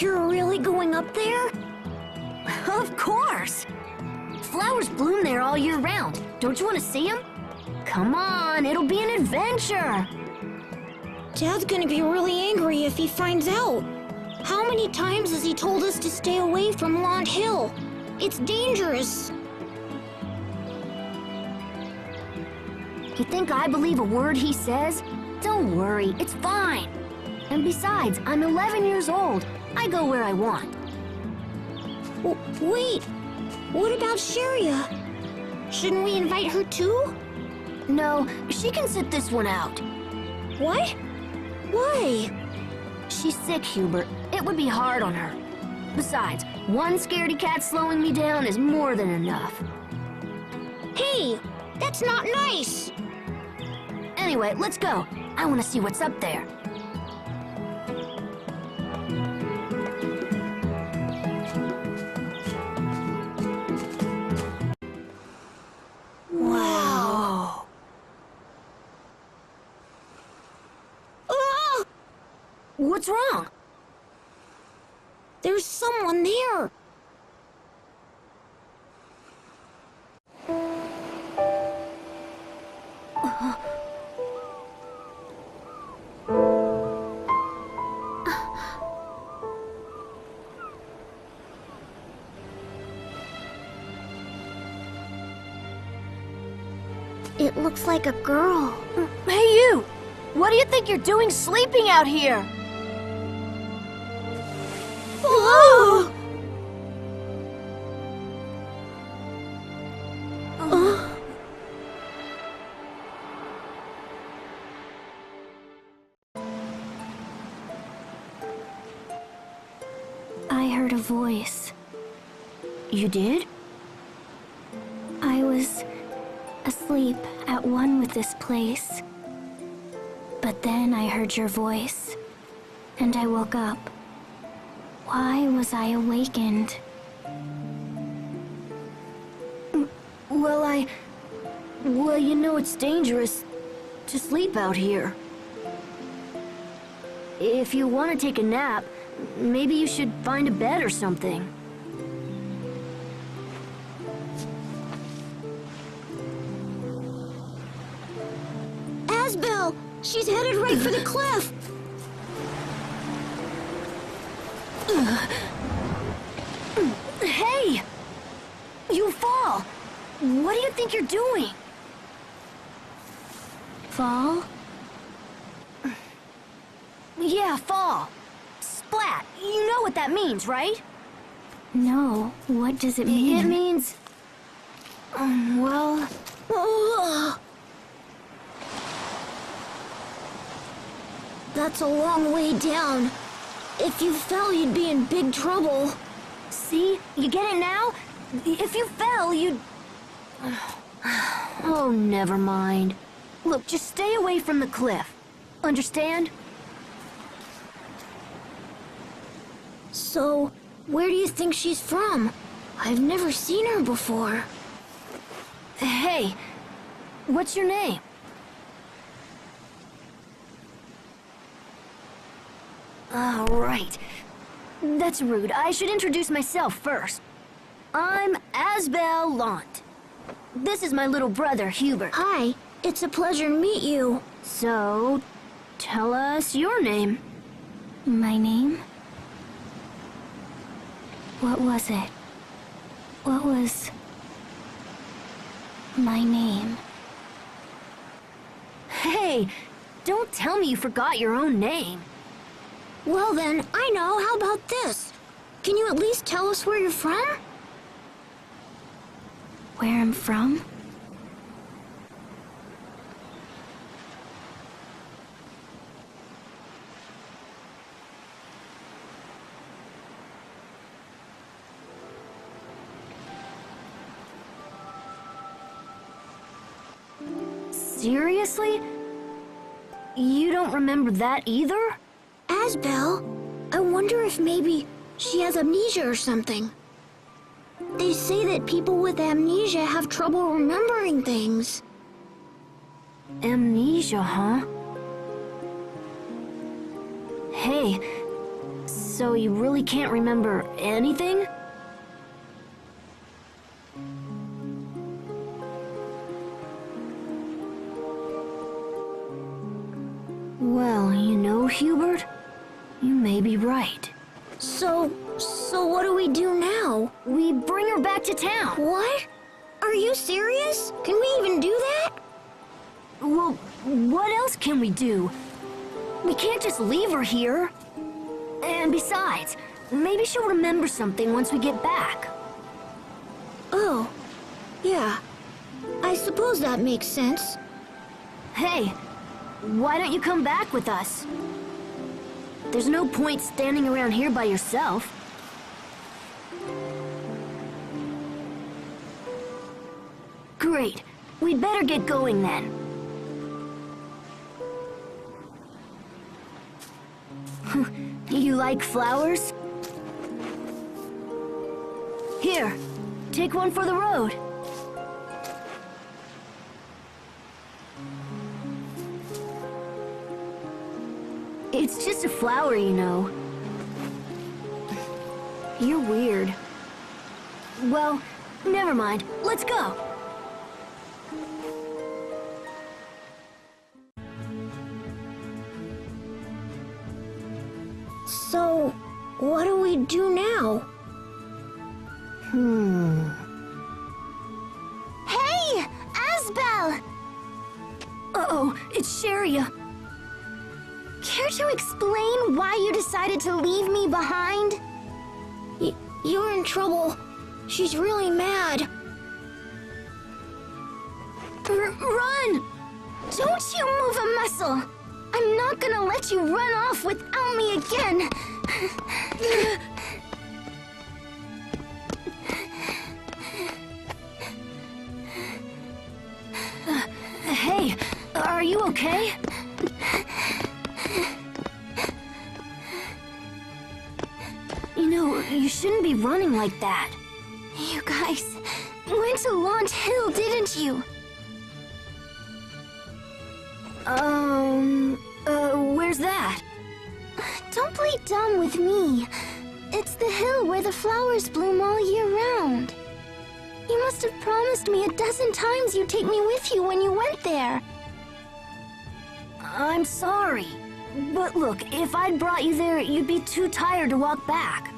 You're really going up there? Of course! Flowers bloom there all year round. Don't you want to see them? Come on, it'll be an adventure! Dad's gonna be really angry if he finds out. How many times has he told us to stay away from Launch Hill? It's dangerous. You think I believe a word he says? Don't worry, it's fine. And besides, I'm 11 years old. I go where I want. Wait, what about Sharia? Shouldn't we invite her too? No, she can sit this one out. What? Why? She's sick, Hubert. It would be hard on her. Besides, one scaredy cat slowing me down is more than enough. Hey, that's not nice! Anyway, let's go. I want to see what's up there. Wow. Ah! What's wrong? There's someone there. It looks like a girl. Hey, you! What do you think you're doing sleeping out here? Whoa! I heard a voice. You did? I was asleep at one with this place. But then I heard your voice, and I woke up. Why was I awakened? Well, you know it's dangerous to sleep out here. If you want to take a nap, maybe you should find a bed or something. Asbel! She's headed right for the cliff! Hey! You fall! What do you think you're doing? Fall? Yeah, fall. Splat. You know what that means, right? No. What does it mean? It means... well... That's a long way down. If you fell, you'd be in big trouble. See? You get it now? If you fell, you'd... Oh, never mind. Look, just stay away from the cliff. Understand? So, where do you think she's from? I've never seen her before. Hey, what's your name? Oh, right. That's rude. I should introduce myself first. I'm Asbel Lant. This is my little brother, Hubert. Hi, it's a pleasure to meet you. So, tell us your name. My name? What was it? What was my name? Hey, don't tell me you forgot your own name. Well then, I know. How about this? Can you at least tell us where you're from? Where I'm from? Seriously? You don't remember that either? Asbel, I wonder if maybe she has amnesia or something. They say that people with amnesia have trouble remembering things. Amnesia, huh? Hey, So you really can't remember anything? Well, you know, Hubert, you may be right. So what do we do now? We bring her back to town. What? Are you serious? Can we even do that? Well, what else can we do? We can't just leave her here. And besides, maybe she'll remember something once we get back. Oh, yeah. I suppose that makes sense. Hey, why don't you come back with us? There's no point standing around here by yourself. Great. We'd better get going then. You like flowers? Here, take one for the road. It's just a flower, you know. You're weird. Well, never mind. Let's go. So, what do we do now? Hey! Asbel! Uh-oh, it's Sharia. Care to explain why you decided to leave me behind? You're in trouble. She's really mad. Run! Don't you move a muscle! I'm not gonna let you run off without me again! Hey, are you okay? You know, you shouldn't be running like that. You guys went to Launch Hill, didn't you? Where's that? Don't play dumb with me. It's the hill where the flowers bloom all year round. You must have promised me 12 times you'd take me with you when you went there. I'm sorry. But look, if I'd brought you there, you'd be too tired to walk back.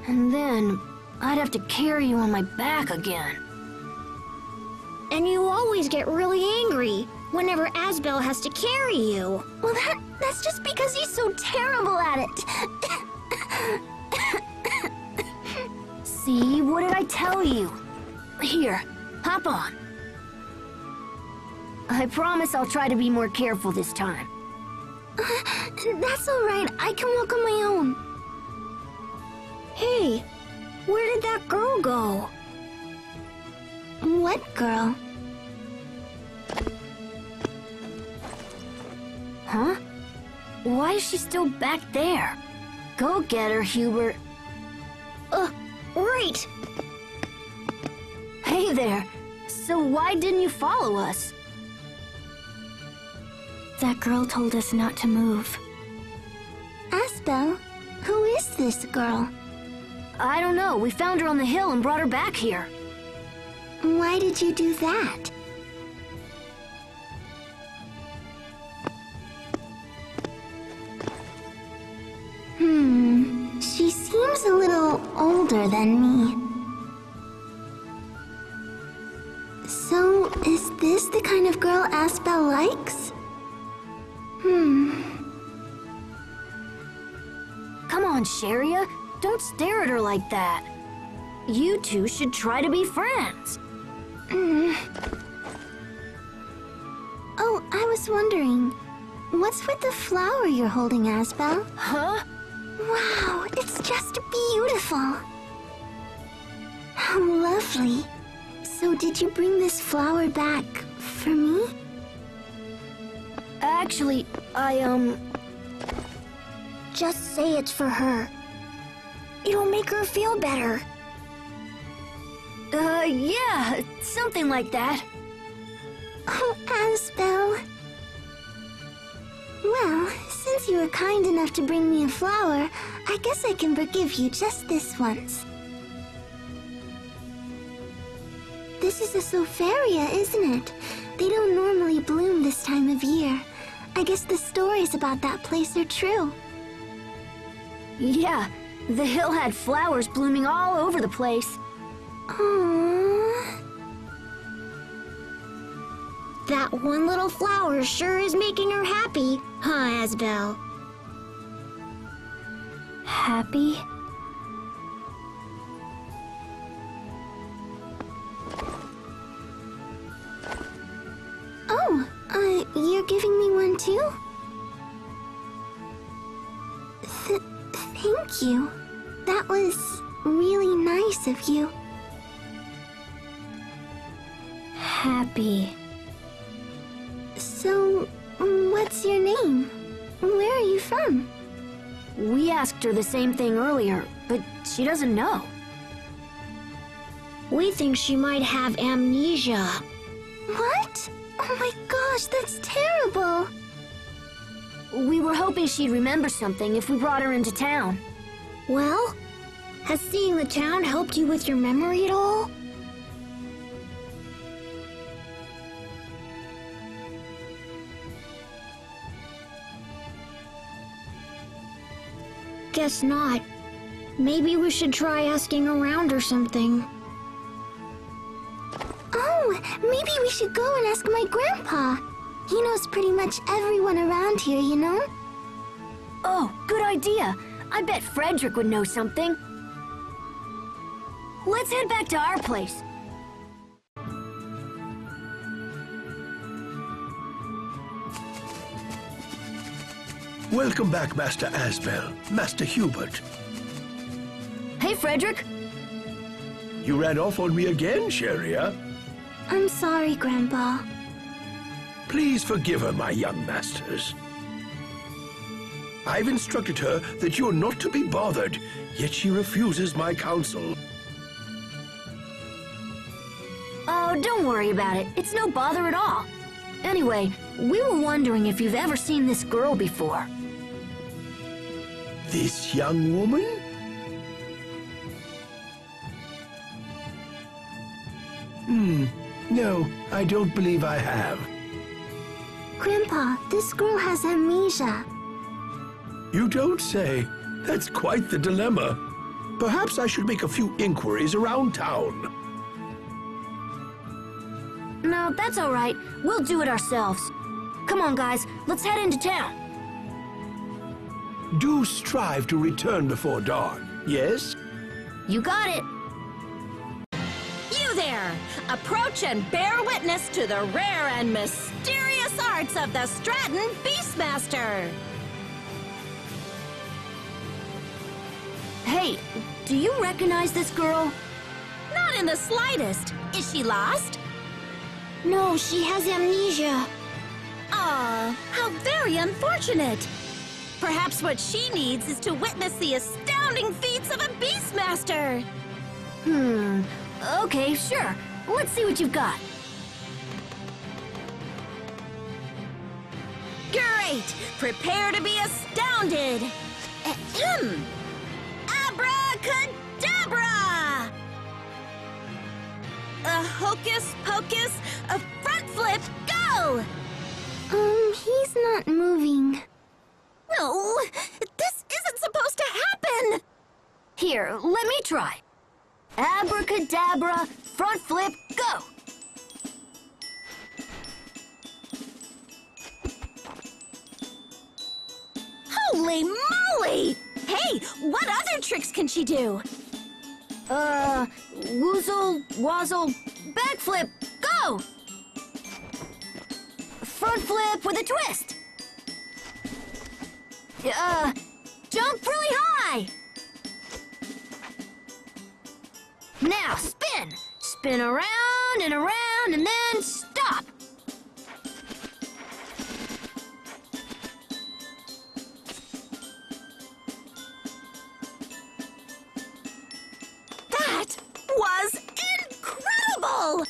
And then, I'd have to carry you on my back again. And you always get really angry whenever Asbel has to carry you. Well, that's just because he's so terrible at it. See, what did I tell you? Here, hop on. I promise I'll try to be more careful this time. That's all right. I can walk on my own. Hey, where did that girl go? What girl? Huh? Why is she still back there? Go get her, Hubert. Right. Hey there. So why didn't you follow us? That girl told us not to move. Asbel, who is this girl? I don't know. We found her on the hill and brought her back here. Why did you do that? She seems a little older than me. So, is this the kind of girl Asbel likes? Come on, Sharia. Don't stare at her like that. You two should try to be friends. Oh, I was wondering, what's with the flower you're holding, Asbel? Huh? Wow, it's just beautiful. How lovely. So did you bring this flower back for me? Actually, Just say it's for her. It'll make her feel better. Yeah, something like that. Oh, Asbel. Well, Since you were kind enough to bring me a flower, I guess I can forgive you just this once. This is a Sofaria, isn't it? They don't normally bloom this time of year. I guess the stories about that place are true. Yeah, the hill had flowers blooming all over the place. Aww. That one little flower sure is making her happy, huh, Asbel? Happy? Oh, you're giving me one too? Thank you. That was really nice of you. Happy. So, what's your name? Where are you from? We asked her the same thing earlier, but she doesn't know. We think she might have amnesia. What? Oh my gosh, that's terrible! We were hoping she'd remember something if we brought her into town. Well, has seeing the town helped you with your memory at all? Guess not. Maybe we should try asking around or something. Oh, maybe we should go and ask my grandpa. He knows pretty much everyone around here, you know? Oh, good idea. I bet Frederick would know something. Let's head back to our place. Welcome back, Master Asbel, Master Hubert. Hey, Frederick. You ran off on me again, Sheria. I'm sorry, Grandpa. Please forgive her, my young masters. I've instructed her that you're not to be bothered, yet she refuses my counsel. Oh, don't worry about it. It's no bother at all. Anyway, we were wondering if you've ever seen this girl before. This young woman? No, I don't believe I have. Grandpa, this girl has amnesia. You don't say. That's quite the dilemma. Perhaps I should make a few inquiries around town. No, that's all right. We'll do it ourselves. Come on, guys. Let's head into town. Do strive to return before dawn, yes? You got it. You there! Approach and bear witness to the rare and mysterious arts of the Stratton Beastmaster! Hey, do you recognize this girl? Not in the slightest. Is she lost? No, she has amnesia. Aw, how very unfortunate. Perhaps what she needs is to witness the astounding feats of a Beastmaster. Okay, sure. Let's see what you've got. Great! Prepare to be astounded! Ahem! Abracadabra! A hocus pocus, a front flip, go! He's not moving. No, this isn't supposed to happen! Here, let me try. Abracadabra, front flip, go! Holy moly! Hey, what other tricks can she do? Woozle, wazzle, backflip, go! Front flip with a twist. Jump really high. Now spin. Spin around and around and then stop. That was incredible!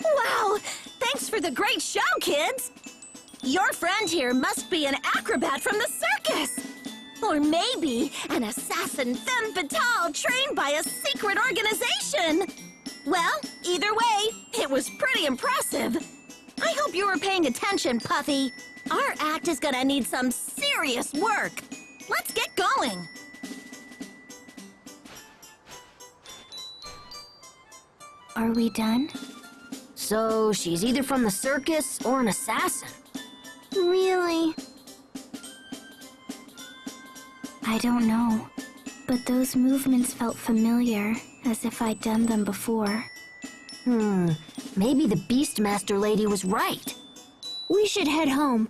Wow, thanks for the great show, kids! Your friend here must be an acrobat from the circus! Or maybe an assassin femme fatale trained by a secret organization. Well, either way, it was pretty impressive. I hope you were paying attention, Puffy. Our act is gonna need some serious work. Let's get going. Are we done? So, she's either from the circus or an assassin. Really? I don't know, but those movements felt familiar, as if I'd done them before. Maybe the Beastmaster lady was right. We should head home.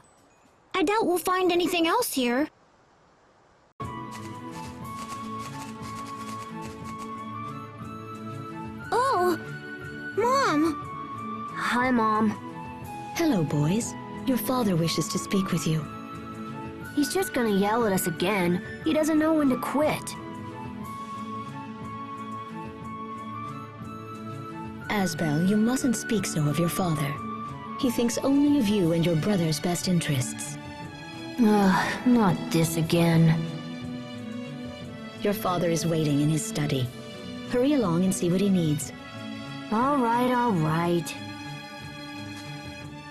I doubt we'll find anything else here. Oh! Mom! Hi, Mom. Hello, boys. Your father wishes to speak with you. He's just gonna yell at us again. He doesn't know when to quit. Asbel, you mustn't speak so of your father. He thinks only of you and your brother's best interests. Not this again. Your father is waiting in his study. Hurry along and see what he needs. All right.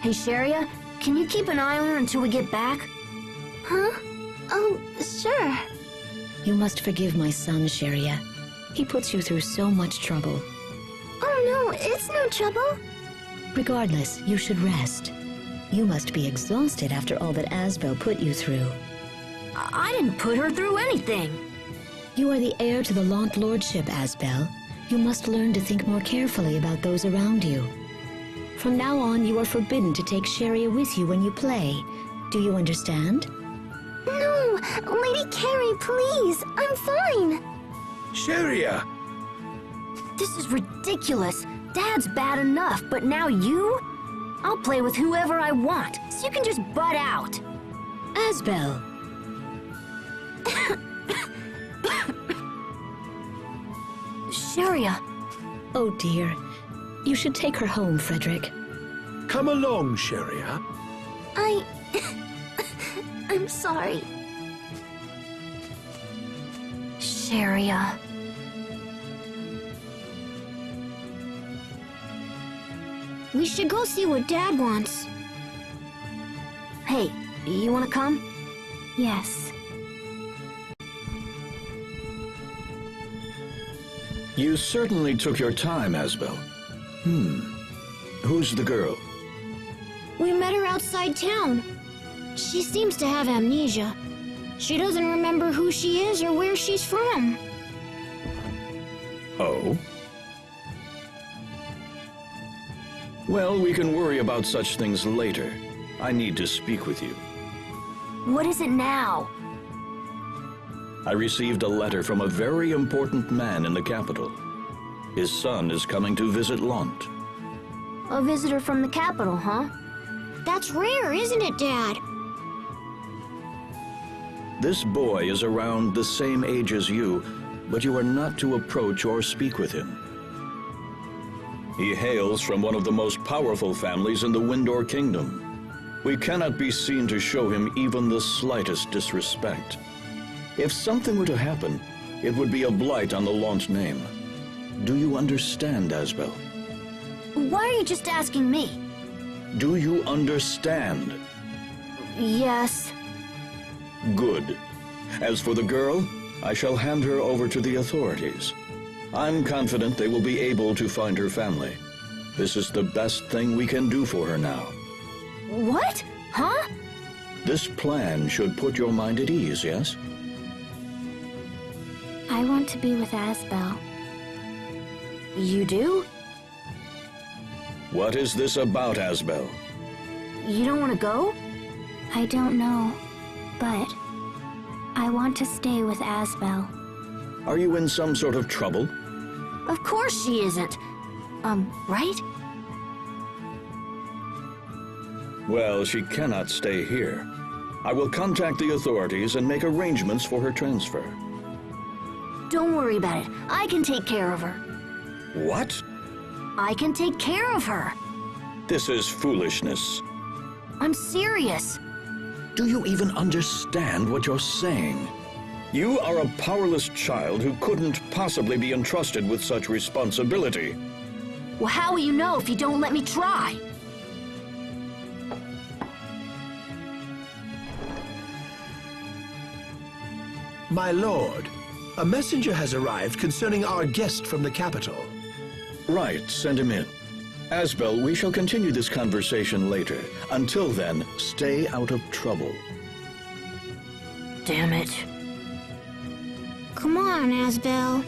Hey, Sharia, can you keep an eye on her until we get back? Huh? Oh, sure. You must forgive my son, Sharia. He puts you through so much trouble. Oh no, it's no trouble. Regardless, you should rest. You must be exhausted after all that Asbel put you through. I didn't put her through anything. You are the heir to the Launt Lordship, Asbel. You must learn to think more carefully about those around you. From now on, you are forbidden to take Sharia with you when you play. Do you understand? No, Lady Carrie, please. I'm fine. Sharia! This is ridiculous. Dad's bad enough, but now you? I'll play with whoever I want, so you can just butt out. Asbel! Sharia. Oh dear. You should take her home, Frederick. Come along, Sharia. I'm sorry. Sharia. We should go see what Dad wants. Hey, you wanna come? Yes. You certainly took your time, Asbel. Who's the girl? We met her outside town. She seems to have amnesia. She doesn't remember who she is or where she's from. Oh? Well, we can worry about such things later. I need to speak with you. What is it now? I received a letter from a very important man in the capital. His son is coming to visit Launt. A visitor from the capital, huh? That's rare, isn't it, Dad? This boy is around the same age as you, but you are not to approach or speak with him. He hails from one of the most powerful families in the Windor Kingdom. We cannot be seen to show him even the slightest disrespect. If something were to happen, it would be a blight on the Launt name. Do you understand, Asbel? Why are you just asking me? Do you understand? Yes. Good. As for the girl, I shall hand her over to the authorities. I'm confident they will be able to find her family. This is the best thing we can do for her now. What? Huh? This plan should put your mind at ease, yes? I want to be with Asbel. You do? What is this about, Asbel? You don't want to go? I don't know, but I want to stay with Asbel. Are you in some sort of trouble? Of course she isn't. Right? Well, she cannot stay here. I will contact the authorities and make arrangements for her transfer. Don't worry about it. I can take care of her. What? I can take care of her. This is foolishness. I'm serious. Do you even understand what you're saying? You are a powerless child who couldn't possibly be entrusted with such responsibility. Well, how will you know if you don't let me try? My lord, a messenger has arrived concerning our guest from the capital. Right, send him in. Asbel, we shall continue this conversation later. Until then, stay out of trouble. Damn it. Come on, Asbel.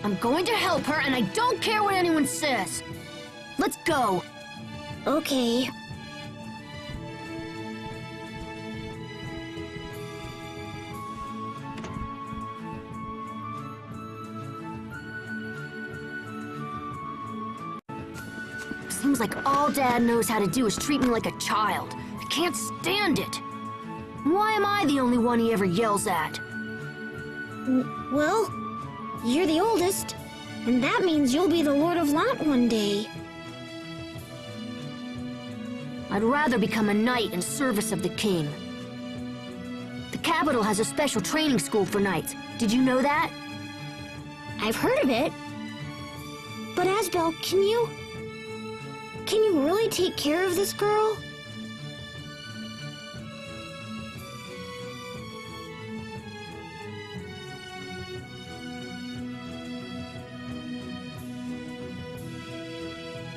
I'm going to help her, and I don't care what anyone says. Let's go. Okay. Seems like all Dad knows how to do is treat me like a child. I can't stand it. Why am I the only one he ever yells at? Well, you're the oldest, and that means you'll be the Lord of Lant one day. I'd rather become a knight in service of the king. The capital has a special training school for knights. Did you know that? I've heard of it. But Asbel, can you really take care of this girl?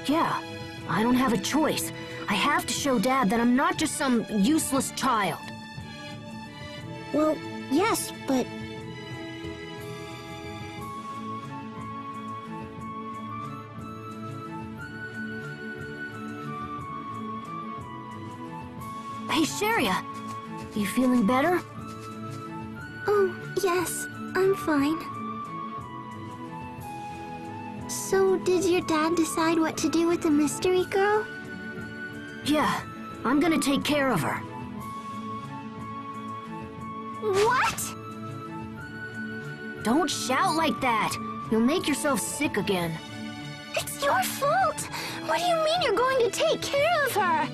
Yeah, I don't have a choice. I have to show Dad that I'm not just some useless child. Well, yes, but... Hey, Sharia, you feeling better? Oh, yes, I'm fine. So, did your dad decide what to do with the mystery girl? Yeah, I'm gonna take care of her. What? Don't shout like that. You'll make yourself sick again. It's your fault! What do you mean you're going to take care of her?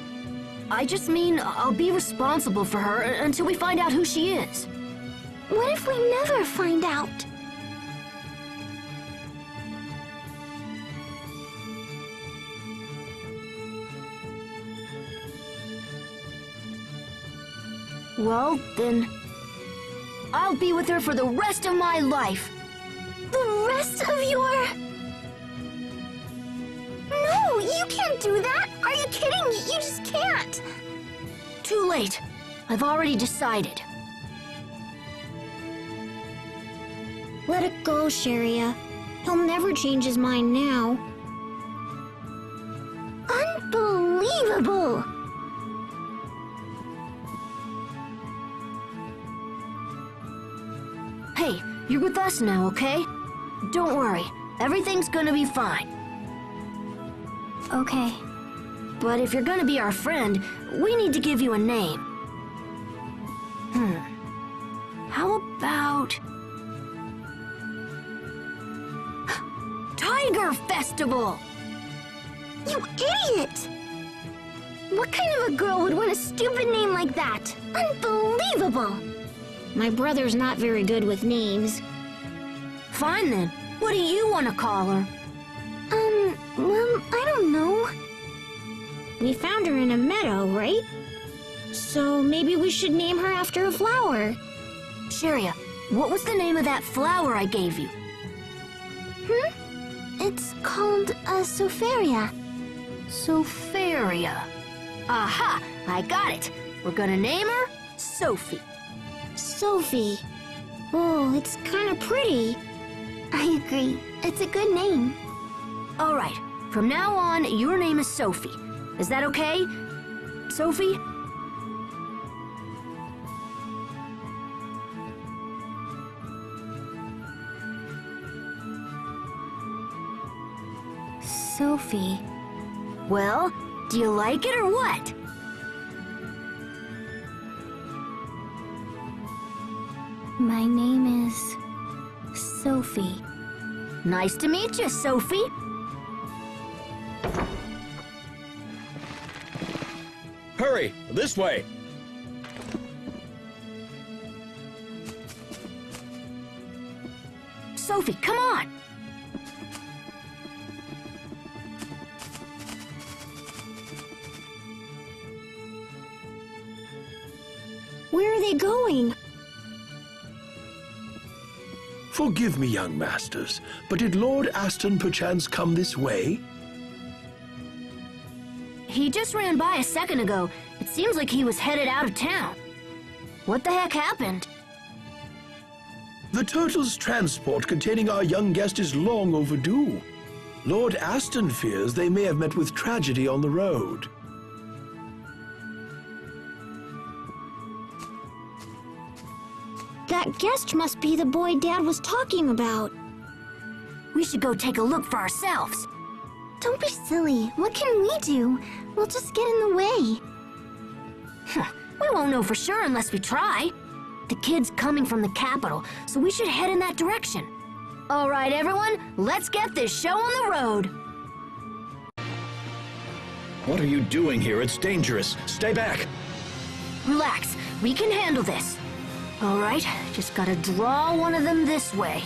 I just mean I'll be responsible for her until we find out who she is. What if we never find out? Well, then, I'll be with her for the rest of my life. The rest of your... No, you can't do that! Are you kidding me? You just can't! Too late. I've already decided. Let it go, Sharia. He'll never change his mind now. Unbelievable! Hey, you're with us now, okay? Don't worry. Everything's gonna be fine. Okay. But if you're gonna be our friend, we need to give you a name. How about... Tiger Festival! You idiot! What kind of a girl would want a stupid name like that? Unbelievable! My brother's not very good with names. Fine then. What do you want to call her? Well, I don't know. We found her in a meadow, right? So maybe we should name her after a flower. Sharia, what was the name of that flower I gave you? It's called a Sofaria. Sofaria. Aha! I got it. We're gonna name her Sophie. Sophie. Oh, it's kind of pretty. I agree. It's a good name. All right. From now on, your name is Sophie. Is that okay? Sophie? Sophie. Well, do you like it or what? My name is Sophie. Nice to meet you, Sophie. Hurry! This way! Sophie, come on! Where are they going? Forgive me, young masters, but did Lord Aston perchance come this way? He just ran by a second ago. It seems like he was headed out of town. What the heck happened? The turtle's transport containing our young guest is long overdue. Lord Aston fears they may have met with tragedy on the road. That guest must be the boy Dad was talking about. We should go take a look for ourselves. Don't be silly. What can we do? We'll just get in the way. We won't know for sure unless we try. The kid's coming from the capital, so we should head in that direction. All right, everyone, let's get this show on the road. What are you doing here? It's dangerous. Stay back. Relax, we can handle this. All right, just gotta draw one of them this way.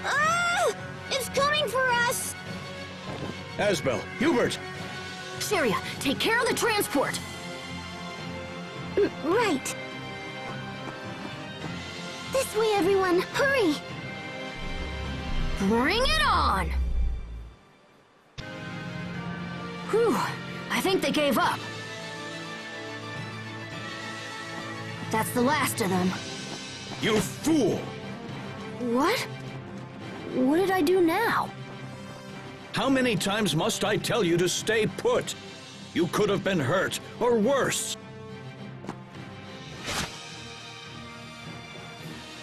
Ah! It's coming for us! Asbel, Hubert! Sharia, take care of the transport. Right. This way, everyone. Hurry! Bring it on! Whew, I think they gave up. That's the last of them. You fool! What? What did I do now? How many times must I tell you to stay put? You could have been hurt, or worse.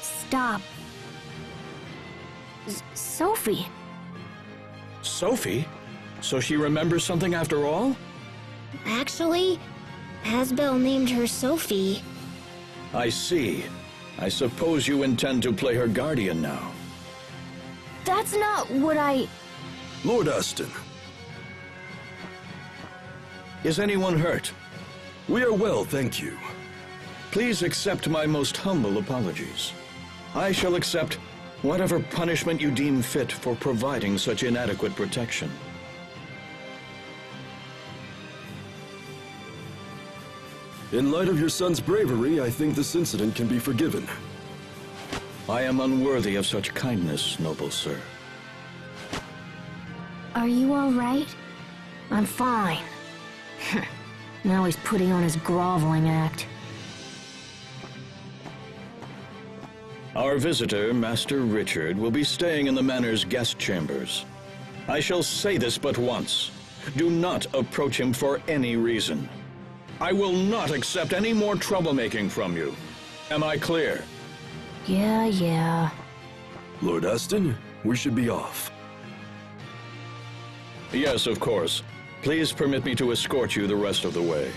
Stop. Sophie. Sophie? So she remembers something after all? Actually, Asbel named her Sophie. I see. I suppose you intend to play her guardian now. That's not what I... Lord Aston. Is anyone hurt? We are well, thank you. Please accept my most humble apologies. I shall accept whatever punishment you deem fit for providing such inadequate protection. In light of your son's bravery, I think this incident can be forgiven. I am unworthy of such kindness, noble sir. Are you all right? I'm fine. Now he's putting on his groveling act. Our visitor, Master Richard, will be staying in the manor's guest chambers. I shall say this but once. Do not approach him for any reason. I will not accept any more troublemaking from you. Am I clear? Yeah. Lord Aston, we should be off. Yes, of course. Please permit me to escort you the rest of the way.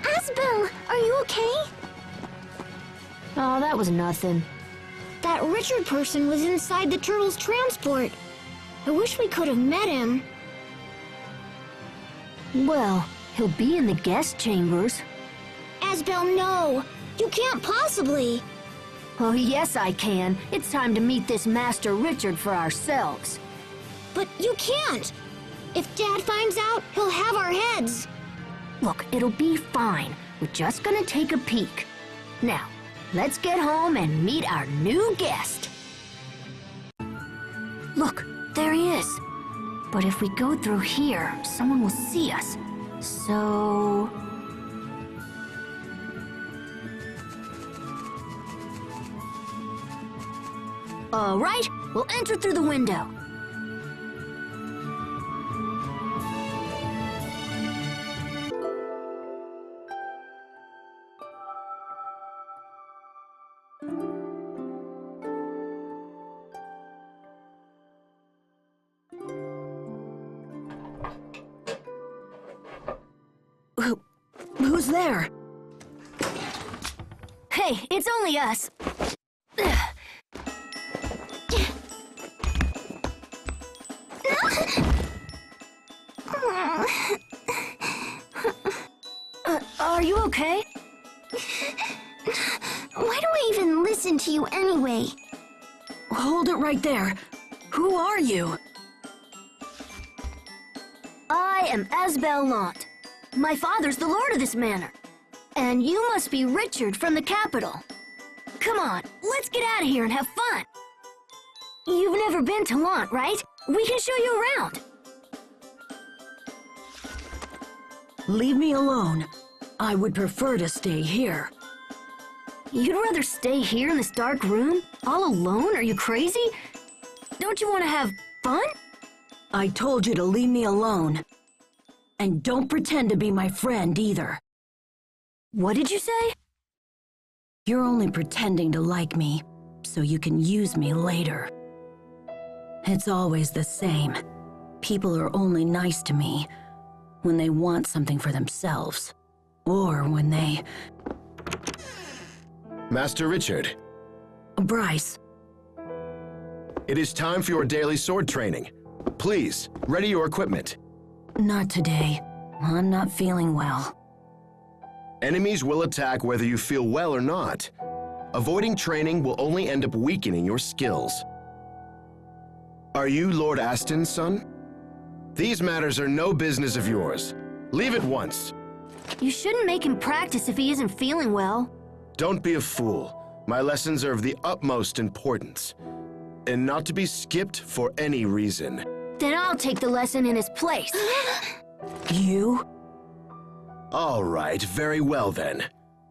Asbel, are you okay? Oh, that was nothing. That Richard person was inside the turtle's transport. I wish we could have met him. Well, he'll be in the guest chambers. Asbel, no! You can't possibly! Oh, yes, I can. It's time to meet this Master Richard for ourselves. But you can't! If Dad finds out, he'll have our heads! Look, it'll be fine. We're just gonna take a peek. Now, let's get home and meet our new guest. Look, there he is. But if we go through here, someone will see us. So... All right, we'll enter through the window. Who's there? Hey, it's only us. Are you okay? Why do I even listen to you anyway? Hold it right there. Who are you? I am Asbel Lant. My father's the lord of this manor. And you must be Richard from the capital. Come on, let's get out of here and have fun. You've never been to Lant, right? We can show you around. Leave me alone. I would prefer to stay here. You'd rather stay here in this dark room? All alone? Are you crazy? Don't you want to have fun? I told you to leave me alone. And don't pretend to be my friend either. What did you say? You're only pretending to like me, so you can use me later. It's always the same. People are only nice to me when they want something for themselves, or when they... Master Richard. Bryce. It is time for your daily sword training. Please, ready your equipment. Not today. I'm not feeling well. Enemies will attack whether you feel well or not. Avoiding training will only end up weakening your skills. Are you Lord Aston's son? These matters are no business of yours. Leave at once. You shouldn't make him practice if he isn't feeling well. Don't be a fool. My lessons are of the utmost importance, and not to be skipped for any reason. Then I'll take the lesson in his place. You? All right, very well then.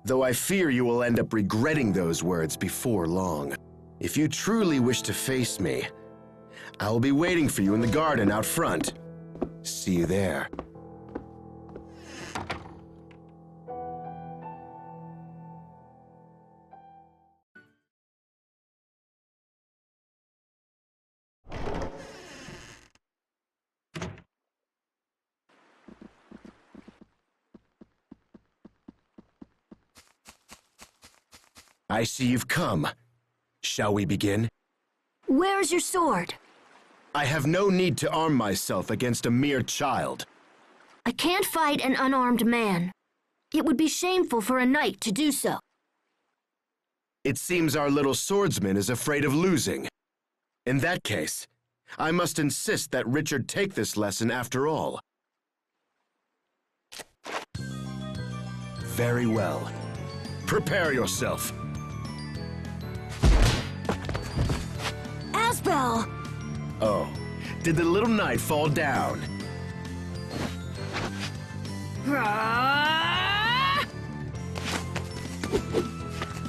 Though I fear you will end up regretting those words before long. If you truly wish to face me, I will be waiting for you in the garden out front. See you there. I see you've come. Shall we begin? Where's your sword? I have no need to arm myself against a mere child. I can't fight an unarmed man. It would be shameful for a knight to do so. It seems our little swordsman is afraid of losing. In that case, I must insist that Richard take this lesson after all. Very well. Prepare yourself. Asbel! Oh, did the little knight fall down?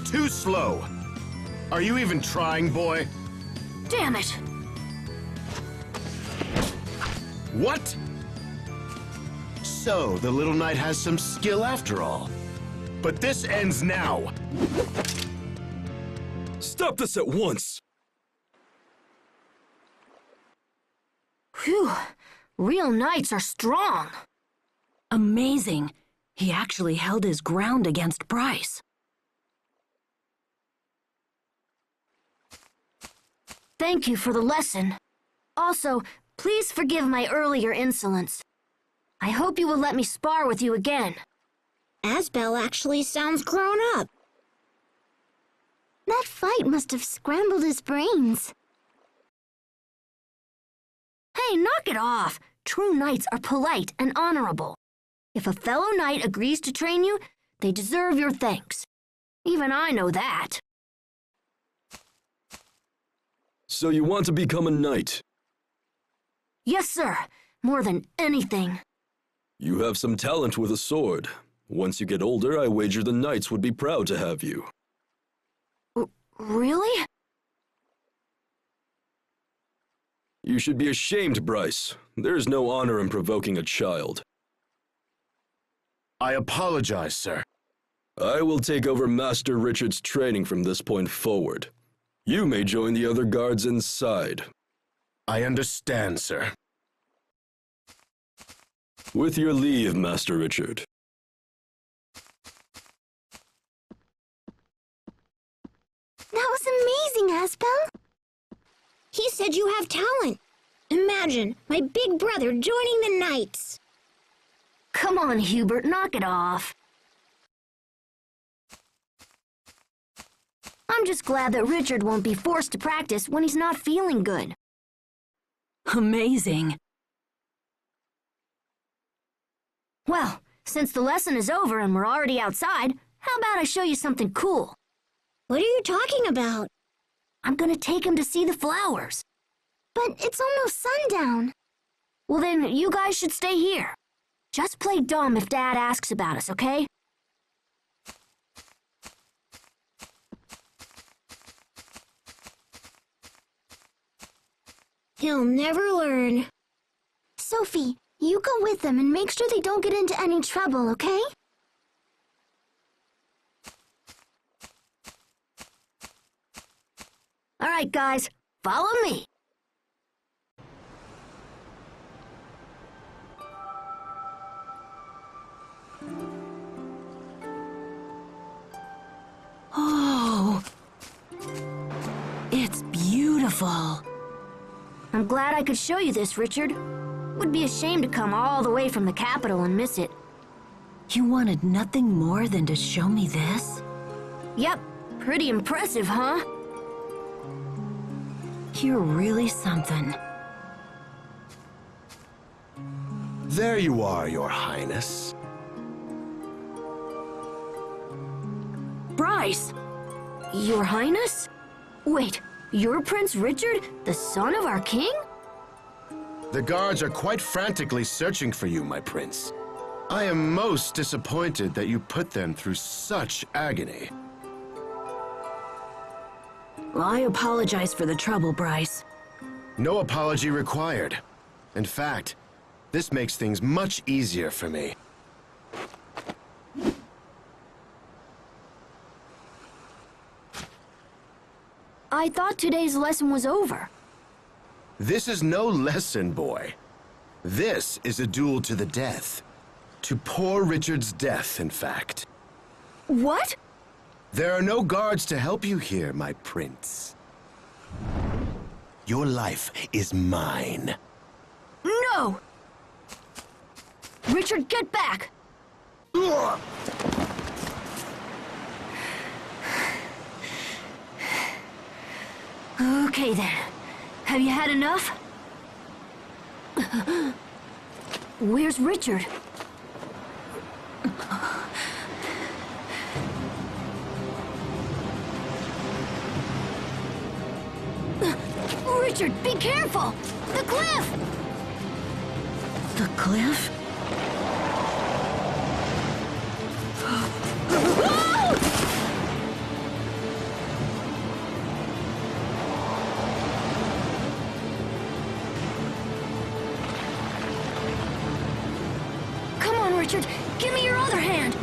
Too slow. Are you even trying, boy? Damn it! What? So, the little knight has some skill after all. But this ends now. Stop this at once! Phew, real knights are strong. Amazing. He actually held his ground against Bryce. Thank you for the lesson. Also, please forgive my earlier insolence. I hope you will let me spar with you again. Asbel actually sounds grown up. That fight must have scrambled his brains. Hey, knock it off. True knights are polite and honorable. If a fellow knight agrees to train you, they deserve your thanks. Even I know that. So you want to become a knight? Yes, sir. More than anything. You have some talent with a sword. Once you get older, I wager the knights would be proud to have you. Really? You should be ashamed, Bryce. There is no honor in provoking a child. I apologize, sir. I will take over Master Richard's training from this point forward. You may join the other guards inside. I understand, sir. With your leave, Master Richard. That was amazing, Asbel. He said you have talent. Imagine my big brother joining the Knights. Come on, Hubert, knock it off. I'm just glad that Richard won't be forced to practice when he's not feeling good. Amazing. Well, since the lesson is over and we're already outside, how about I show you something cool? What are you talking about? I'm gonna take him to see the flowers. But it's almost sundown. Well then, you guys should stay here. Just play dumb if Dad asks about us, okay? He'll never learn. Sophie, you go with them and make sure they don't get into any trouble, okay? All right, guys, follow me. Oh, it's beautiful. I'm glad I could show you this, Richard. Would be a shame to come all the way from the capital and miss it. You wanted nothing more than to show me this? Yep, pretty impressive, huh? You're really something. There you are, Your Highness. Bryce! Your Highness? Wait, you're Prince Richard, the son of our king? The guards are quite frantically searching for you, my prince. I am most disappointed that you put them through such agony. Well, I apologize for the trouble, Bryce. No apology required. In fact, this makes things much easier for me. I thought today's lesson was over. This is no lesson, boy. This is a duel to the death. To poor Richard's death, in fact. What? There are no guards to help you here, my prince. Your life is mine. No! Richard, get back! Okay then. Have you had enough? Where's Richard? Richard, be careful! The cliff! The cliff? Come on, Richard! Give me your other hand!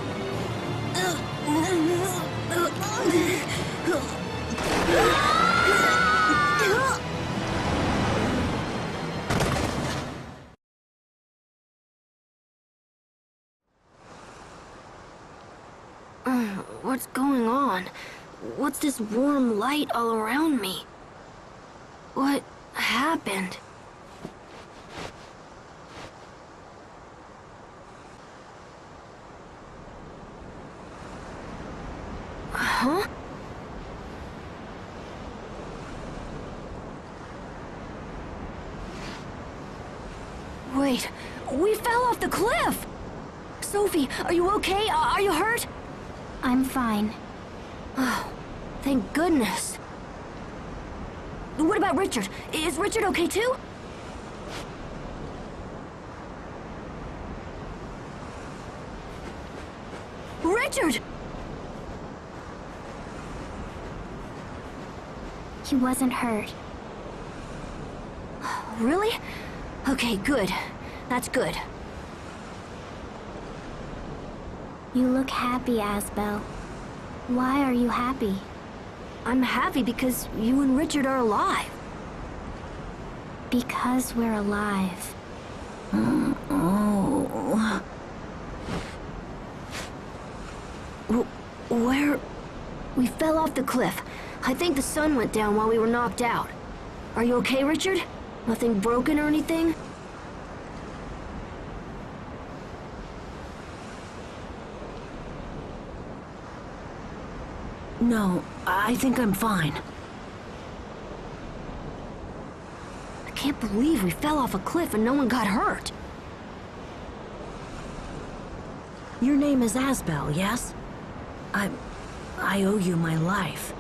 What's going on? What's this warm light all around me? What happened? Huh? Wait, we fell off the cliff! Sophie, are you okay? Are you hurt? I'm fine. Oh, thank goodness. What about Richard? Is Richard okay too? Richard! He wasn't hurt. Really? Okay, good. That's good. You look happy, Asbel. Why are you happy? I'm happy because you and Richard are alive. Because we're alive. Oh. Where? We fell off the cliff. I think the sun went down while we were knocked out. Are you okay, Richard? Nothing broken or anything? No, I think I'm fine. I can't believe we fell off a cliff and no one got hurt. Your name is Asbel, yes? I owe you my life.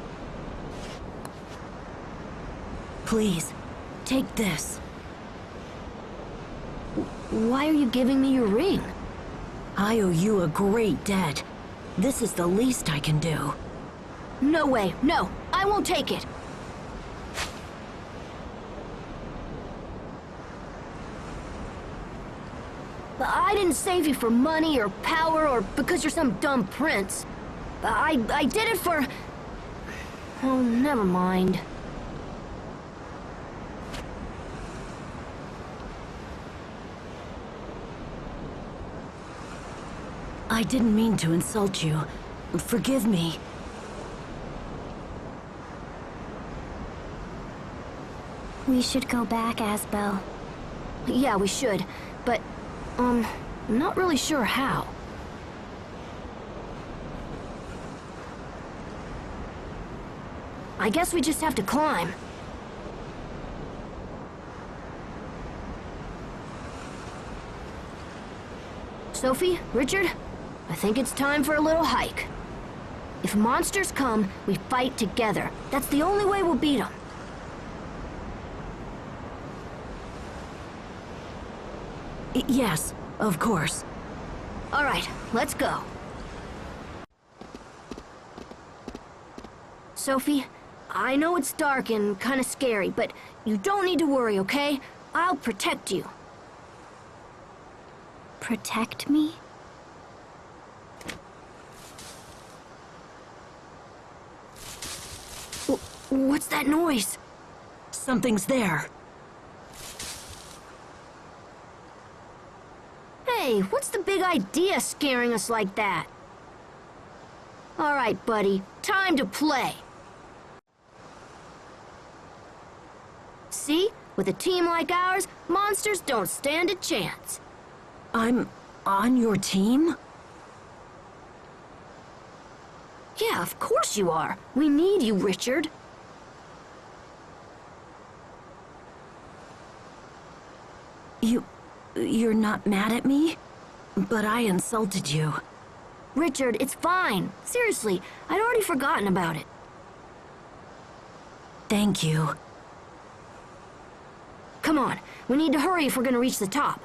Please, take this. Why are you giving me your ring? I owe you a great debt. This is the least I can do. No way, no, I won't take it. I didn't save you for money or power or because you're some dumb prince. I did it for... Oh, never mind. I didn't mean to insult you. Forgive me. We should go back, Asbel. Yeah, we should, but, I'm not really sure how. I guess we just have to climb. Sophie, Richard, I think it's time for a little hike. If monsters come, we fight together. That's the only way we'll beat them. Yes, of course. All right, let's go. Sophie, I know it's dark and kind of scary, but you don't need to worry, okay? I'll protect you. Protect me? What's that noise? Something's there. Hey, what's the big idea scaring us like that? All right, buddy, time to play. See? With a team like ours, monsters don't stand a chance. I'm on your team? Yeah, of course you are. We need you, Richard. You're not mad at me? But I insulted you. Richard, it's fine. Seriously, I'd already forgotten about it. Thank you. Come on, we need to hurry if we're gonna reach the top.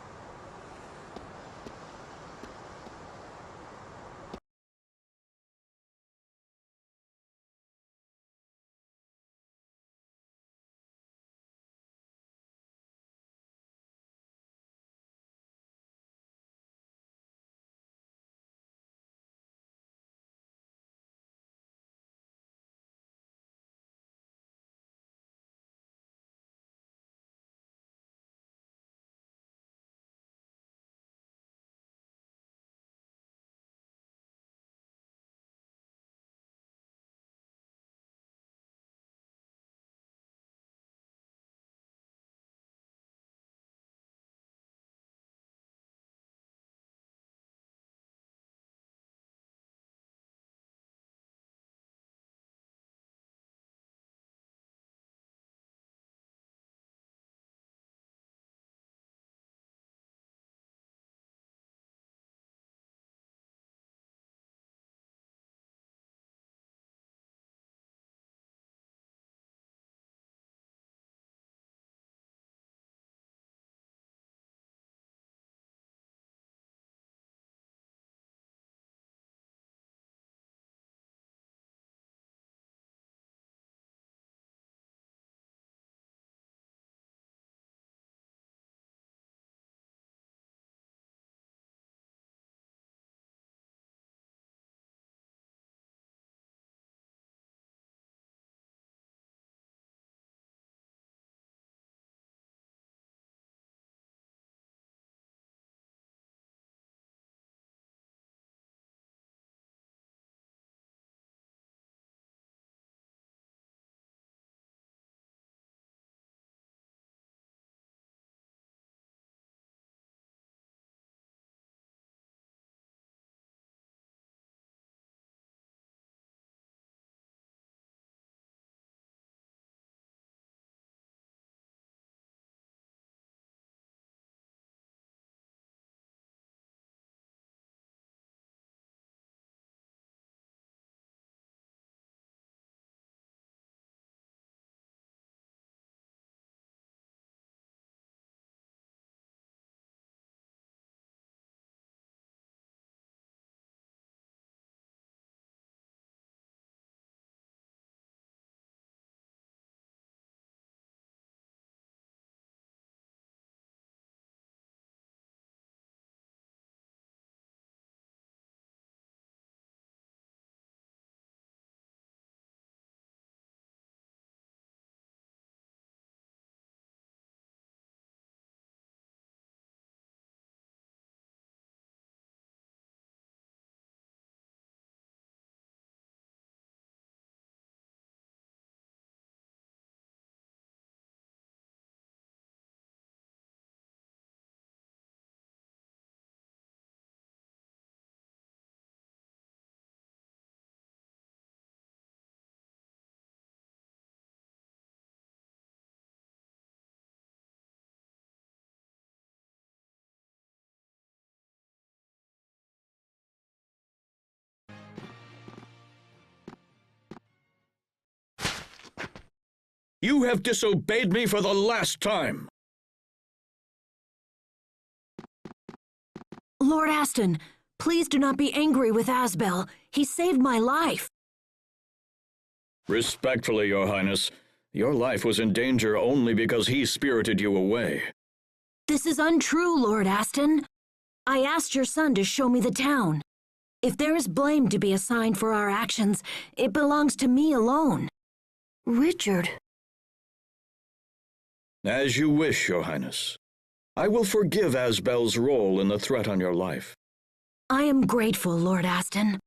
You have disobeyed me for the last time. Lord Aston, please do not be angry with Asbel. He saved my life. Respectfully, Your Highness, your life was in danger only because he spirited you away. This is untrue, Lord Aston. I asked your son to show me the town. If there is blame to be assigned for our actions, it belongs to me alone. Richard. As you wish, Your Highness. I will forgive Asbel's role in the threat on your life. I am grateful, Lord Aston.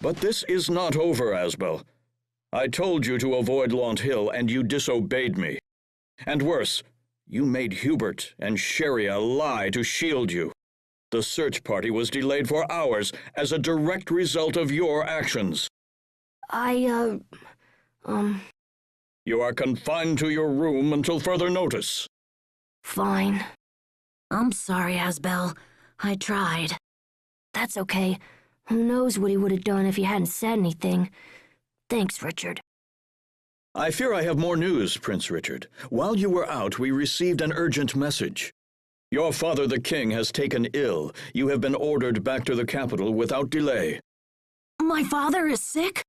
But this is not over, Asbel. I told you to avoid Launt Hill, and you disobeyed me. And worse, you made Hubert and Sheria lie to shield you. The search party was delayed for hours as a direct result of your actions. You are confined to your room until further notice. Fine. I'm sorry, Asbel. I tried. That's okay. Who knows what he would have done if he hadn't said anything. Thanks, Richard. I fear I have more news, Prince Richard. While you were out, we received an urgent message. Your father, the king, has taken ill. You have been ordered back to the capital without delay. My father is sick?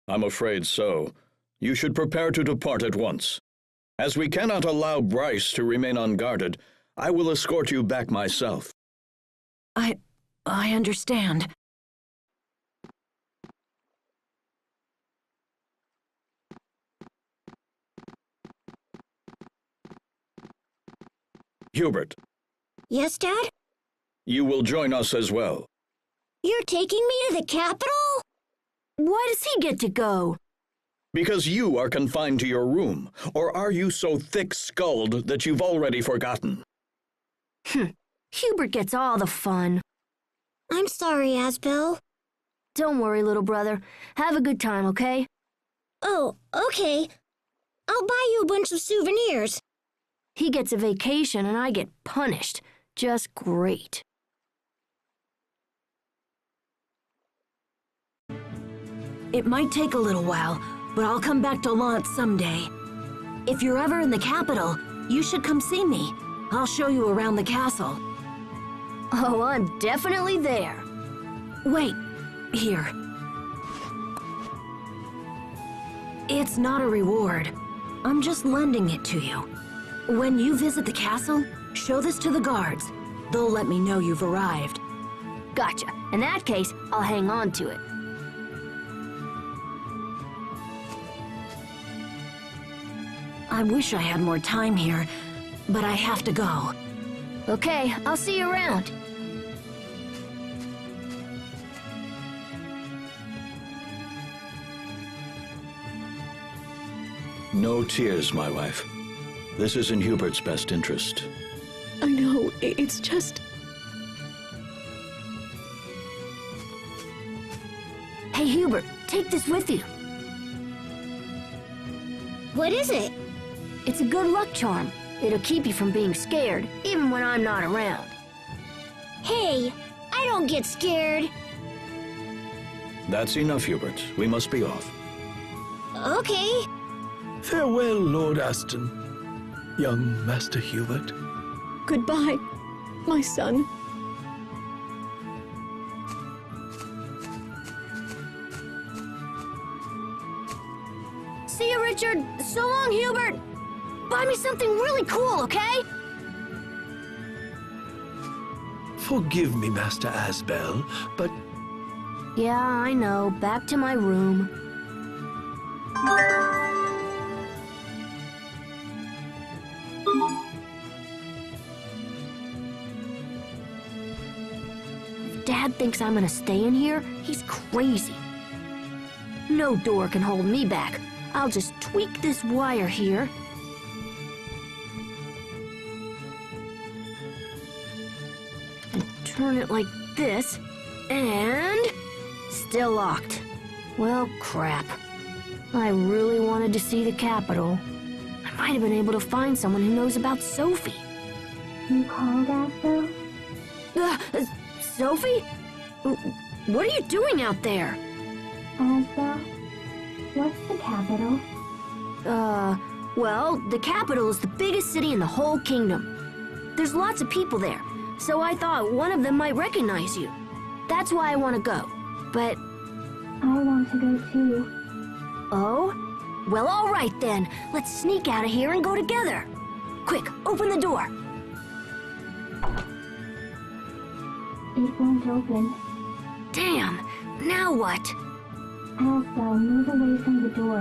I'm afraid so. You should prepare to depart at once. As we cannot allow Bryce to remain unguarded, I will escort you back myself. I understand. Hubert. Yes, Dad? You will join us as well. You're taking me to the capital? Why does he get to go? Because you are confined to your room, or are you so thick-skulled that you've already forgotten? Hubert gets all the fun. I'm sorry, Asbel. Don't worry, little brother. Have a good time, okay? Oh, okay. I'll buy you a bunch of souvenirs. He gets a vacation and I get punished. Just great. It might take a little while, but I'll come back to Launt someday. If you're ever in the capital, you should come see me. I'll show you around the castle. Oh, I'm definitely there. Wait, here. It's not a reward. I'm just lending it to you. When you visit the castle, show this to the guards. They'll let me know you've arrived. Gotcha. In that case, I'll hang on to it. I wish I had more time here, but I have to go. Okay, I'll see you around. No tears, my wife. This is in Hubert's best interest. I know, it's just... Hey, Hubert, take this with you. What is it? It's a good luck charm. It'll keep you from being scared, even when I'm not around. Hey, I don't get scared. That's enough, Hubert. We must be off. Okay. Farewell, Lord Aston, young Master Hubert. Goodbye, my son. See you, Richard. So long, Hubert. Buy me something really cool, okay? Forgive me, Master Asbel, but... Yeah, I know. Back to my room. If Dad thinks I'm gonna stay in here, he's crazy. No door can hold me back. I'll just tweak this wire here. And turn it like this. And... still locked. Well, crap. I really wanted to see the capital. I might have been able to find someone who knows about Sophie. You called Asbel? Sophie? What are you doing out there? Asbel? What's the capital? Well, the capital is the biggest city in the whole kingdom. There's lots of people there, so I thought one of them might recognize you. That's why I want to go. But I want to go too. oh? Well, all right then. Let's sneak out of here and go together. Quick, open the door. It won't open. Damn, now what? Asbel, move away from the door.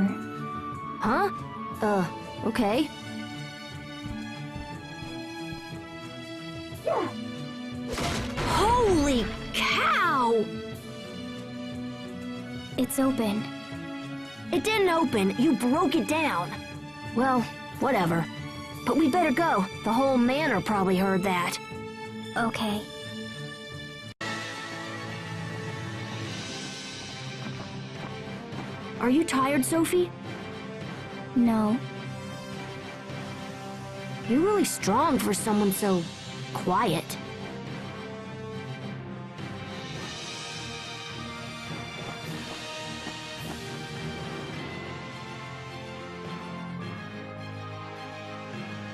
Huh? Okay. Holy cow! It's open. It didn't open. You broke it down. Well, whatever. But we better go. The whole manor probably heard that. Okay. Are you tired, Sophie? No. You're really strong for someone so quiet.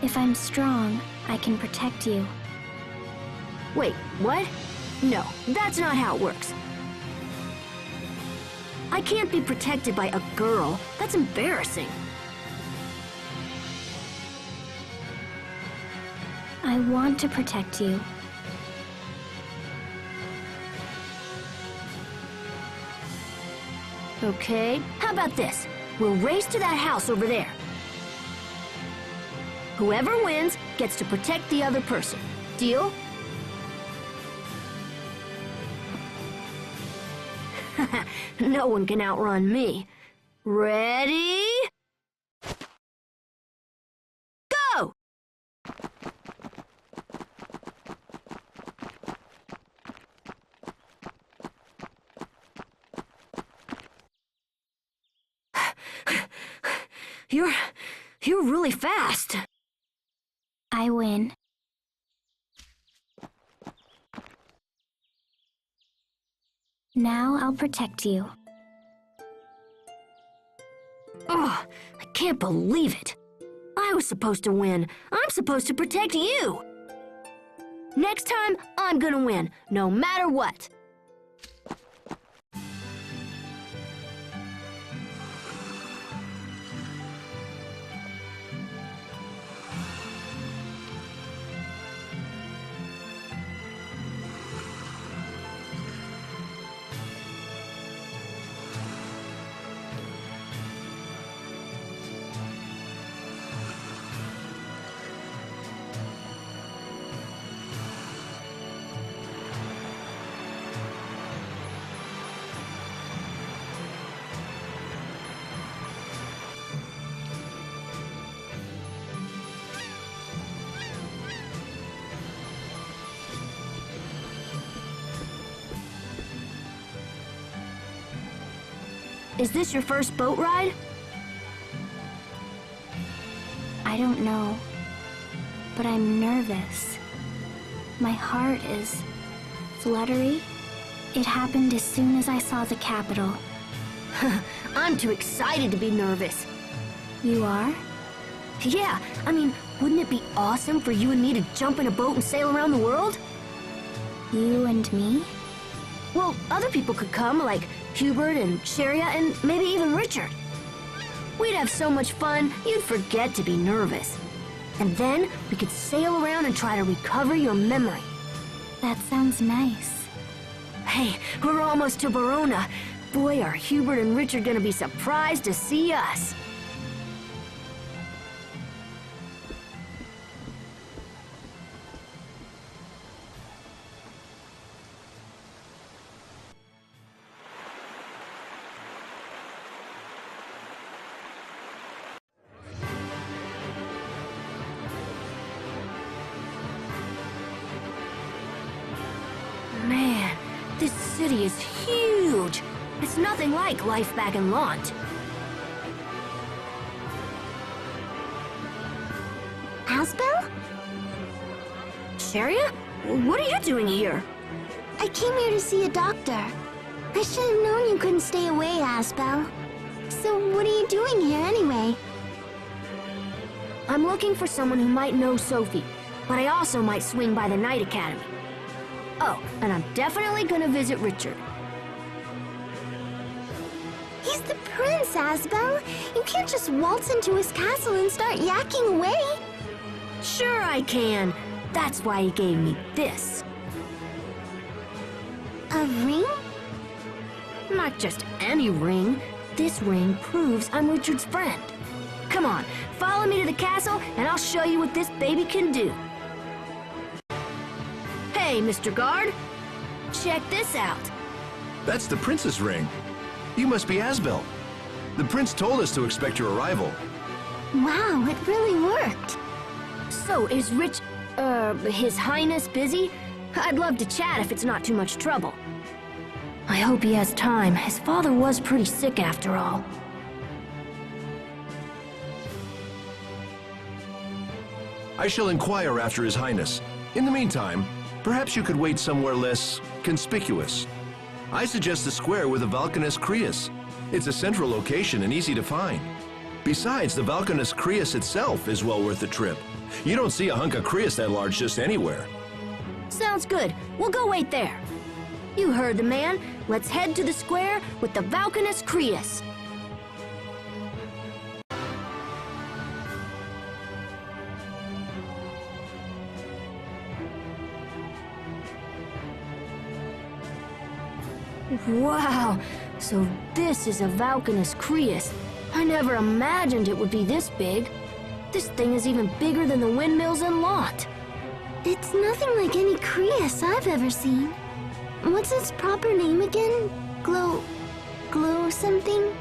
If I'm strong, I can protect you. Wait, what? No, that's not how it works. I can't be protected by a girl. That's embarrassing. I want to protect you. Okay, how about this? We'll race to that house over there. Whoever wins gets to protect the other person. Deal? No one can outrun me. Ready? Go! You're really fast. I win. Now I'll protect you. Oh, I can't believe it. I was supposed to win. I'm supposed to protect you. Next time, I'm gonna win, no matter what. Is this your first boat ride? I don't know, but I'm nervous. My heart is fluttery. It happened as soon as I saw the capital. I'm too excited to be nervous. You are? Yeah, I mean, wouldn't it be awesome for you and me to jump in a boat and sail around the world? You and me? Well, other people could come, like Hubert and Sharia and maybe even Richard. We'd have so much fun, you'd forget to be nervous. And then we could sail around and try to recover your memory. That sounds nice. Hey, we're almost to Verona. Boy, are Hubert and Richard gonna be surprised to see us. Man, this city is huge. It's nothing like life back in Lant. Asbel? Sharia? What are you doing here? I came here to see a doctor. I should have known you couldn't stay away, Asbel. So what are you doing here anyway? I'm looking for someone who might know Sophie, but I also might swing by the Night Academy. Oh, and I'm definitely gonna visit Richard. He's the prince, Asbel. You can't just waltz into his castle and start yakking away. Sure I can. That's why he gave me this. A ring? Not just any ring. This ring proves I'm Richard's friend. Come on, follow me to the castle and I'll show you what this baby can do. Hey, Mr. Guard. Check this out. That's the prince's ring. You must be Asbel. The prince told us to expect your arrival. Wow, it really worked. So, is His Highness busy? I'd love to chat if it's not too much trouble. I hope he has time. His father was pretty sick after all. I shall inquire after His Highness. In the meantime, perhaps you could wait somewhere less conspicuous. I suggest the square with the Valkanus Creus. It's a central location and easy to find. Besides, the Valkanus Creus itself is well worth the trip. You don't see a hunk of Creus that large just anywhere. Sounds good. We'll go wait there. You heard the man. Let's head to the square with the Valkanus Creus. Wow, so this is a Valkanus Creus. I never imagined it would be this big. This thing is even bigger than the windmills in Lot. It's nothing like any Creus I've ever seen. What's its proper name again? Glow something?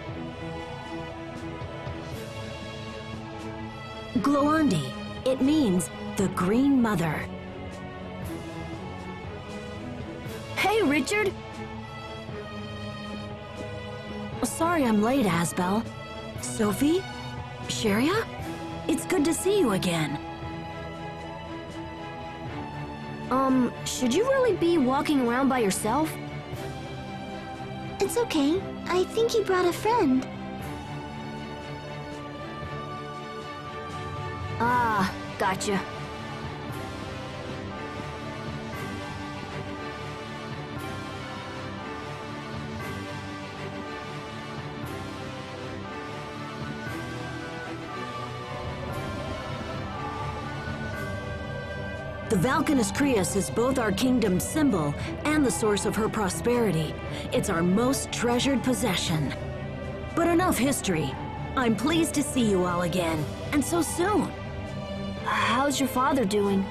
Gloandi. It means the Green Mother. Hey, Richard. Sorry I'm late, Asbel. Sophie? Sharia? It's good to see you again. Should you really be walking around by yourself? It's okay. I think you brought a friend. Ah, gotcha. The Valkanus Creus is both our kingdom's symbol and the source of her prosperity. It's our most treasured possession. But enough history. I'm pleased to see you all again, and so soon. How's your father doing?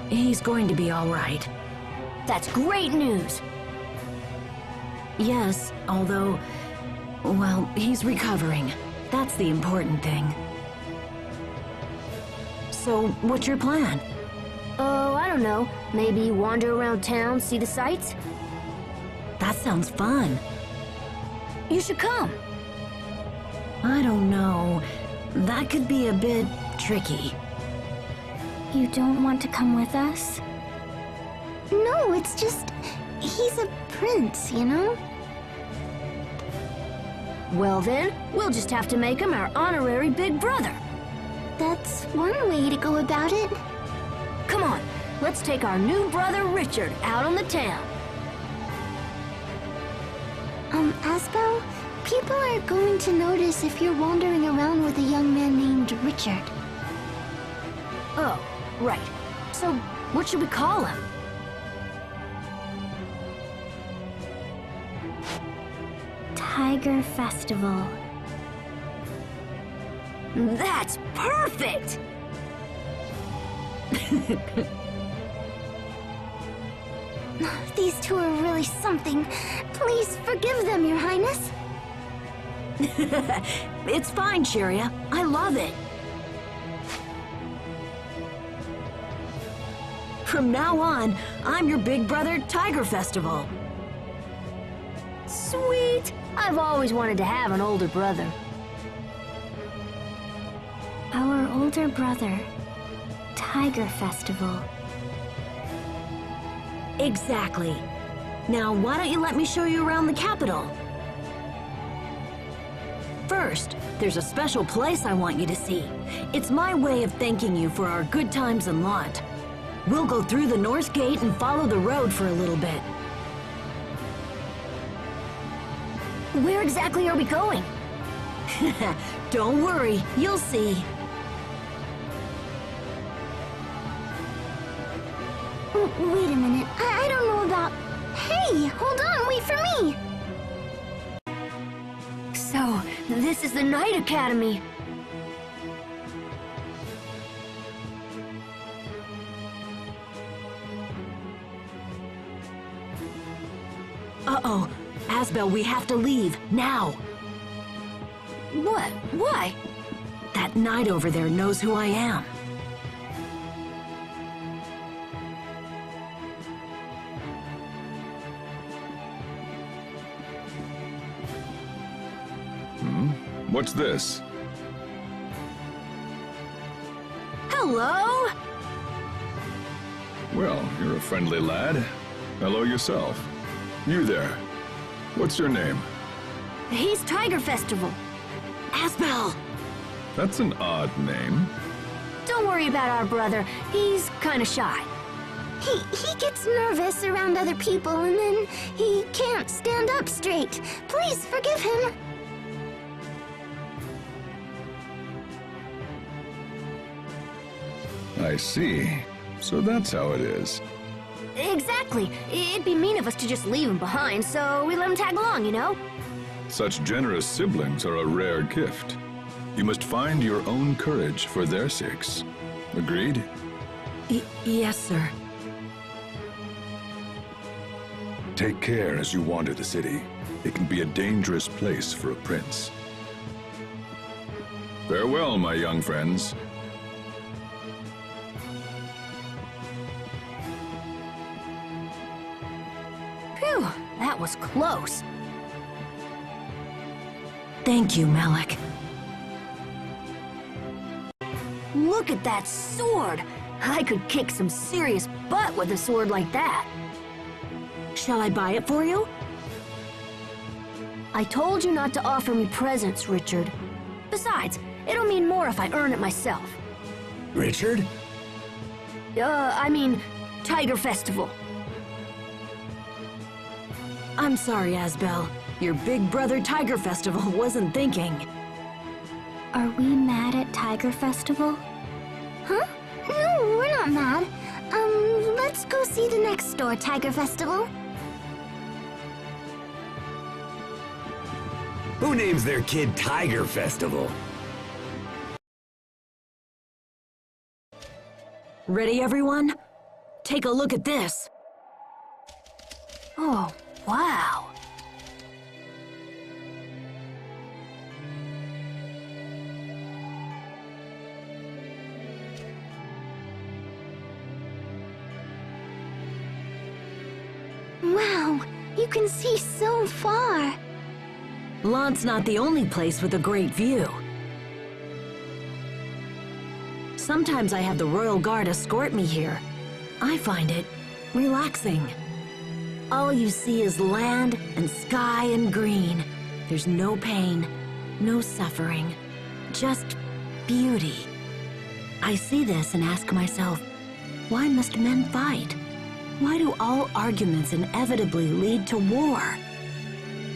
He's going to be all right. That's great news. Yes, although, well, he's recovering. That's the important thing. So, what's your plan? Oh, I don't know. Maybe wander around town, see the sights? That sounds fun. You should come. I don't know. That could be a bit tricky. You don't want to come with us? No, it's just... he's a prince, you know? Well then, we'll just have to make him our honorary big brother. That's one way to go about it. Come on, let's take our new brother Richard out on the town. Asbel, people are going to notice if you're wandering around with a young man named Richard. Oh, right. So, what should we call him? Tiger Festival. That's perfect! These two are really something. Please forgive them, Your Highness. It's fine, Sharia. I love it. From now on, I'm your big brother, Tiger Festival. Sweet! I've always wanted to have an older brother. Our older brother, Tiger Festival. Exactly. Now, why don't you let me show you around the capital? First, there's a special place I want you to see. It's my way of thanking you for our good times in Lont. We'll go through the North Gate and follow the road for a little bit. Where exactly are we going? Don't worry, you'll see. Wait a minute, I don't know about... Hey, hold on, wait for me! So, this is the Knight Academy. Uh-oh. Asbel, we have to leave, now. What? Why? That knight over there knows who I am. What's this? Hello? Well, you're a friendly lad. Hello yourself. You there. What's your name? He's Tiger Festival. Asbel! That's an odd name. Don't worry about our brother. He's kinda shy. He gets nervous around other people and then he can't stand up straight. Please forgive him. I see. So that's how it is. Exactly. It'd be mean of us to just leave him behind, so we let him tag along, you know? Such generous siblings are a rare gift. You must find your own courage for their sakes. Agreed? Yes, sir. Take care as you wander the city. It can be a dangerous place for a prince. Farewell, my young friends. Phew, that was close. Thank you, Malik. Look at that sword! I could kick some serious butt with a sword like that. Shall I buy it for you? I told you not to offer me presents, Richard. Besides, it'll mean more if I earn it myself. Richard? I mean, Tiger Festival. I'm sorry, Asbel. Your big brother Tiger Festival wasn't thinking. Are we mad at Tiger Festival? Huh? No, we're not mad. Let's go see the next door, Tiger Festival. Who names their kid Tiger Festival? Ready, everyone? Take a look at this. Oh, wow. Wow, you can see so far. Lont's not the only place with a great view. Sometimes I have the Royal Guard escort me here. I find it relaxing. All you see is land and sky and green. There's no pain, no suffering, just beauty. I see this and ask myself, why must men fight? Why do all arguments inevitably lead to war?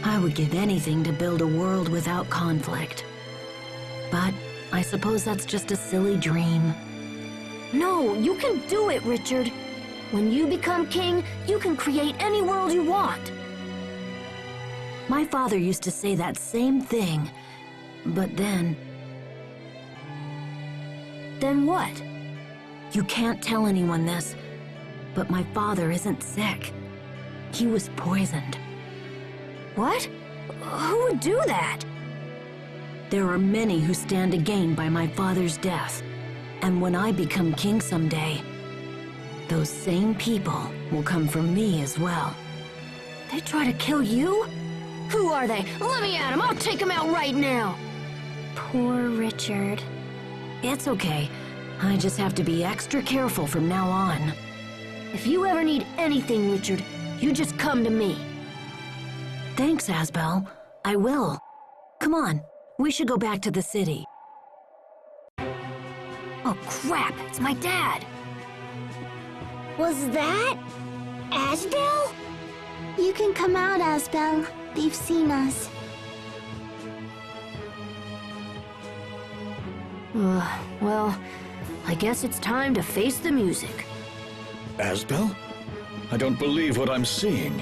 I would give anything to build a world without conflict. But I suppose that's just a silly dream. No, you can do it, Richard. When you become king, you can create any world you want. My father used to say that same thing, but then... Then what? You can't tell anyone this, but my father isn't sick. He was poisoned. What? Who would do that? There are many who stand to gain by my father's death. And when I become king someday, those same people will come for me as well. They try to kill you? Who are they? Let me at them. I'll take them out right now. Poor Richard. It's okay. I just have to be extra careful from now on. If you ever need anything, Richard, you just come to me. Thanks, Asbel. I will. Come on, We should go back to the city. Oh crap, it's my dad! Was that Asbel? You can come out, Asbel. They've seen us. Well, I guess it's time to face the music. Asbel? I don't believe what I'm seeing.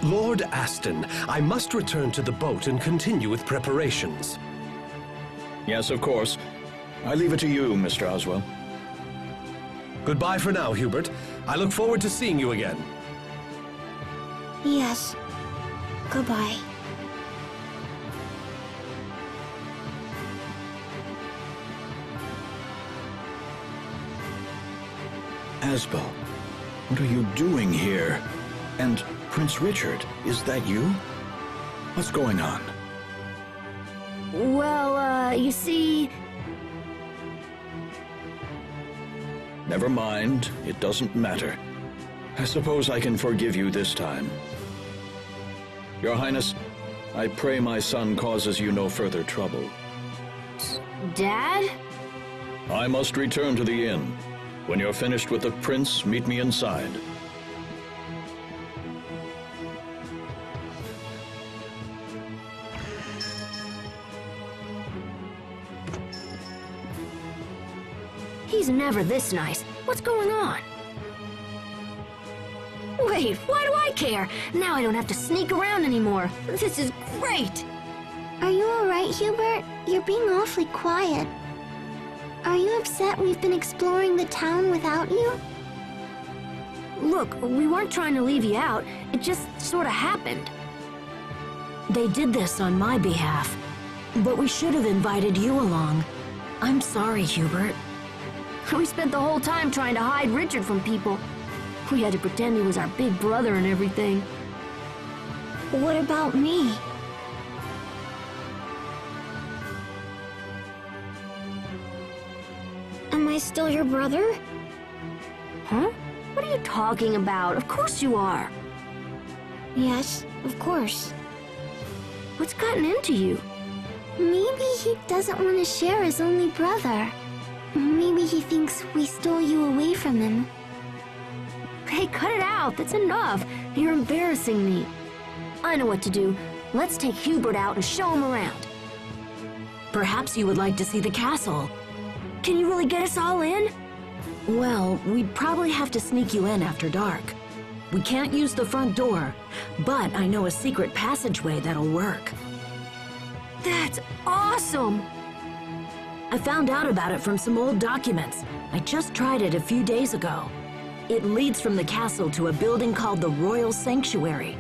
Lord Aston, I must return to the boat and continue with preparations. Yes, of course. I leave it to you, Mr. Oswell. Goodbye for now, Hubert. I look forward to seeing you again. Yes. Goodbye. Asbel, what are you doing here? And Prince Richard, is that you? What's going on? Well, you see... Never mind, it doesn't matter. I suppose I can forgive you this time. Your Highness, I pray my son causes you no further trouble. Dad? I must return to the inn. When you're finished with the prince, meet me inside. He's never this nice. What's going on? Wait, why do I care? Now I don't have to sneak around anymore. This is great! Are you alright, Hubert? You're being awfully quiet. Are you upset we've been exploring the town without you? Look, we weren't trying to leave you out. It just sort of happened. They did this on my behalf, but we should have invited you along. I'm sorry, Hubert. We spent the whole time trying to hide Richard from people. We had to pretend he was our big brother and everything. What about me? Am I still your brother? Huh? What are you talking about? Of course you are. Yes, of course. What's gotten into you? Maybe he doesn't want to share his only brother. Maybe he thinks we stole you away from him. Hey, cut it out. That's enough. You're embarrassing me. I know what to do. Let's take Hubert out and show him around. Perhaps you would like to see the castle. Can you really get us all in? Well, we'd probably have to sneak you in after dark. We can't use the front door, but I know a secret passageway that'll work. That's awesome! I found out about it from some old documents. I just tried it a few days ago. It leads from the castle to a building called the Royal Sanctuary.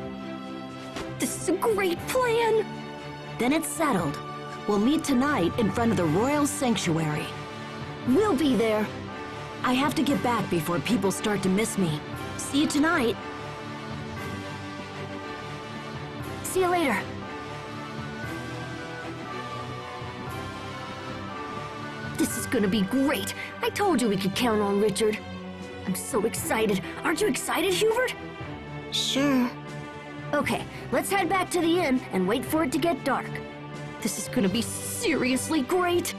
This is a great plan! Then it's settled. We'll meet tonight in front of the Royal Sanctuary. We'll be there. I have to get back before people start to miss me. See you tonight. See you later. This is gonna be great. I told you we could count on Richard. I'm so excited. Aren't you excited, Hubert? Sure. Okay, let's head back to the inn and wait for it to get dark. This is gonna be seriously great.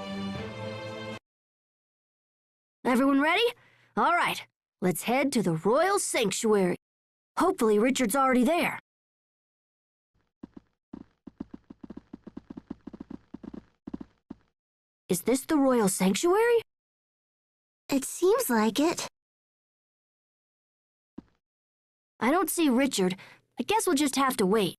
Everyone ready? All right, let's head to the Royal Sanctuary. Hopefully Richard's already there. Is this the Royal Sanctuary? It seems like it. I don't see Richard. I guess we'll just have to wait.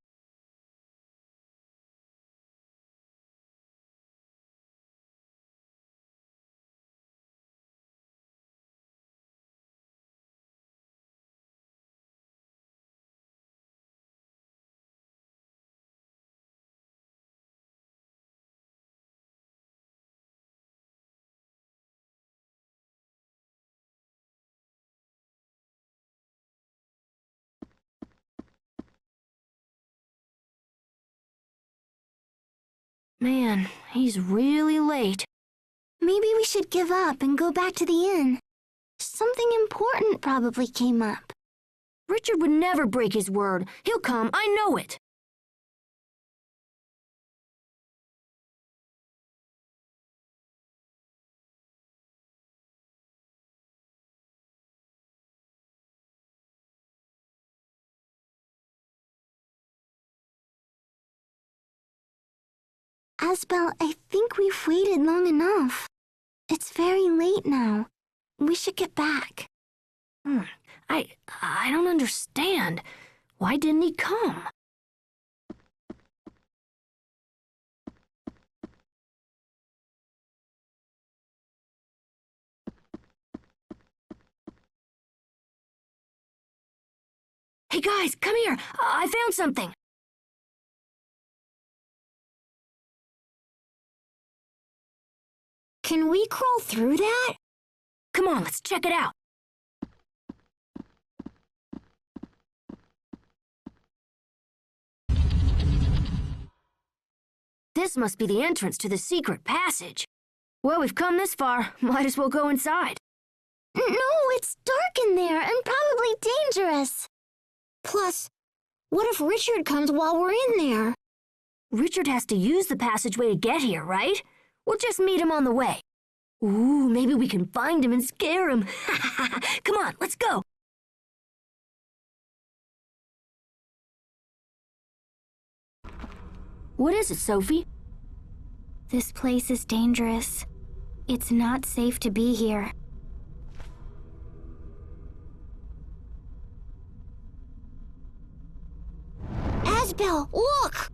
Man, he's really late. Maybe we should give up and go back to the inn. Something important probably came up. Richard would never break his word. He'll come, I know it. Asbel, I think we've waited long enough. It's very late now. We should get back. I don't understand. Why didn't he come? Hey guys, come here. I found something. Can we crawl through that? Come on, let's check it out. This must be the entrance to the secret passage. Well, we've come this far. Might as well go inside. No, it's dark in there and probably dangerous. Plus, what if Richard comes while we're in there? Richard has to use the passageway to get here, right? We'll just meet him on the way. Ooh, maybe we can find him and scare him. Come on, let's go. What is it, Sophie? This place is dangerous. It's not safe to be here. Asbel, look!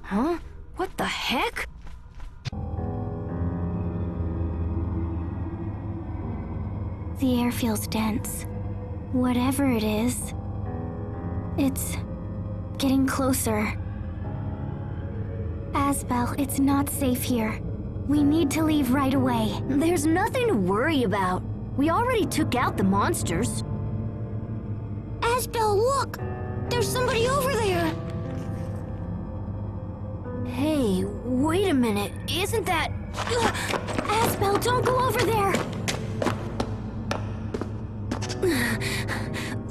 Huh? What the heck? The air feels dense. Whatever it is, it's getting closer. Asbel, it's not safe here. We need to leave right away. There's nothing to worry about. We already took out the monsters. Asbel, look! There's somebody over there! Hey, wait a minute. Isn't that... Asbel, don't go over there!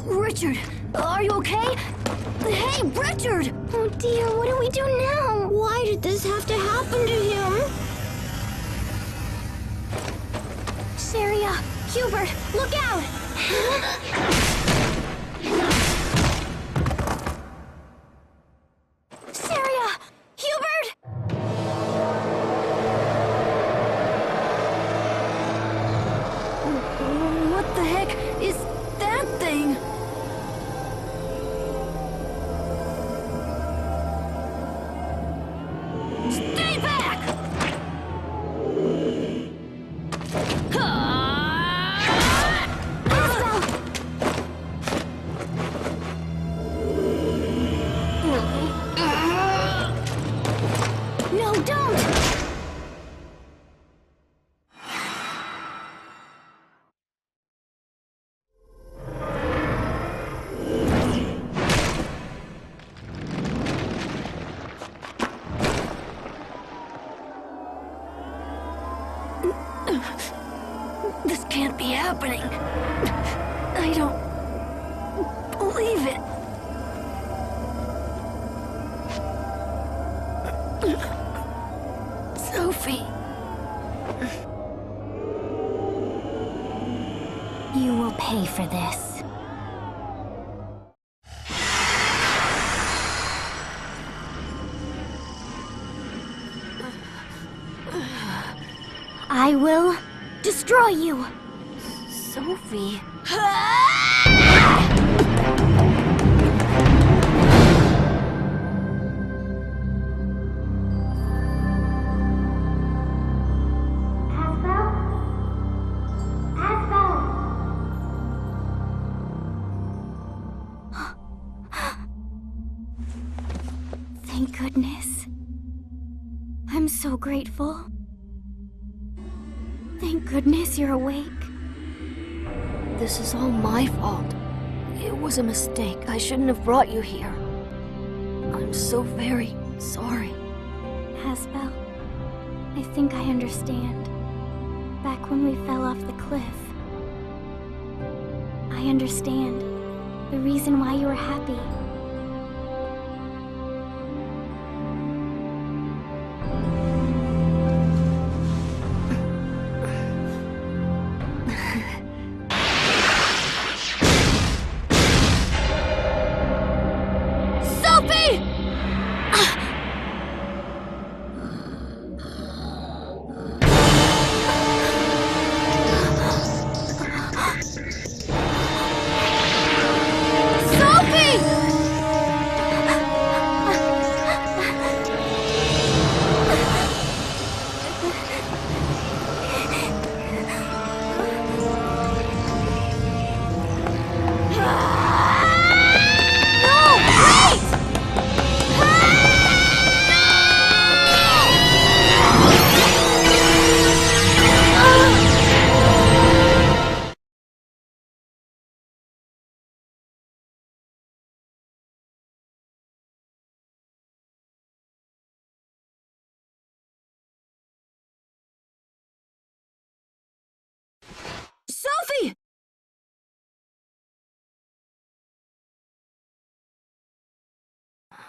Richard, are you okay? Hey, Richard! Oh dear, what do we do now? Why did this have to happen to him? Sharia, Hubert, look out! Sharia! Hubert! What the heck is that thing? Stay back! No, don't! This can't be happening. I don't believe it. Sophie. You will pay for this. I will destroy you. Sophie. Thank goodness. I'm so grateful. Thank goodness you're awake. This is all my fault. It was a mistake. I shouldn't have brought you here. I'm so very sorry. Asbel, I think I understand. Back when we fell off the cliff. I understand. The reason why you were happy.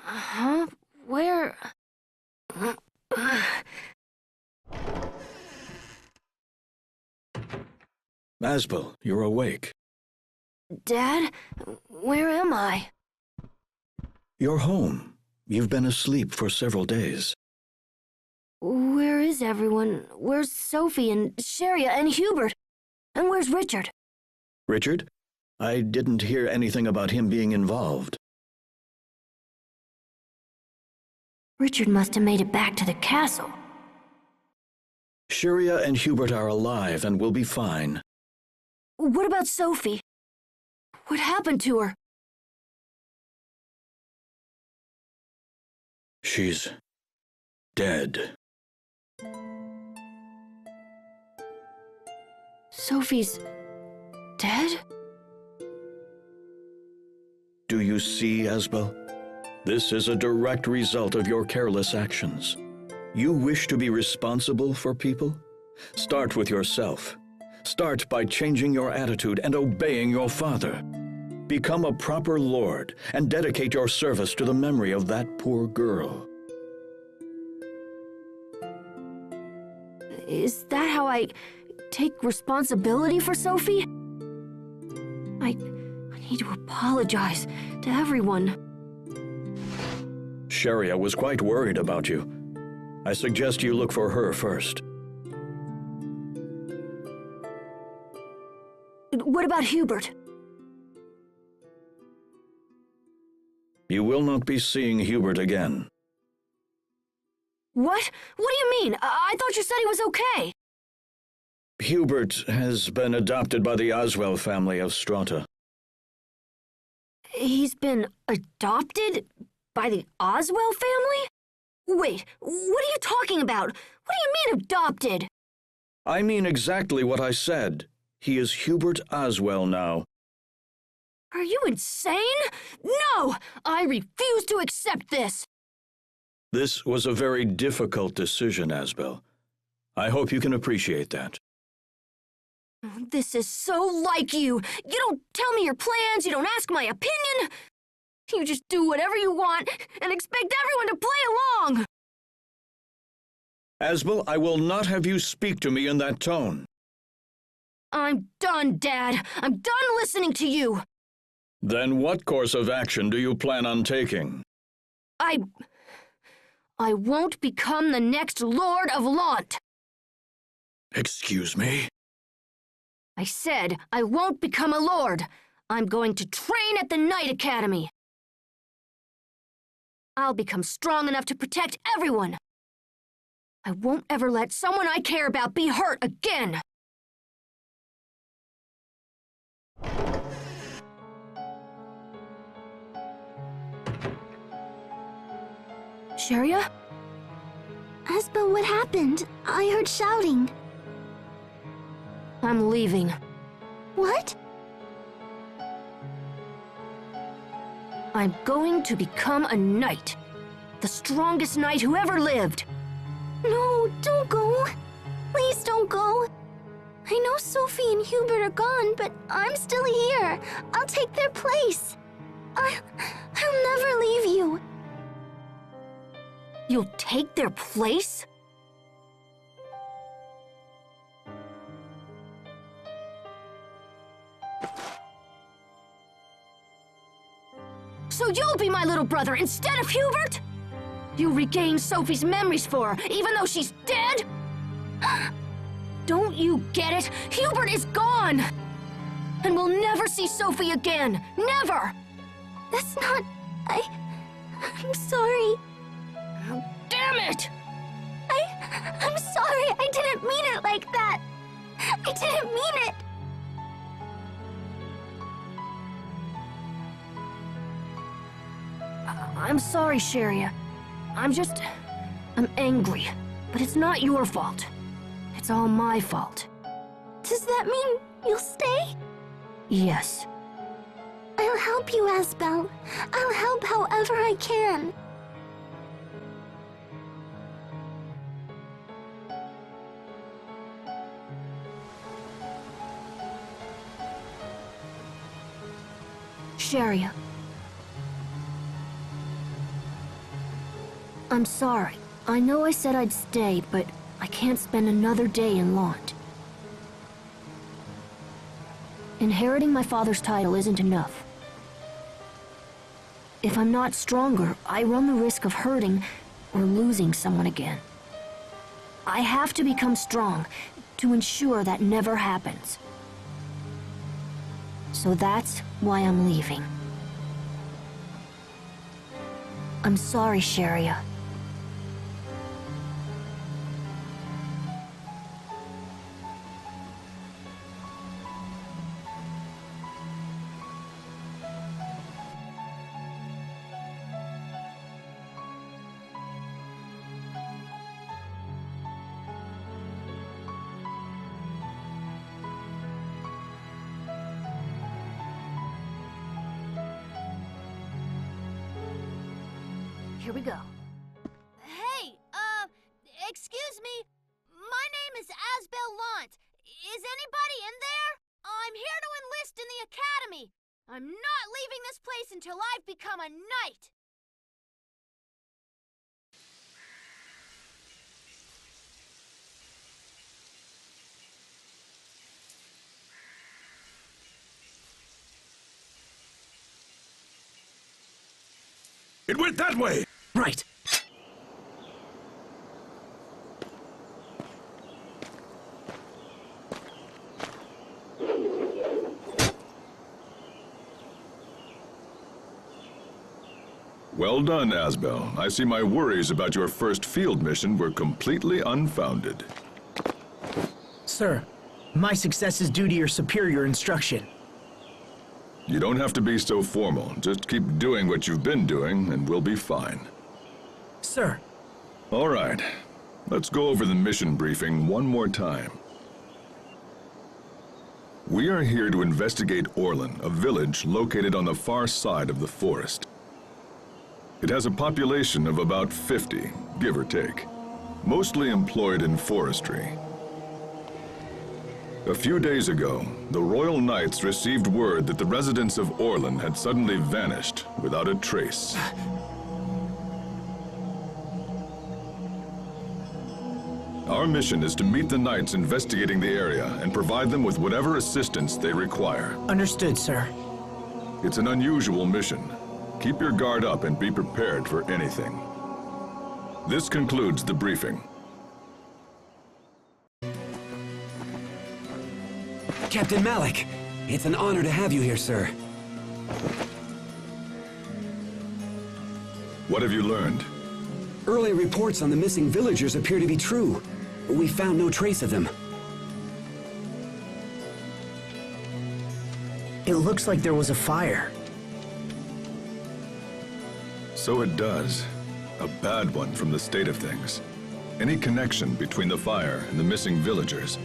Huh? Where? Asbel, you're awake. Dad? Where am I? You're home. You've been asleep for several days. Where is everyone? Where's Sophie and Sharia and Hubert? And where's Richard? Richard? I didn't hear anything about him being involved. Richard must have made it back to the castle. Sharia and Hubert are alive and will be fine. What about Sophie? What happened to her? She's dead. Sophie's dead? Do you see, Asbel? This is a direct result of your careless actions. You wish to be responsible for people? Start with yourself. Start by changing your attitude and obeying your father. Become a proper lord and dedicate your service to the memory of that poor girl. Is that how I take responsibility for Sophie? I need to apologize to everyone. Sharia was quite worried about you. I suggest you look for her first. What about Hubert? You will not be seeing Hubert again. What? What do you mean? I thought you said he was okay. Hubert has been adopted by the Oswell family of Strata. He's been adopted by the Oswell family? Wait, what are you talking about? What do you mean adopted? I mean exactly what I said. He is Hubert Oswell now. Are you insane? No! I refuse to accept this! This was a very difficult decision, Asbel. I hope you can appreciate that. This is so like you. You don't tell me your plans, you don't ask my opinion. You just do whatever you want and expect everyone to play along. Asbel, I will not have you speak to me in that tone. I'm done, Dad. I'm done listening to you. Then what course of action do you plan on taking? I won't become the next Lord of Lant. Excuse me? I said I won't become a lord. I'm going to train at the Knight Academy. I'll become strong enough to protect everyone. I won't ever let someone I care about be hurt again. Sharia? Asbel, what happened? I heard shouting. I'm leaving. What? I'm going to become a knight. The strongest knight who ever lived. No, don't go. Please don't go. I know Sophie and Hubert are gone, but I'm still here. I'll take their place. I'll never leave you. You'll take their place? So you'll be my little brother instead of Hubert? You regain Sophie's memories for her, even though she's dead? Don't you get it? Hubert is gone! And we'll never see Sophie again. Never! That's not... I'm sorry. Damn it! I'm sorry. I didn't mean it like that. I didn't mean it. I'm sorry, Sharia. I'm angry. But it's not your fault. It's all my fault. Does that mean you'll stay? Yes. I'll help you, Asbel. I'll help however I can. I'm sorry. I know I said I'd stay, but I can't spend another day in Launt. Inheriting my father's title isn't enough. If I'm not stronger, I run the risk of hurting or losing someone again. I have to become strong to ensure that never happens. So that's why I'm leaving. I'm sorry, Sharia. Here we go. Hey, excuse me. My name is Asbel Lant. Is anybody in there? I'm here to enlist in the academy. I'm not leaving this place until I've become a knight. It went that way! Right. Well done, Asbel. I see my worries about your first field mission were completely unfounded. Sir, my success is due to your superior instruction. You don't have to be so formal. Just keep doing what you've been doing, and we'll be fine. Sir. All right. Let's go over the mission briefing one more time. We are here to investigate Orlan, a village located on the far side of the forest. It has a population of about 50, give or take, mostly employed in forestry. A few days ago, the Royal Knights received word that the residents of Orlan had suddenly vanished without a trace. Our mission is to meet the Knights investigating the area and provide them with whatever assistance they require. Understood, sir. It's an unusual mission. Keep your guard up and be prepared for anything. This concludes the briefing. Captain Malik, it's an honor to have you here, sir. What have you learned? Early reports on the missing villagers appear to be true. We found no trace of them. It looks like there was a fire. So it does. A bad one from the state of things. Any connection between the fire and the missing villagers?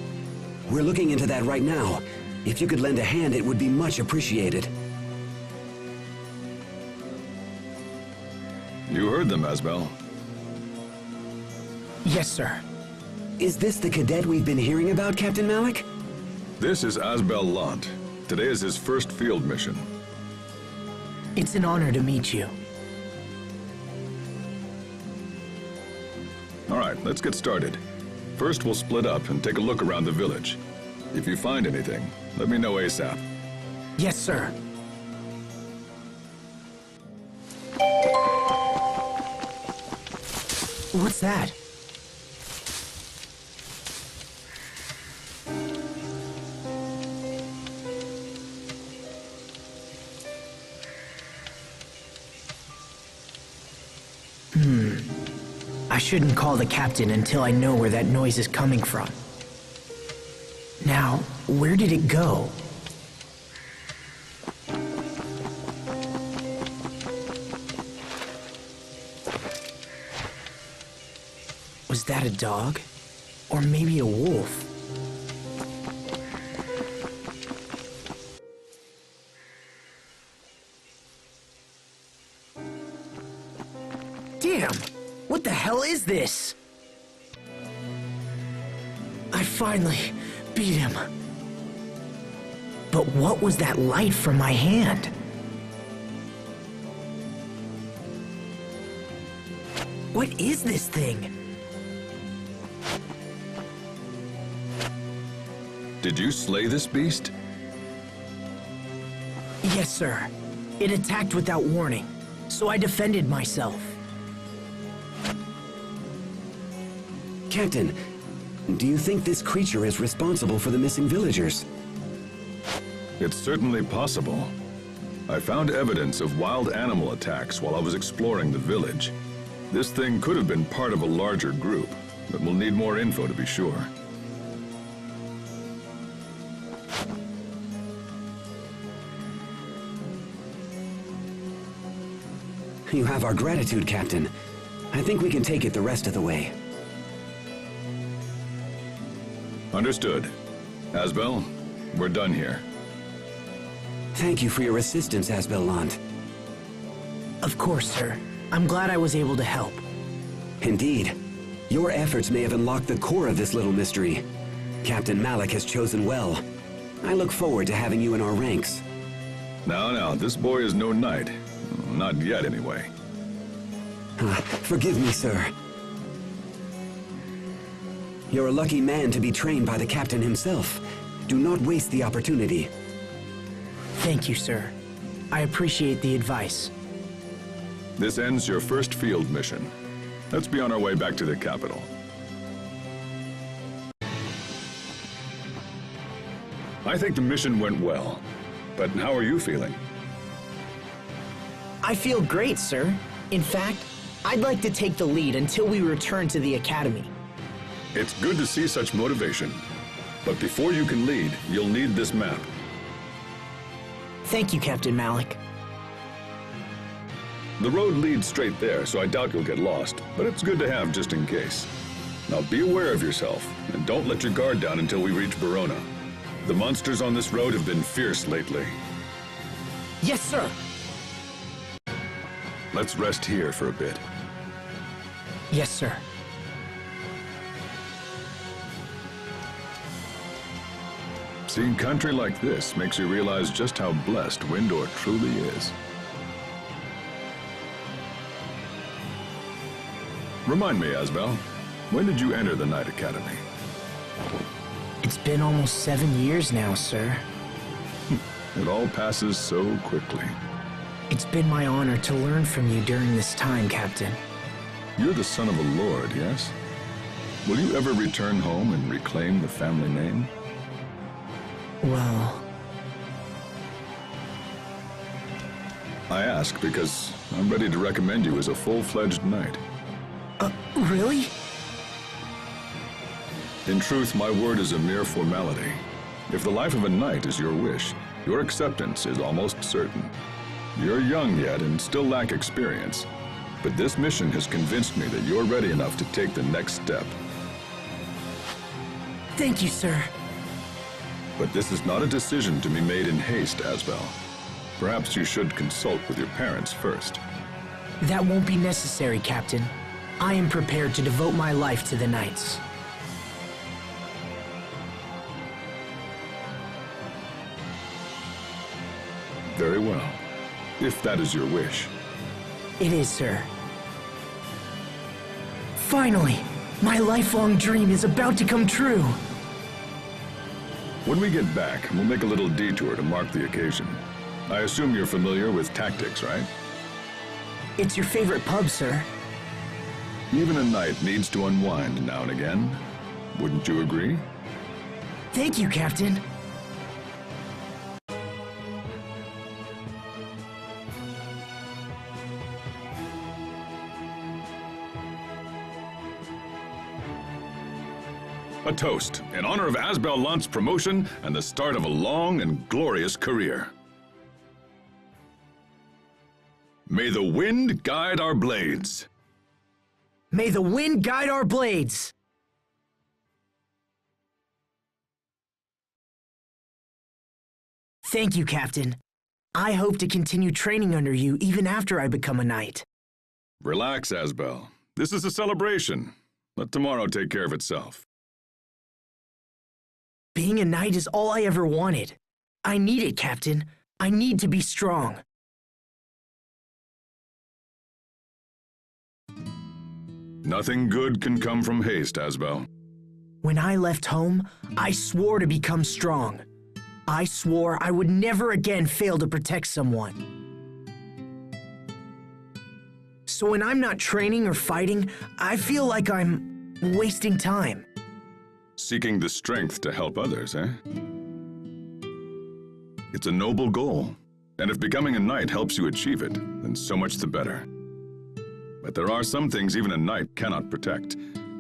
We're looking into that right now. If you could lend a hand, it would be much appreciated. You heard them, Asbel. Yes, sir. Is this the cadet we've been hearing about, Captain Malik? This is Asbel Lant. Today is his first field mission. It's an honor to meet you. All right, let's get started. First, we'll split up and take a look around the village. If you find anything, let me know ASAP. Yes, sir. What's that? I shouldn't call the captain until I know where that noise is coming from. Now, where did it go? Was that a dog? Or maybe a wolf? Damn! What the hell is this? I finally beat him. But what was that light from my hand? What is this thing? Did you slay this beast? Yes, sir. It attacked without warning, so I defended myself. Captain, do you think this creature is responsible for the missing villagers? It's certainly possible. I found evidence of wild animal attacks while I was exploring the village. This thing could have been part of a larger group, but we'll need more info to be sure. You have our gratitude, Captain. I think we can take it the rest of the way. Understood. Asbel, we're done here. Thank you for your assistance, Asbel Lant. Of course, sir. I'm glad I was able to help. Indeed. Your efforts may have unlocked the core of this little mystery. Captain Malik has chosen well. I look forward to having you in our ranks. Now, this boy is no knight. Not yet, anyway. Forgive me, sir. You're a lucky man to be trained by the captain himself. Do not waste the opportunity. Thank you, sir. I appreciate the advice. This ends your first field mission. Let's be on our way back to the capital. I think the mission went well. But how are you feeling? I feel great, sir. In fact, I'd like to take the lead until we return to the academy. It's good to see such motivation. But before you can lead, you'll need this map. Thank you, Captain Malik. The road leads straight there, so I doubt you'll get lost, but it's good to have just in case. Now be aware of yourself, and don't let your guard down until we reach Verona. The monsters on this road have been fierce lately. Yes, sir. Let's rest here for a bit. Yes, sir. Seeing country like this makes you realize just how blessed Windor truly is. Remind me, Asbel, when did you enter the Knight Academy? It's been almost 7 years now, sir. It all passes so quickly. It's been my honor to learn from you during this time, Captain. You're the son of a lord, yes? Will you ever return home and reclaim the family name? Well... I ask because I'm ready to recommend you as a full-fledged knight. Really? In truth, my word is a mere formality. If the life of a knight is your wish, your acceptance is almost certain. You're young yet and still lack experience, but this mission has convinced me that you're ready enough to take the next step. Thank you, sir. But this is not a decision to be made in haste, Asbel. Perhaps you should consult with your parents first. That won't be necessary, Captain. I am prepared to devote my life to the Knights. Very well, if that is your wish. It is, sir. Finally, my lifelong dream is about to come true. When we get back, we'll make a little detour to mark the occasion. I assume you're familiar with tactics, right? It's your favorite pub, sir. Even a knight needs to unwind now and again. Wouldn't you agree? Thank you, Captain. A toast in honor of Asbel Lant's promotion and the start of a long and glorious career. May the wind guide our blades. May the wind guide our blades. Thank you, Captain. I hope to continue training under you even after I become a knight. Relax, Asbel. This is a celebration. Let tomorrow take care of itself. Being a knight is all I ever wanted. I need it, Captain. I need to be strong. Nothing good can come from haste, Asbel. When I left home, I swore to become strong. I swore I would never again fail to protect someone. So when I'm not training or fighting, I feel like I'm wasting time. Seeking the strength to help others, eh? It's a noble goal, and if becoming a knight helps you achieve it, then so much the better. But there are some things even a knight cannot protect.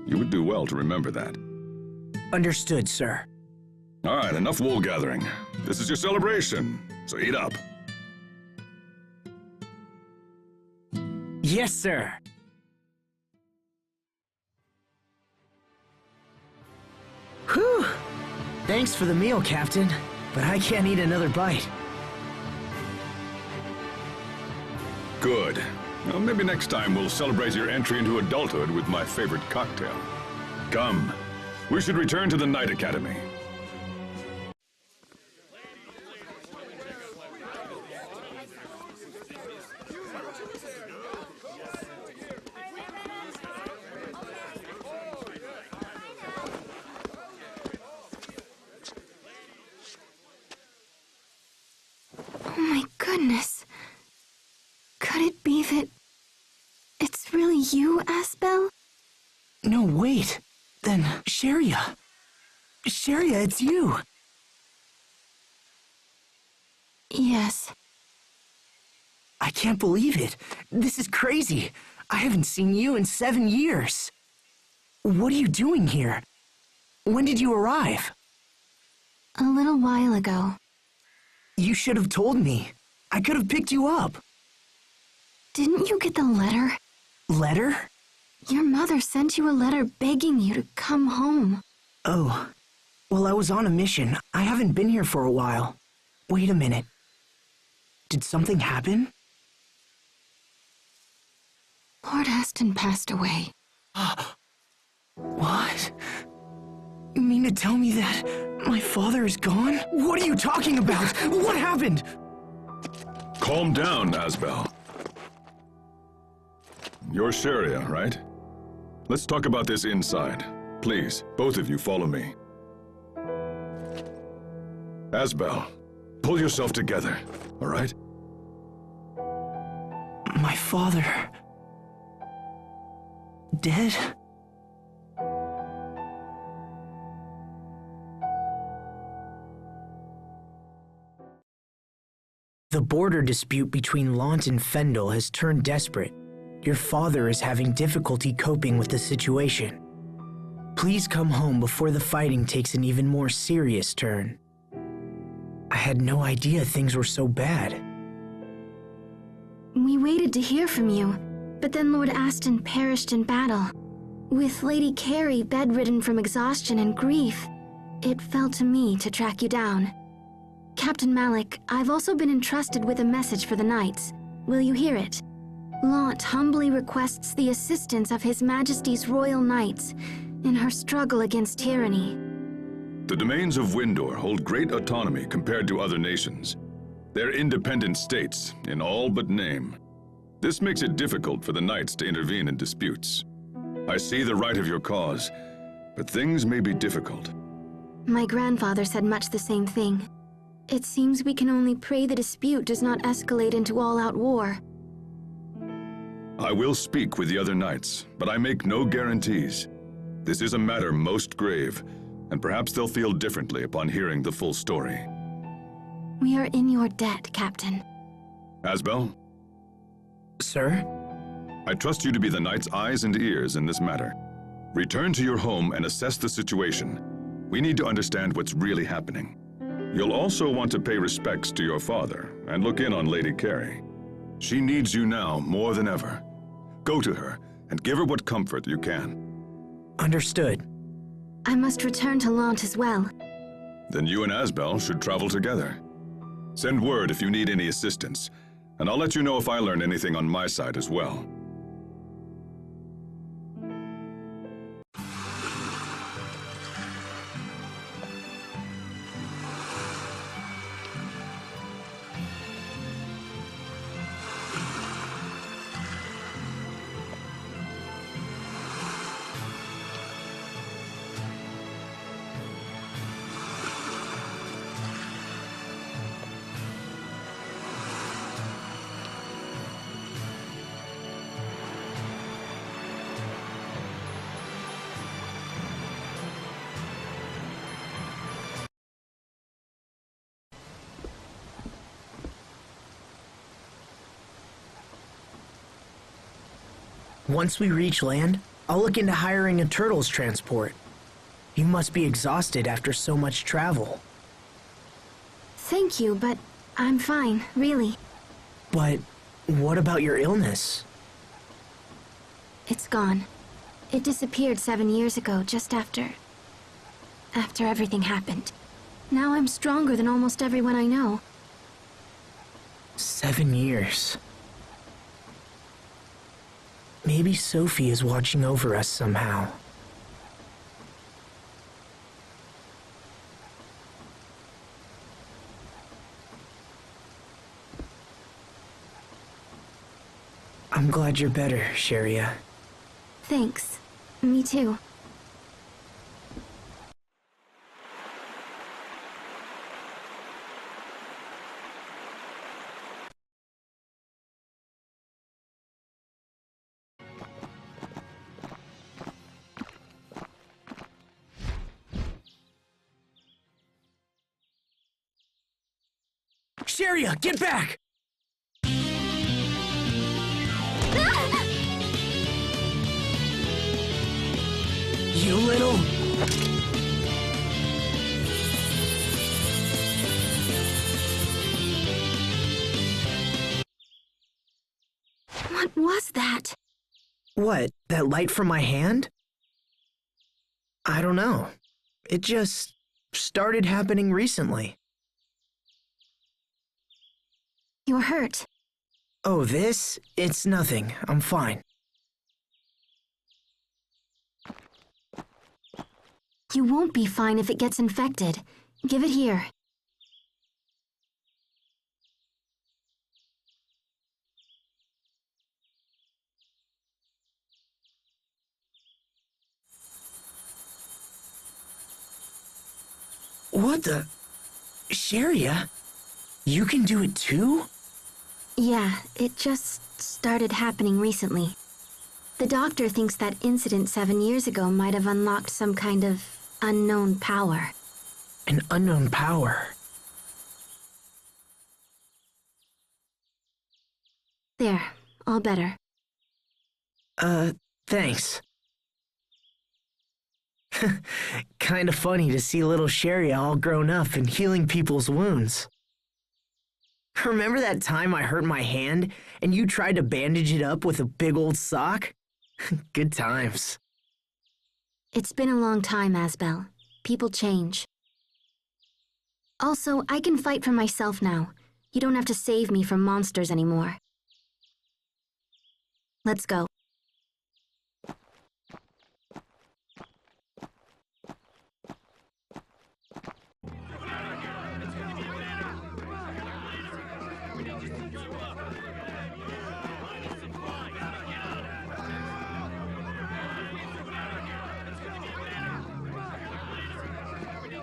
You would do well to remember that. Understood, sir. All right, enough wool gathering. This is your celebration, so eat up. Yes, sir. Whew! Thanks for the meal, Captain, but I can't eat another bite. Good. Well, maybe next time we'll celebrate your entry into adulthood with my favorite cocktail. Come, we should return to the Knight Academy. Oh my goodness. Could it be that it's really you, Asbel? No, wait. Then, Sharia. Sharia, it's you. Yes. I can't believe it. This is crazy. I haven't seen you in 7 years. What are you doing here? When did you arrive? A little while ago. You should have told me. I could have picked you up. Didn't you get the letter? Letter? Your mother sent you a letter begging you to come home. Oh. Well, I was on a mission. I haven't been here for a while. Wait a minute. Did something happen? Lord Aston passed away. What? You mean to tell me that my father is gone? What are you talking about? What happened? Calm down, Asbel. You're Sharia, right? Let's talk about this inside. Please, both of you follow me. Asbel, pull yourself together, all right? My father... dead? The border dispute between Lant and Fendel has turned desperate. Your father is having difficulty coping with the situation. Please come home before the fighting takes an even more serious turn. I had no idea things were so bad. We waited to hear from you, but then Lord Aston perished in battle. With Lady Carey bedridden from exhaustion and grief, it fell to me to track you down. Captain Malik, I've also been entrusted with a message for the Knights. Will you hear it? Lant humbly requests the assistance of His Majesty's Royal Knights in her struggle against tyranny. The domains of Windor hold great autonomy compared to other nations. They're independent states, in all but name. This makes it difficult for the Knights to intervene in disputes. I see the right of your cause, but things may be difficult. My grandfather said much the same thing. It seems we can only pray the dispute does not escalate into all-out war. I will speak with the other knights, but I make no guarantees. This is a matter most grave, and perhaps they'll feel differently upon hearing the full story. We are in your debt, Captain. Asbel? Sir? I trust you to be the Knight's eyes and ears in this matter. Return to your home and assess the situation. We need to understand what's really happening. You'll also want to pay respects to your father and look in on Lady Carey. She needs you now more than ever. Go to her and give her what comfort you can. Understood. I must return to Lant as well. Then you and Asbel should travel together. Send word if you need any assistance, and I'll let you know if I learn anything on my side as well. Once we reach land, I'll look into hiring a turtle's transport. You must be exhausted after so much travel. Thank you, but I'm fine, really. But what about your illness? It's gone. It disappeared 7 years ago, just after everything happened. Now I'm stronger than almost everyone I know. 7 years. Maybe Sophie is watching over us somehow. I'm glad you're better, Sharia. Thanks. Me too. Sharia, get back! You little... What was that? What, that light from my hand? I don't know. It just started happening recently. You're hurt. Oh, this? It's nothing. I'm fine. You won't be fine if it gets infected. Give it here. What the... Sharia? You can do it too? Yeah, it just started happening recently. The doctor thinks that incident 7 years ago might have unlocked some kind of unknown power. An unknown power? There, all better. Thanks. Kinda funny to see little Sharia all grown up and healing people's wounds. Remember that time I hurt my hand and you tried to bandage it up with a big old sock? Good times. It's been a long time, Asbel. People change. Also, I can fight for myself now. You don't have to save me from monsters anymore. Let's go.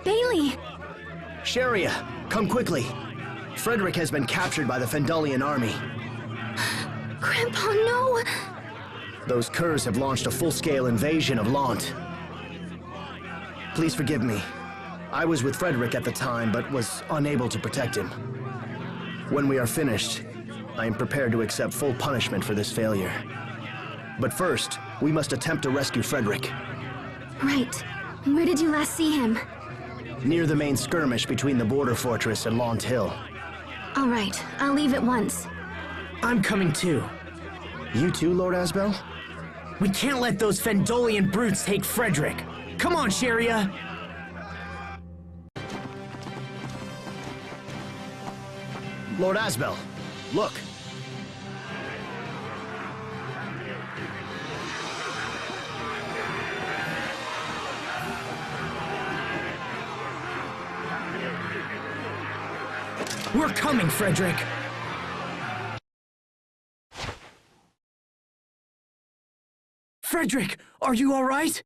Bailey! Sharia, come quickly. Frederick has been captured by the Fendalian army. Grandpa, no! Those curs have launched a full-scale invasion of Lant. Please forgive me. I was with Frederick at the time, but was unable to protect him. When we are finished, I am prepared to accept full punishment for this failure. But first, we must attempt to rescue Frederick. Right. Where did you last see him? Near the main skirmish between the border fortress and Lant Hill. All right, I'll leave at once. I'm coming too. You too, Lord Asbel? We can't let those Fendalian brutes take Frederick. Come on, Sharia! Lord Asbel, look! We're coming, Frederick! Frederick, are you all right?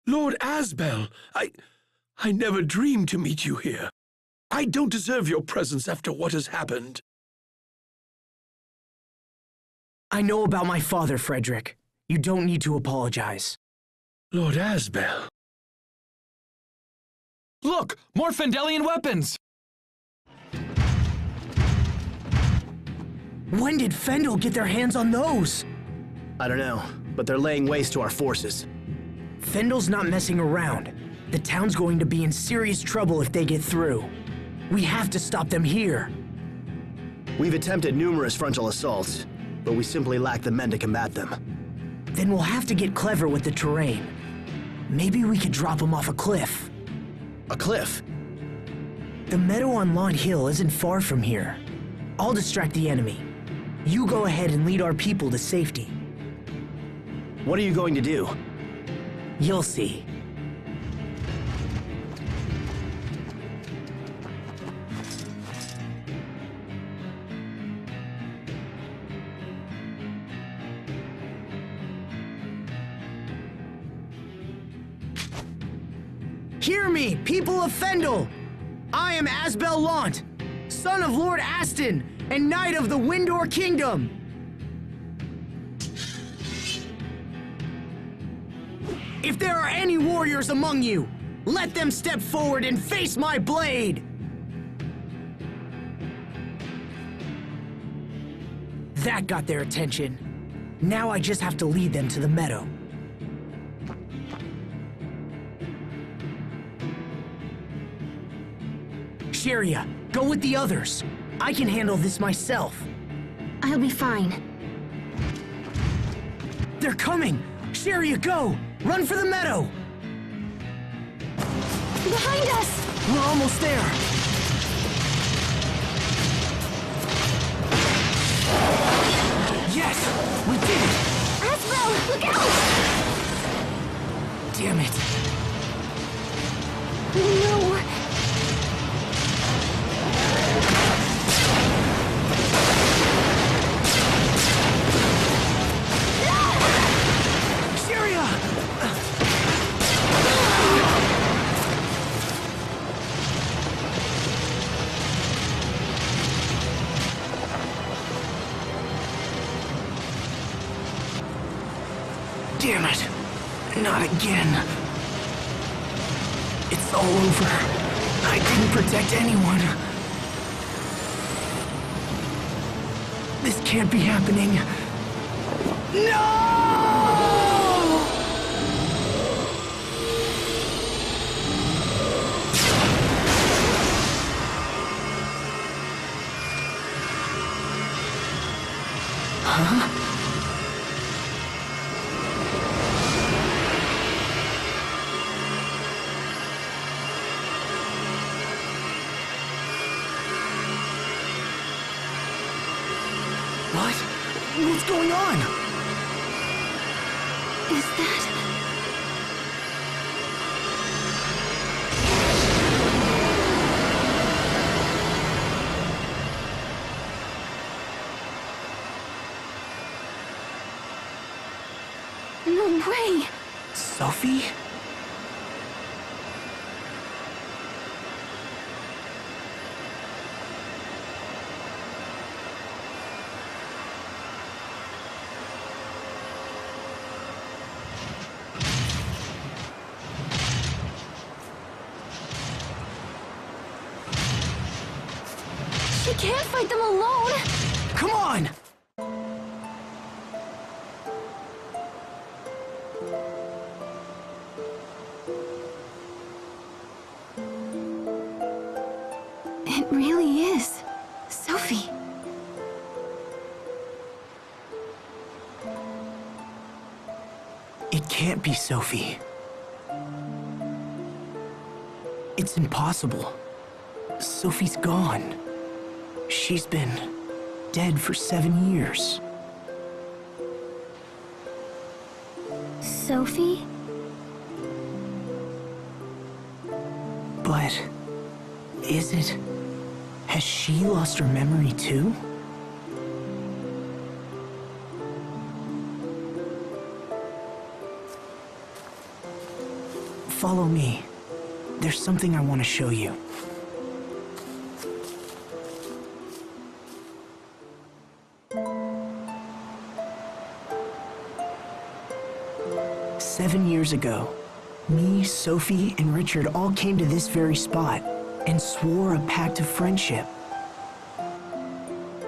Lord Asbel, I never dreamed to meet you here. I don't deserve your presence after what has happened. I know about my father, Frederick. You don't need to apologize. Lord Asbel. Look! More Fendalian weapons! When did Fendel get their hands on those? I don't know, but they're laying waste to our forces. Fendel's not messing around. The town's going to be in serious trouble if they get through. We have to stop them here. We've attempted numerous frontal assaults, but we simply lack the men to combat them. Then we'll have to get clever with the terrain. Maybe we could drop them off a cliff. A cliff? The meadow on Lawn Hill isn't far from here. I'll distract the enemy. You go ahead and lead our people to safety. What are you going to do? You'll see. Hear me, people of Fendel! I am Asbel Lant, son of Lord Aston and Knight of the Windor Kingdom. If there are any warriors among you, let them step forward and face my blade! That got their attention. Now I just have to lead them to the meadow. Sharia, go with the others. I can handle this myself. I'll be fine. They're coming! Sharia, go! Run for the meadow! Behind us! We're almost there. Yes! We did it! Asbel, look out! Damn it. No. Damn it. Not again. It's all over. I didn't protect anyone. This can't be happening. No! Huh? What? What's going on? Is that... No way! Sophie? She can't fight them alone! Come on! It really is. Sophie. It can't be Sophie. It's impossible. Sophie's gone. She's been dead for 7 years. Sophie? But is it... Has she lost her memory too? Follow me. There's something I want to show you. "7 years ago, me, Sophie, and Richard all came to this very spot and swore a pact of friendship.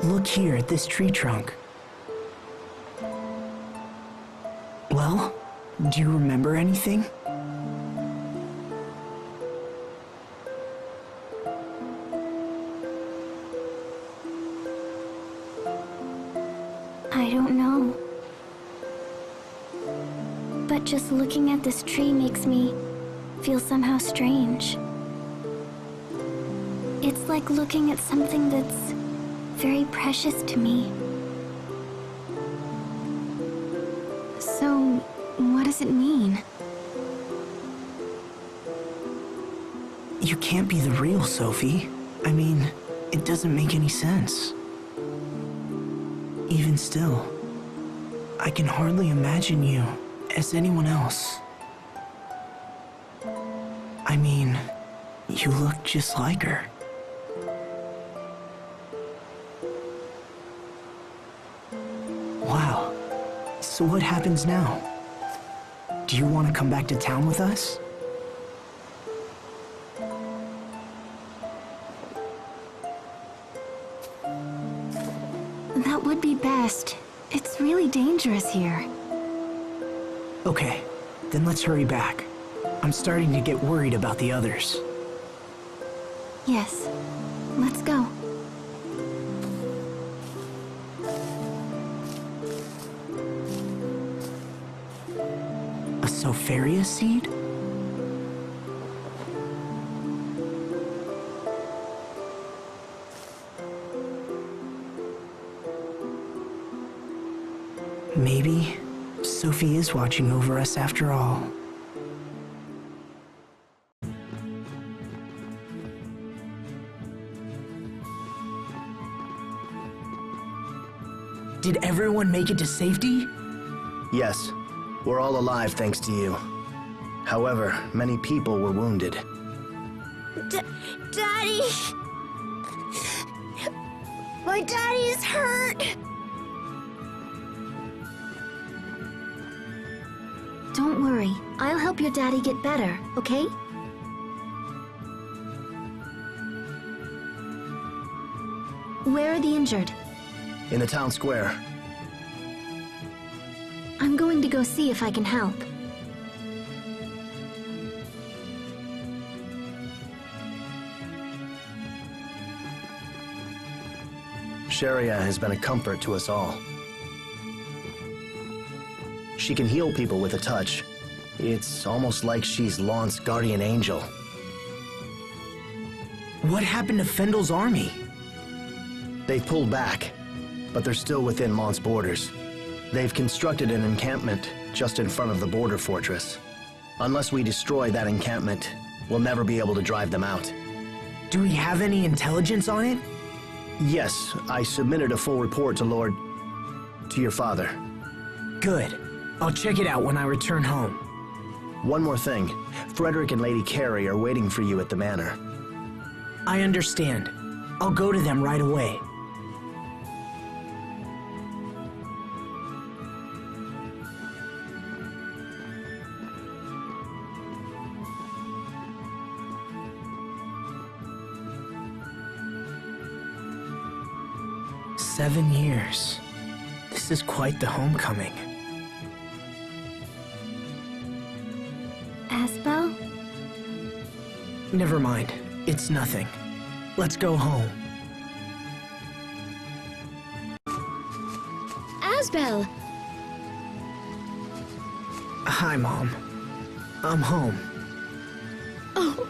Look here at this tree trunk. Well, do you remember anything? I don't know. But just looking at this tree makes me feel somehow strange. It's like looking at something that's very precious to me. So, what does it mean? You can't be the real Sophie. I mean, it doesn't make any sense. Even still, I can hardly imagine you as anyone else. I mean, you look just like her. Wow. So what happens now? Do you want to come back to town with us? That would be best. It's really dangerous here. Okay, then let's hurry back. I'm starting to get worried about the others. Yes. Let's go. A Sopharia seed? Maybe Sophie is watching over us after all. Did everyone make it to safety? Yes, we're all alive thanks to you. However, many people were wounded. Daddy! My daddy is hurt! Don't worry. I'll help your daddy get better, okay? Where are the injured? In the town square. I'm going to go see if I can help. Sharia has been a comfort to us all. She can heal people with a touch. It's almost like she's Lant's guardian angel. What happened to Fendel's army? They've pulled back, but they're still within Lant's borders. They've constructed an encampment just in front of the border fortress. Unless we destroy that encampment, we'll never be able to drive them out. Do we have any intelligence on it? Yes, I submitted a full report to your father. Good. I'll check it out when I return home. One more thing. Frederick and Lady Carrie are waiting for you at the manor. I understand. I'll go to them right away. "7 years. This is quite the homecoming." Asbel? Never mind. It's nothing. Let's go home. Asbel! Hi, Mom. I'm home. Oh,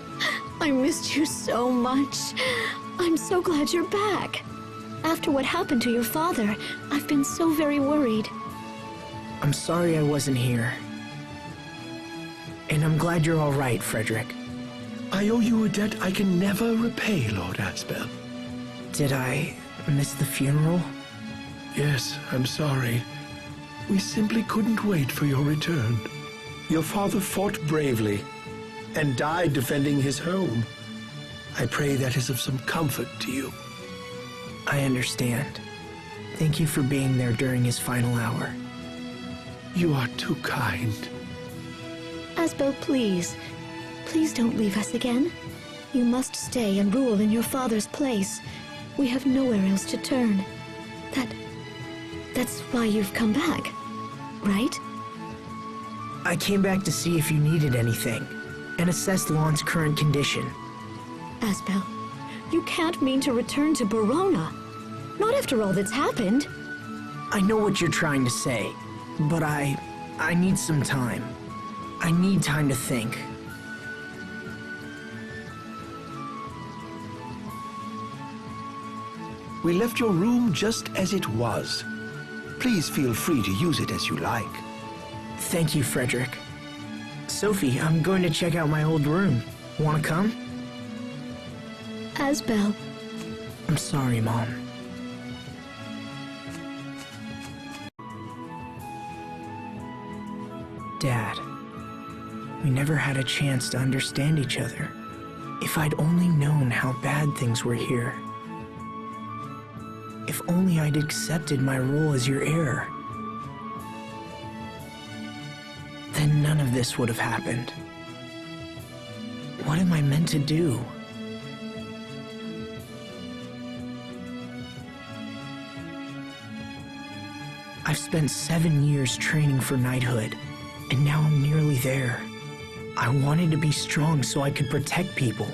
I missed you so much. I'm so glad you're back. After what happened to your father, I've been so very worried. I'm sorry I wasn't here. And I'm glad you're all right, Frederick. I owe you a debt I can never repay, Lord Asbel. Did I miss the funeral? Yes, I'm sorry. We simply couldn't wait for your return. Your father fought bravely and died defending his home. I pray that is of some comfort to you. I understand. Thank you for being there during his final hour. You are too kind. Asbel, please. Please don't leave us again. You must stay and rule in your father's place. We have nowhere else to turn. That's why you've come back, right? I came back to see if you needed anything, and assess Lon's current condition. Asbel, you can't mean to return to Barona. Not after all that's happened. I know what you're trying to say, but I need some time. I need time to think. We left your room just as it was. Please feel free to use it as you like. Thank you, Frederick. Sophie, I'm going to check out my old room. Wanna come? Asbel. I'm sorry, Mom. Dad, we never had a chance to understand each other. If I'd only known how bad things were here. If only I'd accepted my role as your heir. Then none of this would have happened. What am I meant to do? I've spent 7 years training for knighthood, and now I'm nearly there. I wanted to be strong so I could protect people,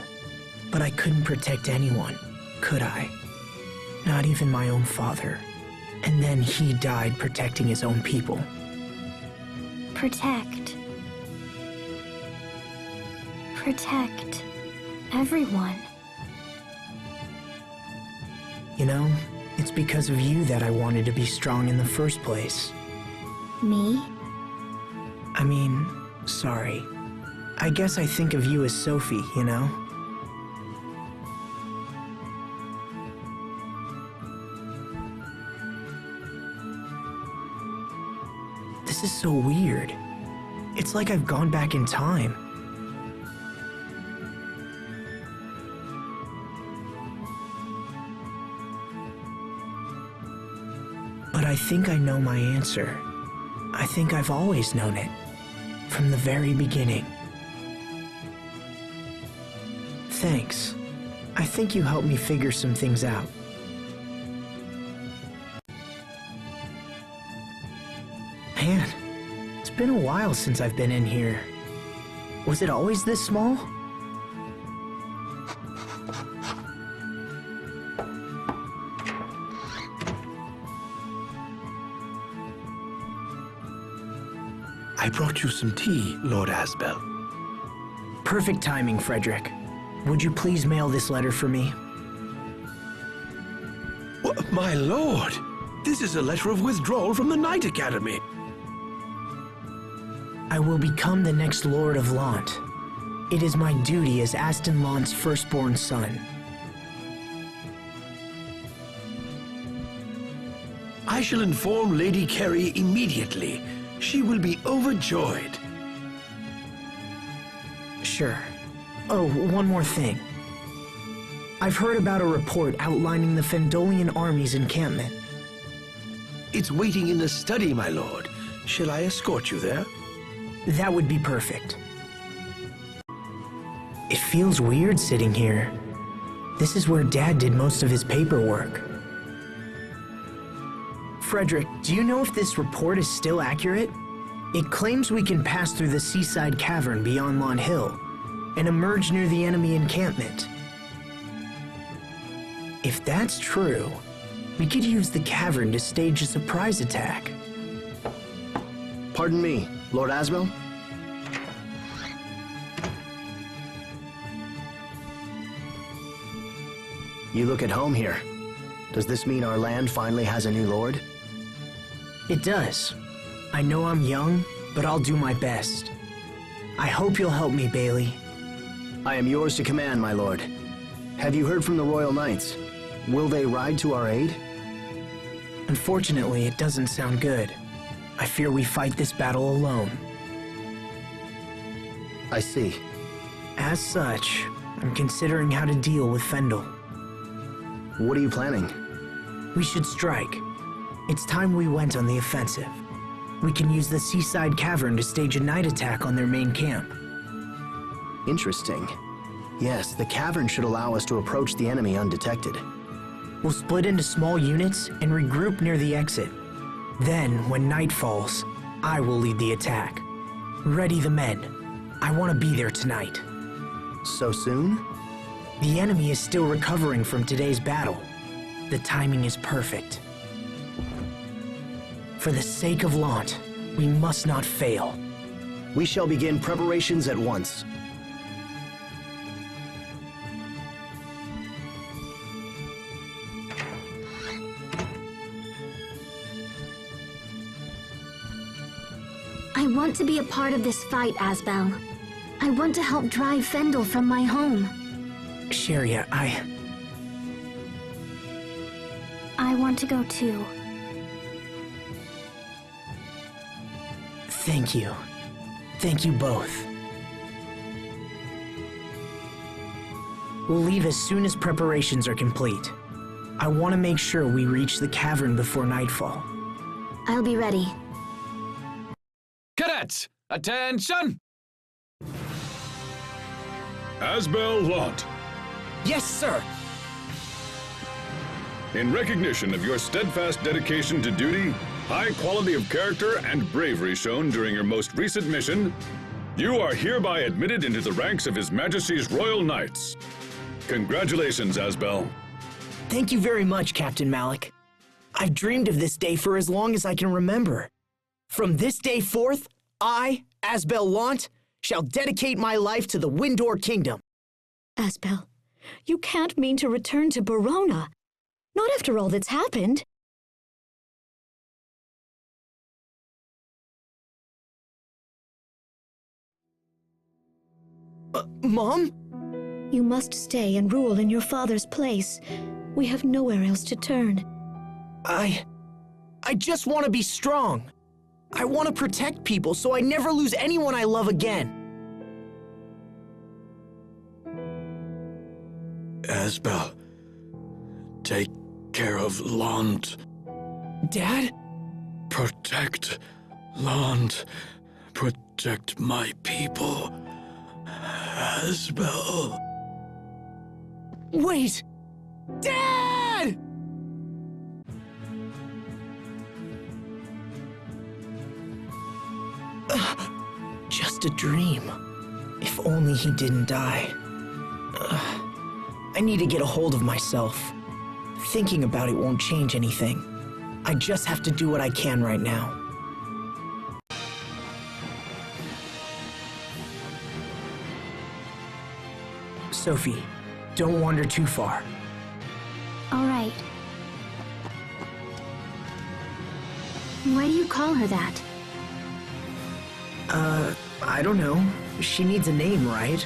but I couldn't protect anyone, could I? Not even my own father. And then he died protecting his own people. Protect everyone. You know, it's because of you that I wanted to be strong in the first place. Me? I mean, sorry. I guess I think of you as Sophie, you know? This is so weird. It's like I've gone back in time. But I think I know my answer. I think I've always known it. From the very beginning. Thanks. I think you helped me figure some things out. Man, it's been a while since I've been in here. Was it always this small? I brought you some tea, Lord Asbel. Perfect timing, Frederick. Would you please mail this letter for me? My lord! This is a letter of withdrawal from the Knight Academy. I will become the next Lord of Lant. It is my duty as Aston Lant's firstborn son. I shall inform Lady Carey immediately. She will be overjoyed. Sure. Oh, one more thing. I've heard about a report outlining the Fendolian army's encampment. It's waiting in the study, my lord. Shall I escort you there? That would be perfect. It feels weird sitting here. This is where Dad did most of his paperwork. Frederick, do you know if this report is still accurate? It claims we can pass through the seaside cavern beyond Lawn Hill and emerge near the enemy encampment. If that's true, we could use the cavern to stage a surprise attack. Pardon me, Lord Asbel? You look at home here. Does this mean our land finally has a new lord? It does. I know I'm young, but I'll do my best. I hope you'll help me, Bailey. I am yours to command, my lord. Have you heard from the Royal Knights? Will they ride to our aid? Unfortunately, it doesn't sound good. I fear we fight this battle alone. I see. As such, I'm considering how to deal with Fendel. What are you planning? We should strike. It's time we went on the offensive. We can use the seaside cavern to stage a night attack on their main camp. Interesting. Yes, the cavern should allow us to approach the enemy undetected. We'll split into small units and regroup near the exit. Then, when night falls, I will lead the attack. Ready the men. I want to be there tonight. So soon? The enemy is still recovering from today's battle. The timing is perfect. For the sake of Lant, we must not fail. We shall begin preparations at once. I want to be a part of this fight, Asbel. I want to help drive Fendel from my home. Sharia, I want to go too. Thank you. Thank you both. We'll leave as soon as preparations are complete. I want to make sure we reach the cavern before nightfall. I'll be ready. Cadets, attention! Asbel Lant. Yes, sir! In recognition of your steadfast dedication to duty, high quality of character, and bravery shown during your most recent mission, you are hereby admitted into the ranks of His Majesty's Royal Knights. Congratulations, Asbel. Thank you very much, Captain Malik. I've dreamed of this day for as long as I can remember. From this day forth, I, Asbel Lant, shall dedicate my life to the Windor Kingdom. Asbel, you can't mean to return to Barona. Not after all that's happened. Mom? You must stay and rule in your father's place. We have nowhere else to turn. I just want to be strong. I want to protect people so I never lose anyone I love again. Asbel, take care of Lant. Dad? Protect Lant. Protect my people. Asbel. Wait! Dad! Just a dream. If only he didn't die. I need to get a hold of myself. Thinking about it won't change anything. I just have to do what I can right now. Sophie, don't wander too far. All right. Why do you call her that? I don't know. She needs a name, right?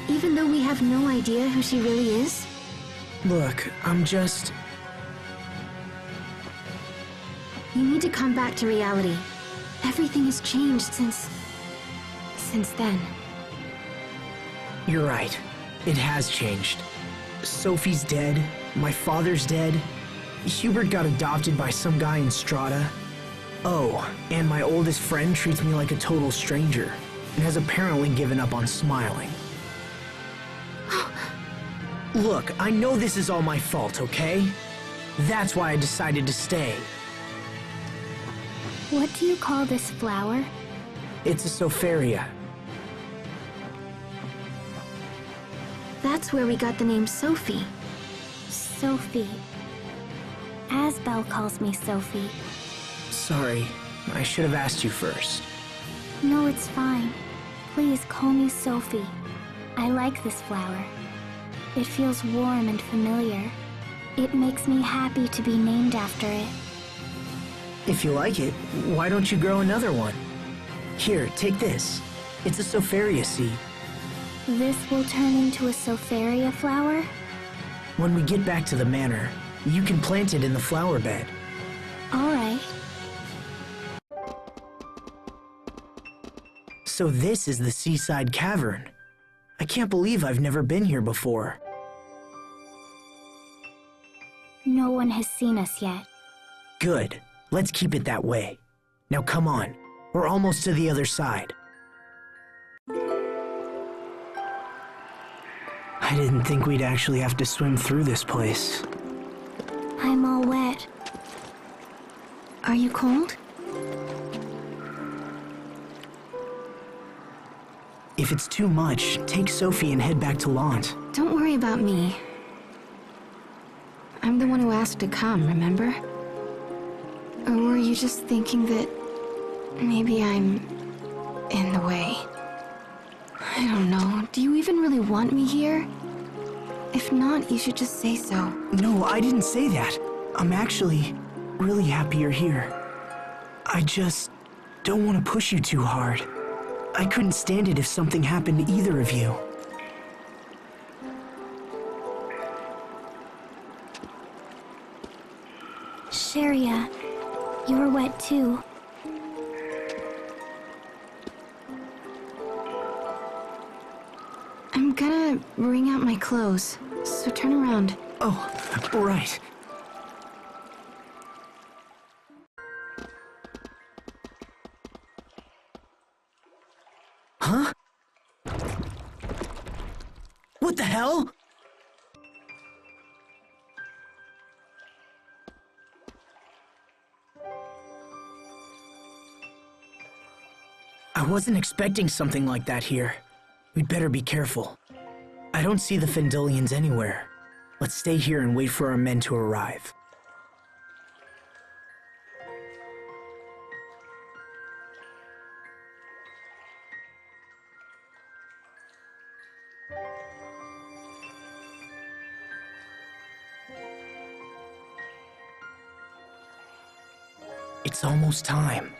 Even though we have no idea who she really is? Look, I'm just... You need to come back to reality. Everything has changed since then. You're right. It has changed. Sophie's dead. My father's dead. Hubert got adopted by some guy in Strata. Oh, and my oldest friend treats me like a total stranger and has apparently given up on smiling. Look, I know this is all my fault, okay? That's why I decided to stay. What do you call this flower? It's a Sopharia. That's where we got the name Sophie. Sophie. Asbel calls me Sophie. Sorry, I should have asked you first. No, it's fine. Please call me Sophie. I like this flower. It feels warm and familiar. It makes me happy to be named after it. If you like it, why don't you grow another one? Here, take this. It's a Sopharia seed. This will turn into a Sopharia flower? When we get back to the manor, you can plant it in the flower bed. All right. So this is the seaside cavern. I can't believe I've never been here before. No one has seen us yet. Good. Let's keep it that way. Now come on. We're almost to the other side. I didn't think we'd actually have to swim through this place. I'm all wet. Are you cold? If it's too much, take Sophie and head back to Lant. Don't worry about me. I'm the one who asked to come, remember? Or were you just thinking that maybe I'm in the way? I don't know. Do you even really want me here? If not, you should just say so. No, I didn't say that. I'm actually really happy you're here. I just don't want to push you too hard. I couldn't stand it if something happened to either of you. Sharia, you're wet too. I'm gonna bring out my clothes, so turn around. Oh, right. Huh? What the hell? I wasn't expecting something like that here. We'd better be careful. I don't see the Fendelians anywhere. Let's stay here and wait for our men to arrive. It's almost time.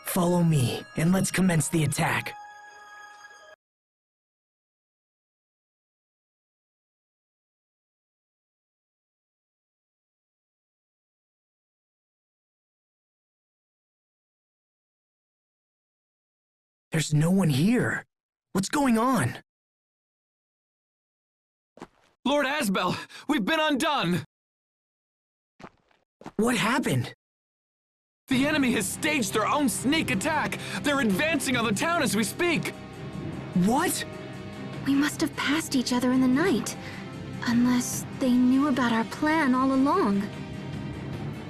Follow me, and let's commence the attack. There's no one here. What's going on? Lord Asbel, we've been undone! What happened? The enemy has staged their own sneak attack! They're advancing on the town as we speak! What? We must have passed each other in the night. Unless they knew about our plan all along.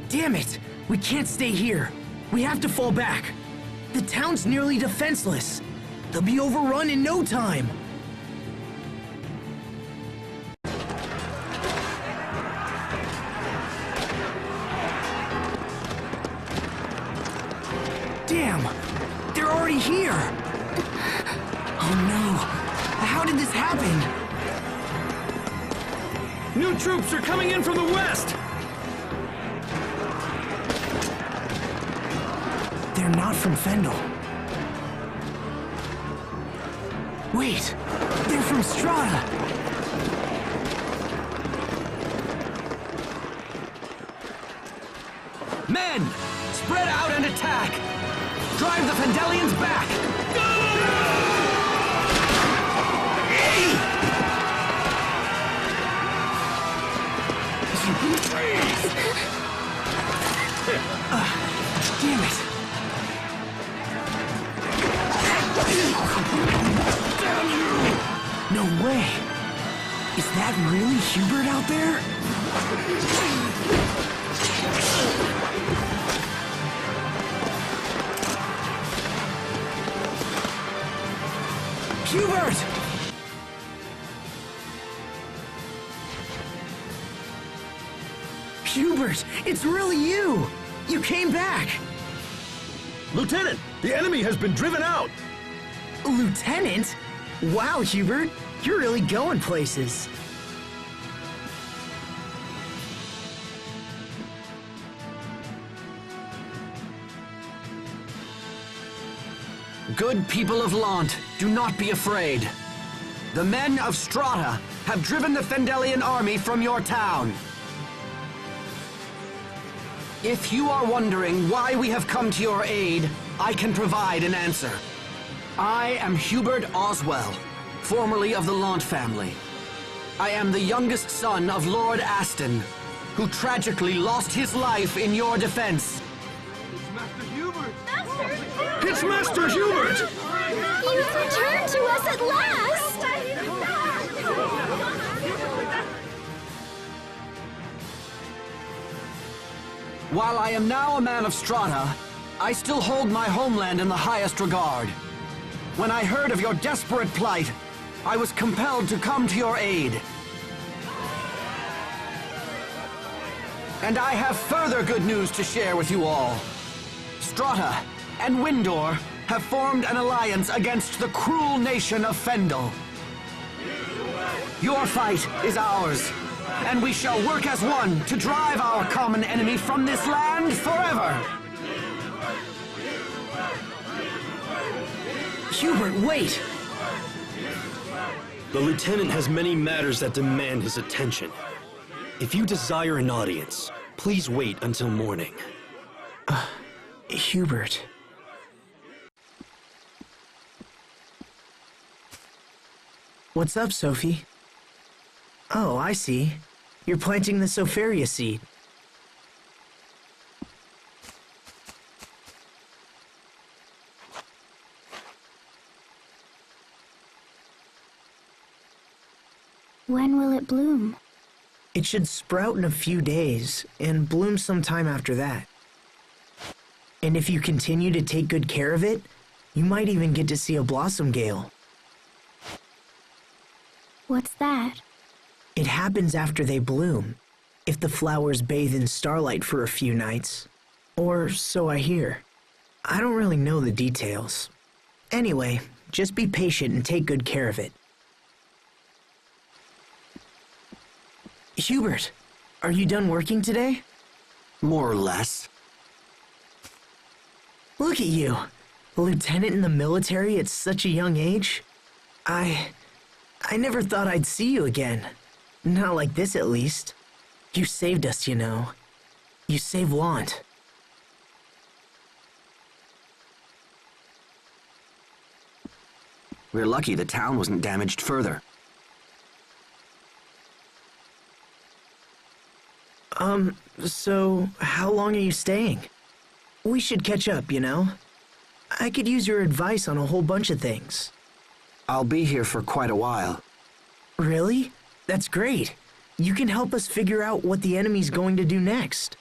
Damn it! We can't stay here. We have to fall back. The town's nearly defenseless. They'll be overrun in no time. Damn! They're already here! Oh no! How did this happen? New troops are coming in from the west! They're not from Fendel. Wait! They're from Strata! Men! Spread out and attack! Drive the Fendelians back! Damn it! Damn you! No way! Is that really Hubert out there? Hubert! Hubert, it's really you! You came back! Lieutenant, the enemy has been driven out! Lieutenant? Wow, Hubert, you're really going places. Good people of Lant, do not be afraid. The men of Strata have driven the Fendelian army from your town. If you are wondering why we have come to your aid, I can provide an answer. I am Hubert Oswell, formerly of the Lant family. I am the youngest son of Lord Aston, who tragically lost his life in your defense. It's Master Hubert! You've returned to us at last! While I am now a man of Strata, I still hold my homeland in the highest regard. When I heard of your desperate plight, I was compelled to come to your aid. And I have further good news to share with you all. Strata and Windor have formed an alliance against the cruel nation of Fendel. Your fight is ours, and we shall work as one to drive our common enemy from this land forever. Hubert, wait! The lieutenant has many matters that demand his attention. If you desire an audience, please wait until morning. Hubert. What's up, Sophie? Oh, I see. You're planting the Sopharia seed. When will it bloom? It should sprout in a few days and bloom sometime after that. And if you continue to take good care of it, you might even get to see a blossom gale. What's that? It happens after they bloom, if the flowers bathe in starlight for a few nights. Or so I hear. I don't really know the details. Anyway, just be patient and take good care of it. Hubert, are you done working today? More or less. Look at you, a lieutenant in the military at such a young age. I never thought I'd see you again. Not like this, at least. You saved us, you know. You saved Lant. We're lucky the town wasn't damaged further. So how long are you staying? We should catch up, you know? I could use your advice on a whole bunch of things. I'll be here for quite a while. Really? That's great. You can help us figure out what the enemy's going to do next.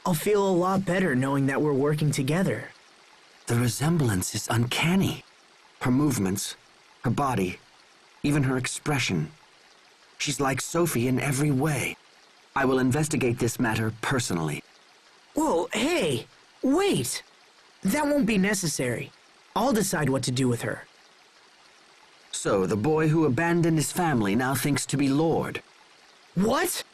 I'll feel a lot better knowing that we're working together. The resemblance is uncanny. Her movements, her body, even her expression. She's like Sophie in every way. I will investigate this matter personally. Whoa, hey! Wait! That won't be necessary. I'll decide what to do with her. So, the boy who abandoned his family now thinks to be Lord. What?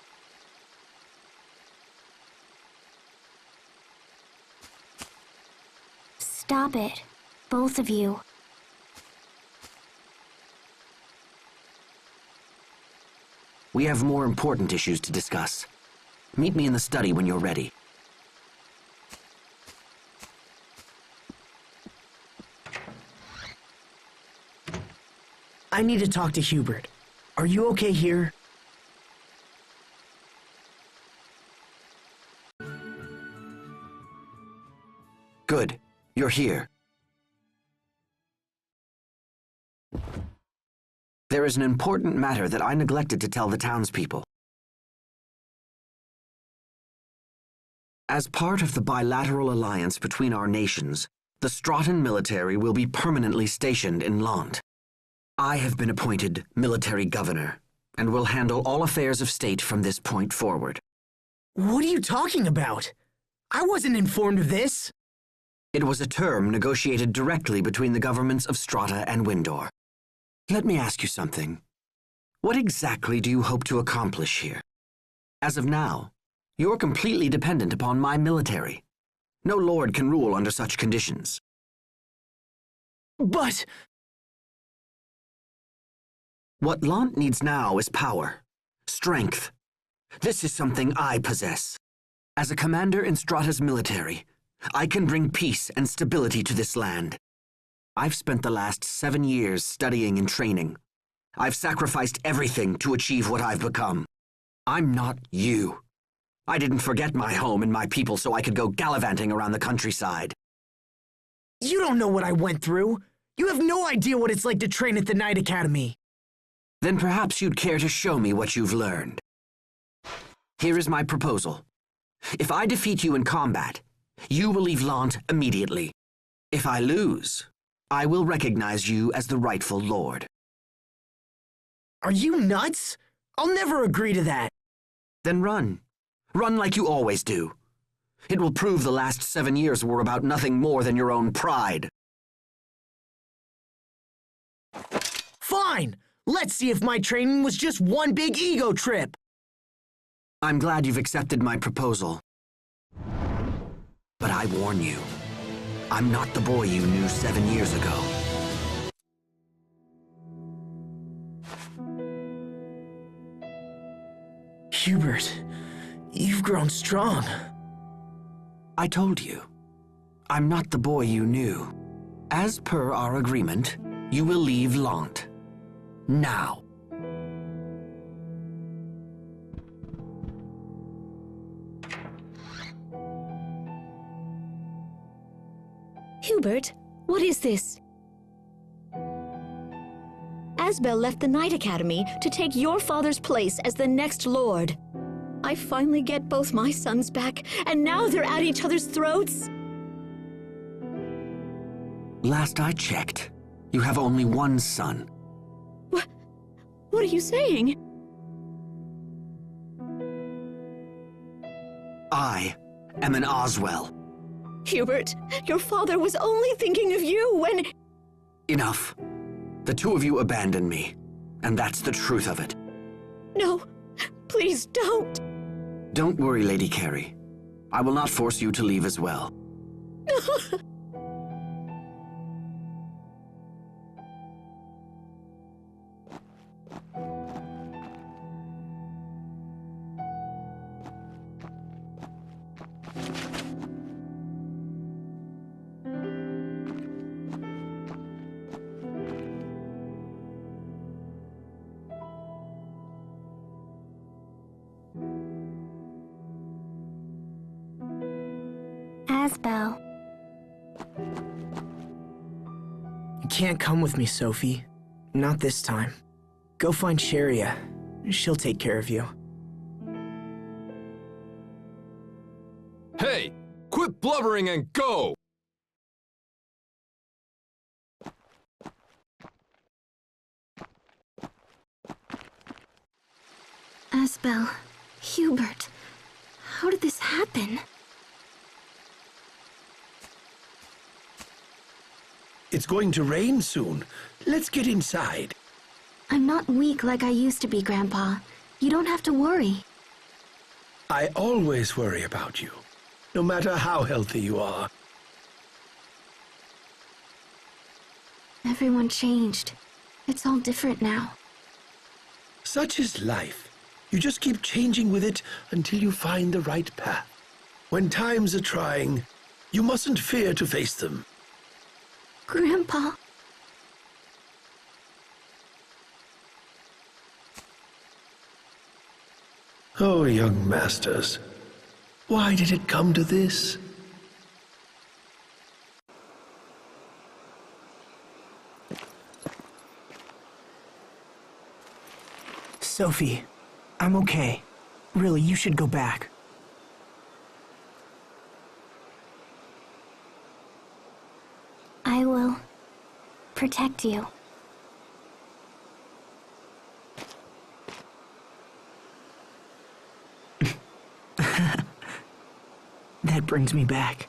Stop it. Both of you. We have more important issues to discuss. Meet me in the study when you're ready. I need to talk to Hubert. Are you okay here? Good. You're here. There is an important matter that I neglected to tell the townspeople. As part of the bilateral alliance between our nations, the Stratan military will be permanently stationed in Lant. I have been appointed military governor, and will handle all affairs of state from this point forward. What are you talking about? I wasn't informed of this. It was a term negotiated directly between the governments of Strata and Windor. Let me ask you something. What exactly do you hope to accomplish here? As of now, you're completely dependent upon my military. No lord can rule under such conditions. But... What Lant needs now is power, strength. This is something I possess. As a commander in Strata's military, I can bring peace and stability to this land. I've spent the last 7 years studying and training. I've sacrificed everything to achieve what I've become. I'm not you. I didn't forget my home and my people so I could go gallivanting around the countryside. You don't know what I went through. You have no idea what it's like to train at the Night Academy. Then perhaps you'd care to show me what you've learned. Here is my proposal. If I defeat you in combat, you will leave Lant immediately. If I lose, I will recognize you as the rightful lord. Are you nuts? I'll never agree to that. Then run. Run like you always do. It will prove the last 7 years were about nothing more than your own pride. Fine! Let's see if my training was just one big ego trip. I'm glad you've accepted my proposal. But I warn you, I'm not the boy you knew 7 years ago. Hubert, you've grown strong. I told you, I'm not the boy you knew. As per our agreement, you will leave Lant. Now. Hubert, what is this? Asbel left the Knight Academy to take your father's place as the next lord. I finally get both my sons back, and now they're at each other's throats? Last I checked, you have only one son. What are you saying? I am an Oswell. Hubert, your father was only thinking of you when... Enough. The two of you abandoned me, and that's the truth of it. No, please don't. Don't worry, Lady Carrie. I will not force you to leave as well. Asbel. You can't come with me, Sophie. Not this time. Go find Sharia. She'll take care of you. Hey! Quit blubbering and go! Asbel, Hubert, how did this happen? It's going to rain soon. Let's get inside. I'm not weak like I used to be, Grandpa. You don't have to worry. I always worry about you, no matter how healthy you are. Everyone changed. It's all different now. Such is life. You just keep changing with it until you find the right path. When times are trying, you mustn't fear to face them. Grandpa. Oh, young masters, why did it come to this? Sophie, I'm okay. Really, you should go back. I will protect you. That brings me back.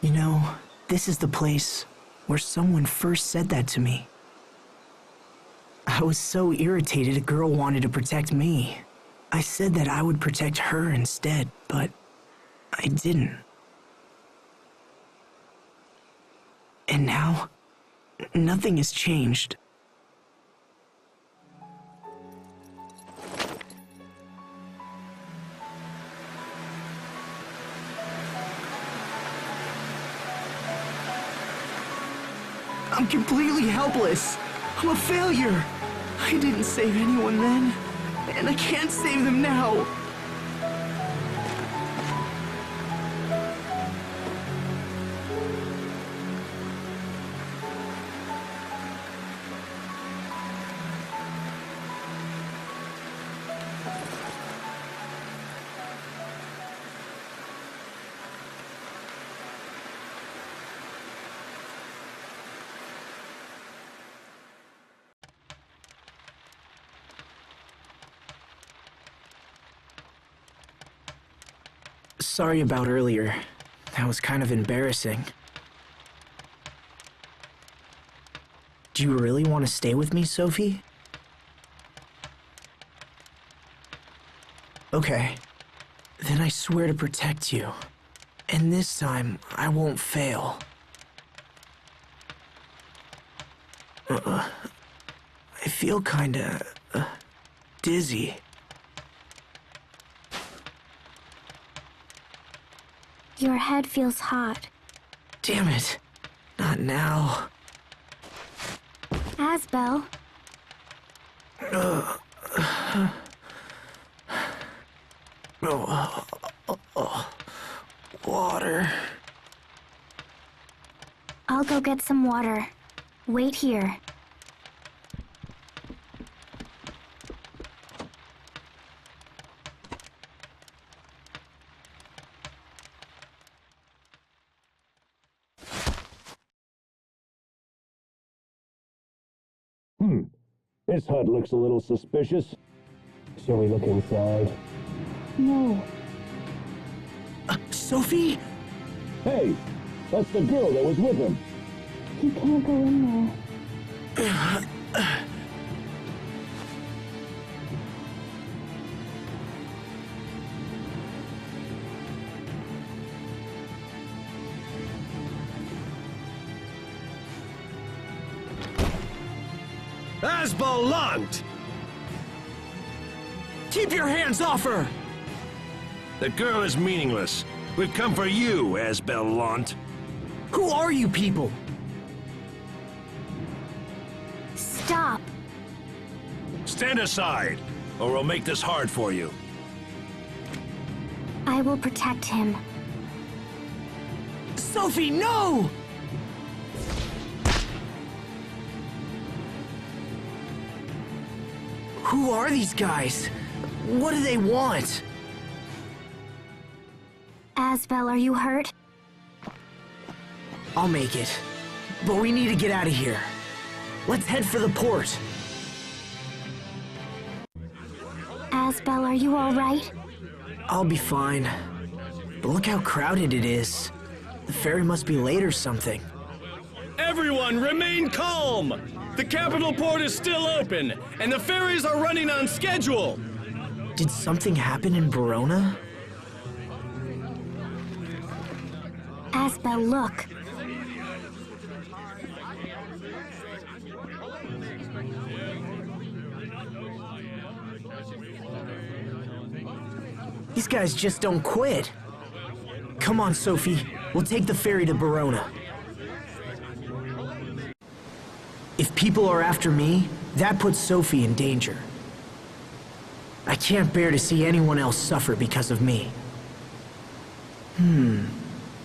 You know, this is the place where someone first said that to me. I was so irritated a girl wanted to protect me. I said that I would protect her instead, but I didn't. And now, nothing has changed. I'm completely helpless. I'm a failure. I didn't save anyone then, and I can't save them now. Sorry about earlier. That was kind of embarrassing. Do you really want to stay with me, Sophie? Okay. Then I swear to protect you. And this time, I won't fail. I feel kinda... dizzy. Your head feels hot. Damn it. Not now. Asbel. Water. I'll go get some water. Wait here. This hut looks a little suspicious. Shall we look inside? No. Sophie? Hey, that's the girl that was with him. You can't go in there. Asbalant! Keep your hands off her! The girl is meaningless. We've come for you, Asbalant. Who are you people? Stop. Stand aside, or we'll make this hard for you. I will protect him. Sophie, no! Who are these guys? What do they want? Asbel, are you hurt? I'll make it. But we need to get out of here. Let's head for the port. Asbel, are you all right? I'll be fine. But look how crowded it is. The ferry must be late or something. Everyone remain calm! The capital port is still open, and the ferries are running on schedule! Did something happen in Verona? Asbel, look. These guys just don't quit. Come on, Sophie. We'll take the ferry to Verona. If people are after me, that puts Sophie in danger. I can't bear to see anyone else suffer because of me.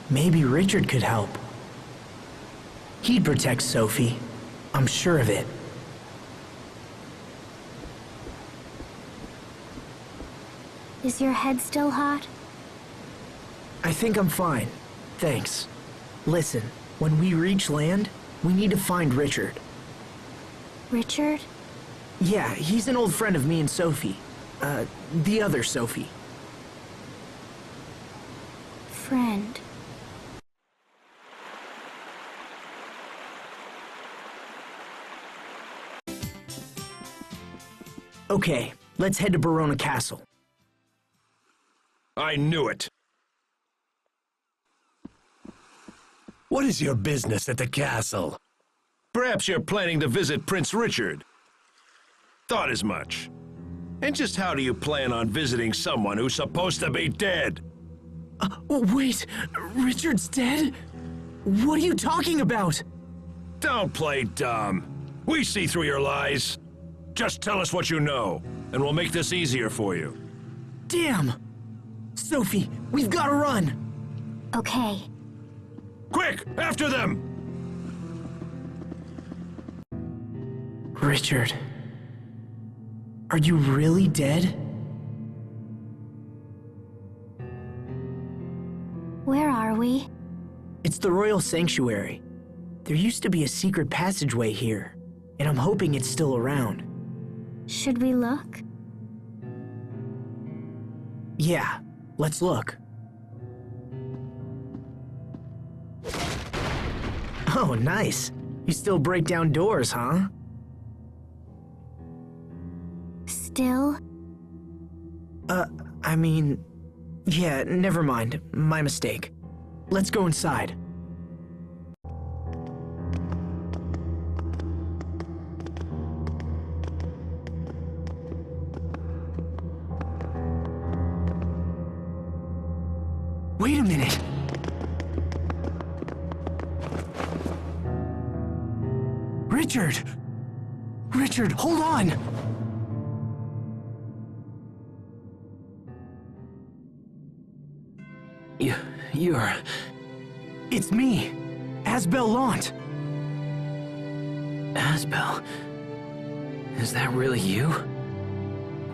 Maybe Richard could help. He'd protect Sophie. I'm sure of it. Is your head still hot? I think I'm fine. Thanks. Listen, when we reach land, we need to find Richard. Richard? Yeah, he's an old friend of me and Sophie. The other Sophie. Friend. Okay, let's head to Verona Castle. I knew it. What is your business at the castle? Perhaps you're planning to visit Prince Richard. Thought as much. And just how do you plan on visiting someone who's supposed to be dead? Wait, Richard's dead? What are you talking about? Don't play dumb. We see through your lies. Just tell us what you know, and we'll make this easier for you. Damn! Sophie, we've got to run! Okay. Quick, after them! Richard, are you really dead? Where are we? It's the Royal Sanctuary. There used to be a secret passageway here, and I'm hoping it's still around. Should we look? Yeah, let's look. Oh, nice. You still break down doors, huh? Still? I mean... Yeah, never mind. My mistake. Let's go inside. Wait a minute. Richard! Richard, hold on! You're... It's me, Asbel Lant. Asbel? Is that really you?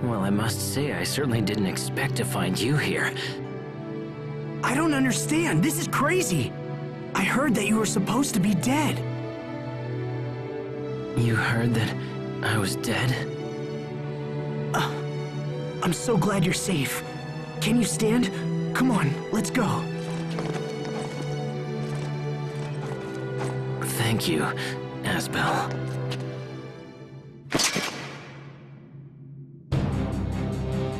Well, I must say, I certainly didn't expect to find you here. I don't understand. This is crazy. I heard that you were supposed to be dead. You heard that I was dead? I'm so glad you're safe. Can you stand? Come on, let's go. Thank you, Asbel.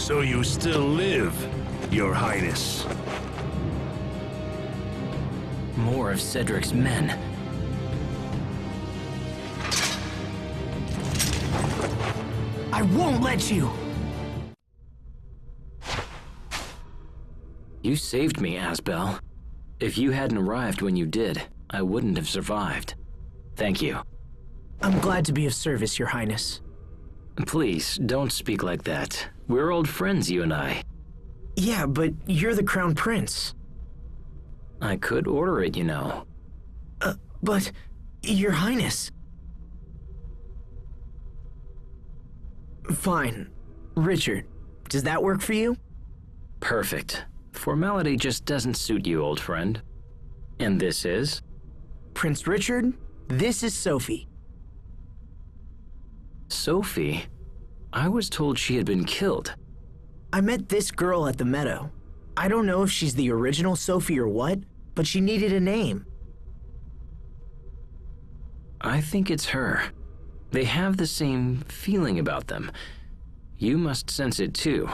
So you still live, Your Highness? More of Cedric's men. I won't let you! You saved me, Asbel. If you hadn't arrived when you did, I wouldn't have survived. Thank you. I'm glad to be of service, Your Highness. Please, don't speak like that. We're old friends, you and I. Yeah, but you're the Crown Prince. I could order it, you know. But... Your Highness... Fine. Richard, does that work for you? Perfect. Formality just doesn't suit you, old friend. And this is? Prince Richard, this is Sophie. Sophie? I was told she had been killed. I met this girl at the meadow. I don't know if she's the original Sophie or what, but she needed a name. I think it's her. They have the same feeling about them. You must sense it too.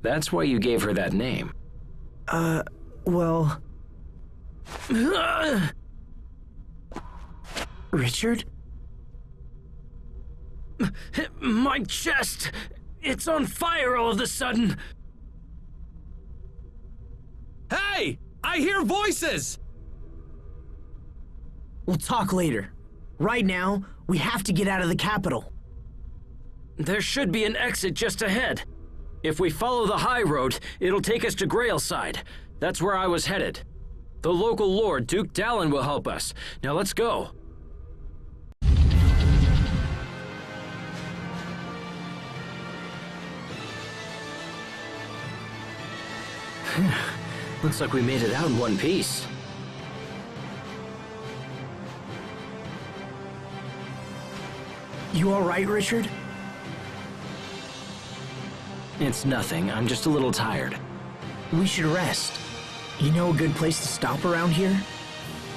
That's why you gave her that name. Well... Richard? My chest! It's on fire all of a sudden! Hey! I hear voices! We'll talk later. Right now, we have to get out of the capital. There should be an exit just ahead. If we follow the high road, it'll take us to Grailside. That's where I was headed. The local lord, Duke Dallin, will help us. Now let's go. Looks like we made it out in one piece. You all right, Richard? It's nothing. I'm just a little tired. We should rest. You know a good place to stop around here?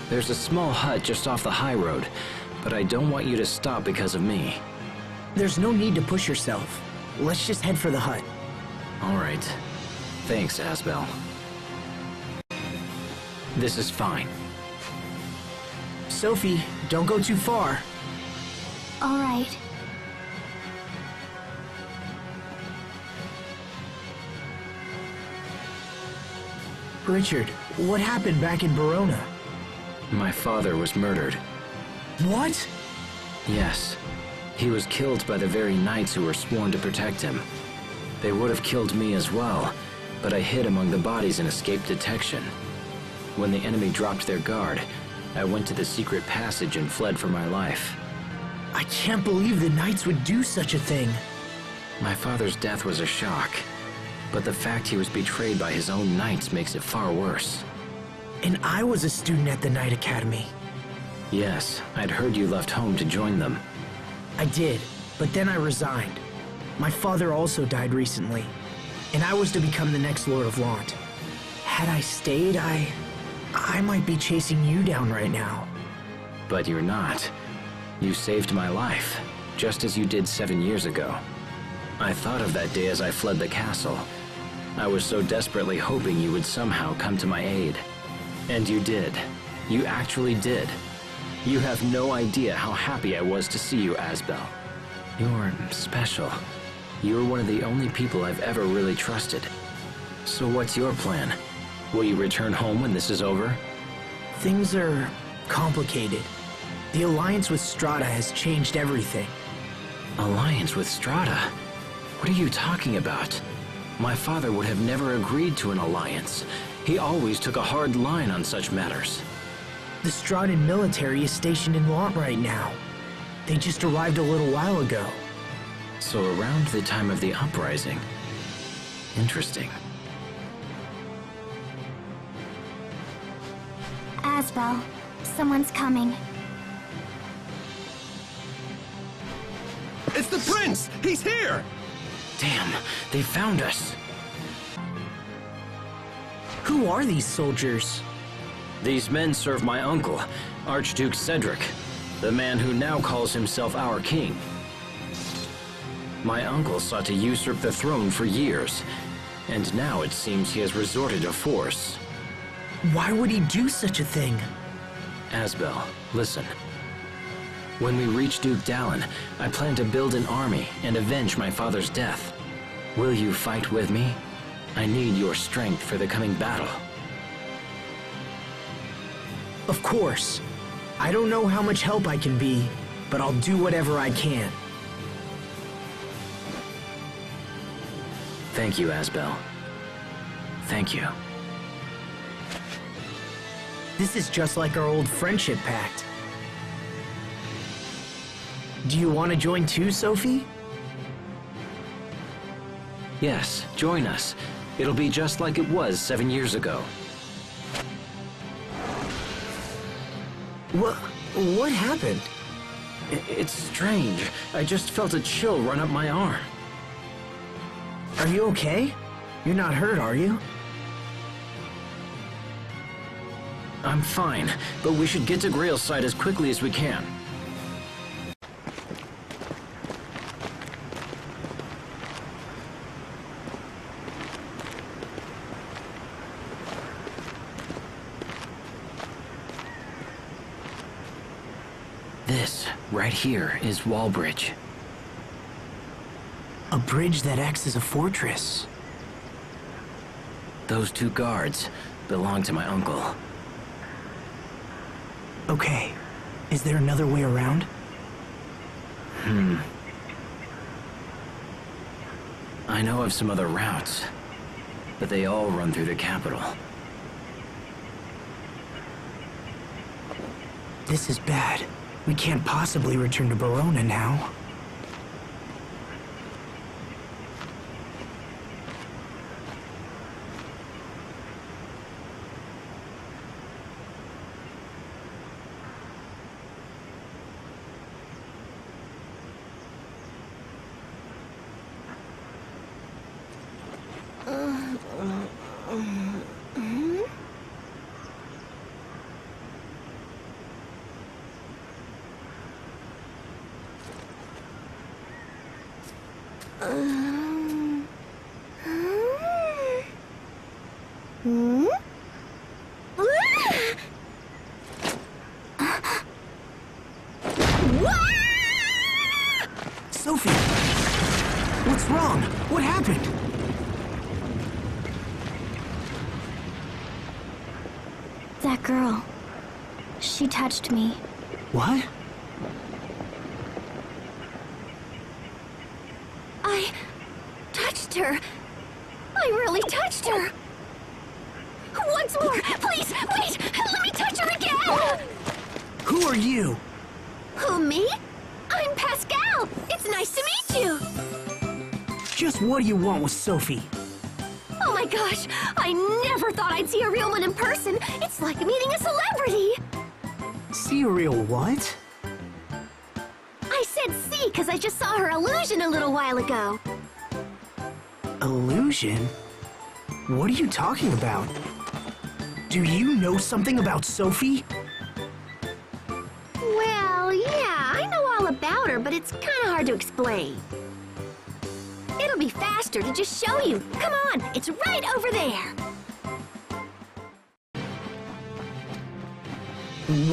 There's a small hut just off the high road, but I don't want you to stop because of me. There's no need to push yourself. Let's just head for the hut. All right. Thanks, Asbel. This is fine. Sophie, don't go too far. All right. Richard, what happened back in Verona? My father was murdered. What? Yes. He was killed by the very knights who were sworn to protect him. They would have killed me as well, but I hid among the bodies and escaped detection. When the enemy dropped their guard, I went to the secret passage and fled for my life. I can't believe the knights would do such a thing. My father's death was a shock, but the fact he was betrayed by his own knights makes it far worse. And I was a student at the Knight Academy. Yes, I'd heard you left home to join them. I did, but then I resigned. My father also died recently, and I was to become the next Lord of Lant. Had I stayed, I might be chasing you down right now. But you're not. You saved my life, just as you did 7 years ago. I thought of that day as I fled the castle. I was so desperately hoping you would somehow come to my aid. And you did. You actually did. You have no idea how happy I was to see you, Asbel. You're special. You're one of the only people I've ever really trusted. So what's your plan? Will you return home when this is over? Things are complicated. The alliance with Strata has changed everything. Alliance with Strata? What are you talking about? My father would have never agreed to an alliance. He always took a hard line on such matters. The Stratan military is stationed in Lant right now. They just arrived a little while ago. So around the time of the uprising. Interesting. Asbel, someone's coming. It's the prince! He's here! Damn, they found us. Who are these soldiers? These men serve my uncle, Archduke Cedric, the man who now calls himself our king. My uncle sought to usurp the throne for years, and now it seems he has resorted to force. Why would he do such a thing? Asbel, listen. When we reach Duke Dallin, I plan to build an army and avenge my father's death. Will you fight with me? I need your strength for the coming battle. Of course. I don't know how much help I can be, but I'll do whatever I can. Thank you, Asbel. Thank you. This is just like our old friendship pact. Do you want to join too, Sophie? Yes, join us. It'll be just like it was 7 years ago. What happened? It's strange. I just felt a chill run up my arm. Are you okay? You're not hurt, are you? I'm fine, but we should get to Grailside as quickly as we can. This, right here, is Wallbridge. A bridge that acts as a fortress. Those 2 guards belong to my uncle. Okay. Is there another way around? I know of some other routes, but they all run through the capital. This is bad. We can't possibly return to Barona now. Sophie! What's wrong? What happened? That girl. She touched me. What? I touched her. I really touched her. Once more, please, wait! Let me touch her again! Who are you? Who, me? I'm Pascal. It's nice to meet you. Just what do you want with Sophie? Oh my gosh, I never thought I'd see a real one in person. It's like meeting a celebrity. See a real what? I said see because I just saw her illusion a little while ago. Illusion? What are you talking about? Do you know something about Sophie? but it's kind of hard to explain. It'll be faster to just show you. Come on, it's right over there.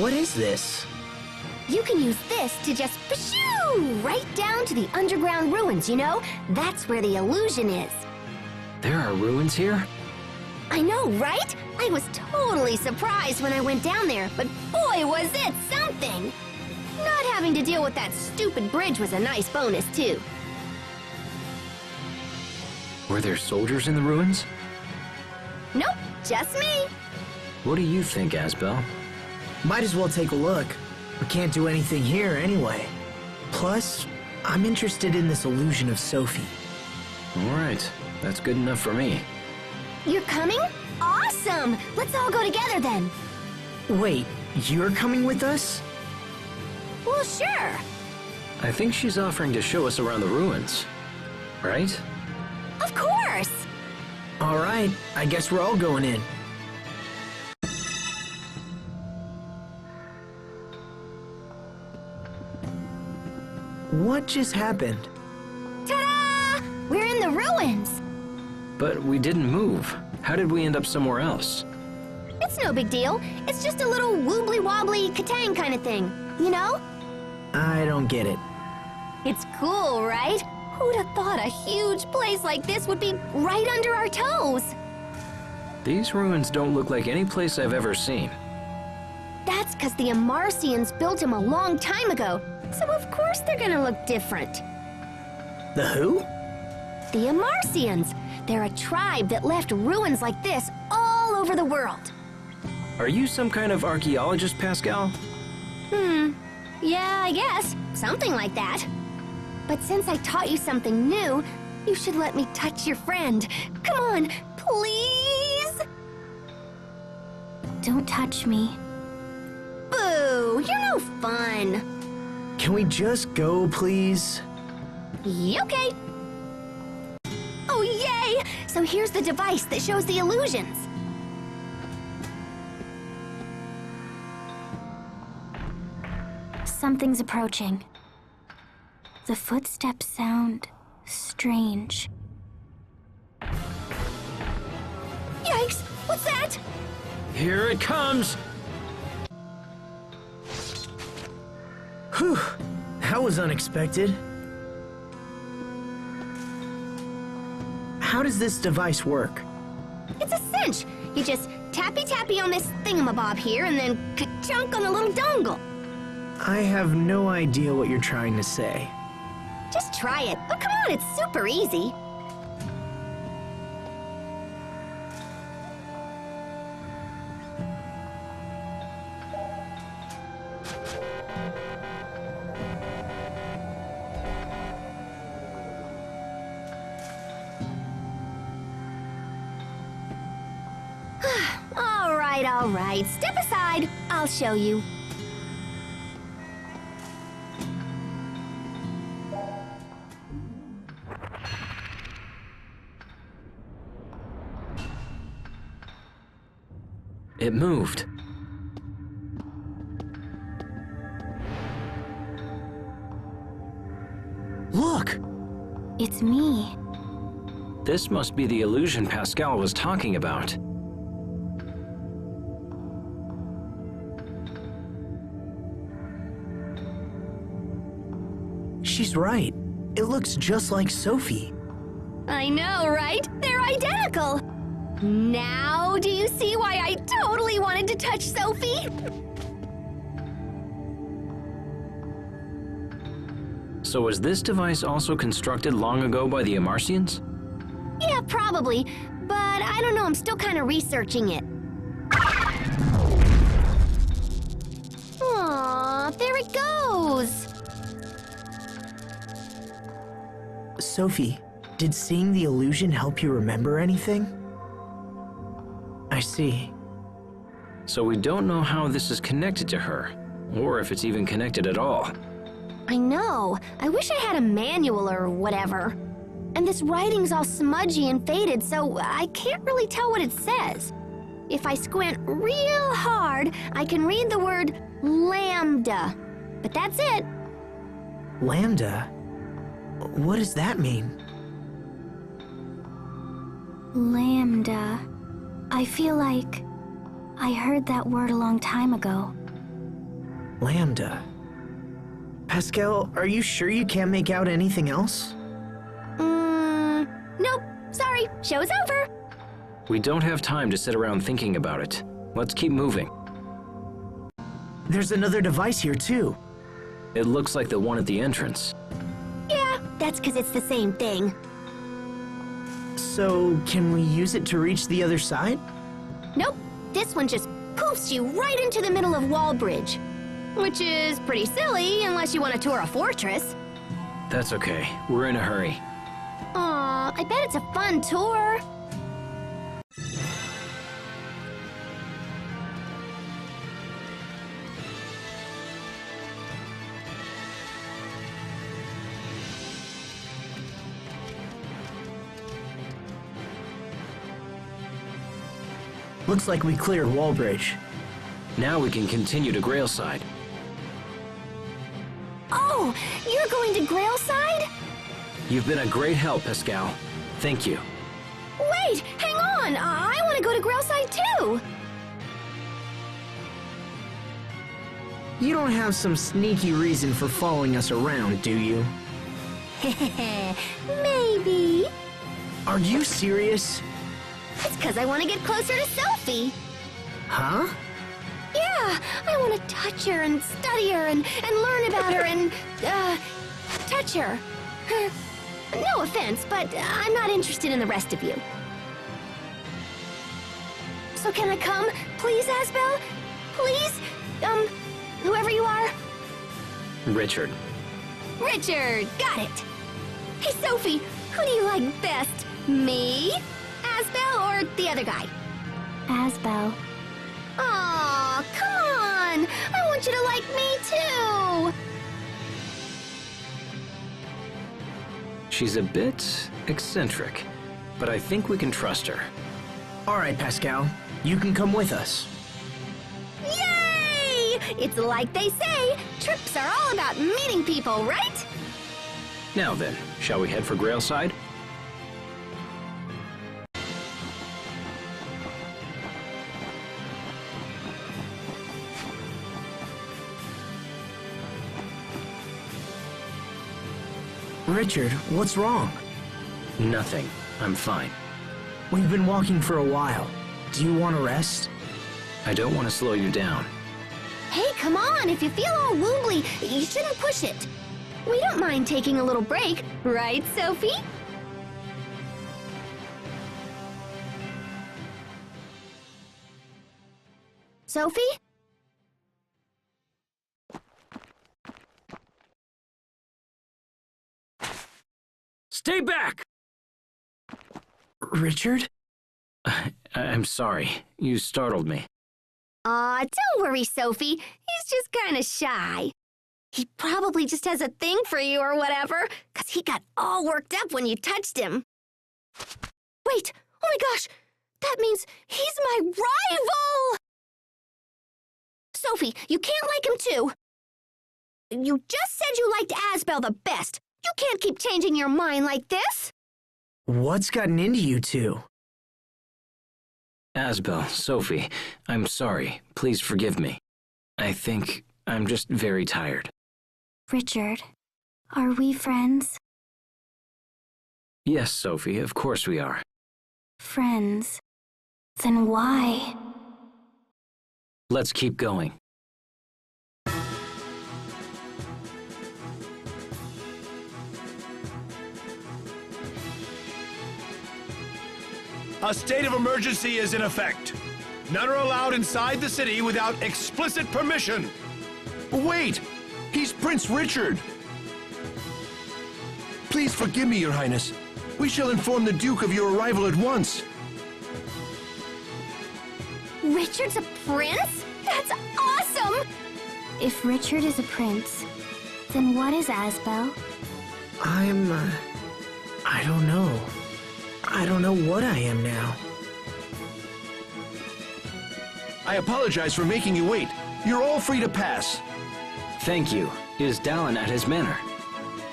What is this? You can use this to just pshoo right down to the underground ruins, you know? That's where the illusion is. There are ruins here? I know, right? I was totally surprised when I went down there, but boy, was it something! Not having to deal with that stupid bridge was a nice bonus, too. Were there soldiers in the ruins? Nope, just me. What do you think, Asbel? Might as well take a look. We can't do anything here anyway. Plus, I'm interested in this illusion of Sophie. All right, that's good enough for me. You're coming? Awesome! Let's all go together then. Wait, you're coming with us? Well, sure. I think she's offering to show us around the ruins, right? Of course! All right, I guess we're all going in. What just happened? Ta-da! We're in the ruins! But we didn't move. How did we end up somewhere else? It's no big deal. It's just a little wobbly-wobbly katang kind of thing, you know? I don't get it. It's cool, right? Who'd have thought a huge place like this would be right under our toes? These ruins don't look like any place I've ever seen. That's because the Amarcians built them a long time ago, so of course they're gonna look different. The who? The Amarcians. They're a tribe that left ruins like this all over the world. Are you some kind of archaeologist, Pascal? Yeah, I guess. Something like that. But since I taught you something new, you should let me touch your friend. Come on, please? Don't touch me. Boo, you're no fun. Can we just go, please? Okay. Oh, yay! So here's the device that shows the illusions. Something's approaching. The footsteps sound strange. Yikes! What's that? Here it comes! Whew, that was unexpected. How does this device work? It's a cinch. You just tappy-tappy on this thingamabob here and then ka-chunk on the little dongle. I have no idea what you're trying to say. Just try it. Oh, come on, it's super easy. All right. Step aside. I'll show you. It moved. Look! It's me. This must be the illusion Pascal was talking about. She's right. It looks just like Sophie. I know, right? They're identical. Now, do you see why I totally wanted to touch Sophie? So was this device also constructed long ago by the Amarcians? Yeah, probably. But I don't know, I'm still kind of researching it. Aw, there it goes. Sophie, did seeing the illusion help you remember anything? I see. So we don't know how this is connected to her, or if it's even connected at all. I know. I wish I had a manual or whatever. And this writing's all smudgy and faded, so I can't really tell what it says. If I squint real hard, I can read the word lambda. But that's it. Lambda? What does that mean? Lambda. I feel like I heard that word a long time ago. Lambda. Pascal, are you sure you can't make out anything else? Nope. Sorry, show's over. We don't have time to sit around thinking about it. Let's keep moving. There's another device here too. It looks like the one at the entrance. Yeah, that's because it's the same thing. So, can we use it to reach the other side? Nope. This one just poofs you right into the middle of Wallbridge. Which is pretty silly unless you want to tour a fortress. That's okay. We're in a hurry. Aw, I bet it's a fun tour. Looks like we cleared Wallbridge. Now we can continue to Grailside. Oh, you're going to Grailside? You've been a great help, Pascal. Thank you. Wait, hang on. I want to go to Grailside too. You don't have some sneaky reason for following us around, do you? Maybe. Are you serious? It's because I want to get closer to Sophie. Huh? Yeah, I want to touch her and study her and learn about her and, touch her. No offense, but I'm not interested in the rest of you. So can I come, please, Asbel? Please? Whoever you are? Richard. Richard, got it. Hey, Sophie, who do you like best? Me? Asbel or the other guy? Asbel. Aw, come on! I want you to like me too! She's a bit eccentric, but I think we can trust her. All right, Pascal. You can come with us. Yay! It's like they say, trips are all about meeting people, right? Now then, shall we head for Grailside? Richard, what's wrong? Nothing. I'm fine. We've been walking for a while. Do you want to rest? I don't want to slow you down. Hey, come on, if you feel all wobbly, you shouldn't push it. We don't mind taking a little break, right, Sophie? Sophie? Stay back! Richard? I'm sorry. You startled me. Aw, don't worry, Sophie. He's just kinda shy. He probably just has a thing for you or whatever, 'cause he got all worked up when you touched him. Wait, oh my gosh! That means he's my rival! Sophie, you can't like him too. You just said you liked Asbel the best. You can't keep changing your mind like this. What's gotten into you two? Asbel, Sophie, I'm sorry. Please forgive me. I think I'm just very tired. Richard, are we friends? Yes, Sophie, of course we are. Friends? Then why? Let's keep going. A state of emergency is in effect. None are allowed inside the city without explicit permission. Wait! He's Prince Richard! Please forgive me, Your Highness. We shall inform the Duke of your arrival at once. Richard's a prince? That's awesome! If Richard is a prince, then what is Asbel? I don't know. I don't know what I am now. I apologize for making you wait. You're all free to pass. Thank you. Is Dallin at his manor?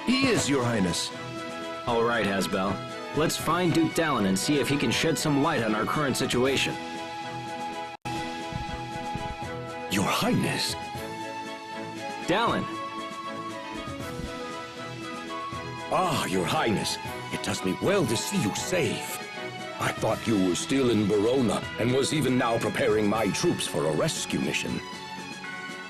He is, Your Highness. All right, Asbel. Let's find Duke Dallin and see if he can shed some light on our current situation. Your Highness. Dallin. Ah, Your Highness. It does me well to see you safe. I thought you were still in Verona and was even now preparing my troops for a rescue mission.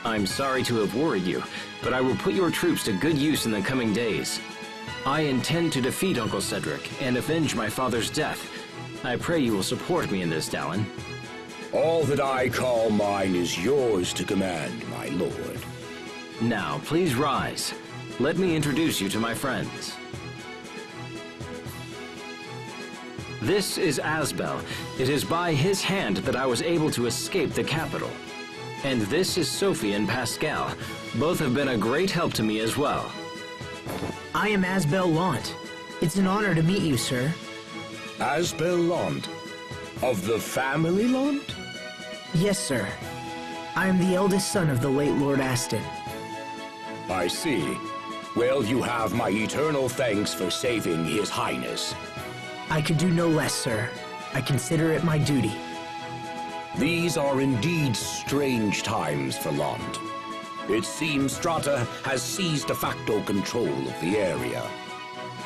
I'm sorry to have worried you, but I will put your troops to good use in the coming days. I intend to defeat Uncle Cedric and avenge my father's death. I pray you will support me in this, Dallin. All that I call mine is yours to command, my lord. Now, please rise. Let me introduce you to my friends. This is Asbel. It is by his hand that I was able to escape the capital. And this is Sophie and Pascal. Both have been a great help to me as well. I am Asbel Lant. It's an honor to meet you, sir. Asbel Lant? Of the family Lant? Yes, sir. I am the eldest son of the late Lord Aston. I see. Well, you have my eternal thanks for saving His Highness. I could do no less, sir. I consider it my duty. These are indeed strange times for Lant. It seems Strata has seized de facto control of the area.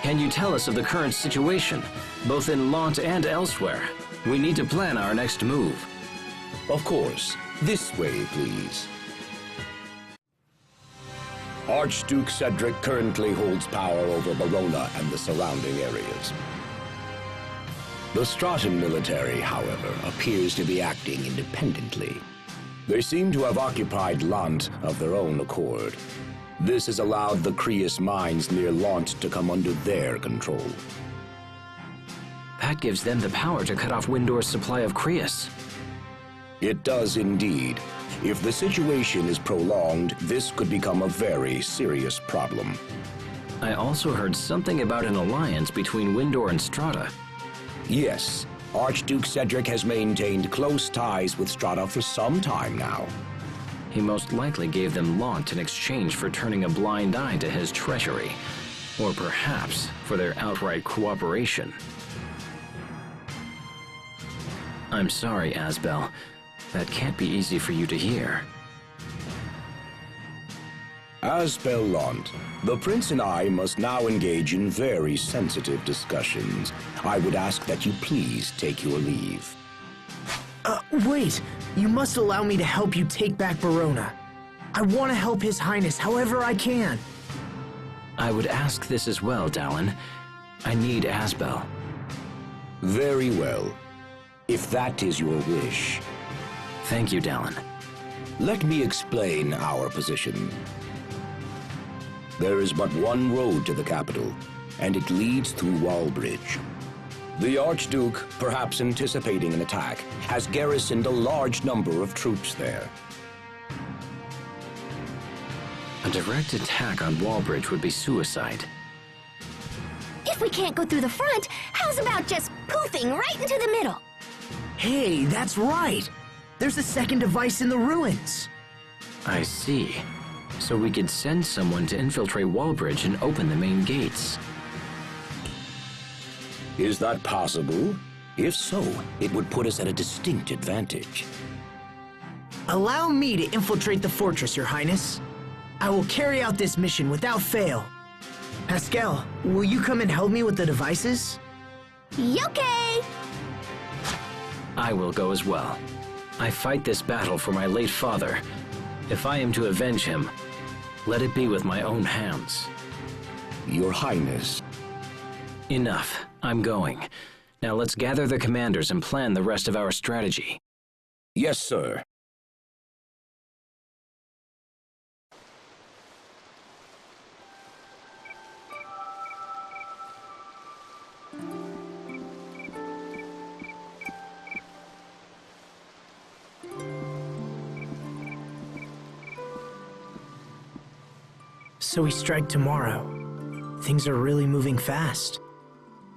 Can you tell us of the current situation, both in Lant and elsewhere? We need to plan our next move. Of course. This way, please. Archduke Cedric currently holds power over Verona and the surrounding areas. The Stratan military, however, appears to be acting independently. They seem to have occupied Lant of their own accord. This has allowed the Crius mines near Lant to come under their control. That gives them the power to cut off Windor's supply of Crius. It does indeed. If the situation is prolonged, this could become a very serious problem. I also heard something about an alliance between Windor and Strata. Yes, Archduke Cedric has maintained close ties with Strata for some time now. He most likely gave them Lant in exchange for turning a blind eye to his treachery, or perhaps for their outright cooperation. I'm sorry, Asbel. That can't be easy for you to hear. Asbel Lant, the Prince and I must now engage in very sensitive discussions. I would ask that you please take your leave. Wait! You must allow me to help you take back Verona. I want to help His Highness however I can. I would ask this as well, Dallin. I need Asbel. Very well. If that is your wish. Thank you, Dallin. Let me explain our position. There is but one road to the capital, and it leads through Wallbridge. The Archduke, perhaps anticipating an attack, has garrisoned a large number of troops there. A direct attack on Wallbridge would be suicide. If we can't go through the front, how's about just poofing right into the middle? Hey, that's right! There's a second device in the ruins! I see. So we could send someone to infiltrate Wallbridge and open the main gates. Is that possible? If so, it would put us at a distinct advantage. Allow me to infiltrate the fortress, Your Highness. I will carry out this mission without fail. Pascal, will you come and help me with the devices? Okay! I will go as well. I fight this battle for my late father. If I am to avenge him, let it be with my own hands. Your Highness. Enough. I'm going. Now let's gather the commanders and plan the rest of our strategy. Yes, sir. So we strike tomorrow. Things are really moving fast.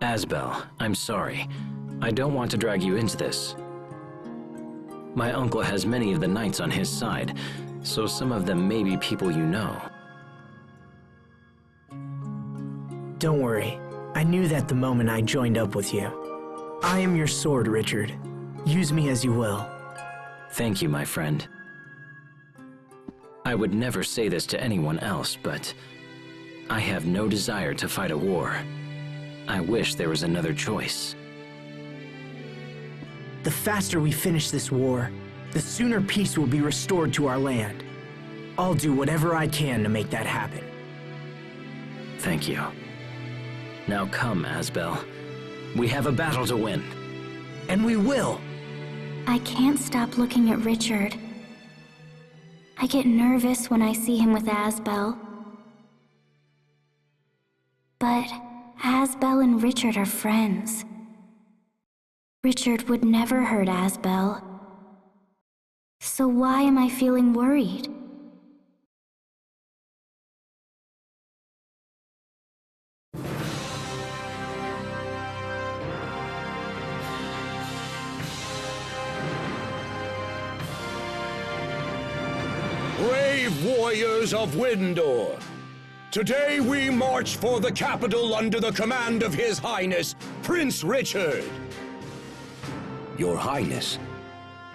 Asbel, I'm sorry. I don't want to drag you into this. My uncle has many of the knights on his side, so some of them may be people you know. Don't worry. I knew that the moment I joined up with you. I am your sword, Richard. Use me as you will. Thank you, my friend. I would never say this to anyone else, but I have no desire to fight a war. I wish there was another choice. The faster we finish this war, the sooner peace will be restored to our land. I'll do whatever I can to make that happen. Thank you. Now come, Asbel. We have a battle to win. And we will! I can't stop looking at Richard. I get nervous when I see him with Asbel. But Asbel and Richard are friends. Richard would never hurt Asbel. So why am I feeling worried? Brave warriors of Windor, today we march for the capital under the command of His Highness, Prince Richard. Your Highness,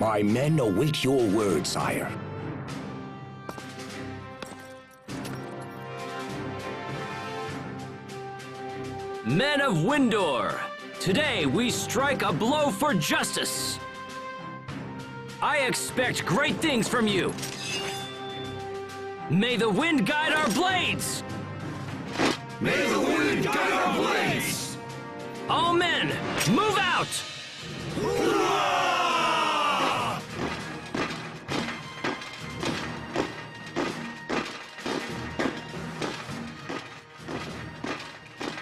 my men await your word, sire. Men of Windor, today we strike a blow for justice. I expect great things from you. May the wind guide our blades! May the wind guide our blades! All men, move out!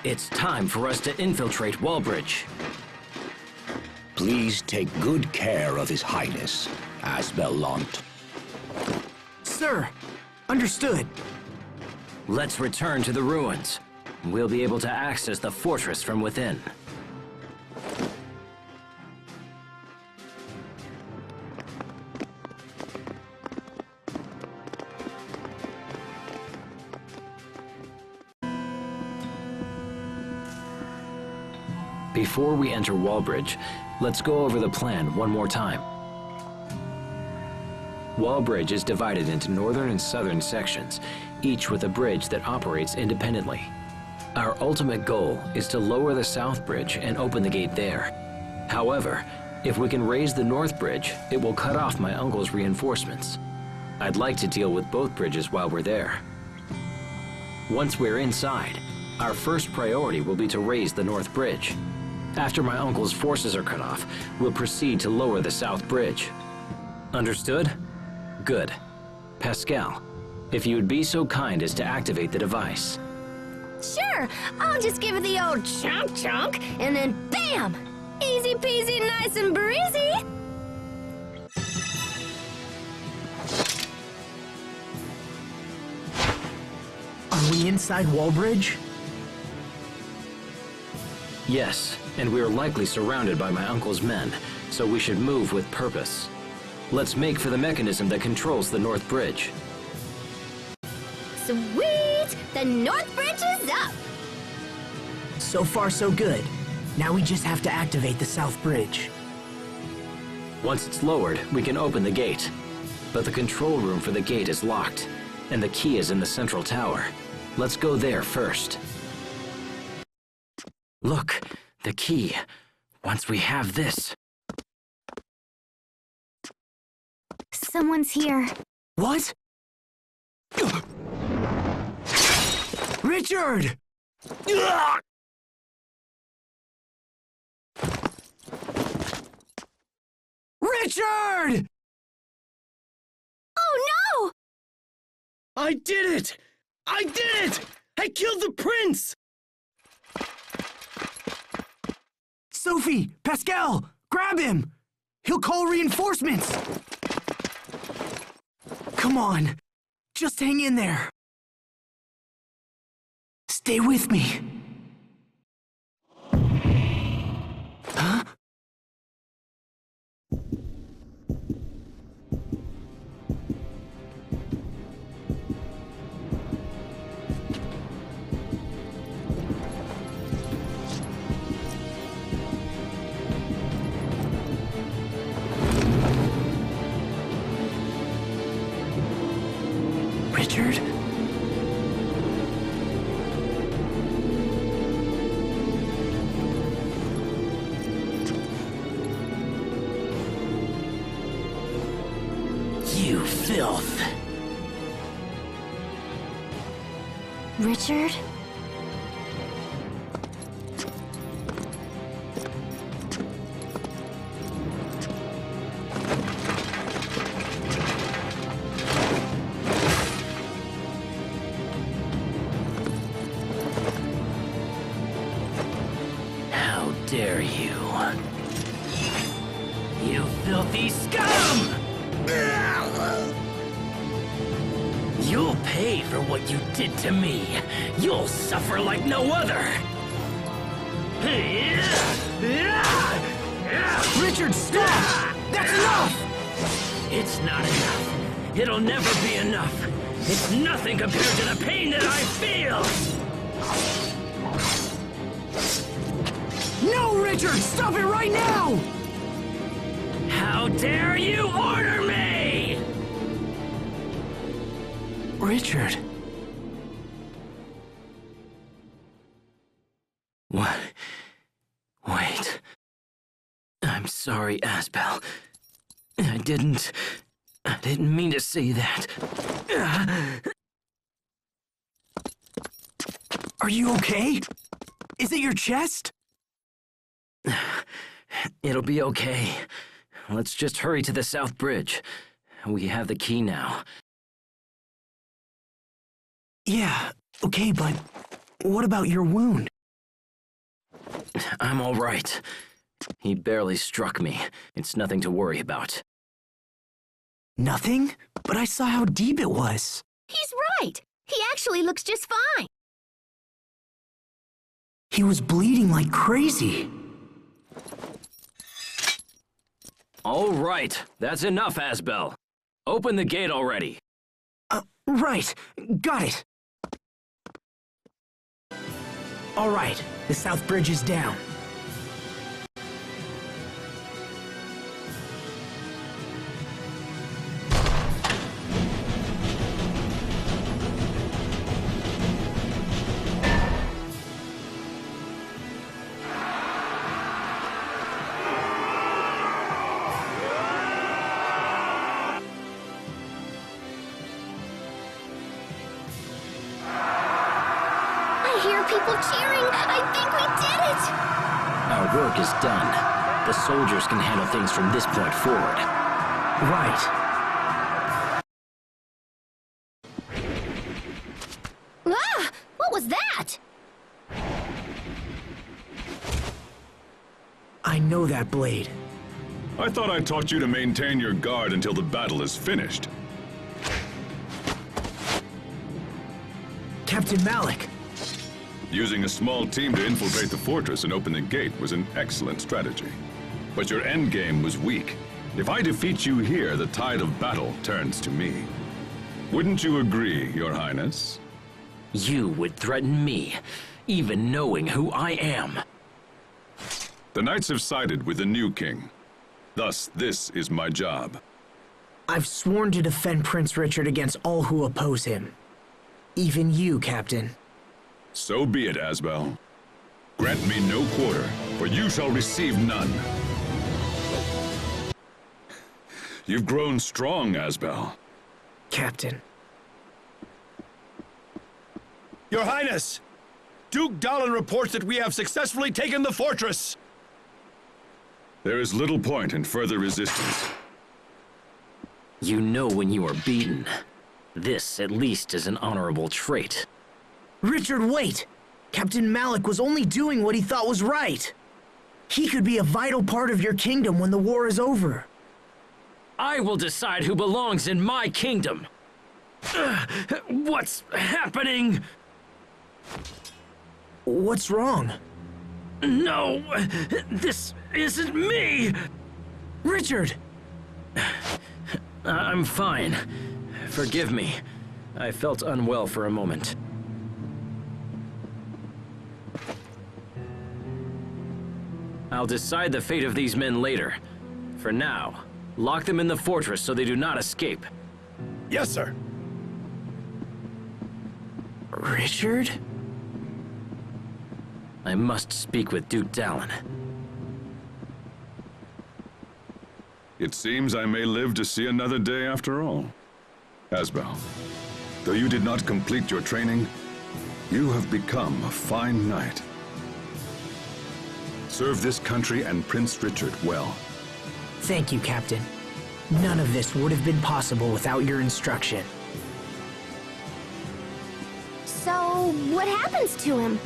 It's time for us to infiltrate Wallbridge. Please take good care of His Highness, Asbel Lant. Sir, understood. Let's return to the ruins. We'll be able to access the fortress from within. Before we enter Wallbridge, let's go over the plan one more time. Wallbridge is divided into northern and southern sections, each with a bridge that operates independently. Our ultimate goal is to lower the south bridge and open the gate there. However, if we can raise the north bridge, it will cut off my uncle's reinforcements. I'd like to deal with both bridges while we're there. Once we're inside, our first priority will be to raise the north bridge. After my uncle's forces are cut off, we'll proceed to lower the south bridge. Understood? Good. Pascal, if you would be so kind as to activate the device. Sure, I'll just give it the old chunk, and then bam! Easy peasy, nice and breezy. Are we inside Wallbridge? Yes, and we are likely surrounded by my uncle's men, so we should move with purpose. Let's make for the mechanism that controls the north bridge. Sweet! The north bridge is up! So far, so good. Now we just have to activate the south bridge. Once it's lowered, we can open the gate. But the control room for the gate is locked, and the key is in the central tower. Let's go there first. Look, the key. Once we have this... Someone's here. What? Richard! Richard! Oh no! I did it! I did it! I killed the prince! Sophie! Pascal! Grab him! He'll call reinforcements! Come on! Just hang in there! Stay with me! Huh? Filth. Richard? How dare you? You filthy scum! You'll pay for what you did to me. You'll suffer like no other. Richard, stop! That's enough! It's not enough. It'll never be enough. It's nothing compared to the pain that I feel. No, Richard! Stop it right now! How dare you order me? Richard. What? Wait. I'm sorry, Asbel. I didn't mean to say that. Are you okay? Is it your chest? It'll be okay. Let's just hurry to the South Bridge. We have the key now. Yeah, okay, but what about your wound? I'm all right. He barely struck me. It's nothing to worry about. Nothing? But I saw how deep it was. He's right. He actually looks just fine. He was bleeding like crazy. All right, that's enough, Asbel. Open the gate already. Right. Got it. All right, the South Bridge is down. People cheering! I think we did it! Our work is done. The soldiers can handle things from this point forward. Right. Ah! What was that? I know that blade. I thought I taught you to maintain your guard until the battle is finished. Captain Malik. Using a small team to infiltrate the fortress and open the gate was an excellent strategy. But your endgame was weak. If I defeat you here, the tide of battle turns to me. Wouldn't you agree, Your Highness? You would threaten me, even knowing who I am. The knights have sided with the new king. Thus, this is my job. I've sworn to defend Prince Richard against all who oppose him. Even you, Captain. So be it, Asbel. Grant me no quarter, for you shall receive none. You've grown strong, Asbel. Captain. Your Highness! Duke Dallin reports that we have successfully taken the fortress! There is little point in further resistance. You know when you are beaten. This, at least, is an honorable trait. Richard, wait! Captain Malik was only doing what he thought was right. He could be a vital part of your kingdom when the war is over. I will decide who belongs in my kingdom. What's happening? What's wrong? No, this isn't me! Richard! I'm fine. Forgive me. I felt unwell for a moment. I'll decide the fate of these men later. For now, lock them in the fortress so they do not escape. Yes, sir. Richard? I must speak with Duke Dallin. It seems I may live to see another day after all. Asbel, though you did not complete your training, you have become a fine knight. Serve this country and Prince Richard well. Thank you, Captain. None of this would have been possible without your instruction. So, what happens to him?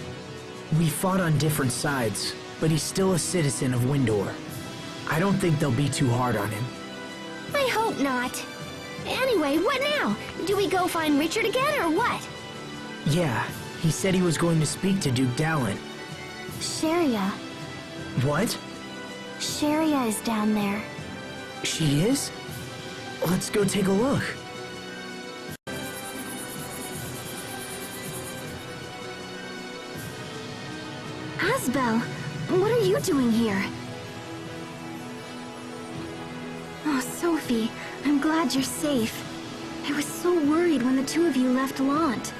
We fought on different sides, but he's still a citizen of Windor. I don't think they'll be too hard on him. I hope not. Anyway, what now? Do we go find Richard again, or what? Yeah, he said he was going to speak to Duke Dallin. Sharia. What? Sharia is down there. She is? Let's go take a look. Asbel, what are you doing here? Oh, Sophie, I'm glad you're safe. I was so worried when the two of you left Lant.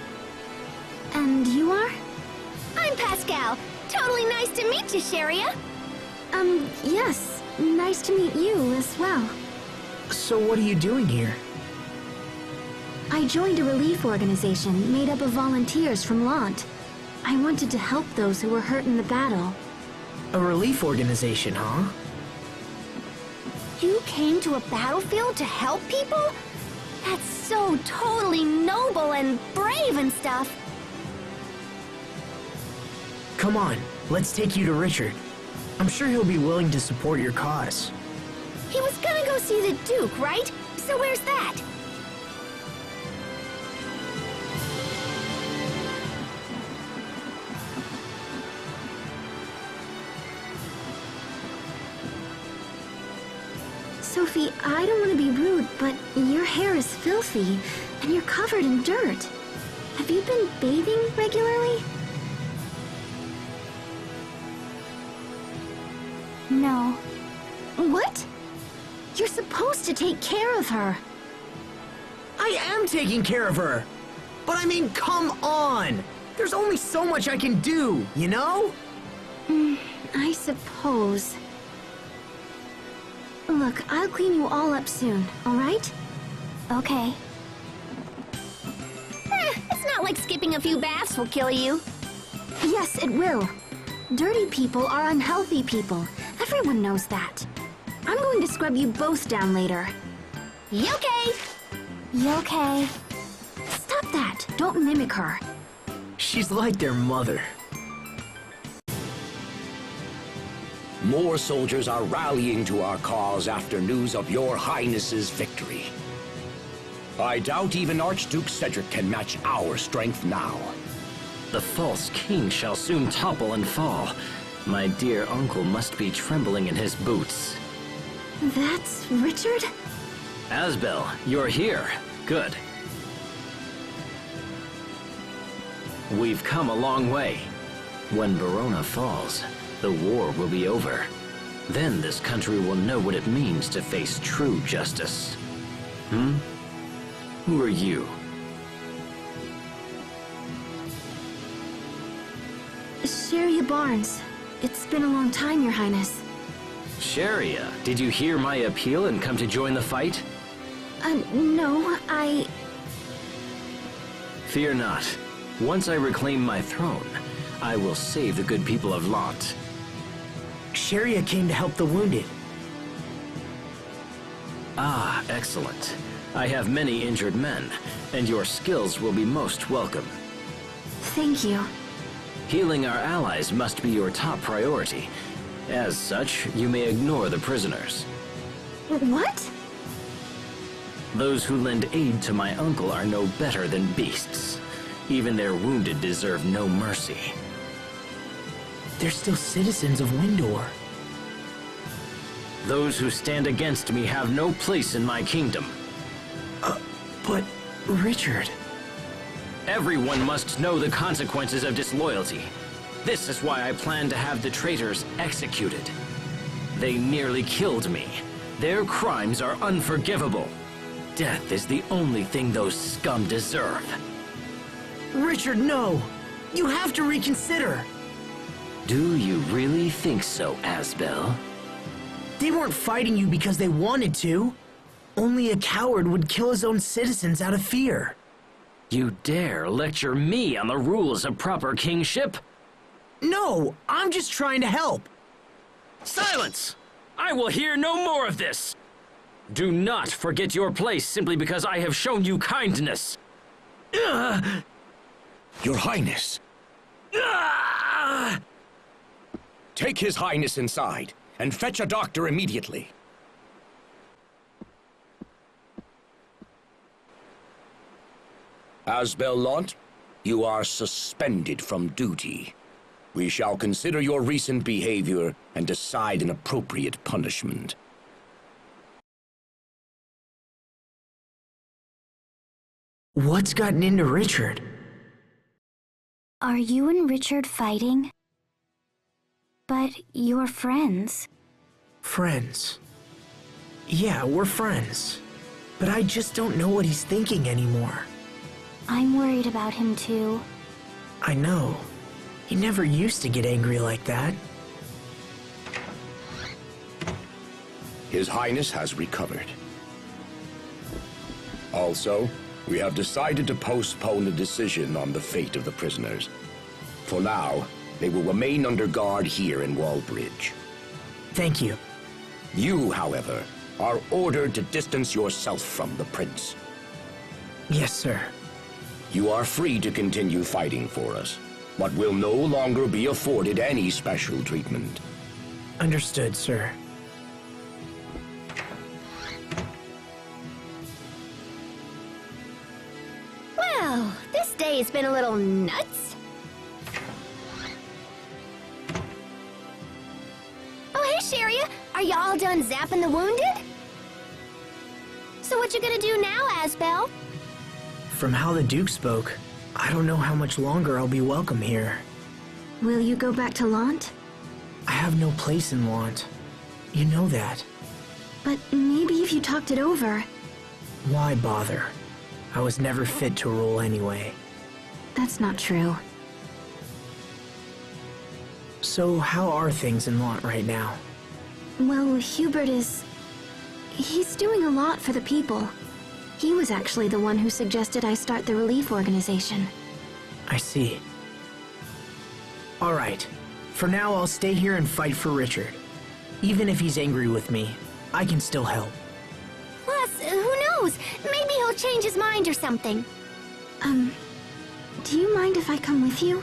And you are? I'm Pascal. Totally nice to meet you, Sharia. Yes. Nice to meet you as well. So what are you doing here? I joined a relief organization made up of volunteers from Lant. I wanted to help those who were hurt in the battle. A relief organization, huh? You came to a battlefield to help people? That's so totally noble and brave and stuff. Come on, let's take you to Richard. I'm sure he'll be willing to support your cause. He was gonna go see the Duke, right? So where's that? Sophie, I don't want to be rude, but your hair is filthy, and you're covered in dirt. Have you been bathing regularly? No. What? You're supposed to take care of her. I am taking care of her! But I mean, come on! There's only so much I can do, you know? I suppose. Look, I'll clean you all up soon, alright? Okay. It's not like skipping a few baths will kill you. Yes, it will. Dirty people are unhealthy people. Everyone knows that. I'm going to scrub you both down later. Okay. Okay. Stop that. Don't mimic her. She's like their mother. More soldiers are rallying to our cause after news of your Highness's victory. I doubt even Archduke Cedric can match our strength now. The false king shall soon topple and fall. My dear uncle must be trembling in his boots. That's Richard? Asbel, you're here. Good. We've come a long way. When Verona falls, the war will be over. Then this country will know what it means to face true justice. Who are you? Sharia Barnes. It's been a long time, Your Highness. Sharia, did you hear my appeal and come to join the fight? No, Fear not. Once I reclaim my throne, I will save the good people of Lant. Sharia came to help the wounded. Ah, excellent. I have many injured men, and your skills will be most welcome. Thank you. Healing our allies must be your top priority. As such, you may ignore the prisoners. What? Those who lend aid to my uncle are no better than beasts. Even their wounded deserve no mercy. They're still citizens of Windor. Those who stand against me have no place in my kingdom. But Richard... Everyone must know the consequences of disloyalty. This is why I plan to have the traitors executed. They nearly killed me. Their crimes are unforgivable. Death is the only thing those scum deserve. Richard, no! You have to reconsider! Do you really think so, Asbel? They weren't fighting you because they wanted to. Only a coward would kill his own citizens out of fear. You dare lecture me on the rules of proper kingship? No, I'm just trying to help. Silence! I will hear no more of this! Do not forget your place simply because I have shown you kindness. Your Highness. Take His Highness inside and fetch a doctor immediately. Asbel Lant, you are suspended from duty. We shall consider your recent behavior and decide an appropriate punishment. What's gotten into Richard? Are you and Richard fighting? But you're friends. Friends. Yeah, we're friends. But I just don't know what he's thinking anymore. I'm worried about him too. I know. He never used to get angry like that. His Highness has recovered. Also, we have decided to postpone a decision on the fate of the prisoners. For now, they will remain under guard here in Wallbridge. Thank you. You, however, are ordered to distance yourself from the prince. Yes, sir. You are free to continue fighting for us, but will no longer be afforded any special treatment. Understood, sir. Well, this day has been a little nuts. Oh, hey, Sharia. Are y'all done zapping the wounded? So what you gonna do now, Asbel? From how the Duke spoke, I don't know how much longer I'll be welcome here. Will you go back to Lant? I have no place in Lant. You know that. But maybe if you talked it over. Why bother? I was never fit to rule anyway. That's not true. So how are things in Lant right now? Well, Hubert is... he's doing a lot for the people. He was actually the one who suggested I start the relief organization. I see. All right. For now, I'll stay here and fight for Richard. Even if he's angry with me, I can still help. Plus, who knows? Maybe he'll change his mind or something. Do you mind if I come with you?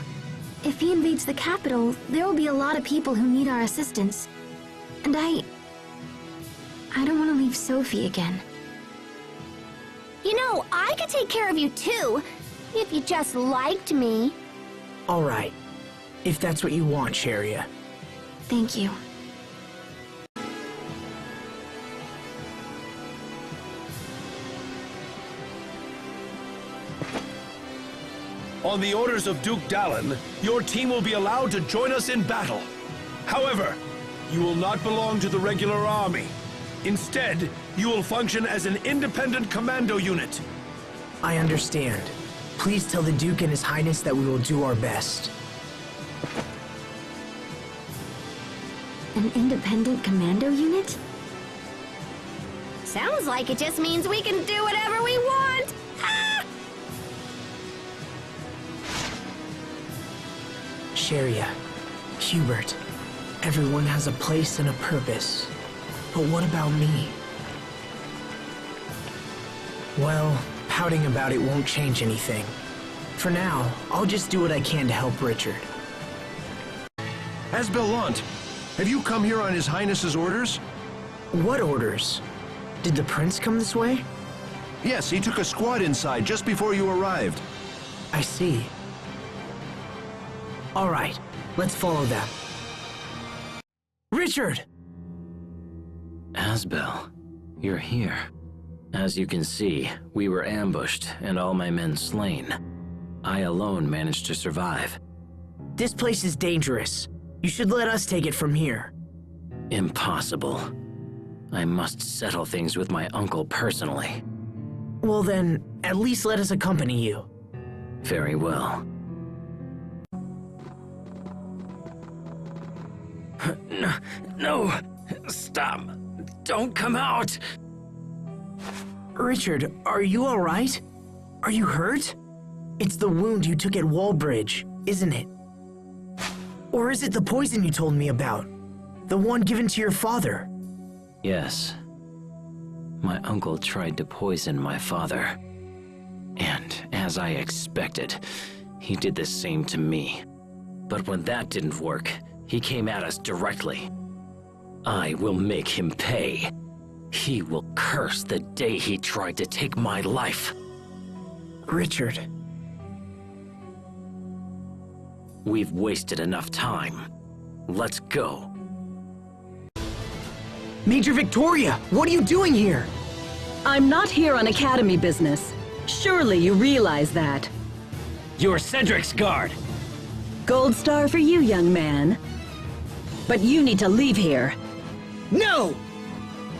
If he invades the capital, there will be a lot of people who need our assistance. And I don't want to leave Sophie again. You know, I could take care of you too, if you just liked me. All right. If that's what you want, Sharia. Thank you. On the orders of Duke Dallin, your team will be allowed to join us in battle. However, you will not belong to the regular army. Instead, you will function as an independent commando unit. I understand. Please tell the Duke and His Highness that we will do our best. An independent commando unit? Sounds like it just means we can do whatever we want. Ah! Sharia, Hubert, everyone has a place and a purpose. But what about me? Well, pouting about it won't change anything. For now, I'll just do what I can to help Richard. Asbel Lant, have you come here on His Highness's orders? What orders? Did the prince come this way? Yes, he took a squad inside just before you arrived. I see. All right, let's follow them. Richard! Asbel, you're here. As you can see, we were ambushed and all my men slain. I alone managed to survive. This place is dangerous. You should let us take it from here. Impossible. I must settle things with my uncle personally. Well then, at least let us accompany you. Very well. No, Stop! Don't come out! Richard, are you all right? Are you hurt? It's the wound you took at Wallbridge, isn't it? Or is it the poison you told me about? The one given to your father? Yes. My uncle tried to poison my father. And, as I expected, he did the same to me. But when that didn't work, he came at us directly. I will make him pay. He will curse the day he tried to take my life. Richard. We've wasted enough time. Let's go. Major Victoria, what are you doing here? I'm not here on Academy business. Surely you realize that. You're Cedric's guard. Gold star for you, young man. But you need to leave here. No!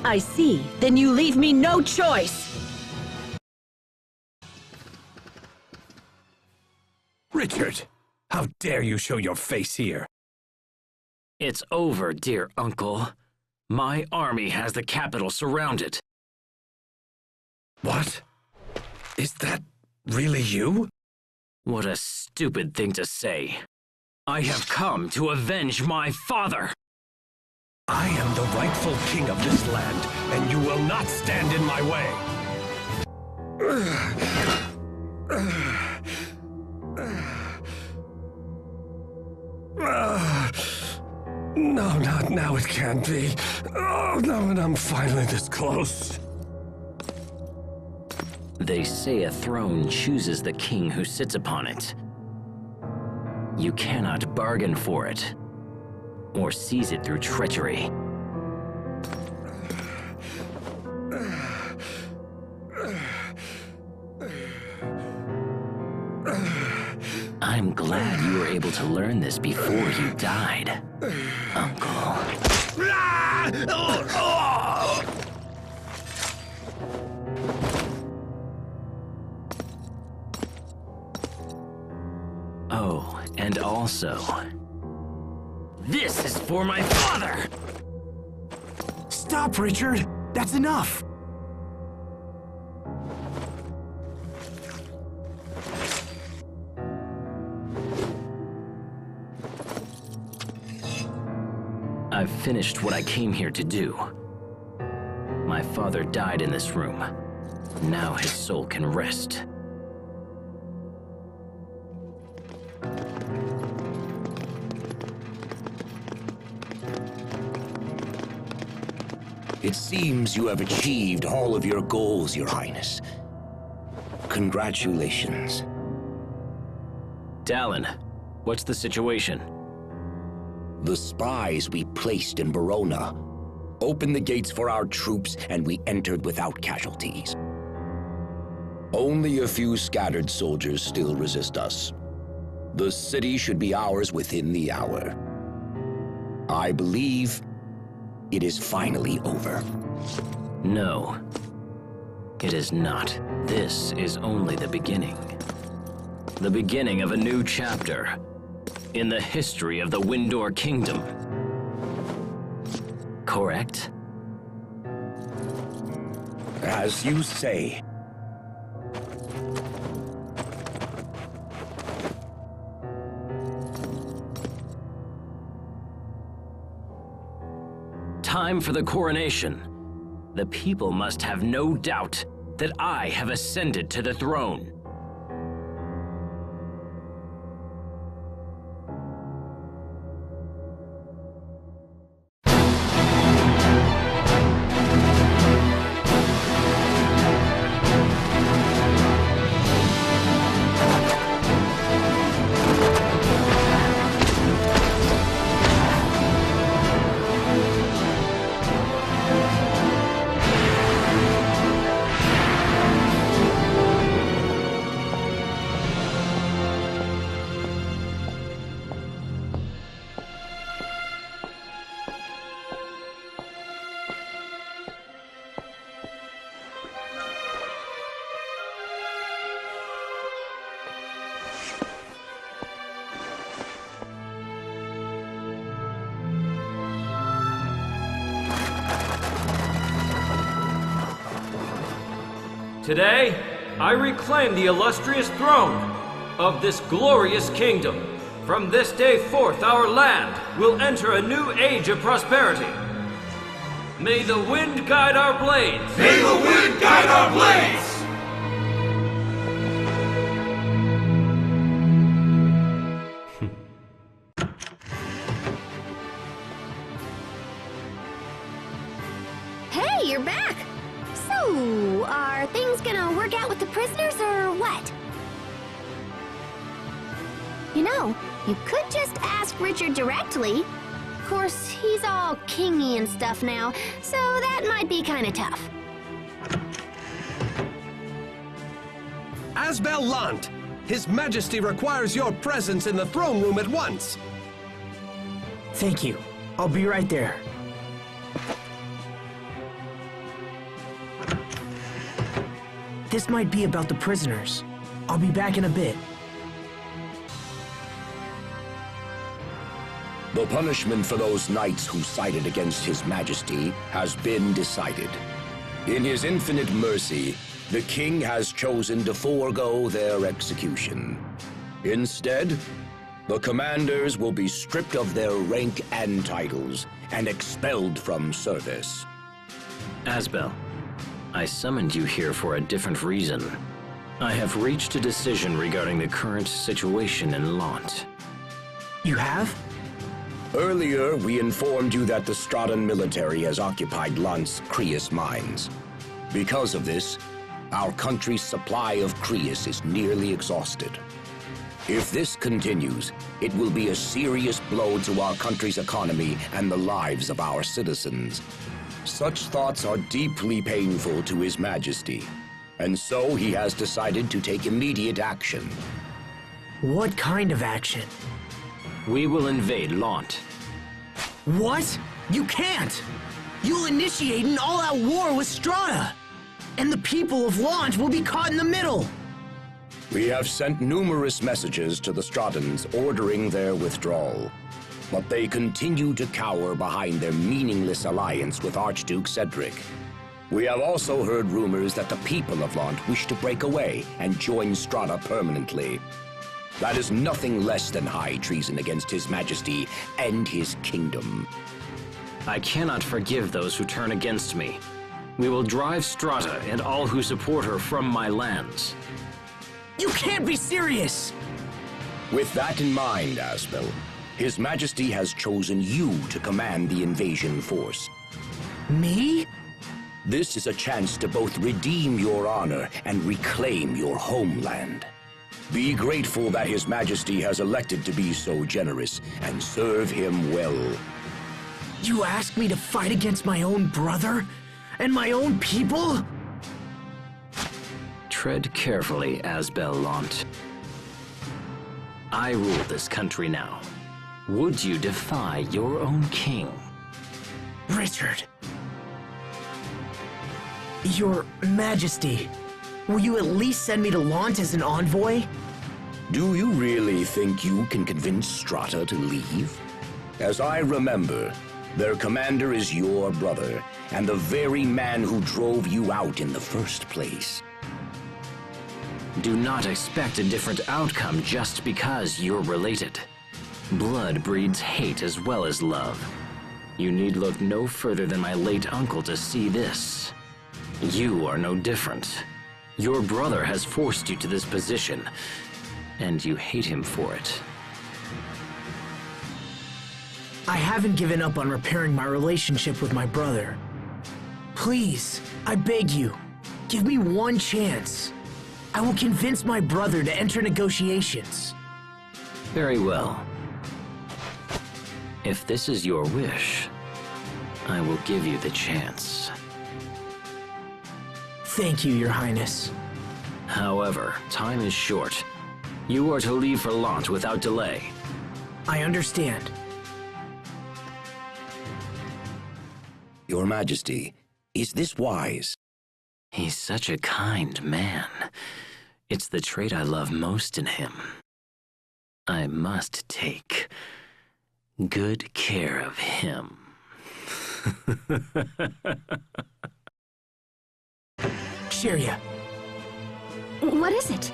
I see. Then you leave me no choice. Richard, how dare you show your face here? It's over, dear uncle. My army has the capital surrounded. What? Is that really you? What a stupid thing to say. I have come to avenge my father. I am the rightful king of this land, and you will not stand in my way. No, not now, it can't be. Oh, no, and I'm finally this close. They say a throne chooses the king who sits upon it. You cannot bargain for it, or seize it through treachery. I'm glad you were able to learn this before you died, Uncle. Oh, and also... This is for my father! Stop, Richard! That's enough! I've finished what I came here to do. My father died in this room. Now his soul can rest. It seems you have achieved all of your goals, Your Highness. Congratulations. Dallin, what's the situation? The spies we placed in Verona opened the gates for our troops, and we entered without casualties. Only a few scattered soldiers still resist us. The city should be ours within the hour. I believe it is finally over. No, it is not. This is only the beginning. The beginning of a new chapter in the history of the Windor Kingdom. Correct? As you say. Time for the coronation. The people must have no doubt that I have ascended to the throne. Today, I reclaim the illustrious throne of this glorious kingdom. From this day forth, our land will enter a new age of prosperity. May the wind guide our blades! May the wind guide our blades! Hey, you're back! So, are things gonna work out with the prisoners or what? You know, you could just ask Richard directly. Of course, he's all kingy and stuff now, so that might be kinda tough. Asbel Lant, His Majesty requires your presence in the throne room at once. Thank you. I'll be right there. This might be about the prisoners. I'll be back in a bit. The punishment for those knights who sided against His Majesty has been decided. In his infinite mercy, the king has chosen to forego their execution. Instead, the commanders will be stripped of their rank and titles and expelled from service. Asbel, I summoned you here for a different reason. I have reached a decision regarding the current situation in Lant. You have? Earlier, we informed you that the Straton military has occupied Lant's Crius mines. Because of this, our country's supply of Crius is nearly exhausted. If this continues, it will be a serious blow to our country's economy and the lives of our citizens. Such thoughts are deeply painful to His Majesty, and so he has decided to take immediate action. What kind of action? We will invade Lant. What? You can't! You'll initiate an all-out war with Strata! And the people of Lant will be caught in the middle! We have sent numerous messages to the Stratons ordering their withdrawal, but they continue to cower behind their meaningless alliance with Archduke Cedric. We have also heard rumors that the people of Lant wish to break away and join Strata permanently. That is nothing less than high treason against His Majesty and his kingdom. I cannot forgive those who turn against me. We will drive Strata and all who support her from my lands. You can't be serious! With that in mind, Asbel, His Majesty has chosen you to command the invasion force. Me? This is a chance to both redeem your honor and reclaim your homeland. Be grateful that His Majesty has elected to be so generous, and serve him well. You asked me to fight against my own brother? And my own people? Tread carefully, Asbel Lant. I rule this country now. Would you defy your own king? Richard. Your Majesty, will you at least send me to Lant as an envoy? Do you really think you can convince Strata to leave? As I remember, their commander is your brother, and the very man who drove you out in the first place. Do not expect a different outcome just because you're related. Blood breeds hate as well as love. You need look no further than my late uncle to see this. You are no different. Your brother has forced you to this position, and you hate him for it. I haven't given up on repairing my relationship with my brother. Please, I beg you, give me one chance. I will convince my brother to enter negotiations. Very well. If this is your wish, I will give you the chance. Thank you, Your Highness. However, time is short. You are to leave for Lant without delay. I understand. Your Majesty, is this wise? He's such a kind man. It's the trait I love most in him. I must take good care of him. Sheria, What is it?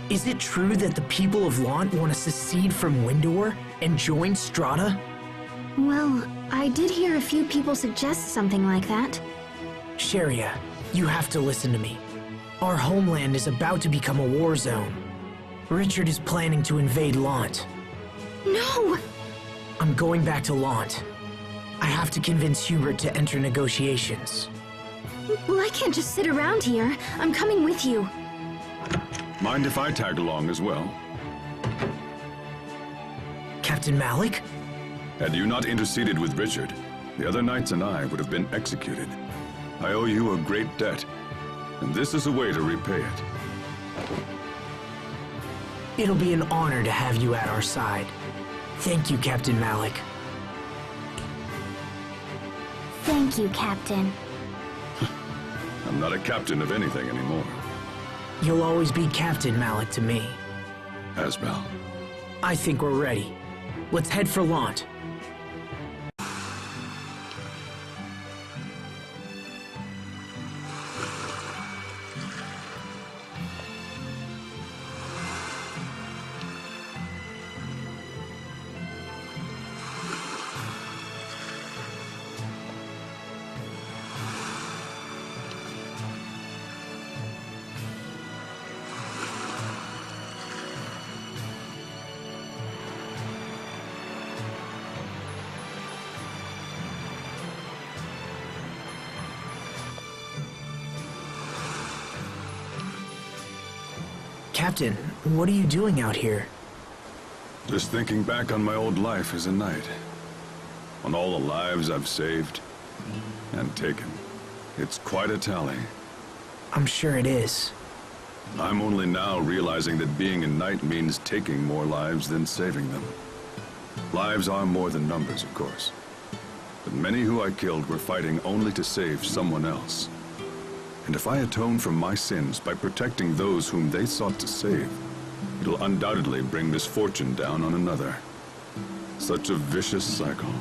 Is it true that the people of Lant want to secede from Windor and join Strata? Well, I did hear a few people suggest something like that. Sharia, you have to listen to me. Our homeland is about to become a war zone. Richard is planning to invade Lant. No! I'm going back to Lant. I have to convince Hubert to enter negotiations. Well, I can't just sit around here. I'm coming with you. Mind if I tag along as well? Captain Malik? Had you not interceded with Richard, the other knights and I would have been executed. I owe you a great debt, and this is a way to repay it. It'll be an honor to have you at our side. Thank you, Captain Malik. Thank you, Captain. I'm not a captain of anything anymore. You'll always be Captain Malik to me. Asbel. I think we're ready. Let's head for Lant. Captain, what are you doing out here? Just thinking back on my old life as a knight. On all the lives I've saved and taken. It's quite a tally. I'm sure it is. I'm only now realizing that being a knight means taking more lives than saving them. Lives are more than numbers, of course. But many who I killed were fighting only to save someone else. And if I atone for my sins by protecting those whom they sought to save, it'll undoubtedly bring misfortune down on another. Such a vicious cycle.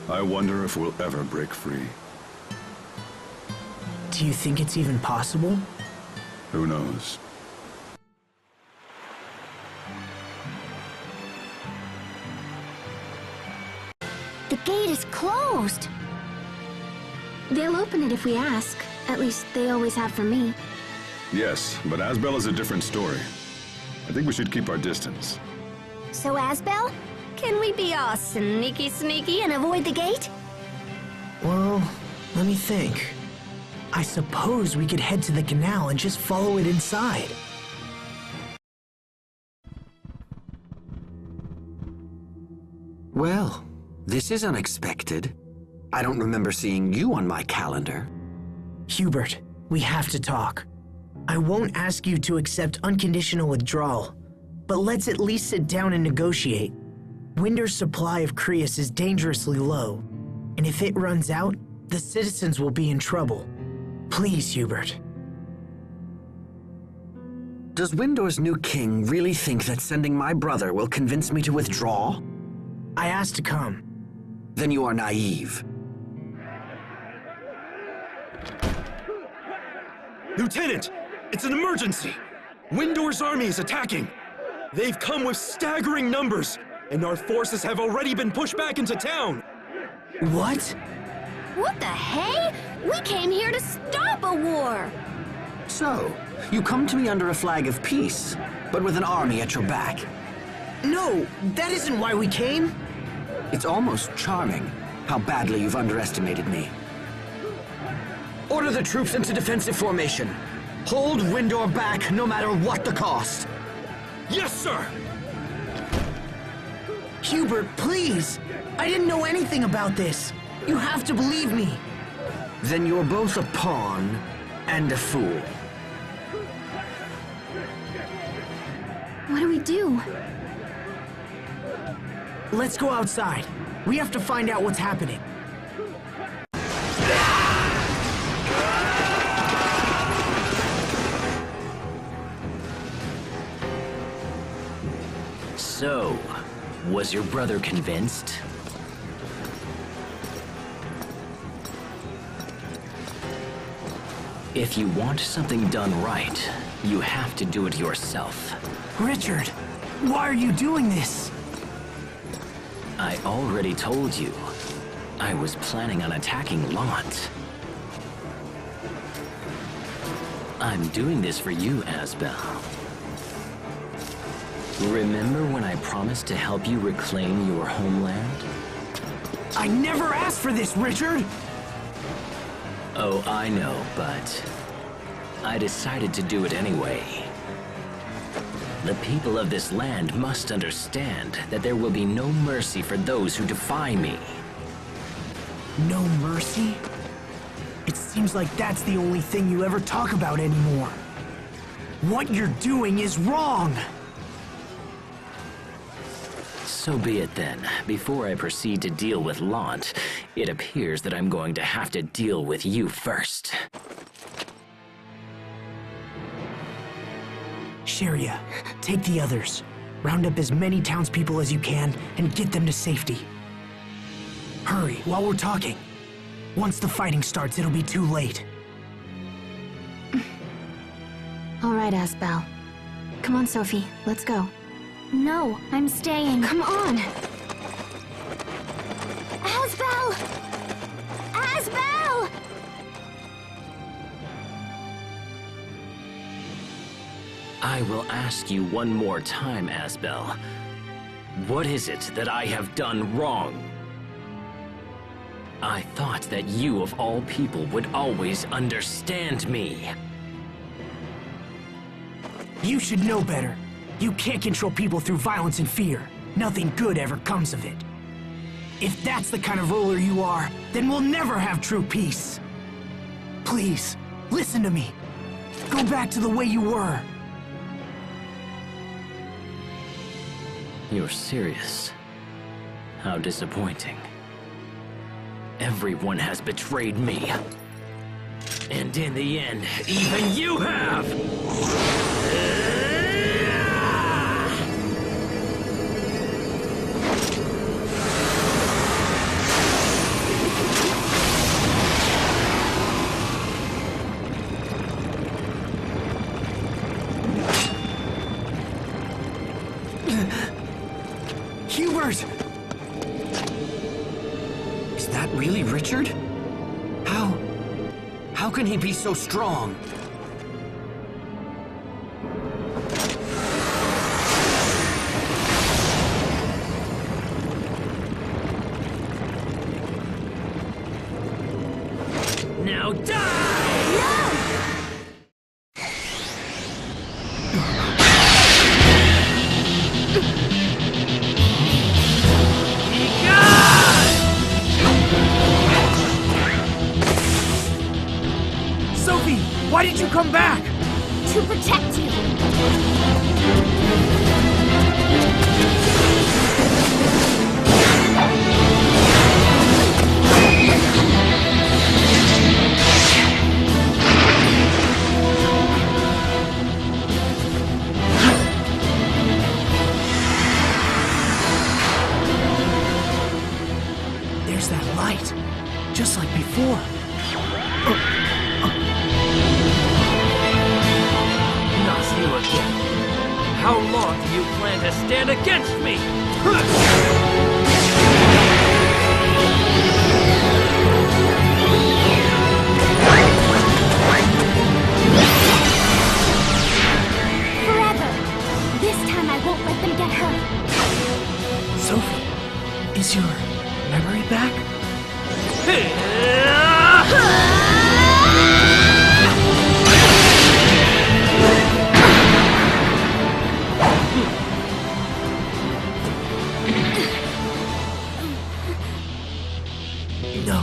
I wonder if we'll ever break free. Do you think it's even possible? Who knows? The gate is closed. They'll open it if we ask. At least they always have for me. Yes, but Asbel is a different story. I think we should keep our distance. So, Asbel, can we be all sneaky and avoid the gate? Well, let me think. I suppose we could head to the canal and just follow it inside. Well, this is unexpected. I don't remember seeing you on my calendar. Hubert, we have to talk. I won't ask you to accept unconditional withdrawal, but let's at least sit down and negotiate. Windor's supply of Crius is dangerously low, and if it runs out, the citizens will be in trouble. Please, Hubert. Does Windor's new king really think that sending my brother will convince me to withdraw? I asked to come. Then you are naive. Lieutenant! It's an emergency! Windor's army is attacking! They've come with staggering numbers, and our forces have already been pushed back into town! What? What the hey? We came here to stop a war! So, you come to me under a flag of peace, but with an army at your back. No, that isn't why we came. It's almost charming how badly you've underestimated me. Order the troops into defensive formation. Hold Windor back no matter what the cost. Yes, sir! Hubert, please! I didn't know anything about this. You have to believe me. Then you're both a pawn and a fool. What do we do? Let's go outside. We have to find out what's happening. So, was your brother convinced? If you want something done right, you have to do it yourself. Richard, why are you doing this? I already told you. I was planning on attacking Lant. I'm doing this for you, Asbel. Remember when I promised to help you reclaim your homeland? I never asked for this, Richard! Oh, I know, but I decided to do it anyway. The people of this land must understand that there will be no mercy for those who defy me. No mercy? It seems like that's the only thing you ever talk about anymore. What you're doing is wrong! So be it then. Before I proceed to deal with Lant, it appears that I'm going to have to deal with you first. Sharia, take the others. Round up as many townspeople as you can and get them to safety. Hurry, while we're talking. Once the fighting starts, it'll be too late. All right, Asbel. Come on, Sophie, let's go. No, I'm staying. Come on! Asbel! Asbel! I will ask you one more time, Asbel. What is it that I have done wrong? I thought that you, of all people, would always understand me. You should know better. You can't control people through violence and fear. Nothing good ever comes of it. If that's the kind of ruler you are, then we'll never have true peace. Please, listen to me. Go back to the way you were. You're serious? How disappointing. Everyone has betrayed me. And in the end, even you have! Hubert! Is that really Richard? How can he be so strong? Now die! No! Sophie, why did you come back? To protect you! There's that light, just like before. Not you again. How long do you plan to stand against me? Forever! This time I won't let them get hurt. Sophie, is your memory back? No.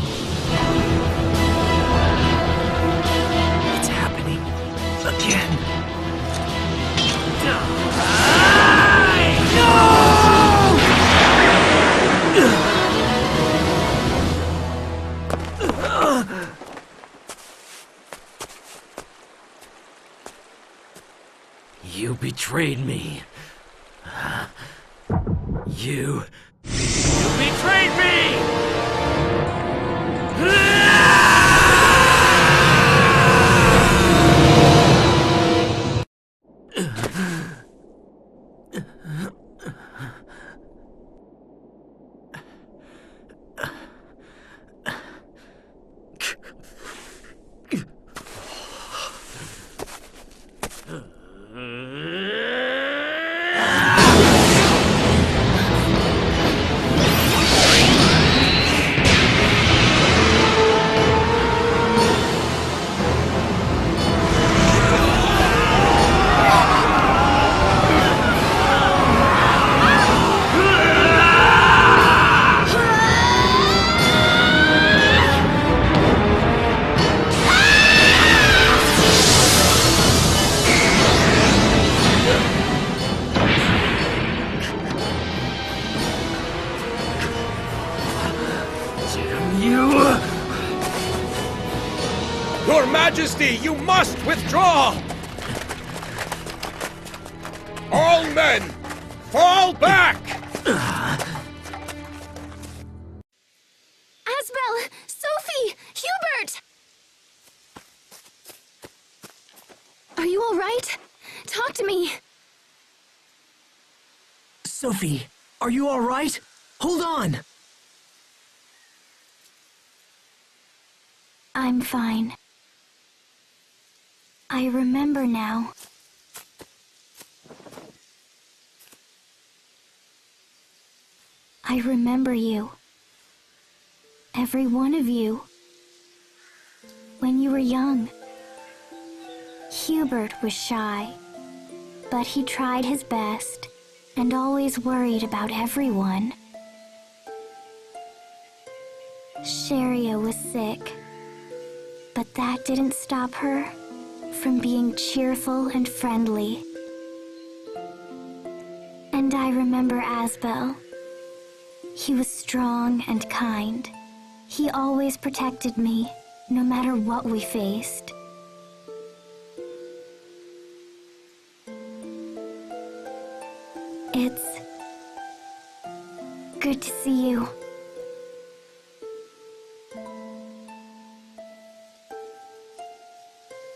It's happening again. You betrayed me. You betrayed me! you! Your Majesty, you must withdraw! All men, fall back! Asbel! Sophie! Hubert! Are you all right? Talk to me. Sophie, are you all right? Hold on! I'm fine. I remember now. I remember you. Every one of you. When you were young. Hubert was shy, but he tried his best and always worried about everyone. Sharia was sick, but that didn't stop her from being cheerful and friendly. And I remember Asbel. He was strong and kind. He always protected me, no matter what we faced. It's good to see you.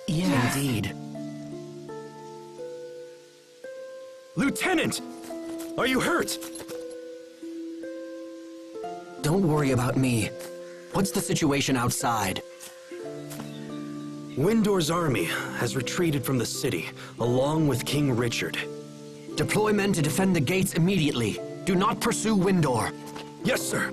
Yeah, indeed. Lieutenant! Are you hurt? Don't worry about me. What's the situation outside? Windor's army has retreated from the city, along with King Richard. Deploy men to defend the gates immediately. Do not pursue Windor. Yes, sir.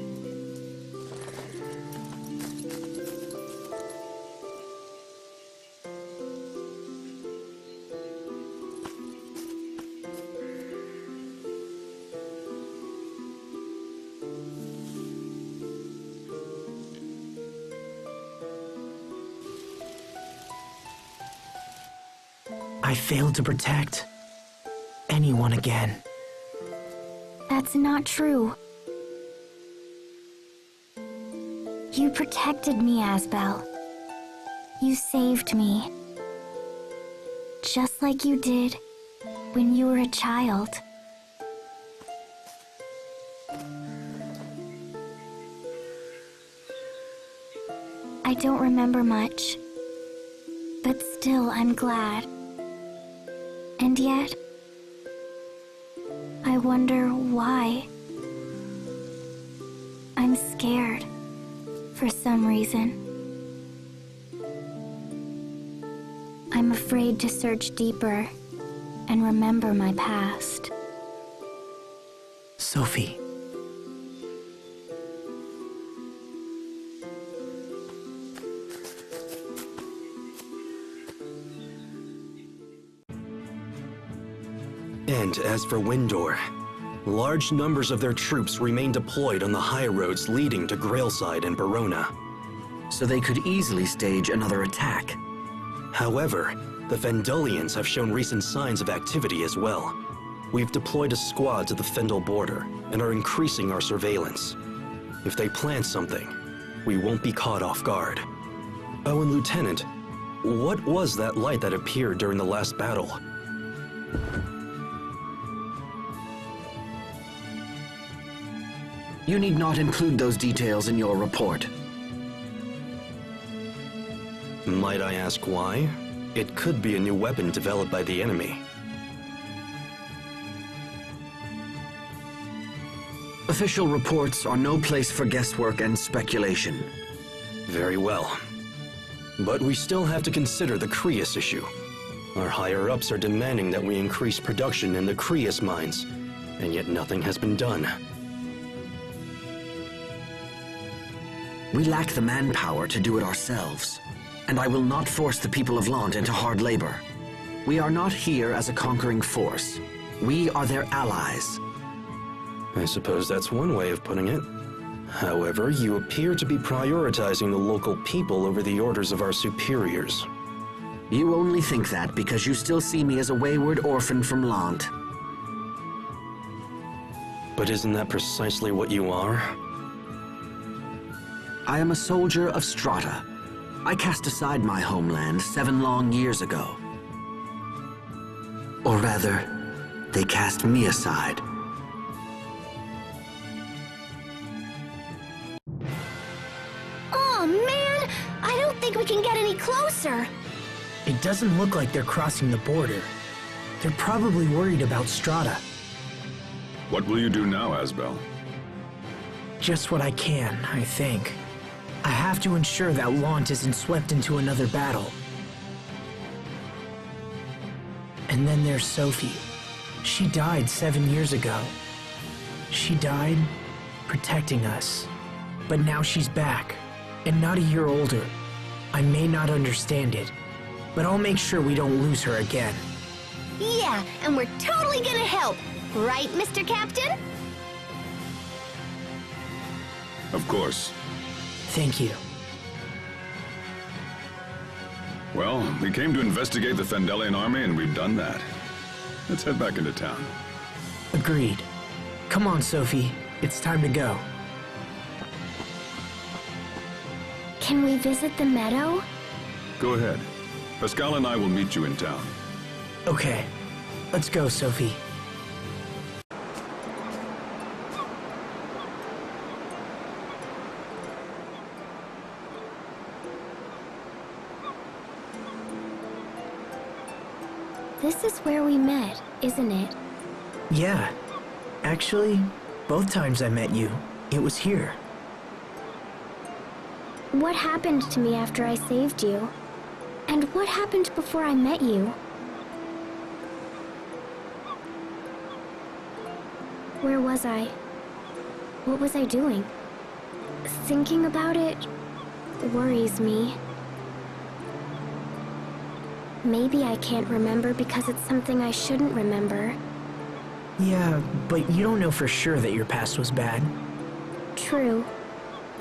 I failed to protect anyone again. That's not true. You protected me, Asbel. You saved me. Just like you did when you were a child. I don't remember much, but still I'm glad. And yet, I wonder why. I'm scared, for some reason. I'm afraid to search deeper and remember my past. Sophie. And as for Windor, large numbers of their troops remain deployed on the high roads leading to Grailside and Verona. So they could easily stage another attack. However, the Fendelians have shown recent signs of activity as well. We've deployed a squad to the Fendel border and are increasing our surveillance. If they plan something, we won't be caught off guard. Oh, and Lieutenant, what was that light that appeared during the last battle? You need not include those details in your report. Might I ask why? It could be a new weapon developed by the enemy. Official reports are no place for guesswork and speculation. Very well. But we still have to consider the Crius issue. Our higher-ups are demanding that we increase production in the Crius mines, and yet nothing has been done. We lack the manpower to do it ourselves, and I will not force the people of Lant into hard labor. We are not here as a conquering force. We are their allies. I suppose that's one way of putting it. However, you appear to be prioritizing the local people over the orders of our superiors. You only think that because you still see me as a wayward orphan from Lant. But isn't that precisely what you are? I am a soldier of Strata. I cast aside my homeland 7 long years ago. Or rather, they cast me aside. Oh man, I don't think we can get any closer. It doesn't look like they're crossing the border. They're probably worried about Strata. What will you do now, Asbel? Just what I can, I think. I have to ensure that Lant isn't swept into another battle. And then there's Sophie. She died 7 years ago. She died protecting us. But now she's back, and not a year older. I may not understand it, but I'll make sure we don't lose her again. Yeah, and we're totally gonna help. Right, Mr. Captain? Of course. Thank you. Well, we came to investigate the Fendelian army, and we've done that. Let's head back into town. Agreed. Come on, Sophie. It's time to go. Can we visit the meadow? Go ahead. Pascal and I will meet you in town. Okay. Let's go, Sophie. This is where we met, isn't it? Yeah. Actually, both times I met you, it was here. What happened to me after I saved you? And what happened before I met you? Where was I? What was I doing? Thinking about it worries me. Maybe I can't remember because it's something I shouldn't remember. Yeah, but you don't know for sure that your past was bad. True.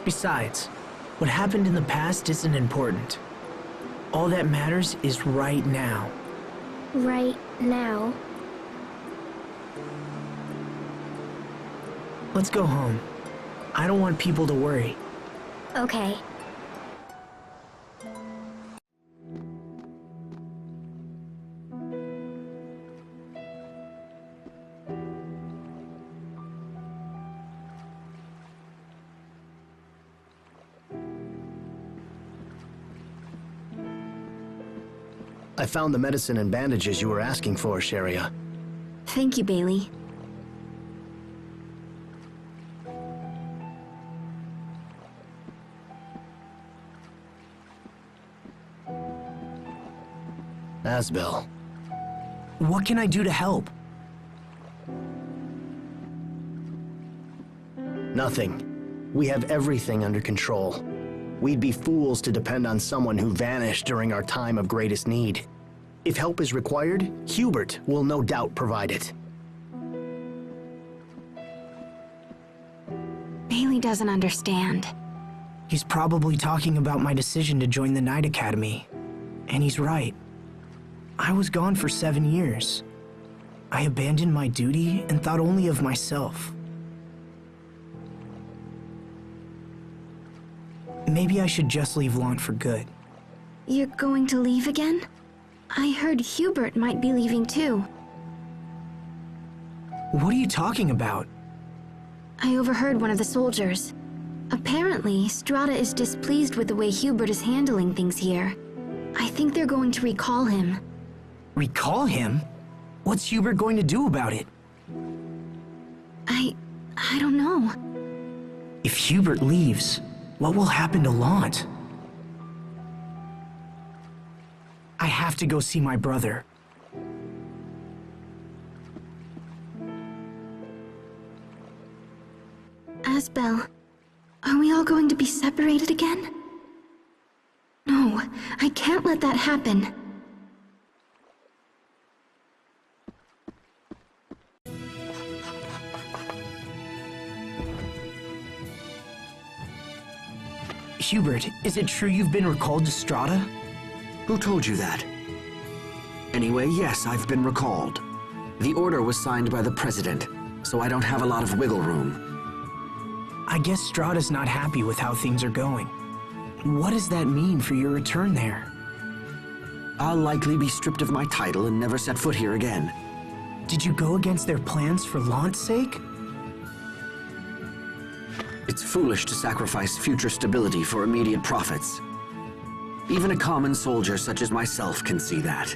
Besides, what happened in the past isn't important. All that matters is right now. Right now. Let's go home. I don't want people to worry. Okay. I found the medicine and bandages you were asking for, Sharia. Thank you, Bailey. Asbel. What can I do to help? Nothing. We have everything under control. We'd be fools to depend on someone who vanished during our time of greatest need. If help is required, Hubert will no doubt provide it. Bailey doesn't understand. He's probably talking about my decision to join the Knight Academy. And he's right. I was gone for 7 years. I abandoned my duty and thought only of myself. Maybe I should just leave Lant for good. You're going to leave again? I heard Hubert might be leaving too. What are you talking about? I overheard one of the soldiers. Apparently, Strata is displeased with the way Hubert is handling things here. I think they're going to recall him. Recall him? What's Hubert going to do about it? I don't know. If Hubert leaves, what will happen to Lant? I have to go see my brother. Asbel, are we all going to be separated again? No, I can't let that happen. Hubert, is it true you've been recalled to Strata? Who told you that? Anyway, yes, I've been recalled. The order was signed by the President, so I don't have a lot of wiggle room. I guess Strahta's not happy with how things are going. What does that mean for your return there? I'll likely be stripped of my title and never set foot here again. Did you go against their plans for Launt's sake? It's foolish to sacrifice future stability for immediate profits. Even a common soldier such as myself can see that.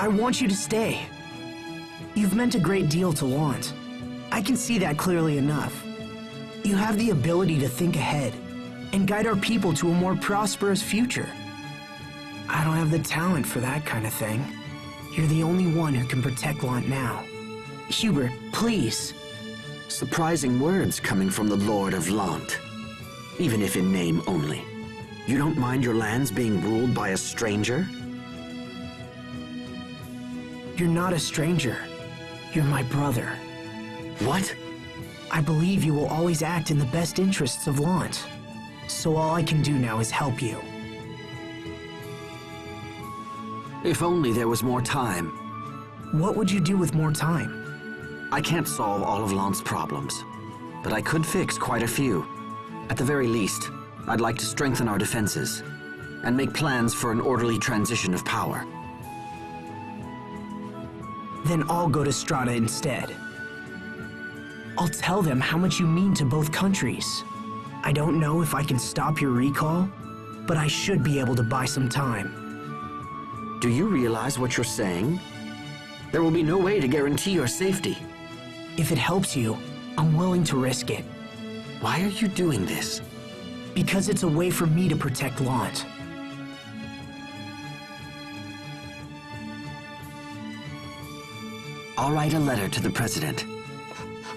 I want you to stay. You've meant a great deal to Launt. I can see that clearly enough. You have the ability to think ahead and guide our people to a more prosperous future. I don't have the talent for that kind of thing. You're the only one who can protect Launt now. Hubert, please. Surprising words coming from the Lord of Launt. Even if in name only. You don't mind your lands being ruled by a stranger? You're not a stranger. You're my brother. What? I believe you will always act in the best interests of Launt. So all I can do now is help you. If only there was more time. What would you do with more time? I can't solve all of Launt's problems, but I could fix quite a few. At the very least, I'd like to strengthen our defenses and make plans for an orderly transition of power. Then I'll go to Strahta instead. I'll tell them how much you mean to both countries. I don't know if I can stop your recall, but I should be able to buy some time. Do you realize what you're saying? There will be no way to guarantee your safety. If it helps you, I'm willing to risk it. Why are you doing this? Because it's a way for me to protect Launt. I'll write a letter to the President.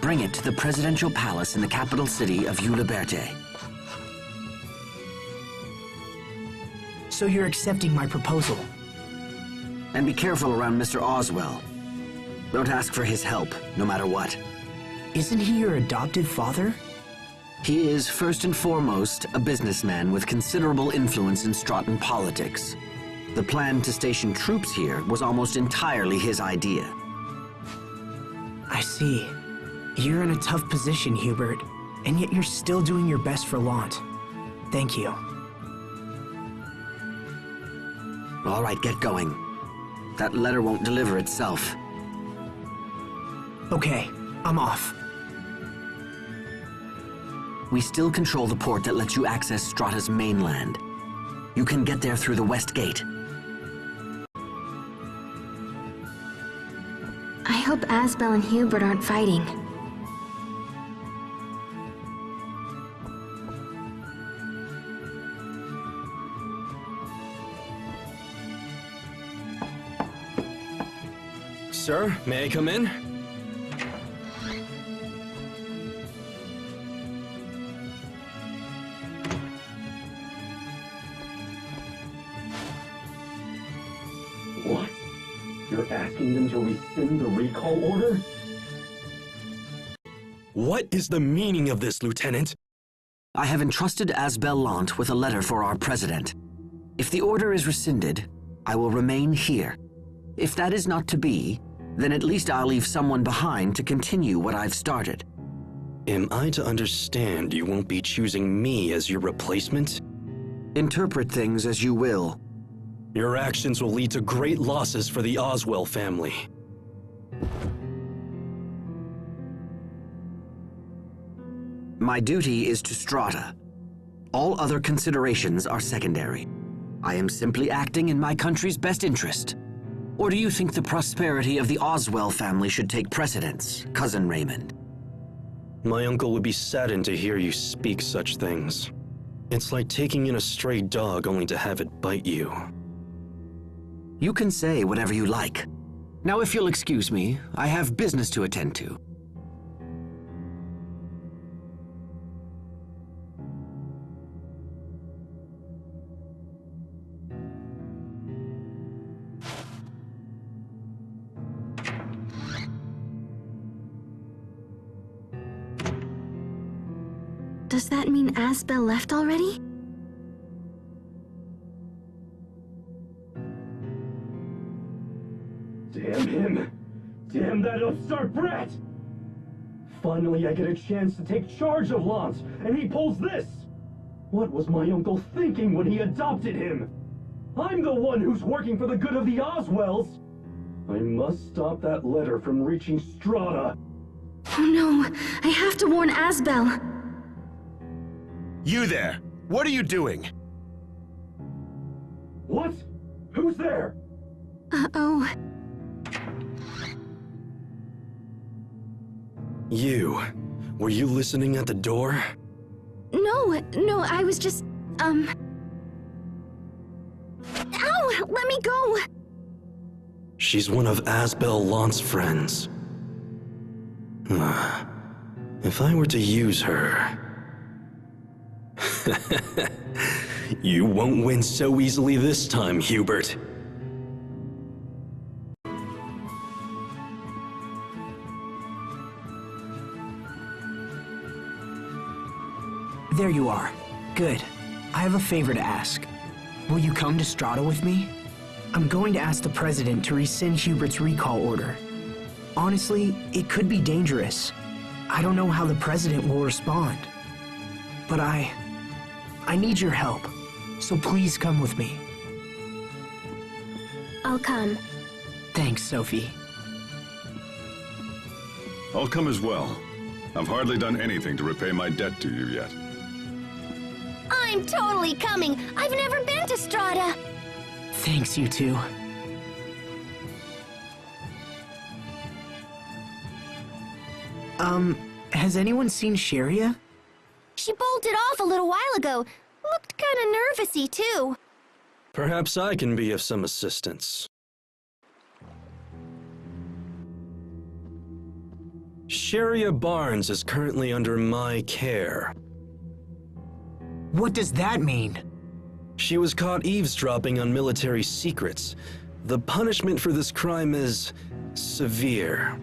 Bring it to the Presidential Palace in the capital city of Euliberte. So you're accepting my proposal? And be careful around Mr. Oswell. Don't ask for his help, no matter what. Isn't he your adoptive father? He is, first and foremost, a businessman with considerable influence in Stratton politics. The plan to station troops here was almost entirely his idea. I see. You're in a tough position, Hubert, and yet you're still doing your best for Launt. Thank you. All right, get going. That letter won't deliver itself. Okay, I'm off. We still control the port that lets you access Strahta's mainland. You can get there through the West Gate. I hope Asbel and Hubert aren't fighting. Sir, may I come in? What? You're asking them to rescind the recall order? What is the meaning of this, Lieutenant? I have entrusted Asbel Launt with a letter for our president. If the order is rescinded, I will remain here. If that is not to be, then at least I'll leave someone behind to continue what I've started. Am I to understand you won't be choosing me as your replacement? Interpret things as you will. Your actions will lead to great losses for the Oswell family. My duty is to Strahta. All other considerations are secondary. I am simply acting in my country's best interest. Or do you think the prosperity of the Oswell family should take precedence, Cousin Raymond? My uncle would be saddened to hear you speak such things. It's like taking in a stray dog only to have it bite you. You can say whatever you like. Now, if you'll excuse me, I have business to attend to. Does that mean Asbel left already? Damn him! Damn that upstart brat! Finally, I get a chance to take charge of Lance, and he pulls this! What was my uncle thinking when he adopted him? I'm the one who's working for the good of the Oswells! I must stop that letter from reaching Strahta. Oh no, I have to warn Asbel. You there! What are you doing? What? Who's there? Uh-oh. Were you listening at the door? No, I was just, Ow! Let me go! She's one of Asbel Lance's friends. If I were to use her... You won't win so easily this time, Hubert. There you are. Good. I have a favor to ask. Will you come to Strahta with me? I'm going to ask the President to rescind Hubert's recall order. Honestly, it could be dangerous. I don't know how the President will respond. But I need your help, so please come with me. I'll come. Thanks, Sophie. I'll come as well. I've hardly done anything to repay my debt to you yet. I'm totally coming! I've never been to Strahta! Thanks, you two. Has anyone seen Sharia? She bolted off a little while ago. Looked kinda nervous-y, too. Perhaps I can be of some assistance. Sharia Barnes is currently under my care. What does that mean? She was caught eavesdropping on military secrets. The punishment for this crime is severe.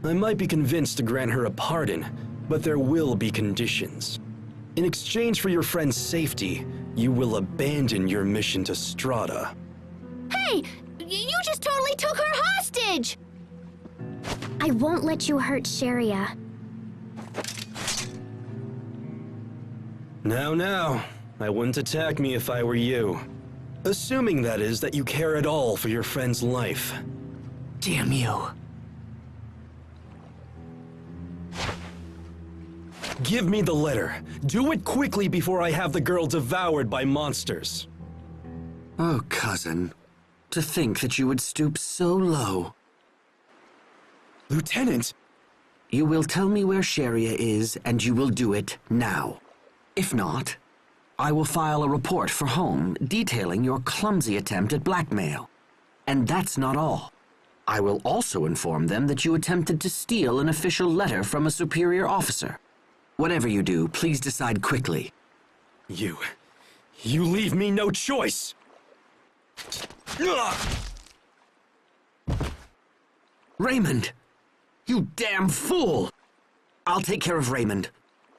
I might be convinced to grant her a pardon, but there will be conditions. In exchange for your friend's safety, you will abandon your mission to Strahta. Hey! You just totally took her hostage! I won't let you hurt Sharia. Now, I wouldn't attack me if I were you. Assuming, that is, that you care at all for your friend's life. Damn you. Give me the letter. Do it quickly before I have the girl devoured by monsters. Oh, cousin. To think that you would stoop so low. Lieutenant! You will tell me where Sharia is, and you will do it now. If not, I will file a report for home detailing your clumsy attempt at blackmail. And that's not all. I will also inform them that you attempted to steal an official letter from a superior officer. Whatever you do, please decide quickly. You leave me no choice! Raymond! You damn fool! I'll take care of Raymond.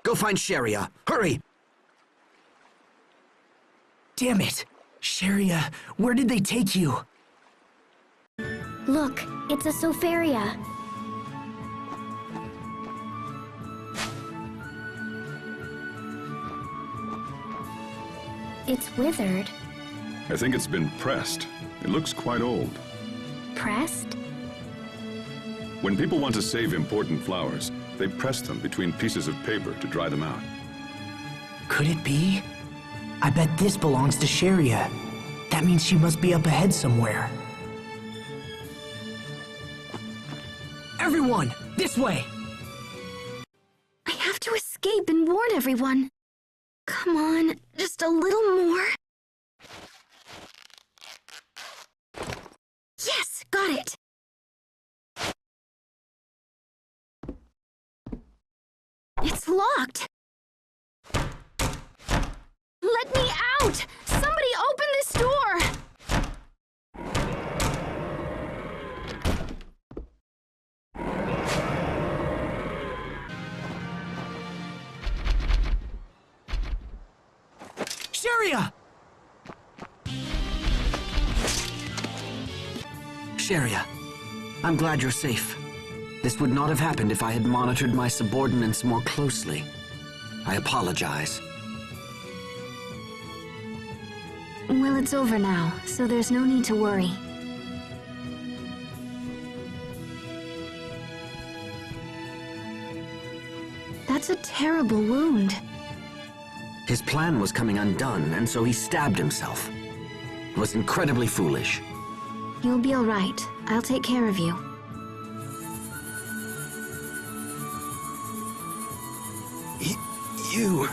Go find Sharia. Hurry! Damn it! Sharia, where did they take you? Look, it's a Sofaria. It's withered. I think it's been pressed. It looks quite old. Pressed? When people want to save important flowers, they press them between pieces of paper to dry them out. Could it be? I bet this belongs to Sharia. That means she must be up ahead somewhere. Everyone, this way! I have to escape and warn everyone. Come on, just a little more. Yes, got it. It's locked. Let me out! Somebody open this door! Sharia! Sharia, I'm glad you're safe. This would not have happened if I had monitored my subordinates more closely. I apologize. Well, it's over now, so there's no need to worry. That's a terrible wound. His plan was coming undone, and so he stabbed himself. It was incredibly foolish. You'll be all right. I'll take care of you. You...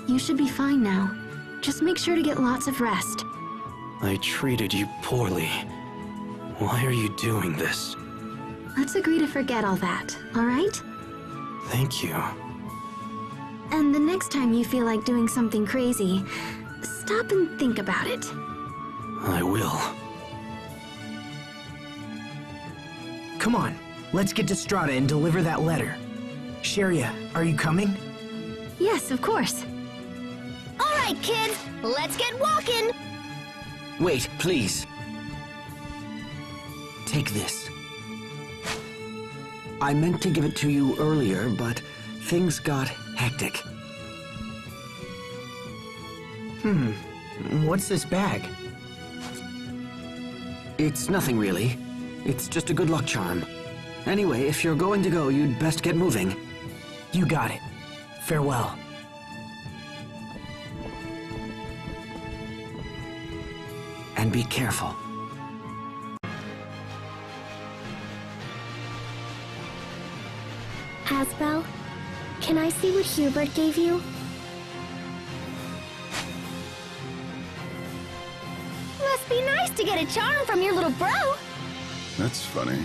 You should be fine now. Just make sure to get lots of rest. I treated you poorly. Why are you doing this? Let's agree to forget all that, all right? Thank you. And the next time you feel like doing something crazy, stop and think about it. I will. Come on, let's get to Strata and deliver that letter. Sheria, are you coming? Yes, of course. All right, kids, let's get walking. Wait, please. Take this. I meant to give it to you earlier, but things got hectic. What's this bag? It's nothing really. It's just a good luck charm. Anyway, if you're going to go, you'd best get moving. You got it. Farewell. And be careful. Asbel, can I see what Hubert gave you? Must be nice to get a charm from your little bro. That's funny.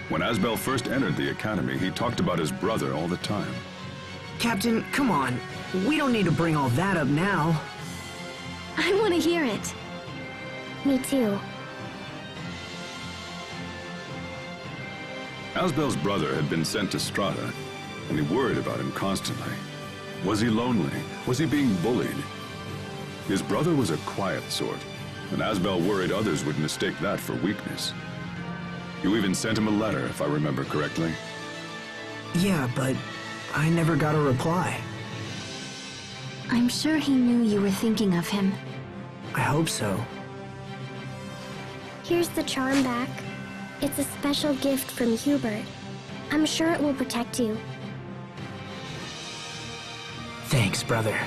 When Asbel first entered the academy, he talked about his brother all the time. Captain, come on. We don't need to bring all that up now. I want to hear it. Me too. Asbel's brother had been sent to Strata, and he worried about him constantly. Was he lonely? Was he being bullied? His brother was a quiet sort, and Asbel worried others would mistake that for weakness. You even sent him a letter, if I remember correctly. Yeah, but I never got a reply. I'm sure he knew you were thinking of him. I hope so. Here's the charm back. It's a special gift from Hubert. I'm sure it will protect you. Thanks, brother.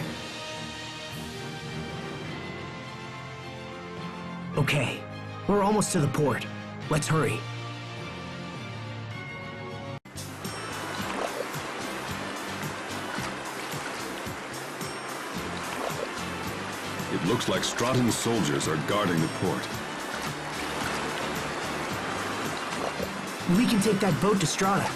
Okay, we're almost to the port. Let's hurry. It looks like Stratan soldiers are guarding the port. We can take that boat to Strata.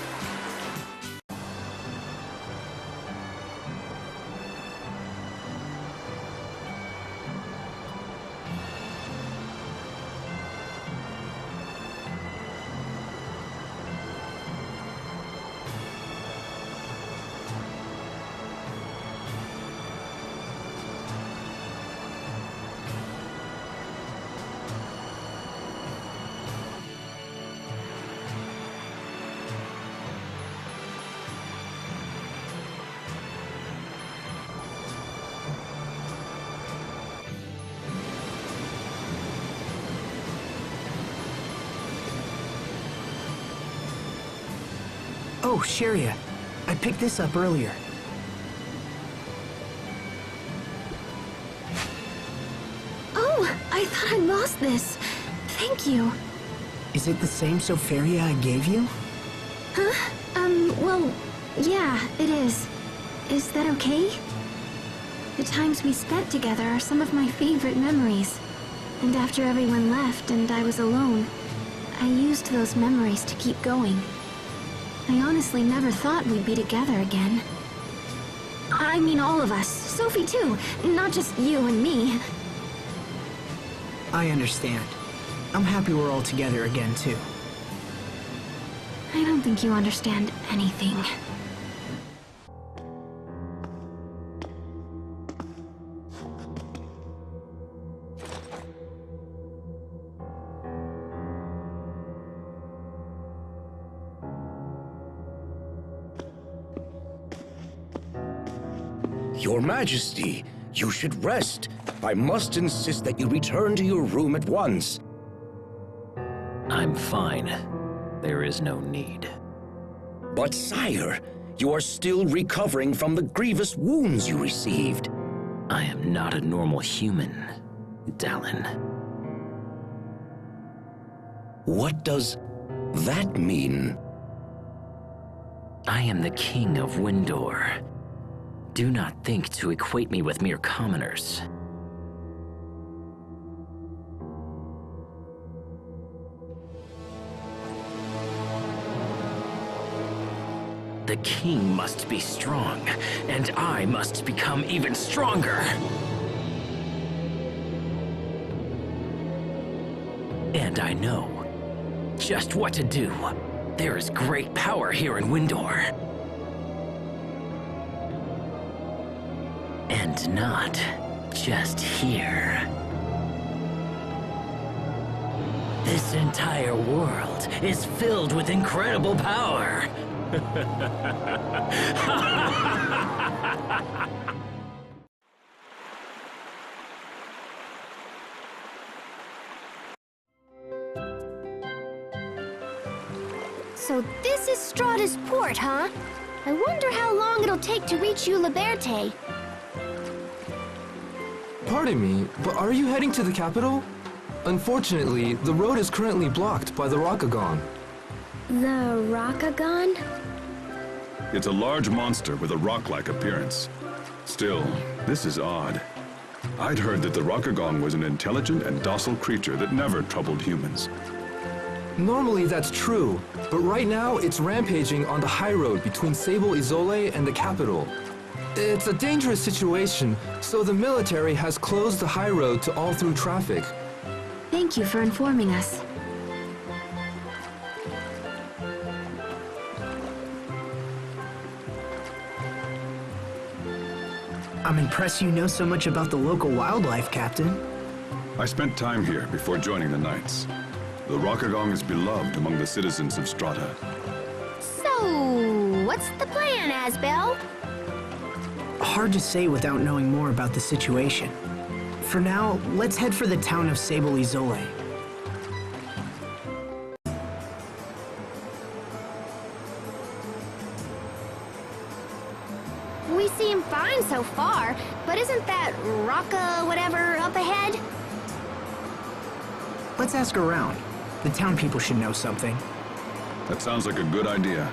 Oh, Sheria, I picked this up earlier. Oh, I thought I lost this. Thank you. Is it the same Soferia I gave you? Huh? Well, yeah, it is. Is that okay? The times we spent together are some of my favorite memories. And after everyone left and I was alone, I used those memories to keep going. I honestly never thought we'd be together again. I mean all of us. Sophie too, not just you and me. I understand. I'm happy we're all together again, too. I don't think you understand anything. Your Majesty, you should rest. I must insist that you return to your room at once. I'm fine. There is no need. But sire, you are still recovering from the grievous wounds you received. I am not a normal human, Dallin. What does that mean? I am the king of Windor. Do not think to equate me with mere commoners. The king must be strong, and I must become even stronger. And I know just what to do. There is great power here in Windor. And not just here. This entire world is filled with incredible power. So this is Strahta's port, huh? I wonder how long it'll take to reach Uliberte. Pardon me, but are you heading to the capital? Unfortunately, the road is currently blocked by the Rokugan. The Rokugan? It's a large monster with a rock-like appearance. Still, this is odd. I'd heard that the Rokugan was an intelligent and docile creature that never troubled humans. Normally that's true, but right now it's rampaging on the high road between Sable Izole and the capital. It's a dangerous situation, so the military has closed the high road to all through traffic. Thank you for informing us. I'm impressed you know so much about the local wildlife, Captain. I spent time here before joining the Knights. The Rokugan is beloved among the citizens of Strahta. So, what's the plan, Asbel? Hard to say without knowing more about the situation. For now, let's head for the town of Sable Izole. We seem fine so far, but isn't that Rocka whatever up ahead? Let's ask around. The town people should know something. That sounds like a good idea.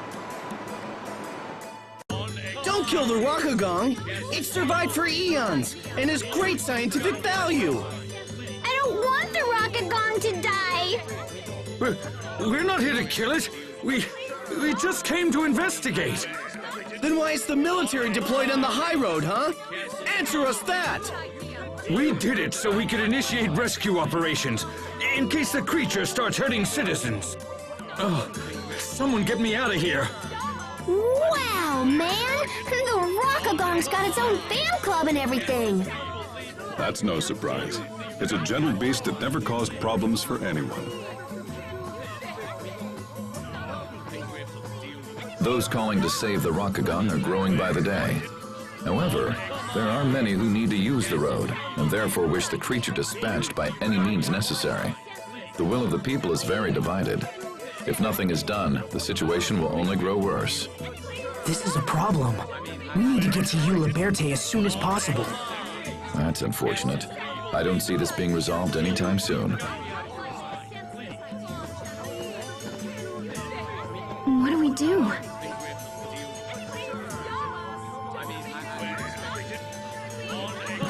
Don't kill the Rokugan! It's survived for eons, and has great scientific value! I don't want the Rokugan to die! We're not here to kill it. We just came to investigate. Then why is the military deployed on the high road, huh? Answer us that! We did it so we could initiate rescue operations, in case the creature starts hurting citizens. Oh, someone get me out of here. Wow, man! The Rokugan's got its own fan club and everything! That's no surprise. It's a gentle beast that never caused problems for anyone. Those calling to save the Rokugan are growing by the day. However, there are many who need to use the road, and therefore wish the creature dispatched by any means necessary. The will of the people is very divided. If nothing is done, the situation will only grow worse. This is a problem. We need to get to Uliberte as soon as possible. That's unfortunate. I don't see this being resolved anytime soon. What do we do?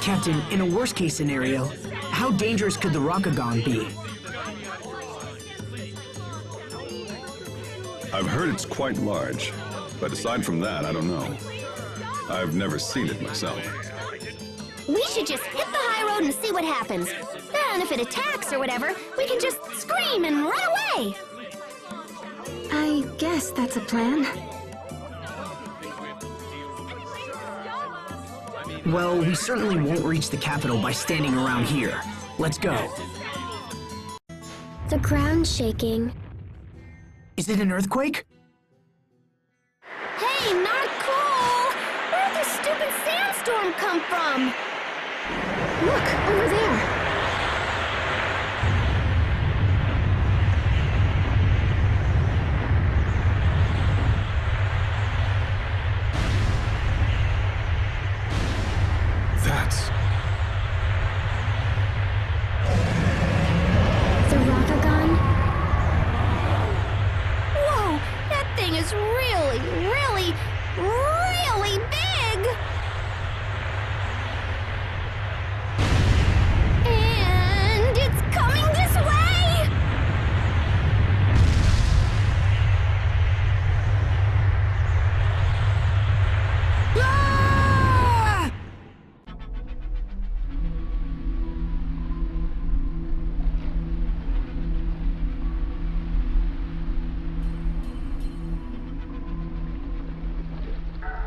Captain, in a worst-case scenario, how dangerous could the Rokugan be? I've heard it's quite large, but aside from that, I don't know. I've never seen it myself. We should just hit the high road and see what happens. Then if it attacks or whatever, we can just scream and run away! I guess that's a plan. Well, we certainly won't reach the capital by standing around here. Let's go. The ground's shaking. Is it an earthquake? Hey, not cool! Where are those stupid sand storm come from? Look, over there. That's... The Rokagon? Whoa! That thing is really, really, really big! And it's coming this way! Ah!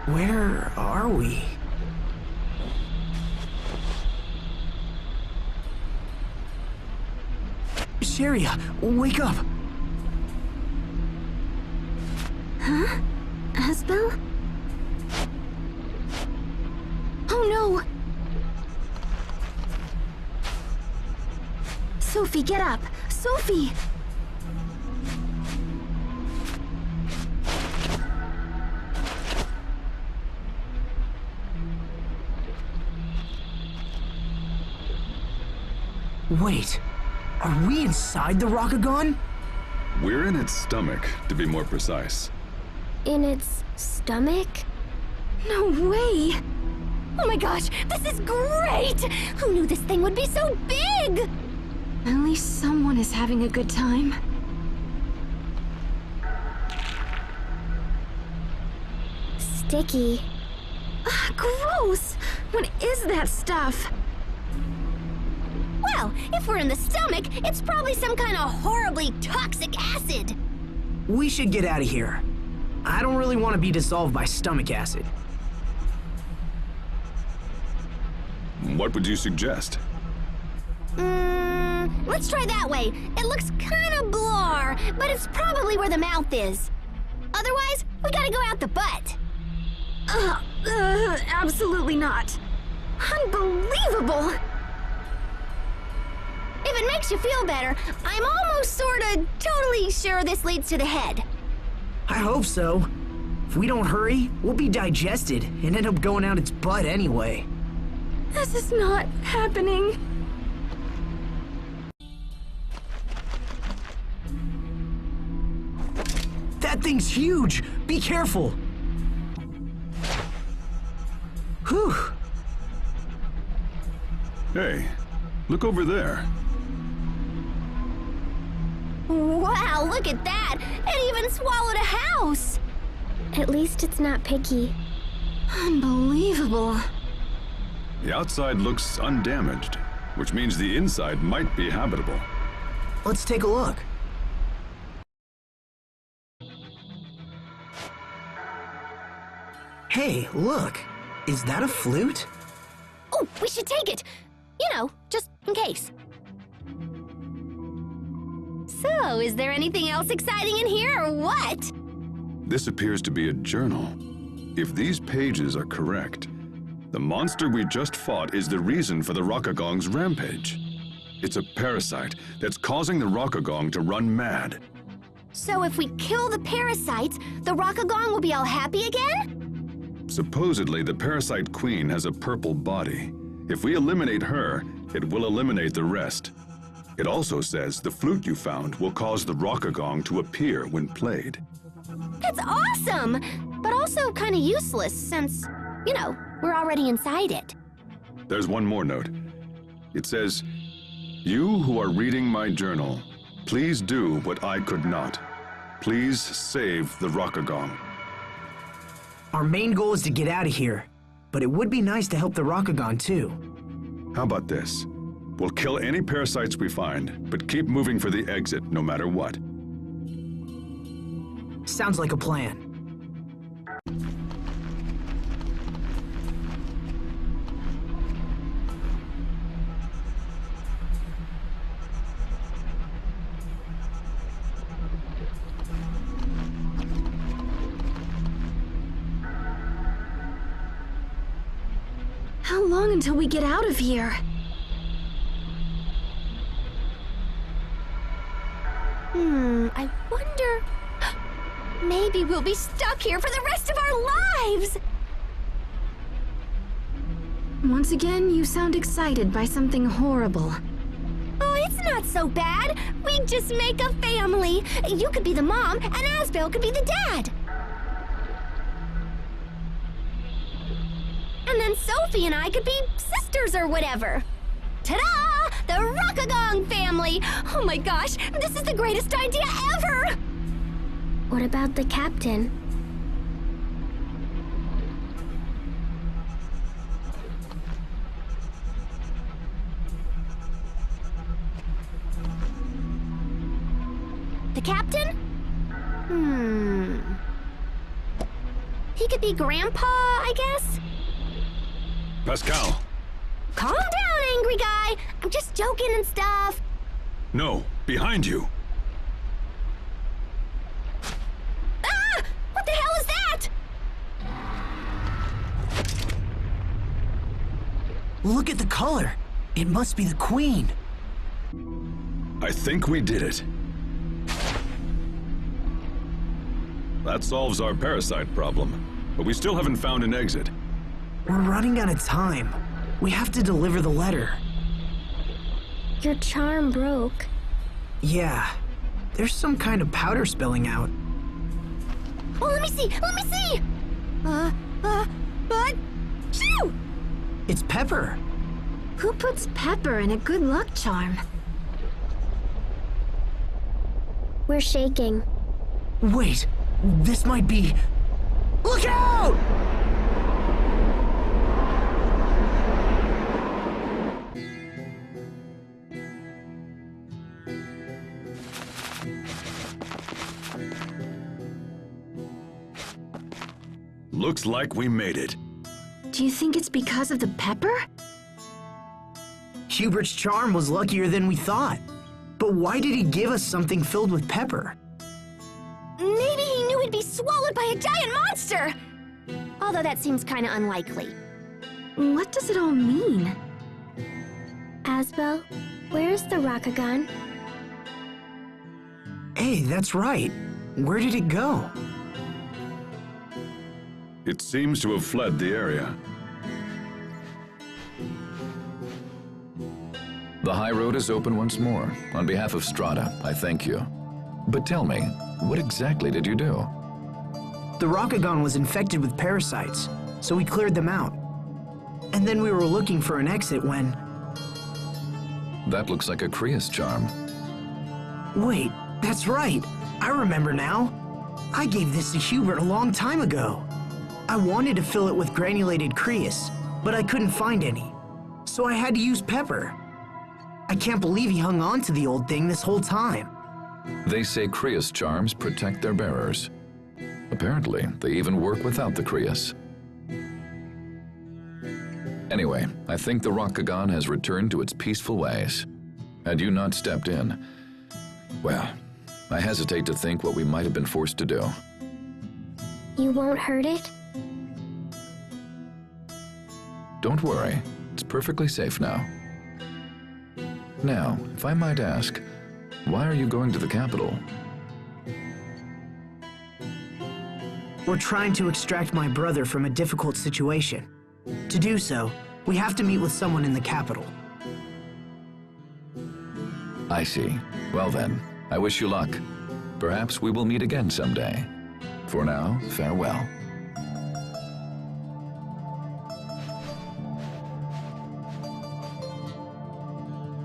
Where are we? Sharia, wake up! Huh? Asbel? Oh no! Sophie, get up! Sophie! Wait, are we inside the Rokagon? We're in its stomach, to be more precise. In its stomach? No way! Oh my gosh, this is great! Who knew this thing would be so big? At least someone is having a good time. Sticky. Ugh, gross! What is that stuff? Well, if we're in the stomach, it's probably some kind of horribly toxic acid. We should get out of here. I don't really want to be dissolved by stomach acid. What would you suggest? Let's try that way. It looks kind of blur, but it's probably where the mouth is. Otherwise, we gotta go out the butt. Absolutely not. Unbelievable! If it makes you feel better, I'm almost sorta totally sure this leads to the head. I hope so. If we don't hurry, we'll be digested and end up going out its butt anyway. This is not happening. That thing's huge! Be careful! Whew! Hey, look over there. Wow, look at that! It even swallowed a house! At least it's not picky. Unbelievable. The outside looks undamaged, which means the inside might be habitable. Let's take a look. Hey, look! Is that a flute? Oh, we should take it! You know, just in case. So, is there anything else exciting in here, or what? This appears to be a journal. If these pages are correct, the monster we just fought is the reason for the Rockagong's rampage. It's a parasite that's causing the Rockagong to run mad. So if we kill the parasites, the Rockagong will be all happy again? Supposedly, the parasite queen has a purple body. If we eliminate her, it will eliminate the rest. It also says the flute you found will cause the Rockagong to appear when played. That's awesome! But also kind of useless since, you know, we're already inside it. There's one more note. It says, "You who are reading my journal, please do what I could not. Please save the Rockagong." Our main goal is to get out of here, but it would be nice to help the Rokagon too. How about this? We'll kill any parasites we find, but keep moving for the exit no matter what. Sounds like a plan. How long until we get out of here? I wonder... Maybe we'll be stuck here for the rest of our lives! Once again, you sound excited by something horrible. Oh, it's not so bad. We just make a family. You could be the mom, and Asbel could be the dad. And then Sophie and I could be sisters or whatever. Ta-da! The Rockagong family! Oh my gosh, this is the greatest idea ever! What about the captain? The captain? He could be Grandpa, I guess? Pascal. Calm down, angry guy! I'm just joking and stuff. No, behind you. Ah! What the hell is that? Look at the color. It must be the queen. I think we did it. That solves our parasite problem, but we still haven't found an exit. We're running out of time. We have to deliver the letter. Your charm broke. Yeah. There's some kind of powder spilling out. Oh, let me see! Let me see! But... Shoo! It's pepper. Who puts pepper in a good luck charm? We're shaking. Wait, this might be... Look out! Looks like we made it. Do you think it's because of the pepper? Hubert's charm was luckier than we thought. But why did he give us something filled with pepper? Maybe he knew he'd be swallowed by a giant monster! Although that seems kinda unlikely. What does it all mean? Asbel, where's the Rockagong? Hey, that's right. Where did it go? It seems to have fled the area. The high road is open once more. On behalf of Strata, I thank you. But tell me, what exactly did you do? The Rockagong was infected with parasites, so we cleared them out. And then we were looking for an exit when... That looks like a Krios charm. Wait, that's right. I remember now. I gave this to Hubert a long time ago. I wanted to fill it with granulated Krios, but I couldn't find any. So I had to use pepper. I can't believe he hung on to the old thing this whole time. They say Krios charms protect their bearers. Apparently, they even work without the Krios. Anyway, I think the Rockagong has returned to its peaceful ways. Had you not stepped in, well, I hesitate to think what we might have been forced to do. You won't hurt it? Don't worry, it's perfectly safe now. Now, if I might ask, why are you going to the capital? We're trying to extract my brother from a difficult situation. To do so, we have to meet with someone in the capital. I see. Well then, I wish you luck. Perhaps we will meet again someday. For now, farewell.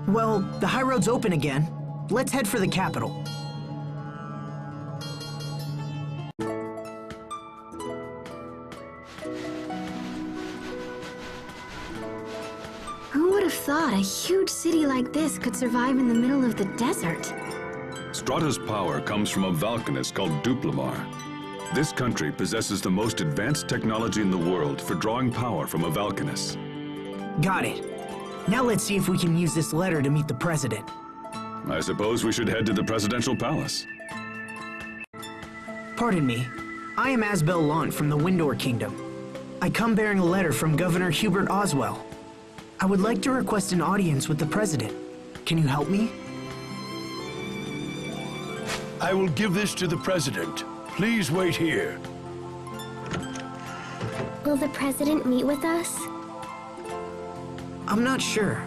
Well, the high road's open again. Let's head for the capital. Who would have thought a huge city like this could survive in the middle of the desert? Strata's power comes from a volcanist called Duplimar. This country possesses the most advanced technology in the world for drawing power from a volcanist. Got it. Now let's see if we can use this letter to meet the president. I suppose we should head to the presidential palace. Pardon me. I am Asbel Lant from the Windor Kingdom. I come bearing a letter from Governor Hubert Oswell. I would like to request an audience with the President. Can you help me? I will give this to the President. Please wait here. Will the President meet with us? I'm not sure.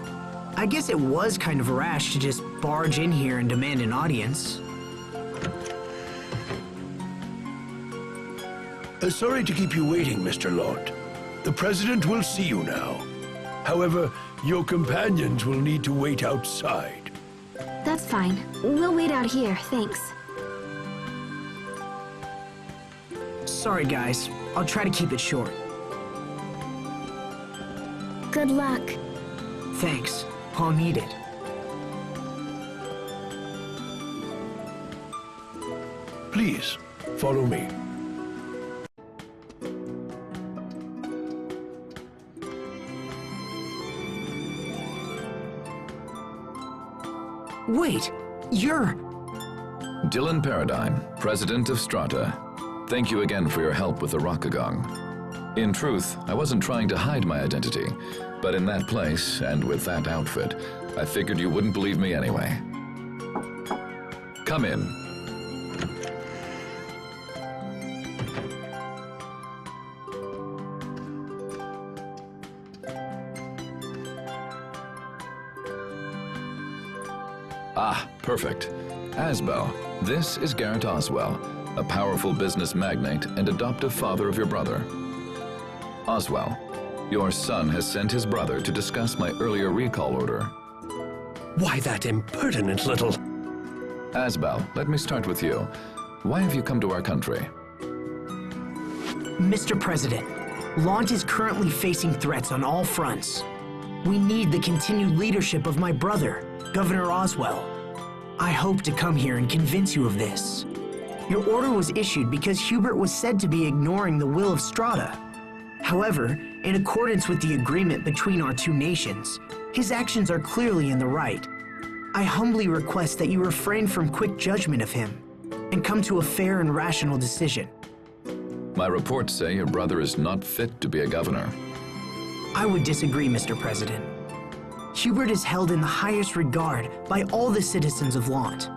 I guess it was kind of rash to just barge in here and demand an audience. Sorry to keep you waiting, Mr. Lord. The President will see you now. However, your companions will need to wait outside. That's fine. We'll wait out here, thanks. Sorry, guys. I'll try to keep it short. Good luck. Thanks. I'll need it. Please, follow me. Wait, you're... Dylan Paradigm, President of Strata. Thank you again for your help with the Rokugan. In truth, I wasn't trying to hide my identity, but in that place, and with that outfit, I figured you wouldn't believe me anyway. Come in. Ah, perfect. Asbel, this is Garrett Oswell, a powerful business magnate and adoptive father of your brother. Oswell, your son has sent his brother to discuss my earlier recall order. Why that impertinent little... Asbel, let me start with you. Why have you come to our country? Mr. President, Launch is currently facing threats on all fronts. We need the continued leadership of my brother, Governor Oswell. I hope to come here and convince you of this. Your order was issued because Hubert was said to be ignoring the will of Strata. However, in accordance with the agreement between our two nations, his actions are clearly in the right. I humbly request that you refrain from quick judgment of him and come to a fair and rational decision. My reports say your brother is not fit to be a governor. I would disagree, Mr. President. Hubert is held in the highest regard by all the citizens of Lant.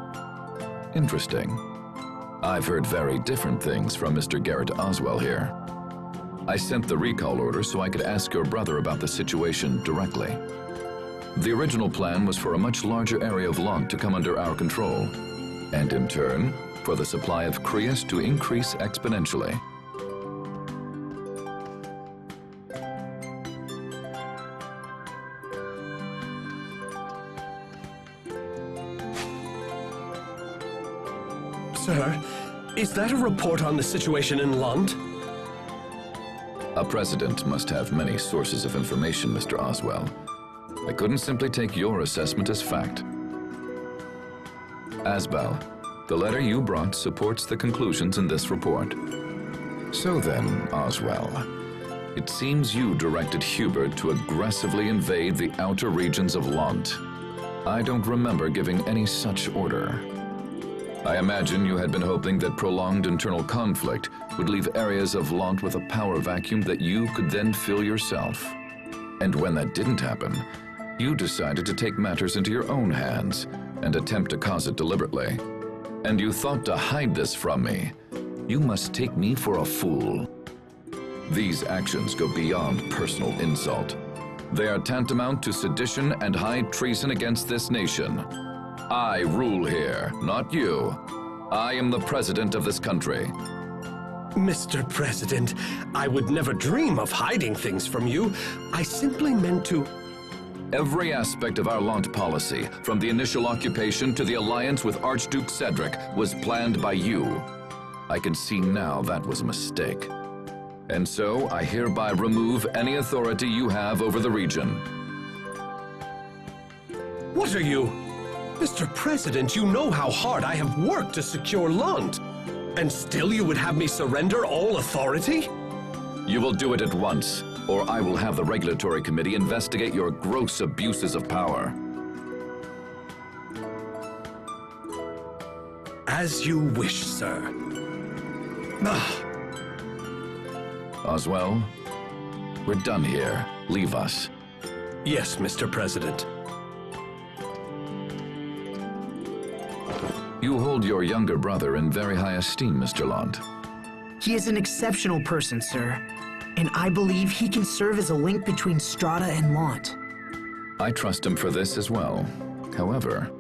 Interesting. I've heard very different things from Mr. Garrett Oswell here. I sent the recall order so I could ask your brother about the situation directly. The original plan was for a much larger area of Lant to come under our control, and in turn, for the supply of Krias to increase exponentially. Sir, is that a report on the situation in Lund? A president must have many sources of information, Mr. Oswell. I couldn't simply take your assessment as fact. Asbel, the letter you brought supports the conclusions in this report. So then, Oswell, it seems you directed Hubert to aggressively invade the outer regions of Lant. I don't remember giving any such order. I imagine you had been hoping that prolonged internal conflict would leave areas of Lant with a power vacuum that you could then fill yourself. And when that didn't happen, you decided to take matters into your own hands and attempt to cause it deliberately. And you thought to hide this from me. You must take me for a fool. These actions go beyond personal insult. They are tantamount to sedition and high treason against this nation. I rule here, not you. I am the president of this country. Mr. President, I would never dream of hiding things from you. I simply meant to... Every aspect of our Lant policy, from the initial occupation to the alliance with Archduke Cedric, was planned by you. I can see now that was a mistake. And so I hereby remove any authority you have over the region. What are you? Mr. President, you know how hard I have worked to secure Lant. And still you would have me surrender all authority? You will do it at once, or I will have the Regulatory Committee investigate your gross abuses of power. As you wish, sir. Oswell, We're done here. Leave us. Yes, Mr. President. You hold your younger brother in very high esteem, Mr. Lant. He is an exceptional person, sir, and I believe he can serve as a link between Strata and Lant. I trust him for this as well. However,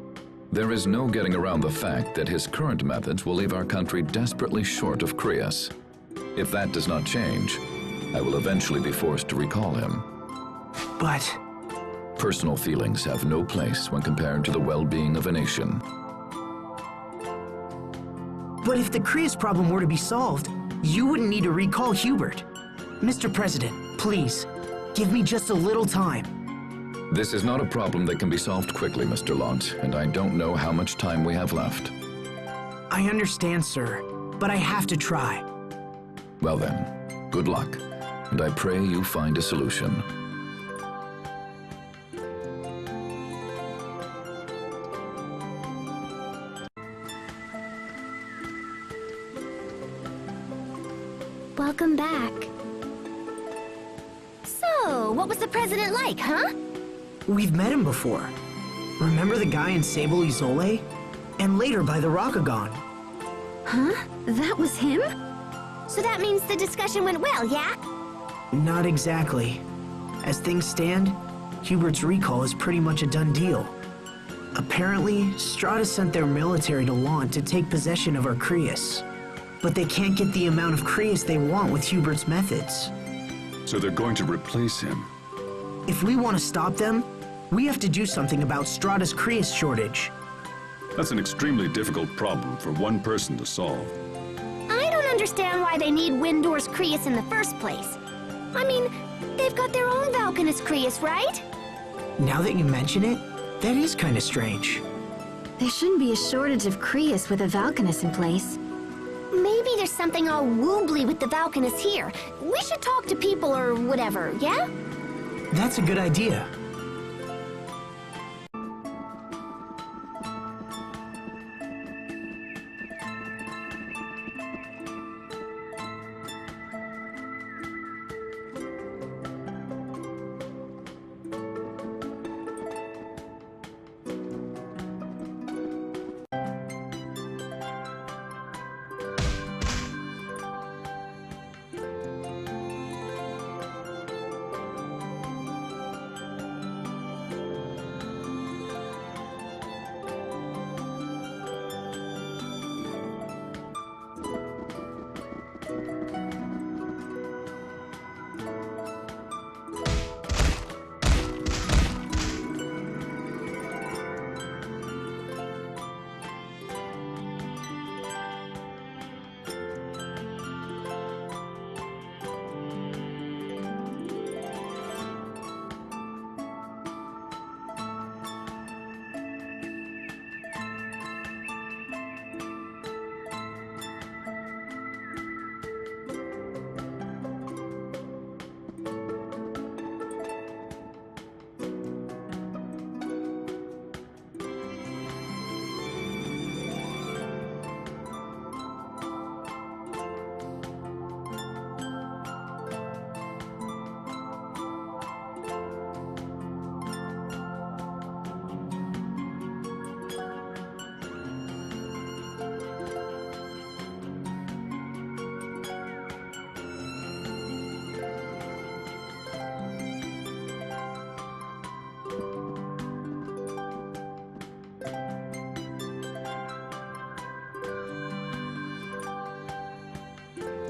there is no getting around the fact that his current methods will leave our country desperately short of Crius. If that does not change, I will eventually be forced to recall him. But... personal feelings have no place when compared to the well-being of a nation. But if the Crius problem were to be solved, you wouldn't need to recall Hubert. Mr. President, please, give me just a little time. This is not a problem that can be solved quickly, Mr. Lant, and I don't know how much time we have left. I understand, sir, but I have to try. Well then, good luck, and I pray you find a solution. Welcome back. So, what was the president like, huh? We've met him before. Remember the guy in Sable Isole? And later by the Rokugan. Huh? That was him? So that means the discussion went well, yeah? Not exactly. As things stand, Hubert's recall is pretty much a done deal. Apparently, Strata sent their military to Lant to take possession of our Crius. But they can't get the amount of Crius they want with Hubert's methods. So they're going to replace him. If we want to stop them, we have to do something about Strata's Crius shortage. That's an extremely difficult problem for one person to solve. I don't understand why they need Windor's Crius in the first place. I mean, they've got their own Valkanus Crius, right? Now that you mention it, that is kind of strange. There shouldn't be a shortage of Crius with a Valkanus in place. Maybe there's something all woobly with the Valkanus here. We should talk to people or whatever, yeah? That's a good idea.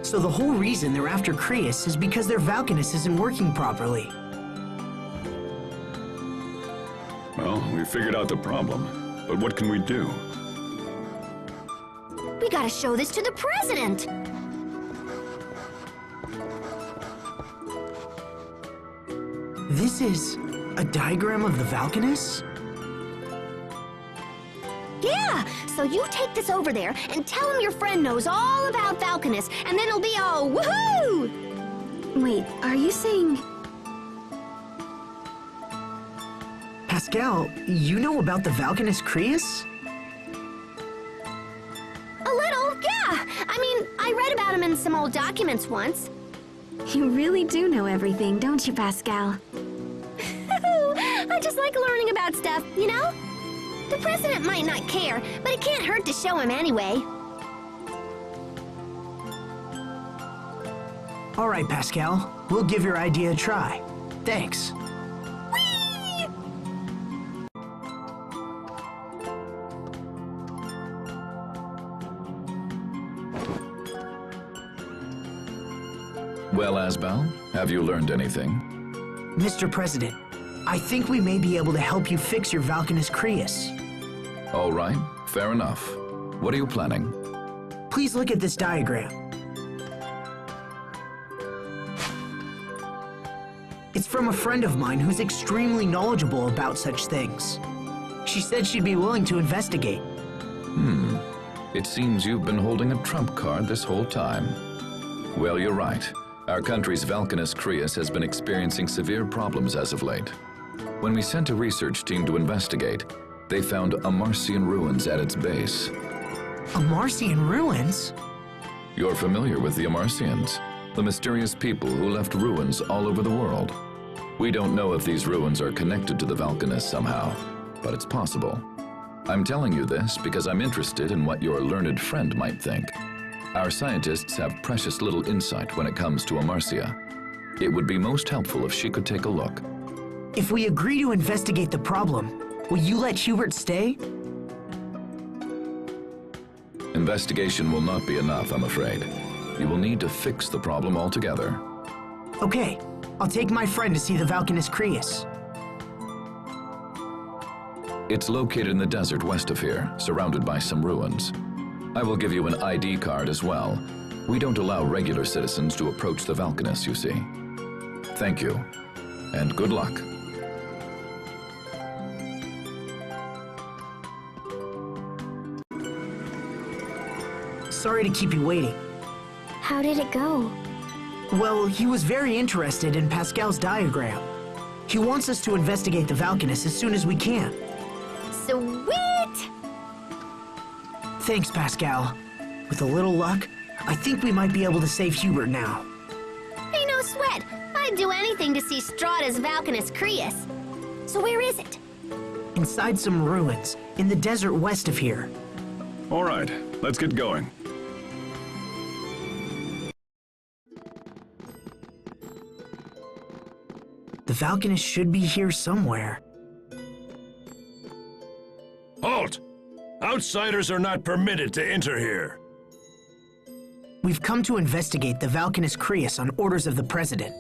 So the whole reason they're after Crius is because their Valkanus isn't working properly. Well, we figured out the problem, but what can we do? We gotta show this to the president! This is a diagram of the Valkanus? Yeah! So you take this over there and tell him your friend knows all about Valkanus, and then it'll be all woohoo! Wait, are you saying... Pascal, you know about the Valkanus Crius? A little, yeah! I mean, I read about him in some old documents once. You really do know everything, don't you, Pascal? I just like learning about stuff, you know? The president might not care, but it can't hurt to show him anyway. All right, Pascal. We'll give your idea a try. Thanks. Well, Asbel, have you learned anything? Mr. President, I think we may be able to help you fix your Valkanus Creus. All right, fair enough. What are you planning? Please look at this diagram. It's from a friend of mine who's extremely knowledgeable about such things. She said she'd be willing to investigate. It seems you've been holding a trump card this whole time. Well, you're right. Our country's Valkanus Creus has been experiencing severe problems as of late. When we sent a research team to investigate, they found Amarcian ruins at its base. Amarcian ruins? You're familiar with the Amarcians, the mysterious people who left ruins all over the world. We don't know if these ruins are connected to the Valkanus somehow, but it's possible. I'm telling you this because I'm interested in what your learned friend might think. Our scientists have precious little insight when it comes to Amarcia. It would be most helpful if she could take a look. If we agree to investigate the problem, will you let Hubert stay? Investigation will not be enough, I'm afraid. You will need to fix the problem altogether. Okay, I'll take my friend to see the Valkanus Creus. It's located in the desert west of here, surrounded by some ruins. I will give you an ID card as well. We don't allow regular citizens to approach the Valkanus, you see. Thank you, and good luck. Sorry to keep you waiting. How did it go? Well, he was very interested in Pascal's diagram. He wants us to investigate the Valkanus as soon as we can. Sweet! Thanks, Pascal. With a little luck, I think we might be able to save Hubert now. Hey, no sweat. I'd do anything to see Strahta's Valkanus Creus. So where is it? Inside some ruins, in the desert west of here. All right, let's get going. The Valkanus should be here somewhere. Halt! Outsiders are not permitted to enter here. We've come to investigate the Valkanus Creus on orders of the President.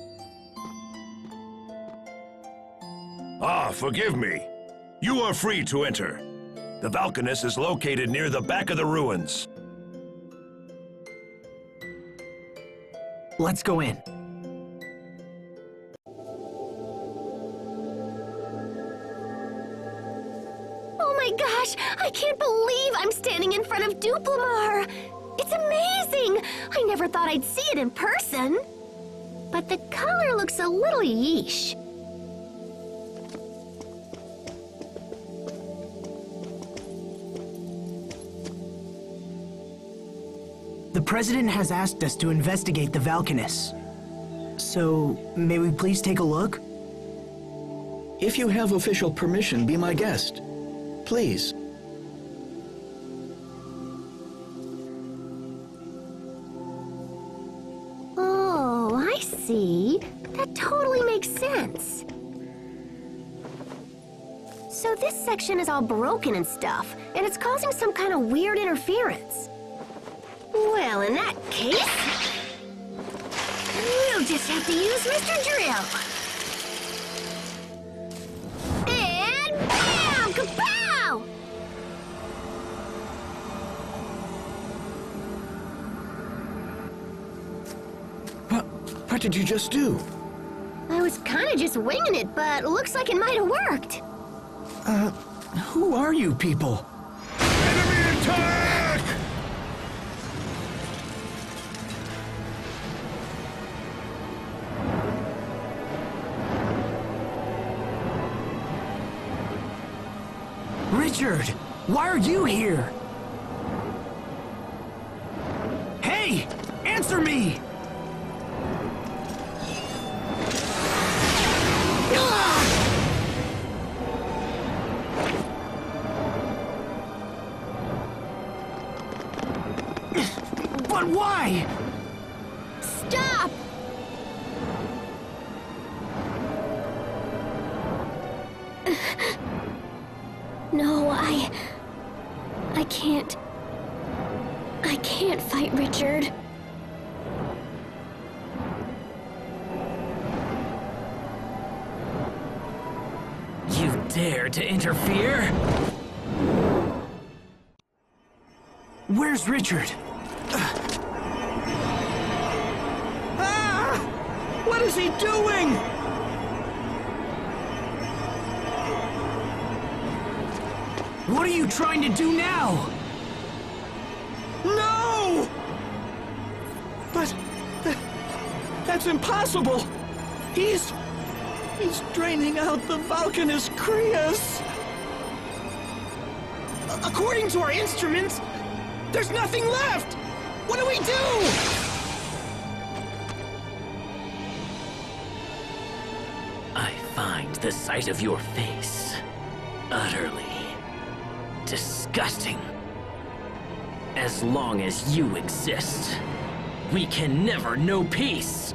Ah, forgive me. You are free to enter. The Valkanus is located near the back of the ruins. Let's go in. Oh my gosh, I can't believe I'm standing in front of Duplimar. It's amazing. I never thought I'd see it in person. But the color looks a little yeesh. The President has asked us to investigate the Valkanus. So, may we please take a look? If you have official permission, be my guest. Please. Oh, I see. That totally makes sense. So this section is all broken and stuff, and it's causing some kind of weird interference. Well, in that case, we'll just have to use Mr. Drill. And bam! Kapow! What did you just do? I was kind of just winging it, but looks like it might have worked. Who are you people? Enemy attack! Richard, why are you here? Hey, answer me! But why? Stop! No, I can't. I can't fight Richard. You dare to interfere? Where's Richard? Ah! What is he doing? What are you trying to do now? No! But that's impossible. He's draining out the Vulcanus Crius. According to our instruments, there's nothing left. What do we do? I find the sight of your face utterly disgusting. As long as you exist, we can never know peace.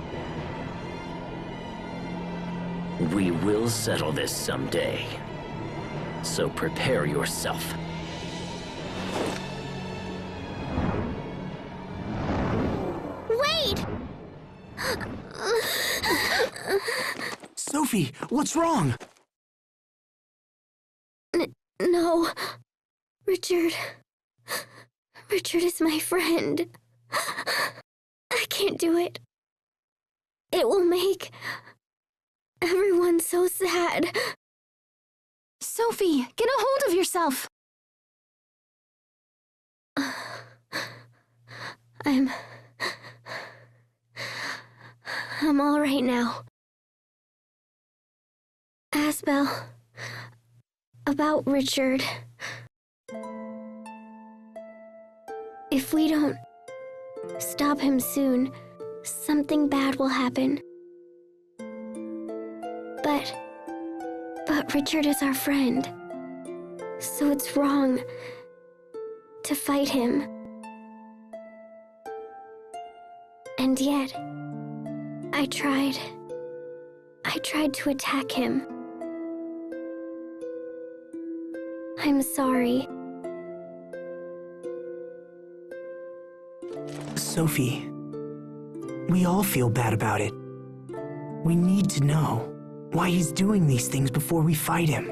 We will settle this someday, so prepare yourself. Wait! Sophie, what's wrong? No. Richard is my friend. I can't do it. It will make everyone so sad. Sophie, get a hold of yourself. I'm all right now. Asbel, about Richard. If we don't stop him soon, something bad will happen. But Richard is our friend, so it's wrong to fight him. And yet, I tried to attack him. I'm sorry. Sophie, we all feel bad about it. We need to know why he's doing these things before we fight him.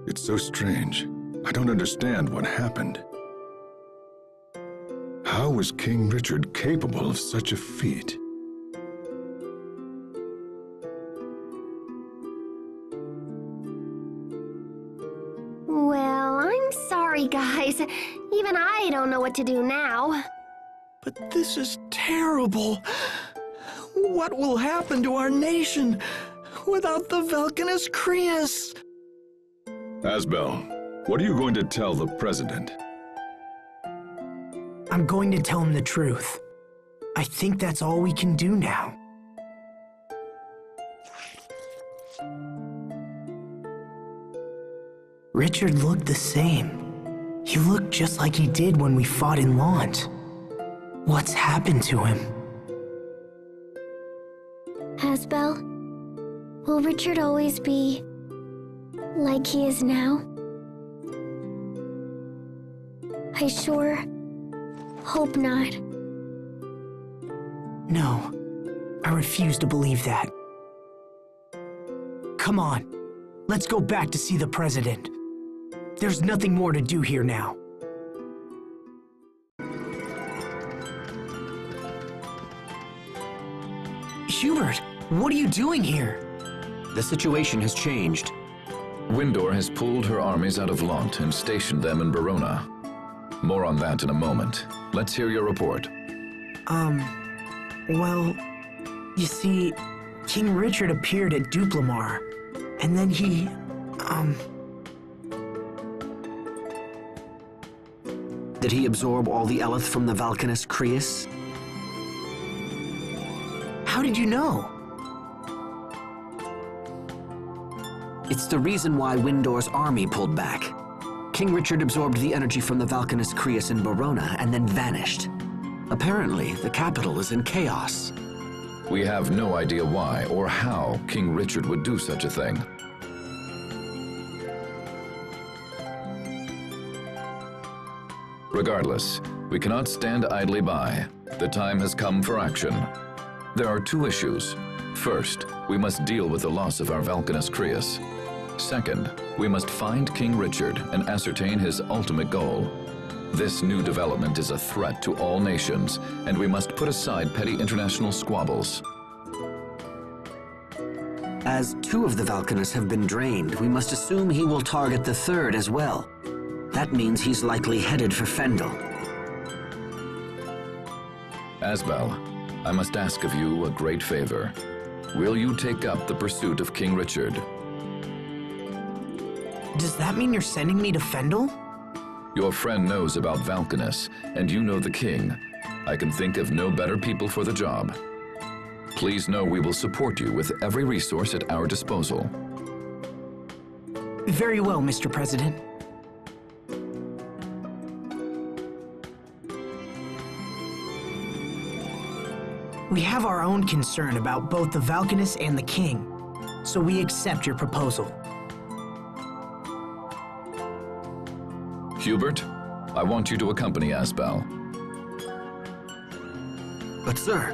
It's so strange. I don't understand what happened. How was King Richard capable of such a feat? Well, I'm sorry, guys. Even I don't know what to do now. But this is terrible. What will happen to our nation without the Vulcanus Crius? Asbel, what are you going to tell the president? I'm going to tell him the truth. I think that's all we can do now. Richard looked the same. He looked just like he did when we fought in Lant. What's happened to him? Asbel, will Richard always be like he is now? I sure hope not. No, I refuse to believe that. Come on, let's go back to see the president. There's nothing more to do here now. Hubert, what are you doing here? The situation has changed. Windor has pulled her armies out of Lant and stationed them in Verona. More on that in a moment. Let's hear your report. Well, you see, King Richard appeared at Duplamar, and then he, Did he absorb all the Eleth from the Vulcanus Crius? How did you know? It's the reason why Windor's army pulled back. King Richard absorbed the energy from the Valkanus Crius in Verona and then vanished. Apparently, the capital is in chaos. We have no idea why or how King Richard would do such a thing. Regardless, we cannot stand idly by. The time has come for action. There are two issues. First, we must deal with the loss of our Valkanus Crius. Second, we must find King Richard and ascertain his ultimate goal. This new development is a threat to all nations, and we must put aside petty international squabbles. As 2 of the Valkanus have been drained, we must assume he will target the 3rd as well. That means he's likely headed for Fendel. Asbel, I must ask of you a great favor. Will you take up the pursuit of King Richard? Does that mean you're sending me to Fendel? Your friend knows about Valkanus, and you know the king. I can think of no better people for the job. Please know we will support you with every resource at our disposal. Very well, Mr. President. We have our own concern about both the Valkanus and the king, so we accept your proposal. Hubert, I want you to accompany Asbel. But sir...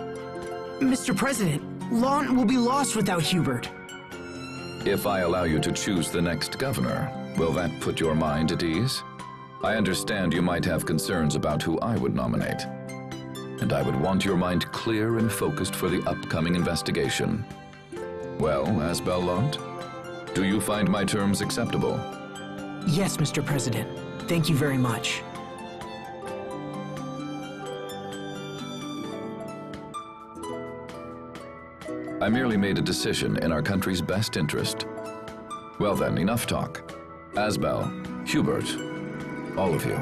Mr. President, Lont will be lost without Hubert. If I allow you to choose the next governor, will that put your mind at ease? I understand you might have concerns about who I would nominate. And I would want your mind clear and focused for the upcoming investigation. Well, Asbel Lont, do you find my terms acceptable? Yes, Mr. President. Thank you very much. I merely made a decision in our country's best interest. Well then, enough talk. Asbel, Hubert, all of you,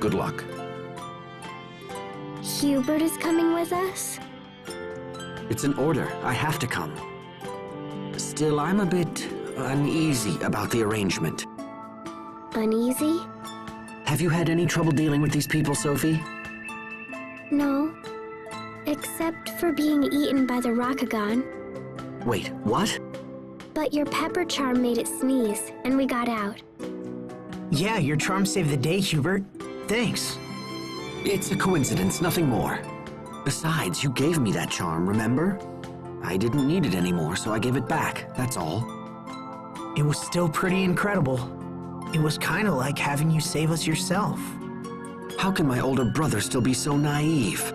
good luck. Hubert is coming with us? It's an order. I have to come. Still, I'm a bit uneasy about the arrangement. Uneasy? Have you had any trouble dealing with these people, Sophie? No. Except for being eaten by the Rokugan. Wait, what? But your pepper charm made it sneeze, and we got out. Yeah, your charm saved the day, Hubert. Thanks. It's a coincidence, nothing more. Besides, you gave me that charm, remember? I didn't need it anymore, so I gave it back, that's all. It was still pretty incredible. It was kinda like having you save us yourself. How can my older brother still be so naive?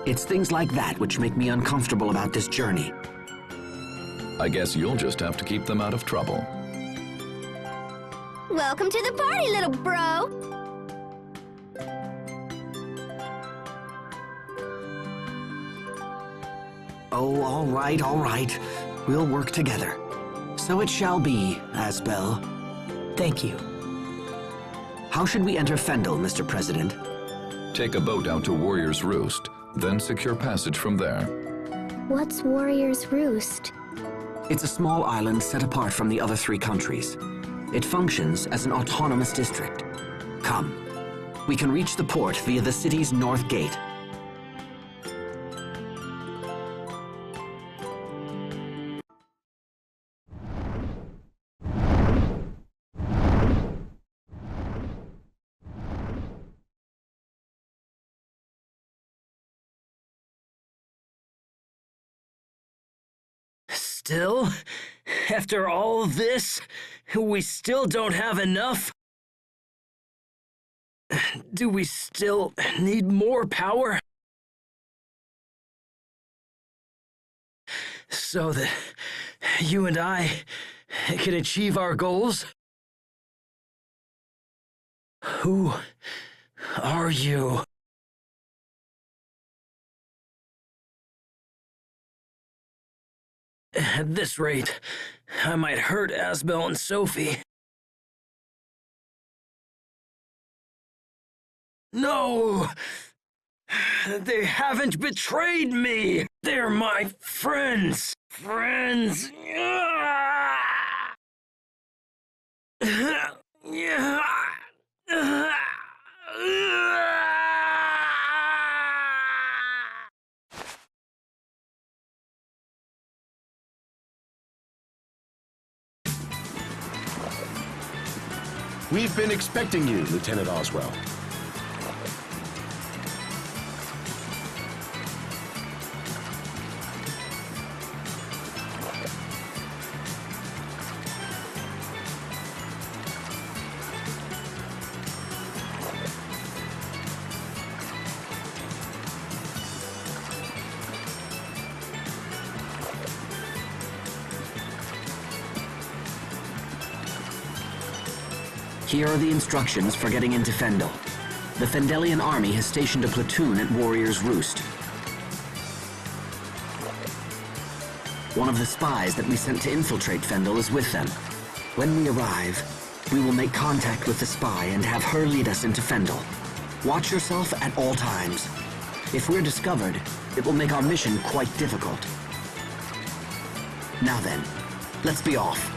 It's things like that which make me uncomfortable about this journey. I guess you'll just have to keep them out of trouble. Welcome to the party, little bro! Oh, all right. We'll work together. So it shall be, Asbel. Thank you. How should we enter Fendel, Mr. President? Take a boat out to Warrior's Roost, then secure passage from there. What's Warrior's Roost? It's a small island set apart from the other 3 countries. It functions as an autonomous district. Come. We can reach the port via the city's north gate. Still? After all this, we still don't have enough? Do we still need more power? So that you and I can achieve our goals? Who are you? At this rate, I might hurt Asbel and Sophie. No! They haven't betrayed me! They're my friends! Friends! We've been expecting you, Lieutenant Oswell. Here are the instructions for getting into Fendel. The Fendelian army has stationed a platoon at Warrior's Roost. One of the spies that we sent to infiltrate Fendel is with them. When we arrive, we will make contact with the spy and have her lead us into Fendel. Watch yourself at all times. If we're discovered, it will make our mission quite difficult. Now then, let's be off.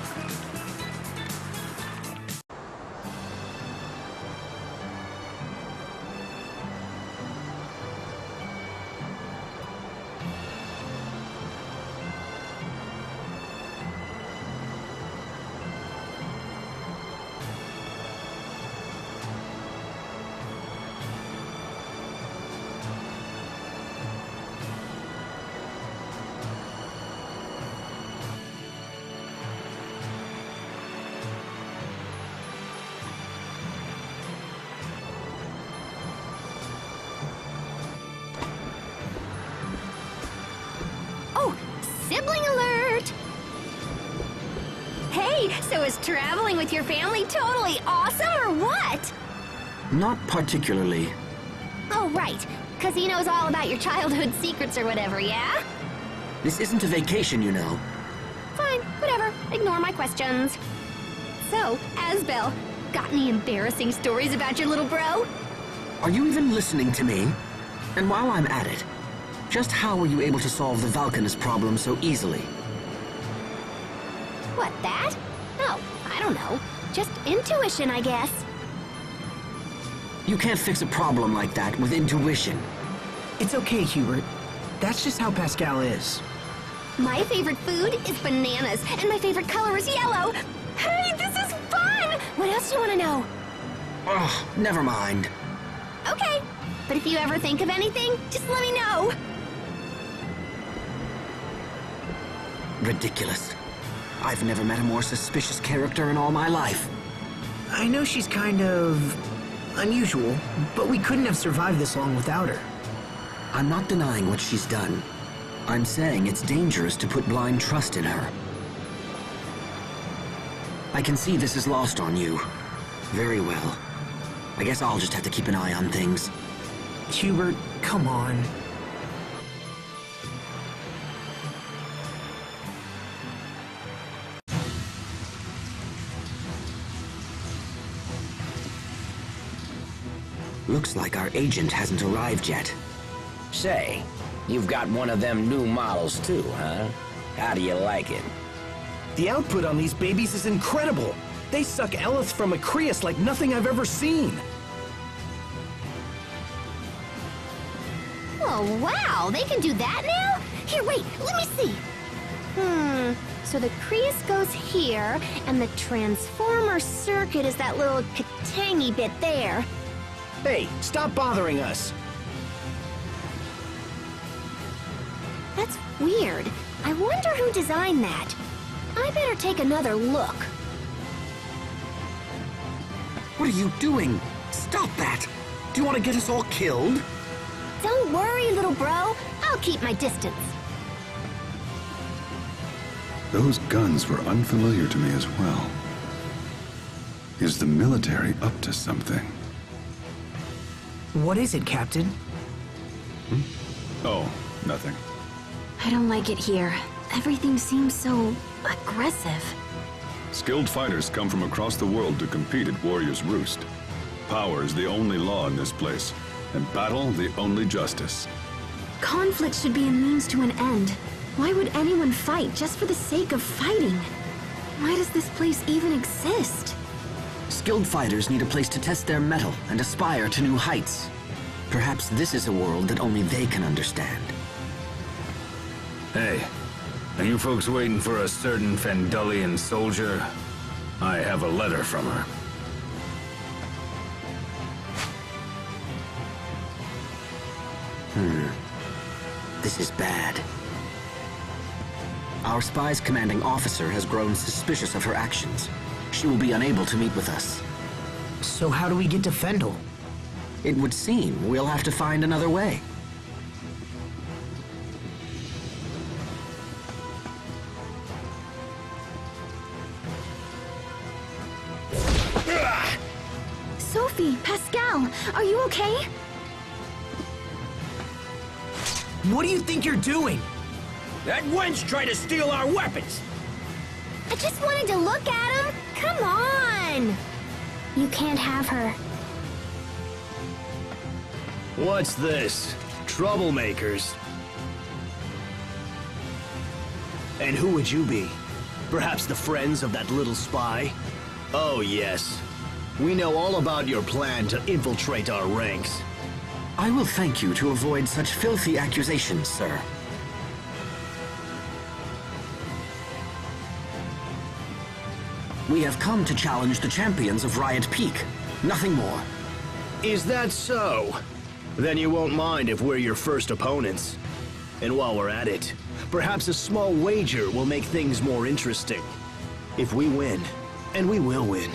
Sibling alert! Hey, so is traveling with your family totally awesome or what? Not particularly. Oh, right. Because he knows all about your childhood secrets or whatever, yeah? This isn't a vacation, you know. Fine, whatever. Ignore my questions. So, Asbel, got any embarrassing stories about your little bro? Are you even listening to me? And while I'm at it, just how were you able to solve the Valkanus problem so easily? What, that? Oh, I don't know. Just intuition, I guess. You can't fix a problem like that with intuition. It's okay, Hubert. That's just how Pascal is. My favorite food is bananas, and my favorite color is yellow. Hey, this is fun! What else do you want to know? Ugh, never mind. Okay, but if you ever think of anything, just let me know. Ridiculous. I've never met a more suspicious character in all my life. I know she's kind of unusual, but we couldn't have survived this long without her. I'm not denying what she's done. I'm saying it's dangerous to put blind trust in her. I can see this is lost on you. Very well. I guess I'll just have to keep an eye on things. Hubert, come on. Looks like our agent hasn't arrived yet. Say, you've got one of them new models too, huh? How do you like it? The output on these babies is incredible. They suck Eleth from a Creus like nothing I've ever seen. Oh, wow, they can do that now? Here, wait, let me see. So the Creus goes here, and the transformer circuit is that little katangy bit there. Hey, stop bothering us. That's weird. I wonder who designed that. I better take another look. What are you doing? Stop that! Do you want to get us all killed? Don't worry, little bro. I'll keep my distance. Those guns were unfamiliar to me as well. Is the military up to something? What is it, Captain? Oh, nothing. I don't like it here. Everything seems so aggressive. Skilled fighters come from across the world to compete at Warrior's Roost. Power is the only law in this place, and battle the only justice. Conflict should be a means to an end. Why would anyone fight just for the sake of fighting? Why does this place even exist? Skilled fighters need a place to test their mettle and aspire to new heights. Perhaps this is a world that only they can understand. Hey, are you folks waiting for a certain Fendullian soldier? I have a letter from her. This is bad. Our spy's commanding officer has grown suspicious of her actions. She will be unable to meet with us. So how do we get to Fendel? It would seem we'll have to find another way. Sophie, Pascal, are you okay? What do you think you're doing? That wench tried to steal our weapons! I just wanted to look at him. Come on! You can't have her. What's this? Troublemakers? And who would you be? Perhaps the friends of that little spy? Oh yes. We know all about your plan to infiltrate our ranks. I will thank you to avoid such filthy accusations, sir. We have come to challenge the champions of Riot Peak. Nothing more. Is that so? Then you won't mind if we're your first opponents. And while we're at it, perhaps a small wager will make things more interesting. If we win, and we will win,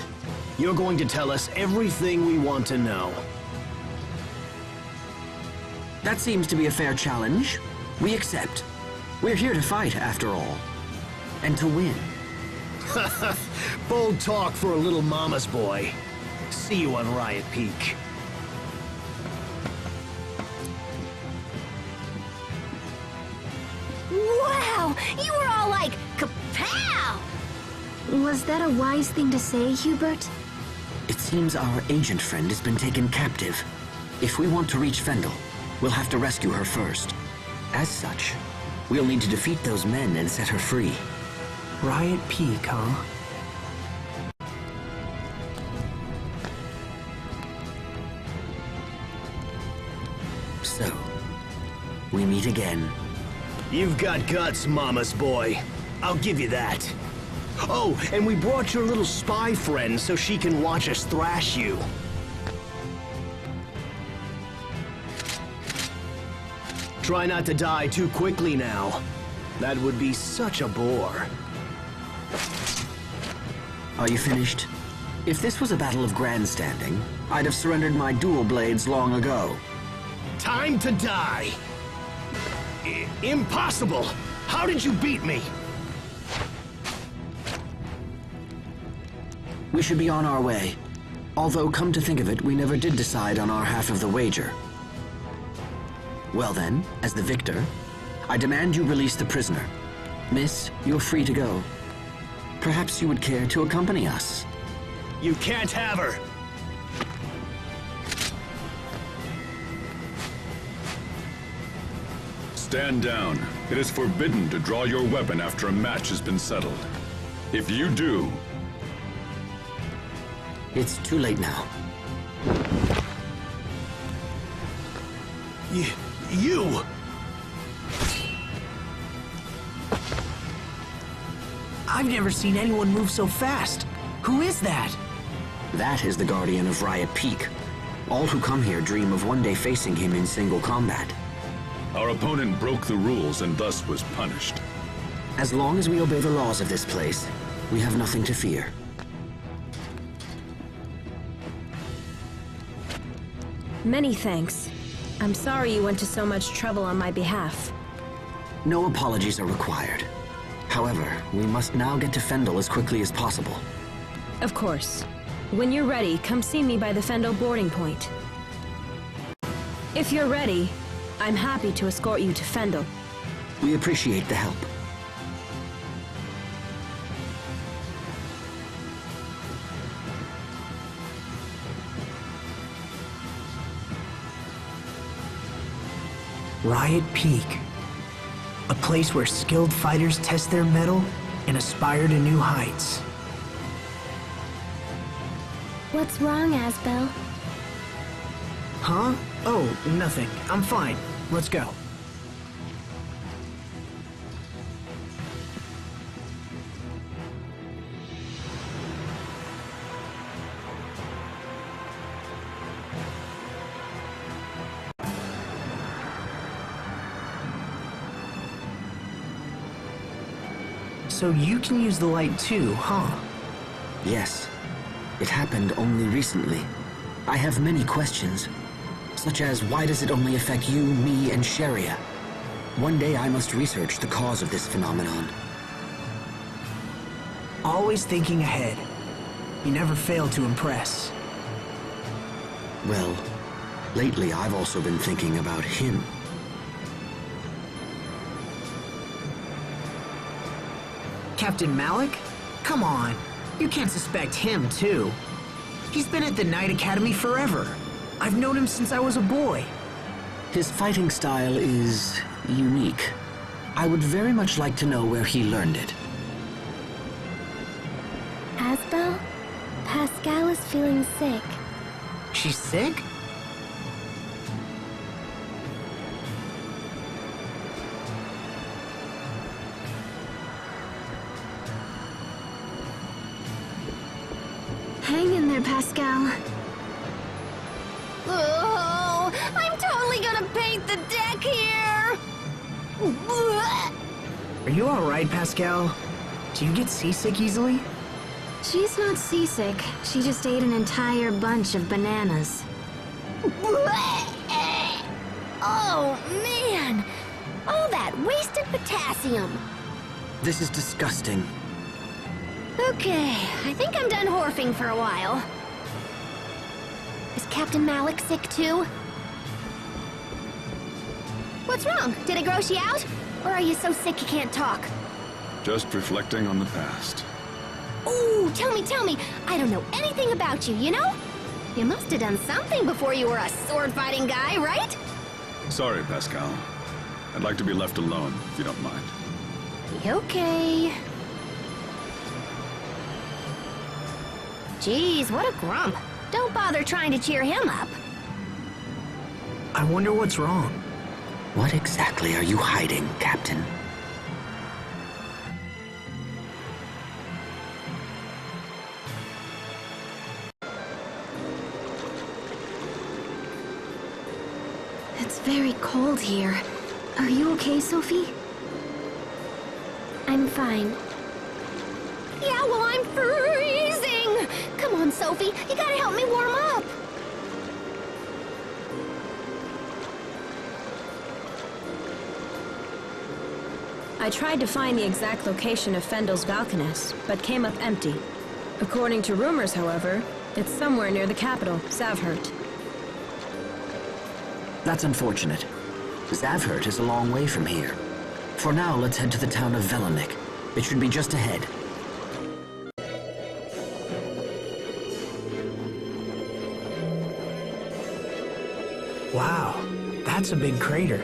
you're going to tell us everything we want to know. That seems to be a fair challenge. We accept. We're here to fight, after all. And to win. Bold talk for a little mama's boy. See you on Riot Peak. Wow! You were all like, kapow! Was that a wise thing to say, Hubert? It seems our agent friend has been taken captive. If we want to reach Fendel, we'll have to rescue her first. As such, we'll need to defeat those men and set her free. Riot Peak, huh? So, we meet again. You've got guts, mama's boy. I'll give you that. Oh, and we brought your little spy friend so she can watch us thrash you. Try not to die too quickly now. That would be such a bore. Are you finished? If this was a battle of grandstanding, I'd have surrendered my dual blades long ago. Time to die! Impossible! How did you beat me? We should be on our way. Although, come to think of it, we never did decide on our half of the wager. Well then, as the victor, I demand you release the prisoner. Miss, you're free to go. Perhaps you would care to accompany us. You can't have her! Stand down. It is forbidden to draw your weapon after a match has been settled. If you do... It's too late now. You! I've never seen anyone move so fast. Who is that? That is the Guardian of Riot Peak. All who come here dream of one day facing him in single combat. Our opponent broke the rules and thus was punished. As long as we obey the laws of this place, we have nothing to fear. Many thanks. I'm sorry you went to so much trouble on my behalf. No apologies are required. However, we must now get to Fendel as quickly as possible. Of course. When you're ready, come see me by the Fendel boarding point. If you're ready, I'm happy to escort you to Fendel. We appreciate the help. Riot Peak. A place where skilled fighters test their mettle and aspire to new heights. What's wrong, Asbel? Huh? Oh, nothing. I'm fine. Let's go. So you can use the light too, huh? Yes. It happened only recently. I have many questions, such as why does it only affect you, me, and Sharia? One day I must research the cause of this phenomenon. Always thinking ahead. You never fail to impress. Well, lately I've also been thinking about him. Captain Malik? Come on. You can't suspect him, too. He's been at the Knight Academy forever. I've known him since I was a boy. His fighting style is unique. I would very much like to know where he learned it. Asbel? Pascal is feeling sick. She's sick? Hang in there, Pascal. Oh, I'm totally gonna paint the deck here! Are you alright, Pascal? Do you get seasick easily? She's not seasick. She just ate an entire bunch of bananas. Oh, man! All that wasted potassium! This is disgusting. Okay, I think I'm done horfing for a while. Is Captain Malik sick too? What's wrong? Did it gross you out? Or are you so sick you can't talk? Just reflecting on the past. Ooh, tell me. I don't know anything about you, you know? You must have done something before you were a sword-fighting guy, right? Sorry, Pascal. I'd like to be left alone, if you don't mind. Okay. Geez, what a grump. Don't bother trying to cheer him up. I wonder what's wrong. What exactly are you hiding, Captain? It's very cold here. Are you okay, Sophie? I'm fine. Yeah, well, I'm freezing! Come on, Sophie, you gotta help me warm up! I tried to find the exact location of Fendel's Valkanus, but came up empty. According to rumors, however, it's somewhere near the capital, Zavhert. That's unfortunate. Zavhert is a long way from here. For now, let's head to the town of Velanik. It should be just ahead. Wow, that's a big crater.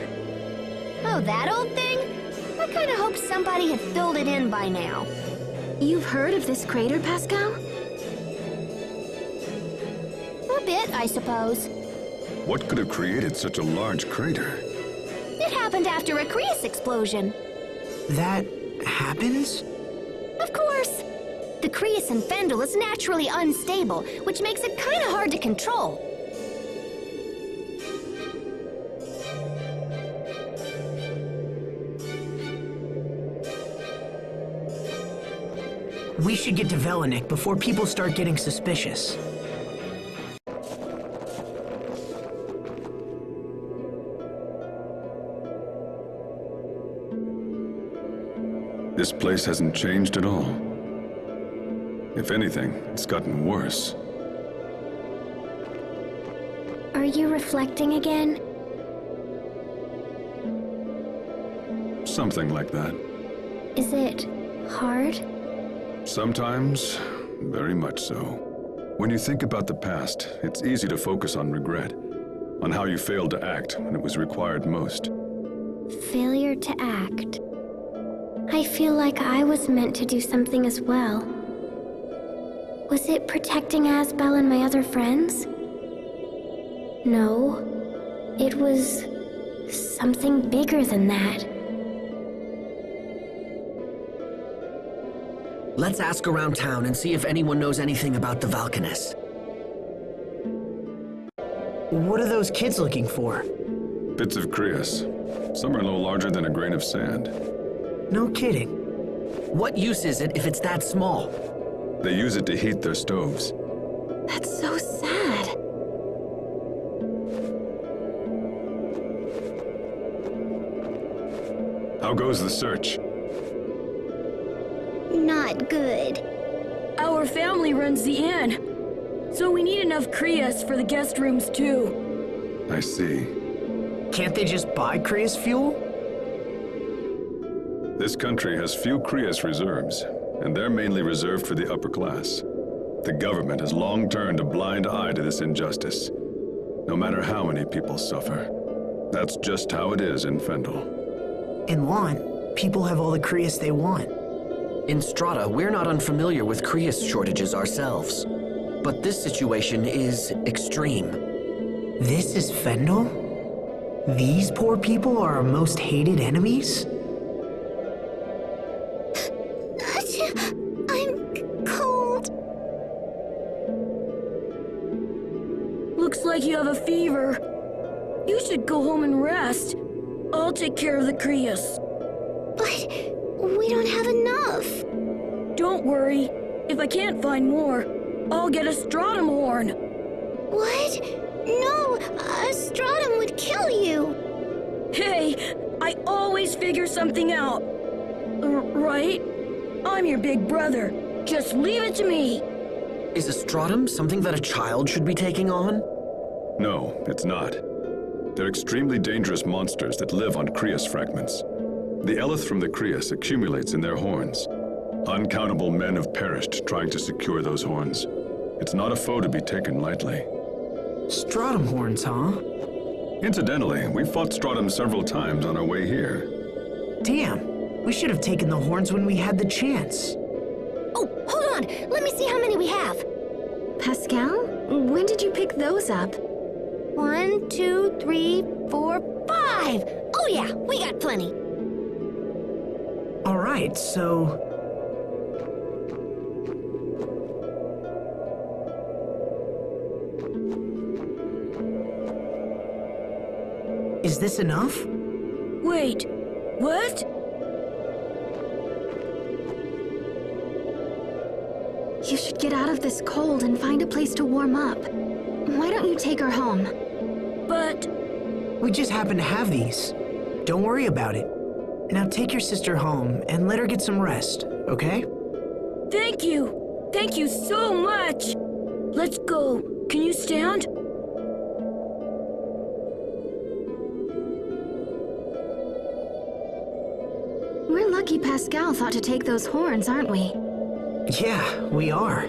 Oh, that old thing? I kinda hoped somebody had filled it in by now. You've heard of this crater, Pascal? A bit, I suppose. What could have created such a large crater? It happened after a Krius explosion. That happens? Of course. The Krius in Fendel is naturally unstable, which makes it kinda hard to control. We should get to Velanik before people start getting suspicious. This place hasn't changed at all. If anything, it's gotten worse. Are you reflecting again? Something like that. Is it hard? Sometimes, very much so. When you think about the past, it's easy to focus on regret, on how you failed to act when it was required most. Failure to act. I feel like I was meant to do something as well. Was it protecting Asbel and my other friends? No. It was something bigger than that. Let's ask around town and see if anyone knows anything about the Valkanus. What are those kids looking for? Bits of Krios. Some are no larger than a grain of sand. No kidding. What use is it if it's that small? They use it to heat their stoves. That's so sad. How goes the search? Not good. Our family runs the inn, so we need enough Krios for the guest rooms too. I see. Can't they just buy Krios fuel? This country has few Krios reserves, and they're mainly reserved for the upper class. The government has long turned a blind eye to this injustice, no matter how many people suffer. That's just how it is in Fendel. In Lant, people have all the Krios they want. In Strata, we're not unfamiliar with Krios shortages ourselves. But this situation is extreme. This is Fendel? These poor people are our most hated enemies? I'm cold. Looks like you have a fever. You should go home and rest. I'll take care of the Krios. But we don't have enough. Don't worry. If I can't find more, I'll get a stratum horn. What? No, a stratum would kill you. Hey, I always figure something out. Right? I'm your big brother. Just leave it to me. Is a stratum something that a child should be taking on? No, it's not. They're extremely dangerous monsters that live on Krios fragments. The eleth from the Krios accumulates in their horns. Uncountable men have perished trying to secure those horns. It's not a foe to be taken lightly. Stratum horns, huh? Incidentally, we fought Stratum several times on our way here. Damn, we should have taken the horns when we had the chance. Oh, hold on. Let me see how many we have. Pascal, when did you pick those up? 1, 2, 3, 4, 5. Oh yeah, we got plenty. All right, so... Is this enough? Wait, what? You should get out of this cold and find a place to warm up. Why don't you take her home? But... We just happen to have these. Don't worry about it. Now take your sister home and let her get some rest, okay? Thank you! Thank you so much! Let's go. Can you stand? We're lucky Pascal thought to take those horns, aren't we? Yeah, we are.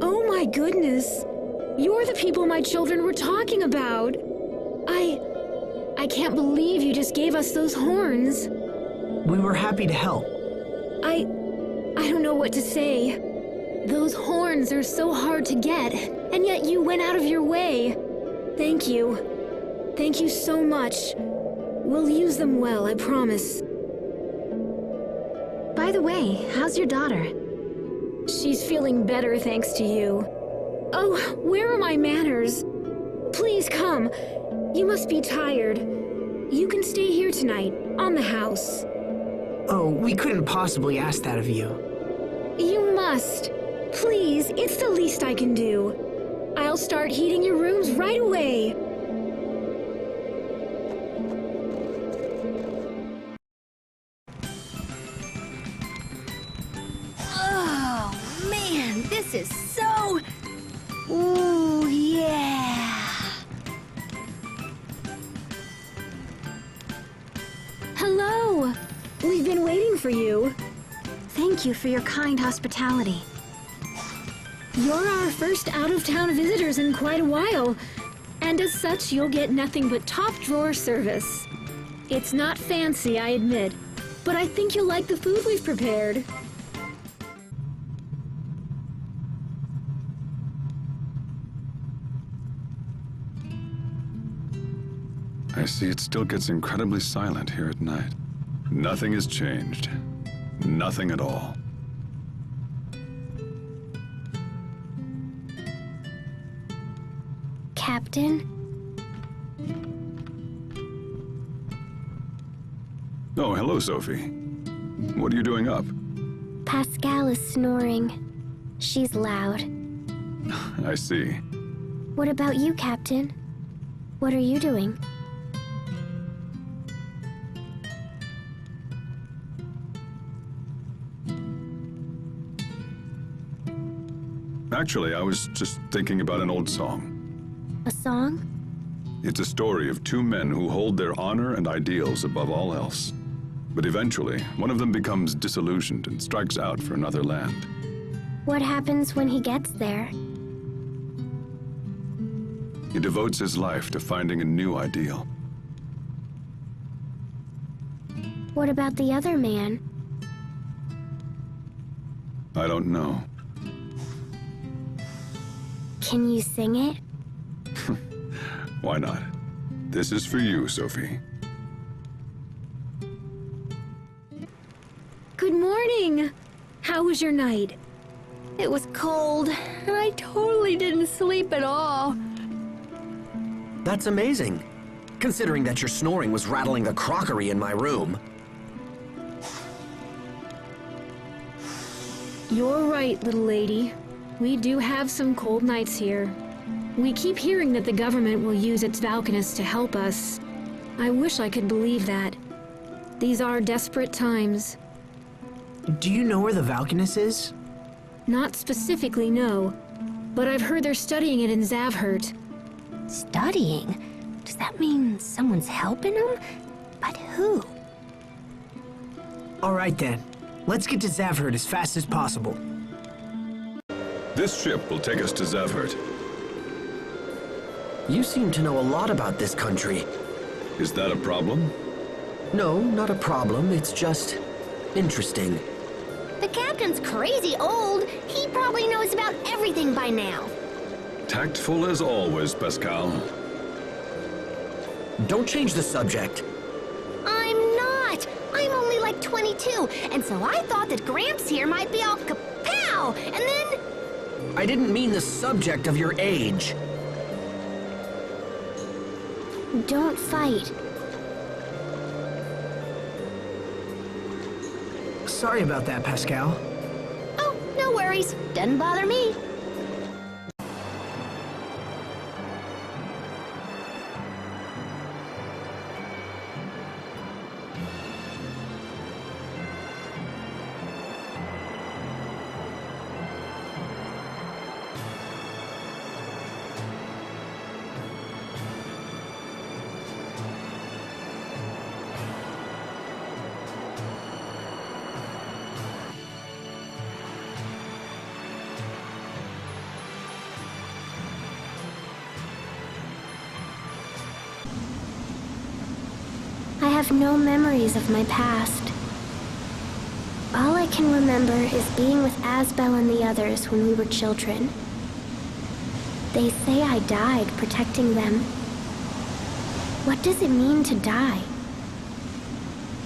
Oh my goodness! You're the people my children were talking about! I can't believe you just gave us those horns. We were happy to help. I don't know what to say. Those horns are so hard to get, and yet you went out of your way. Thank you. Thank you so much. We'll use them well, I promise. By the way, how's your daughter? She's feeling better thanks to you. Oh, where are my manners? Please come. You must be tired. You can stay here tonight, on the house. Oh, we couldn't possibly ask that of you. You must. Please, it's the least I can do. I'll start heating your rooms right away. Oh, man, this is so... Ooh, yeah. Hello. We've been waiting for you. Thank you for your kind hospitality. You're our first out-of-town visitors in quite a while, and as such, you'll get nothing but top-drawer service. It's not fancy, I admit, but I think you'll like the food we've prepared. I see it still gets incredibly silent here at night. Nothing has changed. Nothing at all. Captain? Oh, hello, Sophie. What are you doing up? Pascal is snoring. She's loud. I see. What about you, Captain? What are you doing? Actually, I was just thinking about an old song. A song? It's a story of two men who hold their honor and ideals above all else. But eventually, one of them becomes disillusioned and strikes out for another land. What happens when he gets there? He devotes his life to finding a new ideal. What about the other man? I don't know. Can you sing it? Why not? This is for you, Sophie. Good morning! How was your night? It was cold, and I totally didn't sleep at all. That's amazing, considering that your snoring was rattling the crockery in my room. You're right, little lady. We do have some cold nights here. We keep hearing that the government will use its Valkanus to help us. I wish I could believe that. These are desperate times. Do you know where the Valkanus is? Not specifically, no. But I've heard they're studying it in Zavhert. Studying? Does that mean someone's helping them? But who? All right then. Let's get to Zavhert as fast as possible. This ship will take us to Zavhert. You seem to know a lot about this country. Is that a problem? No, not a problem. It's just interesting. The captain's crazy old. He probably knows about everything by now. Tactful as always, Pascal. Don't change the subject. I'm not. I'm only like 22, and so I thought that Gramps here might be all kapow, and then... I didn't mean the subject of your age. Don't fight. Sorry about that, Pascal. Oh, no worries. Doesn't bother me. I have no memories of my past. All I can remember is being with Asbel and the others when we were children. They say I died protecting them. What does it mean to die?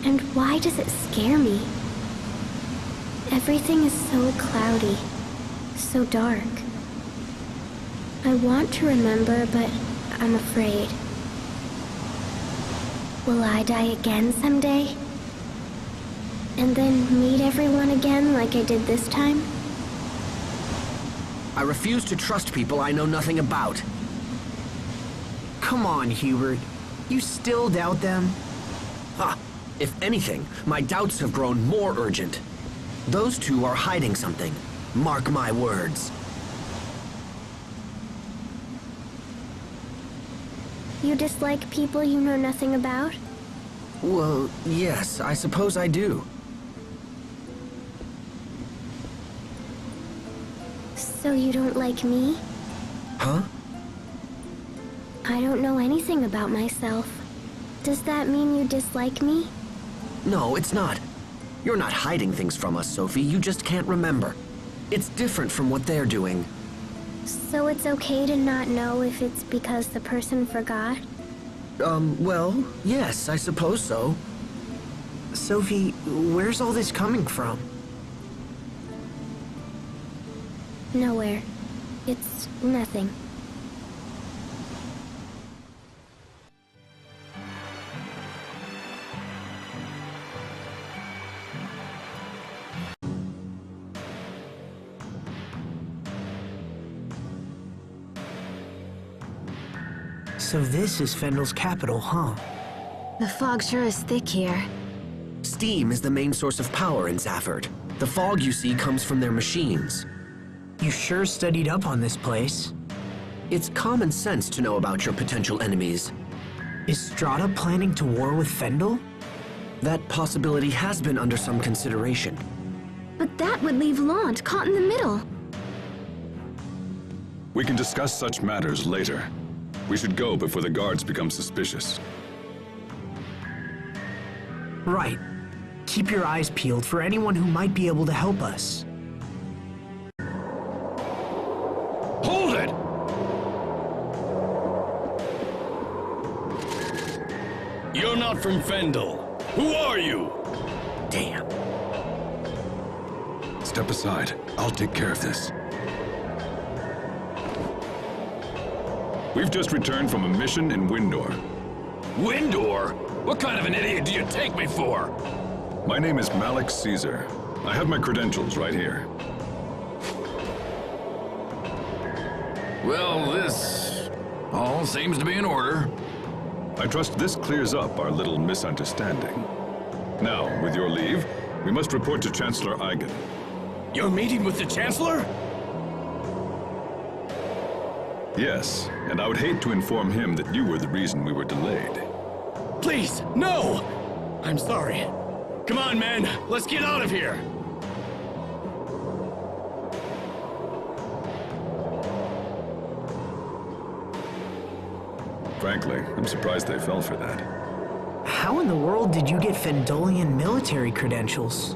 And why does it scare me? Everything is so cloudy, so dark. I want to remember, but I'm afraid. Will I die again someday? And then meet everyone again like I did this time? I refuse to trust people I know nothing about. Come on, Hubert. You still doubt them? Ha! If anything, my doubts have grown more urgent. Those two are hiding something. Mark my words. You dislike people you know nothing about? Well, yes, I suppose I do. So you don't like me? Huh? I don't know anything about myself. Does that mean you dislike me? No, it's not. You're not hiding things from us, Sophie. You just can't remember. It's different from what they're doing. So it's okay to not know if it's because the person forgot? Well, yes, I suppose so. Sophie, where's all this coming from? Nowhere. It's nothing. So this is Fendel's capital, huh? The fog sure is thick here. Steam is the main source of power in Zafford. The fog you see comes from their machines. You sure studied up on this place. It's common sense to know about your potential enemies. Is Strata planning to war with Fendel? That possibility has been under some consideration. But that would leave Lant caught in the middle. We can discuss such matters later. We should go before the guards become suspicious. Right. Keep your eyes peeled for anyone who might be able to help us. Hold it! You're not from Fendel. Who are you? Damn. Step aside. I'll take care of this. We've just returned from a mission in Windor. Windor? What kind of an idiot do you take me for? My name is Malik Caesar. I have my credentials right here. Well, this all seems to be in order. I trust this clears up our little misunderstanding. Now, with your leave, we must report to Chancellor Eigen. You're meeting with the Chancellor? Yes, and I would hate to inform him that you were the reason we were delayed. Please, no! I'm sorry. Come on, men, let's get out of here! Frankly, I'm surprised they fell for that. How in the world did you get Fendolian military credentials?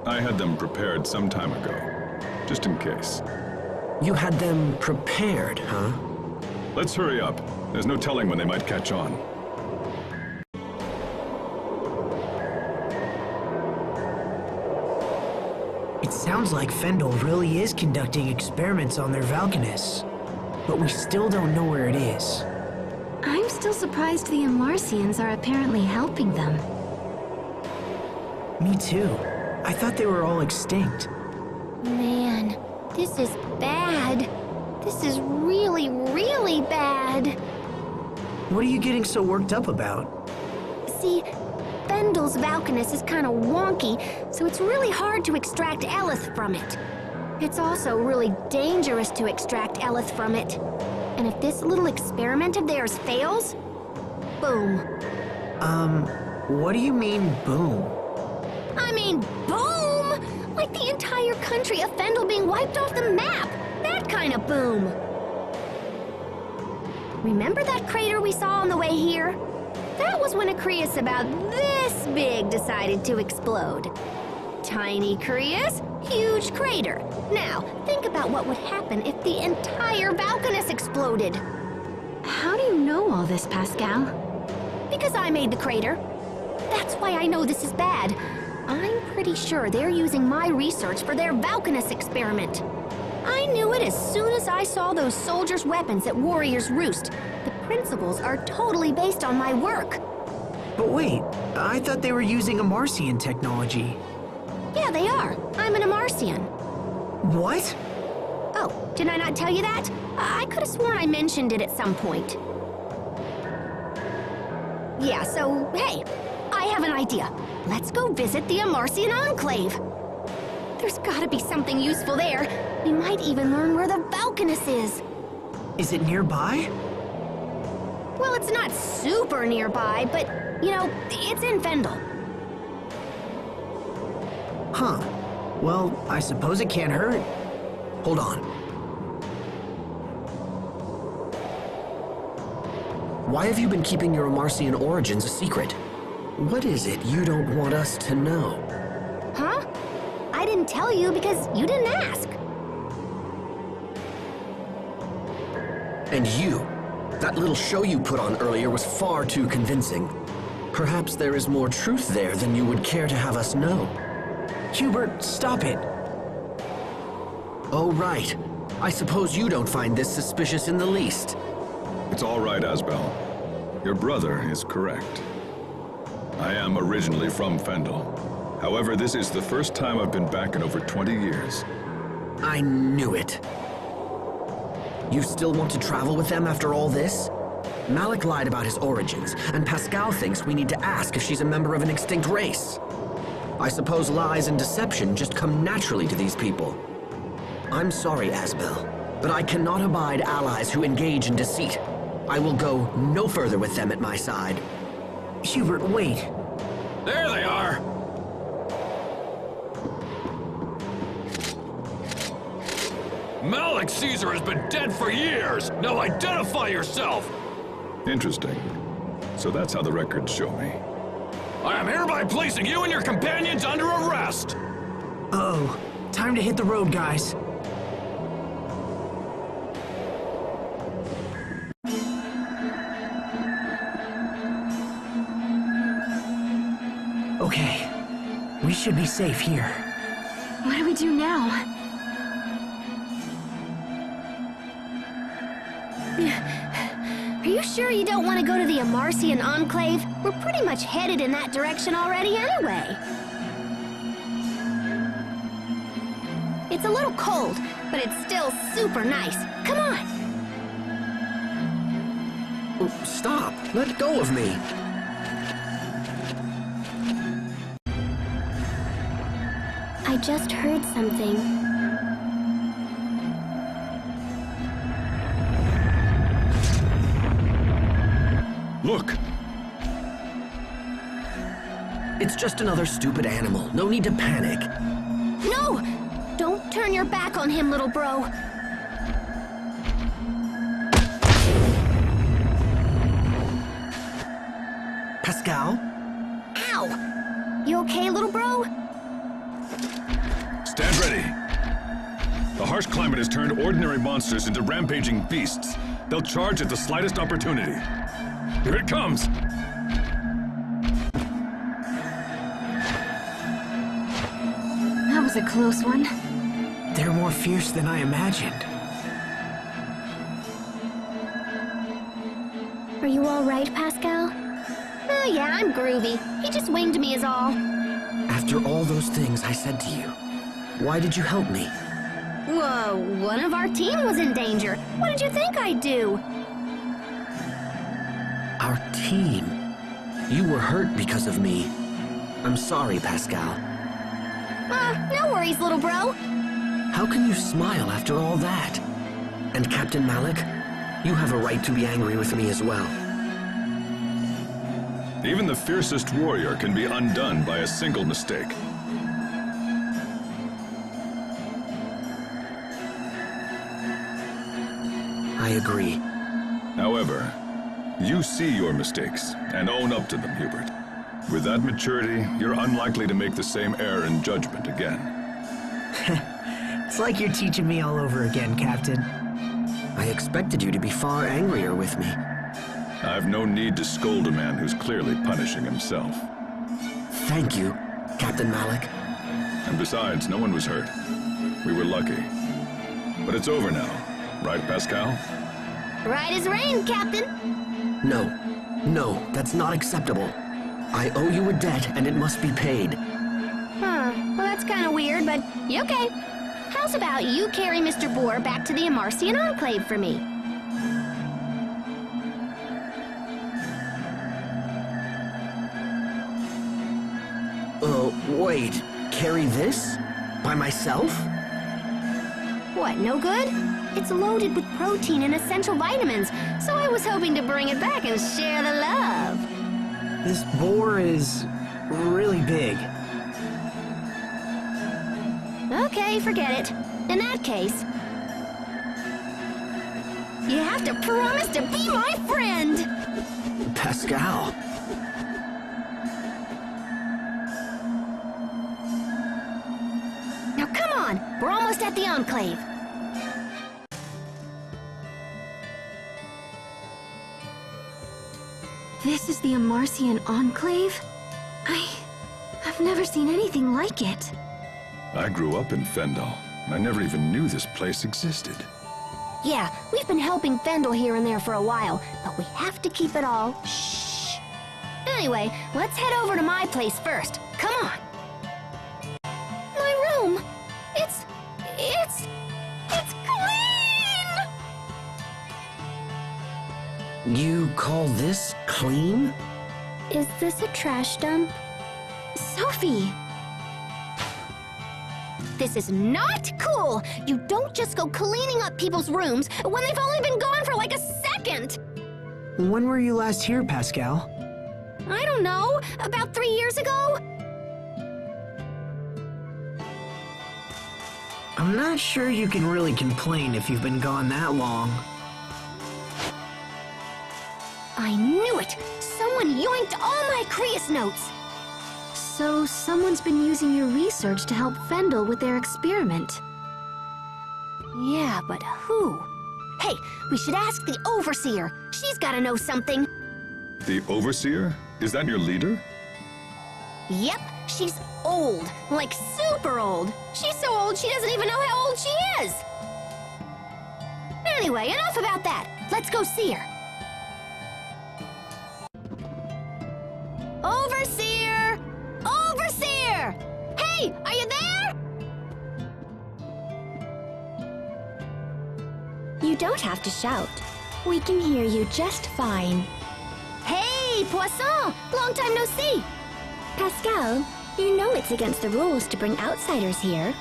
I had them prepared some time ago, just in case. You had them prepared, huh? Let's hurry up. There's no telling when they might catch on. It sounds like Fendel really is conducting experiments on their Valkanists, but we still don't know where it is. I'm still surprised the Amarcians are apparently helping them. Me too. I thought they were all extinct. Man, this is bad. This is really, really bad. What are you getting so worked up about? See, Fendel's Valkanus is kind of wonky, so it's really hard to extract Eleth from it. It's also really dangerous to extract Eleth from it. And if this little experiment of theirs fails, boom. What do you mean, boom? I mean, boom! Like the entire country of Fendel being wiped off the map! That kind of boom! Remember that crater we saw on the way here? That was when a Crius about this big decided to explode. Tiny Crius, huge crater. Now, think about what would happen if the entire Valkanus exploded. How do you know all this, Pascal? Because I made the crater. That's why I know this is bad. I'm pretty sure they're using my research for their Valkanus experiment. I knew it as soon as I saw those soldiers' weapons at Warrior's Roost. The principles are totally based on my work. But wait, I thought they were using Amarcian technology. Yeah, they are. I'm an Amarcian. What? Oh, did I not tell you that? I could have sworn I mentioned it at some point. Yeah, so, hey, I have an idea. Let's go visit the Amarcian Enclave. There's gotta be something useful there. We might even learn where the Valkanus is. Is it nearby? Well, it's not super nearby, but, you know, it's in Fendel. Huh. Well, I suppose it can't hurt. Hold on. Why have you been keeping your Amarcian origins a secret? What is it you don't want us to know? Huh? I didn't tell you because you didn't ask. And you, that little show you put on earlier was far too convincing. Perhaps there is more truth there than you would care to have us know. Hubert, stop it. Oh, right. I suppose you don't find this suspicious in the least. It's all right, Asbel. Your brother is correct. I am originally from Fendel. However, this is the first time I've been back in over 20 years. I knew it. You still want to travel with them after all this? Malik lied about his origins, and Pascal thinks we need to ask if she's a member of an extinct race. I suppose lies and deception just come naturally to these people. I'm sorry, Asbel, but I cannot abide allies who engage in deceit. I will go no further with them at my side. Hubert, wait. There they are! Malik Caesar has been dead for years! Now identify yourself! Interesting. So that's how the records show me. I am hereby placing you and your companions under arrest! Uh-oh. Time to hit the road, guys. Okay. We should be safe here. What do we do now? Are you sure you don't want to go to the Amarcian Enclave? We're pretty much headed in that direction already anyway. It's a little cold, but it's still super nice. Come on! Oh, stop! Let go of me! I just heard something. Look! It's just another stupid animal. No need to panic. No! Don't turn your back on him, little bro. Pascal? Ow! You okay, little bro? Stand ready. The harsh climate has turned ordinary monsters into rampaging beasts. They'll charge at the slightest opportunity. Here it comes! That was a close one. They're more fierce than I imagined. Are you all right, Pascal? Oh yeah, I'm groovy. He just winged me is all. After all those things I said to you, why did you help me? Whoa, one of our team was in danger. What did you think I'd do? Our team? You were hurt because of me. I'm sorry, Pascal. No worries, little bro. How can you smile after all that? And Captain Malik, you have a right to be angry with me as well. Even the fiercest warrior can be undone by a single mistake. I agree. However, you see your mistakes and own up to them, Hubert. With that maturity, you're unlikely to make the same error in judgment again. It's like you're teaching me all over again, Captain. I expected you to be far angrier with me. I've no need to scold a man who's clearly punishing himself. Thank you, Captain Malik. And besides, no one was hurt. We were lucky. But it's over now, right, Pascal? Right as rain, Captain. No, that's not acceptable. I owe you a debt, and it must be paid. Huh, well that's kind of weird, but you okay. How's about you carry Mr. Boar back to the Amarcian Enclave for me? Wait, carry this? By myself? What, no good? It's loaded with protein and essential vitamins, so I was hoping to bring it back and share the love. This boar is really big. Okay, forget it. In that case, you have to promise to be my friend! Pascal. on, we're almost at the Enclave. This is the Amarcian Enclave? I've never seen anything like it. I grew up in Fendel. I never even knew this place existed. Yeah, we've been helping Fendel here and there for a while, but we have to keep it all shh. Anyway, let's head over to my place first. Come on. My room. It's clean! You call this clean? Is this a trash dump? Sophie! This is not cool! You don't just go cleaning up people's rooms when they've only been gone for like a second! When were you last here, Pascal? I don't know, about 3 years ago? I'm not sure you can really complain if you've been gone that long. I knew it! Someone yoinked all my Creus notes! So someone's been using your research to help Fendel with their experiment. Yeah, but who? Hey, we should ask the Overseer. She's gotta know something. The Overseer? Is that your leader? Yep, she's old. Like super old. She's so old she doesn't even know how old she is. Anyway, enough about that. Let's go see her. Overseer! Overseer! Hey, are you there? You don't have to shout. We can hear you just fine. Hey, Poisson! Long time no see! Pascal, you know it's against the rules to bring outsiders here.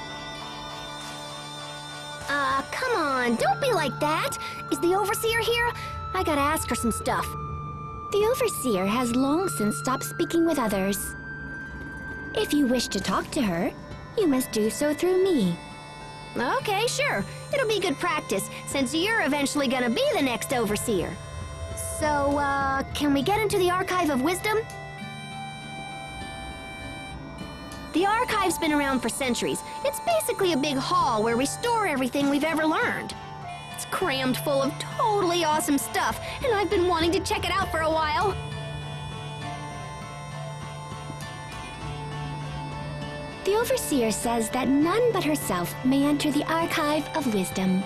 Come on, don't be like that. Is the Overseer here? I gotta ask her some stuff. The Overseer has long since stopped speaking with others. If you wish to talk to her, you must do so through me. Okay, sure. It'll be good practice, since you're eventually gonna be the next Overseer. So, can we get into the Archive of Wisdom? The Archive's been around for centuries. It's basically a big hall where we store everything we've ever learned. It's crammed full of totally awesome stuff, and I've been wanting to check it out for a while. The Overseer says that none but herself may enter the Archive of Wisdom.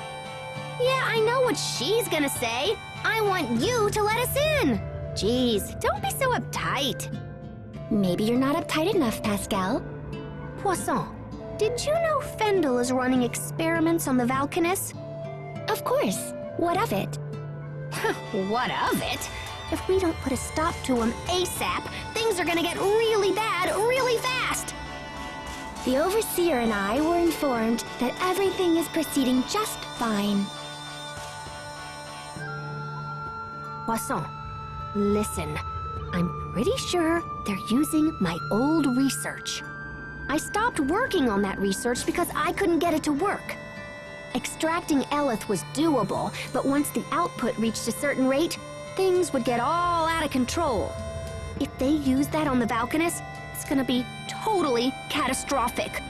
Yeah, I know what she's gonna say. I want you to let us in. Jeez, don't be so uptight. Maybe you're not uptight enough, Pascal. Poisson, did you know Fendel is running experiments on the Valkanus? Of course. What of it? What of it? If we don't put a stop to him ASAP, things are gonna get really bad really fast. The Overseer and I were informed that everything is proceeding just fine. Poisson, listen. I'm pretty sure they're using my old research. I stopped working on that research because I couldn't get it to work. Extracting Eleth was doable, but once the output reached a certain rate, things would get all out of control. If they use that on the Valkanus, it's gonna be totally catastrophic.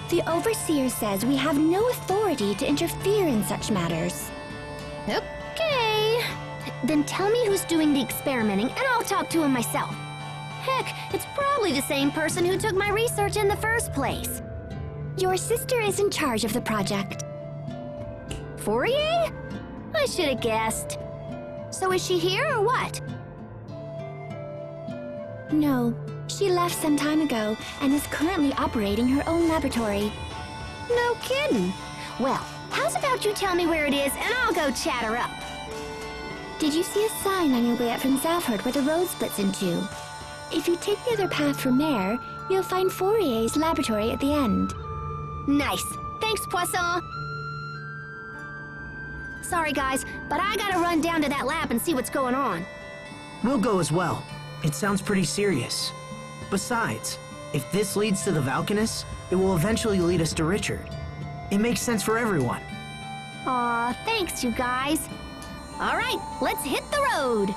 The Overseer says we have no authority to interfere in such matters. Okay. Then tell me who's doing the experimenting, and I'll talk to him myself. Heck, it's probably the same person who took my research in the first place. Your sister is in charge of the project. Fourier? I should have guessed. So is she here or what? No, she left some time ago and is currently operating her own laboratory. No kidding. Well, how's about you tell me where it is and I'll go chat her up. Did you see a sign on your way up from Zalford where the road splits in two? If you take the other path from there, you'll find Fourier's laboratory at the end. Nice. Thanks, Poisson. Sorry, guys, but I gotta run down to that lab and see what's going on. We'll go as well. It sounds pretty serious. Besides, if this leads to the Valkanus, it will eventually lead us to Richard. It makes sense for everyone. Aw, thanks, you guys. All right, let's hit the road.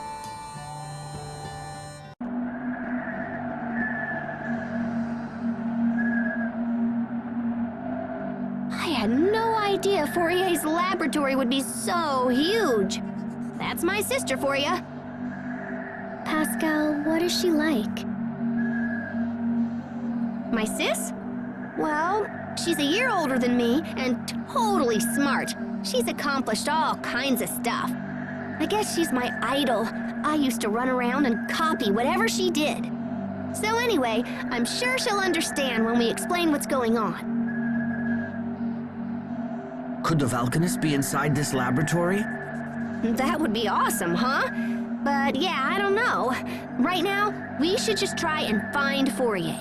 I had no idea Fourier's laboratory would be so huge. That's my sister for you. Pascal, what is she like? My sis? Well, she's a year older than me and totally smart. She's accomplished all kinds of stuff. I guess she's my idol. I used to run around and copy whatever she did. So anyway, I'm sure she'll understand when we explain what's going on. Could the Valkanist be inside this laboratory? That would be awesome, huh? But yeah, I don't know. Right now, we should just try and find Fourier.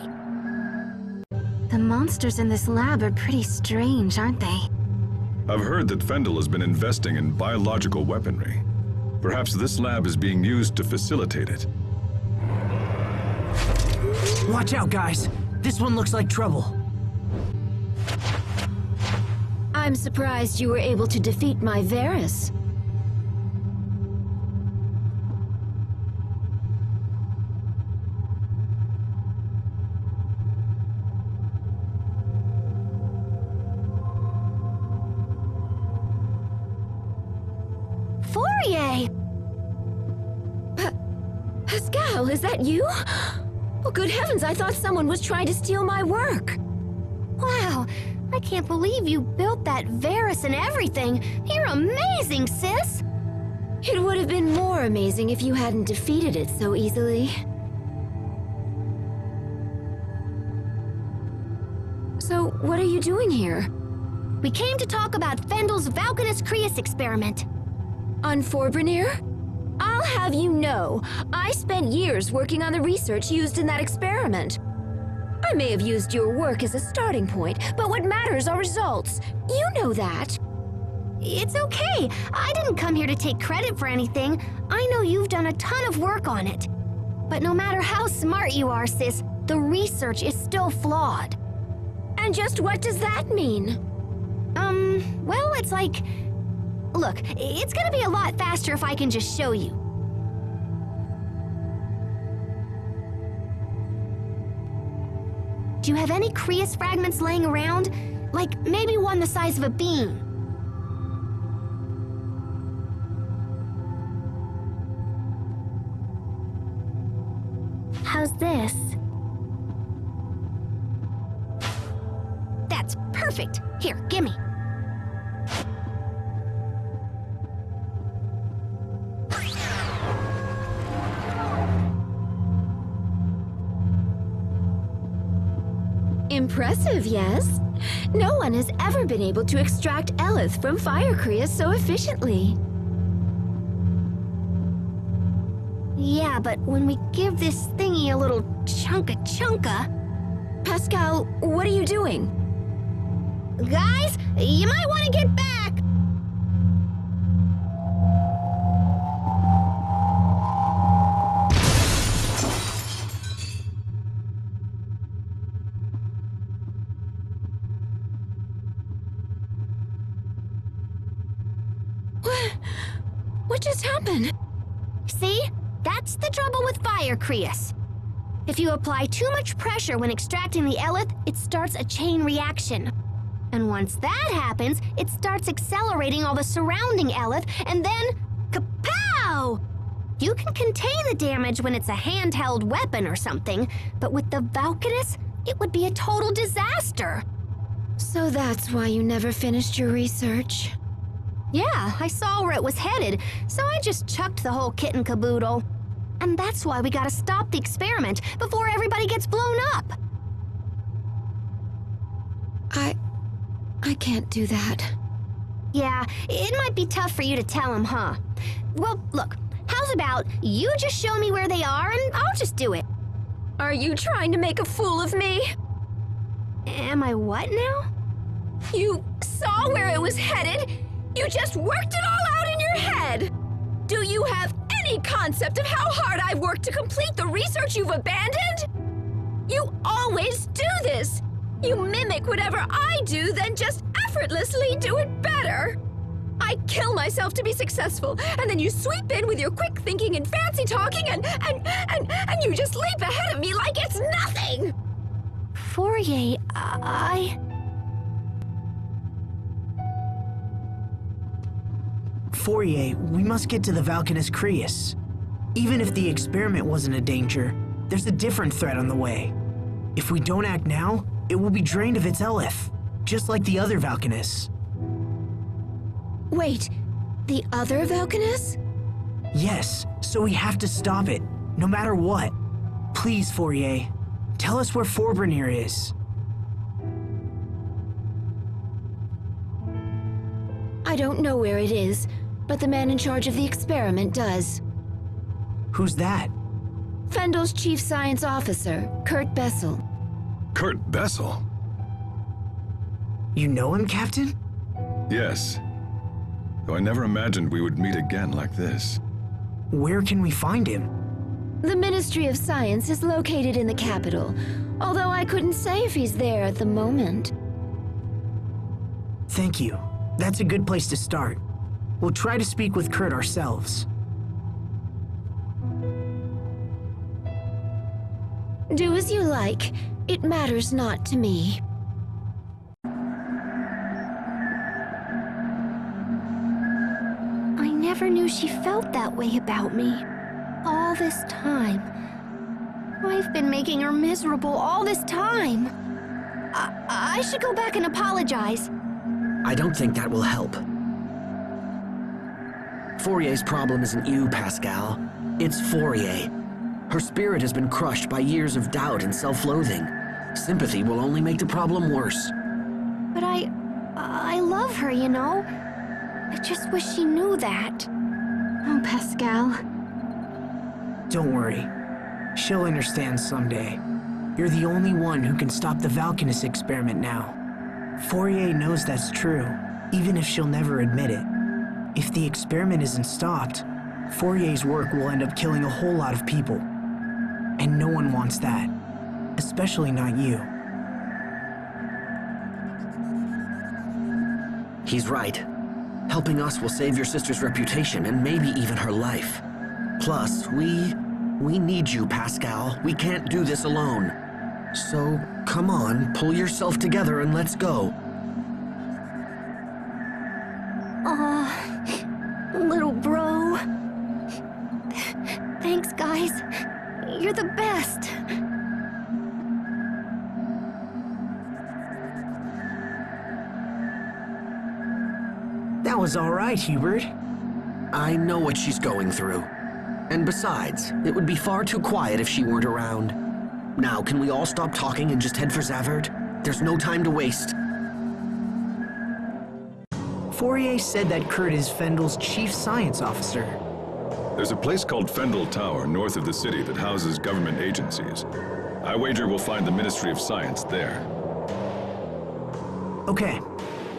The monsters in this lab are pretty strange, aren't they? I've heard that Fendel has been investing in biological weaponry. Perhaps this lab is being used to facilitate it. Watch out, guys. This one looks like trouble. I'm surprised you were able to defeat my Varus. Fourier! Pascal, is that you? Oh, good heavens, I thought someone was trying to steal my work. Wow, I can't believe you built that Varus and everything. You're amazing, sis! It would have been more amazing if you hadn't defeated it so easily. So, what are you doing here? We came to talk about Fendel's Valkanus Creus experiment. On Forbrenir? I'll have you know, I spent years working on the research used in that experiment. I may have used your work as a starting point, but what matters are results. You know that. It's okay. I didn't come here to take credit for anything. I know you've done a ton of work on it. But no matter how smart you are, sis, the research is still flawed. And just what does that mean? Well, it's like... Look, it's gonna be a lot faster if I can just show you. Do you have any Creus fragments laying around? Like, maybe one the size of a bean? How's this? That's perfect. Here, gimme. Impressive, yes? No one has ever been able to extract Eleth from Fire Creus so efficiently. Yeah, but when we give this thingy a little chunka... Pascal, what are you doing? Guys, you might want to get back! What just happened? See? That's the trouble with Fire Creus. If you apply too much pressure when extracting the Eleth, it starts a chain reaction. And once that happens, it starts accelerating all the surrounding Eleth, and then... kapow! You can contain the damage when it's a handheld weapon or something, but with the Valkanus, it would be a total disaster. So that's why you never finished your research? Yeah, I saw where it was headed, so I just chucked the whole kit and caboodle. And that's why we gotta stop the experiment before everybody gets blown up. I can't do that. Yeah, it might be tough for you to tell him, huh? Well, look, how's about you just show me where they are and I'll just do it. Are you trying to make a fool of me? Am I what now? You saw where it was headed? You just worked it all out in your head! Do you have any concept of how hard I've worked to complete the research you've abandoned? You always do this! You mimic whatever I do, then just effortlessly do it better! I kill myself to be successful, and then you sweep in with your quick thinking and fancy talking, and you just leap ahead of me like it's nothing! Fourier, Fourier, we must get to the Valkanus Creus. Even if the experiment wasn't a danger, there's a different threat on the way. If we don't act now, it will be drained of its Eleth, just like the other Valkanus. Wait, the other Valkanus? Yes, so we have to stop it, no matter what. Please, Fourier, tell us where Forbrenir is. I don't know where it is, but the man in charge of the experiment does. Who's that? Fendel's chief science officer, Kurt Bessel. Kurt Bessel? You know him, Captain? Yes. Though I never imagined we would meet again like this. Where can we find him? The Ministry of Science is located in the capital, although I couldn't say if he's there at the moment. Thank you. That's a good place to start. We'll try to speak with Kurt ourselves. Do as you like. It matters not to me. I never knew she felt that way about me. All this time. I've been making her miserable all this time. I should go back and apologize. I don't think that will help. Fourier's problem isn't you, Pascal. It's Fourier. Her spirit has been crushed by years of doubt and self-loathing. Sympathy will only make the problem worse. But I love her, you know? I just wish she knew that. Oh, Pascal. Don't worry. She'll understand someday. You're the only one who can stop the Valkanus experiment now. Fourier knows that's true, even if she'll never admit it. If the experiment isn't stopped, Fourier's work will end up killing a whole lot of people. And no one wants that. Especially not you. He's right. Helping us will save your sister's reputation and maybe even her life. Plus, we need you, Pascal. We can't do this alone. So, come on, pull yourself together and let's go. Little bro. Thanks, guys. You're the best. That was all right, Hubert. I know what she's going through. And besides, it would be far too quiet if she weren't around. Now, can we all stop talking and just head for Zavert? There's no time to waste. Fourier said that Kurt is Fendel's chief science officer. There's a place called Fendel Tower north of the city that houses government agencies. I wager we'll find the Ministry of Science there. Okay,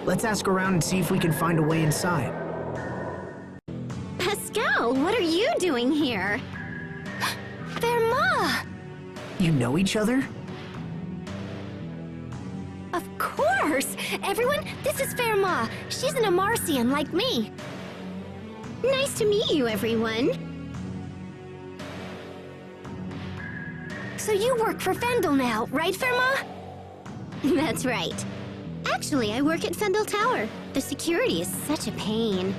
let's ask around and see if we can find a way inside. Pascal, what are you doing here? Verma! You know each other? Of course! Everyone, this is Verma. She's an Amarcian like me. Nice to meet you, everyone. So you work for Fendel now, right, Verma? That's right. Actually, I work at Fendel Tower. The security is such a pain.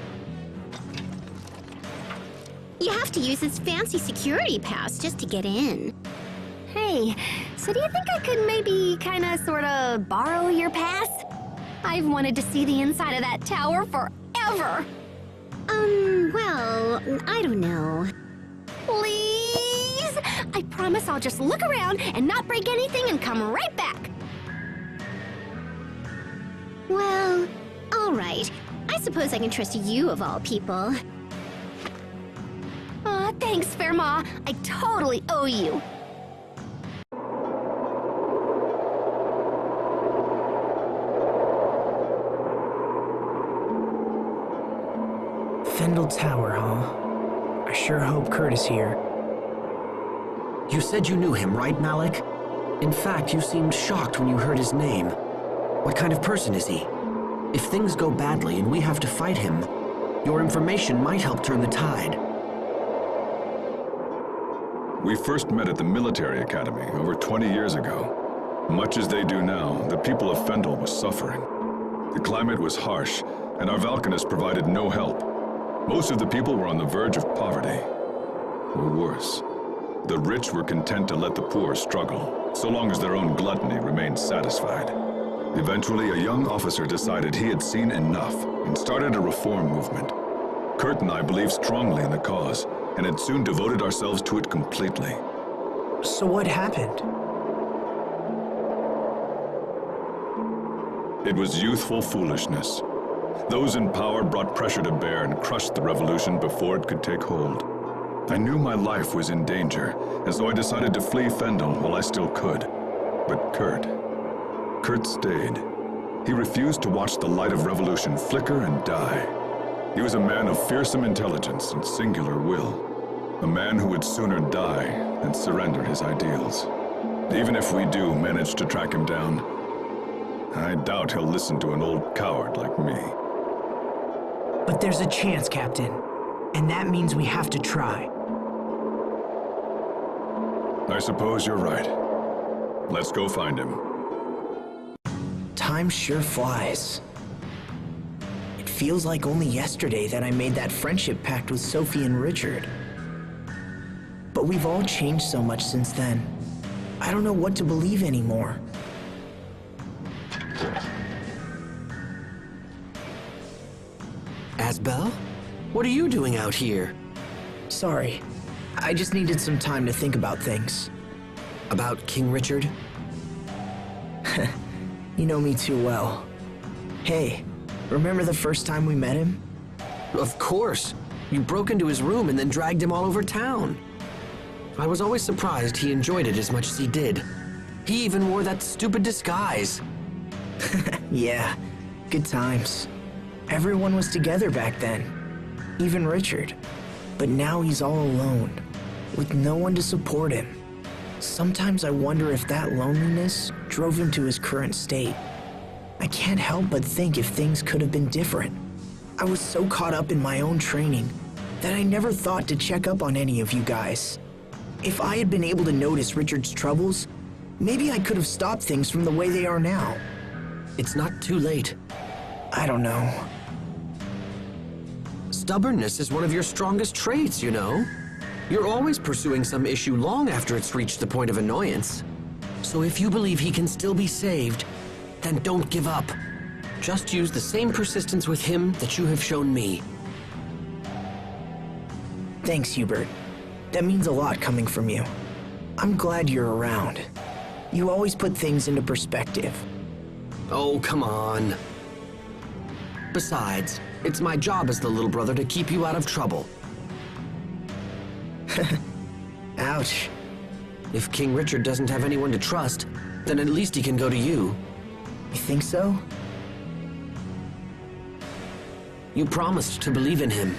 You have to use this fancy security pass just to get in. Hey, so do you think I could maybe kinda sorta borrow your pass? I've wanted to see the inside of that tower forever. Well, I don't know. Please? I promise I'll just look around and not break anything and come right back. Well, all right. I suppose I can trust you of all people. Aw, thanks, Verma. I totally owe you. Fendel Tower, huh? I sure hope Kurt is here. You said you knew him, right, Malik? In fact, you seemed shocked when you heard his name. What kind of person is he? If things go badly and we have to fight him, your information might help turn the tide. We first met at the military academy over 20 years ago. Much as they do now, the people of Fendel was suffering. The climate was harsh, and our Valkanus provided no help. Most of the people were on the verge of poverty. Or worse, the rich were content to let the poor struggle, so long as their own gluttony remained satisfied. Eventually, a young officer decided he had seen enough and started a reform movement. Kurt and I believed strongly in the cause, and had soon devoted ourselves to it completely. So what happened? It was youthful foolishness. Those in power brought pressure to bear and crushed the revolution before it could take hold. I knew my life was in danger, and so I decided to flee Fendel while I still could. But Kurt stayed. He refused to watch the light of revolution flicker and die. He was a man of fearsome intelligence and singular will. A man who would sooner die than surrender his ideals. Even if we do manage to track him down, I doubt he'll listen to an old coward like me. But there's a chance, Captain. And that means we have to try. I suppose you're right. Let's go find him. Time sure flies. It feels like only yesterday that I made that friendship pact with Sophie and Richard. But we've all changed so much since then. I don't know what to believe anymore. Asbel? What are you doing out here? Sorry. I just needed some time to think about things. About King Richard? You know me too well. Hey, remember the first time we met him? Of course. You broke into his room and then dragged him all over town. I was always surprised he enjoyed it as much as he did. He even wore that stupid disguise. Yeah, good times. Everyone was together back then. Even Richard. But now he's all alone, with no one to support him. Sometimes I wonder if that loneliness drove him to his current state. I can't help but think if things could have been different. I was so caught up in my own training that I never thought to check up on any of you guys. If I had been able to notice Richard's troubles, maybe I could have stopped things from the way they are now. It's not too late. I don't know. Stubbornness is one of your strongest traits, you know. You're always pursuing some issue long after it's reached the point of annoyance. So if you believe he can still be saved, then don't give up. Just use the same persistence with him that you have shown me. Thanks, Hubert. That means a lot coming from you. I'm glad you're around. You always put things into perspective. Oh, come on. Besides, it's my job as the little brother to keep you out of trouble. Ouch. If King Richard doesn't have anyone to trust, then at least he can go to you. You think so? You promised to believe in him,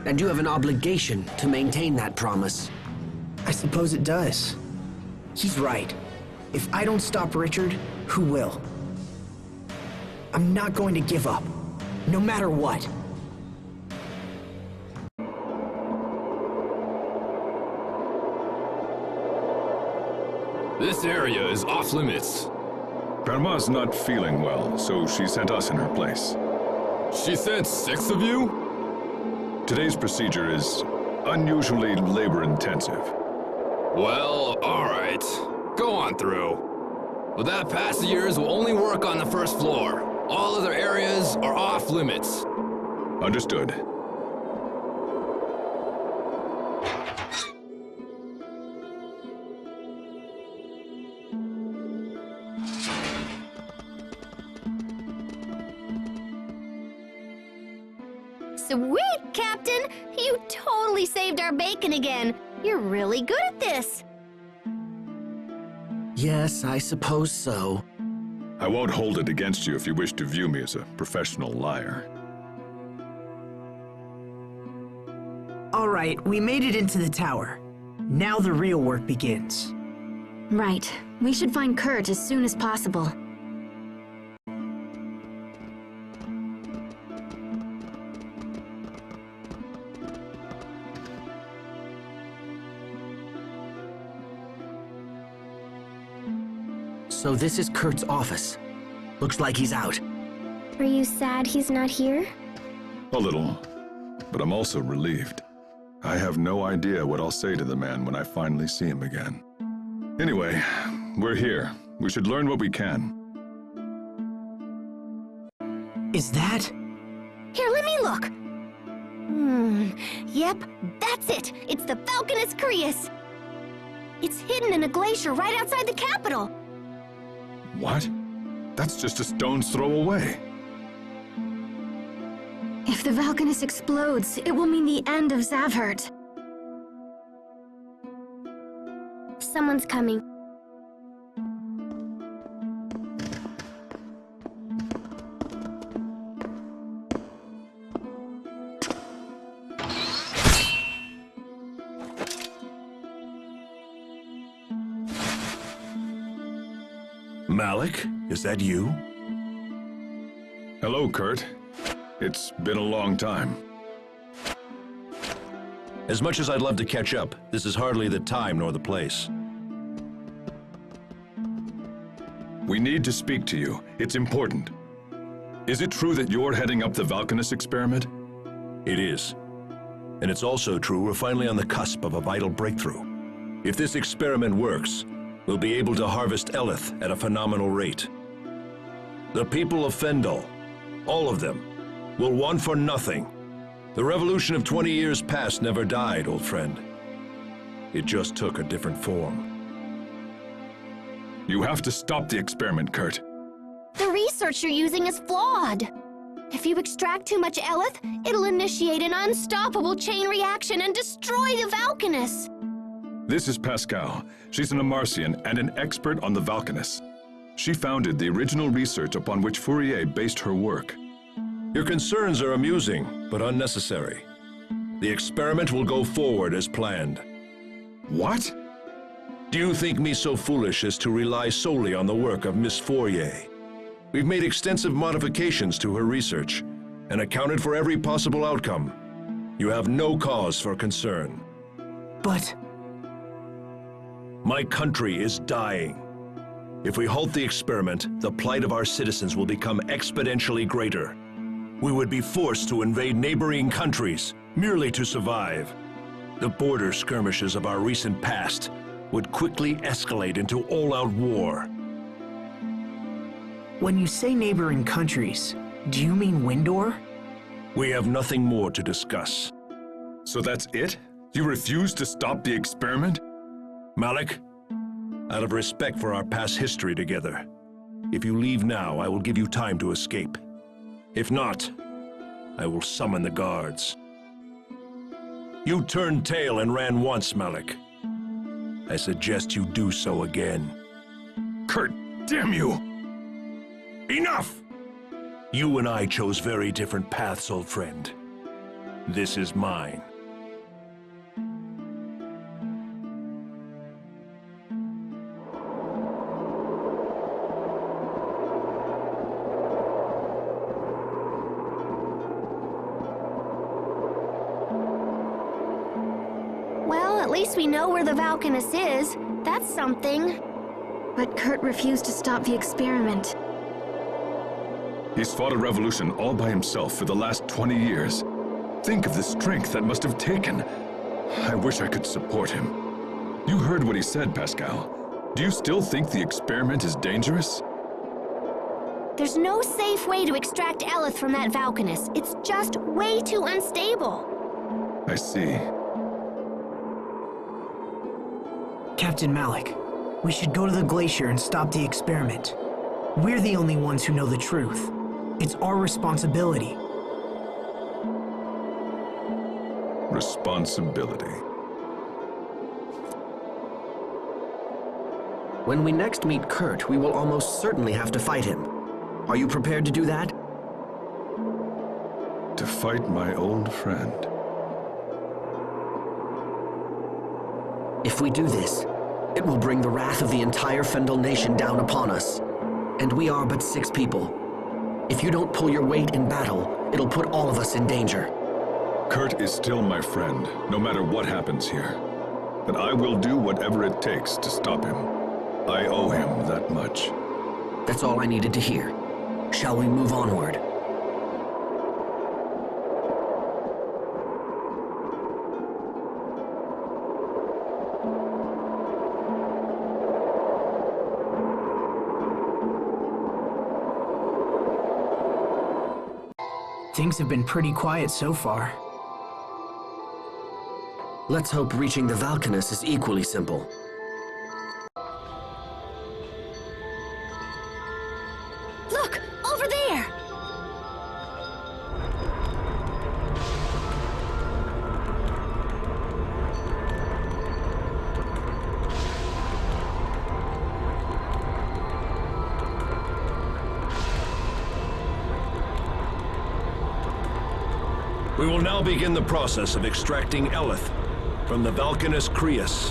and you have an obligation to maintain that promise. I suppose it does. He's right. If I don't stop Richard, who will? I'm not going to give up, no matter what. This area is off limits. Grandma's not feeling well, so she sent us in her place. She sent 6 of you? Today's procedure is unusually labor-intensive. Well, alright. Go on through. But that pass of yours will only work on the first floor. All other areas are off limits. Understood. Sweet, Captain! You totally saved our bacon again. You're really good at this. Yes, I suppose so. I won't hold it against you if you wish to view me as a professional liar. All right, we made it into the tower. Now the real work begins. Right. We should find Kurt as soon as possible. So this is Kurt's office. Looks like he's out. Are you sad he's not here? A little, but I'm also relieved. I have no idea what I'll say to the man when I finally see him again. Anyway, we're here. We should learn what we can. Is that? Here, let me look. Yep, that's it. It's the Falconus Crius. It's hidden in a glacier right outside the capital. What? That's just a stone's throw away. If the Valkanus explodes, it will mean the end of Zavhert. Someone's coming. Malik, is that you? Hello, Kurt. It's been a long time. As much as I'd love to catch up, this is hardly the time nor the place. We need to speak to you. It's important. Is it true that you're heading up the Valkanus experiment? It is. And it's also true we're finally on the cusp of a vital breakthrough. If this experiment works, we'll be able to harvest Eleth at a phenomenal rate. The people of Fendel, all of them, will want for nothing. The revolution of 20 years past never died, old friend. It just took a different form. You have to stop the experiment, Kurt. The research you're using is flawed. If you extract too much Eleth, it'll initiate an unstoppable chain reaction and destroy the Valkanus. This is Pascal. She's an Amarcian and an expert on the Valkanus. She founded the original research upon which Fourier based her work. Your concerns are amusing, but unnecessary. The experiment will go forward as planned. What? Do you think me so foolish as to rely solely on the work of Miss Fourier? We've made extensive modifications to her research and accounted for every possible outcome. You have no cause for concern. But... My country is dying. If we halt the experiment, the plight of our citizens will become exponentially greater. We would be forced to invade neighboring countries merely to survive. The border skirmishes of our recent past would quickly escalate into all-out war. When you say neighboring countries, do you mean Windor? We have nothing more to discuss. So that's it? You refuse to stop the experiment? Malik, out of respect for our past history together, if you leave now, I will give you time to escape. If not, I will summon the guards. You turned tail and ran once, Malik. I suggest you do so again. Kurt, damn you! Enough! You and I chose very different paths, old friend. This is mine. At least we know where the Valkanus is. That's something. But Kurt refused to stop the experiment. He's fought a revolution all by himself for the last 20 years. Think of the strength that must have taken. I wish I could support him. You heard what he said, Pascal. Do you still think the experiment is dangerous? There's no safe way to extract Eleth from that Valkanus. It's just way too unstable. I see. Captain Malik, we should go to the glacier and stop the experiment. We're the only ones who know the truth. It's our responsibility. Responsibility. When we next meet Kurt, we will almost certainly have to fight him. Are you prepared to do that? To fight my old friend. If we do this, it will bring the wrath of the entire Fendel nation down upon us. And we are but 6 people. If you don't pull your weight in battle, it'll put all of us in danger. Kurt is still my friend, no matter what happens here. But I will do whatever it takes to stop him. I owe him that much. That's all I needed to hear. Shall we move onward? Things have been pretty quiet so far. Let's hope reaching the Valkanus is equally simple. Look! Over there! We will now begin the process of extracting Eleth from the Valkanus Crius.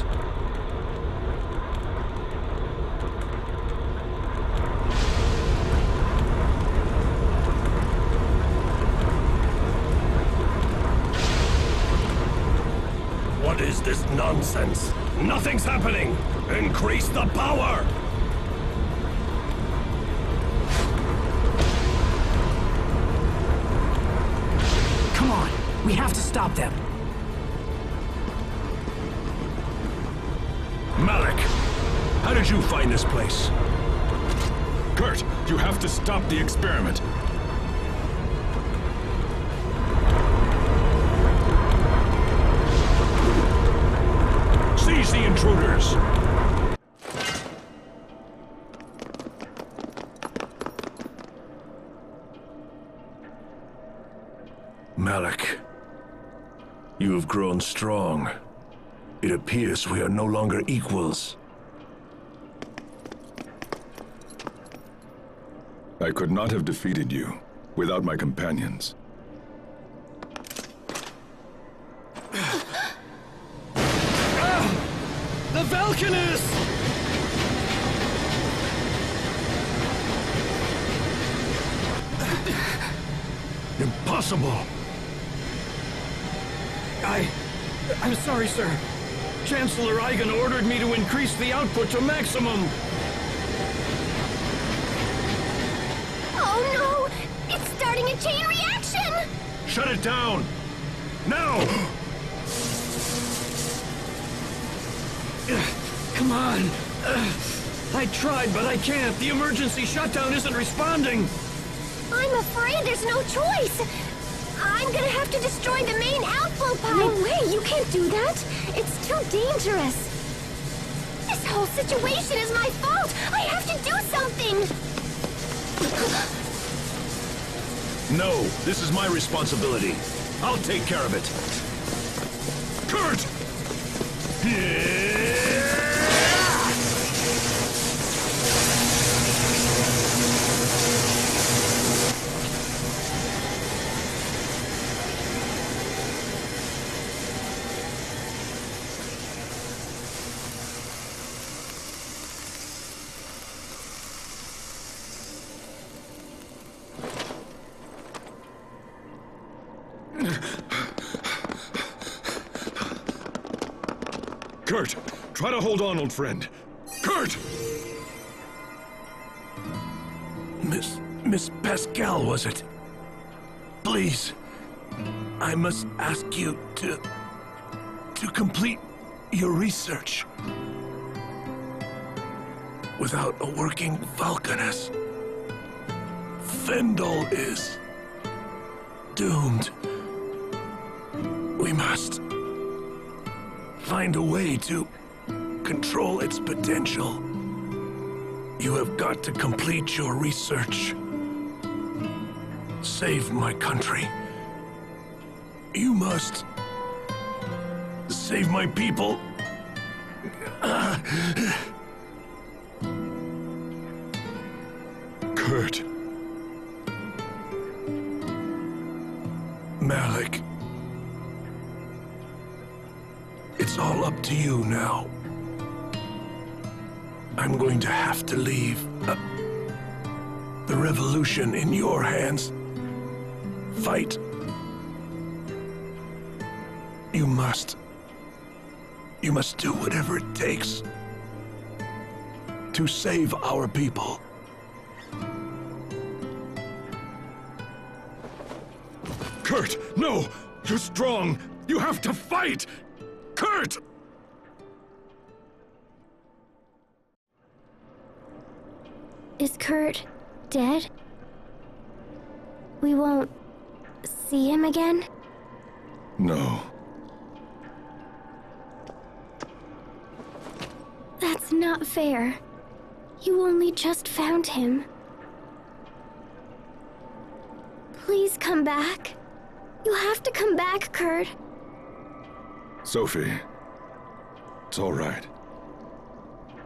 What is this nonsense? Nothing's happening! Increase the power! Come on, we have to stop them. Malik, how did you find this place? Kurt, you have to stop the experiment. Seize the intruders! Malik, you have grown strong. It appears we are no longer equals. I could not have defeated you without my companions. The Valkanus! Impossible! I'm sorry, sir. Chancellor Eigen ordered me to increase the output to maximum. Oh no! It's starting a chain reaction! Shut it down! Now! Come on. I tried, but I can't. The emergency shutdown isn't responding. I'm afraid there's no choice. I'm gonna have to destroy the main outflow pipe. No way, you can't do that. It's too dangerous. This whole situation is my fault. I have to do something. No, this is my responsibility. I'll take care of it. Kurt! Kurt, try to hold on, old friend. Kurt! Miss Pascal, was it? Please, I must ask you to complete your research. Without a working Valkanus, Fendel is doomed. We must find a way to control its potential. You have got to complete your research. Save my country. You must save my people. Kurt. Malik. It's all up to you now. I'm going to have to leave the revolution in your hands. Fight. You must do whatever it takes. to save our people. Kurt, no! You're strong! You have to fight! Kurt! Is Kurt dead? We won't see him again? No. That's not fair. You only just found him. Please come back. You have to come back, Kurt. Sophie, it's all right.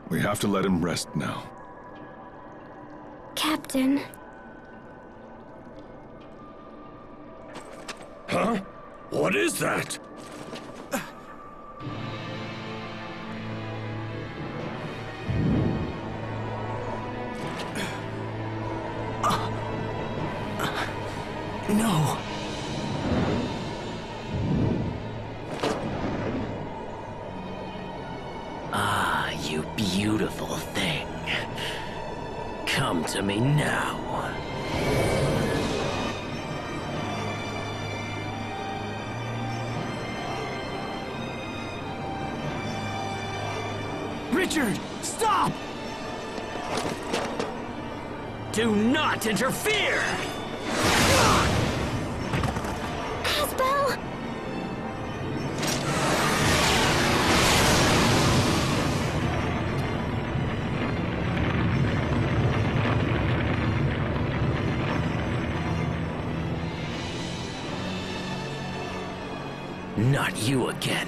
We have to let him rest now. Captain. Huh? What is that? No. Ah, you beautiful thing. Come to me now. Richard, stop! Do not interfere! Asbel! Not you again.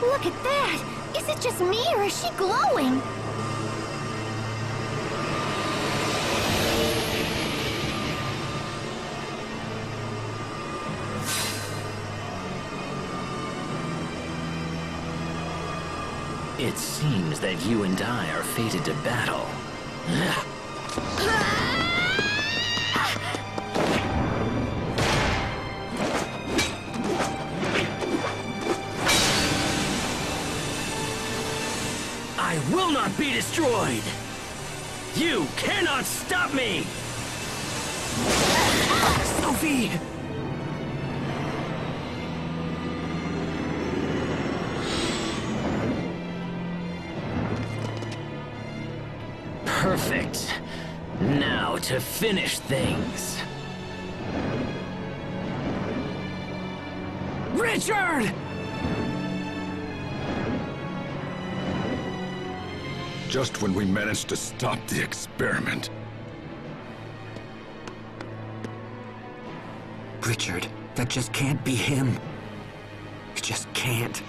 Look at that! Is it just me or is she glowing? It seems that you and I are fated to battle. I will not be destroyed! You cannot stop me! Sophie! Perfect. Now to finish things. Richard! Just when we managed to stop the experiment. Richard, that just can't be him. It just can't.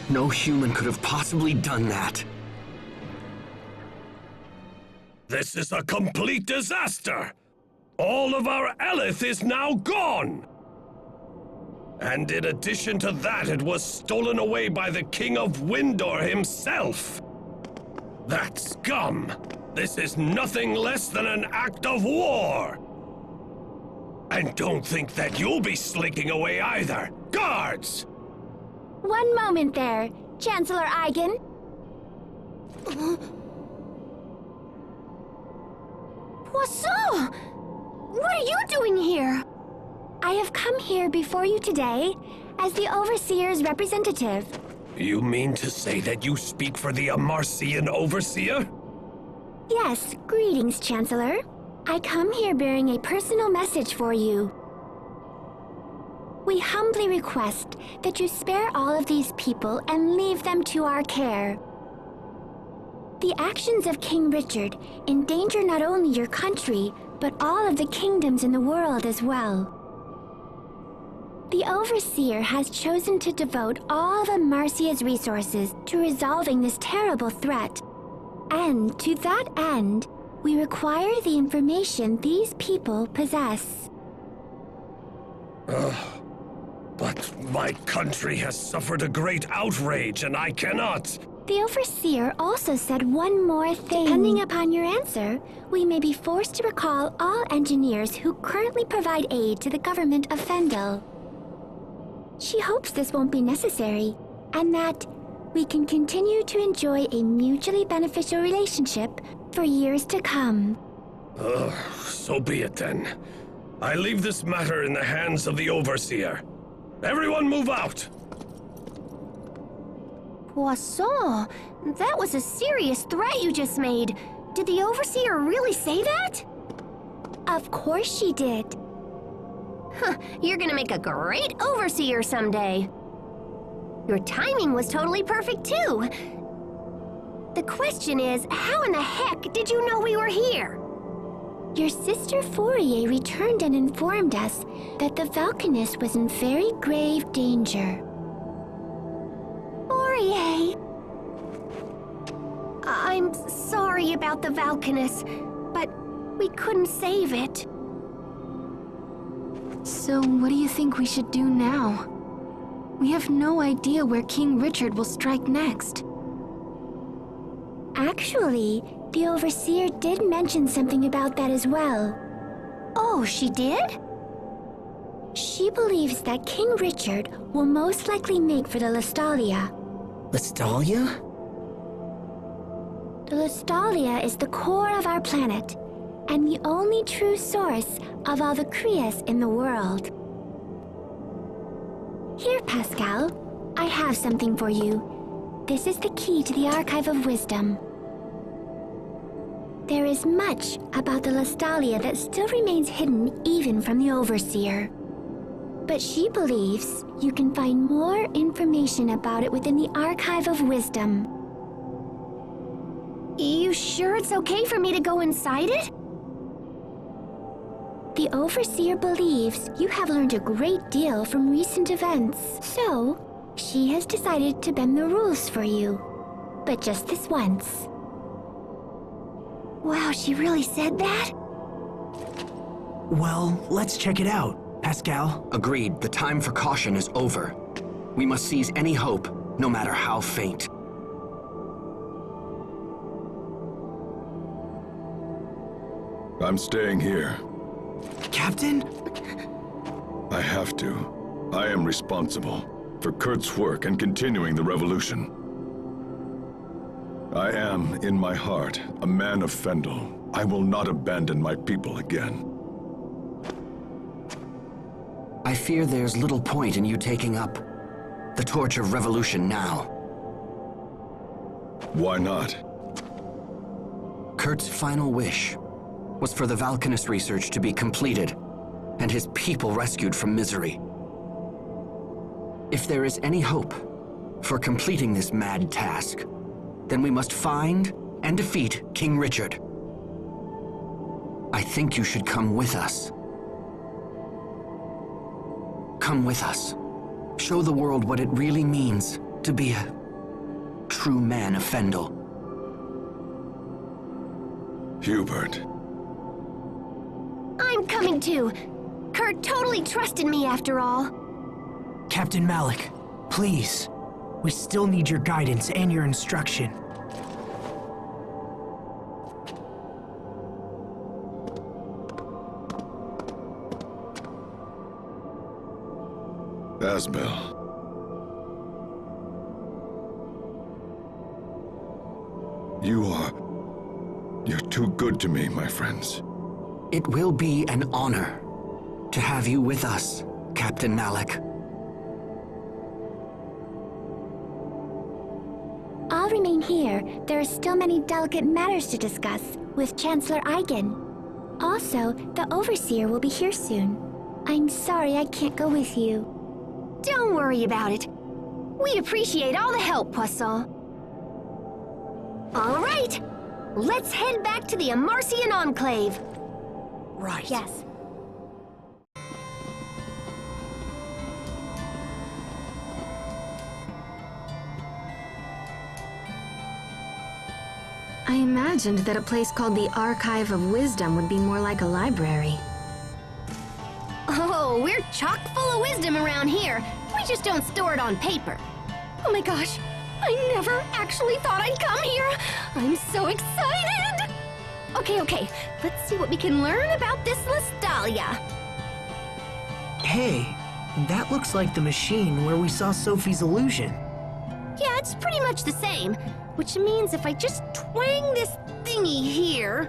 No human could have possibly done that. This is a complete disaster! All of our Elith is now gone! And in addition to that, it was stolen away by the King of Windor himself! That scum! This is nothing less than an act of war! And don't think that you'll be slinking away either! Guards! One moment there, Chancellor Eigen. Poisson! What are you doing here? I have come here before you today as the Overseer's representative. You mean to say that you speak for the Amarcian Overseer? Yes, greetings, Chancellor. I come here bearing a personal message for you. We humbly request that you spare all of these people and leave them to our care. The actions of King Richard endanger not only your country, but all of the kingdoms in the world as well. The Overseer has chosen to devote all of Amarcia's resources to resolving this terrible threat. And to that end, we require the information these people possess. But my country has suffered a great outrage, and I cannot. The Overseer also said one more thing. Depending upon your answer, we may be forced to recall all engineers who currently provide aid to the government of Fendel. She hopes this won't be necessary, and that we can continue to enjoy a mutually beneficial relationship for years to come. So be it then. I leave this matter in the hands of the Overseer. Everyone move out! Poisson, that was a serious threat you just made. Did the Overseer really say that? Of course she did. Huh, you're gonna make a great Overseer someday. Your timing was totally perfect too. The question is, how in the heck did you know we were here? Your sister Fourier returned and informed us that the Valkanist was in very grave danger. Fourier! I'm sorry about the Valkanist, but we couldn't save it. So what do you think we should do now? We have no idea where King Richard will strike next. Actually, the Overseer did mention something about that as well. Oh, she did? She believes that King Richard will most likely make for the Lestalia. Lestalia? The Lestalia is the core of our planet, and the only true source of all the Krias in the world. Here, Pascal, I have something for you. This is the key to the Archive of Wisdom. There is much about the Lestalia that still remains hidden even from the Overseer. But she believes you can find more information about it within the Archive of Wisdom. You sure it's okay for me to go inside it? The Overseer believes you have learned a great deal from recent events, so she has decided to bend the rules for you. But just this once. Wow, she really said that? Well, let's check it out, Pascal. Agreed. The time for caution is over. We must seize any hope, no matter how faint. I'm staying here. Captain? I have to. I am responsible for Kurt's work and continuing the revolution. I am, in my heart, a man of Fendel. I will not abandon my people again. I fear there's little point in you taking up the torch of revolution now. Why not? Kurt's final wish was for the Valkanist research to be completed and his people rescued from misery. If there is any hope for completing this mad task, then we must find and defeat King Richard. I think you should come with us. Come with us. Show the world what it really means to be a true man of Fendel. Hubert. I'm coming too. Kurt totally trusted me after all. Captain Malik, please. We still need your guidance and your instruction. Asbel. You're too good to me, my friends. It will be an honor to have you with us, Captain Malik. I'll remain here. There are still many delicate matters to discuss with Chancellor Eigen. Also, the Overseer will be here soon. I'm sorry I can't go with you. Don't worry about it. We appreciate all the help, Poisson. All right, let's head back to the Amarcian Enclave. Right. Yes. I imagined that a place called the Archive of Wisdom would be more like a library. Oh, we're chock full of wisdom around here. We just don't store it on paper. Oh my gosh, I never actually thought I'd come here. I'm so excited. Okay, let's see what we can learn about this Lestalia. Hey, that looks like the machine where we saw Sophie's illusion. Yeah, it's pretty much the same, which means if I just twang this thingy here...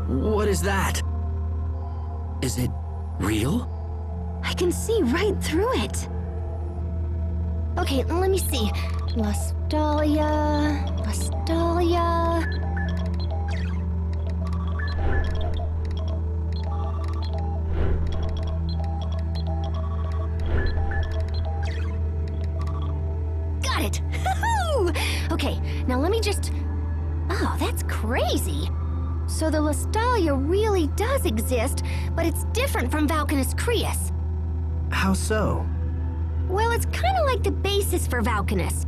What is that? Is it real? I can see right through it. Okay, let me see. Lestalia... Got it! Okay, now let me just... Oh, that's crazy. So the Lestalia really does exist, but it's different from Valkanus Crius. How so? Well, it's kind of like the basis for Valkanus.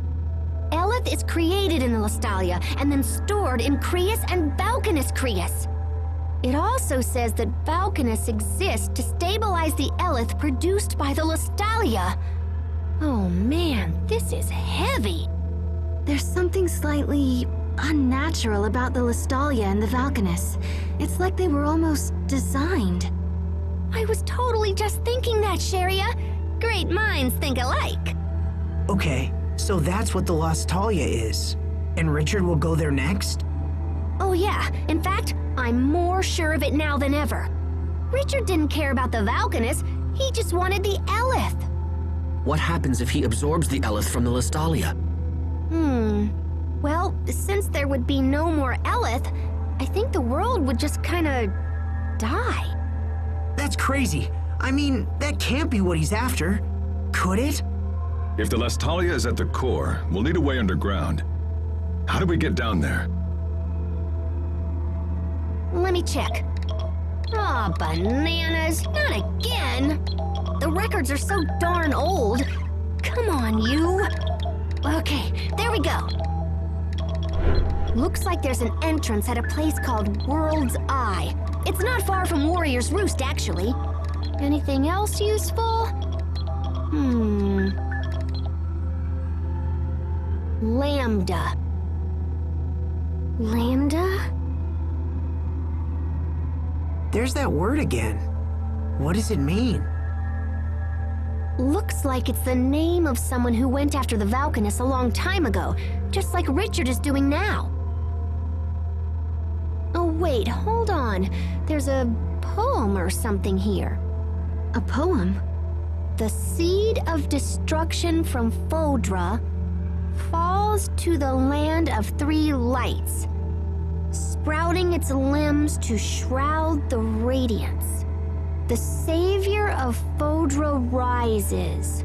Eleth is created in the Lestalia and then stored in Crius and Valkanus Crius. It also says that Valkanus exists to stabilize the Eleth produced by the Lestalia. Oh man, this is heavy. There's something slightly unnatural about the Lestalia and the Valkanus. It's like they were almost designed. I was totally just thinking that, Sharia. Great minds think alike. Okay, so that's what the Lestalia is. And Richard will go there next? Oh yeah, in fact, I'm more sure of it now than ever. Richard didn't care about the Valkanus, he just wanted the Eleth. What happens if he absorbs the Eleth from the Lestalia? Well, since there would be no more Eleth, I think the world would just kinda... die. That's crazy. I mean, that can't be what he's after. Could it? If the Lestalia is at the core, we'll need a way underground. How do we get down there? Let me check. Aw, bananas, not again! The records are so darn old. Come on, you. Okay, there we go. Looks like there's an entrance at a place called World's Eye. It's not far from Warrior's Roost, actually. Anything else useful? Lambda. Lambda? There's that word again. What does it mean? Looks like it's the name of someone who went after the Valkanus a long time ago, just like Richard is doing now. Oh wait, hold on. There's a poem or something here. A poem? The seed of destruction from Fodra falls to the land of three lights, sprouting its limbs to shroud the radiance. The savior of Fodra rises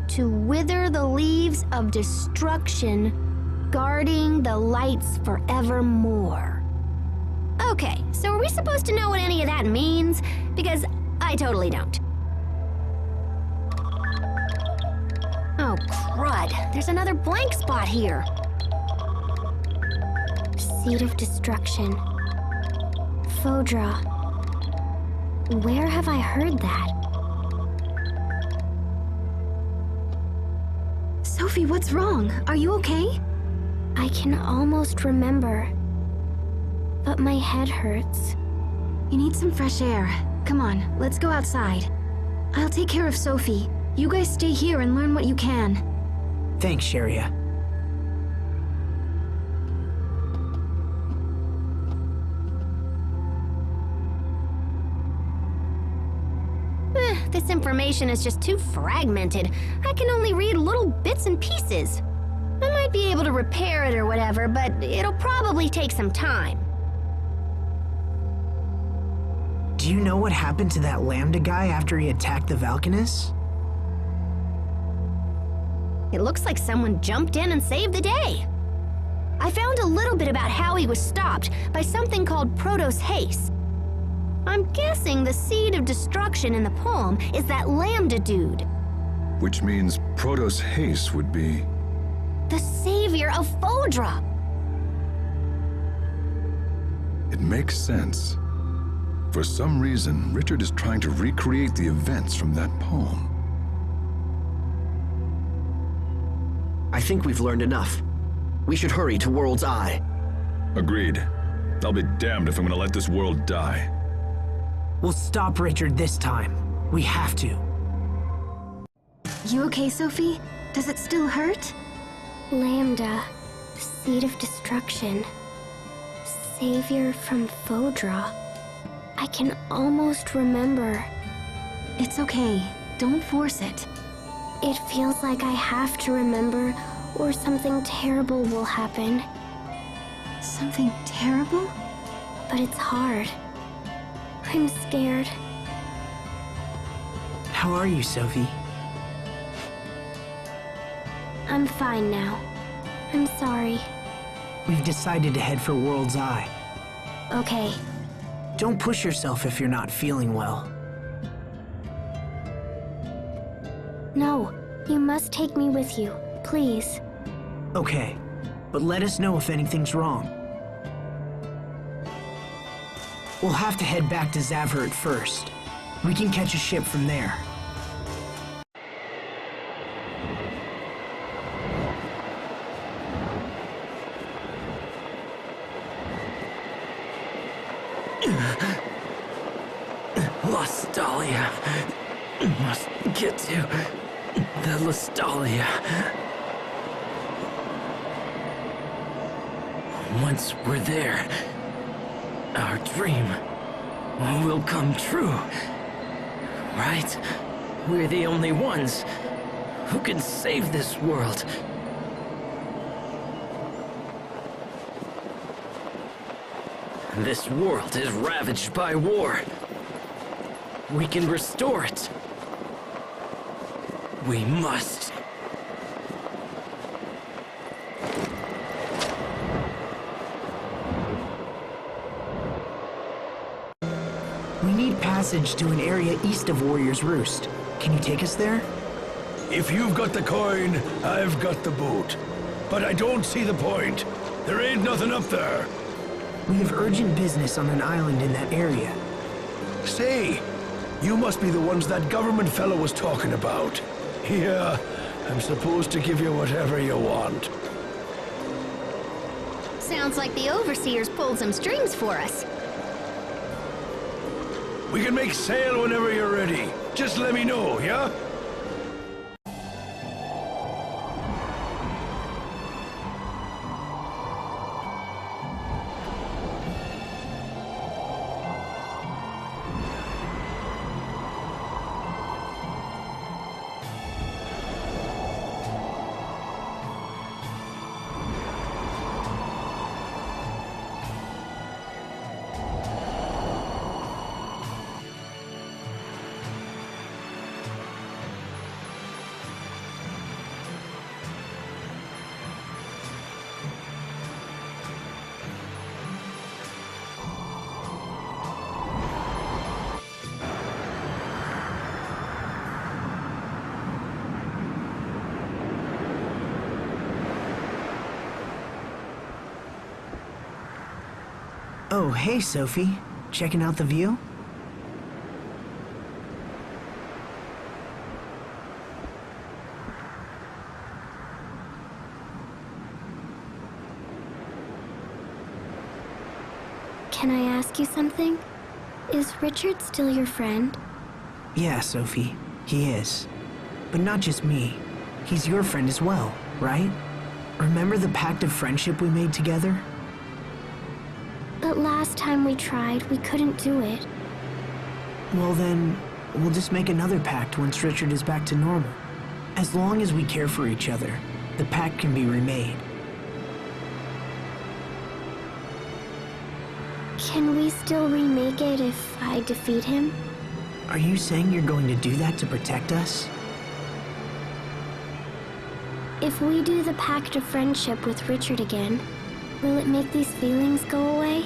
to wither the leaves of destruction, guarding the lights forevermore. Okay, so are we supposed to know what any of that means? Because I totally don't. Oh, crud. There's another blank spot here. Seed of destruction. Fodra. Where have I heard that? Sophie, what's wrong? Are you okay? I can almost remember, but my head hurts. You need some fresh air. Come on, let's go outside. I'll take care of Sophie. You guys stay here and learn what you can. Thanks, Sharia. This information is just too fragmented. I can only read little bits and pieces. I might be able to repair it or whatever, but it'll probably take some time. Do you know what happened to that Lambda guy after he attacked the Valkanus? It looks like someone jumped in and saved the day. I found a little bit about how he was stopped by something called Protos Haste. I'm guessing the seed of destruction in the poem is that Lambda dude. Which means Protos Haste would be... the savior of Fodra. It makes sense. For some reason, Richard is trying to recreate the events from that poem. I think we've learned enough. We should hurry to World's Eye. Agreed. I'll be damned if I'm gonna let this world die. We'll stop Richard this time. We have to. You okay, Sophie? Does it still hurt? Lambda, seed of destruction. Savior from Fodra. I can almost remember. It's okay. Don't force it. It feels like I have to remember, or something terrible will happen. Something terrible? But it's hard. I'm scared. How are you, Sophie? I'm fine now. I'm sorry. We've decided to head for World's Eye. Okay. Don't push yourself if you're not feeling well. No, you must take me with you, please. Okay, but let us know if anything's wrong. We'll have to head back to Zavhert first. We can catch a ship from there. Lostalia. Must get to the Lostalia. Once we're there, our dream will come true. Right? We're the only ones who can save this world. This world is ravaged by war. We can restore it. We must. We need passage to an area east of Warrior's Roost. Can you take us there? If you've got the coin, I've got the boot. But I don't see the point. There ain't nothing up there. We have urgent business on an island in that area. Say, you must be the ones that government fellow was talking about. Yeah, I'm supposed to give you whatever you want. Sounds like the Overseers pulled some strings for us. We can make sail whenever you're ready. Just let me know, yeah? Oh, hey, Sophie. Checking out the view? Can I ask you something? Is Richard still your friend? Yeah, Sophie. He is. But not just me. He's your friend as well, right? Remember the pact of friendship we made together? But last time we tried, we couldn't do it. Well then, we'll just make another pact once Richard is back to normal. As long as we care for each other, the pact can be remade. Can we still remake it if I defeat him? Are you saying you're going to do that to protect us? If we do the pact of friendship with Richard again, will it make these feelings go away?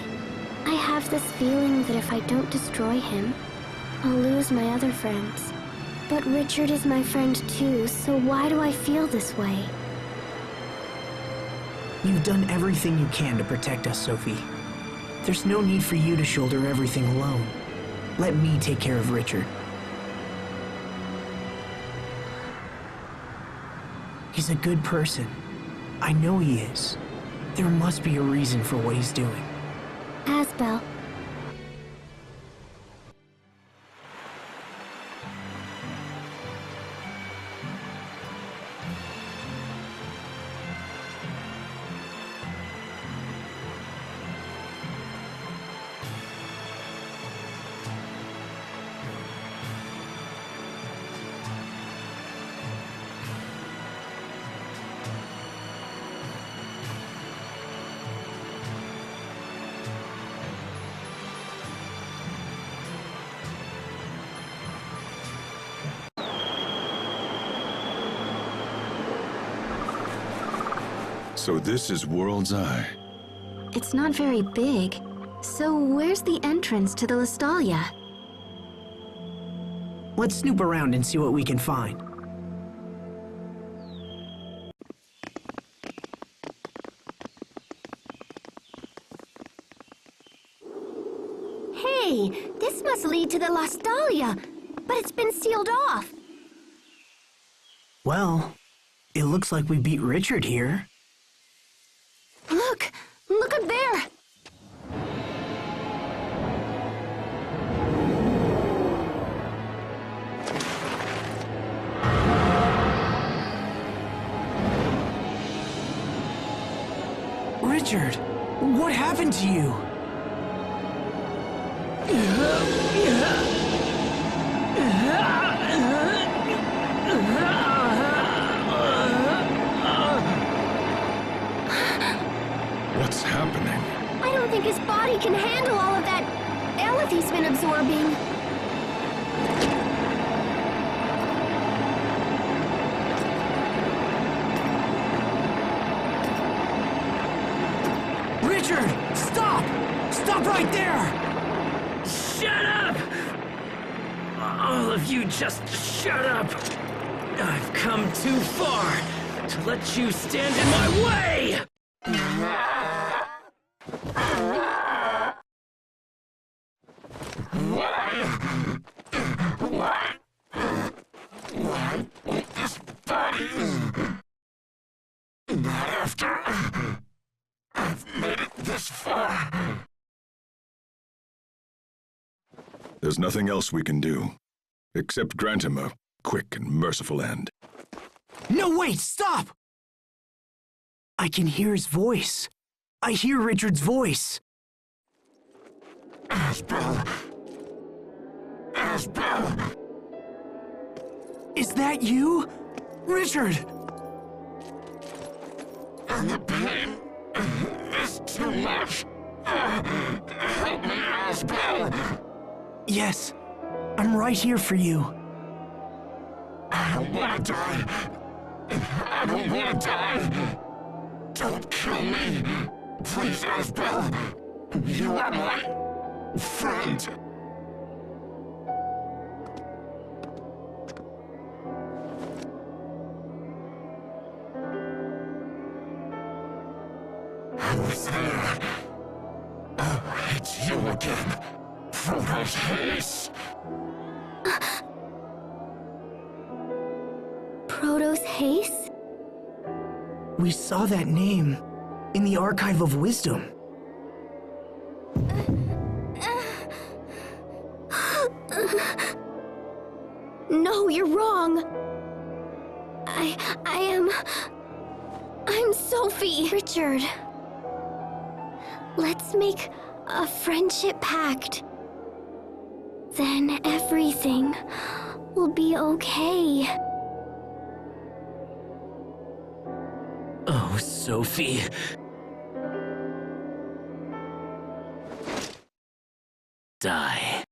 I have this feeling that if I don't destroy him, I'll lose my other friends. But Richard is my friend too, so why do I feel this way? You've done everything you can to protect us, Sophie. There's no need for you to shoulder everything alone. Let me take care of Richard. He's a good person. I know he is. There must be a reason for what he's doing. Asbel. So this is World's Eye. It's not very big. So where's the entrance to the Lestalia? Let's snoop around and see what we can find. Hey, this must lead to the Lestalia, but it's been sealed off. Well, it looks like we beat Richard here. Look up there! Richard, what happened to you? What's happening? I don't think his body can handle all of that Elith he's been absorbing. Richard, stop! Stop right there! Shut up! All of you just shut up! I've come too far to let you stand in my way! This body. Not after I've made it this far. There's nothing else we can do, except grant him a quick and merciful end. No, wait, stop! I can hear his voice. I hear Richard's voice. Asbel. Asbel. Is that you? Richard! And the pain is too much. Help me, Asbel. Yes, I'm right here for you. I don't want to die. I don't want to die. Don't kill me. Please, Asbel. You are my friend. Who's there? Oh, it's you again. Protos Haze. Protos Haze? We saw that name in the Archive of Wisdom. No, you're wrong. I'm Sophie. Richard. Let's make a friendship pact. Then everything will be okay. Oh, Sophie. Die.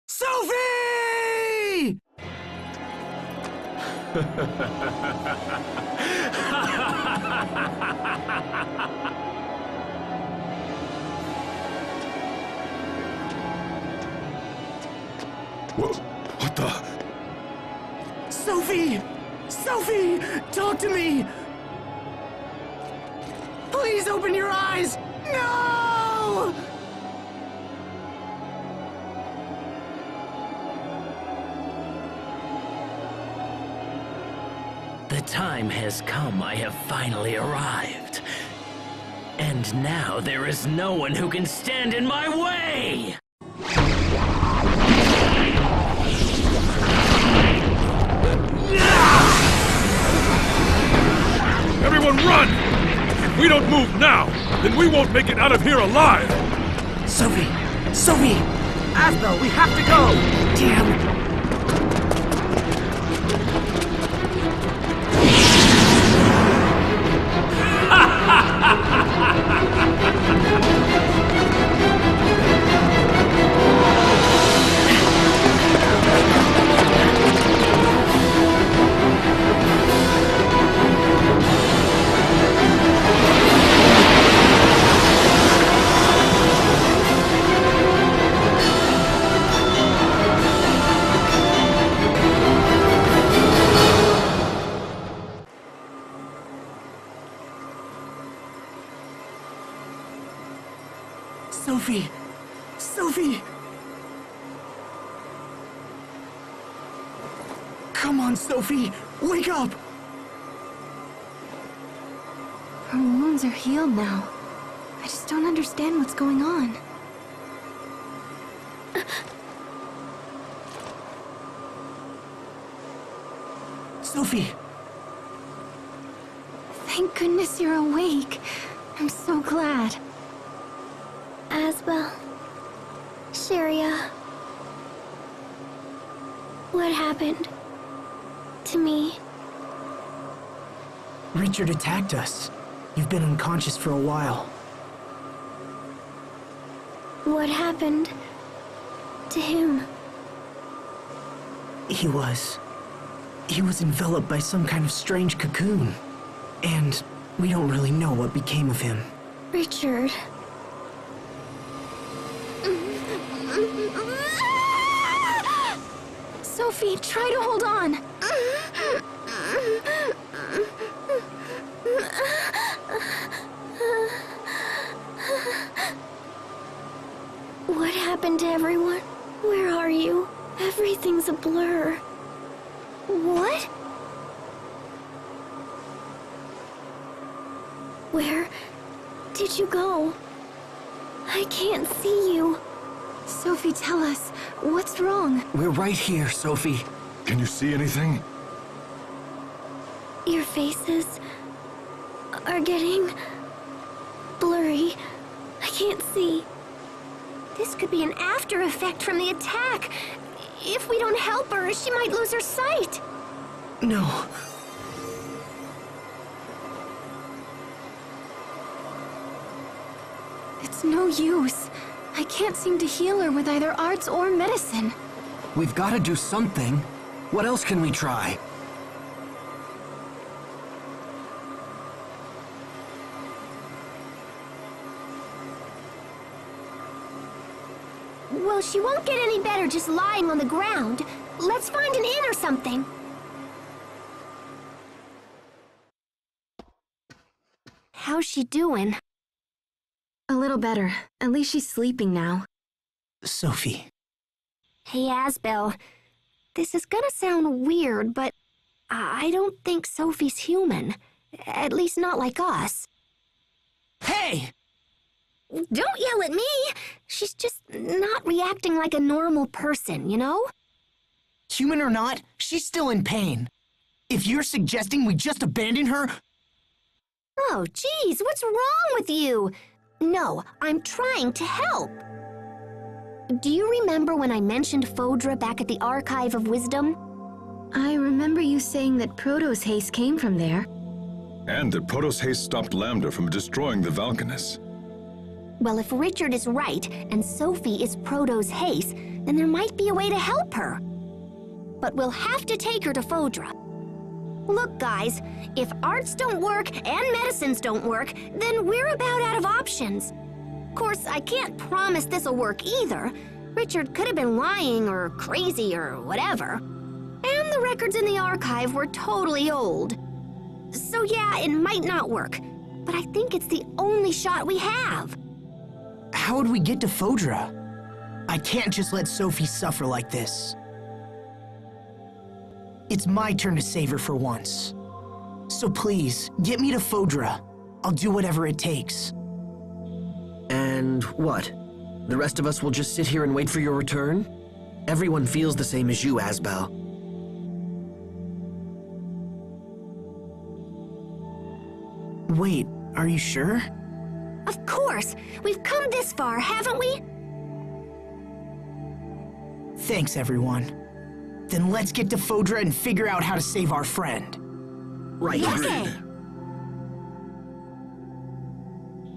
Sophie! What the? Sophie! Sophie! Talk to me! Please open your eyes! No! The time has come. I have finally arrived. And now there is no one who can stand in my way! Everyone run! If we don't move now, then we won't make it out of here alive! Sophie! Sophie! Asbel, we have to go! Damn! Sophie! Sophie! Come on, Sophie! Wake up! Her wounds are healed now. I just don't understand what's going on. Sophie! Thank goodness you're awake. I'm so glad. Asbel. Sharia. What happened to me? Richard attacked us. You've been unconscious for a while. What happened to him? He was enveloped by some kind of strange cocoon. And we don't really know what became of him. Richard. Sophie, try to hold on. What happened to everyone? Where are you? Everything's a blur. What? Where did you go? I can't see you. Sophie, tell us, what's wrong? We're right here, Sophie. Can you see anything? Your faces are getting blurry. I can't see. This could be an after effect from the attack. If we don't help her, she might lose her sight. No. It's no use. I can't seem to heal her with either arts or medicine. We've got to do something. What else can we try? Well, she won't get any better just lying on the ground. Let's find an inn or something. How's she doing? A little better. At least she's sleeping now. Sophie. Hey, Asbel. This is gonna sound weird, but I don't think Sophie's human. At least not like us. Hey! Don't yell at me! She's just not reacting like a normal person, you know? Human or not, she's still in pain. If you're suggesting we just abandon her... Oh, geez, what's wrong with you? No, I'm trying to help. Do you remember when I mentioned Fodra back at the Archive of Wisdom? I remember you saying that Proto's haste came from there. And that Proto's haste stopped Lambda from destroying the Valkanus. Well, if Richard is right, and Sophie is Proto's haste, then there might be a way to help her. But we'll have to take her to Fodra. Look, guys, if arts don't work and medicines don't work, then we're about out of options. Of course, I can't promise this'll work either, Richard could have been lying or crazy or whatever. And the records in the archive were totally old. So yeah, it might not work, but I think it's the only shot we have. How would we get to Fodra? I can't just let Sophie suffer like this. It's my turn to save her for once. So please, get me to Fodra. I'll do whatever it takes. And what? The rest of us will just sit here and wait for your return? Everyone feels the same as you, Asbel. Wait, are you sure? Of course! We've come this far, haven't we? Thanks, everyone. Then let's get to Fodra and figure out how to save our friend. Right. Okay.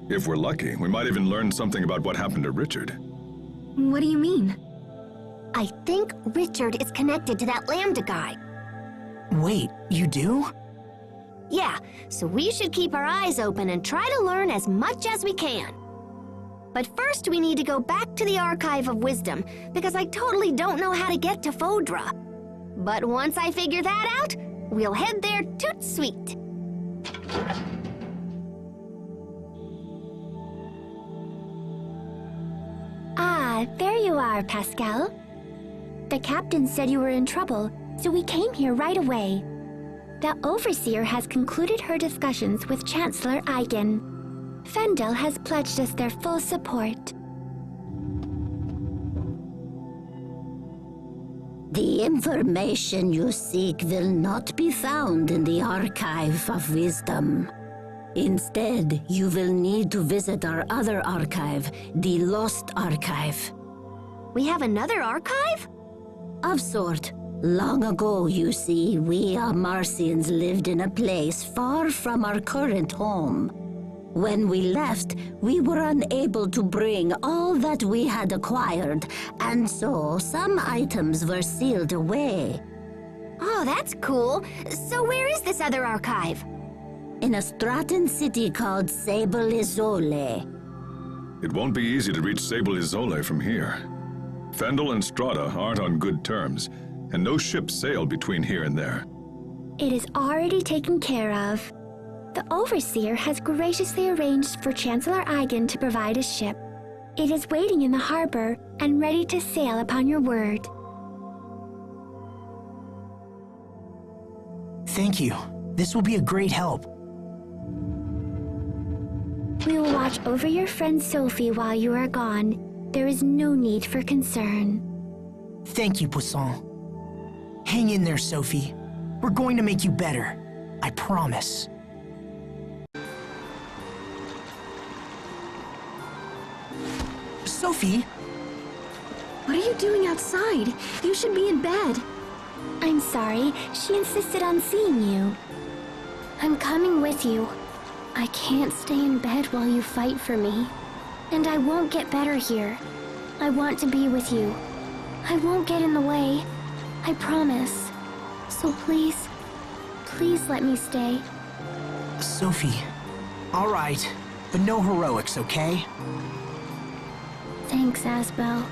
If we're lucky, we might even learn something about what happened to Richard. What do you mean? I think Richard is connected to that Lambda guy. Wait, you do? Yeah, so we should keep our eyes open and try to learn as much as we can. But first we need to go back to the Archive of Wisdom, because I totally don't know how to get to Fodra. But once I figure that out, we'll head there toot sweet. Ah, there you are, Pascal. The captain said you were in trouble, so we came here right away. The Overseer has concluded her discussions with Chancellor Eigen. Fendel has pledged us their full support. The information you seek will not be found in the Archive of Wisdom. Instead, you will need to visit our other archive, the Lost Archive. We have another archive? Of sort. Long ago, you see, we Marcians lived in a place far from our current home. When we left, we were unable to bring all that we had acquired, and so some items were sealed away. Oh, that's cool. So where is this other archive? In a Straten city called Sable Isole. It won't be easy to reach Sable Isole from here. Fendel and Strata aren't on good terms, and no ships sail between here and there. It is already taken care of. The Overseer has graciously arranged for Chancellor Eigen to provide a ship. It is waiting in the harbor and ready to sail upon your word. Thank you. This will be a great help. We will watch over your friend Sophie while you are gone. There is no need for concern. Thank you, Poisson. Hang in there, Sophie. We're going to make you better. I promise. Sophie? What are you doing outside? You should be in bed. I'm sorry. She insisted on seeing you. I'm coming with you. I can't stay in bed while you fight for me. And I won't get better here. I want to be with you. I won't get in the way. I promise. So please, please let me stay. Sophie. All right, but no heroics, okay? Thanks, Asbel.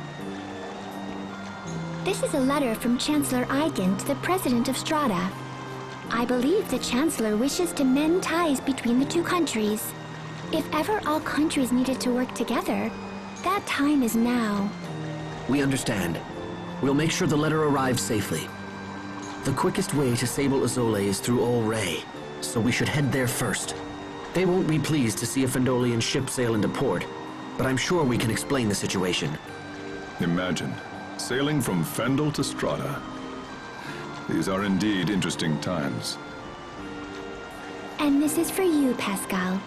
This is a letter from Chancellor Eigen to the President of Strata. I believe the Chancellor wishes to mend ties between the two countries. If ever all countries needed to work together, that time is now. We understand. We'll make sure the letter arrives safely. The quickest way to Sable Isole is through Ol Rey, so we should head there first. They won't be pleased to see a Fendolian ship sail into port, but I'm sure we can explain the situation. Imagine, sailing from Fendel to Strata. These are indeed interesting times. And this is for you, Pascal.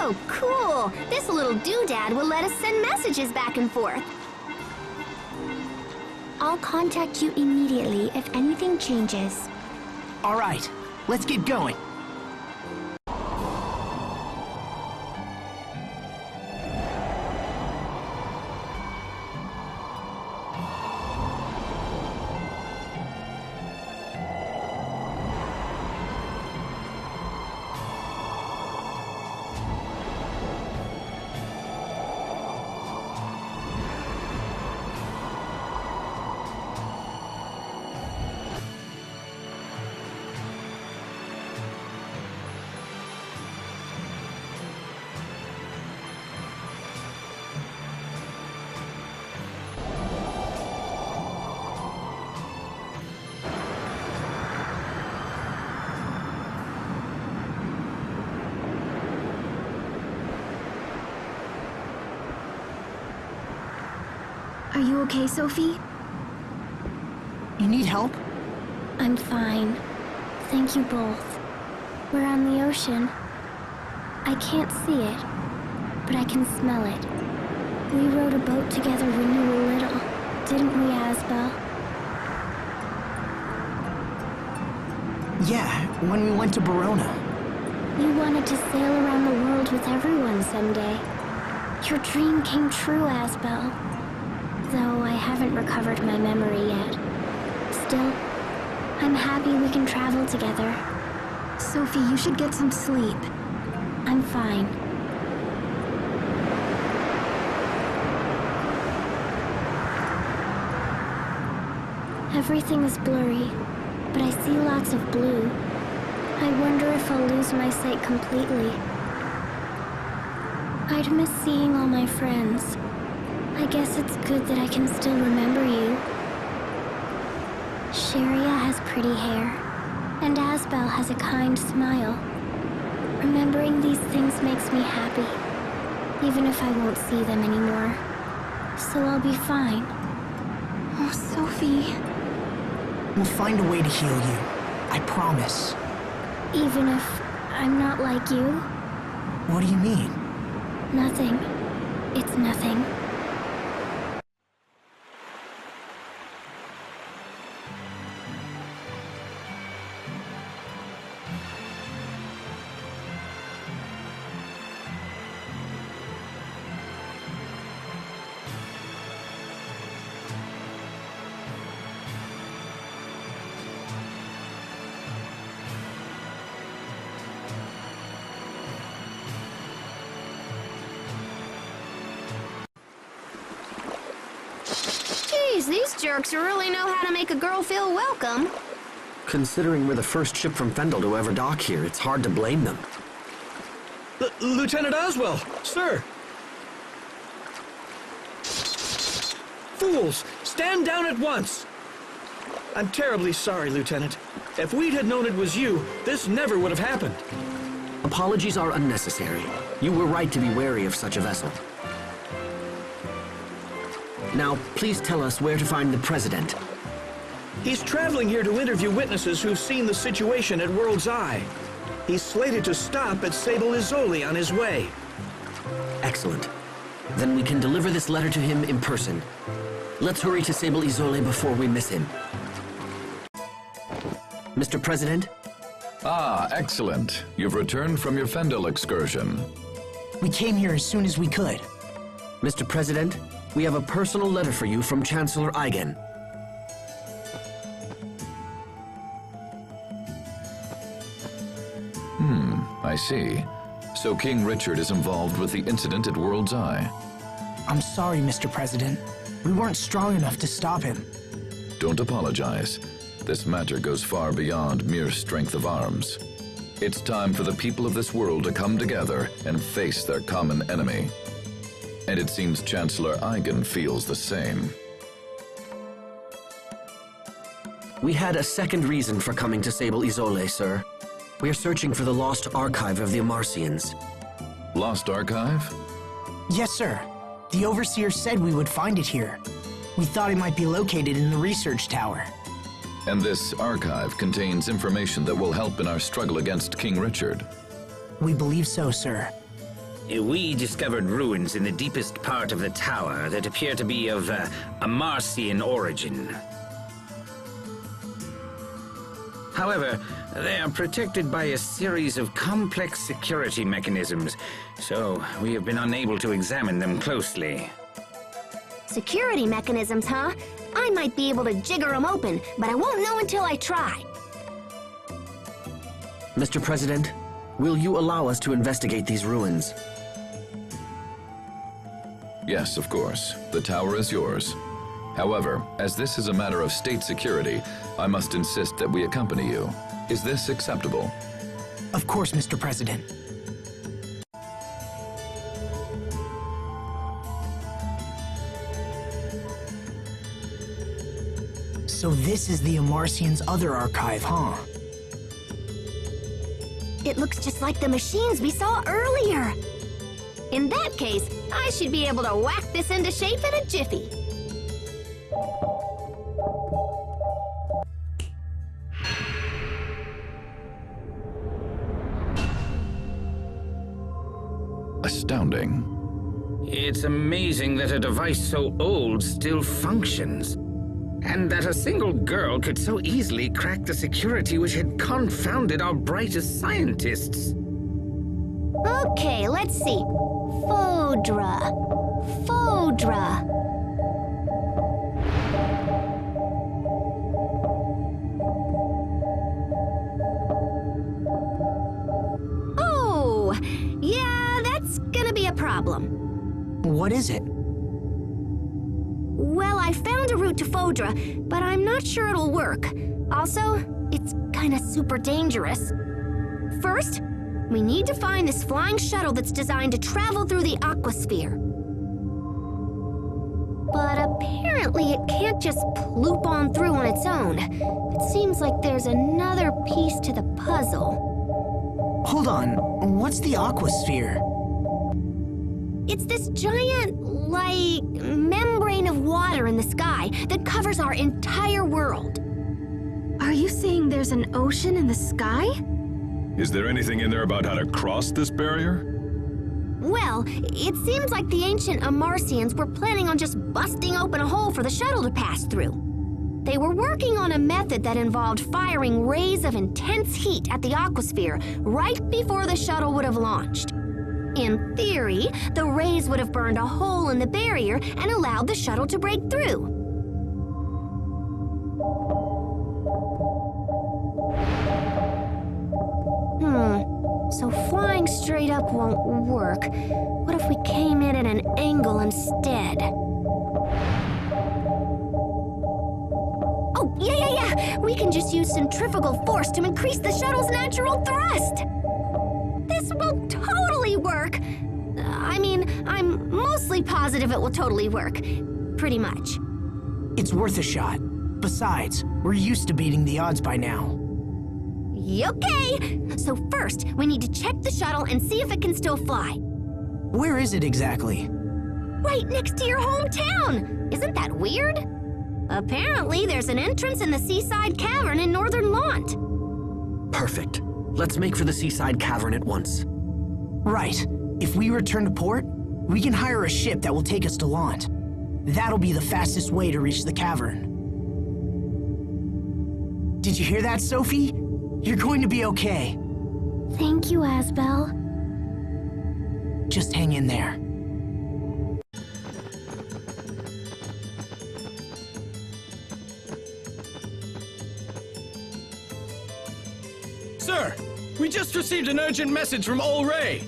Oh, cool! This little doodad will let us send messages back and forth. I'll contact you immediately if anything changes. All right, let's get going. Are you okay, Sophie? You need help? I'm fine. Thank you both. We're on the ocean. I can't see it, but I can smell it. We rowed a boat together when you were little, didn't we, Asbel? Yeah, when we went to Verona. You wanted to sail around the world with everyone someday. Your dream came true, Asbel. Though I haven't recovered my memory yet. Still, I'm happy we can travel together. Sophie, you should get some sleep. I'm fine. Everything is blurry, but I see lots of blue. I wonder if I'll lose my sight completely. I'd miss seeing all my friends. I guess it's good that I can still remember you. Sharia has pretty hair, and Asbel has a kind smile. Remembering these things makes me happy, even if I won't see them anymore. So I'll be fine. Oh, Sophie. We'll find a way to heal you. I promise. Even if I'm not like you? What do you mean? Nothing. It's nothing. These jerks really know how to make a girl feel welcome. Considering we're the first ship from Fendel to ever dock here, it's hard to blame them. Lieutenant Oswell, sir! Fools! Stand down at once! I'm terribly sorry, Lieutenant. If we'd had known it was you, this never would have happened. Apologies are unnecessary. You were right to be wary of such a vessel. Now, please tell us where to find the President. He's traveling here to interview witnesses who've seen the situation at World's Eye. He's slated to stop at Sable Izoli on his way. Excellent. Then we can deliver this letter to him in person. Let's hurry to Sable Izoli before we miss him. Mr. President? Ah, excellent. You've returned from your Fendel excursion. We came here as soon as we could. Mr. President, we have a personal letter for you from Chancellor Eigen. I see. So King Richard is involved with the incident at World's Eye. I'm sorry, Mr. President. We weren't strong enough to stop him. Don't apologize. This matter goes far beyond mere strength of arms. It's time for the people of this world to come together and face their common enemy. And it seems Chancellor Eigen feels the same. We had a second reason for coming to Sable Izoli, sir. We are searching for the lost archive of the Amarcians. Lost archive? Yes, sir. The Overseer said we would find it here. We thought it might be located in the research tower. And this archive contains information that will help in our struggle against King Richard. We believe so, sir. We discovered ruins in the deepest part of the tower that appear to be of Amarcian origin. However, they are protected by a series of complex security mechanisms, so we have been unable to examine them closely. Security mechanisms, huh? I might be able to jigger them open, but I won't know until I try. Mr. President, will you allow us to investigate these ruins? Yes, of course. The tower is yours. However, as this is a matter of state security, I must insist that we accompany you. Is this acceptable? Of course, Mr. President. So this is the Amarcians' other archive, huh? It looks just like the machines we saw earlier. In that case, I should be able to whack this into shape in a jiffy. astounding. It's amazing that a device so old still functions. And that a single girl could so easily crack the security which had confounded our brightest scientists. Okay, let's see. Fodra. Fodra. Oh, yeah, that's gonna be a problem. What is it? Well, I found a route to Fodra, but I'm not sure it'll work. Also, it's kinda super dangerous. First, we need to find this flying shuttle that's designed to travel through the aquasphere. But apparently it can't just ploop on through on its own. It seems like there's another piece to the puzzle. Hold on, what's the aquasphere? It's this giant, like, membrane of water in the sky that covers our entire world. Are you saying there's an ocean in the sky? Is there anything in there about how to cross this barrier? Well, it seems like the ancient Amarcians were planning on just busting open a hole for the shuttle to pass through. They were working on a method that involved firing rays of intense heat at the aquasphere right before the shuttle would have launched. In theory, the rays would have burned a hole in the barrier and allowed the shuttle to break through. So flying straight up won't work. What if we came in at an angle instead? Oh, yeah! We can just use centrifugal force to increase the shuttle's natural thrust! This will totally work! I mean, I'm mostly positive it will totally work. Pretty much. It's worth a shot. Besides, we're used to beating the odds by now. Okay! So first, we need to check the shuttle and see if it can still fly. Where is it exactly? Right next to your hometown! Isn't that weird? Apparently, there's an entrance in the Seaside Cavern in northern Lant. Perfect. Let's make for the Seaside Cavern at once. Right. If we return to port, we can hire a ship that will take us to Lant. That'll be the fastest way to reach the cavern. Did you hear that, Sophie? You're going to be okay. Thank you, Asbel. Just hang in there. Sir, we just received an urgent message from Ol Ray.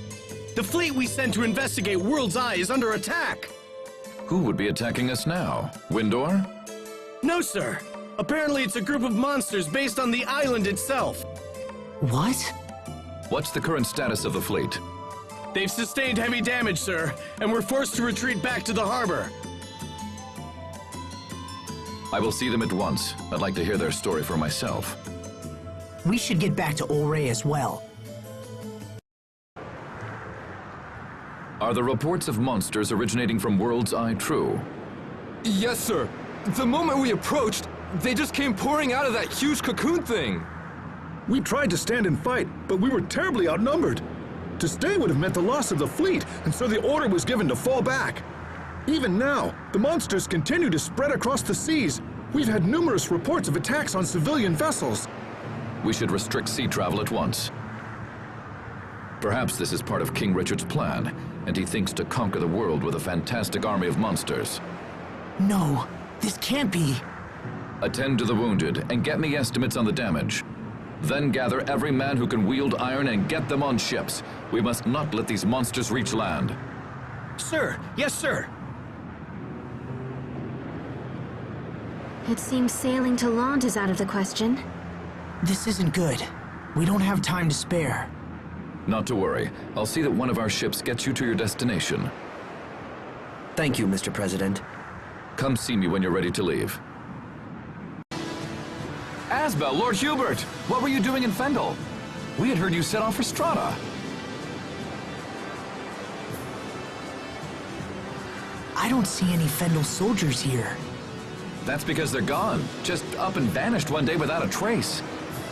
The fleet we sent to investigate World's Eye is under attack. Who would be attacking us now? Windor? No, sir. Apparently it's a group of monsters based on the island itself. What? What's the current status of the fleet? They've sustained heavy damage, sir, and we're forced to retreat back to the harbor. I will see them at once. I'd like to hear their story for myself. We should get back to Ol Ray as well. Are the reports of monsters originating from World's Eye true? Yes, sir. The moment we approached, they just came pouring out of that huge cocoon thing. We tried to stand and fight, but we were terribly outnumbered. To stay would have meant the loss of the fleet, and so the order was given to fall back. Even now, the monsters continue to spread across the seas. We've had numerous reports of attacks on civilian vessels. We should restrict sea travel at once. Perhaps this is part of King Richard's plan, and he thinks to conquer the world with a fantastic army of monsters. No, this can't be. Attend to the wounded and get me estimates on the damage. Then gather every man who can wield iron and get them on ships. We must not let these monsters reach land. Sir, yes, sir. It seems sailing to Lant is out of the question. This isn't good. We don't have time to spare. Not to worry. I'll see that one of our ships gets you to your destination. Thank you, Mr. President. Come see me when you're ready to leave. Asbel, Lord Hubert, what were you doing in Fendel? We had heard you set off for Strata. I don't see any Fendel soldiers here. That's because they're gone. Just up and vanished one day without a trace.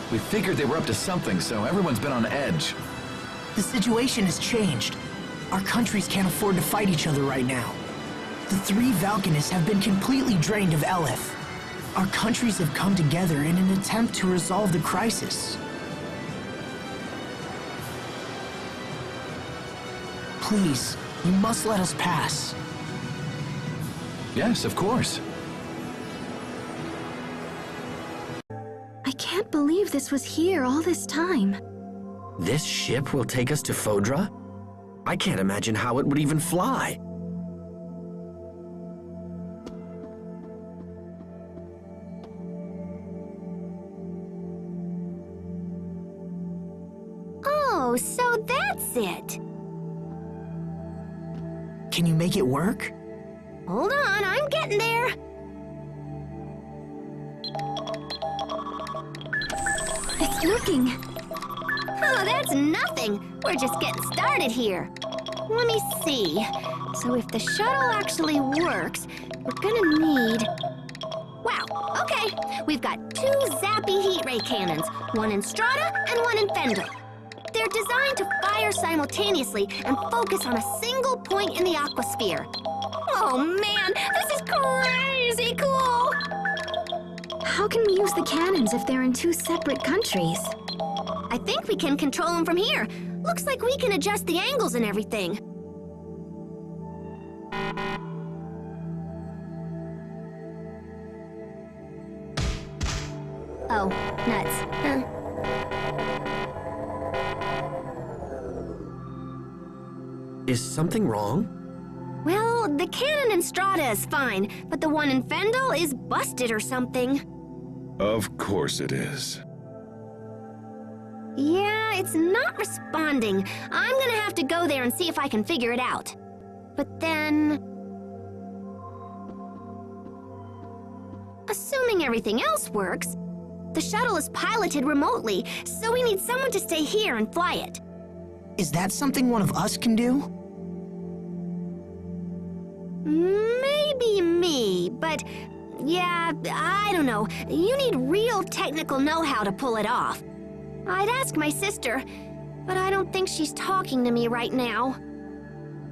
We figured they were up to something, so everyone's been on edge. The situation has changed. Our countries can't afford to fight each other right now. The three Valkanists have been completely drained of Eleth. Our countries have come together in an attempt to resolve the crisis. Please, you must let us pass. Yes, of course. I can't believe this was here all this time. This ship will take us to Fodra? I can't imagine how it would even fly. Oh, so that's it. Can you make it work? Hold on, I'm getting there. It's working. Oh, that's nothing. We're just getting started here. Let me see. So if the shuttle actually works, we're gonna need... Wow, okay. We've got 2 zappy heat ray cannons, one in Strata and one in Fendel. They're designed to fire simultaneously and focus on a single point in the aquasphere. Oh man, this is crazy cool! How can we use the cannons if they're in 2 separate countries? I think we can control them from here. Looks like we can adjust the angles and everything. Oh, nuts. Huh. Is something wrong? Well, the cannon in Strata is fine, but the one in Fendel is busted or something. Of course it is. Yeah, it's not responding. I'm gonna have to go there and see if I can figure it out. But then... assuming everything else works, the shuttle is piloted remotely, so we need someone to stay here and fly it. Is that something one of us can do? Maybe me, but yeah, I don't know. You need real technical know-how to pull it off. I'd ask my sister, but I don't think she's talking to me right now.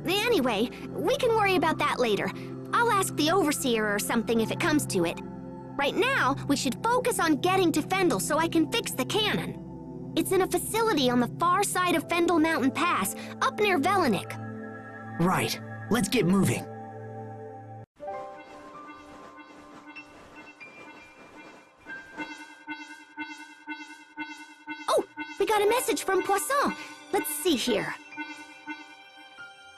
Anyway, we can worry about that later. I'll ask the Overseer or something if it comes to it. Right now, we should focus on getting to Fendel so I can fix the cannon. It's in a facility on the far side of Fendel Mountain Pass, up near Velenik. Right. Let's get moving. Oh, we got a message from Poisson. Let's see here.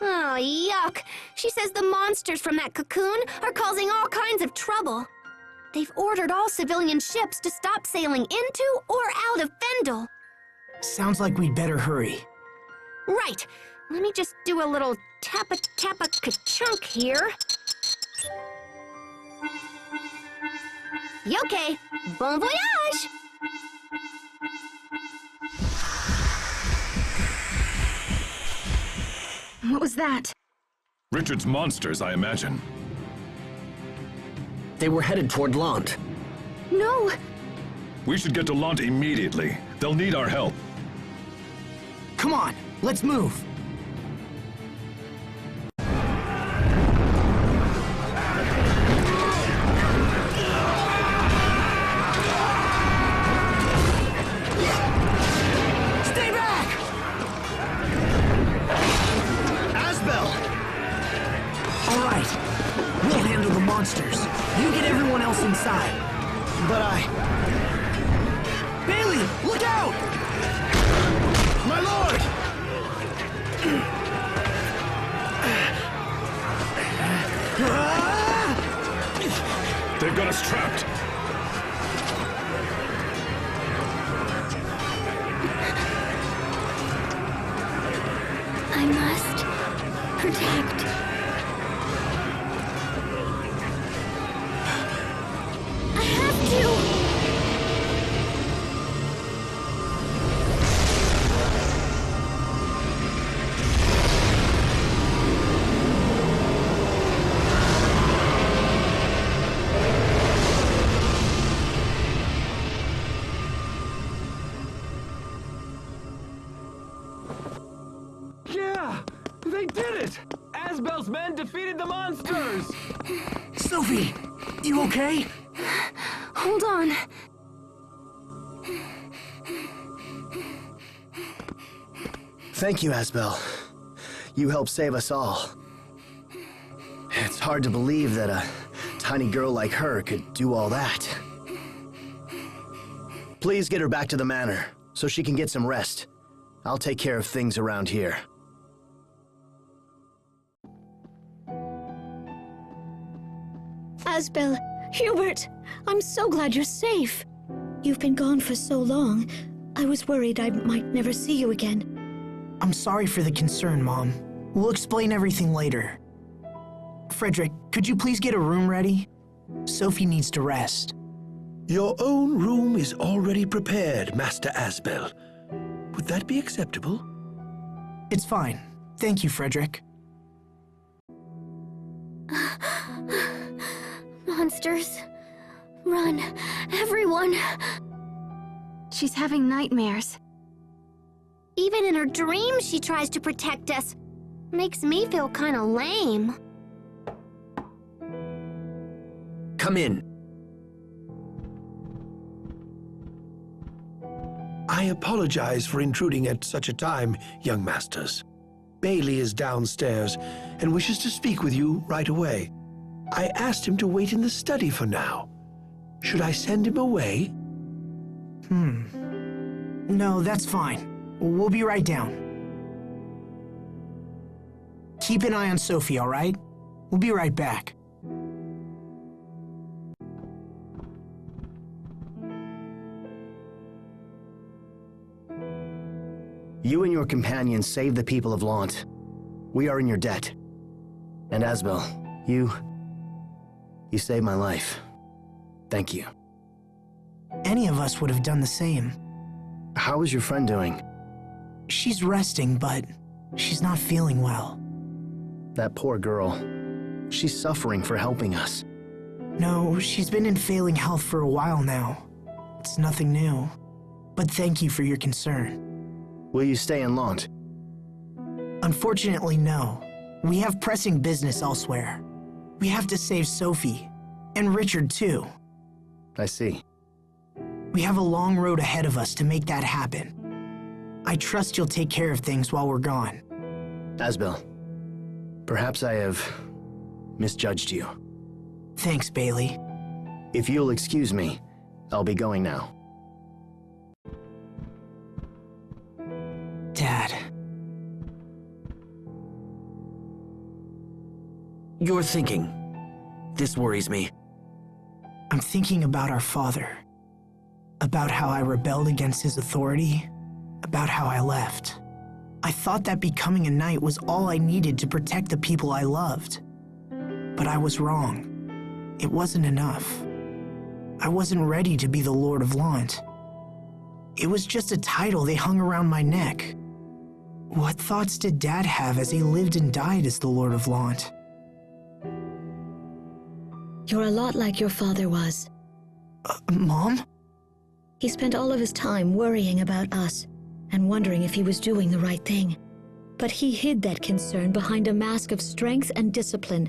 Oh, yuck. She says the monsters from that cocoon are causing all kinds of trouble. They've ordered all civilian ships to stop sailing into or out of Fendel. Sounds like we'd better hurry. Right. Let me just do a little tappa-tappa-ka-chunk here. Okay. Bon voyage! What was that? Richard's monsters, I imagine. They were headed toward Lant. No! We should get to Lant immediately. They'll need our help. Come on, let's move. Stay back! Asbel! All right, we'll handle the monsters. You get everyone else inside. But Bailey, look out! My lord! They've got us trapped. I must protect. I have to! Yeah! They did it! Asbel's men defeated the monsters! Sophie, you okay? Hold on. Thank you, Asbel. You helped save us all. It's hard to believe that a tiny girl like her could do all that. Please get her back to the manor, so she can get some rest. I'll take care of things around here. Asbel, Hubert, I'm so glad you're safe. You've been gone for so long. I was worried I might never see you again. I'm sorry for the concern, Mom. We'll explain everything later. Frederick, could you please get a room ready? Sophie needs to rest. Your own room is already prepared, Master Asbel. Would that be acceptable? It's fine. Thank you, Frederick. Monsters. Run, everyone. She's having nightmares. Even in her dreams, she tries to protect us. Makes me feel kind of lame. Come in. I apologize for intruding at such a time, young masters. Bailey is downstairs and wishes to speak with you right away. I asked him to wait in the study for now. Should I send him away? No, that's fine. We'll be right down. Keep an eye on Sophie, all right? We'll be right back. You and your companions saved the people of Lant. We are in your debt. And Asbel, you saved my life. Thank you. Any of us would have done the same. How is your friend doing? She's resting, but she's not feeling well. That poor girl. She's suffering for helping us. No, she's been in failing health for a while now. It's nothing new. But thank you for your concern. Will you stay in Lant? Unfortunately, no. We have pressing business elsewhere. We have to save Sophie. And Richard, too. I see. We have a long road ahead of us to make that happen. I trust you'll take care of things while we're gone. Asbel, perhaps I have misjudged you. Thanks, Bailey. If you'll excuse me, I'll be going now. Dad. You're thinking. This worries me. I'm thinking about our father. About how I rebelled against his authority. About how I left. I thought that becoming a knight was all I needed to protect the people I loved. But I was wrong. It wasn't enough. I wasn't ready to be the Lord of Lant. It was just a title they hung around my neck. What thoughts did Dad have as he lived and died as the Lord of Lant? You're a lot like your father was. Mom? He spent all of his time worrying about us and wondering if he was doing the right thing. But he hid that concern behind a mask of strength and discipline.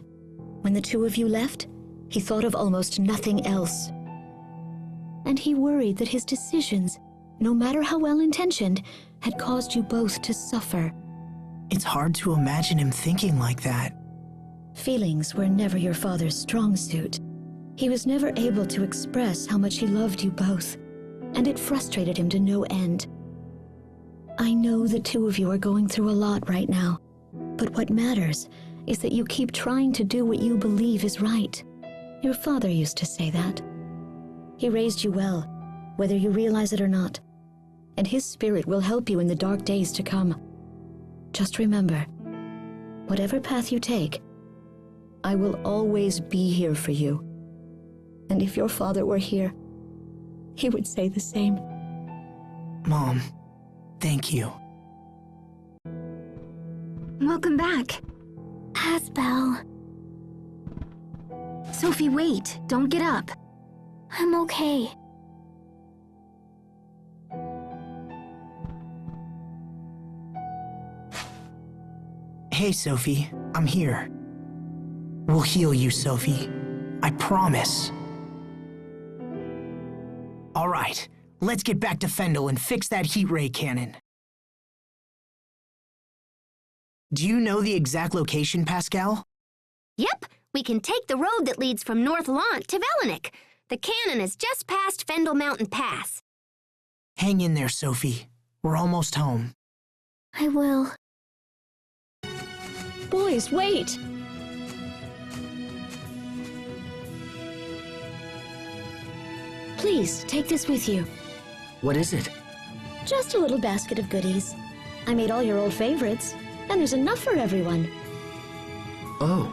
When the two of you left, he thought of almost nothing else. And he worried that his decisions, no matter how well-intentioned, had caused you both to suffer. It's hard to imagine him thinking like that. Feelings were never your father's strong suit. He was never able to express how much he loved you both, and it frustrated him to no end. I know the two of you are going through a lot right now, but what matters is that you keep trying to do what you believe is right. Your father used to say that. He raised you well, whether you realize it or not, and his spirit will help you in the dark days to come. Just remember, whatever path you take, I will always be here for you. And if your father were here, he would say the same. Mom, thank you. Welcome back. Asbel. Sophie, wait. Don't get up. I'm okay. Hey, Sophie. I'm here. We'll heal you, Sophie. I promise. All right, let's get back to Fendel and fix that heat ray cannon. Do you know the exact location, Pascal? Yep, we can take the road that leads from North Lant to Velenik. The cannon is just past Fendel Mountain Pass. Hang in there, Sophie. We're almost home. I will. Boys, wait! Please, take this with you. What is it? Just a little basket of goodies. I made all your old favorites, and there's enough for everyone. Oh.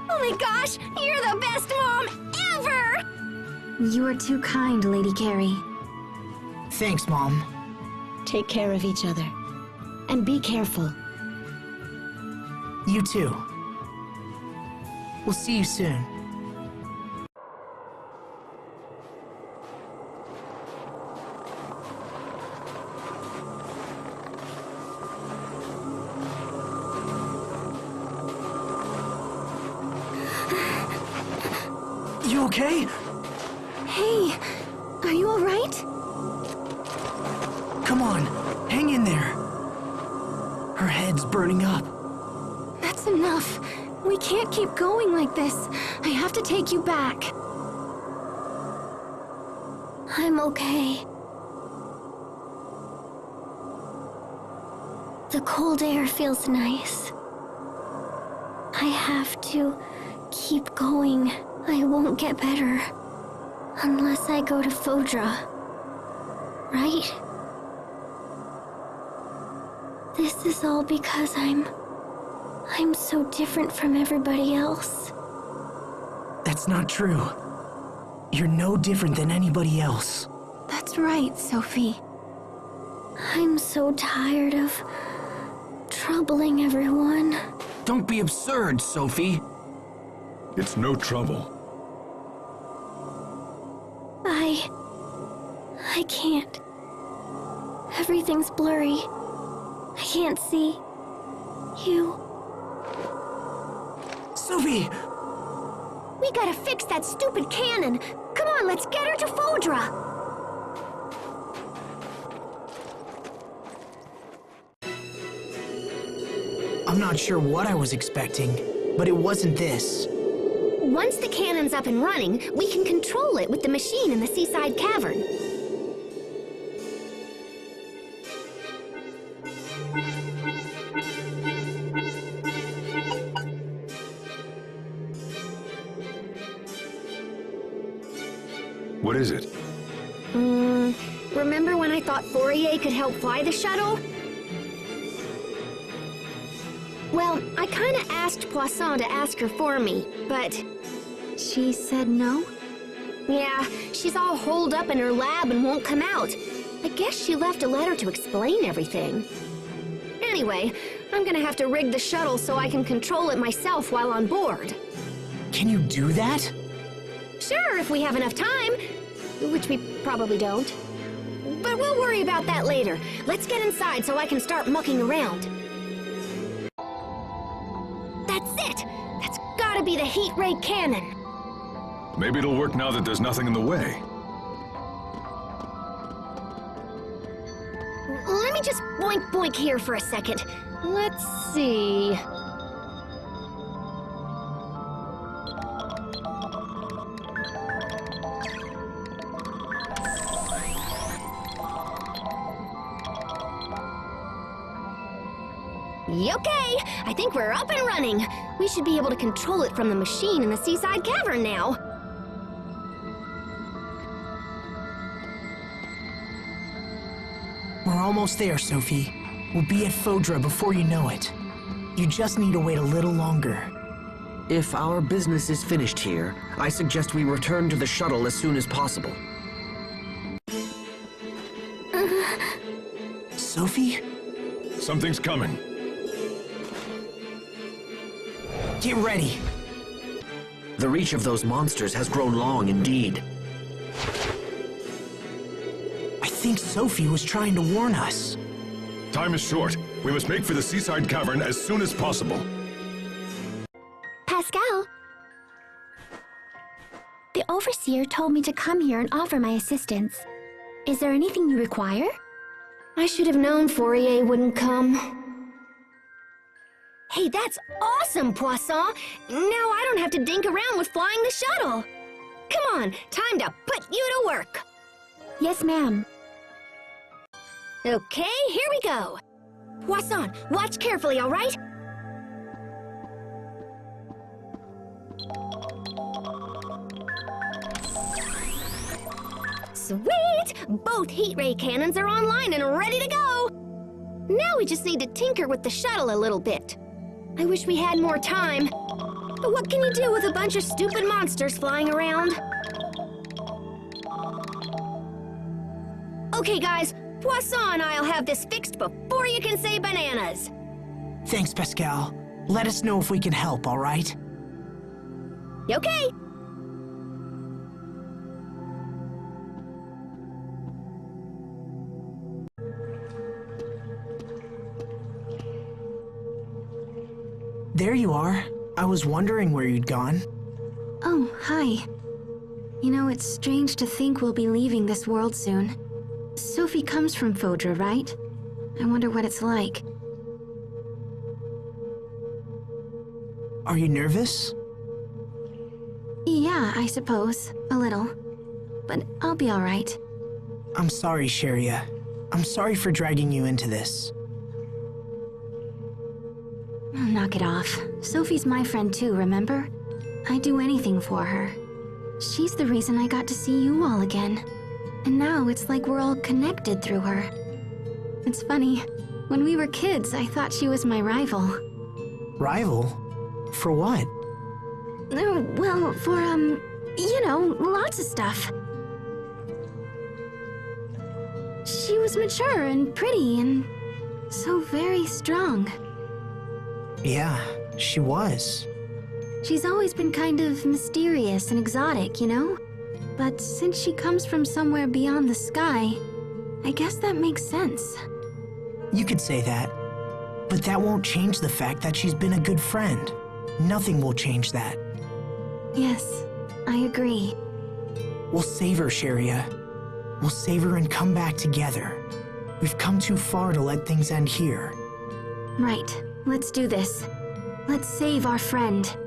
Oh my gosh, you're the best mom ever! You are too kind, Lady Carrie. Thanks, Mom. Take care of each other. And be careful. You too. We'll see you soon. You okay? Hey, are you all right? Come on, hang in there. Her head's burning up. That's enough. We can't keep going like this. I have to take you back. I'm okay. The cold air feels nice. I have to keep going. I won't get better unless I go to Fodra. Right? This is all because I'm so different from everybody else. That's not true. You're no different than anybody else. That's right, Sophie. I'm so tired of troubling everyone. Don't be absurd, Sophie. It's no trouble. I can't. Everything's blurry. I can't see you. Sophie! We gotta fix that stupid cannon. Come on, let's get her to Fodra. I'm not sure what I was expecting, but it wasn't this. Once the cannon's up and running, we can control it with the machine in the seaside cavern. What is it? Remember when I thought Fourier could help fly the shuttle? Well, I kinda asked Poisson to ask her for me, but... She said no? Yeah, she's all holed up in her lab and won't come out. I guess she left a letter to explain everything. Anyway, I'm gonna have to rig the shuttle so I can control it myself while on board. Can you do that? Sure, if we have enough time. Which we probably don't. But we'll worry about that later. Let's get inside so I can start mucking around. That's it! That's gotta be the heat ray cannon. Maybe it'll work now that there's nothing in the way. Let me just boink boink here for a second. Let's see... Okay, I think we're up and running. We should be able to control it from the machine in the seaside cavern now. We're almost there, Sophie. We'll be at Fodra before you know it. You just need to wait a little longer. If our business is finished here, I suggest we return to the shuttle as soon as possible. Sophie? Something's coming. Get ready. The reach of those monsters has grown long indeed. I think Sophie was trying to warn us. Time is short. We must make for the seaside cavern as soon as possible. Pascal? The Overseer told me to come here and offer my assistance. Is there anything you require? I should have known Fourier wouldn't come. Hey, that's awesome, Poisson! Now I don't have to dink around with flying the shuttle! Come on, time to put you to work! Yes, ma'am. Okay, here we go! Poisson, watch carefully, all right? Sweet! Both heat ray cannons are online and ready to go! Now we just need to tinker with the shuttle a little bit. I wish we had more time. But what can you do with a bunch of stupid monsters flying around? Okay, guys, Poisson and I'll have this fixed before you can say bananas. Thanks, Pascal. Let us know if we can help, all right? Okay. There you are. I was wondering where you'd gone. Oh, hi. You know, it's strange to think we'll be leaving this world soon. Sophie comes from Fodra, right? I wonder what it's like. Are you nervous? Yeah, I suppose. A little. But I'll be alright. I'm sorry, Sharia. I'm sorry for dragging you into this. Oh, knock it off. Sophie's my friend too, remember? I'd do anything for her. She's the reason I got to see you all again. And now it's like we're all connected through her. It's funny. When we were kids, I thought she was my rival. Rival? For what? Well, for, you know, lots of stuff. She was mature and pretty and so very strong. Yeah, she was. She's always been kind of mysterious and exotic, you know? But since she comes from somewhere beyond the sky, I guess that makes sense. You could say that. But that won't change the fact that she's been a good friend. Nothing will change that. Yes, I agree. We'll save her, Sharia. We'll save her and come back together. We've come too far to let things end here. Right. Let's do this. Let's save our friend.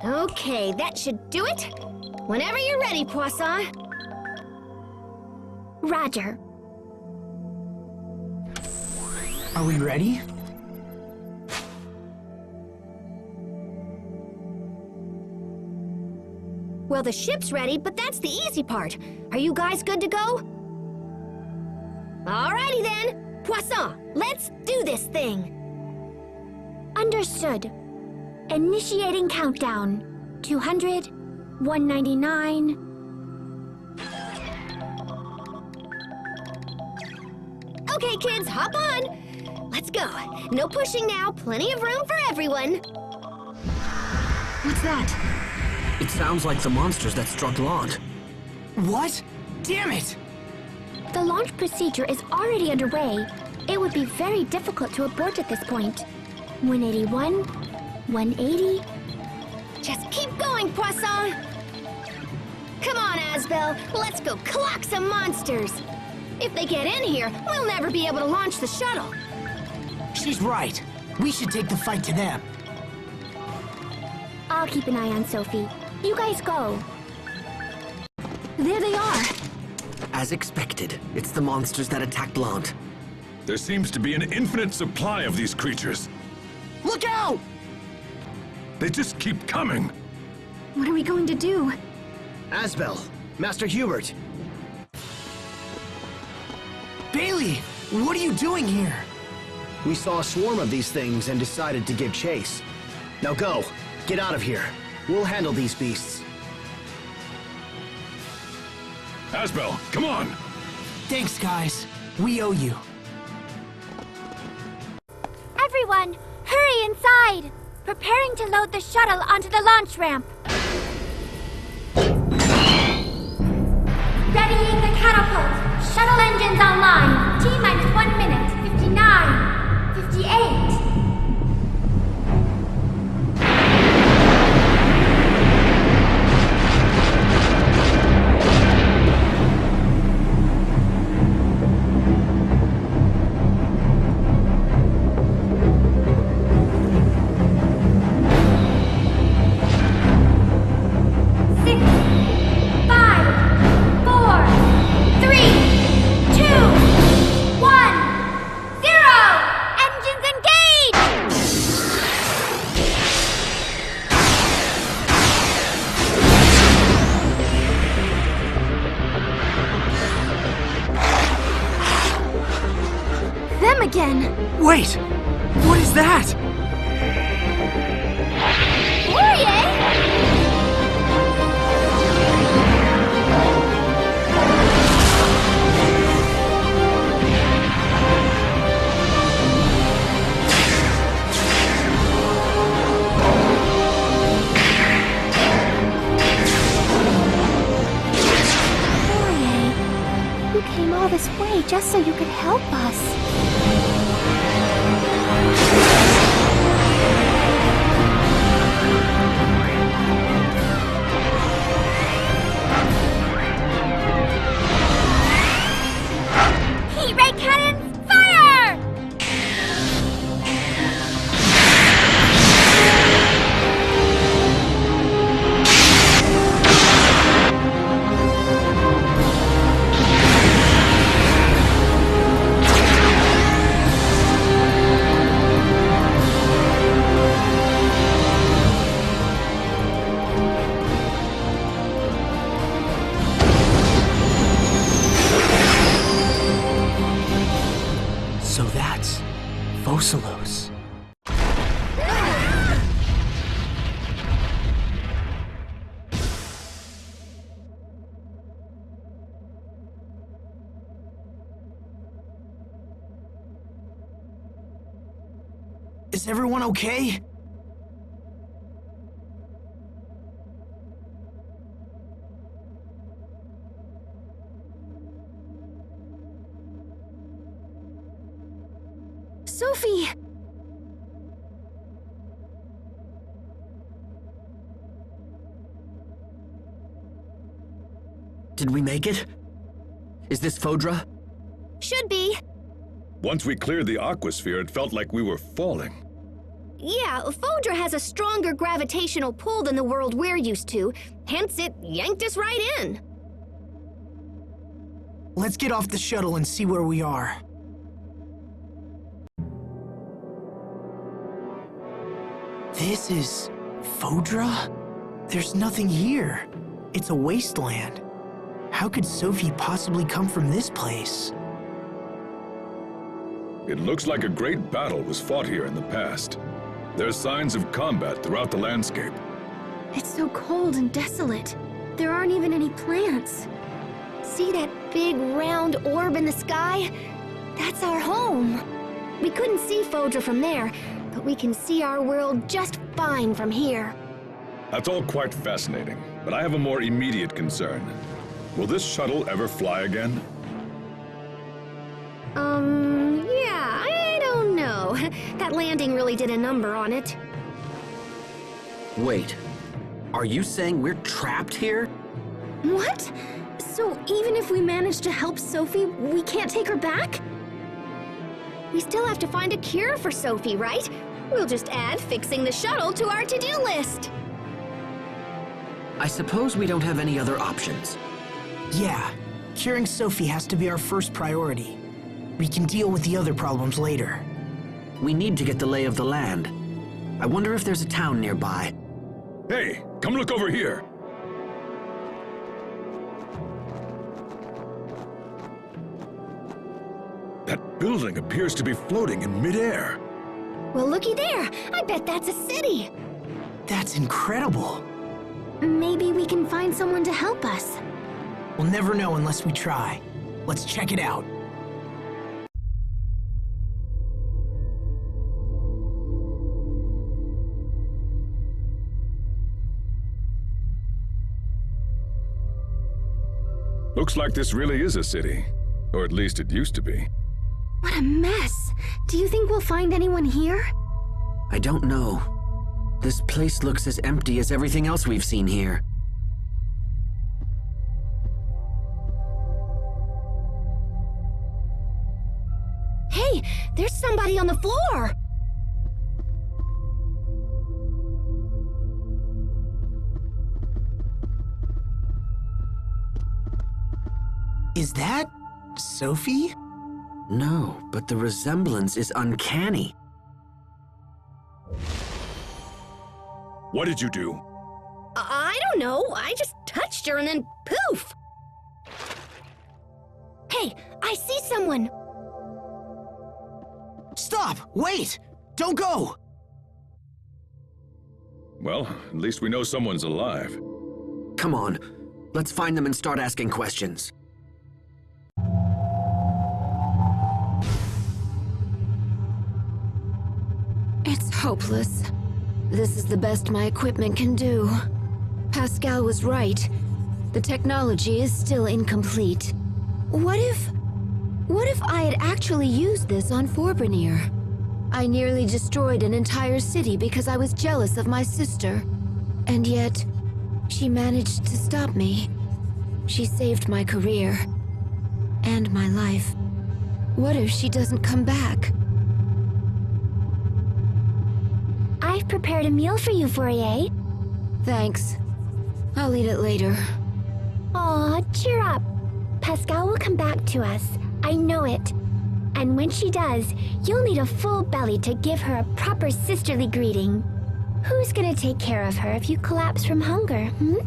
Okay, that should do it. Whenever you're ready, Poisson. Roger. Are we ready? Well, the ship's ready, but that's the easy part. Are you guys good to go? Alrighty then. Poisson, let's do this thing. Understood. Initiating countdown. 200, 199... Okay, kids, hop on. Let's go. No pushing now. Plenty of room for everyone. What's that? It sounds like the monsters that struck Lant. What? Damn it! The launch procedure is already underway. It would be very difficult to abort at this point. 181, 180... Just keep going, Poisson! Come on, Asbel. Let's go clock some monsters. If they get in here, we'll never be able to launch the shuttle. She's right. We should take the fight to them. I'll keep an eye on Sophie. You guys go. There they are. As expected, it's the monsters that attacked Lant. There seems to be an infinite supply of these creatures. Look out! They just keep coming. What are we going to do? Asbel, Master Hubert. Bailey, what are you doing here? We saw a swarm of these things and decided to give chase. Now go. Get out of here. We'll handle these beasts. Asbel, come on! Thanks, guys. We owe you. Everyone, hurry inside! Preparing to load the shuttle onto the launch ramp. Readying the catapult. Shuttle engines online. T-minus 1 minute. 59. 58. Wait! What is that? You came all this way just so you could help us. Heat ray cannons, fire! So that's Fossilos. Is everyone okay? Sophie! Did we make it? Is this Fodra? Should be. Once we cleared the aquasphere, it felt like we were falling. Yeah, Fodra has a stronger gravitational pull than the world we're used to, hence it yanked us right in. Let's get off the shuttle and see where we are. This is Fodra? There's nothing here. It's a wasteland. How could Sophie possibly come from this place? It looks like a great battle was fought here in the past. There's signs of combat throughout the landscape. It's so cold and desolate. There aren't even any plants. See that big round orb in the sky? That's our home. We couldn't see Fodra from there, but we can see our world just fine from here. That's all quite fascinating, but I have a more immediate concern. Will this shuttle ever fly again? Yeah, I don't know. That landing really did a number on it. Wait, are you saying we're trapped here? What? So even if we manage to help Sophie, we can't take her back? We still have to find a cure for Sophie, right? We'll just add fixing the shuttle to our to-do list. I suppose we don't have any other options. Yeah, curing Sophie has to be our first priority. We can deal with the other problems later. We need to get the lay of the land. I wonder if there's a town nearby. Hey, come look over here. That building appears to be floating in midair. Well, looky there. I bet that's a city. That's incredible. Maybe we can find someone to help us. We'll never know unless we try. Let's check it out. Looks like this really is a city. Or at least it used to be. What a mess. Do you think we'll find anyone here? I don't know. This place looks as empty as everything else we've seen here. Hey, there's somebody on the floor! Is that Sophie? No, but the resemblance is uncanny. What did you do? I don't know. I just touched her and then poof! Hey, I see someone! Stop! Wait! Don't go! Well, at least we know someone's alive. Come on, let's find them and start asking questions. It's hopeless. This is the best my equipment can do. Pascal was right. The technology is still incomplete. What if I had actually used this on Forbrenir? I nearly destroyed an entire city because I was jealous of my sister. And yet, she managed to stop me. She saved my career. And my life. What if she doesn't come back? I've prepared a meal for you, Fourier. Thanks. I'll eat it later. Aw, cheer up. Pascal will come back to us. I know it. And when she does, you'll need a full belly to give her a proper sisterly greeting. Who's gonna take care of her if you collapse from hunger, hmm?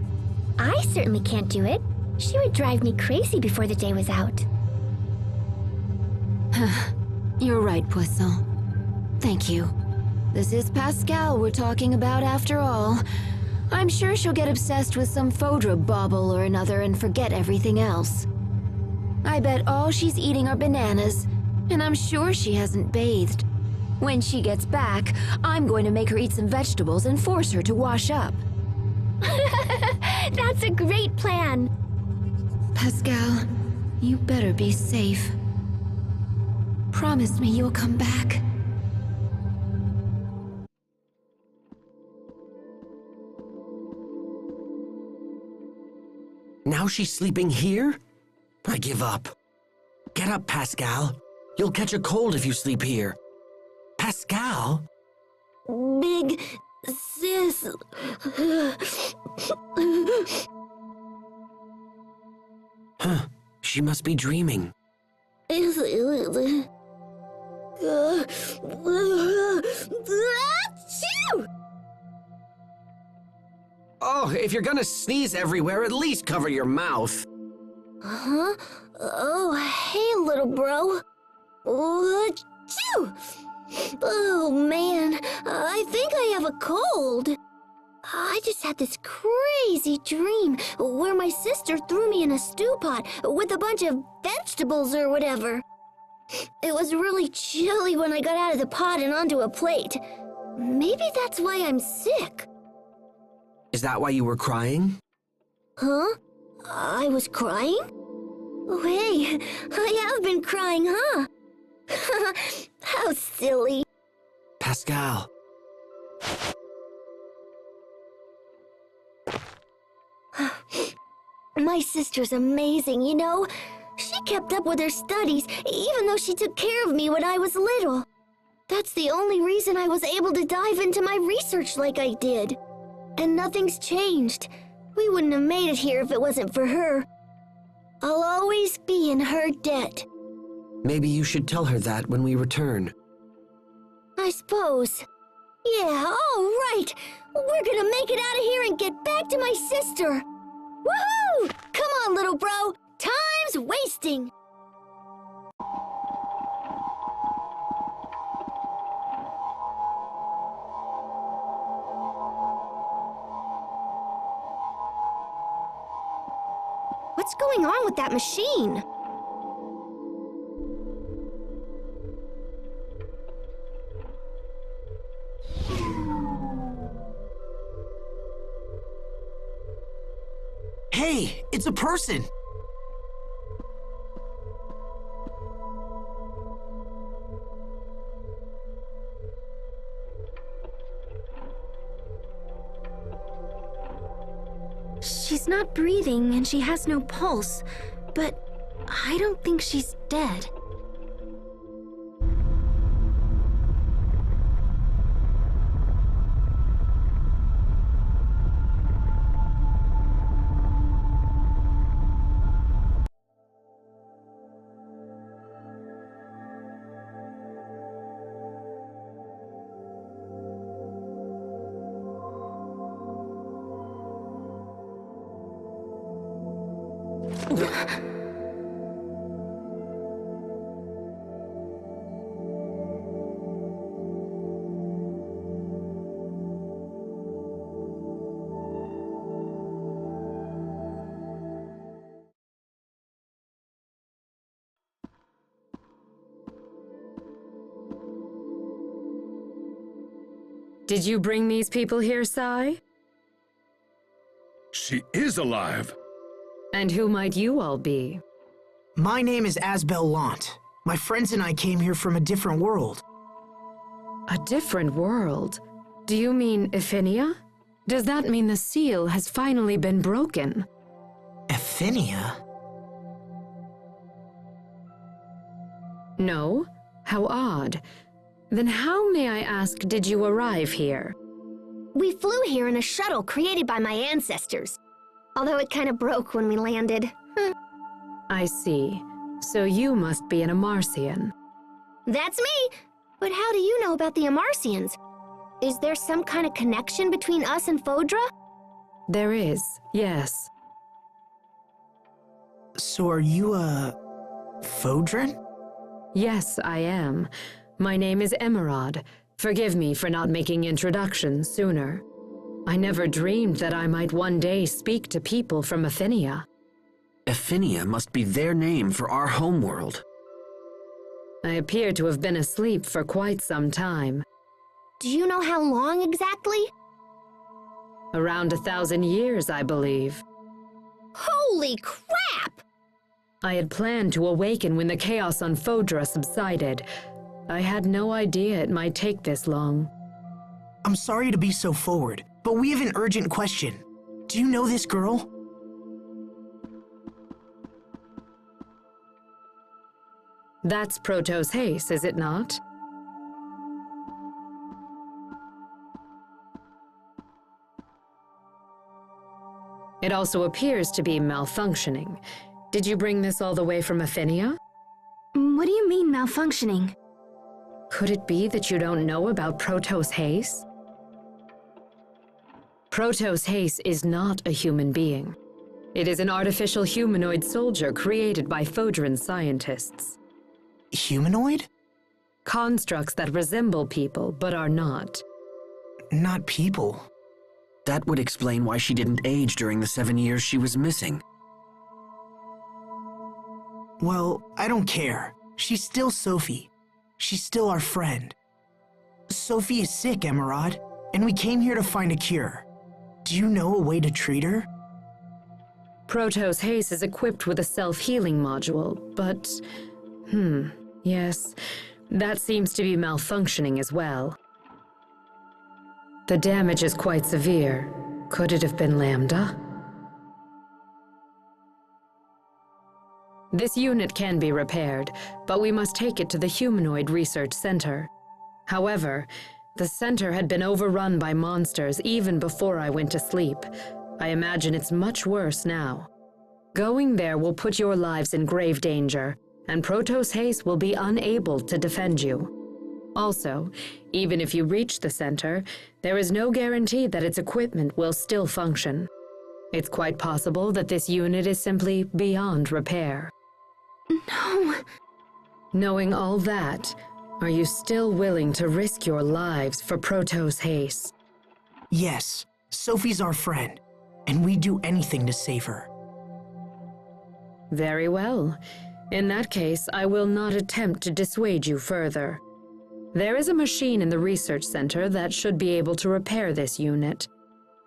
I certainly can't do it. She would drive me crazy before the day was out. You're right, Poisson. Thank you. This is Pascal we're talking about after all. I'm sure she'll get obsessed with some Fodra bauble or another and forget everything else. I bet all she's eating are bananas, and I'm sure she hasn't bathed. When she gets back, I'm going to make her eat some vegetables and force her to wash up. That's a great plan. Pascal, you better be safe. Promise me you'll come back. Now she's sleeping here? I give up. Get up, Pascal. You'll catch a cold if you sleep here. Pascal? Big sis. Huh. She must be dreaming. Oh, if you're gonna sneeze everywhere, at least cover your mouth. Huh? Oh, hey, little bro. Achoo! Oh, man. I think I have a cold. I just had this crazy dream where my sister threw me in a stew pot with a bunch of vegetables or whatever. It was really chilly when I got out of the pot and onto a plate. Maybe that's why I'm sick. Is that why you were crying? Huh? I was crying? Oh, hey, I have been crying, huh? How silly. Pascal. My sister's amazing, you know? She kept up with her studies, even though she took care of me when I was little. That's the only reason I was able to dive into my research like I did. And nothing's changed. We wouldn't have made it here if it wasn't for her. I'll always be in her debt. Maybe you should tell her that when we return. I suppose. Yeah, all right. We're gonna make it out of here and get back to my sister. Woohoo! Come on, little bro. Time's wasting. What's going on with that machine? Hey, it's a person! She's not breathing and she has no pulse, but I don't think she's dead. Did you bring these people here, Sai? She is alive. And who might you all be? My name is Asbel Lant. My friends and I came here from a different world. A different world? Do you mean Ephinia? Does that mean the seal has finally been broken? Ephinia? No? How odd. Then how, may I ask, did you arrive here? We flew here in a shuttle created by my ancestors. Although it kind of broke when we landed. I see. So you must be an Amarcian. That's me! But how do you know about the Amarcians? Is there some kind of connection between us and Fodra? There is, yes. So are you a Fodran? Yes, I am. My name is Emerald. Forgive me for not making introductions sooner. I never dreamed that I might one day speak to people from Ephinia. Ephinia must be their name for our homeworld. I appear to have been asleep for quite some time. Do you know how long exactly? Around 1,000 years, I believe. Holy crap! I had planned to awaken when the chaos on Fodra subsided. I had no idea it might take this long. I'm sorry to be so forward, but we have an urgent question. Do you know this girl? That's Protos Hace, is it not? It also appears to be malfunctioning. Did you bring this all the way from Ephinia? What do you mean, malfunctioning? Could it be that you don't know about Protos Hace? Protos Hace is not a human being. It is an artificial humanoid soldier created by Fodran scientists. Humanoid? Constructs that resemble people, but are not. Not people. That would explain why she didn't age during the 7 years she was missing. Well, I don't care. She's still Sophie. She's still our friend. Sophie is sick, Emerald, and we came here to find a cure. Do you know a way to treat her? Protos Hace is equipped with a self-healing module, but... yes, that seems to be malfunctioning as well. The damage is quite severe. Could it have been Lambda? This unit can be repaired, but we must take it to the Humanoid Research Center. However, the center had been overrun by monsters even before I went to sleep. I imagine it's much worse now. Going there will put your lives in grave danger, and Protos Hace will be unable to defend you. Also, even if you reach the center, there is no guarantee that its equipment will still function. It's quite possible that this unit is simply beyond repair. No. Knowing all that, are you still willing to risk your lives for Protos Hace? Yes, Sophie's our friend, and we'd do anything to save her. Very well. In that case, I will not attempt to dissuade you further. There is a machine in the research center that should be able to repair this unit,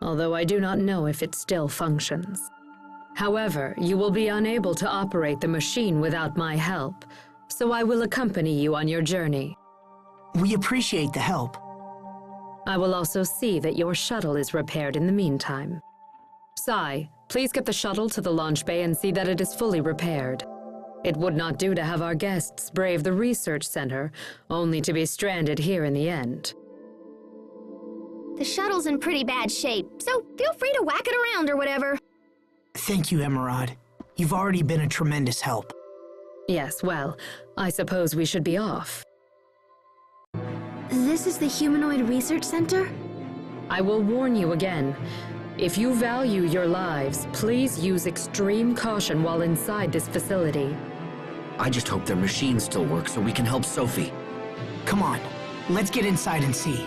although I do not know if it still functions. However, you will be unable to operate the machine without my help, so I will accompany you on your journey. We appreciate the help. I will also see that your shuttle is repaired in the meantime. Sai, please get the shuttle to the launch bay and see that it is fully repaired. It would not do to have our guests brave the research center, only to be stranded here in the end. The shuttle's in pretty bad shape, so feel free to whack it around or whatever. Thank you, Emerald. You've already been a tremendous help. Yes, well, I suppose we should be off. This is the Humanoid Research Center? I will warn you again. If you value your lives, please use extreme caution while inside this facility. I just hope their machines still work so we can help Sophie. Come on, let's get inside and see.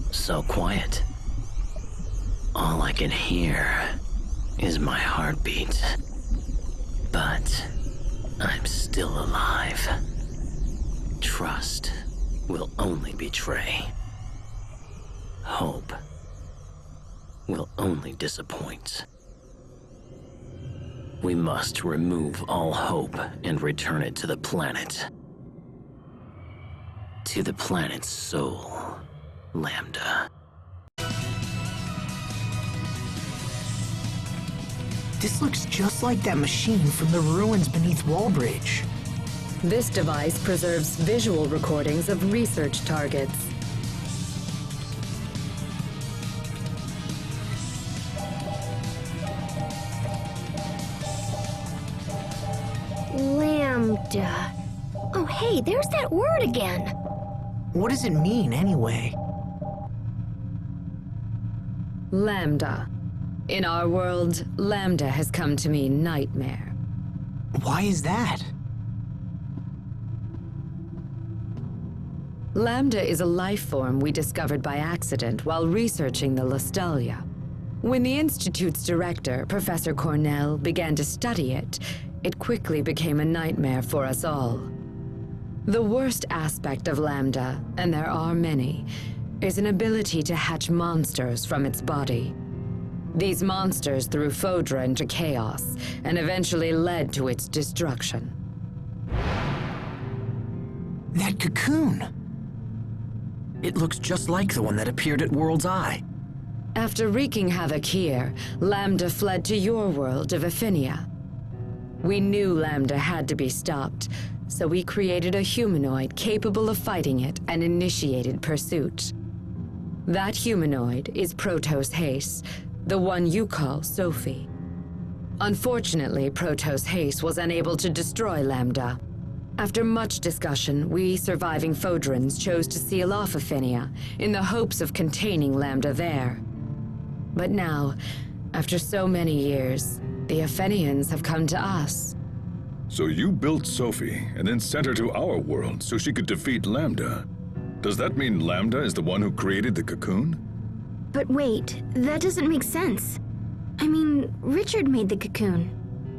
So quiet. All I can hear is my heartbeat. But I'm still alive. Trust will only betray. Hope will only disappoint. We must remove all hope and return it to the planet. To the planet's soul, Lambda. This looks just like that machine from the ruins beneath Wallbridge. This device preserves visual recordings of research targets. Lambda. Oh, hey, there's that word again. What does it mean, anyway? Lambda. In our world, Lambda has come to mean nightmare. Why is that? Lambda is a life form we discovered by accident while researching the Lostelia. When the Institute's director, Professor Cornell, began to study it, it quickly became a nightmare for us all. The worst aspect of Lambda, and there are many, is an ability to hatch monsters from its body. These monsters threw Fodra into chaos, and eventually led to its destruction. That cocoon! It looks just like the one that appeared at World's Eye. After wreaking havoc here, Lambda fled to your world of Aphinia. We knew Lambda had to be stopped, so we created a humanoid capable of fighting it and initiated pursuit. That humanoid is Protos Hace, the one you call Sophie. Unfortunately, Protos Hace was unable to destroy Lambda. After much discussion, we surviving Fodrans chose to seal off Aphinia in the hopes of containing Lambda there. But now, after so many years, the Aphenians have come to us. So you built Sophie and then sent her to our world so she could defeat Lambda. Does that mean Lambda is the one who created the cocoon? But wait, that doesn't make sense. I mean, Richard made the cocoon,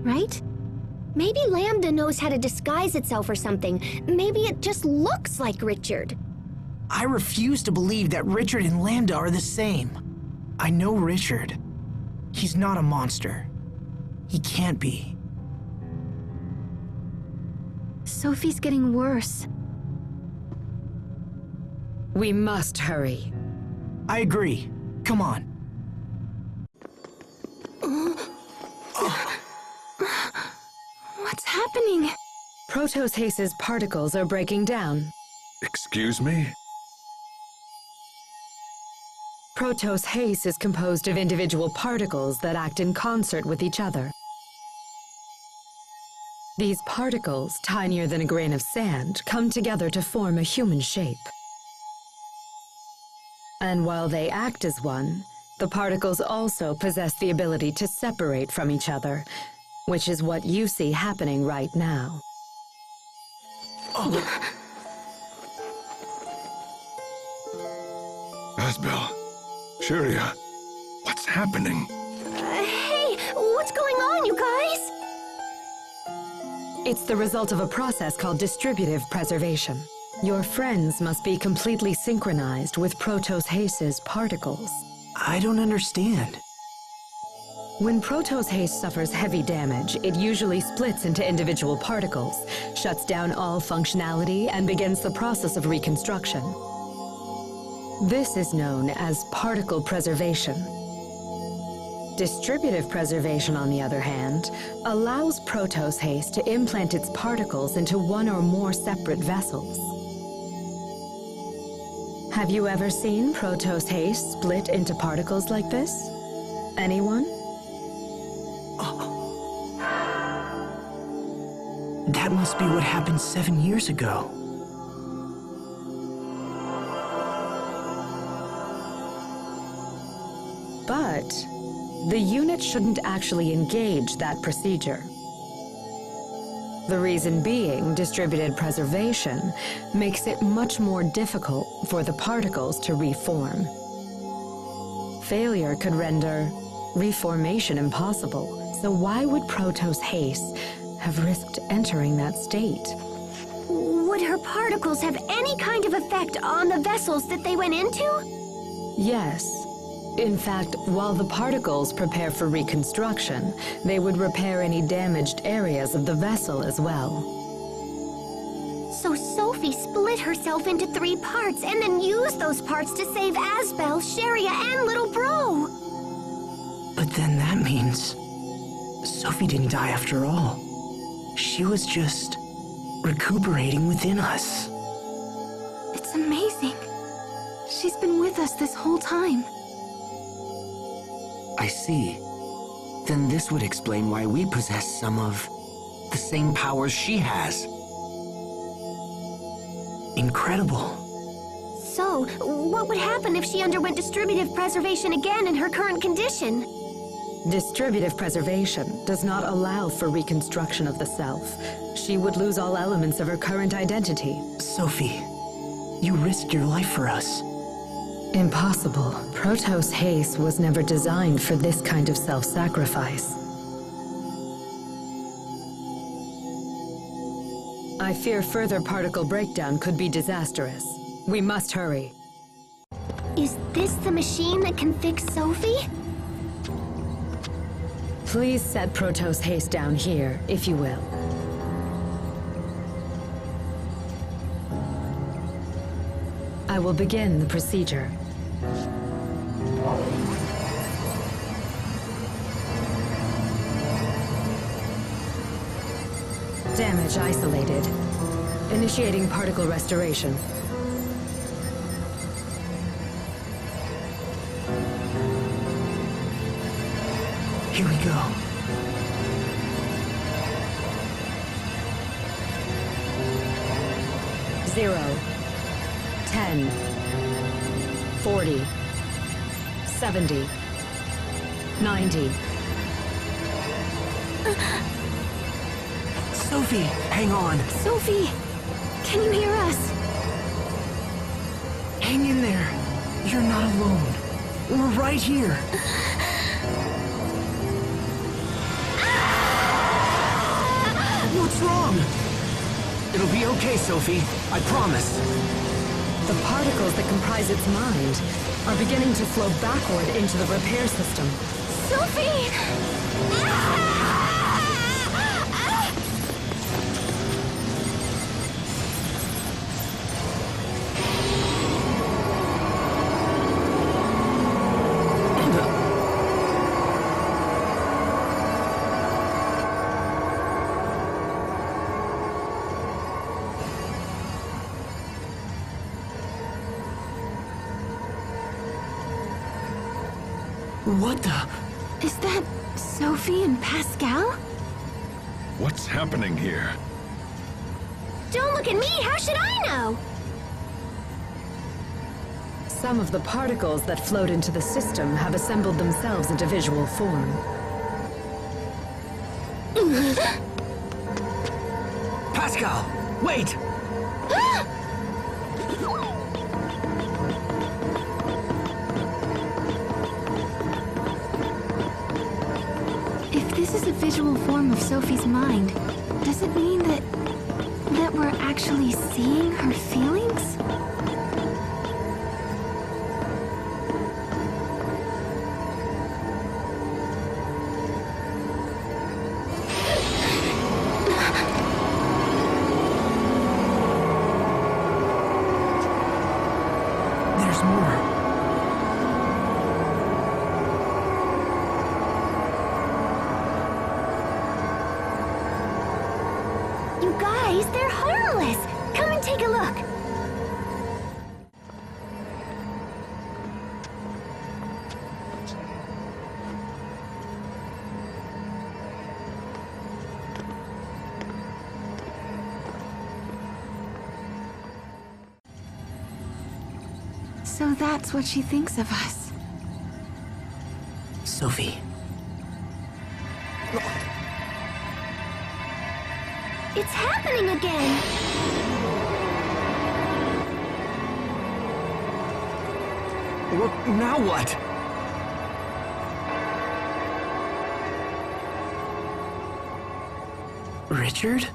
right? Maybe Lambda knows how to disguise itself or something. Maybe it just looks like Richard. I refuse to believe that Richard and Lambda are the same. I know Richard. He's not a monster. He can't be. Sophie's getting worse. We must hurry. I agree. Come on. What's happening? Protos Hace's particles are breaking down. Excuse me? Protos Hace is composed of individual particles that act in concert with each other. These particles, tinier than a grain of sand, come together to form a human shape. And while they act as one, the particles also possess the ability to separate from each other, which is what you see happening right now. Asbel, Sharia, what's happening? Hey, what's going on, you guys? It's the result of a process called distributive preservation. Your friends must be completely synchronized with Protos Hace's particles. I don't understand. When Protos Hace suffers heavy damage, it usually splits into individual particles, shuts down all functionality, and begins the process of reconstruction. This is known as particle preservation. Distributive preservation, on the other hand, allows Protos haste to implant its particles into one or more separate vessels. Have you ever seen Protos haste split into particles like this? Anyone? That must be what happened 7 years ago. But the unit shouldn't actually engage that procedure. The reason being, distributed preservation makes it much more difficult for the particles to reform. Failure could render reformation impossible, so why would Protos haste have risked entering that state? Would her particles have any kind of effect on the vessels that they went into? Yes. In fact, while the particles prepare for reconstruction, they would repair any damaged areas of the vessel as well. So Sophie split herself into 3 parts and then used those parts to save Asbel, Sharia, and Little Bro! But then that means Sophie didn't die after all. She was just recuperating within us. It's amazing. She's been with us this whole time. I see. Then this would explain why we possess some of the same powers she has. Incredible. So, what would happen if she underwent distributive preservation again in her current condition? Distributive preservation does not allow for reconstruction of the self. She would lose all elements of her current identity. Sophie, you risked your life for us. Impossible. Protos haste was never designed for this kind of self-sacrifice. I fear further particle breakdown could be disastrous. We must hurry. Is this the machine that can fix Sophie? Please set Protos haste down here, if you will. I will begin the procedure. Damage isolated. Initiating particle restoration. Here we go. Zero. 10. 40. 70. 90. Sophie, hang on. Sophie, can you hear us? Hang in there. You're not alone. We're right here. What's wrong? It'll be okay, Sophie. I promise. The particles that comprise its mind are beginning to flow backward into the repair system. Sophie! What the? Is that Sophie and Pascal? What's happening here? Don't look at me! How should I know? Some of the particles that flowed into the system have assembled themselves into visual form. Pascal, wait! If this is a visual form of Sophie's mind, does it mean that we're actually seeing her feelings? There's more. Alice, come and take a look. So that's what she thinks of us. Sophie. It's happening again! Now what? Richard?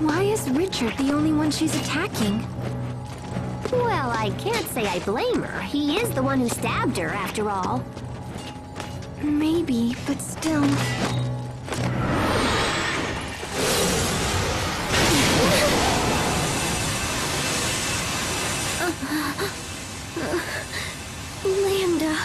Why is Richard the only one she's attacking? Well, I can't say I blame her. He is the one who stabbed her, after all. Maybe, but still... Lambda...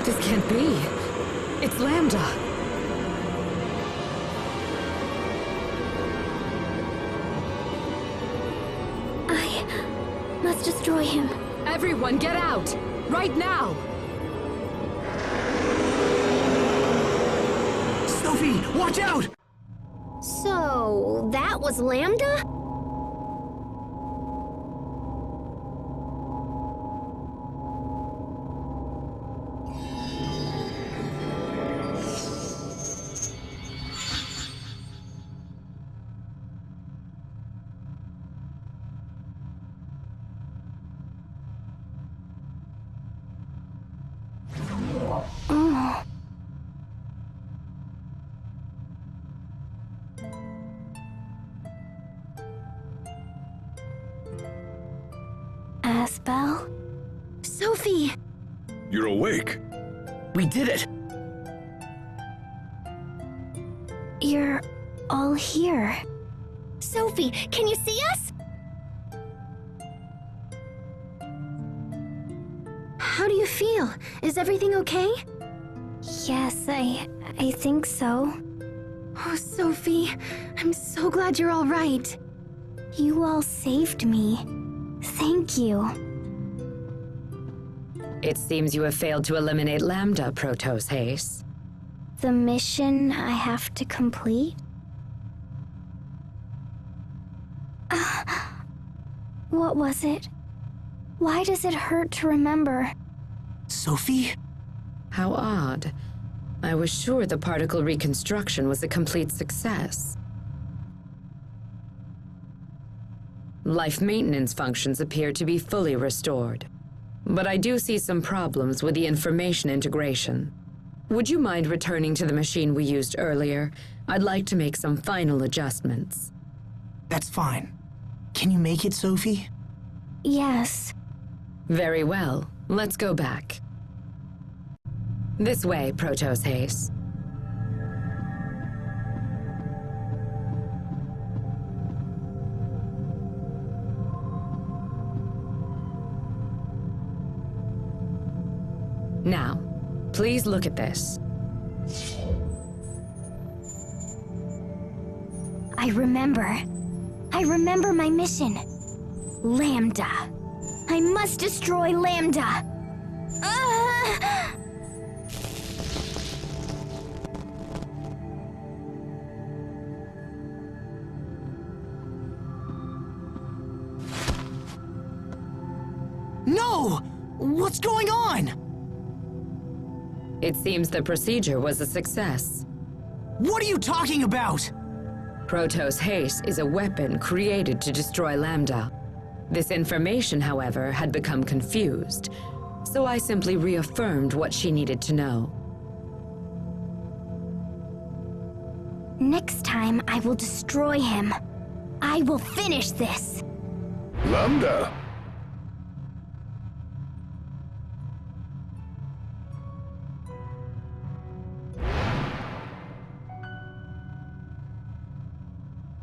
This can't be. It's Lambda. I must destroy him. Everyone, get out! Right now! Sophie, watch out! So, that was Lambda? Asbel? Sophie! You're awake. We did it! You're all here. Sophie, can you see us? How do you feel? Is everything okay? Yes, I think so. Oh, Sophie, I'm so glad you're all right. You all saved me. Thank you. It seems you have failed to eliminate Lambda, Protos Haze. The mission I have to complete? What was it? Why does it hurt to remember? Sophie? How odd. I was sure the particle reconstruction was a complete success. Life maintenance functions appear to be fully restored. But I do see some problems with the information integration. Would you mind returning to the machine we used earlier? I'd like to make some final adjustments. That's fine. Can you make it, Sophie? Yes. Very well. Let's go back. This way, Protos Haze. Now, please look at this. I remember. I remember my mission. Lambda. I must destroy Lambda. No! What's going on? It seems the procedure was a success. What are you talking about? Protos Haste is a weapon created to destroy Lambda. This information, however, had become confused, so I simply reaffirmed what she needed to know. Next time, I will destroy him. I will finish this. Lambda!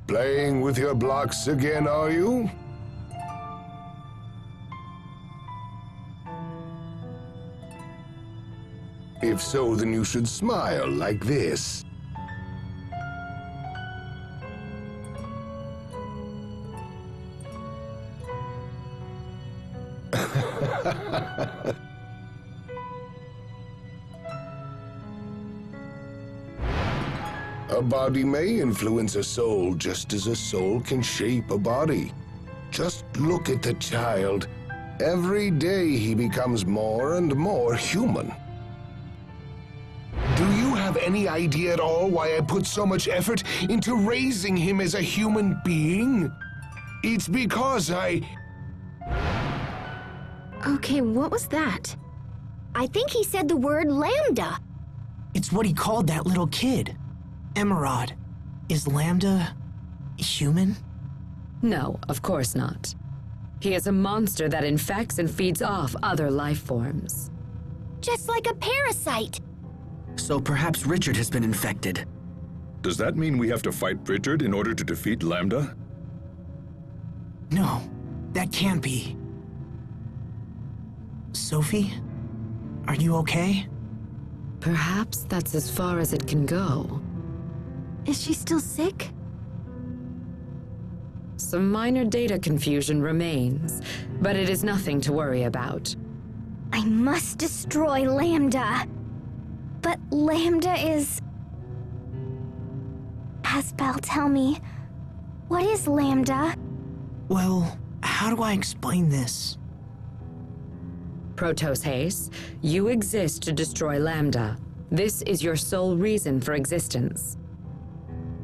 Playing with your blocks again, are you? If so, then you should smile like this. A body may influence a soul just as a soul can shape a body. Just look at the child. Every day he becomes more and more human. Do you have any idea at all why I put so much effort into raising him as a human being? It's because Okay, what was that? I think he said the word Lambda. It's what he called that little kid. Emerald, is Lambda human? No, of course not. He is a monster that infects and feeds off other life forms. Just like a parasite. So perhaps Richard has been infected. Does that mean we have to fight Richard in order to defeat Lambda? No, that can't be. Sophie, are you okay? Perhaps that's as far as it can go. Is she still sick? Some minor data confusion remains, but it is nothing to worry about. I must destroy Lambda. But Lambda is... Asbel, tell me, what is Lambda? Well, how do I explain this? Protos Haste, you exist to destroy Lambda. This is your sole reason for existence.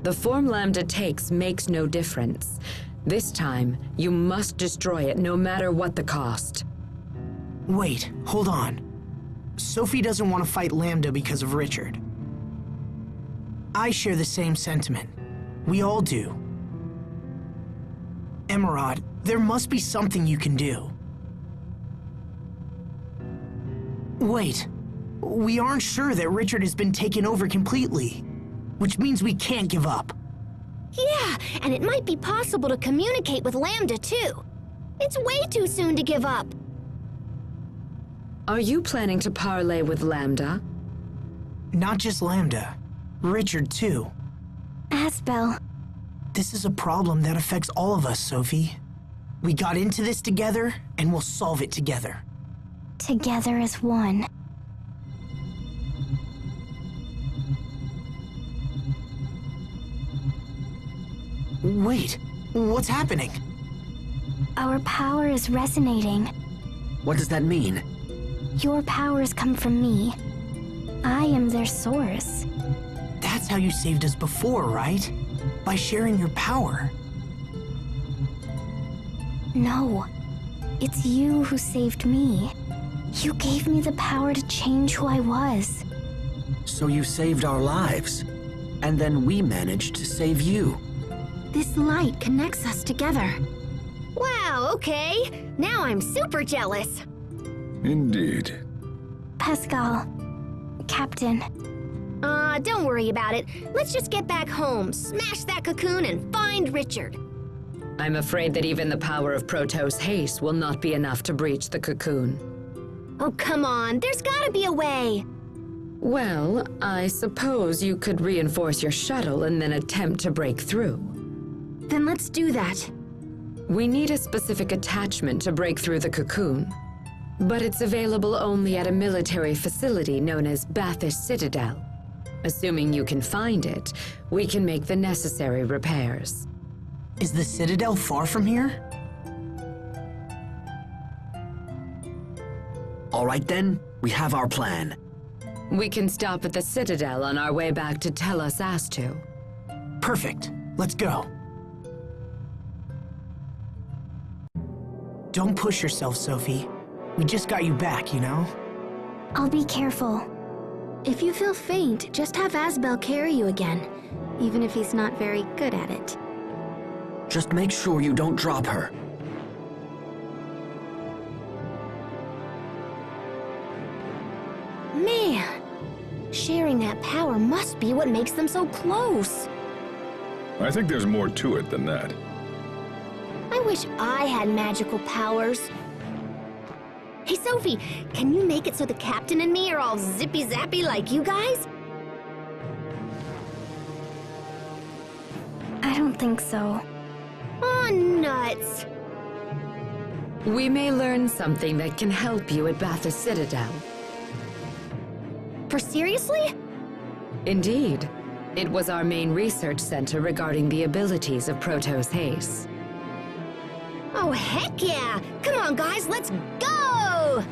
The form Lambda takes makes no difference. This time, you must destroy it no matter what the cost. Wait, hold on. Sophie doesn't want to fight Lambda because of Richard. I share the same sentiment. We all do. Emerald, there must be something you can do. Wait, we aren't sure that Richard has been taken over completely, which means we can't give up. Yeah, and it might be possible to communicate with Lambda too. It's way too soon to give up. Are you planning to parley with Lambda? Not just Lambda. Richard, too. Asbel. This is a problem that affects all of us, Sophie. We got into this together, and we'll solve it together. Together as one. Wait, what's happening? Our power is resonating. What does that mean? Your powers come from me. I am their source. That's how you saved us before, right? By sharing your power. No. It's you who saved me. You gave me the power to change who I was. So you saved our lives. And then we managed to save you. This light connects us together. Wow, okay. Now I'm super jealous. Indeed. Pascal. Captain. Don't worry about it. Let's just get back home, smash that cocoon, and find Richard. I'm afraid that even the power of Protos Haste will not be enough to breach the cocoon. Oh, come on. There's gotta be a way. Well, I suppose you could reinforce your shuttle and then attempt to break through. Then let's do that. We need a specific attachment to break through the cocoon, but it's available only at a military facility known as Bathurst Citadel. Assuming you can find it, we can make the necessary repairs. Is the Citadel far from here? All right then, we have our plan. We can stop at the Citadel on our way back to tell us as to. Perfect. Let's go. Don't push yourself, Sophie. We just got you back, you know? I'll be careful. If you feel faint, just have Asbel carry you again, even if he's not very good at it. Just make sure you don't drop her. Man, sharing that power must be what makes them so close. I think there's more to it than that. I wish I had magical powers. Hey, Sophie, can you make it so the captain and me are all zippy-zappy like you guys? I don't think so. Oh, nuts. We may learn something that can help you at Bath's Citadel. For seriously? Indeed. It was our main research center regarding the abilities of Protos Haste. Oh, heck yeah! Come on, guys, let's go!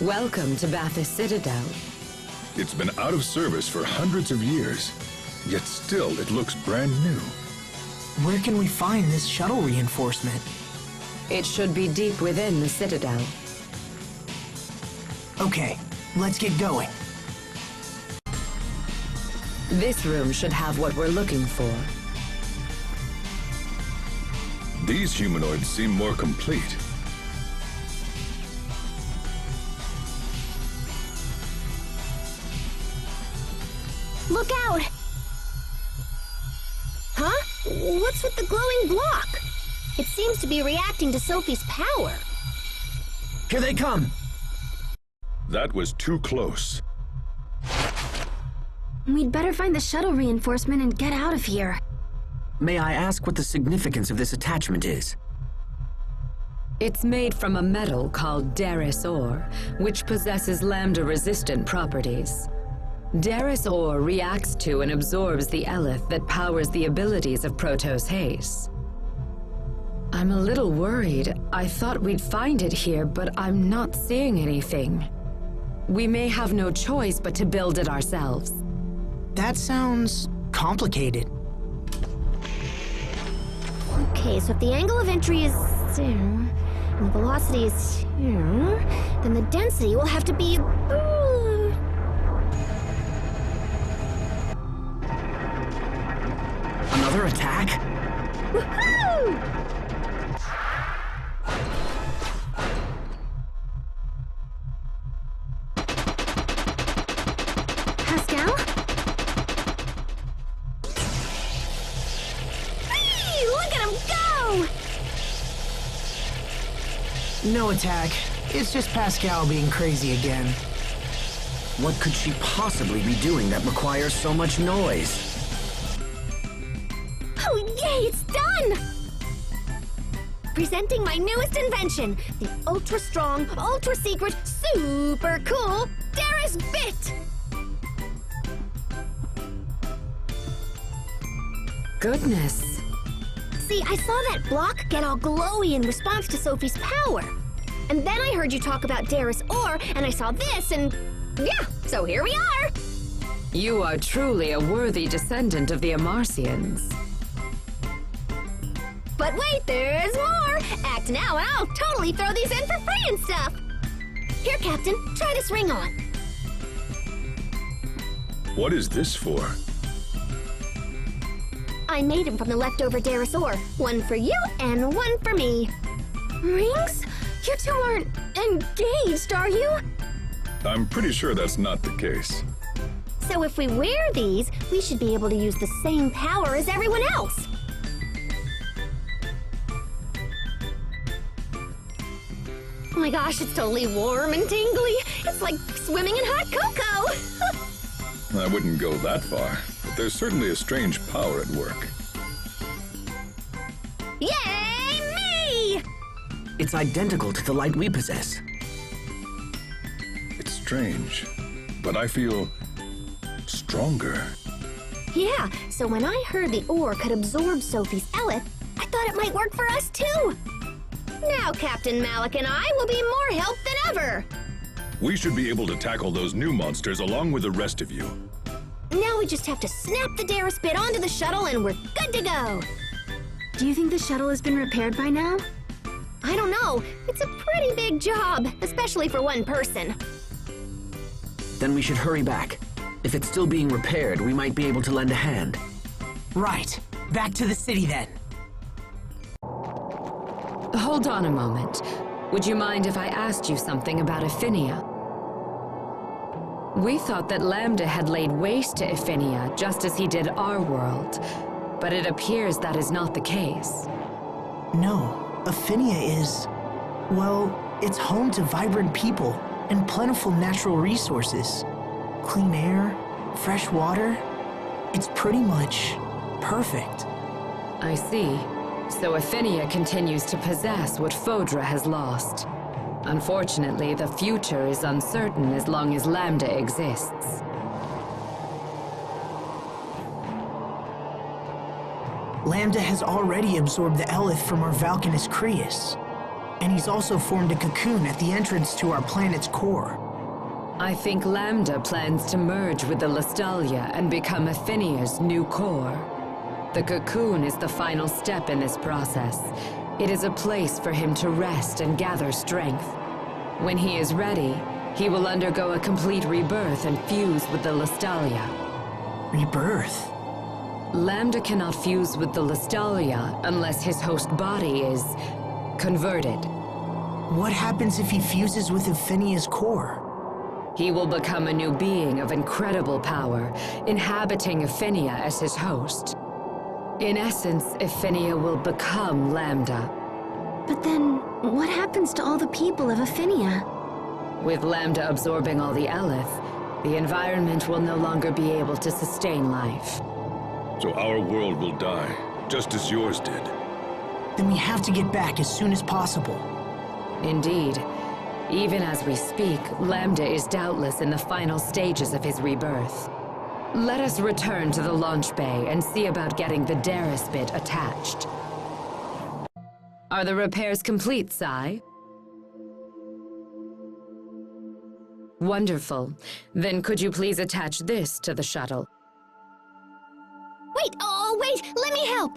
Welcome to Bath's Citadel. It's been out of service for hundreds of years, yet still it looks brand new. Where can we find this shuttle reinforcement? It should be deep within the Citadel. Okay, let's get going. This room should have what we're looking for. These humanoids seem more complete. Look out! Huh? What's with the glowing block? It seems to be reacting to Sophie's power. Here they come! That was too close. We'd better find the shuttle reinforcement and get out of here. May I ask what the significance of this attachment is? It's made from a metal called Daris ore, which possesses lambda-resistant properties. Daris ore reacts to and absorbs the eleth that powers the abilities of Protos Haste. I'm a little worried. I thought we'd find it here, but I'm not seeing anything. We may have no choice but to build it ourselves. That sounds complicated. Okay, so if the angle of entry is here, and the velocity is here, then the density will have to be... Another attack? Woohoo! Pascal? Hey, look at him go! No attack. It's just Pascal being crazy again. What could she possibly be doing that requires so much noise? Oh, yay, it's done! Presenting my newest invention, the ultra-strong, ultra-secret, super cool Daris Bit! Goodness. See, I saw that block get all glowy in response to Sophie's power. And then I heard you talk about Daris ore, and I saw this, and yeah, so here we are! You are truly a worthy descendant of the Amarcians. But wait, there's more! Act now and I'll totally throw these in for free and stuff! Here, Captain, try this ring on. What is this for? I made them from the leftover Daris ore. One for you and one for me. Rings? You two aren't engaged, are you? I'm pretty sure that's not the case. So if we wear these, we should be able to use the same power as everyone else. Oh my gosh, it's totally warm and tingly. It's like swimming in hot cocoa. I wouldn't go that far, but there's certainly a strange power at work. Yay, me! It's identical to the light we possess. It's strange, but I feel stronger. Yeah, so when I heard the ore could absorb Sophie's eleth, I thought it might work for us too. Now Captain Malik and I will be more help than ever. We should be able to tackle those new monsters along with the rest of you. Now we just have to snap the Darris bit onto the shuttle and we're good to go. Do you think the shuttle has been repaired by now? I don't know. It's a pretty big job, especially for one person. Then we should hurry back. If it's still being repaired, we might be able to lend a hand. Right. Back to the city then. Hold on a moment. Would you mind if I asked you something about Ephinia? We thought that Lambda had laid waste to Ephinia just as he did our world, but it appears that is not the case. No. Ephinia is, well, it's home to vibrant people and plentiful natural resources. Clean air, fresh water. It's pretty much perfect. I see. So Ephinia continues to possess what Fodra has lost. Unfortunately, the future is uncertain as long as Lambda exists. Lambda has already absorbed the Elith from our Valkanus Creus, and he's also formed a cocoon at the entrance to our planet's core. I think Lambda plans to merge with the Lestalia and become Ephinia's new core. The cocoon is the final step in this process. It is a place for him to rest and gather strength. When he is ready, he will undergo a complete rebirth and fuse with the Lestalia. Rebirth? Lambda cannot fuse with the Lestalia unless his host body is converted. What happens if he fuses with Ephinia's core? He will become a new being of incredible power, inhabiting Ephinia as his host. In essence, Ephinia will become Lambda. But then, what happens to all the people of Ephinia? With Lambda absorbing all the Elith, the environment will no longer be able to sustain life. So our world will die, just as yours did. Then we have to get back as soon as possible. Indeed. Even as we speak, Lambda is doubtless in the final stages of his rebirth. Let us return to the launch bay and see about getting the Darris bit attached. Are the repairs complete, Sai? Wonderful. Then could you please attach this to the shuttle? Wait, let me help!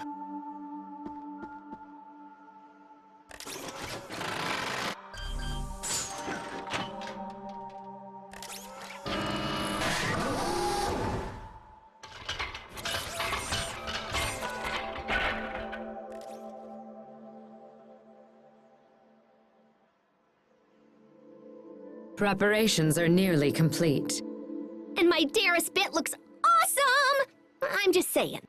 Preparations are nearly complete. And my Darris bit looks awesome! I'm just saying.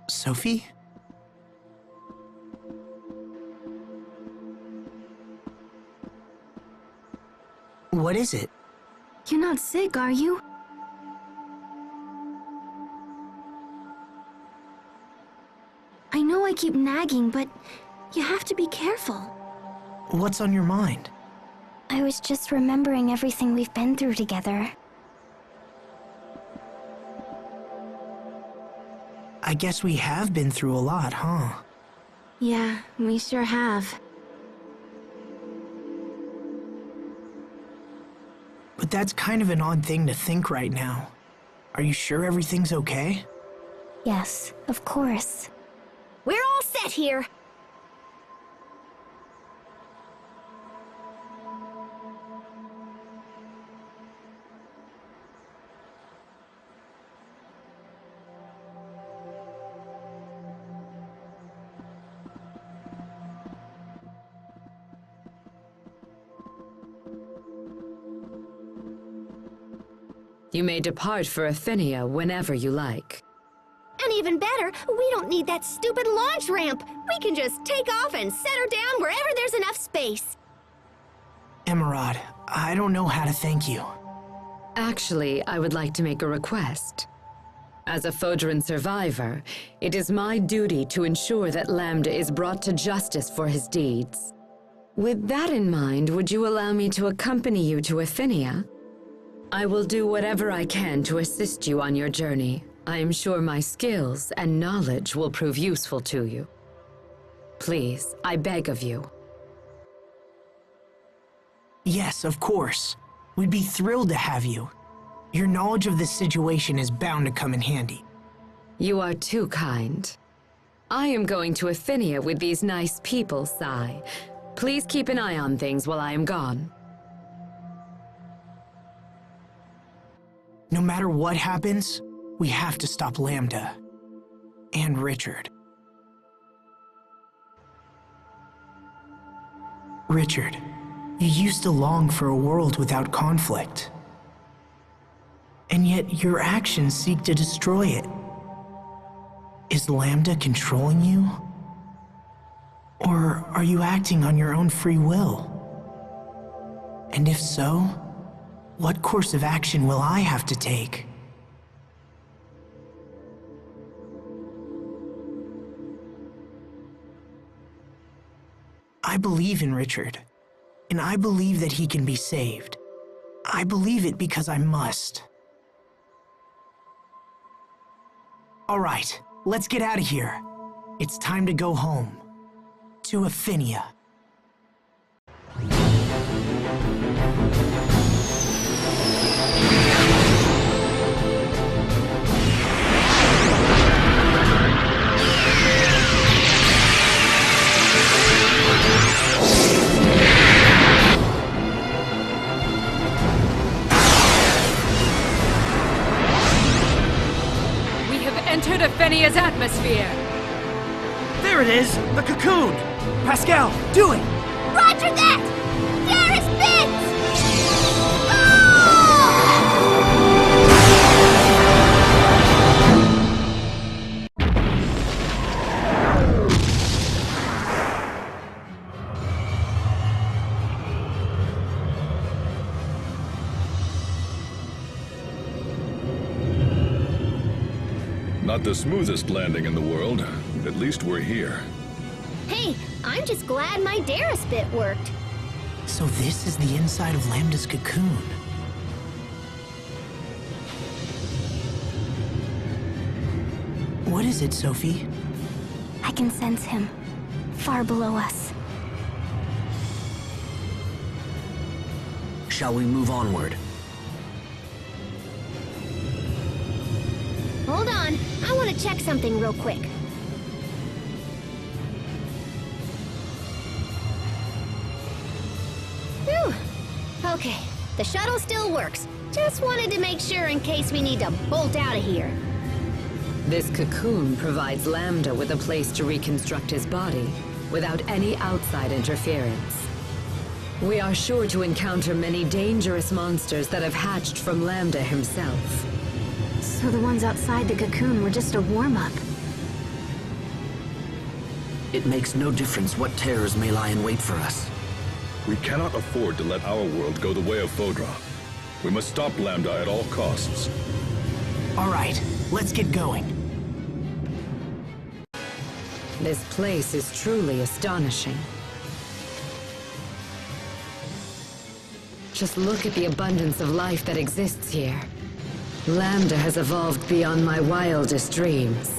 Sophie? What is it? You're not sick, are you? I know I keep nagging, but you have to be careful. What's on your mind? I was just remembering everything we've been through together. I guess we have been through a lot, huh? Yeah, we sure have. But that's kind of an odd thing to think right now. Are you sure everything's okay? Yes, of course. We're all set here. You may depart for Ephinia whenever you like. And even better, we don't need that stupid launch ramp. We can just take off and set her down wherever there's enough space. Emerald, I don't know how to thank you. Actually, I would like to make a request. As a Fodran survivor, it is my duty to ensure that Lambda is brought to justice for his deeds. With that in mind, would you allow me to accompany you to Afinia? I will do whatever I can to assist you on your journey. I am sure my skills and knowledge will prove useful to you. Please, I beg of you. Yes, of course. We'd be thrilled to have you. Your knowledge of this situation is bound to come in handy. You are too kind. I am going to Afinia with these nice people, Sai. Please keep an eye on things while I am gone. No matter what happens, we have to stop Lambda. And Richard. Richard, you used to long for a world without conflict. And yet your actions seek to destroy it. Is Lambda controlling you? Or are you acting on your own free will? And if so, what course of action will I have to take? I believe in Richard, and I believe that he can be saved. I believe it because I must. All right, let's get out of here. It's time to go home. To Afinia. Entered Afinia's atmosphere! There it is! The cocoon! Pascal, do it! Roger that! Darius Bits! Not the smoothest landing in the world. At least we're here. Hey, I'm just glad my Darius bit worked. So this is the inside of Lambda's cocoon. What is it, Sophie? I can sense him, far below us. Shall we move onward? Hold on, I want to check something real quick. Whew. Okay, the shuttle still works. Just wanted to make sure in case we need to bolt out of here. This cocoon provides Lambda with a place to reconstruct his body without any outside interference. We are sure to encounter many dangerous monsters that have hatched from Lambda himself. So the ones outside the cocoon were just a warm-up. It makes no difference what terrors may lie in wait for us. We cannot afford to let our world go the way of Fodra. We must stop Lambda at all costs. All right, let's get going. This place is truly astonishing. Just look at the abundance of life that exists here. Lambda has evolved beyond my wildest dreams.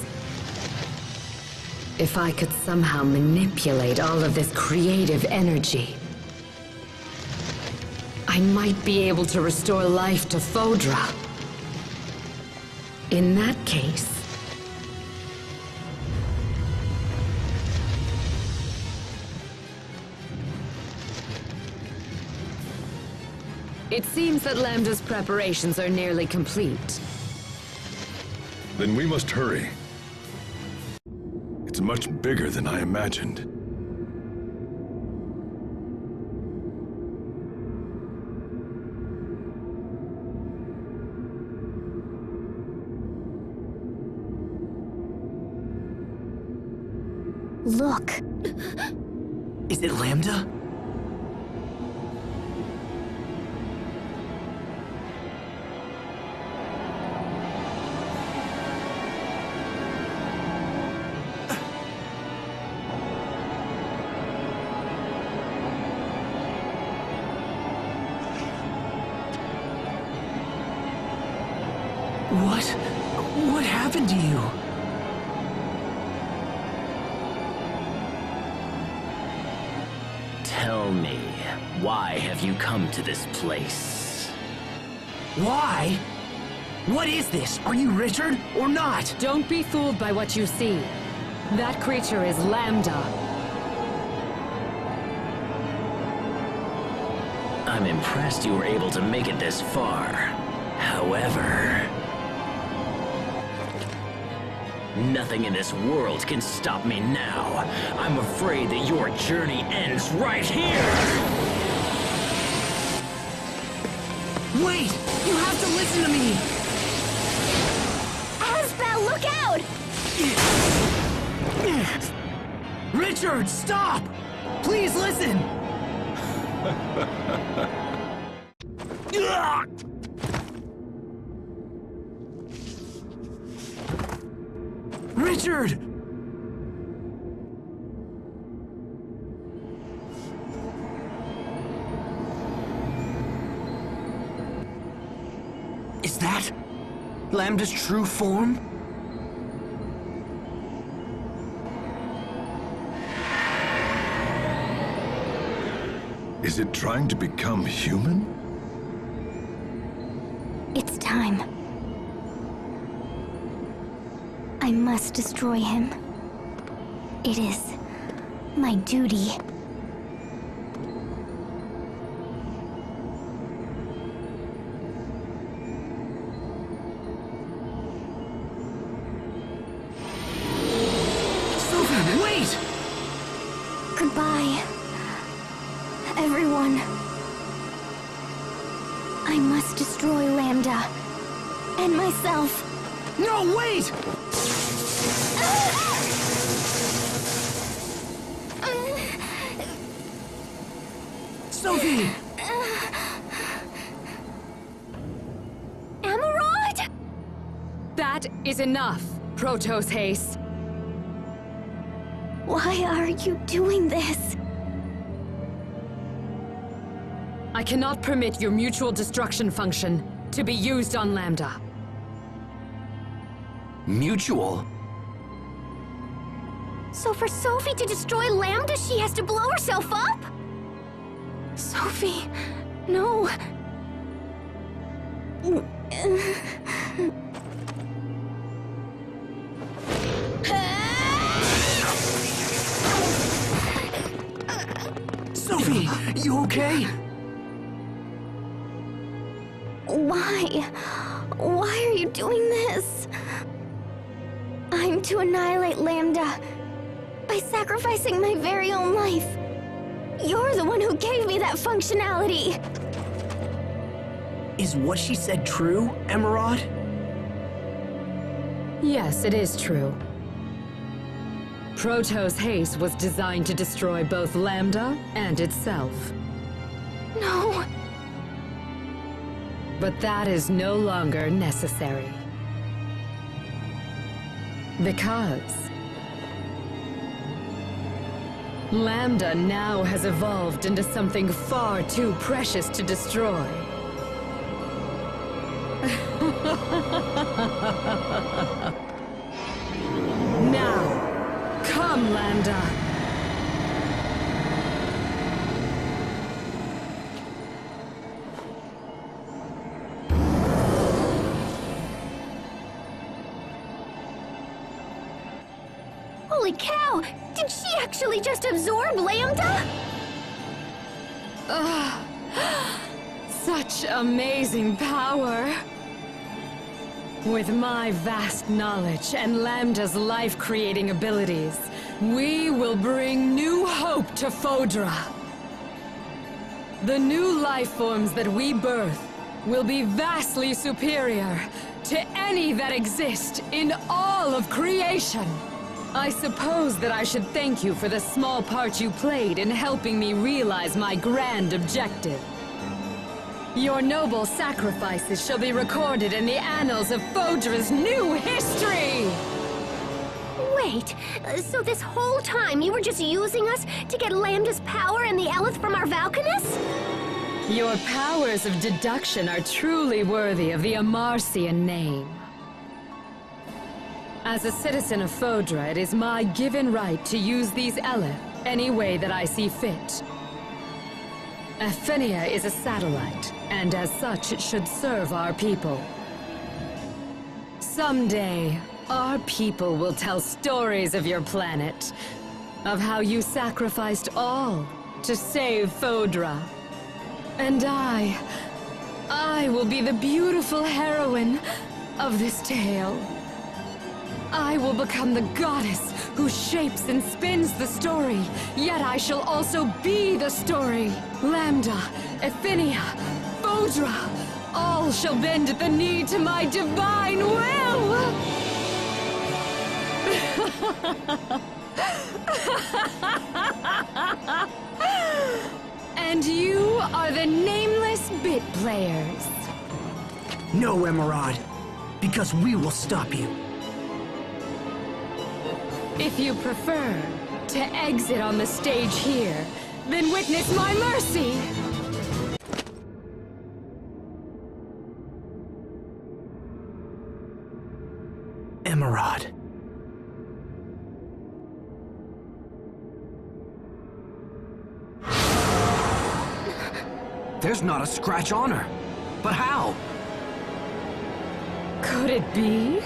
If I could somehow manipulate all of this creative energy, I might be able to restore life to Fodra. In that case, it seems that Lambda's preparations are nearly complete. Then we must hurry. It's much bigger than I imagined. Look. Is it Lambda? What happened to you? Tell me, why have you come to this place? Why? What is this? Are you Richard or not? Don't be fooled by what you see. That creature is Lambda. I'm impressed you were able to make it this far. However, nothing in this world can stop me now. I'm afraid that your journey ends right here! Wait! You have to listen to me! Asbel, look out! Richard, stop! Please listen! Richard! Is that Lambda's true form? Is it trying to become human? It's time. I must destroy him. It is my duty. Sophie, wait! Goodbye, everyone. I must destroy Lambda and myself. No, wait! Sophie! Emerald? That is enough, Protos Haste. Why are you doing this? I cannot permit your mutual destruction function to be used on Lambda. Mutual? So for Sophie to destroy Lambda, she has to blow herself up? Sophie, no. Sophie, you okay? Why? Why are you doing this? I'm to annihilate Lambda by sacrificing my very own life. You're the one who gave me that functionality. Is what she said true, Emerald? Yes, it is true. Protos Haste was designed to destroy both Lambda and itself. No. But that is no longer necessary. Because Lambda now has evolved into something far too precious to destroy. Now, come, Lambda! Holy cow! Did she actually just absorb Lambda? Such amazing power! With my vast knowledge and Lambda's life-creating abilities, we will bring new hope to Fodra. The new life forms that we birth will be vastly superior to any that exist in all of creation. I suppose that I should thank you for the small part you played in helping me realize my grand objective. Your noble sacrifices shall be recorded in the annals of Fodra's new history! Wait, so this whole time you were just using us to get Lambda's power and the Eleth from our Valkanus? Your powers of deduction are truly worthy of the Amarcian name. As a citizen of Fodra, it is my given right to use these Eleth any way that I see fit. Aphenia is a satellite, and as such it should serve our people. Someday, our people will tell stories of your planet, of how you sacrificed all to save Fodra. And I will be the beautiful heroine of this tale. I will become the goddess who shapes and spins the story, yet I shall also be the story. Lambda, Aphenia, Fodra, all shall bend at the knee to my divine will! And you are the nameless bit players. No, Emerald, because we will stop you. If you prefer to exit on the stage here, then witness my mercy! Emerald. There's not a scratch on her. But how? Could it be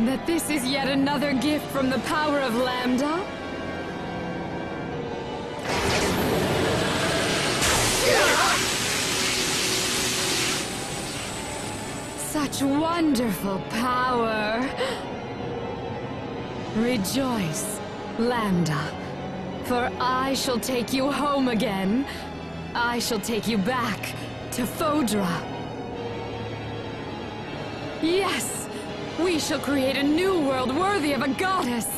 that this is yet another gift from the power of Lambda? Such wonderful power! Rejoice, Lambda, for I shall take you home again. I shall take you back to Fodra. Yes, we shall create a new world worthy of a goddess.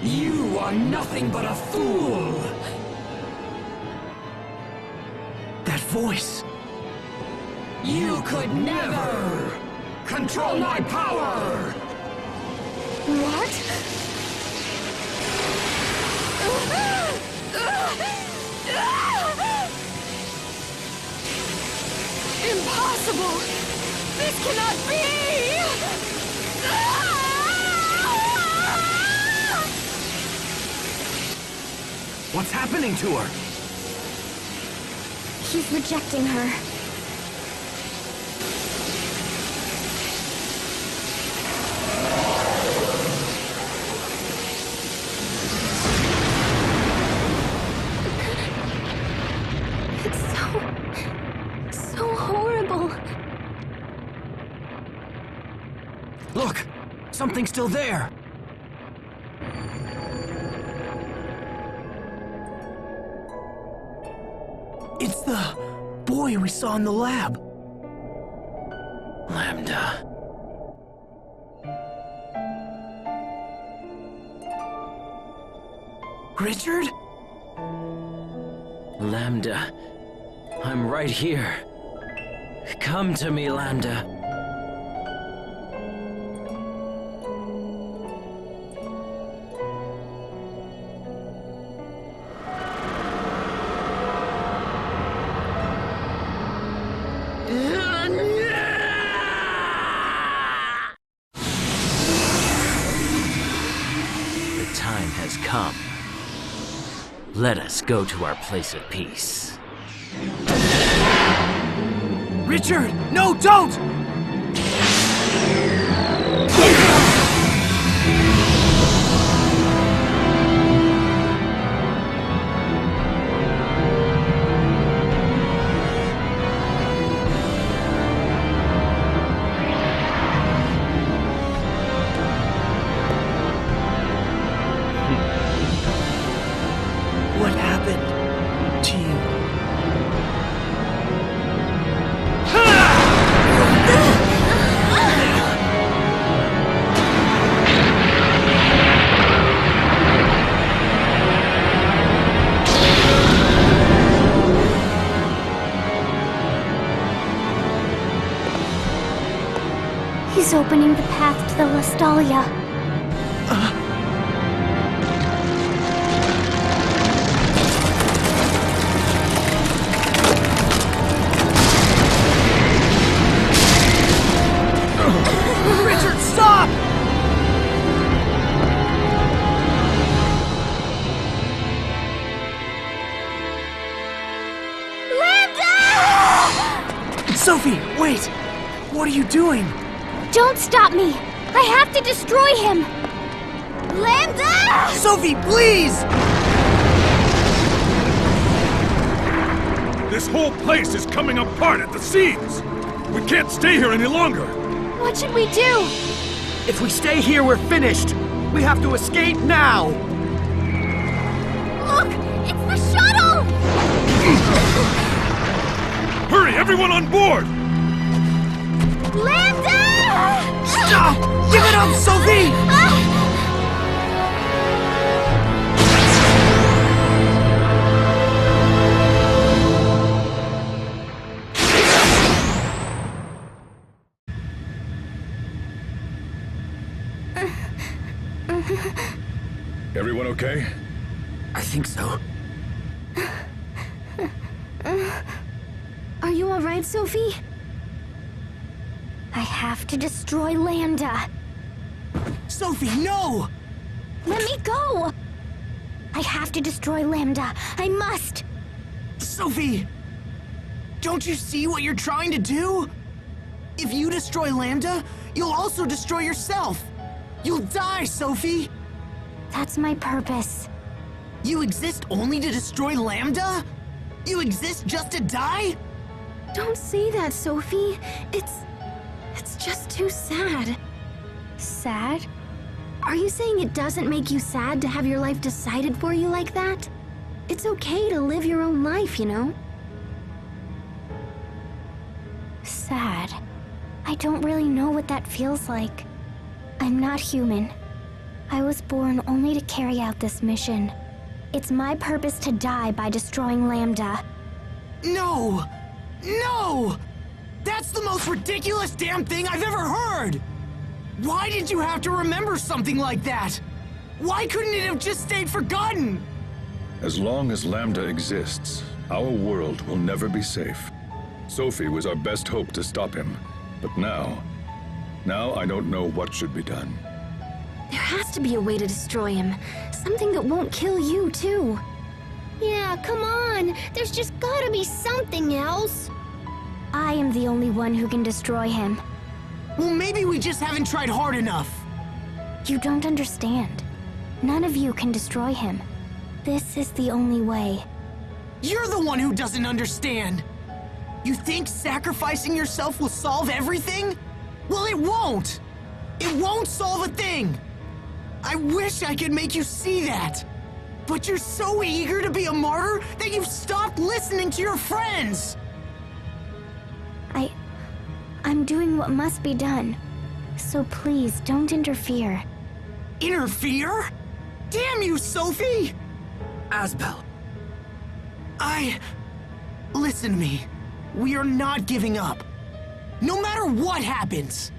You are nothing but a fool! That voice. You could never control my power! What? Impossible! This cannot be! What's happening to her? He's rejecting her. It's so horrible. Look! Something's still there! It's the boy we saw in the lab. Lambda. Richard? Lambda. I'm right here. Come to me, Lambda. The time has come. Let us go to our place of peace. Richard! No, don't! What happened to you? He's opening the path to the Lestalia. Sophie, wait! What are you doing? Don't stop me! I have to destroy him! Lambda! Sophie, please! This whole place is coming apart at the seams! We can't stay here any longer! What should we do? If we stay here, we're finished! We have to escape now! Look! It's the shuttle! Hurry, everyone on board! Lambda! Stop! Give it up, Sophie! Everyone okay? I think so. Are you all right, Sophie? I have to destroy Lambda. Sophie, no! Let me go! I have to destroy Lambda. I must! Sophie! Don't you see what you're trying to do? If you destroy Lambda, you'll also destroy yourself! You'll die, Sophie! That's my purpose. You exist only to destroy Lambda? You exist just to die? Don't say that, Sophie. It's just too sad. Sad? Are you saying it doesn't make you sad to have your life decided for you like that? It's okay to live your own life, you know? Sad. I don't really know what that feels like. I'm not human. I was born only to carry out this mission. It's my purpose to die by destroying Lambda. No! No! That's the most ridiculous damn thing I've ever heard! Why did you have to remember something like that? Why couldn't it have just stayed forgotten? As long as Lambda exists, our world will never be safe. Sophie was our best hope to stop him, but now I don't know what should be done. There has to be a way to destroy him. Something that won't kill you, too. Yeah, come on. There's just gotta be something else. I am the only one who can destroy him. Well, maybe we just haven't tried hard enough. You don't understand. None of you can destroy him. This is the only way. You're the one who doesn't understand. You think sacrificing yourself will solve everything? Well, it won't. It won't solve a thing. I wish I could make you see that. But you're so eager to be a martyr that you've stopped listening to your friends. I'm doing what must be done. So please, don't interfere. Interfere? Damn you, Sophie! Asbel. Listen to me. We are not giving up. No matter what happens.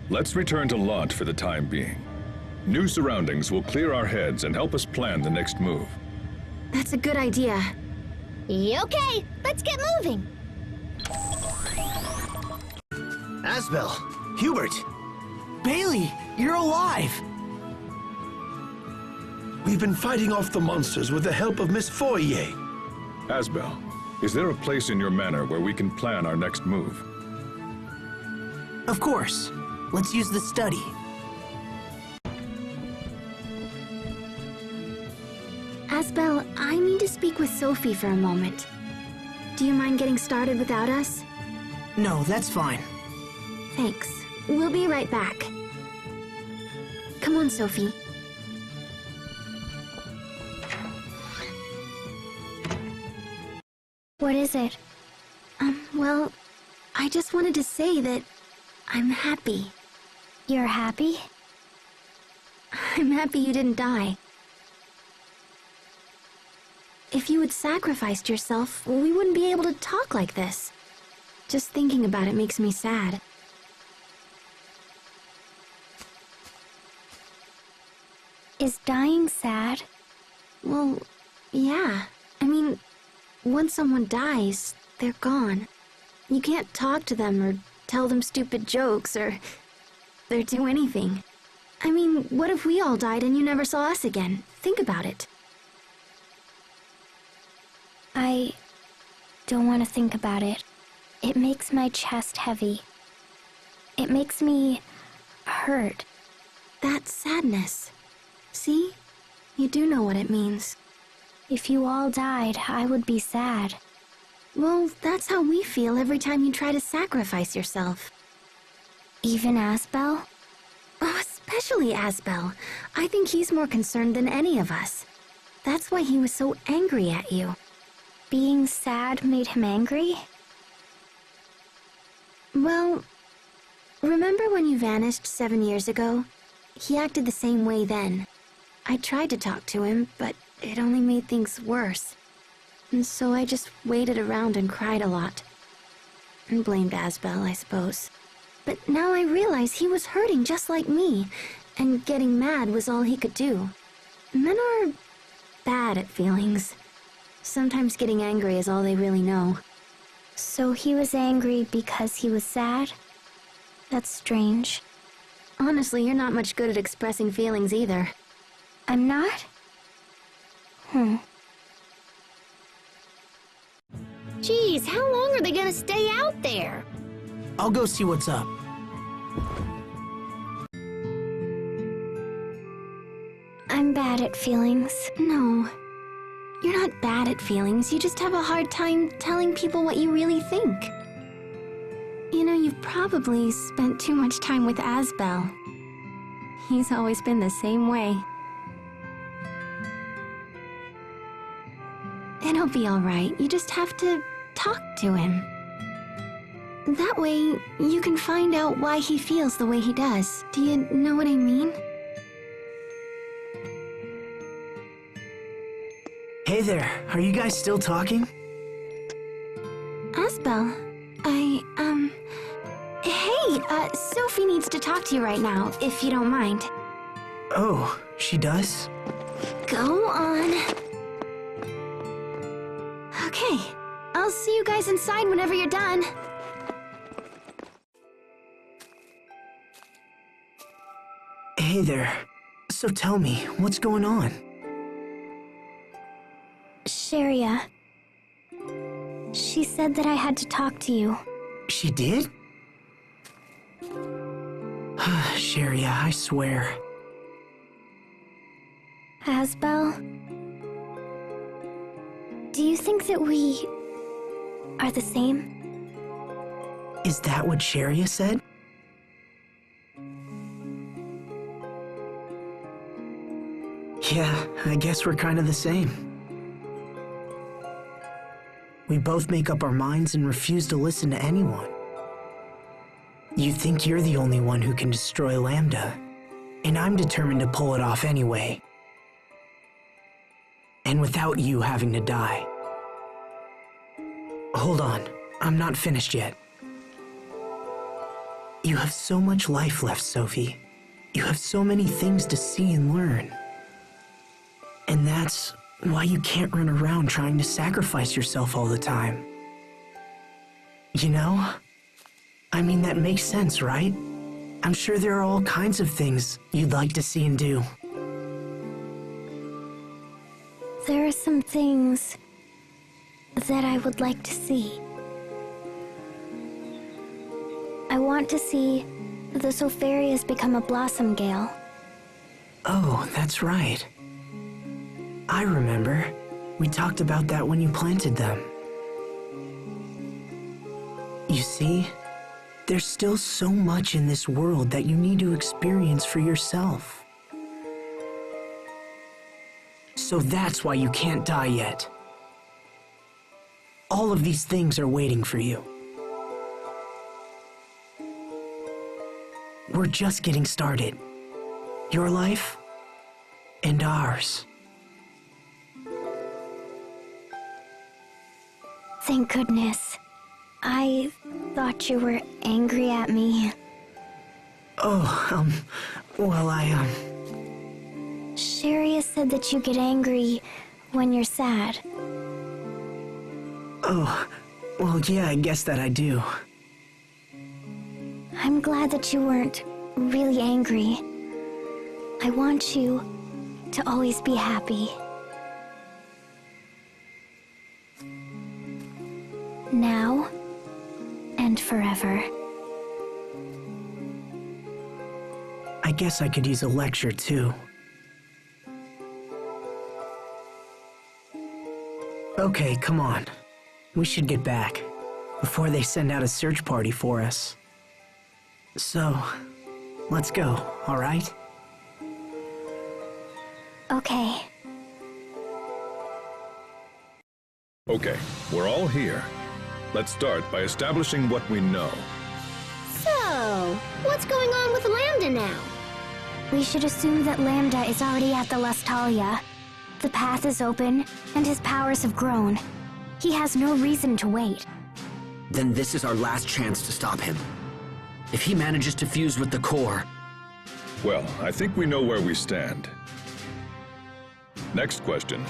Let's return to Lant for the time being. New surroundings will clear our heads and help us plan the next move. That's a good idea. Okay, let's get moving. Asbel, Hubert. Bailey, you're alive. We've been fighting off the monsters with the help of Miss Fourier. Asbel, is there a place in your manor where we can plan our next move? Of course. Let's use the study. Asbel, I need to speak with Sophie for a moment. Do you mind getting started without us? No, that's fine. Thanks. We'll be right back. Come on, Sophie. What is it? Well, I just wanted to say that I'm happy. You're happy? I'm happy you didn't die. If you had sacrificed yourself, we wouldn't be able to talk like this. Just thinking about it makes me sad. Is dying sad? Well, yeah. I mean, once someone dies, they're gone. You can't talk to them or tell them stupid jokes or do anything. I mean, what if we all died and you never saw us again? Think about it. I don't want to think about it. It makes my chest heavy. It makes me hurt. That's sadness. See? You do know what it means. If you all died, I would be sad. Well, that's how we feel every time you try to sacrifice yourself. Even Asbel? Oh, especially Asbel. I think he's more concerned than any of us. That's why he was so angry at you. Being sad made him angry? Well, remember when you vanished 7 years ago? He acted the same way then. I tried to talk to him, but it only made things worse. And so I just waited around and cried a lot. And blamed Asbel, I suppose. But now I realize he was hurting just like me, and getting mad was all he could do. Men are bad at feelings. Sometimes getting angry is all they really know. So he was angry because he was sad? That's strange. Honestly, you're not much good at expressing feelings either. I'm not? Geez, how long are they gonna stay out there? I'll go see what's up. I'm bad at feelings. No. You're not bad at feelings, you just have a hard time telling people what you really think. You know, you've probably spent too much time with Asbel. He's always been the same way. It'll be alright, you just have to talk to him. That way, you can find out why he feels the way he does. Do you know what I mean? Hey there, are you guys still talking? Asbel, hey, Sophie needs to talk to you right now, if you don't mind. Oh, she does? Go on. Okay, I'll see you guys inside whenever you're done. Hey there. So tell me, what's going on? Sharia. She said that I had to talk to you. She did? Sharia, I swear. Asbel? Do you think that we are the same? Is that what Sharia said? Yeah, I guess we're kind of the same. We both make up our minds and refuse to listen to anyone. You think you're the only one who can destroy Lambda, and I'm determined to pull it off anyway. And without you having to die. Hold on, I'm not finished yet. You have so much life left, Sophie. You have so many things to see and learn. And that's why you can't run around trying to sacrifice yourself all the time. You know? I mean, that makes sense, right? I'm sure there are all kinds of things you'd like to see and do. There are some things that I would like to see. I want to see the Sopharias become a blossom gale. Oh, that's right. I remember. We talked about that when you planted them. You see, there's still so much in this world that you need to experience for yourself. So that's why you can't die yet. All of these things are waiting for you. We're just getting started. Your life and ours. Thank goodness. I thought you were angry at me. Oh, well, Sharia said that you get angry when you're sad. Oh, well, yeah, I guess that I do. I'm glad that you weren't really angry. I want you to always be happy. Now, and forever. I guess I could use a lecture too. Okay, come on. We should get back before they send out a search party for us. So, let's go, all right? Okay. Okay, we're all here. Let's start by establishing what we know. So, what's going on with Lambda now? We should assume that Lambda is already at the Lestalia. The path is open, and his powers have grown. He has no reason to wait. Then this is our last chance to stop him. If he manages to fuse with the core... Well, I think we know where we stand. Next question.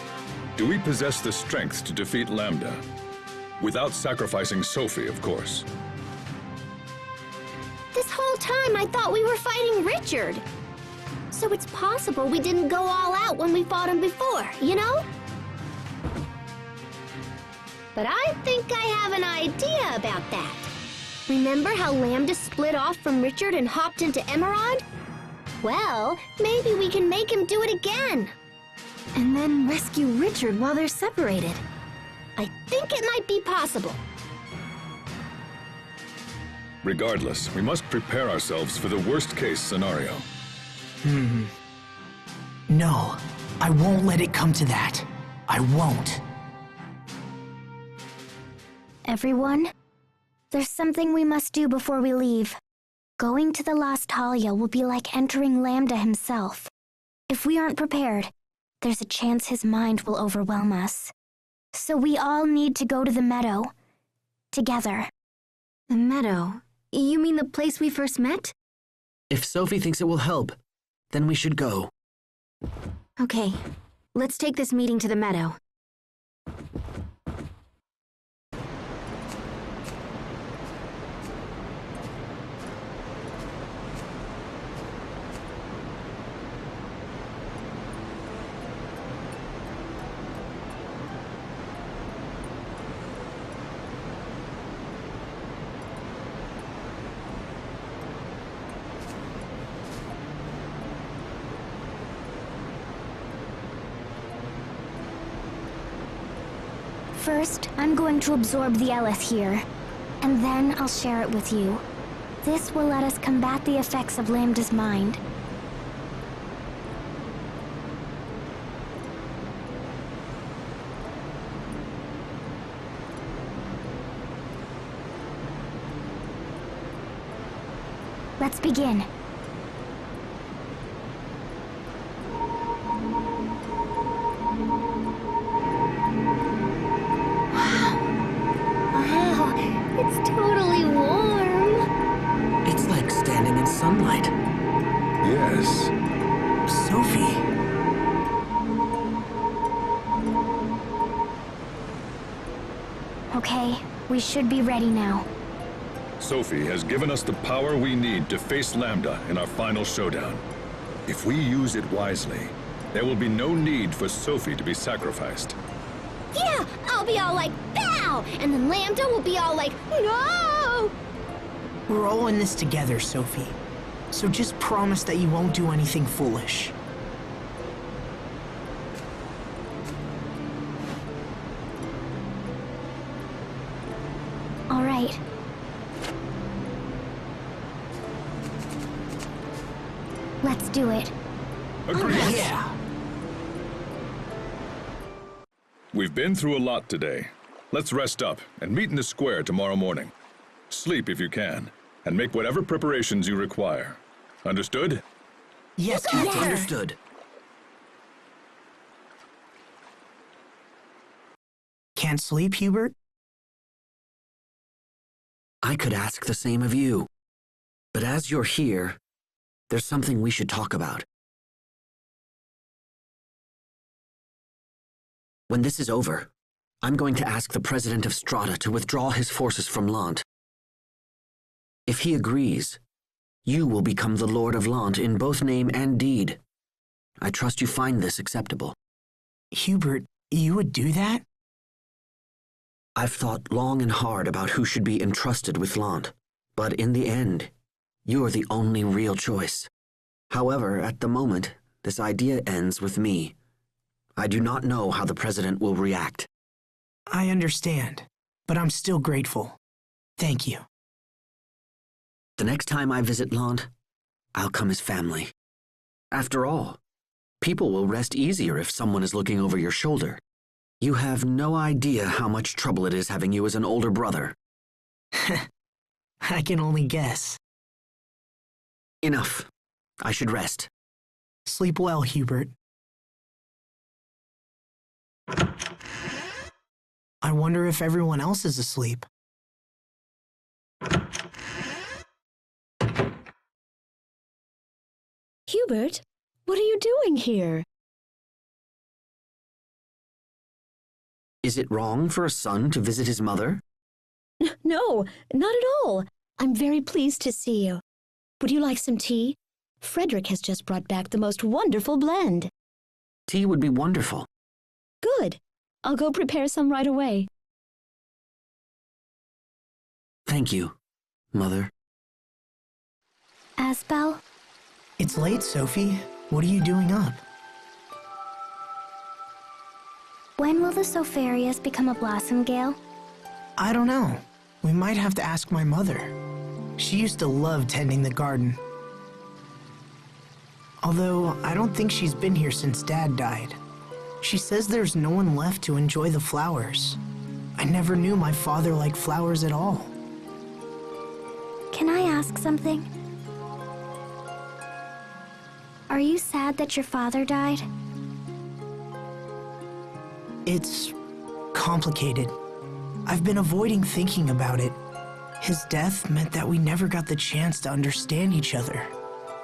Do we possess the strength to defeat Lambda? Without sacrificing Sophie, of course. This whole time I thought we were fighting Richard. So it's possible we didn't go all out when we fought him before, you know? But I think I have an idea about that. Remember how Lambda split off from Richard and hopped into Emerald? Well, maybe we can make him do it again. And then rescue Richard while they're separated. I think it might be possible. Regardless, we must prepare ourselves for the worst-case scenario. No, I won't let it come to that. I won't. Everyone, there's something we must do before we leave. Going to the Lestalia will be like entering Lambda himself. If we aren't prepared, there's a chance his mind will overwhelm us. So we all need to go to the meadow. Together. The meadow? You mean the place we first met? If Sophie thinks it will help, then we should go. Okay, let's take this meeting to the meadow. First, I'm going to absorb the Eleth here, and then I'll share it with you. This will let us combat the effects of Lambda's mind. Let's begin. It's totally warm. It's like standing in sunlight. Yes. Sophie. Okay, we should be ready now. Sophie has given us the power we need to face Lambda in our final showdown. If we use it wisely, there will be no need for Sophie to be sacrificed. Yeah, I'll be all like, pow! And then Lambda will be all like, no! We're all in this together, Sophie. So just promise that you won't do anything foolish. All right. Let's do it. Agreed. Yeah. We've been through a lot today. Let's rest up and meet in the square tomorrow morning. Sleep if you can, and make whatever preparations you require. Understood? Yes, Captain. Understood. Can't sleep, Hubert? I could ask the same of you. But as you're here, there's something we should talk about. When this is over, I'm going to ask the President of Strata to withdraw his forces from Lant. If he agrees, you will become the Lord of Lant in both name and deed. I trust you find this acceptable. Hubert, you would do that? I've thought long and hard about who should be entrusted with Lant, but in the end, you're the only real choice. However, at the moment, this idea ends with me. I do not know how the President will react. I understand, but I'm still grateful. Thank you. The next time I visit Lant, I'll come as family. After all, people will rest easier if someone is looking over your shoulder. You have no idea how much trouble it is having you as an older brother. I can only guess. Enough. I should rest. Sleep well, Hubert. I wonder if everyone else is asleep. Hubert, what are you doing here? Is it wrong for a son to visit his mother? No, not at all. I'm very pleased to see you. Would you like some tea? Frederick has just brought back the most wonderful blend. Tea would be wonderful. Good. I'll go prepare some right away. Thank you, Mother. Asbel? It's late, Sophie. What are you doing up? When will the Sopharias become a blossom gale? I don't know. We might have to ask my mother. She used to love tending the garden. Although, I don't think she's been here since Dad died. She says there's no one left to enjoy the flowers. I never knew my father liked flowers at all. Can I ask something? Are you sad that your father died? It's complicated. I've been avoiding thinking about it. His death meant that we never got the chance to understand each other.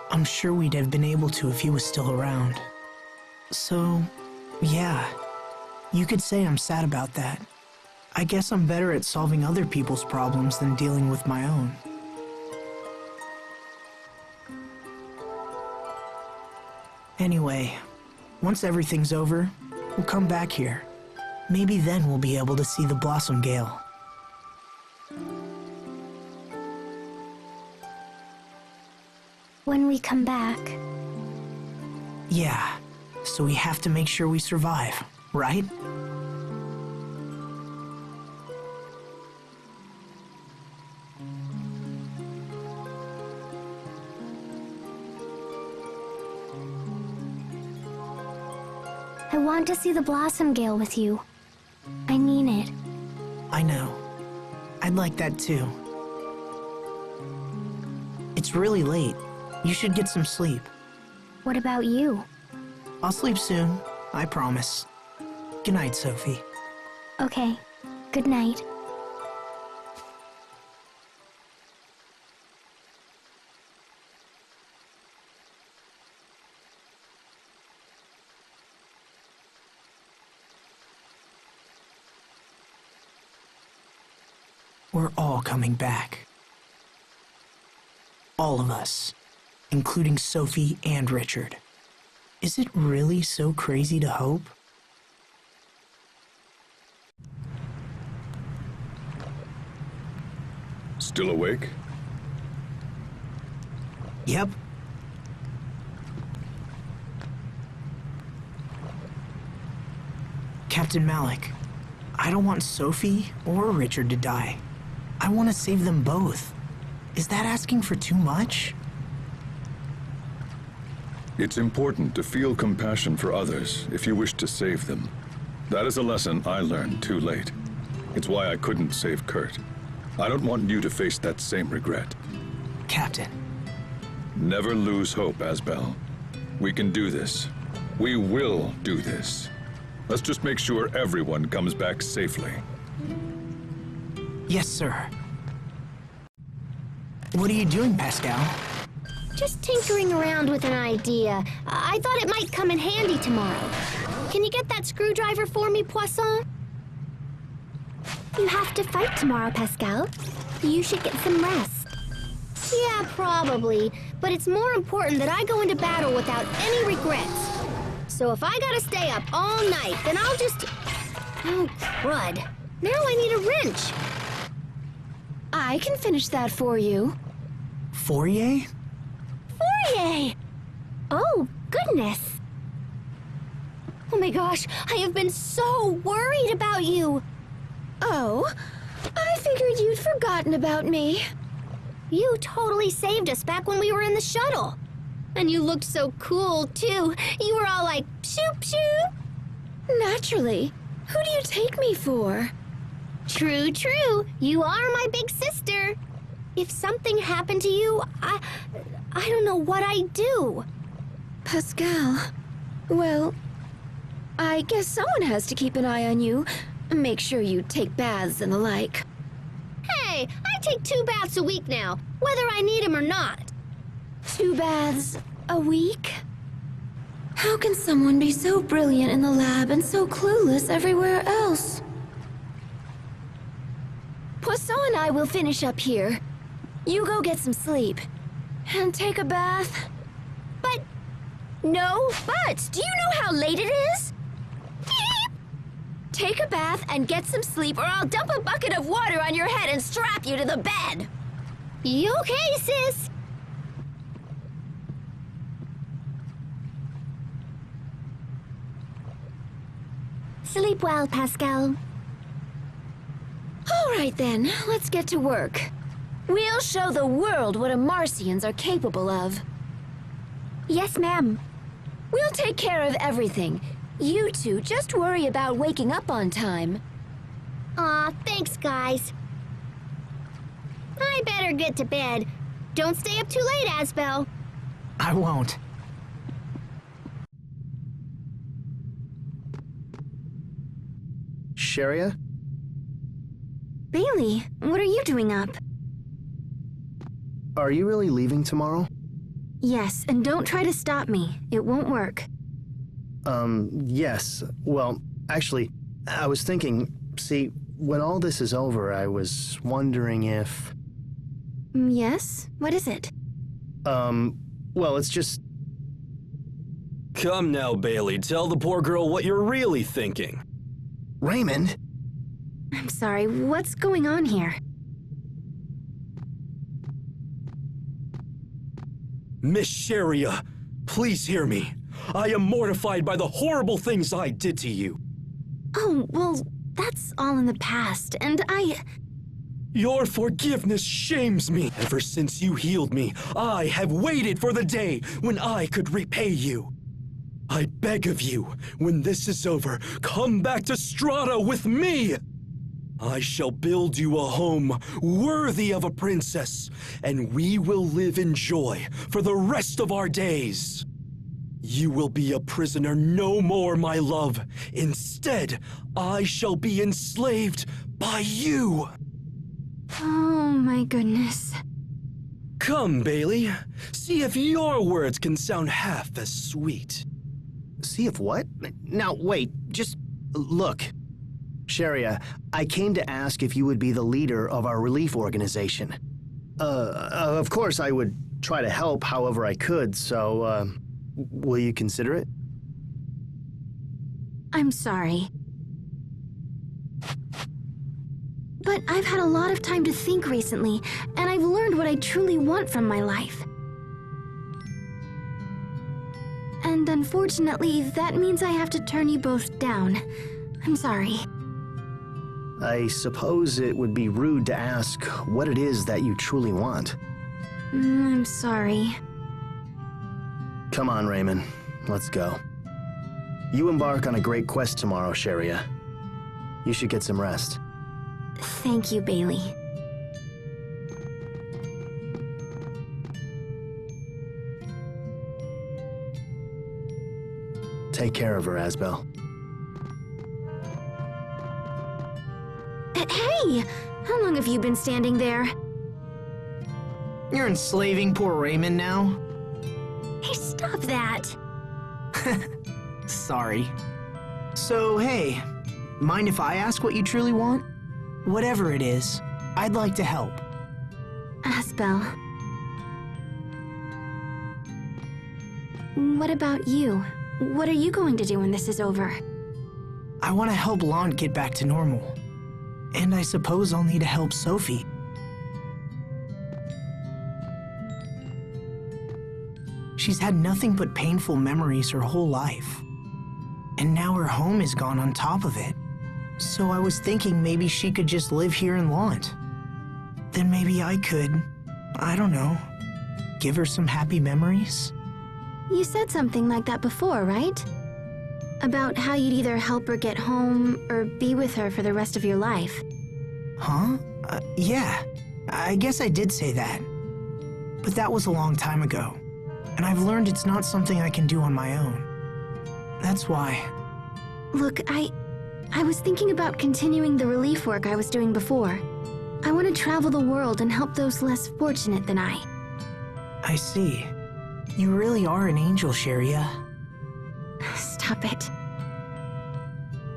I'm sure we'd have been able to if he was still around. So, yeah, you could say I'm sad about that. I guess I'm better at solving other people's problems than dealing with my own. Anyway, once everything's over, we'll come back here. Maybe then we'll be able to see the Blossom Gale. When we come back. Yeah, so we have to make sure we survive, right? I want to see the Blossom Gale with you. I mean it. I know. I'd like that too. It's really late. You should get some sleep. What about you? I'll sleep soon, I promise. Good night, Sophie. Okay. Good night. We're all coming back. All of us, including Sophie and Richard. Is it really so crazy to hope? Still awake? Yep. Captain Malik, I don't want Sophie or Richard to die. I want to save them both. Is that asking for too much? It's important to feel compassion for others if you wish to save them. That is a lesson I learned too late. It's why I couldn't save Kurt. I don't want you to face that same regret. Captain. Never lose hope, Asbel. We can do this. We will do this. Let's just make sure everyone comes back safely. Yes, sir. What are you doing, Pascal? Just tinkering around with an idea. I thought it might come in handy tomorrow. Can you get that screwdriver for me, Poisson? You have to fight tomorrow, Pascal. You should get some rest. Yeah, probably. But it's more important that I go into battle without any regrets. So if I gotta stay up all night, then I'll just... Oh, crud. Now I need a wrench. I can finish that for you. Fourier? Fourier! Oh, goodness. Oh my gosh, I have been so worried about you. Oh, I figured you'd forgotten about me. You totally saved us back when we were in the shuttle. And you looked so cool, too. You were all like, shoop, shoop. Naturally. Who do you take me for? True, true. You are my big sister. If something happened to you, I don't know what I'd do. Pascal, well, I guess someone has to keep an eye on you. Make sure you take baths and the like. Hey, I take 2 baths a week now, whether I need them or not. 2 baths a week? How can someone be so brilliant in the lab and so clueless everywhere else? Poisson and I will finish up here. You go get some sleep. And take a bath. But... No, but! Do you know how late it is? Take a bath and get some sleep, or I'll dump a bucket of water on your head and strap you to the bed. You okay, sis? Sleep well, Pascal. All right then, let's get to work. We'll show the world what Amarcians are capable of. Yes, ma'am. We'll take care of everything. You two just worry about waking up on time. Aw, thanks, guys. I better get to bed. Don't stay up too late, Asbel. I won't. Sharia? Bailey, what are you doing up? Are you really leaving tomorrow? Yes, and don't try to stop me. It won't work. Yes. Well, actually, I was thinking, see, when all this is over, I was wondering if... Yes? What is it? Well, it's just... Come now, Bailey, tell the poor girl what you're really thinking. Raymond? I'm sorry, what's going on here? Miss Sharia, please hear me. I am mortified by the horrible things I did to you. Oh, well, that's all in the past, and Your forgiveness shames me. Ever since you healed me, I have waited for the day when I could repay you. I beg of you, when this is over, come back to Strata with me. I shall build you a home worthy of a princess, and we will live in joy for the rest of our days. You will be a prisoner no more, my love. Instead, I shall be enslaved by you. Oh my goodness. Come, Bailey. See if your words can sound half as sweet. See if what? Now, wait, just look. Sharia, I came to ask if you would be the leader of our relief organization. Of course I would try to help however I could, so, will you consider it? I'm sorry. But I've had a lot of time to think recently, and I've learned what I truly want from my life. And unfortunately, that means I have to turn you both down. I'm sorry. I suppose it would be rude to ask what it is that you truly want. I'm sorry. Come on, Raymond. Let's go. You embark on a great quest tomorrow, Sharia. You should get some rest. Thank you, Bailey. Take care of her, Asbel. Hey! How long have you been standing there? You're enslaving poor Raymond now? Hey, stop that! Sorry. So, hey, mind if I ask what you truly want? Whatever it is, I'd like to help. Asbel. What about you? What are you going to do when this is over? I want to help Lon get back to normal. And I suppose I'll need to help Sophie. She's had nothing but painful memories her whole life. And now her home is gone on top of it. So I was thinking maybe she could just live here in Lant. Then maybe I could, I don't know, give her some happy memories? You said something like that before, right? About how you'd either help her get home or be with her for the rest of your life. Huh? Yeah, I guess I did say that. But that was a long time ago, and I've learned it's not something I can do on my own. That's why. Look, I was thinking about continuing the relief work I was doing before. I want to travel the world and help those less fortunate than I. I see. You really are an angel, Sharia. Stop it.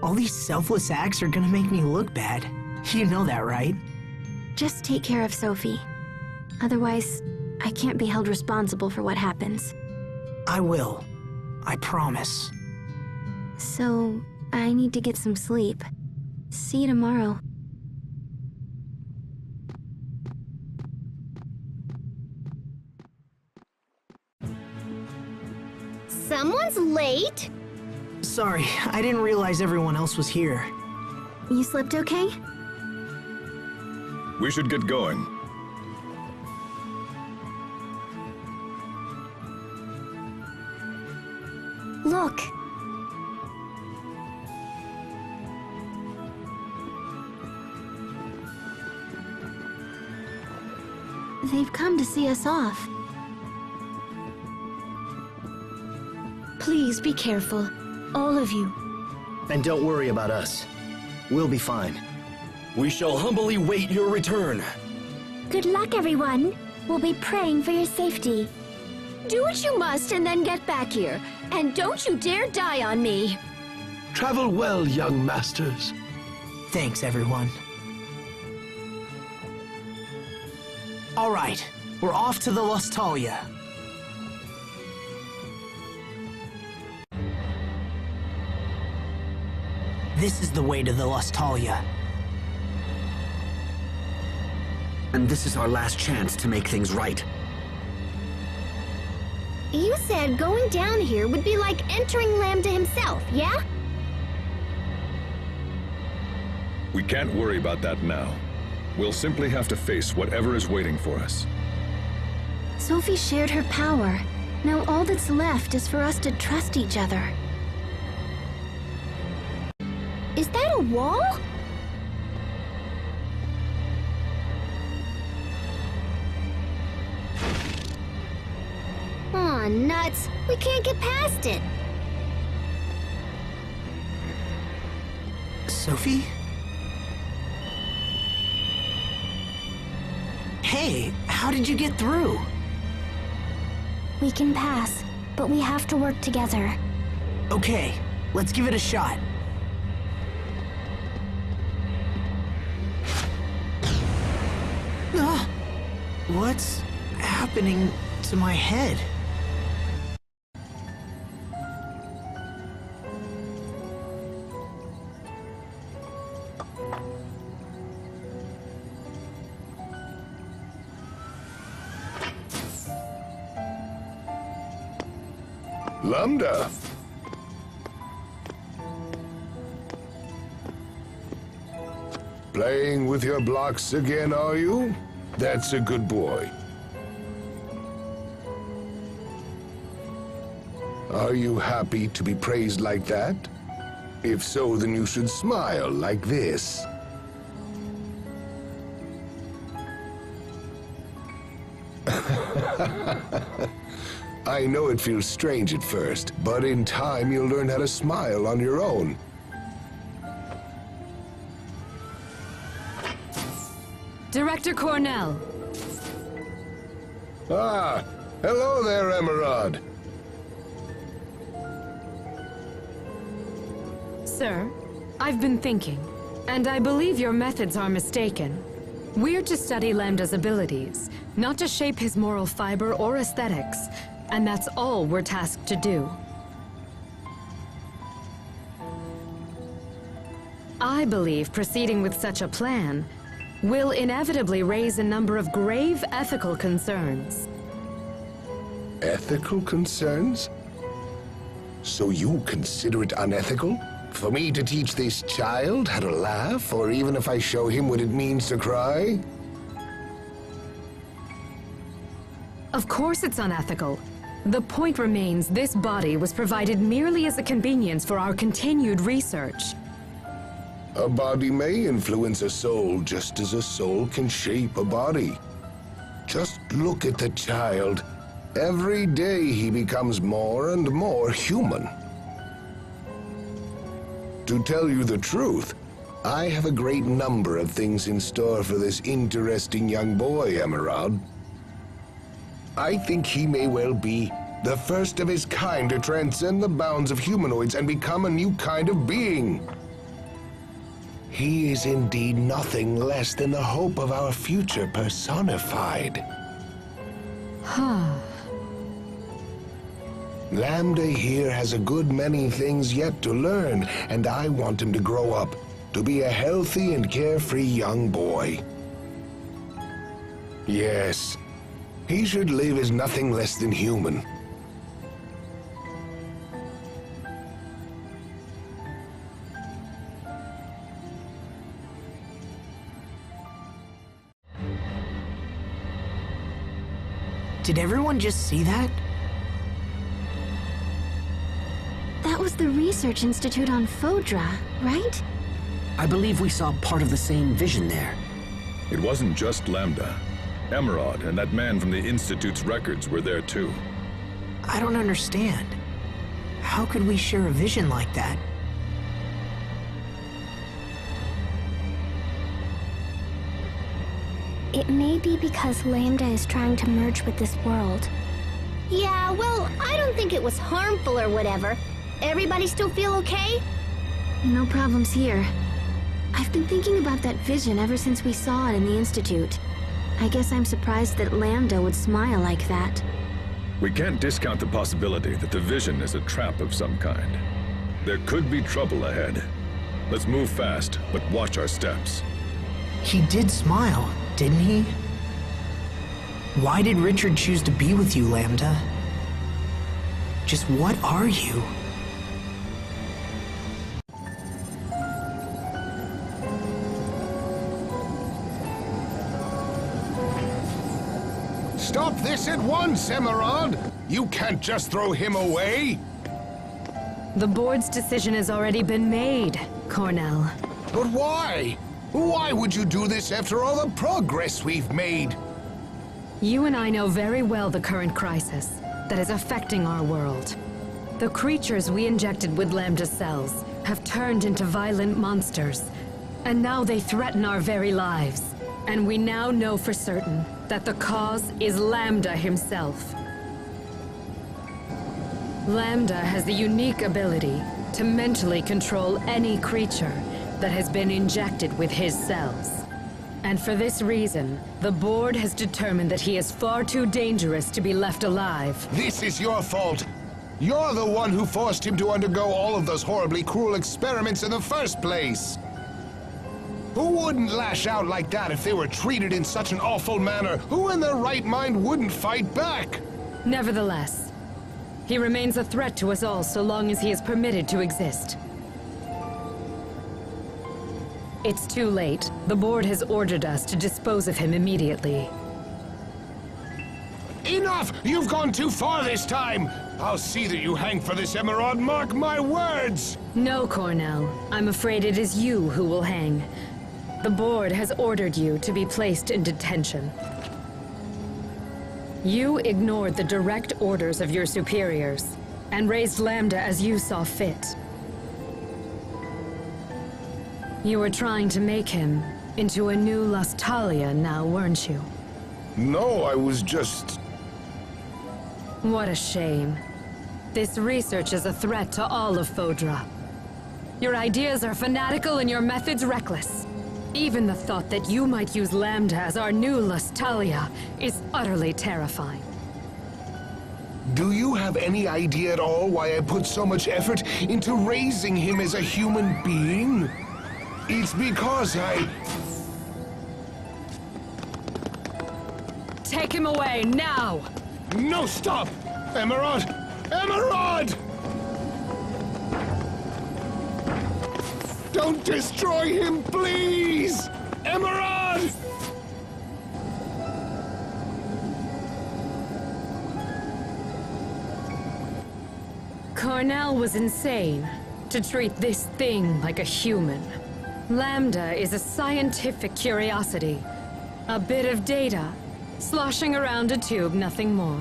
All these selfless acts are gonna make me look bad. You know that, right? Just take care of Sophie. Otherwise, I can't be held responsible for what happens. I will. I promise. So, I need to get some sleep. See you tomorrow. Someone's late? Sorry, I didn't realize everyone else was here. You slept okay? We should get going. Look! They've come to see us off. Please be careful, all of you. And don't worry about us. We'll be fine. We shall humbly wait your return. Good luck, everyone. We'll be praying for your safety. Do what you must and then get back here. And don't you dare die on me. Travel well, young masters. Thanks, everyone. All right, we're off to the Lustalia. This is the way to the Lustalia. And this is our last chance to make things right. You said going down here would be like entering Lambda himself, yeah? We can't worry about that now. We'll simply have to face whatever is waiting for us. Sophie shared her power. Now all that's left is for us to trust each other. Is that a wall? Aw, nuts. We can't get past it. Sophie? Hey, how did you get through? We can pass, but we have to work together. Okay, let's give it a shot. What's happening to my head? Lambda. Playing with your blocks again, are you? That's a good boy. Are you happy to be praised like that? If so, then you should smile like this. I know it feels strange at first, but in time you'll learn how to smile on your own. Director Cornell. Ah, hello there, Emerald. Sir, I've been thinking, and I believe your methods are mistaken. We're to study Lambda's abilities, not to shape his moral fiber or aesthetics, and that's all we're tasked to do. I believe proceeding with such a plan will inevitably raise a number of grave ethical concerns. Ethical concerns? So you consider it unethical for me to teach this child how to laugh, or even if I show him what it means to cry? Of course it's unethical. The point remains this body was provided merely as a convenience for our continued research. A body may influence a soul just as a soul can shape a body. Just look at the child. Every day he becomes more and more human. To tell you the truth, I have a great number of things in store for this interesting young boy, Emerald. I think he may well be the first of his kind to transcend the bounds of humanoids and become a new kind of being. He is indeed nothing less than the hope of our future personified. Lambda here has a good many things yet to learn, and I want him to grow up to be a healthy and carefree young boy. Yes, he should live as nothing less than human. Did everyone just see that? That was the Research Institute on Fodra, right? I believe we saw part of the same vision there. It wasn't just Lambda. Emerald and that man from the Institute's records were there too. I don't understand. How could we share a vision like that? It may be because Lambda is trying to merge with this world. Yeah, well, I don't think it was harmful or whatever. Everybody still feel okay? No problems here. I've been thinking about that vision ever since we saw it in the Institute. I guess I'm surprised that Lambda would smile like that. We can't discount the possibility that the vision is a trap of some kind. There could be trouble ahead. Let's move fast, but watch our steps. He did smile, didn't he? Why did Richard choose to be with you, Lambda? Just what are you? Stop this at once, Emerald! You can't just throw him away! The board's decision has already been made, Cornell. But why? Why would you do this after all the progress we've made? You and I know very well the current crisis that is affecting our world. The creatures we injected with Lambda cells have turned into violent monsters, and now they threaten our very lives. And we now know for certain that the cause is Lambda himself. Lambda has the unique ability to mentally control any creature that has been injected with his cells. And for this reason, the board has determined that he is far too dangerous to be left alive. This is your fault. You're the one who forced him to undergo all of those horribly cruel experiments in the first place. Who wouldn't lash out like that if they were treated in such an awful manner? Who in their right mind wouldn't fight back? Nevertheless, he remains a threat to us all so long as he is permitted to exist. It's too late. The board has ordered us to dispose of him immediately. Enough! You've gone too far this time! I'll see that you hang for this, Emerald, mark my words! No, Cornell. I'm afraid it is you who will hang. The board has ordered you to be placed in detention. You ignored the direct orders of your superiors and raised Lambda as you saw fit. You were trying to make him into a new Lustalia now, weren't you? No, I was just... What a shame. This research is a threat to all of Fodra. Your ideas are fanatical and your methods reckless. Even the thought that you might use Lambda as our new Lustalia is utterly terrifying. Do you have any idea at all why I put so much effort into raising him as a human being? It's because I... Take him away, now! No, stop! Emerald! Emerald! Don't destroy him, please! Emerald! Cornell was insane to treat this thing like a human. Lambda is a scientific curiosity. A bit of data, sloshing around a tube, nothing more.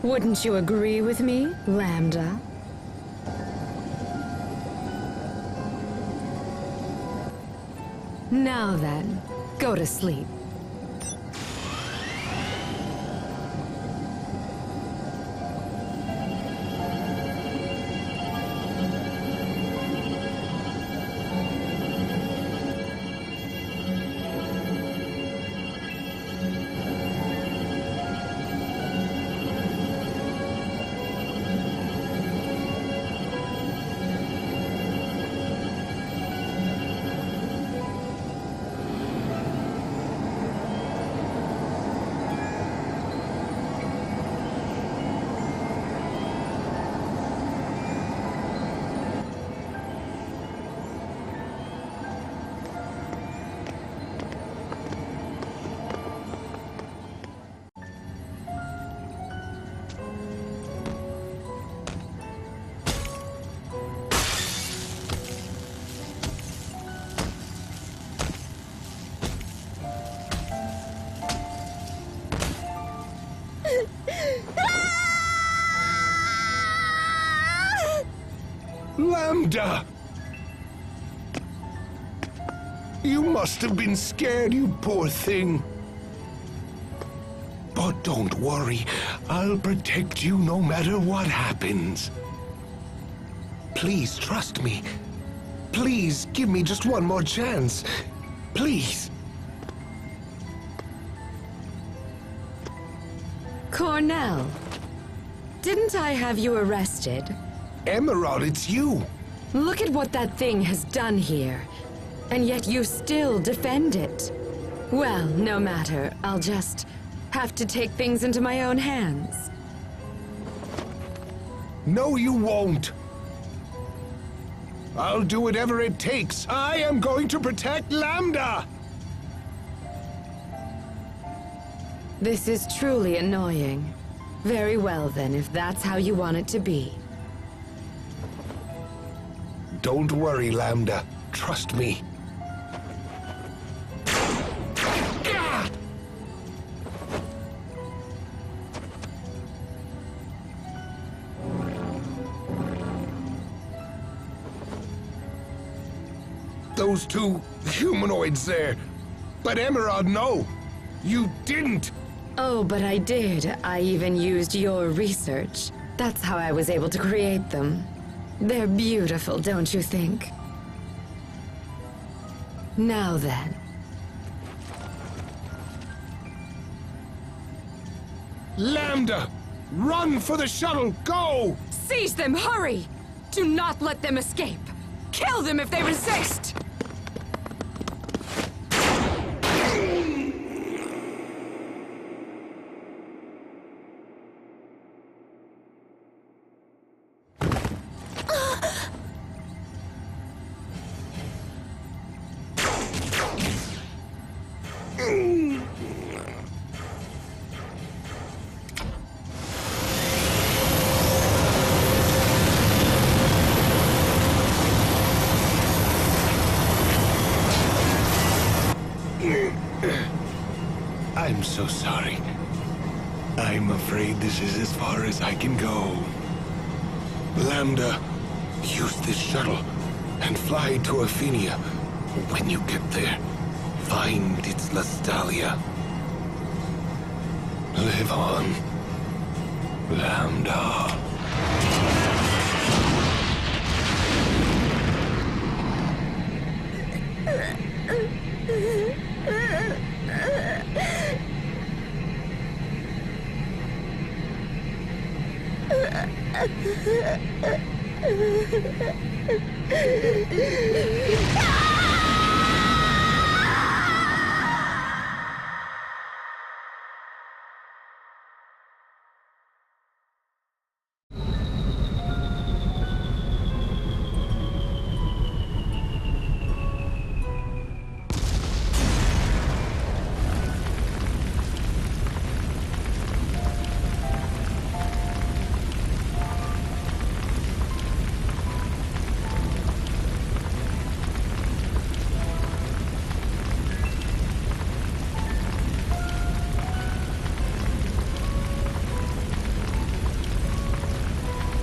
Wouldn't you agree with me, Lambda? Now then, go to sleep. Lambda! You must have been scared, you poor thing. But don't worry, I'll protect you no matter what happens. Please trust me. Please give me just one more chance. Please. Cornell, didn't I have you arrested? Emerald, it's you. Look at what that thing has done here. And yet you still defend it. Well, no matter. I'll just have to take things into my own hands. No, you won't. I'll do whatever it takes. I am going to protect Lambda! This is truly annoying. Very well then, if that's how you want it to be. Don't worry, Lambda. Trust me. Those two humanoids there. But Emerald, no. You didn't. Oh, but I did. I even used your research. That's how I was able to create them. They're beautiful, don't you think? Now then. Lambda! Run for the shuttle! Go! Seize them! Hurry! Do not let them escape! Kill them if they resist! I'm so sorry. I'm afraid this is as far as I can go. Lambda, use this shuttle and fly to Athenia. When you get there, find its Lastalia. Live on, Lambda.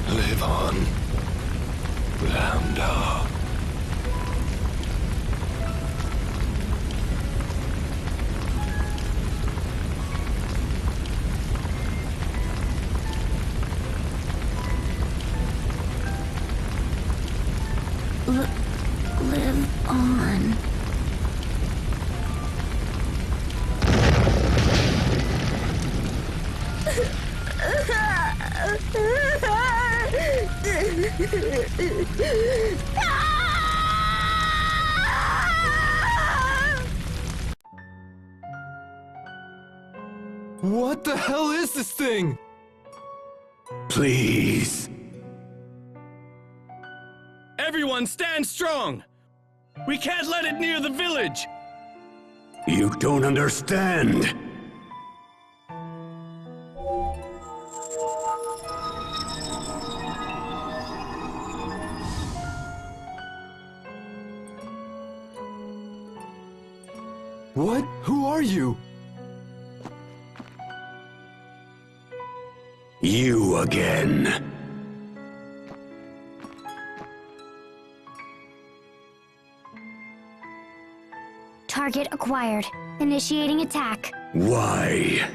Live on, Lambda. Live on. What the hell is this thing? Please. Everyone stand strong! We can't let it near the village! You don't understand. What? Who are you? You again. Target acquired. Initiating attack. Why?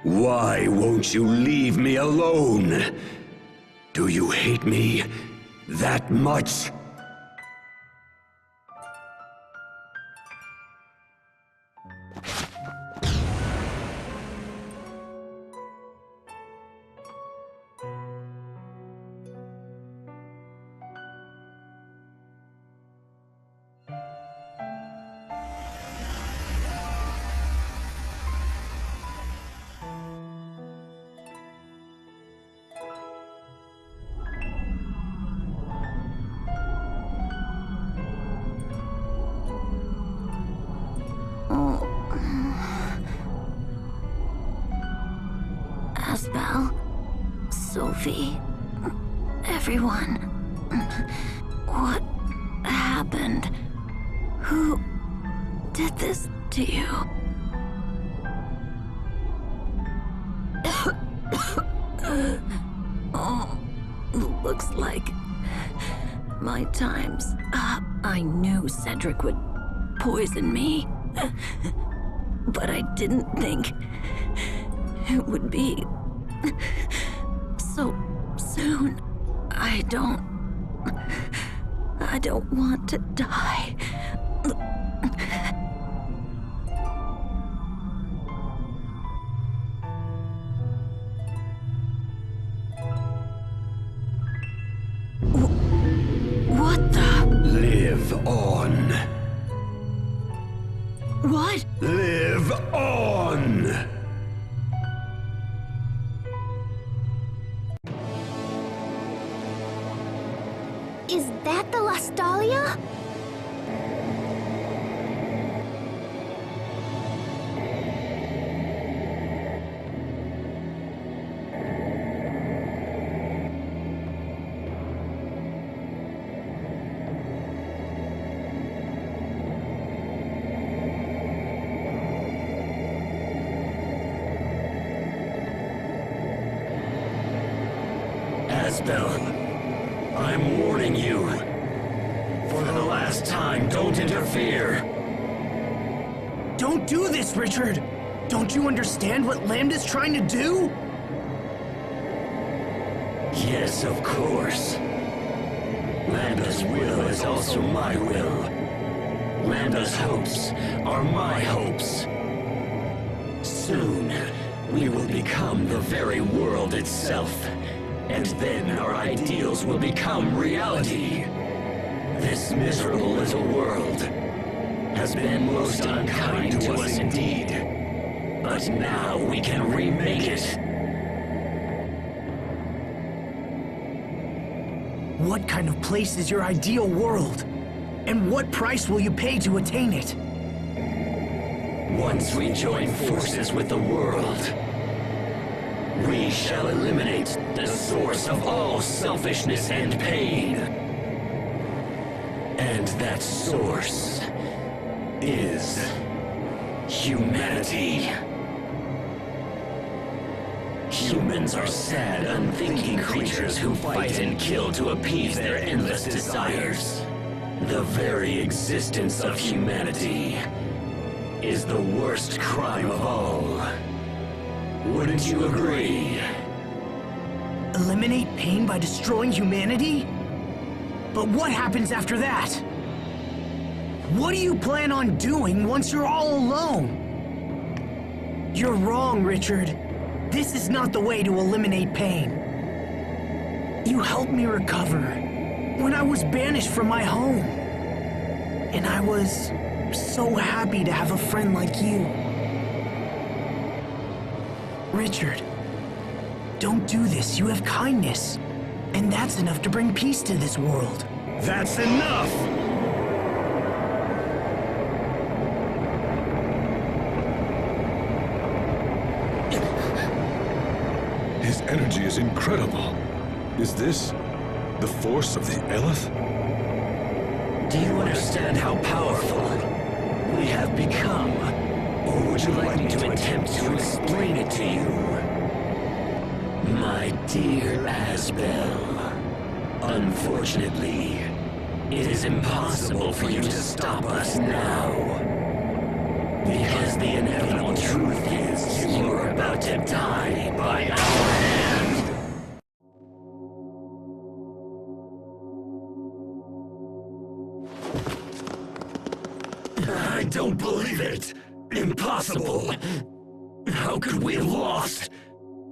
Why won't you leave me alone? Do you hate me that much? Asbel, Sophie, everyone. What happened? Who did this to you? Oh, looks like my time's up. I knew Cedric would poison me, but I didn't think it would be so soon. I don't want to die. What the? Live on. What? Live on! Is that the Lastalia? Asbel, I'm warning you. For the last time, don't interfere. Don't do this, Richard! Don't you understand what Lambda's trying to do? Yes, of course. Lambda's will is also my will. Lambda's hopes are my hopes. Soon, we will become the very world itself. and then our ideals will become reality. This miserable little world has been most unkind to us indeed. But now we can remake it. What kind of place is your ideal world? And what price will you pay to attain it? Once we join forces with the world, we shall eliminate the source of all selfishness and pain. And that source is humanity. Humans are sad, unthinking creatures who fight and kill to appease their endless desires. The very existence of humanity is the worst crime of all. Wouldn't you agree? Eliminate pain by destroying humanity? But what happens after that? What do you plan on doing once you're all alone? You're wrong, Richard. This is not the way to eliminate pain. You helped me recover when I was banished from my home. And I was so happy to have a friend like you. Richard, don't do this. You have kindness. And that's enough to bring peace to this world. That's enough! His energy is incredible. Is this the force of the Eleth? Do you understand how powerful we have become? Or would you like me to attempt to explain it to you? My dear Asbel, unfortunately, it is impossible for you to stop us now. Because the inevitable truth is you're about to die by our hand. I don't believe it! Impossible! How could we have lost?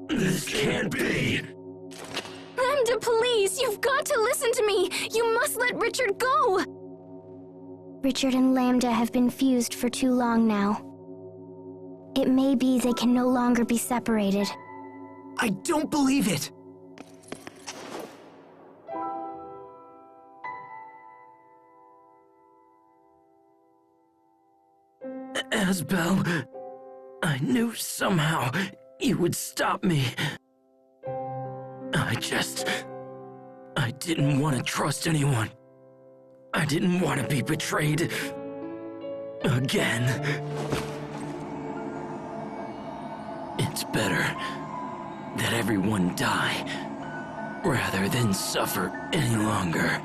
This can't be! Lambda, please! You've got to listen to me! You must let Richard go! Richard and Lambda have been fused for too long now. It may be they can no longer be separated. I don't believe it! Asbel, I knew somehow you would stop me. I didn't want to trust anyone. I didn't want to be betrayed again. It's better that everyone die rather than suffer any longer.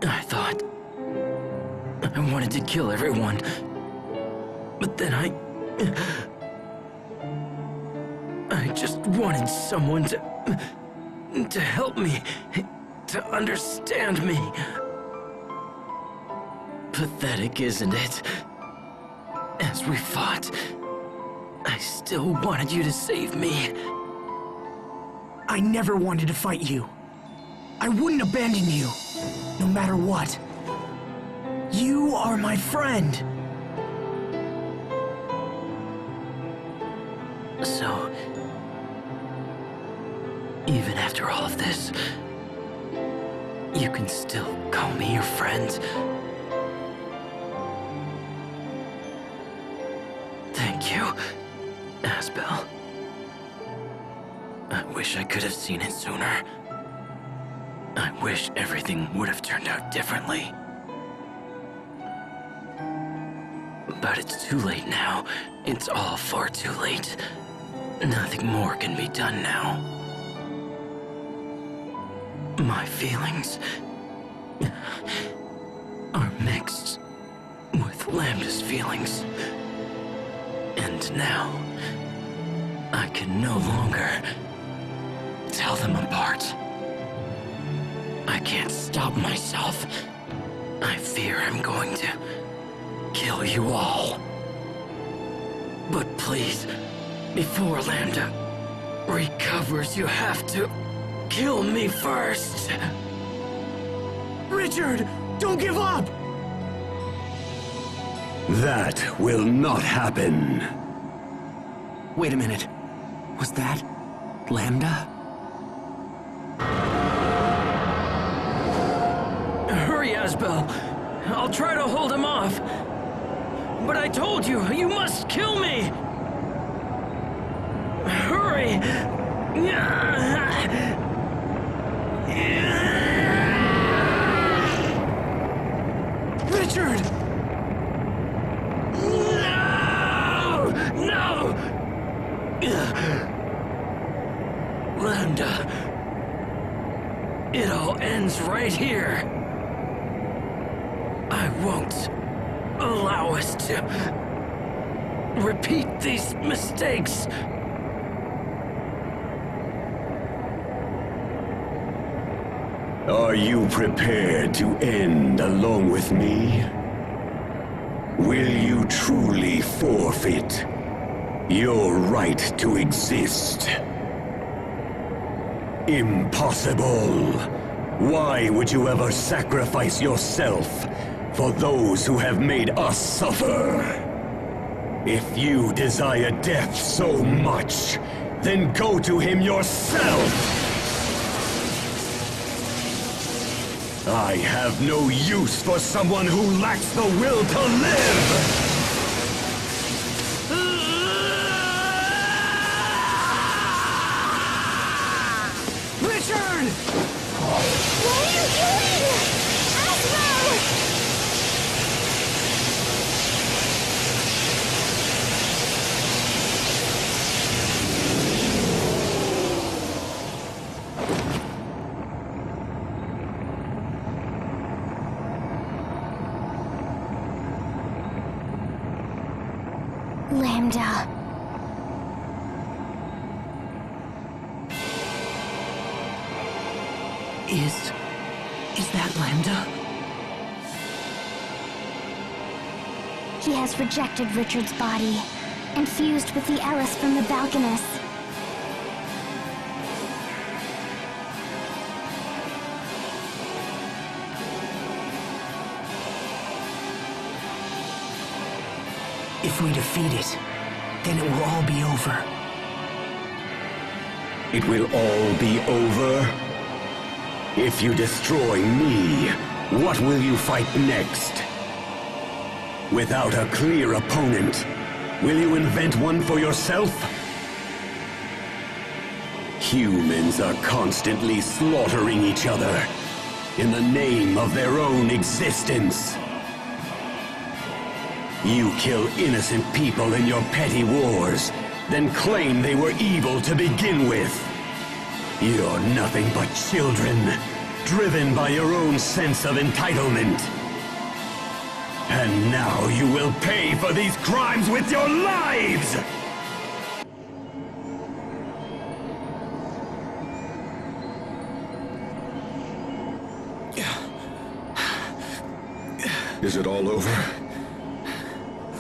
I thought I wanted to kill everyone, but then I just wanted someone to help me, to understand me. Pathetic, isn't it? As we fought, I still wanted you to save me. I never wanted to fight you. I wouldn't abandon you, no matter what. You are my friend. So, even after all of this, you can still call me your friend? Thank you, Asbel. I wish I could have seen it sooner. I wish everything would have turned out differently. But it's too late now. It's all far too late. Nothing more can be done now. My feelings are mixed with Lambda's feelings. And now, I can no longer tell them apart. I can't stop myself. I fear I'm going to kill you all. But please, Before Lambda recovers, you have to kill me first. Richard, don't give up! That will not happen. Wait a minute. Was that Lambda? Hurry, Asbel. I'll try to hold him off. But I told you, you must kill me! Hurry! Richard! No! No! Lambda. It all ends right here. I won't allow us to repeat these mistakes. Are you prepared to end along with me? Will you truly forfeit your right to exist? Impossible! Why would you ever sacrifice yourself for those who have made us suffer? If you desire death so much, then go to him yourself! I have no use for someone who lacks the will to live! Richard! What are you doing? Asbel! Lambda. Is that Lambda? He has rejected Richard's body and fused with the Ellis from the Balconus. If we defeat it, then it will all be over. It will all be over? If you destroy me, what will you fight next? Without a clear opponent, will you invent one for yourself? Humans are constantly slaughtering each other in the name of their own existence. You kill innocent people in your petty wars, then claim they were evil to begin with. You're nothing but children, driven by your own sense of entitlement. And now you will pay for these crimes with your lives! Is it all over?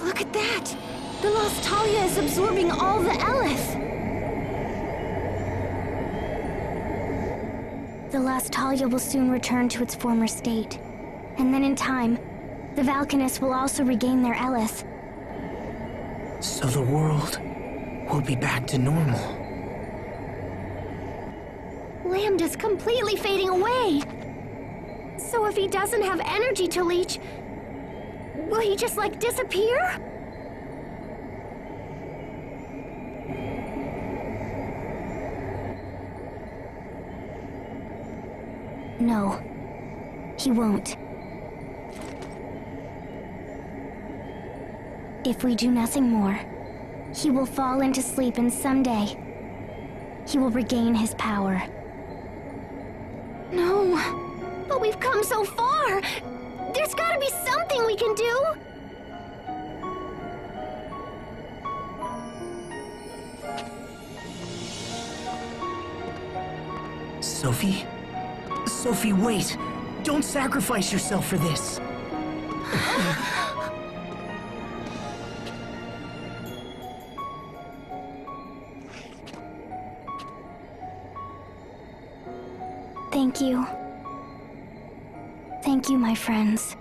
Look at that! The Lost Talia is absorbing all the Elith! The Lost Talia will soon return to its former state. And then in time, the Balconus will also regain their Elith. So the world will be back to normal. Lambda's completely fading away. So if he doesn't have energy to leech, will he just, like, disappear? No, he won't. If we do nothing more, he will fall into sleep, and someday, he will regain his power. No, but we've come so far. There's gotta be something we can do. Sophie? Sophie, wait! Don't sacrifice yourself for this! Thank you. Thank you, my friends.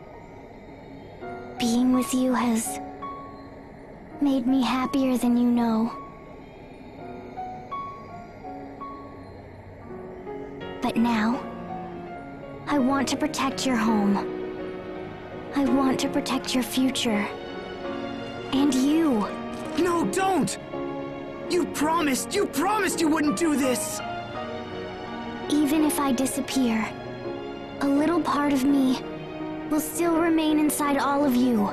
Being with you has made me happier than you know. But now, I want to protect your home. I want to protect your future. And you. No, don't! You promised you wouldn't do this! Even if I disappear, a little part of me will still remain inside all of you.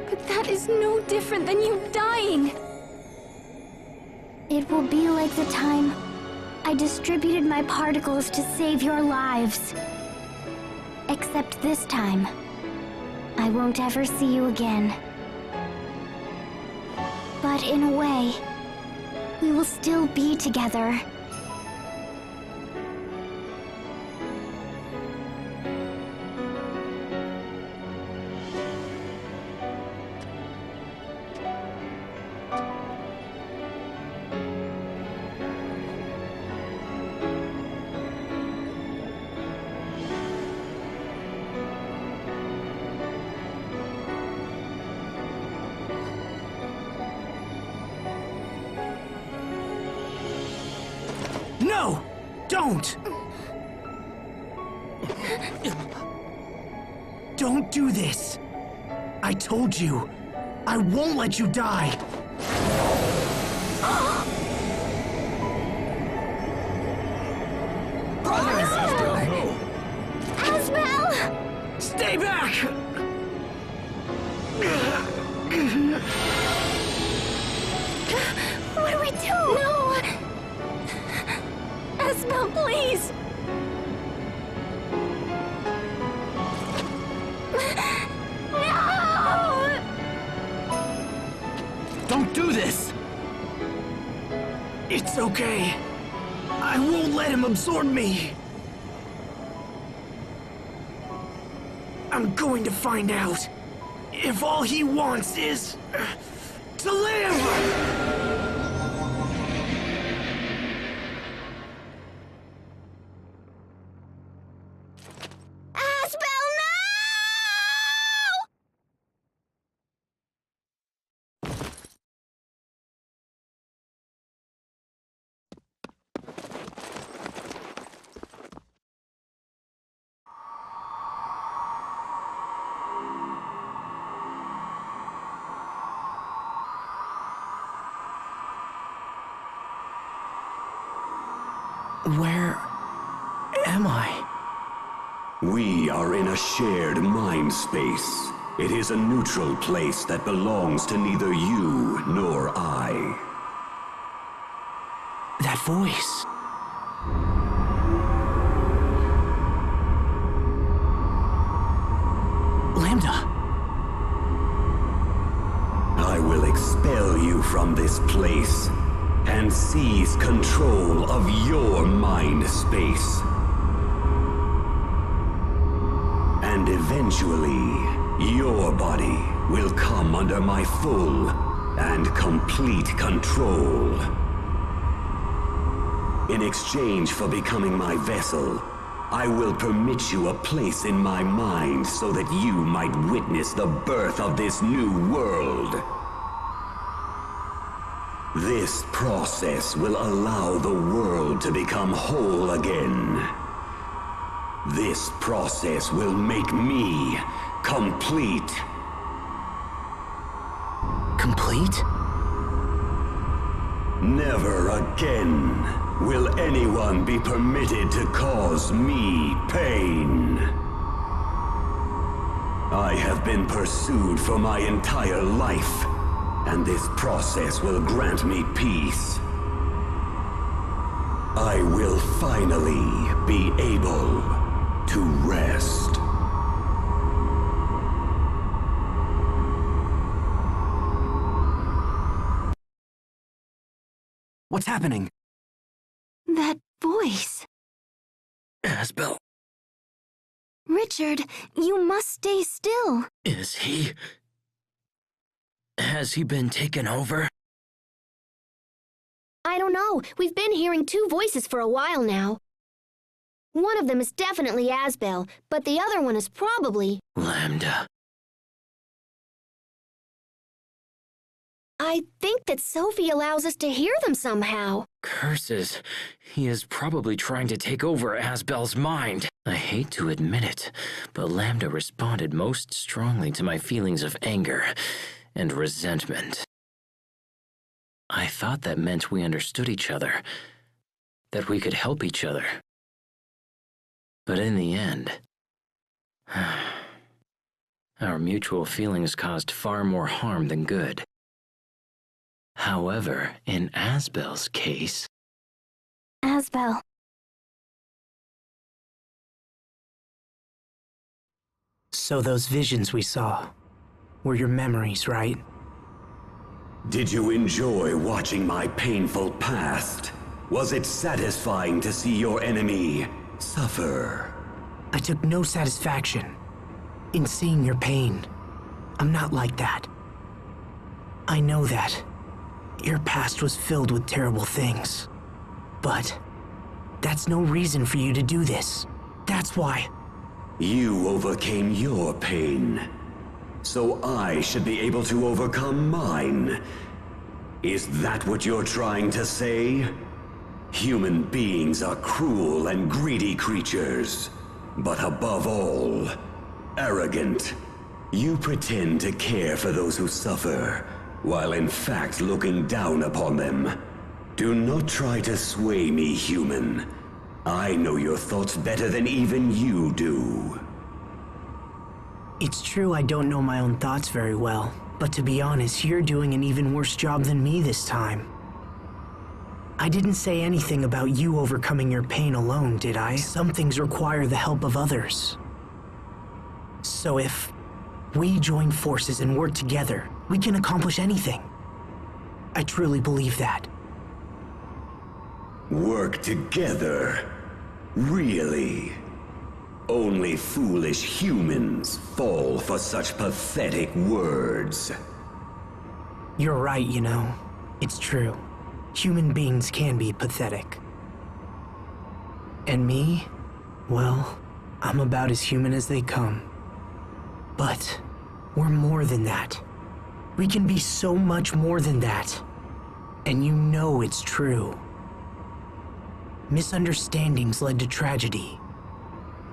But that is no different than you dying. It will be like the time I distributed my particles to save your lives. Except this time, I won't ever see you again. But in a way, we will still be together. No! Don't! Don't do this! I told you, I won't let you die! Asbel! Stay back! What do we do? No! Asbel, please! No! Don't do this! It's okay. I won't let him absorb me. I'm going to find out if all he wants is to live! Where am I? We are in a shared mind space. It is a neutral place that belongs to neither you nor I. That voice. Lambda. I will expel you from this place and seize control of your mind space. And eventually, your body will come under my full and complete control. In exchange for becoming my vessel, I will permit you a place in my mind so that you might witness the birth of this new world. This process will allow the world to become whole again. This process will make me complete. Complete? Never again will anyone be permitted to cause me pain. I have been pursued for my entire life, and this process will grant me peace. I will finally be able to rest. What's happening? That voice. Asbel, Richard, you must stay still. is he... Has he been taken over? I don't know. We've been hearing two voices for a while now. One of them is definitely Asbel, but the other one is probably... Lambda. I think that Sophie allows us to hear them somehow. Curses. He is probably trying to take over Asbel's mind. I hate to admit it, but Lambda responded most strongly to my feelings of anger and resentment. I thought that meant we understood each other, that we could help each other. But in the end, our mutual feelings caused far more harm than good. However, in Asbel's case... Asbel. So those visions we saw were your memories, right? Did you enjoy watching my painful past? Was it satisfying to see your enemy suffer? I took no satisfaction in seeing your pain. I'm not like that. I know that. Your past was filled with terrible things. But that's no reason for you to do this. That's why. You overcame your pain, so I should be able to overcome mine. Is that what you're trying to say? Human beings are cruel and greedy creatures, but above all, arrogant. You pretend to care for those who suffer, while in fact looking down upon them. Do not try to sway me, human. I know your thoughts better than even you do. It's true I don't know my own thoughts very well, but to be honest, you're doing an even worse job than me this time. I didn't say anything about you overcoming your pain alone, did I? Some things require the help of others. So if we join forces and work together, we can accomplish anything. I truly believe that. Work together? Really? Only foolish humans fall for such pathetic words. You're right, you know. It's true. Human beings can be pathetic. And me? Well, I'm about as human as they come. But we're more than that. We can be so much more than that. And you know it's true. Misunderstandings led to tragedy.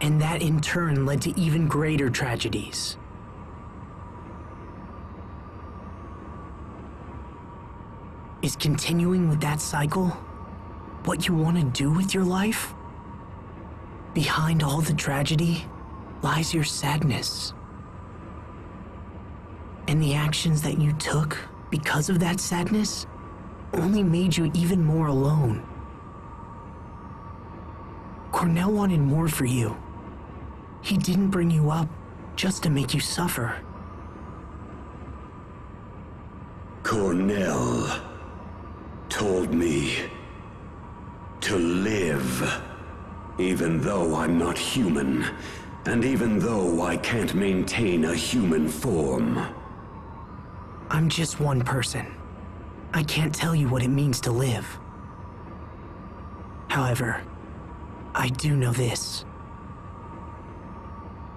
And that in turn led to even greater tragedies. Is continuing with that cycle what you want to do with your life? Behind all the tragedy lies your sadness. And the actions that you took because of that sadness only made you even more alone. Cornell wanted more for you. He didn't bring you up just to make you suffer. Cornell told me to live, even though I'm not human, and even though I can't maintain a human form. I'm just one person. I can't tell you what it means to live. However, I do know this.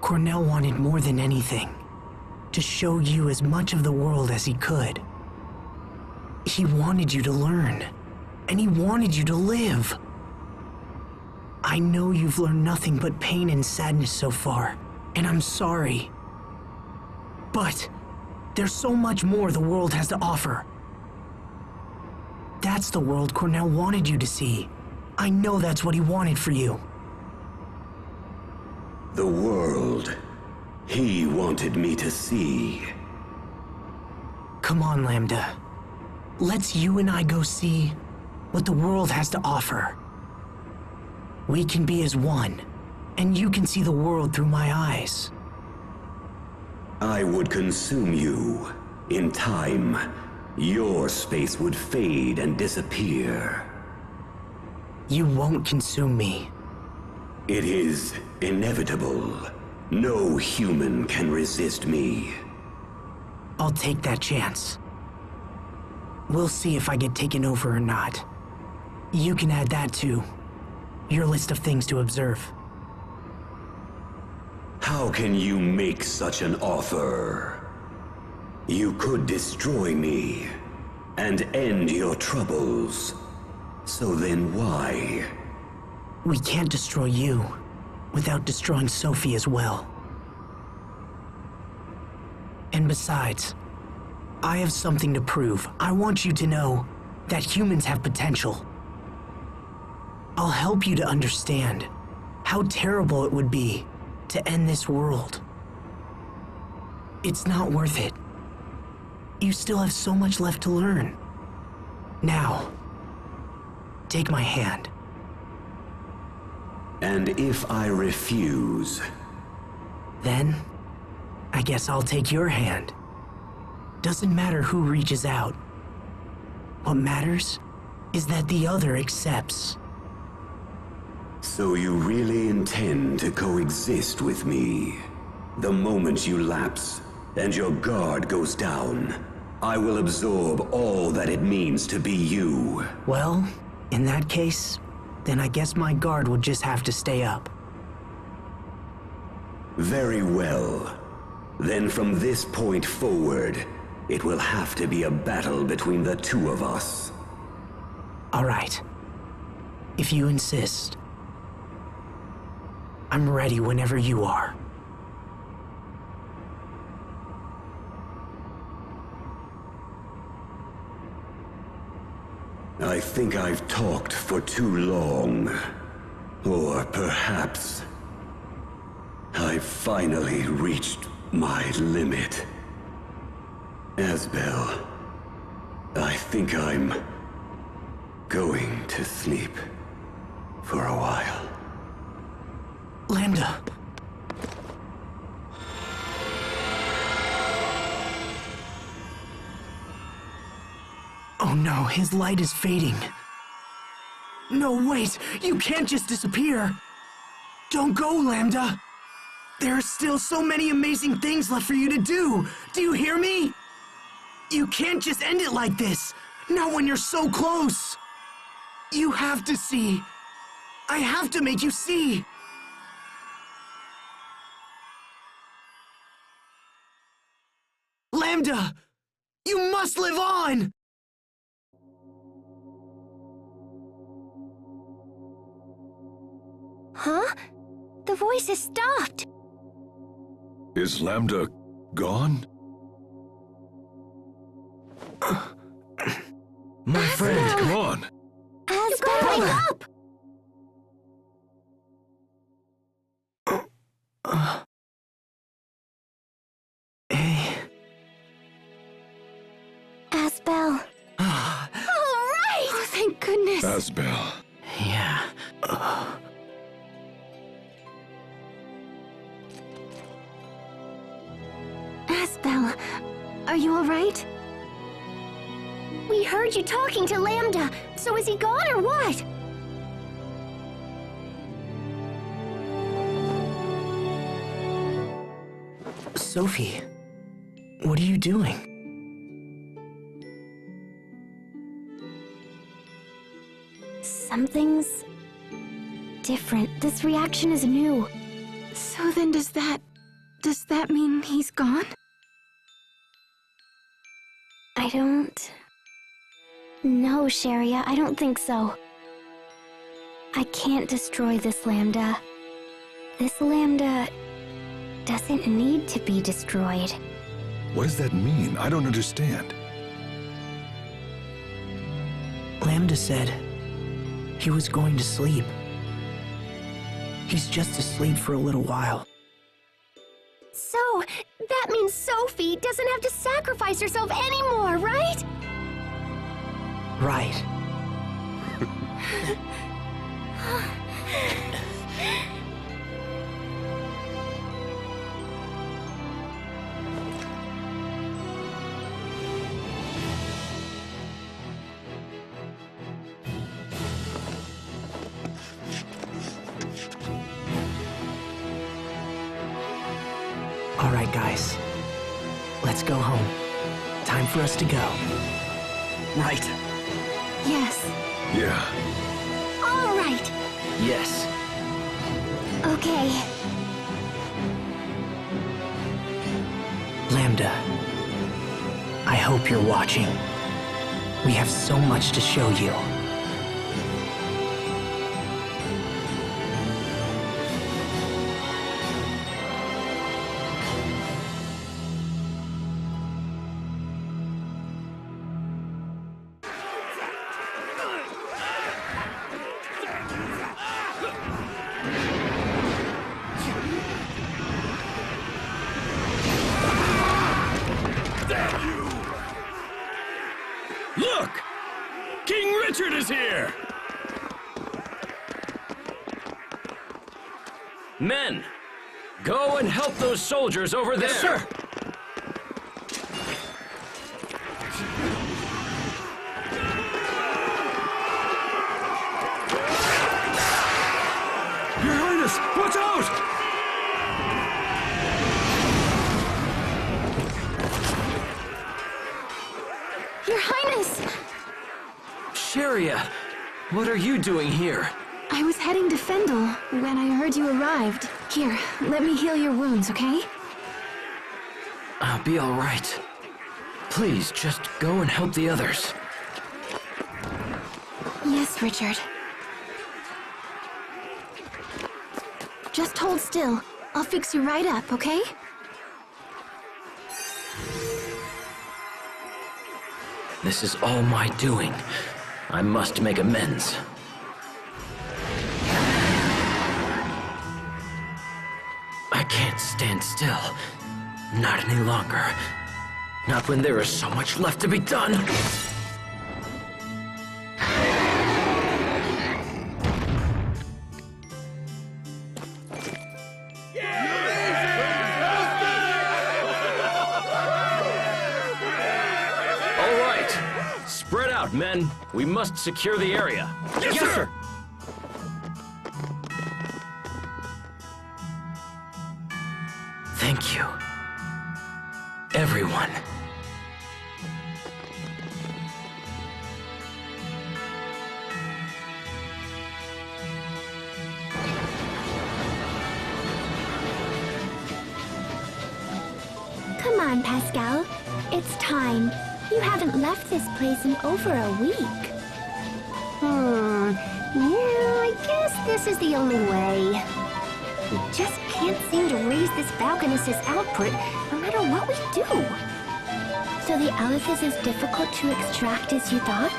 Cornell wanted more than anything to show you as much of the world as he could. He wanted you to learn, and he wanted you to live. I know you've learned nothing but pain and sadness so far, and I'm sorry. But there's so much more the world has to offer. That's the world Cornell wanted you to see. I know that's what he wanted for you. The world he wanted me to see. Come on, Lambda. Let's you and I go see what the world has to offer. We can be as one, and you can see the world through my eyes. I would consume you. In time, your space would fade and disappear. You won't consume me. It is inevitable. No human can resist me. I'll take that chance. We'll see if I get taken over or not. You can add that too. your list of things to observe. How can you make such an offer? You could destroy me and end your troubles. So then why? We can't destroy you without destroying Sophie as well. And besides, I have something to prove. I want you to know that humans have potential. I'll help you to understand how terrible it would be to end this world. It's not worth it. You still have so much left to learn. Now, take my hand. And if I refuse? Then, I guess I'll take your hand. Doesn't matter who reaches out. What matters is that the other accepts. So you really intend to coexist with me? The moment you lapse and your guard goes down, I will absorb all that it means to be you. Well, in that case, then I guess my guard would just have to stay up. Very well. Then from this point forward, it will have to be a battle between the two of us. All right. If you insist. I'm ready whenever you are. I think I've talked for too long. Or perhaps I've finally reached my limit. Asbel, I think I'm going to sleep for a while. Lambda. Oh no, his light is fading. No, wait! You can't just disappear! Don't go, Lambda! There are still so many amazing things left for you to do! Do you hear me? You can't just end it like this! Not when you're so close! You have to see! I have to make you see! Lambda! You must live on! Huh? The voice has stopped. Is Lambda gone? My friend, come on! You gotta wake up! Hey. Asbel. All right! Oh, thank goodness. Asbel. Yeah. Asbel, are you all right? We heard you talking to Lambda, so is he gone or what? Sophie, what are you doing? Something's different. This reaction is new. So then does that mean he's gone? I don't... No, Sharia, I don't think so. I can't destroy this Lambda. This Lambda doesn't need to be destroyed. What does that mean? I don't understand. Lambda said he was going to sleep. He's just asleep for a little while. So, that means Sophie doesn't have to sacrifice herself anymore, right? Right. All right, guys. Let's go home. Time for us to go. Right. Yes. Yeah. All right. Yes. Okay. Lambda, I hope you're watching. We have so much to show you. Look! King Richard is here! Men, go and help those soldiers over there. Yes, sir. Your Highness, watch out! Your Highness! Sharia, what are you doing here? I was heading to Fendel when I heard you arrived. Here, let me heal your wounds, okay? I'll be all right. Please, just go and help the others. Yes, Richard. Just hold still. I'll fix you right up, okay? This is all my doing. I must make amends. I can't stand still. Not any longer. Not when there is so much left to be done. All right. Spread out, men. We must secure the area. Yes, sir! Thank you. Everyone. Come on, Pascal. It's time. You haven't left this place in over a week. Yeah, I guess this is the only way. We just can't seem to raise this balconist's output, no matter what we do. So the Elf is as difficult to extract as you thought?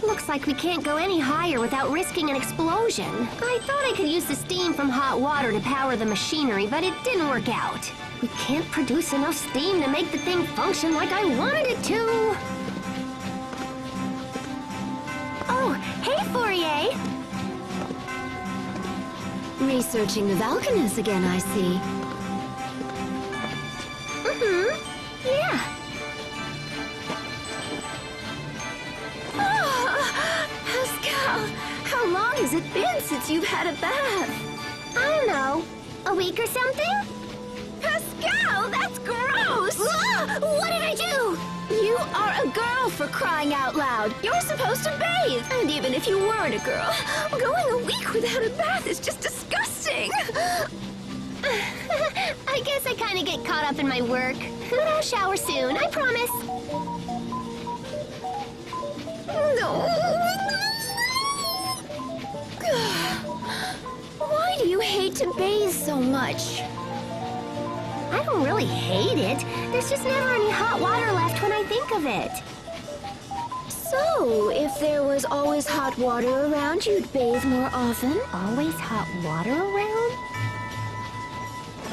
Looks like we can't go any higher without risking an explosion. I thought I could use the steam from hot water to power the machinery, but it didn't work out. We can't produce enough steam to make the thing function like I wanted it to. Oh, hey, Fourier! Researching the Valkanus again, I see. Yeah. Pascal, how long has it been since you've had a bath? I don't know. A week or something? Pascal, that's gross! What did I do? You are a girl, for crying out loud. You're supposed to bathe. And even if you weren't a girl, going a week without a bath is just disgusting. I guess I kind of get caught up in my work. But I'll shower soon, I promise. No. Why do you hate to bathe so much? I don't really hate it. There's just never any hot water left when I think of it. So, if there was always hot water around, you'd bathe more often? Always hot water around?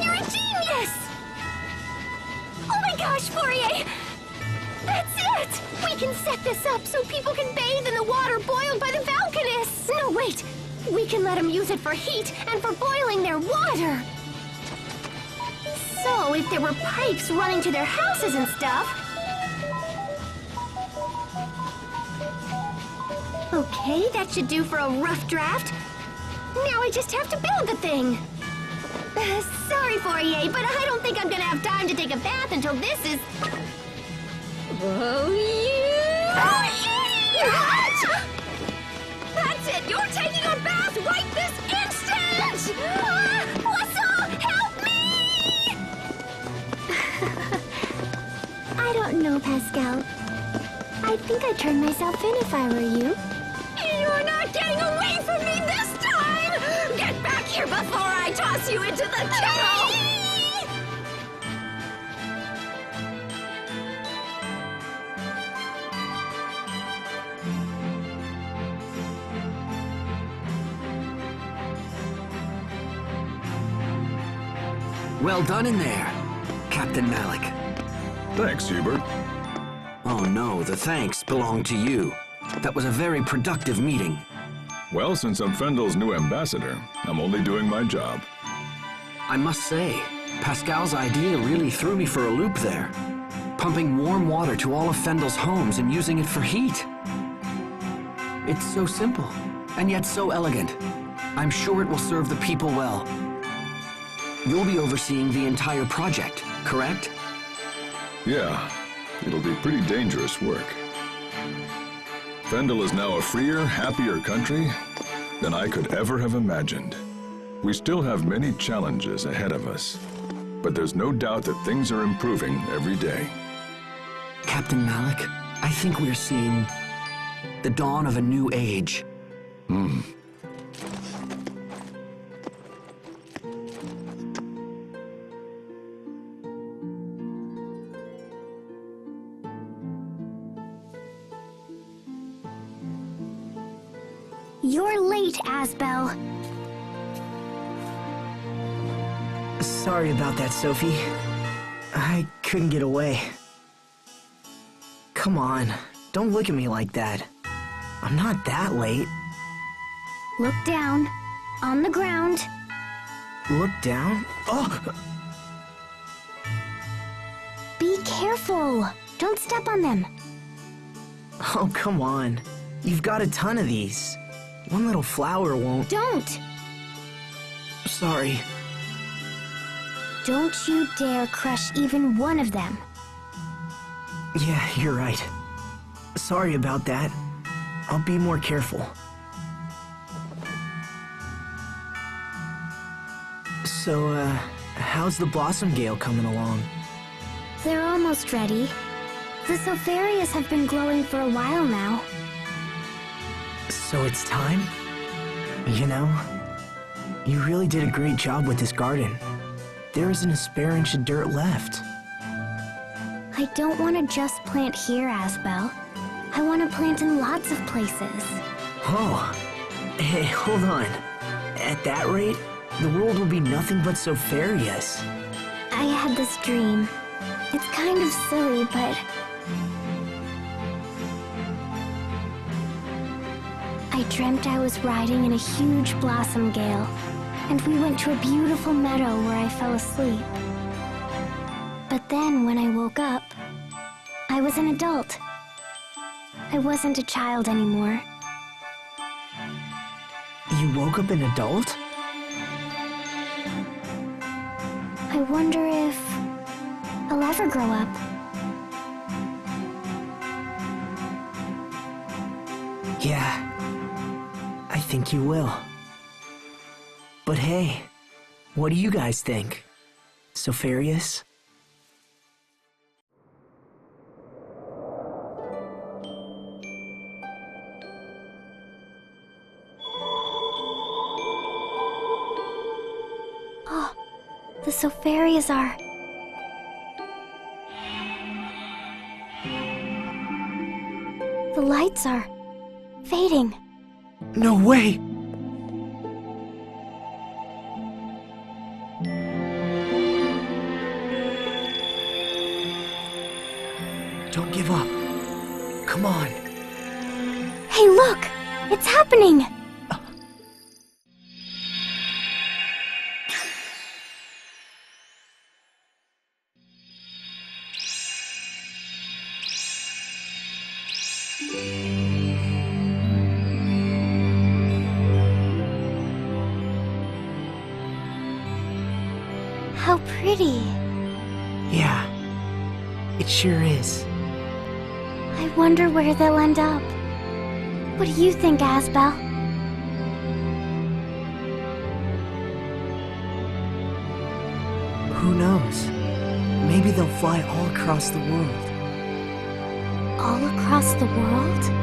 You're a genius! Oh my gosh, Fourier! That's it! We can set this up so people can bathe in the water boiled by the Valkanus! No, wait! We can let them use it for heat and for boiling their water! So, if there were pipes running to their houses and stuff... Okay, that should do for a rough draft. Now I just have to build the thing. Sorry, Fourier, but I don't think I'm gonna have time to take a bath until this is... Oh, yeah! That's it! You're taking a bath right this instant! Poisson, help me! I don't know, Pascal. I think I'd turn myself in if I were you. You're not getting away from me this time! Get back here before I toss you into the kettle! Well done in there, Captain Malik. Thanks, Hubert. Oh no, the thanks belong to you. That was a very productive meeting. Well, since I'm Fendel's new ambassador, I'm only doing my job. I must say, Pascal's idea really threw me for a loop there. Pumping warm water to all of Fendel's homes and using it for heat. It's so simple, and yet so elegant. I'm sure it will serve the people well. You'll be overseeing the entire project, correct? Yeah, it'll be pretty dangerous work. Fendel is now a freer, happier country than I could ever have imagined. We still have many challenges ahead of us, but there's no doubt that things are improving every day. Captain Malik, I think we're seeing the dawn of a new age. You're late, Asbel. Sorry about that, Sophie. I couldn't get away. Come on, don't look at me like that. I'm not that late. Look down. On the ground. Look down? Oh! Be careful. Don't step on them. Oh, come on. You've got a ton of these. One little flower won't... Don't! Sorry. Don't you dare crush even one of them. Yeah, you're right. Sorry about that. I'll be more careful. So, how's the Blossom Gale coming along? They're almost ready. The Sopharias have been glowing for a while now. So it's time? You know, you really did a great job with this garden. There isn't a spare inch of dirt left. I don't want to just plant here, Asbel. I want to plant in lots of places. Oh, hey, hold on. At that rate, the world will be nothing but Sopharias. I had this dream. It's kind of silly, but... I dreamt I was riding in a huge blossom gale, and we went to a beautiful meadow where I fell asleep. But then, when I woke up, I was an adult. I wasn't a child anymore. You woke up an adult? I wonder if I'll ever grow up. Yeah, I think you will. But hey, what do you guys think? Sopharias? Oh, the Sopharias are... The lights are fading. No way! Don't give up. Come on. Hey, look! It's happening! pretty. Yeah, it sure is. I wonder where they'll end up. What do you think, Asbel? Who knows? Maybe they'll fly all across the world. All across the world?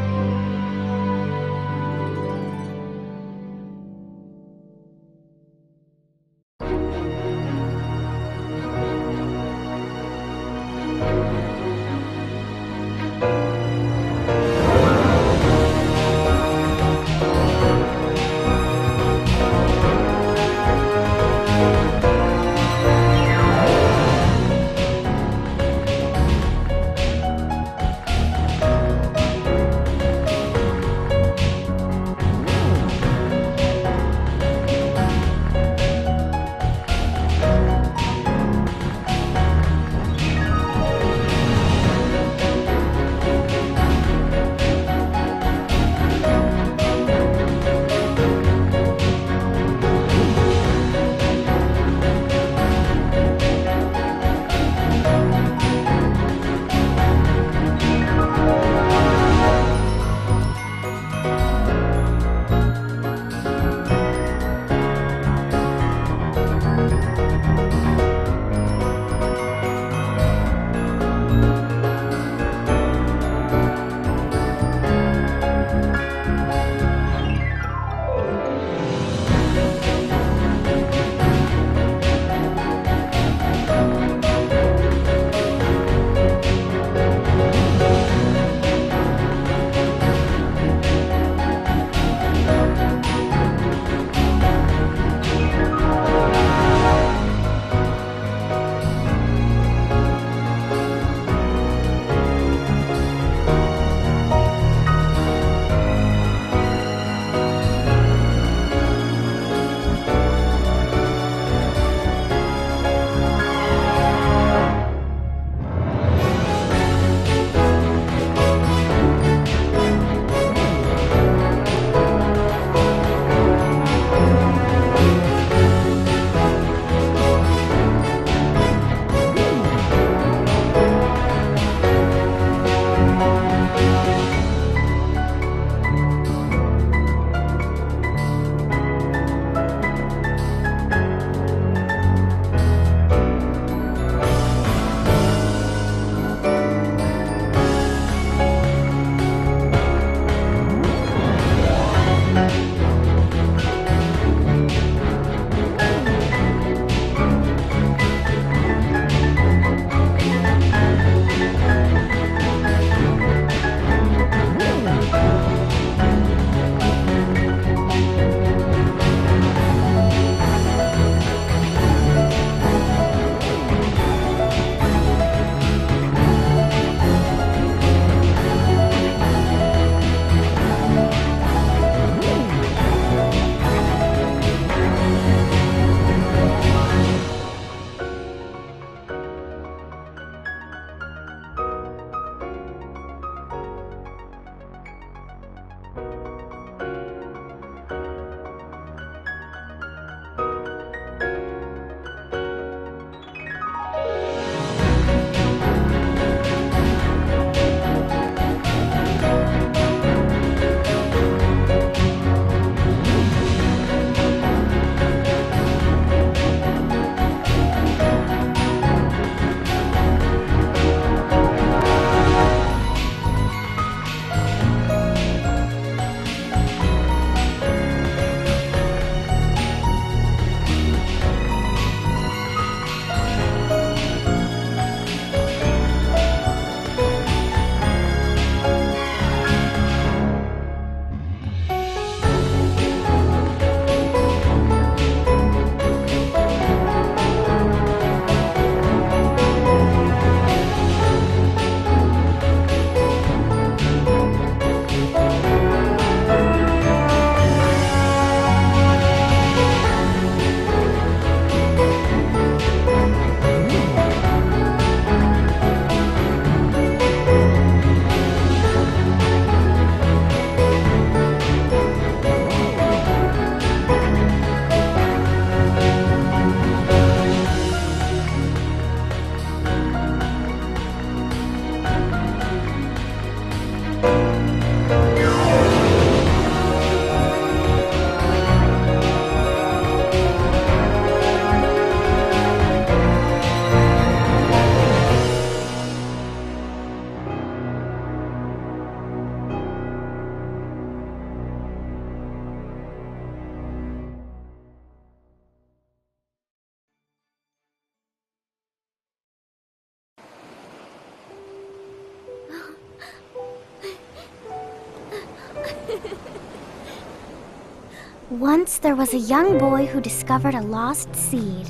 Once there was a young boy who discovered a lost seed.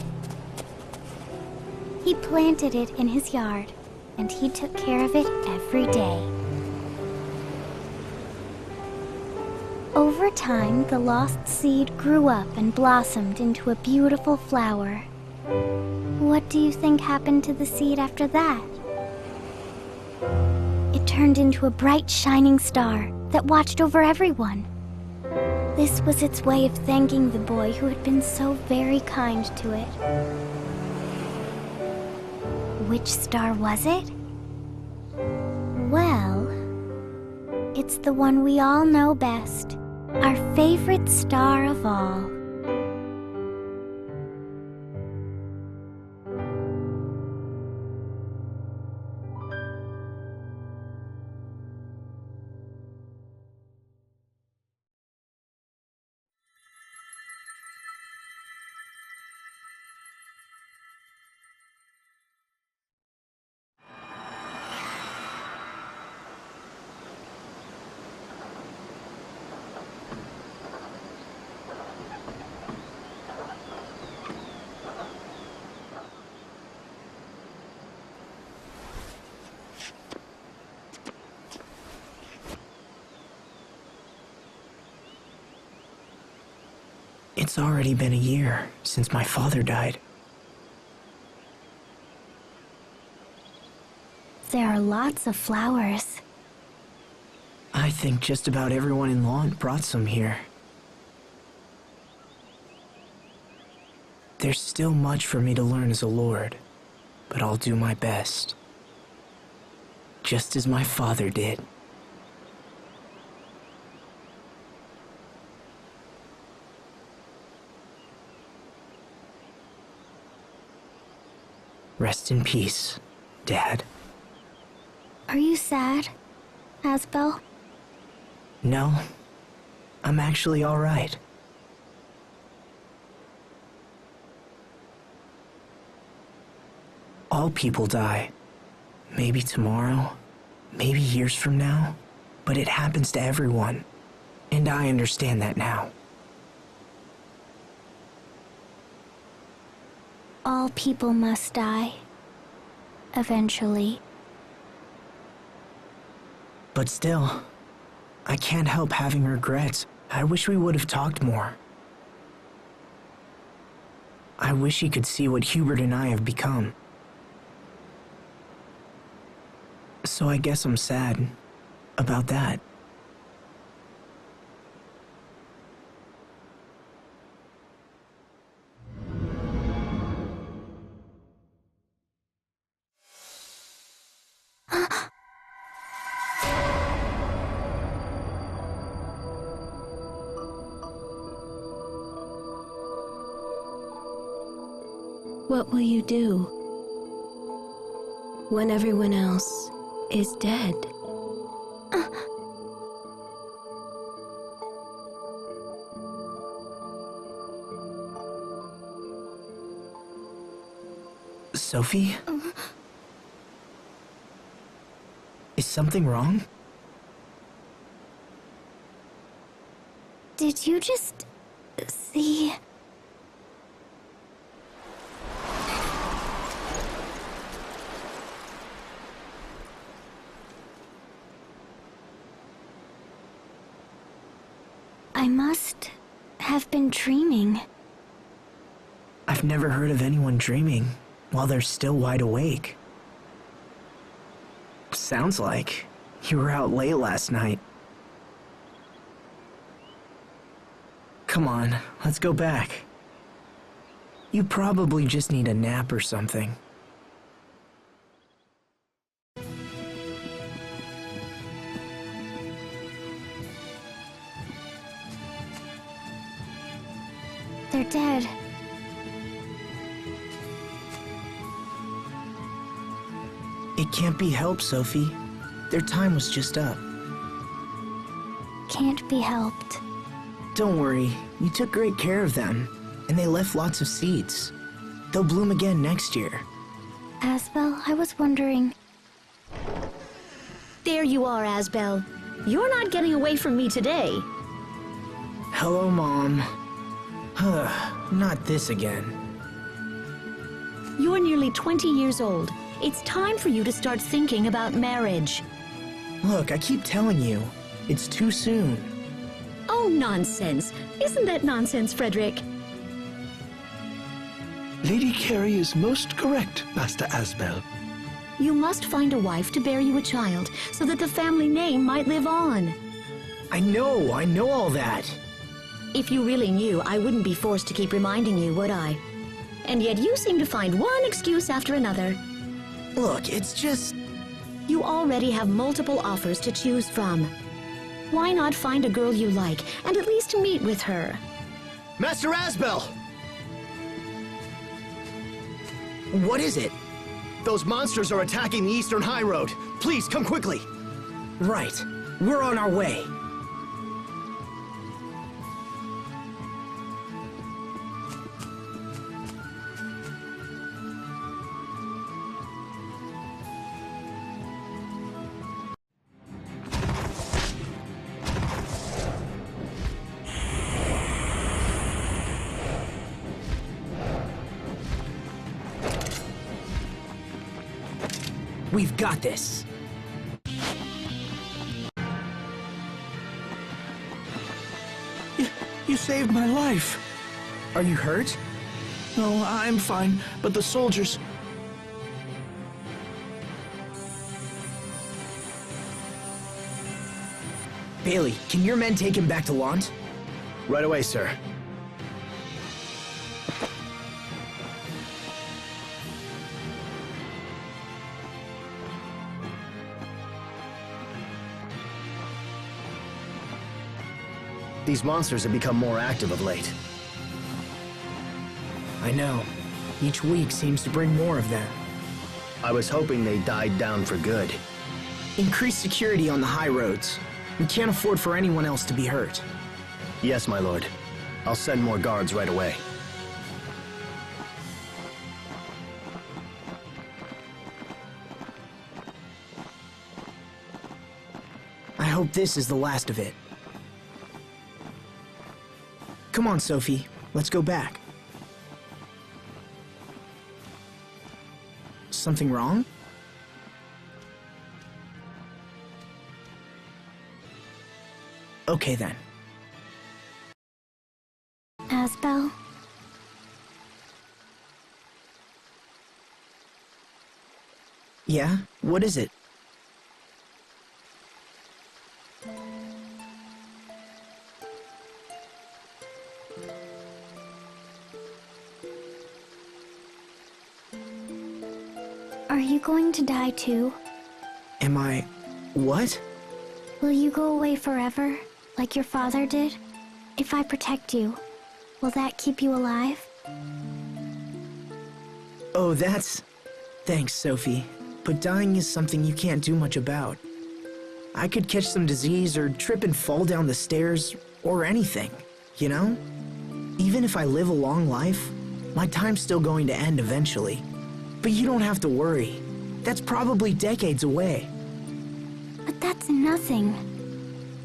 He planted it in his yard, and he took care of it every day. Over time, the lost seed grew up and blossomed into a beautiful flower. What do you think happened to the seed after that? It turned into a bright, shining star that watched over everyone. This was its way of thanking the boy who had been so very kind to it. Which star was it? Well, it's the one we all know best, our favorite star of all. It's already been a year since my father died. There are lots of flowers. I think just about everyone in Lant brought some here. There's still much for me to learn as a lord, but I'll do my best. Just as my father did. Rest in peace, Dad. Are you sad, Asbel? No, I'm actually all right. All people die. Maybe tomorrow, maybe years from now, but it happens to everyone, and I understand that now. All people must die. Eventually. But still, I can't help having regrets. I wish we would have talked more. I wish he could see what Hubert and I have become. So I guess I'm sad about that. What will you do when everyone else is dead? Sophie? Is something wrong? Did you just see... I must have been dreaming. I've never heard of anyone dreaming while they're still wide awake. Sounds like you were out late last night. Come on, let's go back. You probably just need a nap or something. They're dead. It can't be helped, Sophie. Their time was just up. Can't be helped. Don't worry, you took great care of them, and they left lots of seeds. They'll bloom again next year. Asbel, I was wondering... There you are, Asbel. You're not getting away from me today. Hello, Mom. Not this again. You're nearly 20 years old. It's time for you to start thinking about marriage. Look, I keep telling you, it's too soon. Oh, nonsense. Isn't that nonsense, Frederick? Lady Carey is most correct, Master Asbel. You must find a wife to bear you a child, so that the family name might live on. I know all that. If you really knew, I wouldn't be forced to keep reminding you, would I? And yet you seem to find one excuse after another. Look, it's just... You already have multiple offers to choose from. Why not find a girl you like, and at least meet with her? Master Asbel! What is it? Those monsters are attacking the Eastern High Road. Please, come quickly. Right. We're on our way. We've got this. You saved my life. Are you hurt? No, I'm fine, but the soldiers... Bailey, can your men take him back to Lant? Right away, sir. These monsters have become more active of late. I know. Each week seems to bring more of them. I was hoping they died down for good. Increase security on the high roads. We can't afford for anyone else to be hurt. Yes, my lord. I'll send more guards right away. I hope this is the last of it. Come on, Sophie. Let's go back. Something wrong? Okay, then. Asbel? Yeah? What is it? Are you going to die too? Am I... what? Will you go away forever, like your father did? If I protect you, will that keep you alive? Oh, that's... Thanks, Sophie. But dying is something you can't do much about. I could catch some disease or trip and fall down the stairs, or anything, you know? Even if I live a long life, my time's still going to end eventually. But you don't have to worry. That's probably decades away. But that's nothing.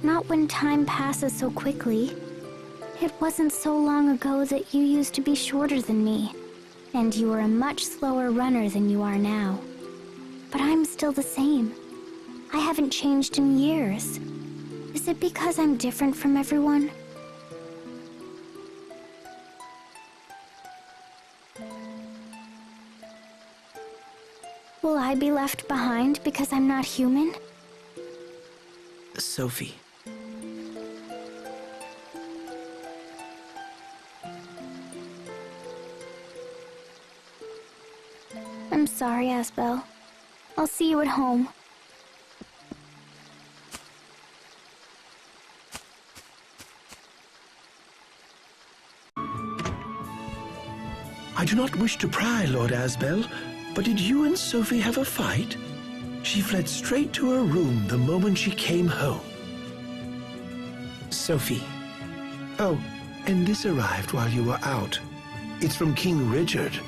Not when time passes so quickly. It wasn't so long ago that you used to be shorter than me, and you were a much slower runner than you are now. But I'm still the same. I haven't changed in years. Is it because I'm different from everyone? Will I be left behind because I'm not human? Sophie. I'm sorry, Asbel. I'll see you at home. I do not wish to pry, Lord Asbel, but did you and Sophie have a fight? She fled straight to her room the moment she came home. Sophie. Oh, and this arrived while you were out. It's from King Richard.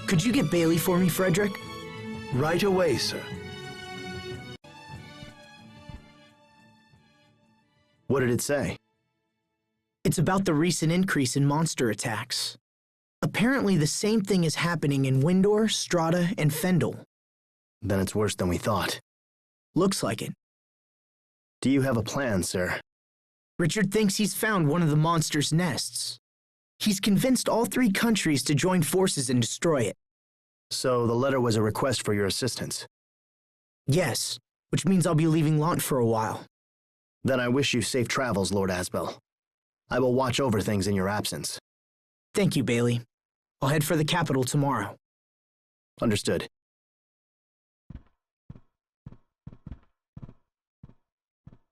Could you get Bailey for me, Frederick? Right away, sir. What did it say? It's about the recent increase in monster attacks. Apparently the same thing is happening in Windor, Strata, and Fendel. Then it's worse than we thought. Looks like it. Do you have a plan, sir? Richard thinks he's found one of the monster's nests. He's convinced all 3 countries to join forces and destroy it. So the letter was a request for your assistance? Yes, which means I'll be leaving Lant for a while. Then I wish you safe travels, Lord Asbel. I will watch over things in your absence. Thank you, Bailey. I'll head for the capital tomorrow. Understood.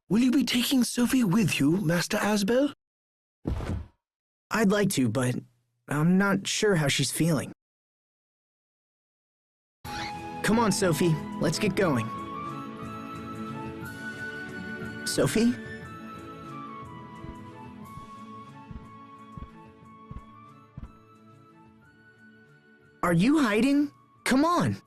Will you be taking Sophie with you, Master Asbel? I'd like to, but I'm not sure how she's feeling. Come on, Sophie. Let's get going. Sophie? Are you hiding? Come on.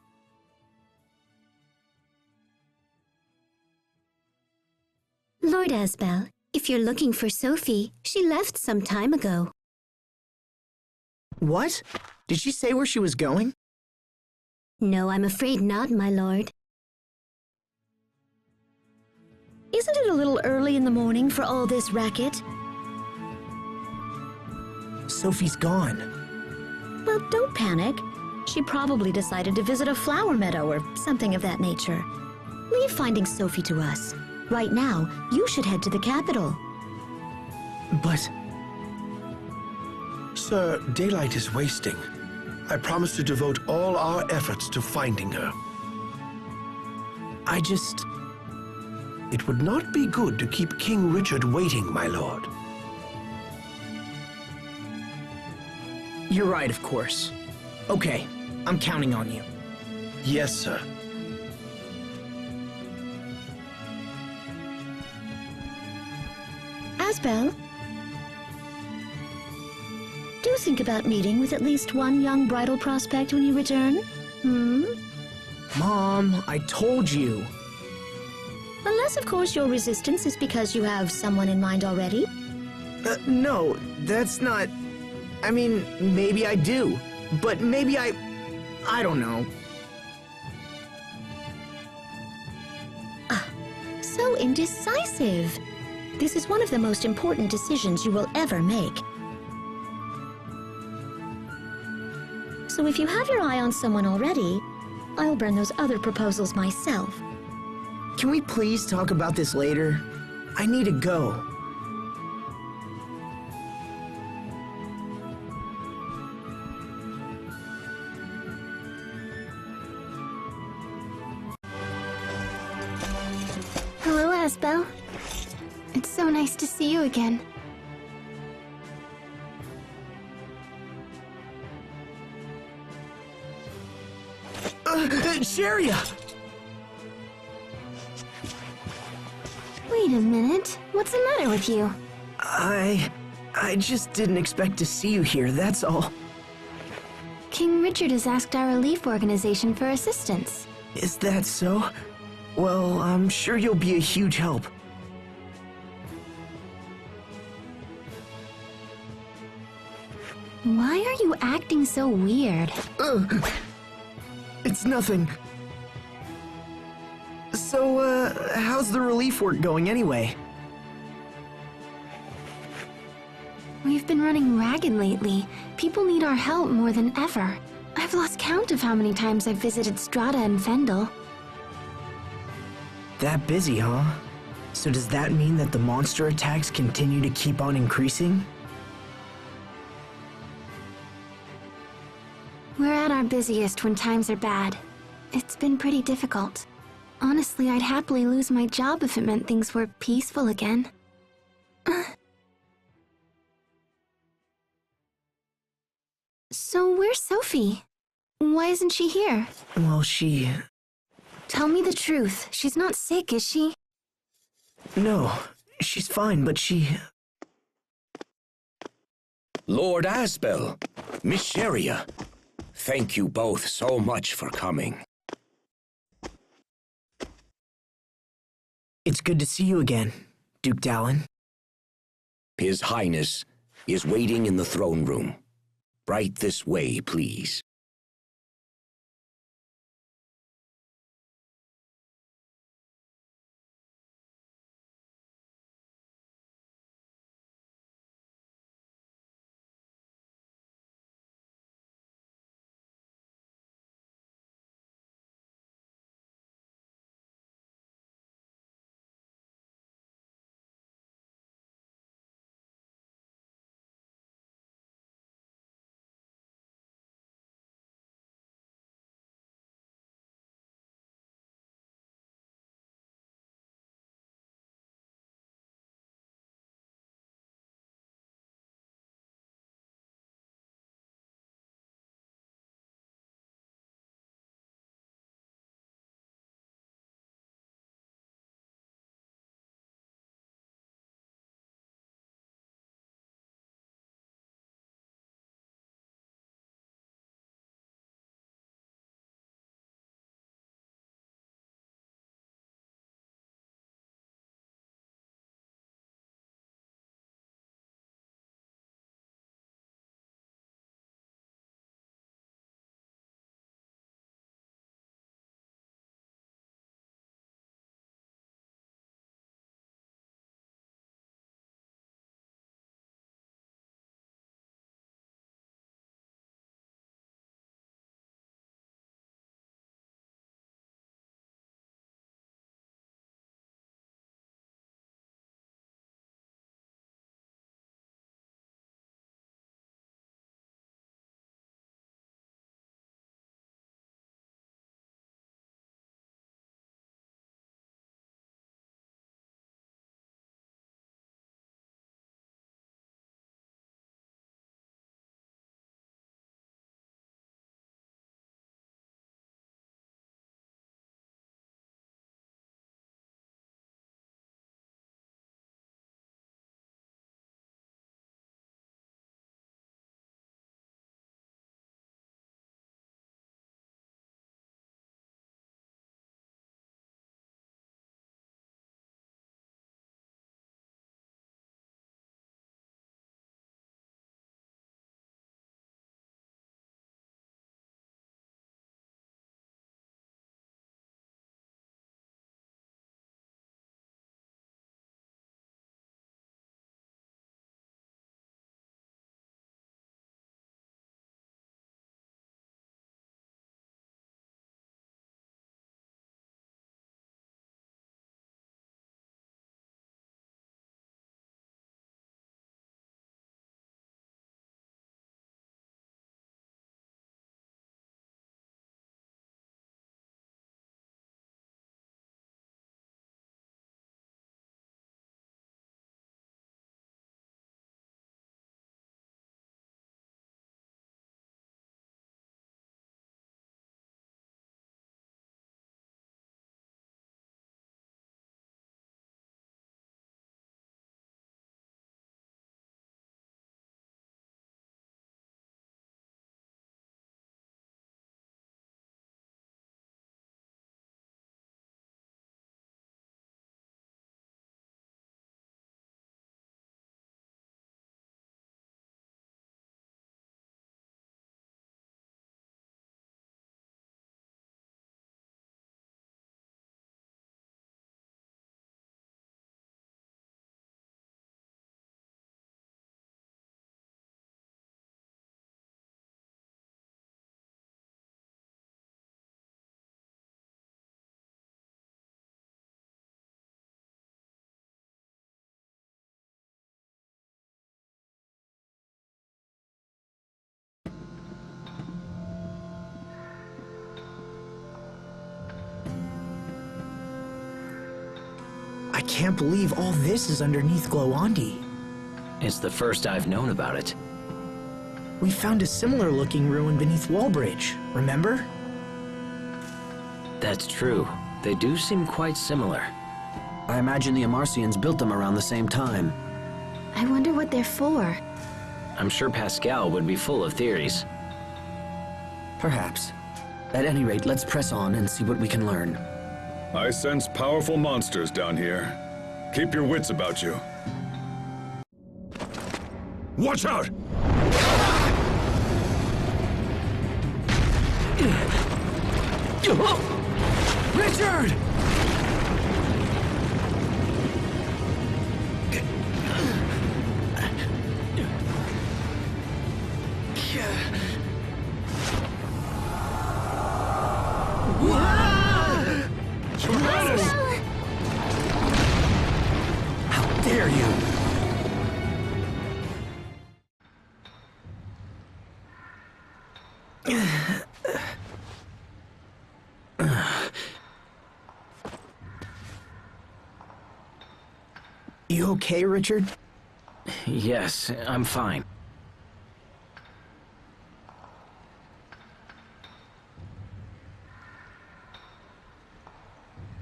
Lord Asbel, if you're looking for Sophie, she left some time ago. What? Did she say where she was going? No, I'm afraid not, my lord. Isn't it a little early in the morning for all this racket? Sophie's gone. Well, don't panic. She probably decided to visit a flower meadow or something of that nature. Leave finding Sophie to us. Right now, you should head to the capital. But... Sir, daylight is wasting. I promise to devote all our efforts to finding her. It would not be good to keep King Richard waiting, my lord. You're right, of course. Okay, I'm counting on you. Yes, sir. Asbel? Do think about meeting with at least one young bridal prospect when you return? Mom, I told you. Unless, of course, your resistance is because you have someone in mind already. No, that's not... I mean, maybe I do. But maybe I don't know. So indecisive. This is one of the most important decisions you will ever make. So if you have your eye on someone already, I'll burn those other proposals myself. Can we please talk about this later? I need to go. Hello, Asbel. It's so nice to see you again. Sharia! Wait a minute. What's the matter with you? I just didn't expect to see you here, that's all. King Richard has asked our relief organization for assistance. Is that so? Well, I'm sure you'll be a huge help. Why are you acting so weird? It's nothing. So, how's the relief work going anyway? We've been running ragged lately. People need our help more than ever. I've lost count of how many times I've visited Strata and Fendel. That busy, huh? So does that mean that the monster attacks continue to keep on increasing? We're at our busiest when times are bad. It's been pretty difficult. Honestly, I'd happily lose my job if it meant things were peaceful again. So where's Sophie? Why isn't she here? Well, she... Tell me the truth. She's not sick, is she? No, she's fine, but she... Lord Asbel, Miss Sharia, thank you both so much for coming. good to see you again, Duke Dallin. His Highness is waiting in the throne room. Right this way, please. I can't believe all this is underneath Glowandi. It's the first I've known about it. We found a similar looking ruin beneath Wallbridge, remember? That's true. They do seem quite similar. I imagine the Amarcians built them around the same time. I wonder what they're for. I'm sure Pascal would be full of theories. Perhaps. At any rate, let's press on and see what we can learn. I sense powerful monsters down here. Keep your wits about you. Watch out! Richard! Tremendous! How dare you! You okay, Richard? Yes, I'm fine.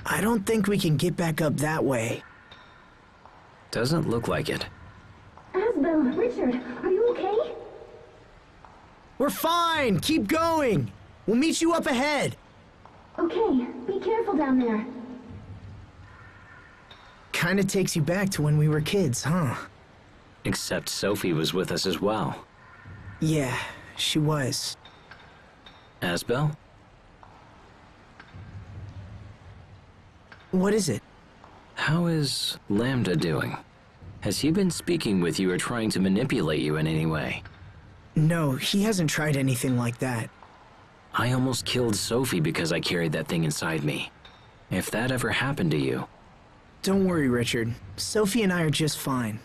I don't think we can get back up that way. Doesn't look like it. Asbel, Richard, are you okay? We're fine! Keep going! We'll meet you up ahead! Okay, be careful down there. Kinda takes you back to when we were kids, huh? Except Sophie was with us as well. Yeah, she was. Asbel? What is it? How is Lambda doing? Has he been speaking with you or trying to manipulate you in any way? No, he hasn't tried anything like that. I almost killed Sophie because I carried that thing inside me. If that ever happened to you... Don't worry, Richard. Sophie and I are just fine.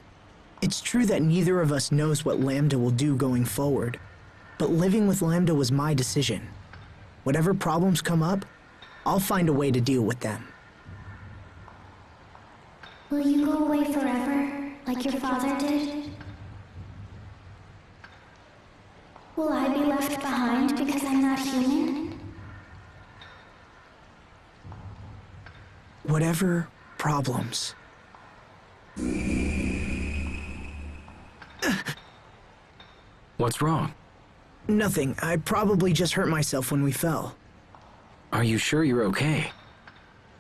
It's true that neither of us knows what Lambda will do going forward. But living with Lambda was my decision. Whatever problems come up, I'll find a way to deal with them. Will you go away forever, like your father did? Will I be left behind because I'm not human? Whatever problems. What's wrong? Nothing. I probably just hurt myself when we fell. Are you sure you're okay?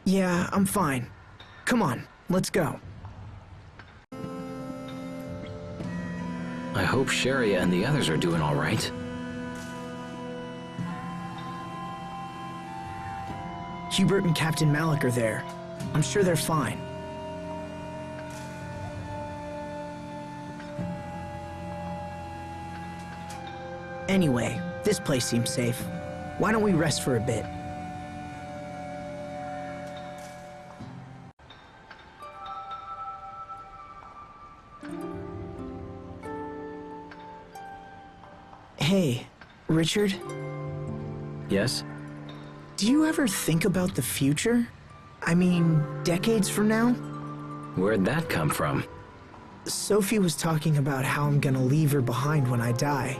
Yeah, I'm fine. Come on, let's go. I hope Sharia and the others are doing all right. Hubert and Captain Malik are there. I'm sure they're fine. Anyway, this place seems safe. Why don't we rest for a bit? Hey, Richard? Yes? Do you ever think about the future? I mean, decades from now? Where'd that come from? Sophie was talking about how I'm gonna leave her behind when I die.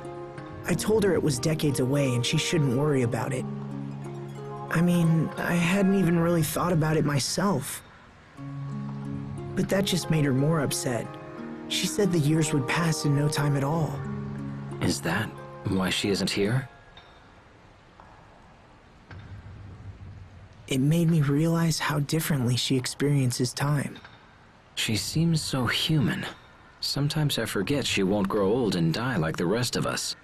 I told her it was decades away and she shouldn't worry about it. I mean, I hadn't even really thought about it myself. But that just made her more upset. She said the years would pass in no time at all. Is that why she isn't here? It made me realize how differently she experiences time. She seems so human. Sometimes I forget she won't grow old and die like the rest of us.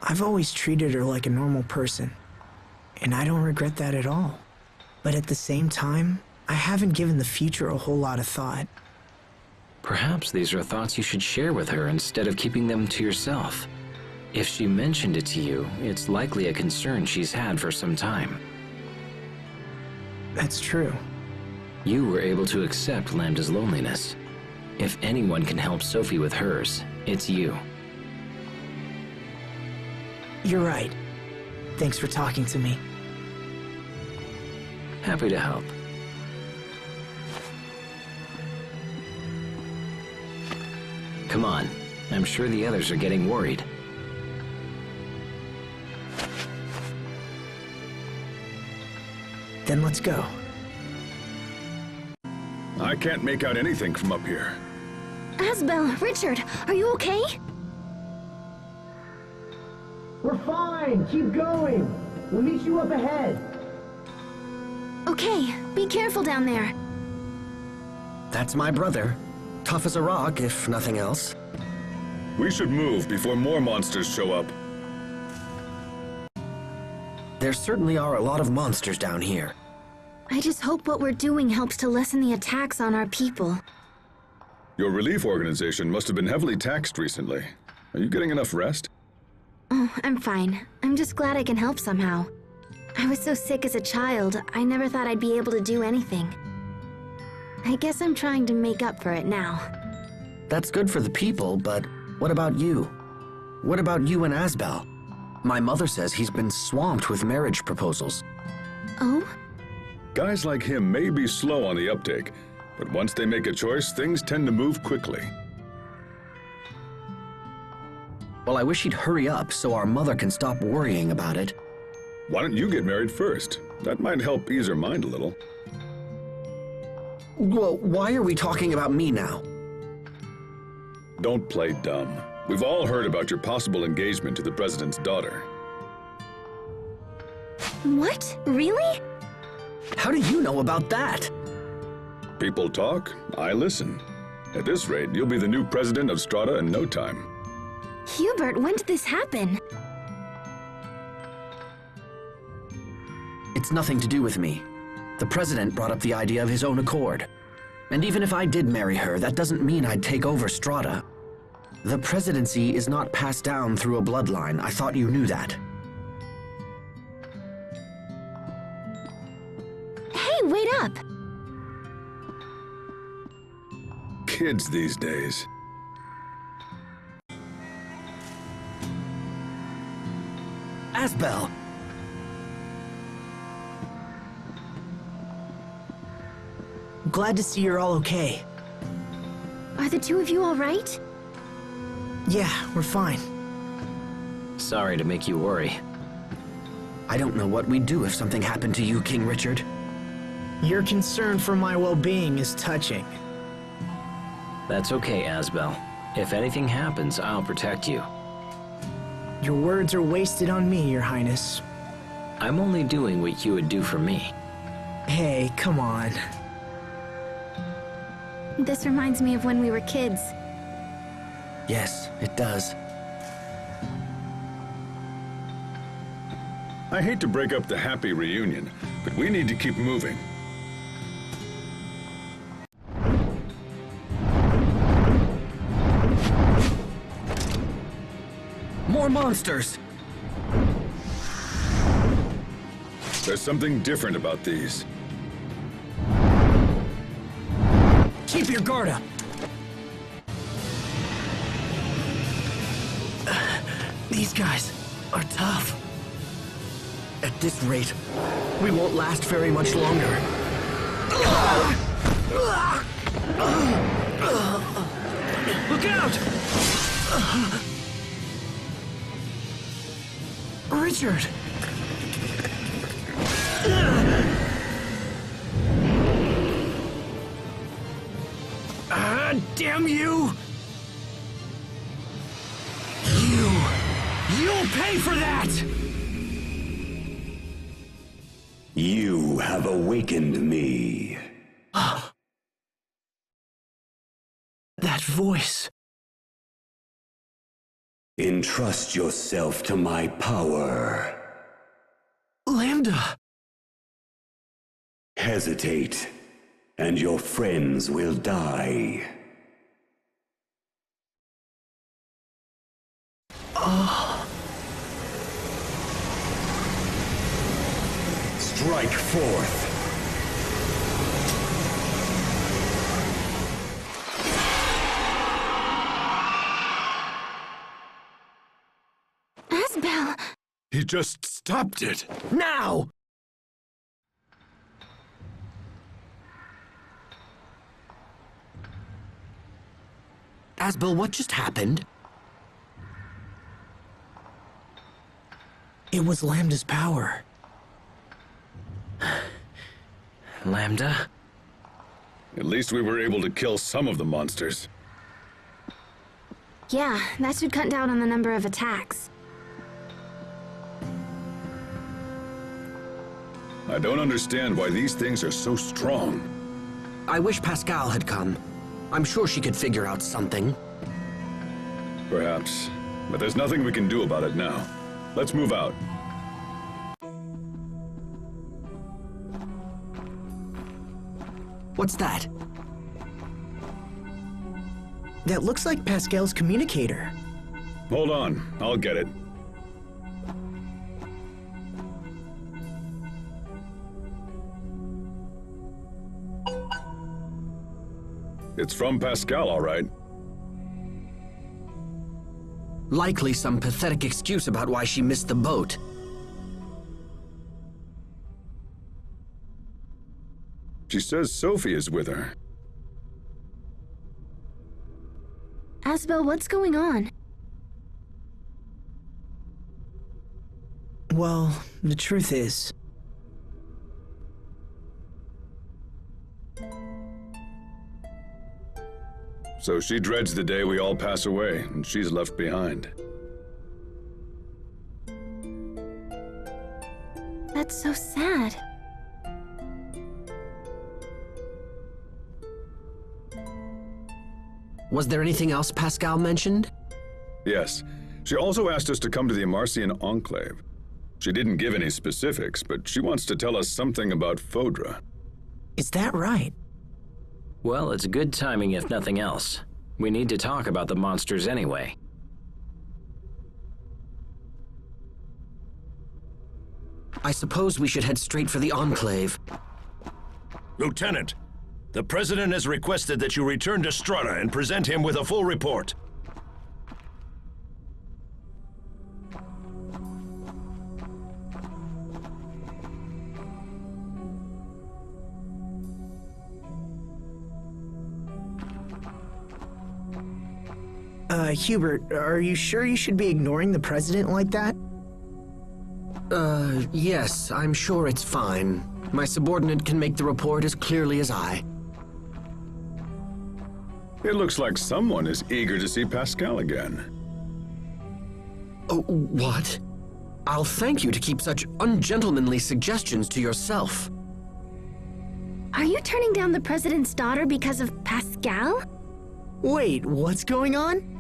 I've always treated her like a normal person, and I don't regret that at all. But at the same time, I haven't given the future a whole lot of thought. Perhaps these are thoughts you should share with her instead of keeping them to yourself. If she mentioned it to you, it's likely a concern she's had for some time. That's true. You were able to accept Lambda's loneliness. If anyone can help Sophie with hers, it's you. You're right. Thanks for talking to me. Happy to help. Come on. I'm sure the others are getting worried. Then let's go. I can't make out anything from up here. Asbel, Richard, are you okay? We're fine. Keep going. We'll meet you up ahead. Okay, Be careful down there. That's my brother. Tough as a rock, if nothing else. We should move before more monsters show up. There certainly are a lot of monsters down here. I just hope what we're doing helps to lessen the attacks on our people. Your relief organization must have been heavily taxed recently. Are you getting enough rest? Oh, I'm fine. I'm just glad I can help somehow. I was so sick as a child, I never thought I'd be able to do anything. I guess I'm trying to make up for it now. That's good for the people, but what about you? What about you and Asbel? My mother says he's been swamped with marriage proposals. Oh? Guys like him may be slow on the uptake, but once they make a choice, things tend to move quickly. Well, I wish he'd hurry up so our mother can stop worrying about it. Why don't you get married first? That might help ease her mind a little. Well, why are we talking about me now? Don't play dumb. We've all heard about your possible engagement to the president's daughter. What? Really? How do you know about that? People talk, I listen. At this rate, you'll be the new president of Strata in no time. Hubert, when did this happen? It's nothing to do with me. The president brought up the idea of his own accord. And even if I did marry her, that doesn't mean I'd take over Strata. The presidency is not passed down through a bloodline. I thought you knew that. Hey, wait up! Kids these days. Asbel! Glad to see you're all okay. Are the two of you all right? Yeah, we're fine. Sorry to make you worry. I don't know what we'd do if something happened to you, King Richard. Your concern for my well-being is touching. That's okay, Asbel. If anything happens, I'll protect you. Your words are wasted on me, Your Highness. I'm only doing what you would do for me. Hey, come on. This reminds me of when we were kids. Yes, it does. I hate to break up the happy reunion, but we need to keep moving. More monsters! There's something different about these. Keep your guard up! These guys are tough. At this rate, we won't last very much longer. Look out! Richard! Damn you! You'll pay for that! You have awakened me. That voice. Entrust yourself to my power. Lambda! Hesitate, and your friends will die. Strike forth. Asbel! He just stopped it. Now! Asbel, what just happened? It was Lambda's power. Lambda? At least we were able to kill some of the monsters. Yeah, that should cut down on the number of attacks. I don't understand why these things are so strong. I wish Pascal had come. I'm sure she could figure out something. Perhaps. But there's nothing we can do about it now. Let's move out. What's that? That looks like Pascal's communicator. Hold on, I'll get it. It's from Pascal, all right. Likely some pathetic excuse about why she missed the boat. She says Sophie is with her. Asbel, what's going on? Well, the truth is... So she dreads the day we all pass away, and she's left behind. That's so sad. Was there anything else Pascal mentioned? Yes. She also asked us to come to the Amarcian Enclave. She didn't give any specifics, but she wants to tell us something about Fodra. Is that right? Well, it's good timing if nothing else. We need to talk about the monsters anyway. I suppose we should head straight for the Enclave. Lieutenant, the President has requested that you return to Strata and present him with a full report. Hubert, are you sure you should be ignoring the President like that? Yes, I'm sure it's fine. My subordinate can make the report as clearly as I. It looks like someone is eager to see Pascal again. Oh, what? I'll thank you to keep such ungentlemanly suggestions to yourself. Are you turning down the President's daughter because of Pascal? Wait, what's going on?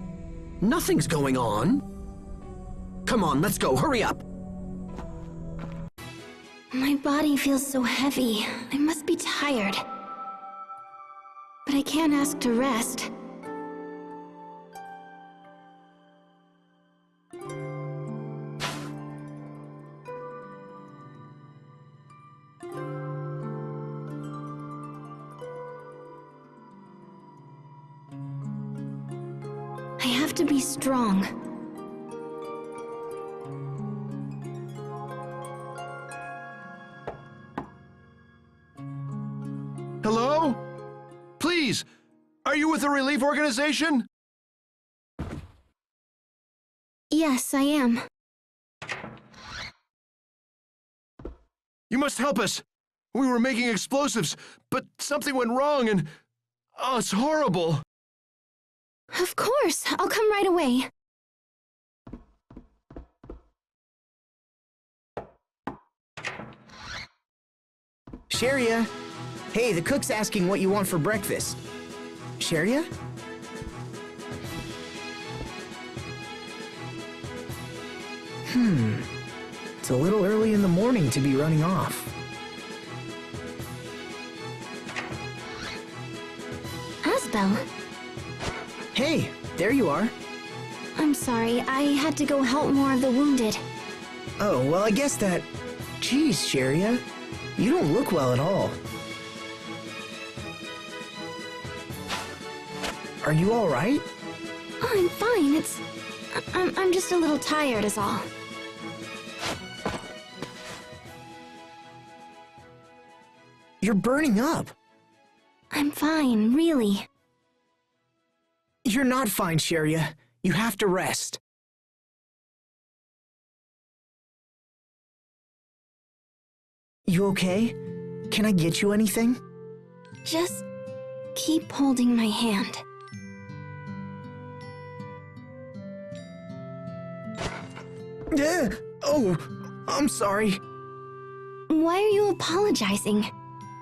Nothing's going on. Come on, let's go, hurry up. My body feels so heavy. I must be tired. But I can't ask to rest. I have to be strong. Hello? Please, are you with the relief organization? Yes, I am. You must help us. We were making explosives, but something went wrong and... oh, it's horrible. Of course, I'll come right away. Sharia? Hey, the cook's asking what you want for breakfast. Sharia? It's a little early in the morning to be running off. Asbel. Hey, there you are. I'm sorry, I had to go help more of the wounded. Oh, well, I guess that... Geez, Sharia, you don't look well at all. Are you all right? Oh, I'm fine. I'm just a little tired is all. You're burning up. I'm fine, really. You're not fine, Sharia. You have to rest. You okay? Can I get you anything? Just keep holding my hand. Oh, I'm sorry. Why are you apologizing?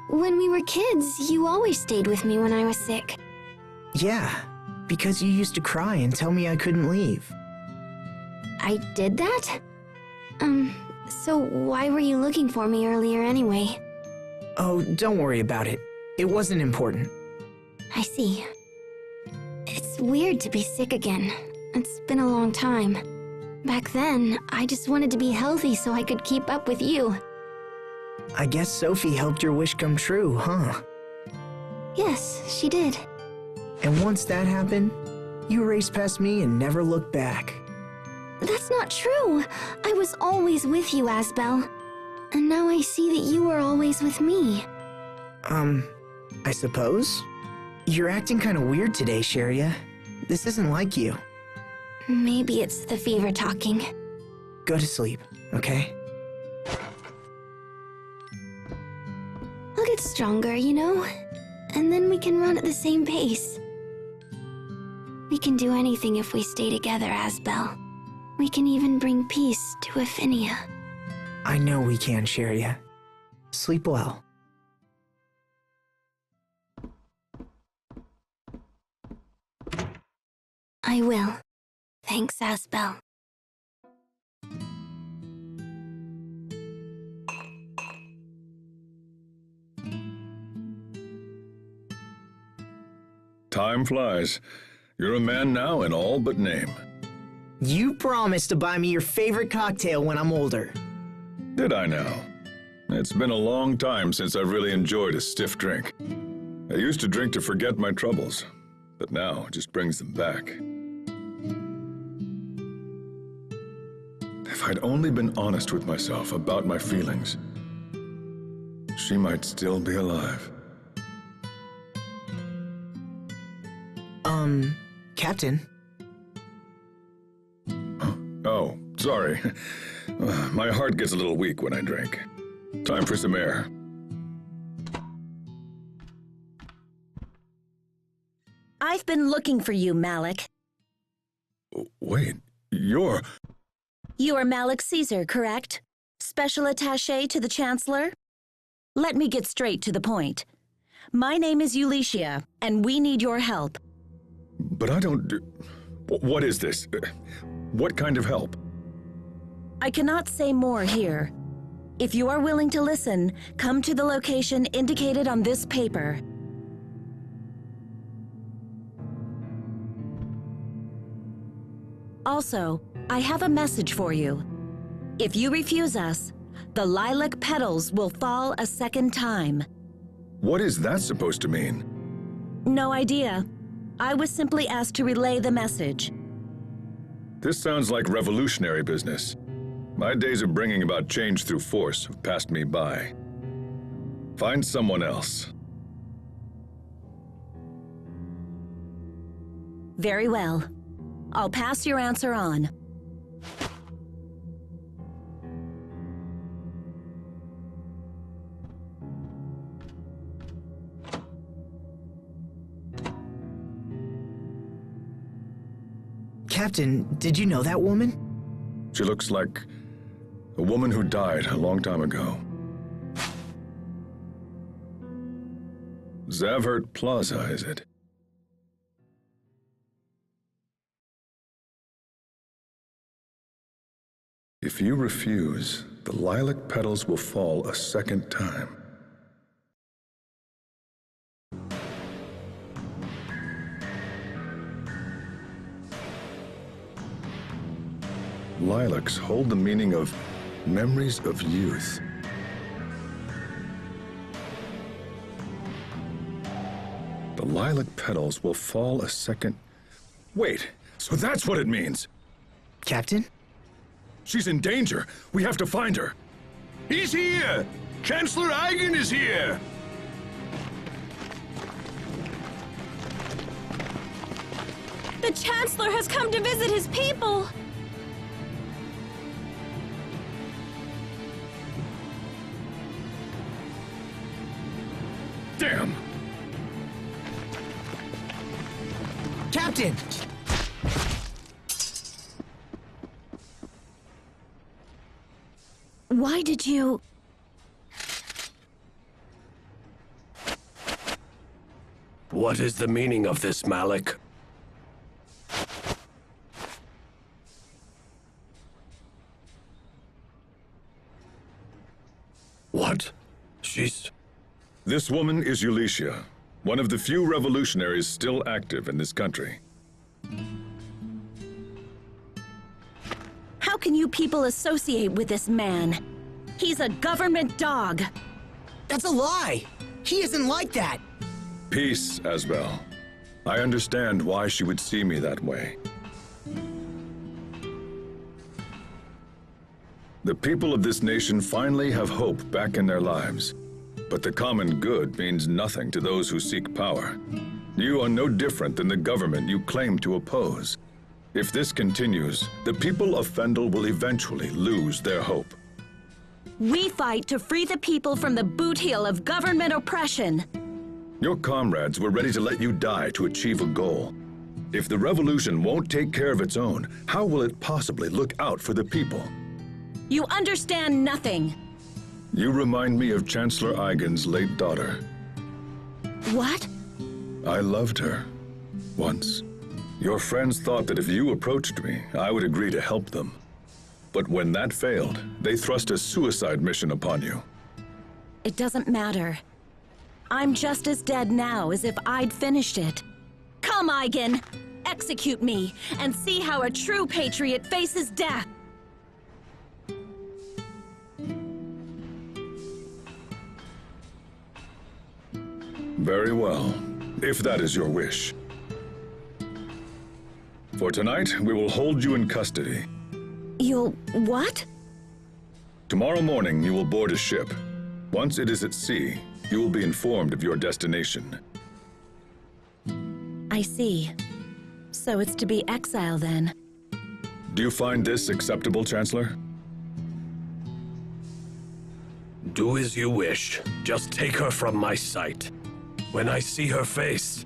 When we were kids, you always stayed with me when I was sick. Yeah, because you used to cry and tell me I couldn't leave. I did that? So why were you looking for me earlier anyway? Oh, don't worry about it. It wasn't important. I see. It's weird to be sick again. It's been a long time. Back then, I just wanted to be healthy so I could keep up with you. I guess Sophie helped your wish come true, huh? Yes, she did. And once that happened, you raced past me and never looked back. That's not true. I was always with you, Asbel. And now I see that you are always with me. I suppose? You're acting kind of weird today, Sharia. This isn't like you. Maybe it's the fever talking. Go to sleep, okay? I'll get stronger, you know? And then we can run at the same pace. We can do anything if we stay together, Asbel. We can even bring peace to Affinia. I know we can, Sharia. Sleep well. I will. Thanks, Asbel. Time flies. You're a man now in all but name. You promised to buy me your favorite cocktail when I'm older. Did I now? It's been a long time since I've really enjoyed a stiff drink. I used to drink to forget my troubles, but now it just brings them back. If I'd only been honest with myself about my feelings, she might still be alive. Captain? Oh, sorry. My heart gets a little weak when I drink. Time for some air. I've been looking for you, Malik. Wait, you're... You are Malik Caesar, correct? Special attaché to the Chancellor? Let me get straight to the point. My name is Ulicia, and we need your help. But I don't do... What is this? What kind of help? I cannot say more here. If you are willing to listen, come to the location indicated on this paper. Also, I have a message for you. If you refuse us, the lilac petals will fall a second time. What is that supposed to mean? No idea. I was simply asked to relay the message. This sounds like revolutionary business. My days of bringing about change through force have passed me by. Find someone else. Very well. I'll pass your answer on. Captain, did you know that woman? She looks like a woman who died a long time ago. Zavhert Plaza, is it? If you refuse, the lilac petals will fall a second time. Lilacs hold the meaning of memories of youth. The lilac petals will fall a second... Wait, so that's what it means! Captain? She's in danger. We have to find her. He's here! Chancellor Eigen is here! The Chancellor has come to visit his people! Damn! Captain! Why did you... What is the meaning of this, Malik? What? She's... This woman is Ulicia, one of the few revolutionaries still active in this country. How can you people associate with this man? He's a government dog. That's a lie! He isn't like that! Peace, Asbel. I understand why she would see me that way. The people of this nation finally have hope back in their lives. But the common good means nothing to those who seek power. You are no different than the government you claim to oppose. If this continues, the people of Fendel will eventually lose their hope. We fight to free the people from the boot heel of government oppression. Your comrades were ready to let you die to achieve a goal. If the revolution won't take care of its own, how will it possibly look out for the people? You understand nothing. You remind me of Chancellor Eigen's late daughter. What? I loved her. Once. Your friends thought that if you approached me, I would agree to help them. But when that failed, they thrust a suicide mission upon you. It doesn't matter. I'm just as dead now as if I'd finished it. Come, Eigen! Execute me, and see how a true patriot faces death! Very well, if that is your wish. For tonight, we will hold you in custody. You'll what? Tomorrow morning, you will board a ship. Once it is at sea, you will be informed of your destination. I see. So it's to be exile, then. Do you find this acceptable, Chancellor? Do as you wish. Just take her from my sight. When I see her face,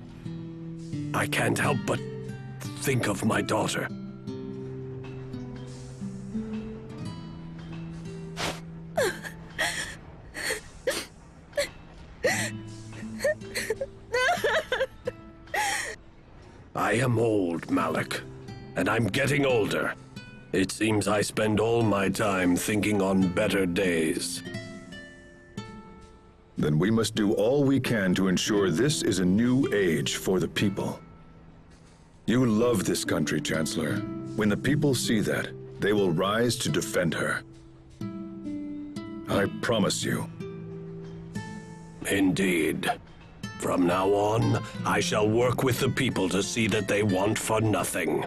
I can't help but think of my daughter. I am old, Malik, and I'm getting older. It seems I spend all my time thinking on better days. Then we must do all we can to ensure this is a new age for the people. You love this country, Chancellor. When the people see that, they will rise to defend her. I promise you. Indeed. From now on, I shall work with the people to see that they want for nothing.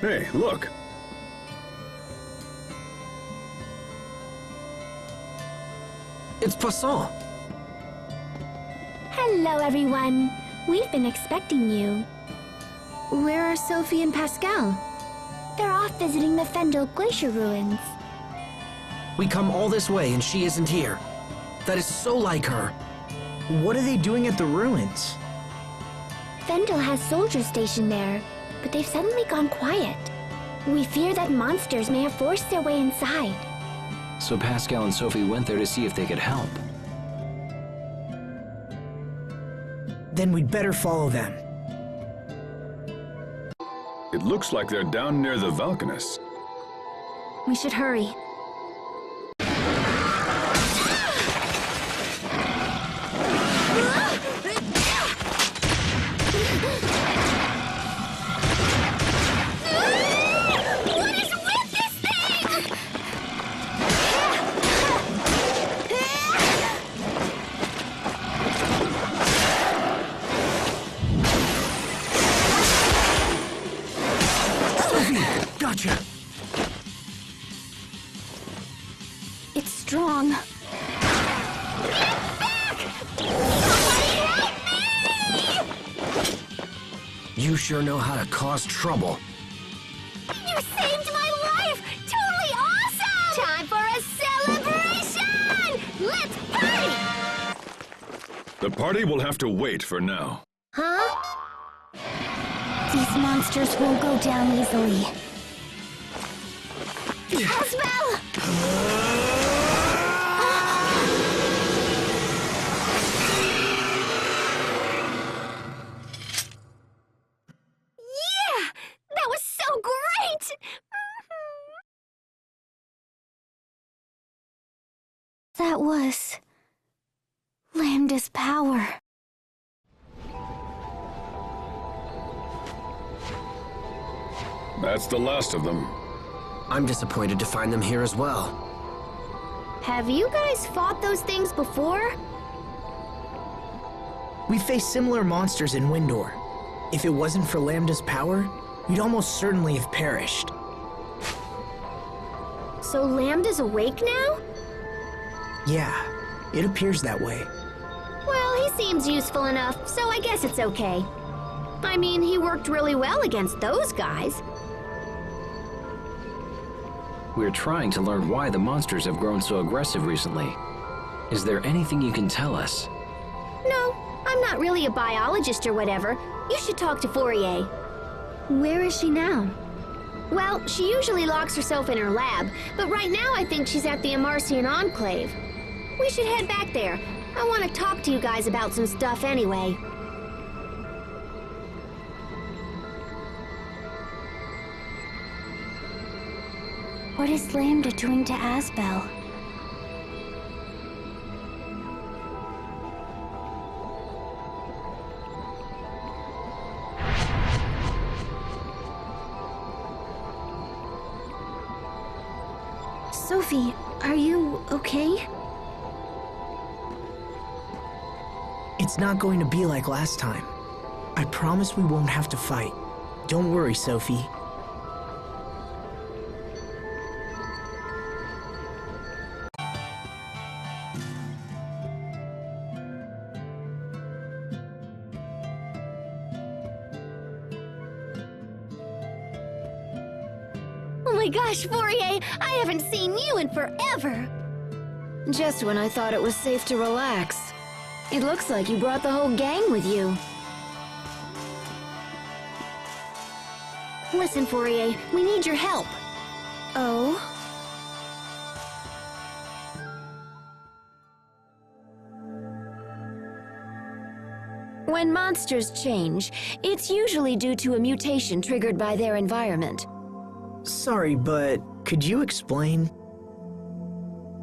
Hey, look! It's Poisson. Hello, everyone. We've been expecting you. Where are Sophie and Pascal? They're off visiting the Fendel Glacier ruins. We come all this way and she isn't here. That is so like her. What are they doing at the ruins? Fendel has soldiers stationed there, but they've suddenly gone quiet. We fear that monsters may have forced their way inside. So Pascal and Sophie went there to see if they could help. Then we'd better follow them. It looks like they're down near the Valkanus. We should hurry. Gotcha! It's strong. You sure know how to cause trouble. You saved my life! Totally awesome! Time for a celebration! Let's party! The party will have to wait for now. Huh? These monsters won't go down easily. Asbel! Yeah! That was so great! That was Lambda's power. That's the last of them. I'm disappointed to find them here as well. Have you guys fought those things before? We faced similar monsters in Windor. If it wasn't for Lambda's power, we'd almost certainly have perished. So Lambda's awake now? Yeah, it appears that way. Well, he seems useful enough, so I guess it's okay. I mean, he worked really well against those guys. We're trying to learn why the monsters have grown so aggressive recently. Is there anything you can tell us? No, I'm not really a biologist or whatever. You should talk to Fourier. Where is she now? Well, she usually locks herself in her lab, but right now I think she's at the Amarcian Enclave. We should head back there. I want to talk to you guys about some stuff anyway. What is Lambda doing to Asbel? Sophie, are you okay? It's not going to be like last time. I promise we won't have to fight. Don't worry, Sophie. Oh my gosh, Fourier! I haven't seen you in forever! Just when I thought it was safe to relax. It looks like you brought the whole gang with you. Listen, Fourier, we need your help. Oh? When monsters change, it's usually due to a mutation triggered by their environment. Sorry, but could you explain?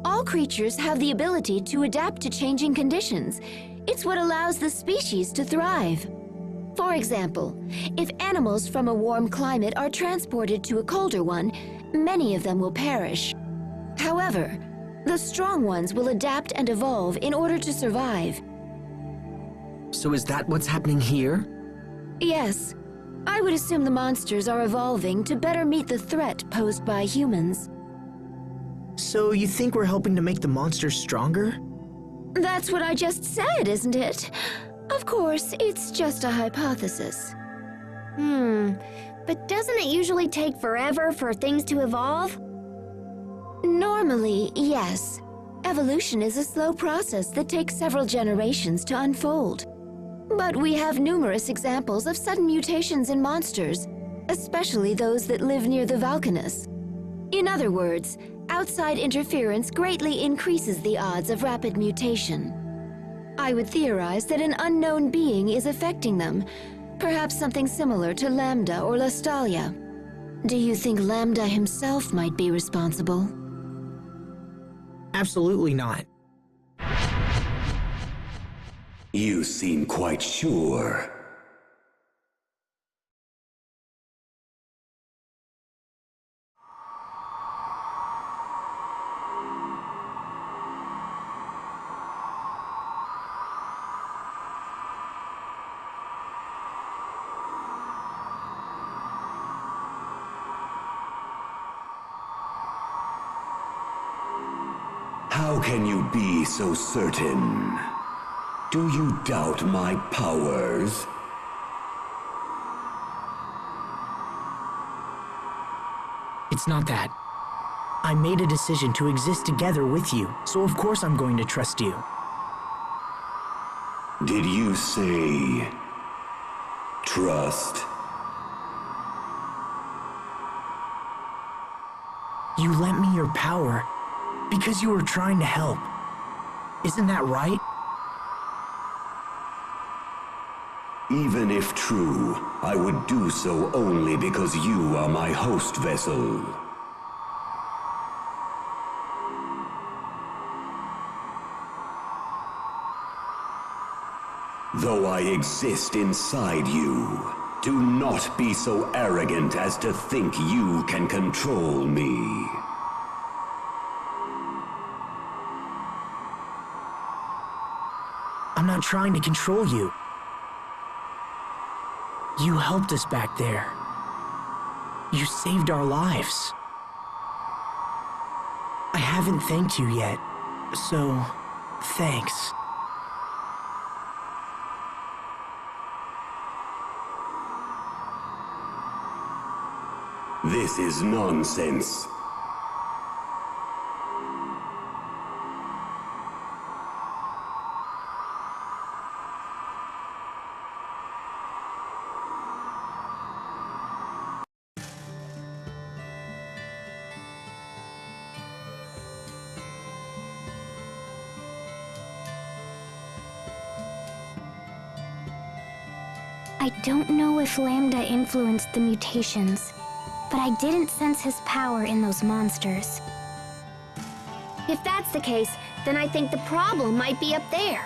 All creatures have the ability to adapt to changing conditions. It's what allows the species to thrive. For example, if animals from a warm climate are transported to a colder one, many of them will perish. However, the strong ones will adapt and evolve in order to survive. So is that what's happening here? Yes, I would assume the monsters are evolving to better meet the threat posed by humans. So you think we're helping to make the monsters stronger? That's what I just said, isn't it? Of course, it's just a hypothesis. But doesn't it usually take forever for things to evolve? Normally, yes. Evolution is a slow process that takes several generations to unfold. But we have numerous examples of sudden mutations in monsters, especially those that live near the Valkanus. In other words, outside interference greatly increases the odds of rapid mutation. I would theorize that an unknown being is affecting them, perhaps something similar to Lambda or Lestalia. Do you think Lambda himself might be responsible? Absolutely not. You seem quite sure. How can you be so certain? Do you doubt my powers? It's not that. I made a decision to exist together with you, so of course I'm going to trust you. Did you say trust? You lent me your power because you were trying to help. Isn't that right? Even if true, I would do so only because you are my host vessel. Though I exist inside you, do not be so arrogant as to think you can control me. I'm not trying to control you. You helped us back there. You saved our lives. I haven't thanked you yet, so thanks. This is nonsense. I don't know if Lambda influenced the mutations, but I didn't sense his power in those monsters. If that's the case, then I think the problem might be up there.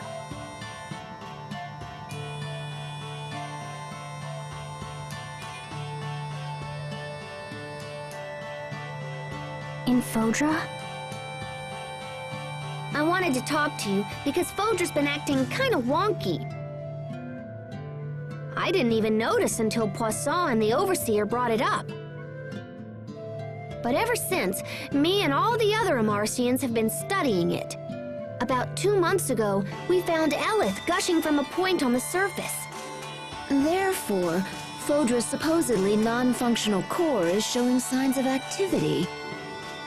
In Fodra? I wanted to talk to you because Fodra's been acting kind of wonky. I didn't even notice until Poisson and the Overseer brought it up. But ever since, me and all the other Amarcians have been studying it. About 2 months ago, we found Elith gushing from a point on the surface. Therefore, Fodra's supposedly non-functional core is showing signs of activity.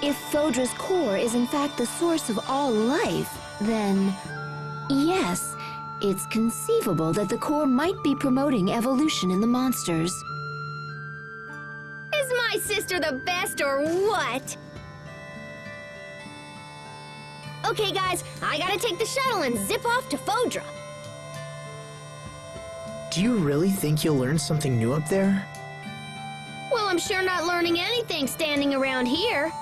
If Fodra's core is in fact the source of all life, then yes, it's conceivable that the core might be promoting evolution in the monsters. Is my sister the best or what? Okay guys, I gotta take the shuttle and zip off to Fodra. Do you really think you'll learn something new up there? Well, I'm sure not learning anything standing around here.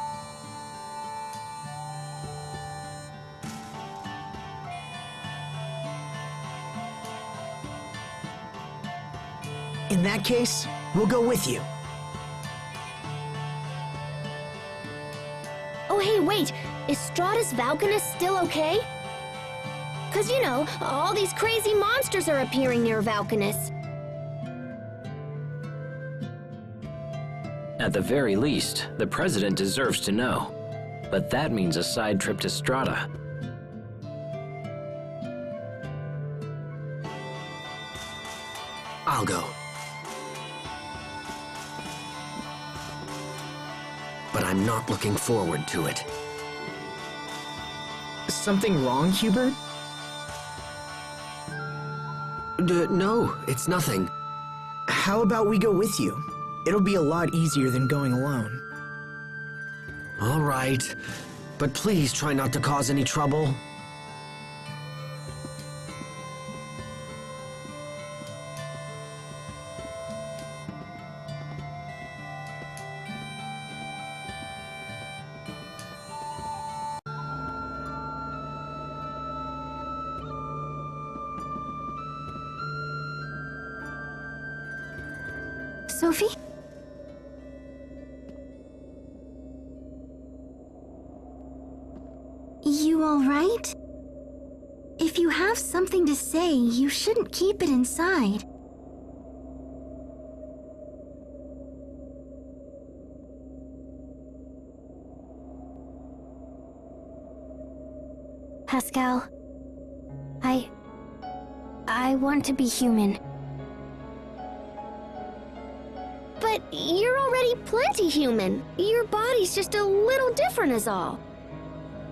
In that case, we'll go with you. Oh hey, wait, is Stratus Valkanus still okay? 'Cause you know, all these crazy monsters are appearing near Valkanus. At the very least, the President deserves to know. But that means a side trip to Strata. I'll go. But I'm not looking forward to it. Something wrong, Hubert? No, it's nothing. How about we go with you? It'll be a lot easier than going alone. All right, but please try not to cause any trouble. Sophie? You all right? If you have something to say, you shouldn't keep it inside. Pascal, I want to be human. But you're already plenty human. Your body's just a little different is all.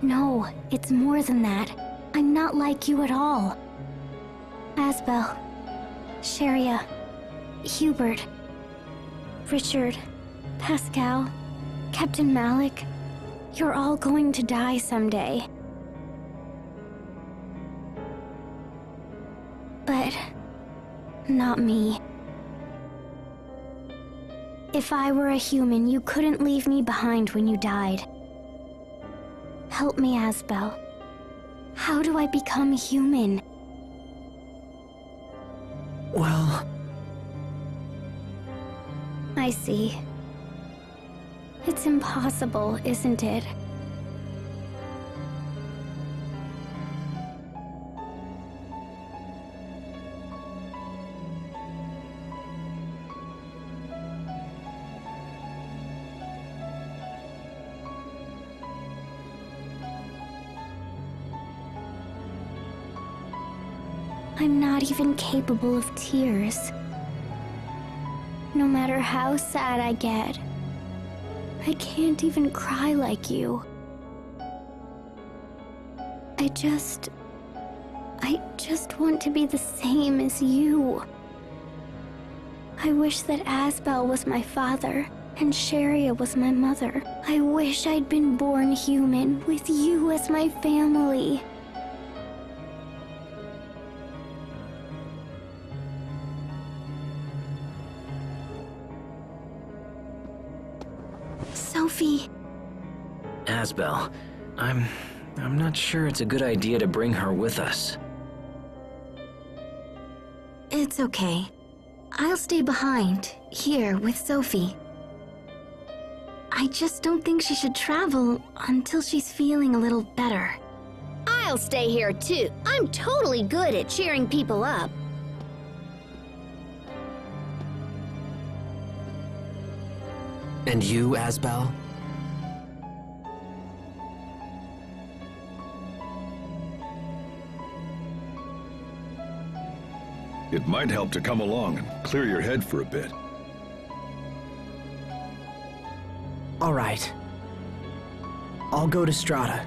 No, it's more than that. I'm not like you at all. Asbel, Sharia, Hubert, Richard, Pascal, Captain Malik, You're all going to die someday. But not me. If I were a human, you couldn't leave me behind when you died. Help me, Asbel. How do I become human? Well... I see. It's impossible, isn't it? I'm not even capable of tears. No matter how sad I get, I can't even cry like you. I just want to be the same as you. I wish that Asbel was my father and Sharia was my mother. I wish I'd been born human with you as my family. Sophie. Asbel, I'm not sure it's a good idea to bring her with us. It's okay. I'll stay behind, here with Sophie. I just don't think she should travel until she's feeling a little better. I'll stay here too. I'm totally good at cheering people up. And you, Asbel? It might help to come along and clear your head for a bit. All right. I'll go to Strata.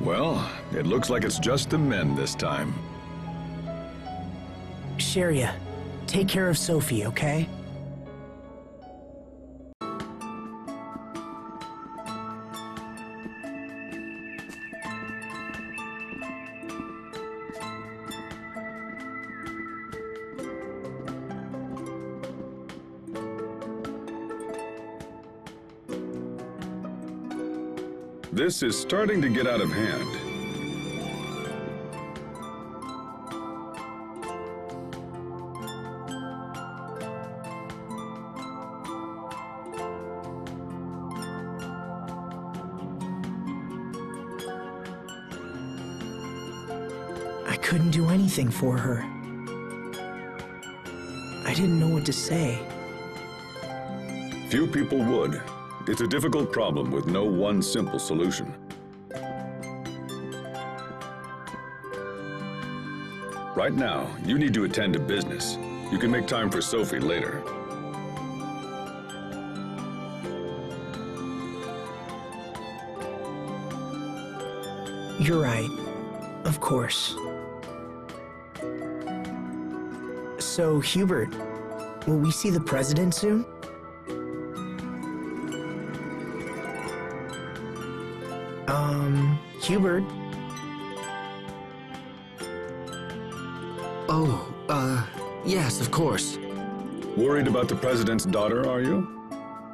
Well, it looks like it's just the men this time. Sharia, take care of Sophie, okay? This is starting to get out of hand. I couldn't do anything for her. I didn't know what to say. Few people would. It's a difficult problem with no one simple solution. Right now, you need to attend to business. You can make time for Sophie later. You're right. Of course. So, Hubert, will we see the president soon? Hubert? Oh, yes, of course. Worried about the president's daughter, are you?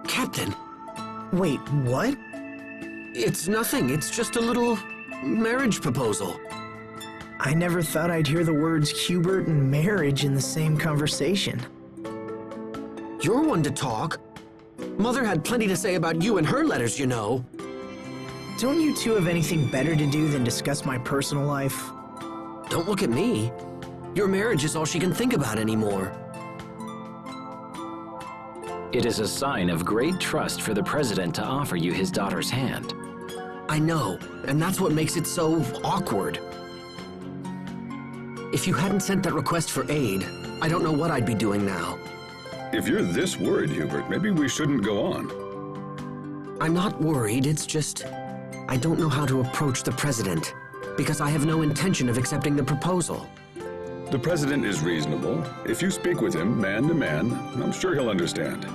Captain! Wait, what? It's nothing. It's just a little marriage proposal. I never thought I'd hear the words Hubert and marriage in the same conversation. You're one to talk. Mother had plenty to say about you in her letters, you know. Don't you two have anything better to do than discuss my personal life? Don't look at me. Your marriage is all she can think about anymore. It is a sign of great trust for the president to offer you his daughter's hand. I know, and that's what makes it so awkward. If you hadn't sent that request for aid, I don't know what I'd be doing now. If you're this worried, Hubert, maybe we shouldn't go on. I'm not worried, it's just... I don't know how to approach the president, because I have no intention of accepting the proposal. The president is reasonable. If you speak with him, man to man, I'm sure he'll understand.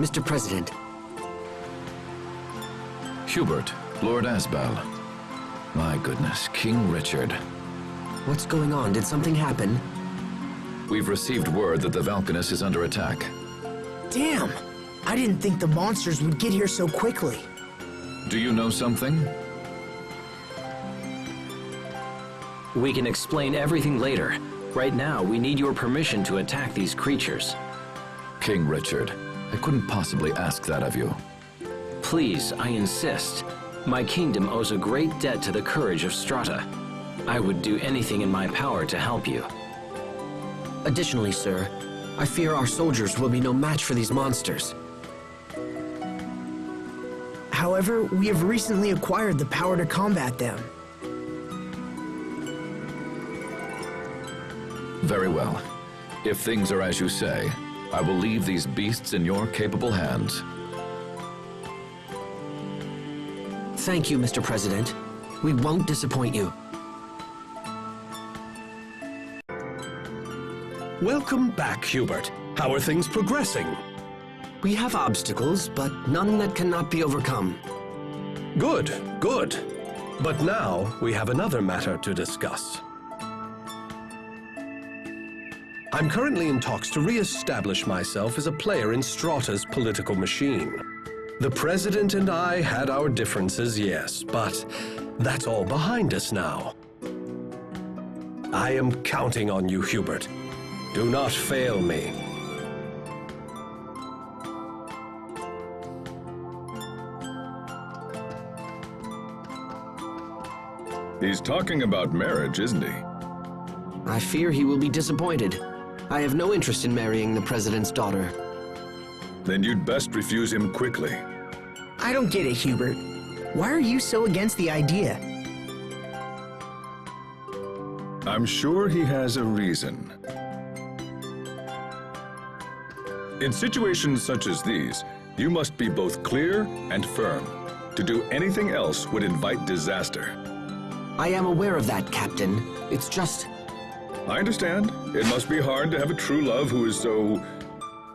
Mr. President. Hubert, Lord Asbel. My goodness, King Richard. What's going on? Did something happen? We've received word that the Valkanus is under attack. Damn! I didn't think the monsters would get here so quickly. Do you know something? We can explain everything later. Right now, we need your permission to attack these creatures. King Richard, I couldn't possibly ask that of you. Please, I insist. My kingdom owes a great debt to the courage of Strata. I would do anything in my power to help you. Additionally, sir, I fear our soldiers will be no match for these monsters. However, we have recently acquired the power to combat them. Very well. If things are as you say, I will leave these beasts in your capable hands. Thank you, Mr. President. We won't disappoint you. Welcome back, Hubert. How are things progressing? We have obstacles, but none that cannot be overcome. Good, good. But now we have another matter to discuss. I'm currently in talks to re-establish myself as a player in Strata's political machine. The President and I had our differences, yes, but that's all behind us now. I am counting on you, Hubert. Do not fail me. He's talking about marriage, isn't he? I fear he will be disappointed. I have no interest in marrying the President's daughter. Then you'd best refuse him quickly. I don't get it, Hubert. Why are you so against the idea? I'm sure he has a reason. In situations such as these, you must be both clear and firm. To do anything else would invite disaster. I am aware of that, Captain. It's just... I understand. It must be hard to have a true love who is so...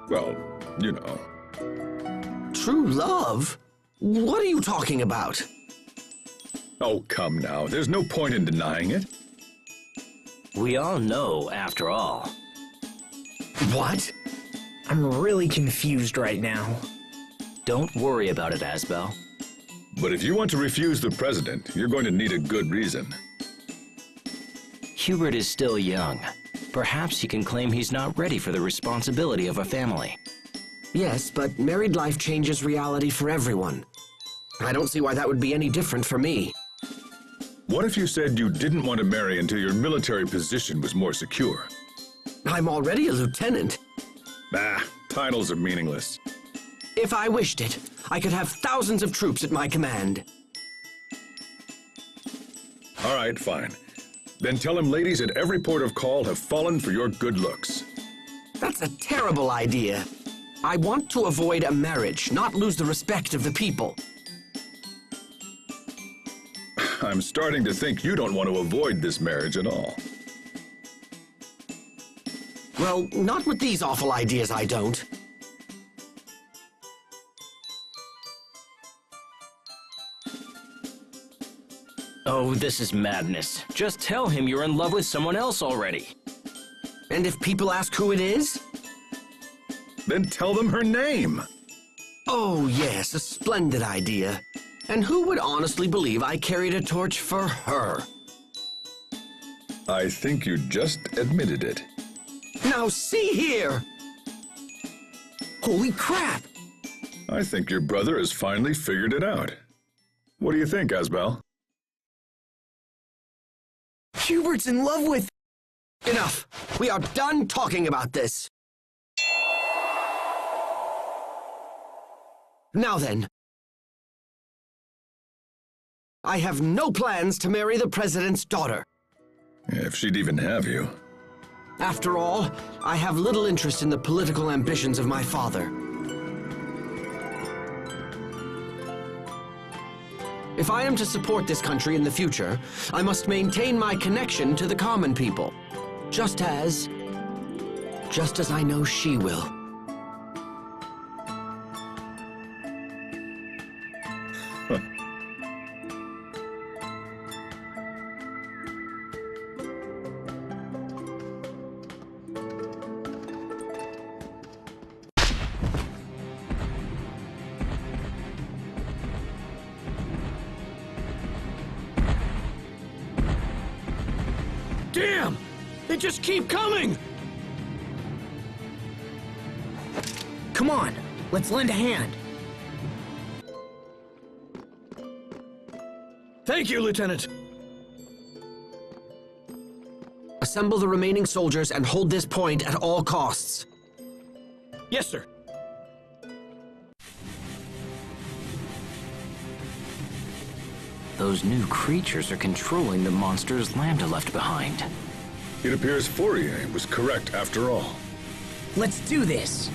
well, you know. True love? What are you talking about? Oh, come now. There's no point in denying it. We all know, after all. What? I'm really confused right now. Don't worry about it, Asbel. But if you want to refuse the President, you're going to need a good reason. Hubert is still young. Perhaps he can claim he's not ready for the responsibility of a family. Yes, but married life changes reality for everyone. I don't see why that would be any different for me. What if you said you didn't want to marry until your military position was more secure? I'm already a lieutenant. Ah, titles are meaningless. If I wished it, I could have thousands of troops at my command. All right, fine. Then tell him ladies at every port of call have fallen for your good looks. That's a terrible idea. I want to avoid a marriage, not lose the respect of the people. I'm starting to think you don't want to avoid this marriage at all. Well, not with these awful ideas, I don't. Oh, this is madness. Just tell him you're in love with someone else already. And if people ask who it is? Then tell them her name. Oh, yes, a splendid idea. And who would honestly believe I carried a torch for her? I think you just admitted it. Now see here! Holy crap! I think your brother has finally figured it out. What do you think, Asbel? Hubert's in love with... Enough! We are done talking about this! Now then, I have no plans to marry the President's daughter. If she'd even have you. After all, I have little interest in the political ambitions of my father. If I am to support this country in the future, I must maintain my connection to the common people, just as I know she will. Damn! They just keep coming! Come on, let's lend a hand. Thank you, Lieutenant. Assemble the remaining soldiers and hold this point at all costs. Yes, sir. Those new creatures are controlling the monsters Lambda left behind. It appears Fourier was correct after all. Let's do this!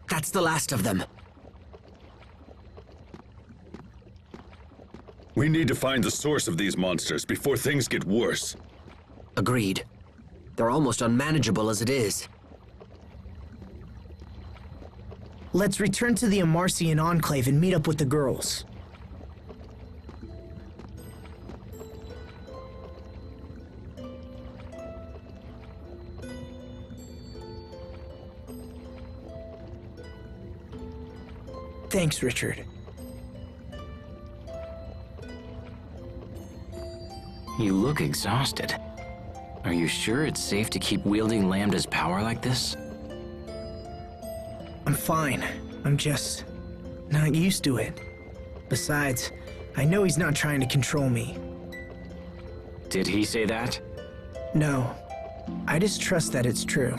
That's the last of them. We need to find the source of these monsters before things get worse. Agreed. They're almost unmanageable as it is. Let's return to the Amarcian Enclave and meet up with the girls. Thanks, Richard. You look exhausted. Are you sure it's safe to keep wielding Lambda's power like this? I'm fine. I'm just not used to it. Besides, I know he's not trying to control me. Did he say that? No. I just trust that it's true.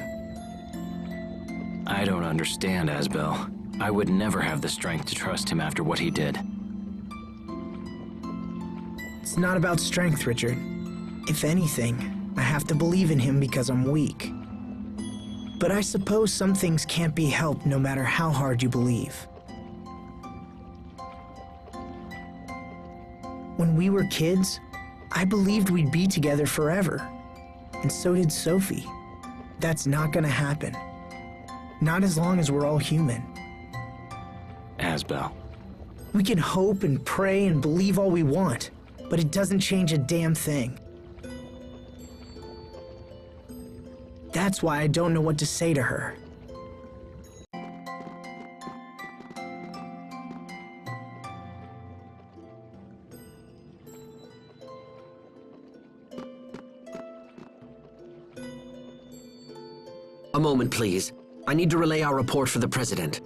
I don't understand, Asbel. I would never have the strength to trust him after what he did. It's not about strength, Richard. If anything, I have to believe in him because I'm weak. But I suppose some things can't be helped no matter how hard you believe. When we were kids, I believed we'd be together forever. And so did Sophie. That's not gonna happen. Not as long as we're all human. Asbel. We can hope and pray and believe all we want, but it doesn't change a damn thing. That's why I don't know what to say to her. A moment, please. I need to relay our report for the President.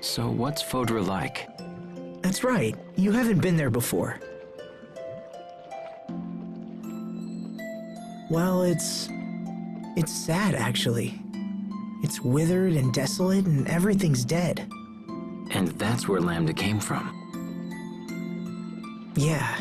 So what's Fodra like? That's right. You haven't been there before. Well, it's sad, actually. It's withered and desolate, and everything's dead. And that's where Lambda came from. Yeah.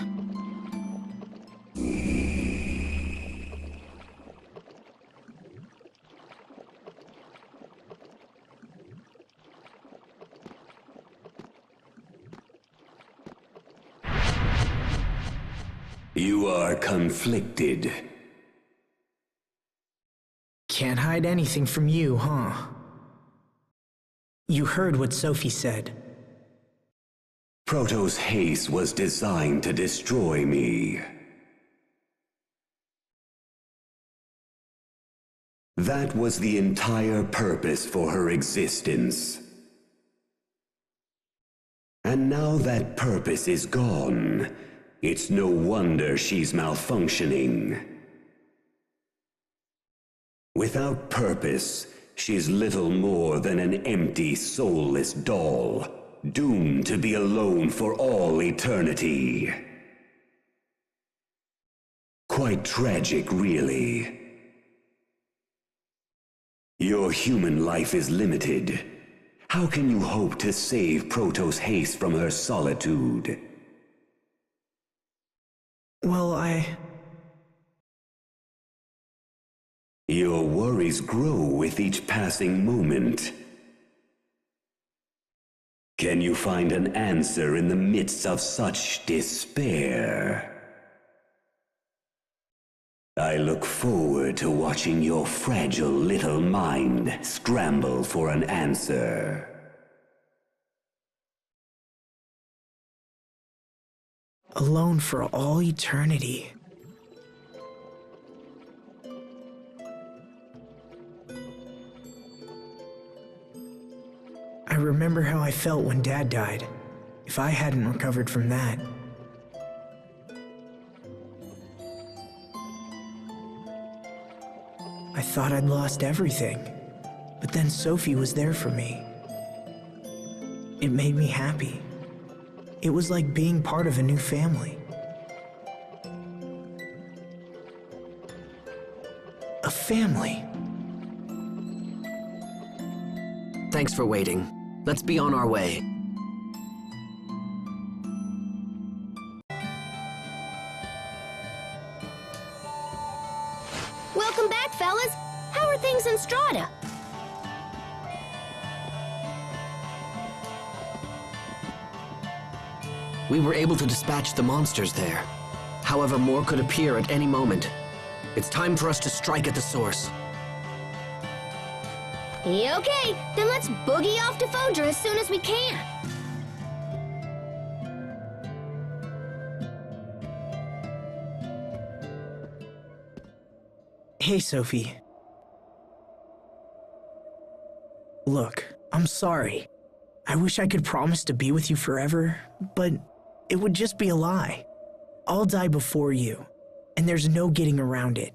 You are conflicted. Can't hide anything from you, huh? You heard what Sophie said. Proto's haste was designed to destroy me. That was the entire purpose for her existence. And now that purpose is gone, it's no wonder she's malfunctioning. Without purpose, she's little more than an empty, soulless doll, doomed to be alone for all eternity. quite tragic, really. Your human life is limited. How can you hope to save Protos Haste from her solitude? Well, Your worries grow with each passing moment. Can you find an answer in the midst of such despair? I look forward to watching your fragile little mind scramble for an answer. alone for all eternity. I remember how I felt when Dad died. If I hadn't recovered from that. I thought I'd lost everything, but then Sophie was there for me. It made me happy. It was like being part of a new family. A family. Thanks for waiting. Let's be on our way. Welcome back, fellas. How are things in Strata? We were able to dispatch the monsters there. However, more could appear at any moment. It's time for us to strike at the source. Okay, then let's boogie off to Fodra as soon as we can. Hey, Sophie. Look, I'm sorry. I wish I could promise to be with you forever, but it would just be a lie. I'll die before you, and there's no getting around it.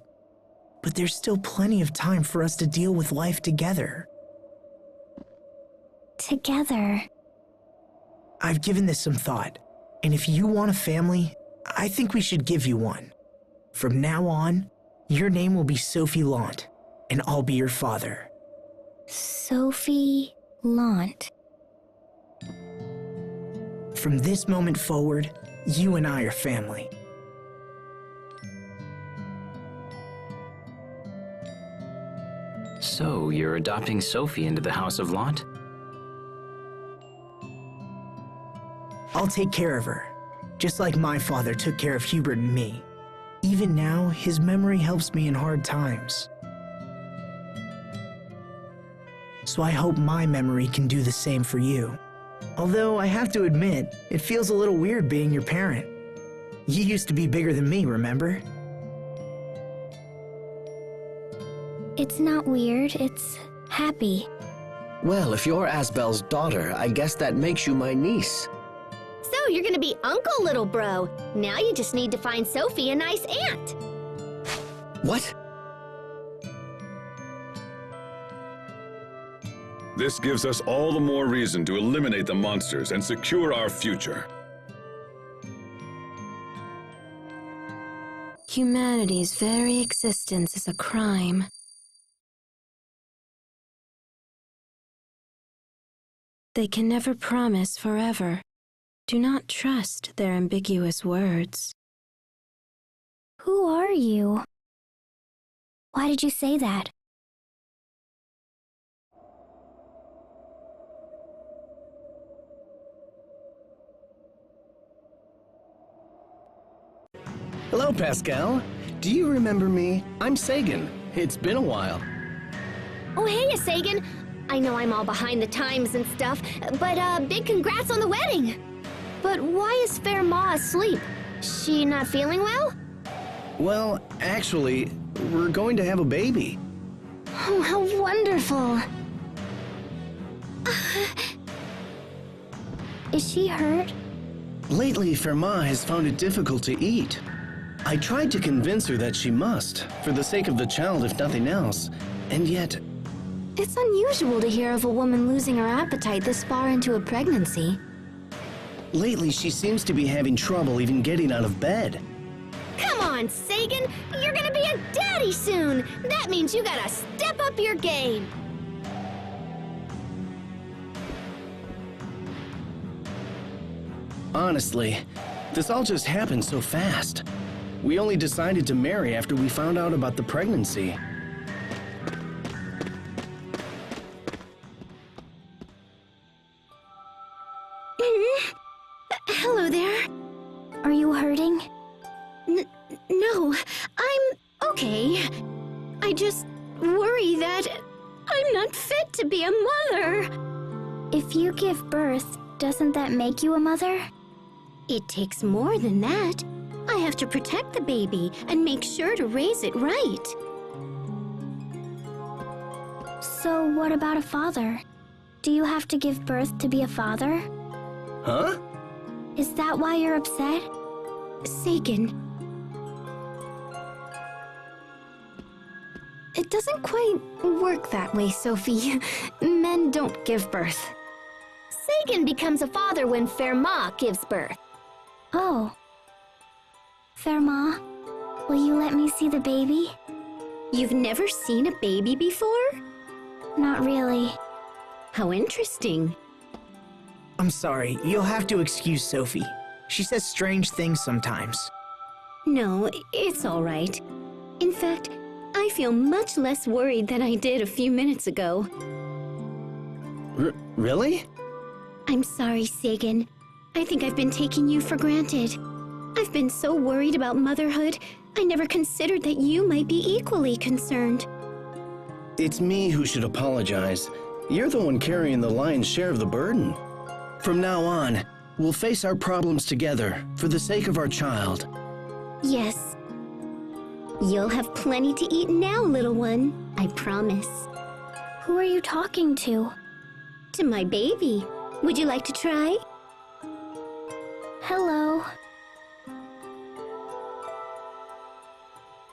But there's still plenty of time for us to deal with life together. Together? I've given this some thought, and if you want a family, I think we should give you one. From now on, your name will be Sophie Lant, and I'll be your father. Sophie Lant. From this moment forward, you and I are family. So, you're adopting Sophie into the House of Lant? I'll take care of her, just like my father took care of Hubert and me. Even now, his memory helps me in hard times. So I hope my memory can do the same for you. Although I have to admit, it feels a little weird being your parent. You used to be bigger than me, remember? It's not weird, it's happy. Well, if you're Asbel's daughter, I guess that makes you my niece. So you're gonna be Uncle Little Bro. Now you just need to find Sophie a nice aunt. What? This gives us all the more reason to eliminate the monsters and secure our future. Humanity's very existence is a crime. They can never promise forever. Do not trust their ambiguous words. Who are you? Why did you say that? Hello, Pascal. Do you remember me? I'm Sagan. It's been a while. Oh, hey, Sagan. I know I'm all behind the times and stuff, but big congrats on the wedding. But why is Fair Ma asleep? She not feeling well? Well, actually, we're going to have a baby. Oh, how wonderful. Is she hurt? Lately, Fermat has found it difficult to eat. I tried to convince her that she must, for the sake of the child if nothing else, and yet... It's unusual to hear of a woman losing her appetite this far into a pregnancy. Lately, she seems to be having trouble even getting out of bed. Come on, Sagan! You're gonna be a daddy soon! That means you gotta step up your game! Honestly, this all just happened so fast. We only decided to marry after we found out about the pregnancy. Hello there. Are you hurting? No, I'm okay. I just worry that I'm not fit to be a mother. If you give birth, doesn't that make you a mother? It takes more than that. I have to protect the baby and make sure to raise it right. So what about a father? Do you have to give birth to be a father? Huh? Is that why you're upset? Sagan. It doesn't quite work that way, Sophie. Men don't give birth. Sagan becomes a father when Fermat gives birth. Oh. Fermat, will you let me see the baby? You've never seen a baby before? Not really. How interesting. I'm sorry, you'll have to excuse Sophie. She says strange things sometimes. No, it's all right. In fact, I feel much less worried than I did a few minutes ago. Really? I'm sorry, Sagan. I think I've been taking you for granted. I've been so worried about motherhood, I never considered that you might be equally concerned. It's me who should apologize. You're the one carrying the lion's share of the burden. From now on, we'll face our problems together for the sake of our child. Yes. You'll have plenty to eat now, little one. I promise. Who are you talking to? To my baby. Would you like to try? Hello.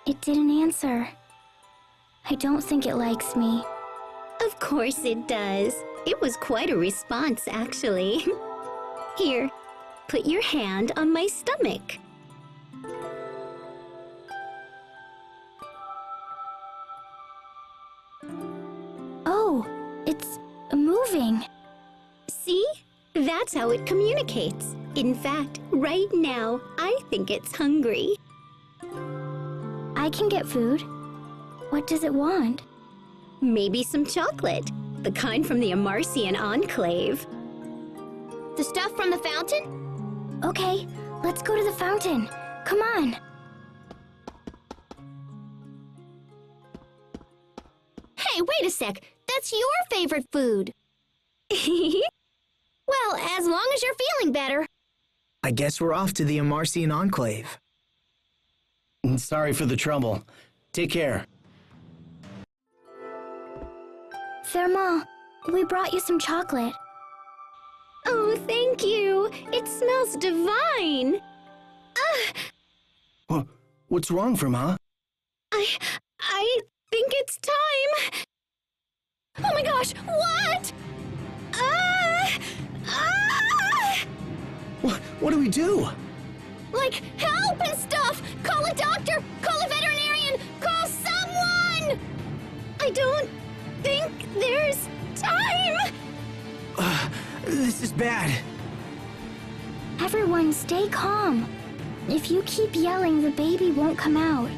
It didn't answer. I don't think it likes me. Of course it does. It was quite a response, actually. Here, put your hand on my stomach. Oh, it's moving. See? That's how it communicates. In fact, right now, I think it's hungry. I can get food. What does it want? Maybe some chocolate. The kind from the Amarcian Enclave. The stuff from the fountain? Okay, let's go to the fountain. Come on. Hey, wait a sec. That's your favorite food. Well, as long as you're feeling better. I guess we're off to the Amarcian Enclave. Sorry for the trouble. Take care. Fermat, we brought you some chocolate. Oh, thank you. It smells divine. What's wrong, Fermat? I think it's time. Oh my gosh, what? What do we do? Like, help and stuff! Call a doctor! Call a veterinarian! Call someone! I don't think there's time! This is bad. Everyone, stay calm. If you keep yelling, the baby won't come out.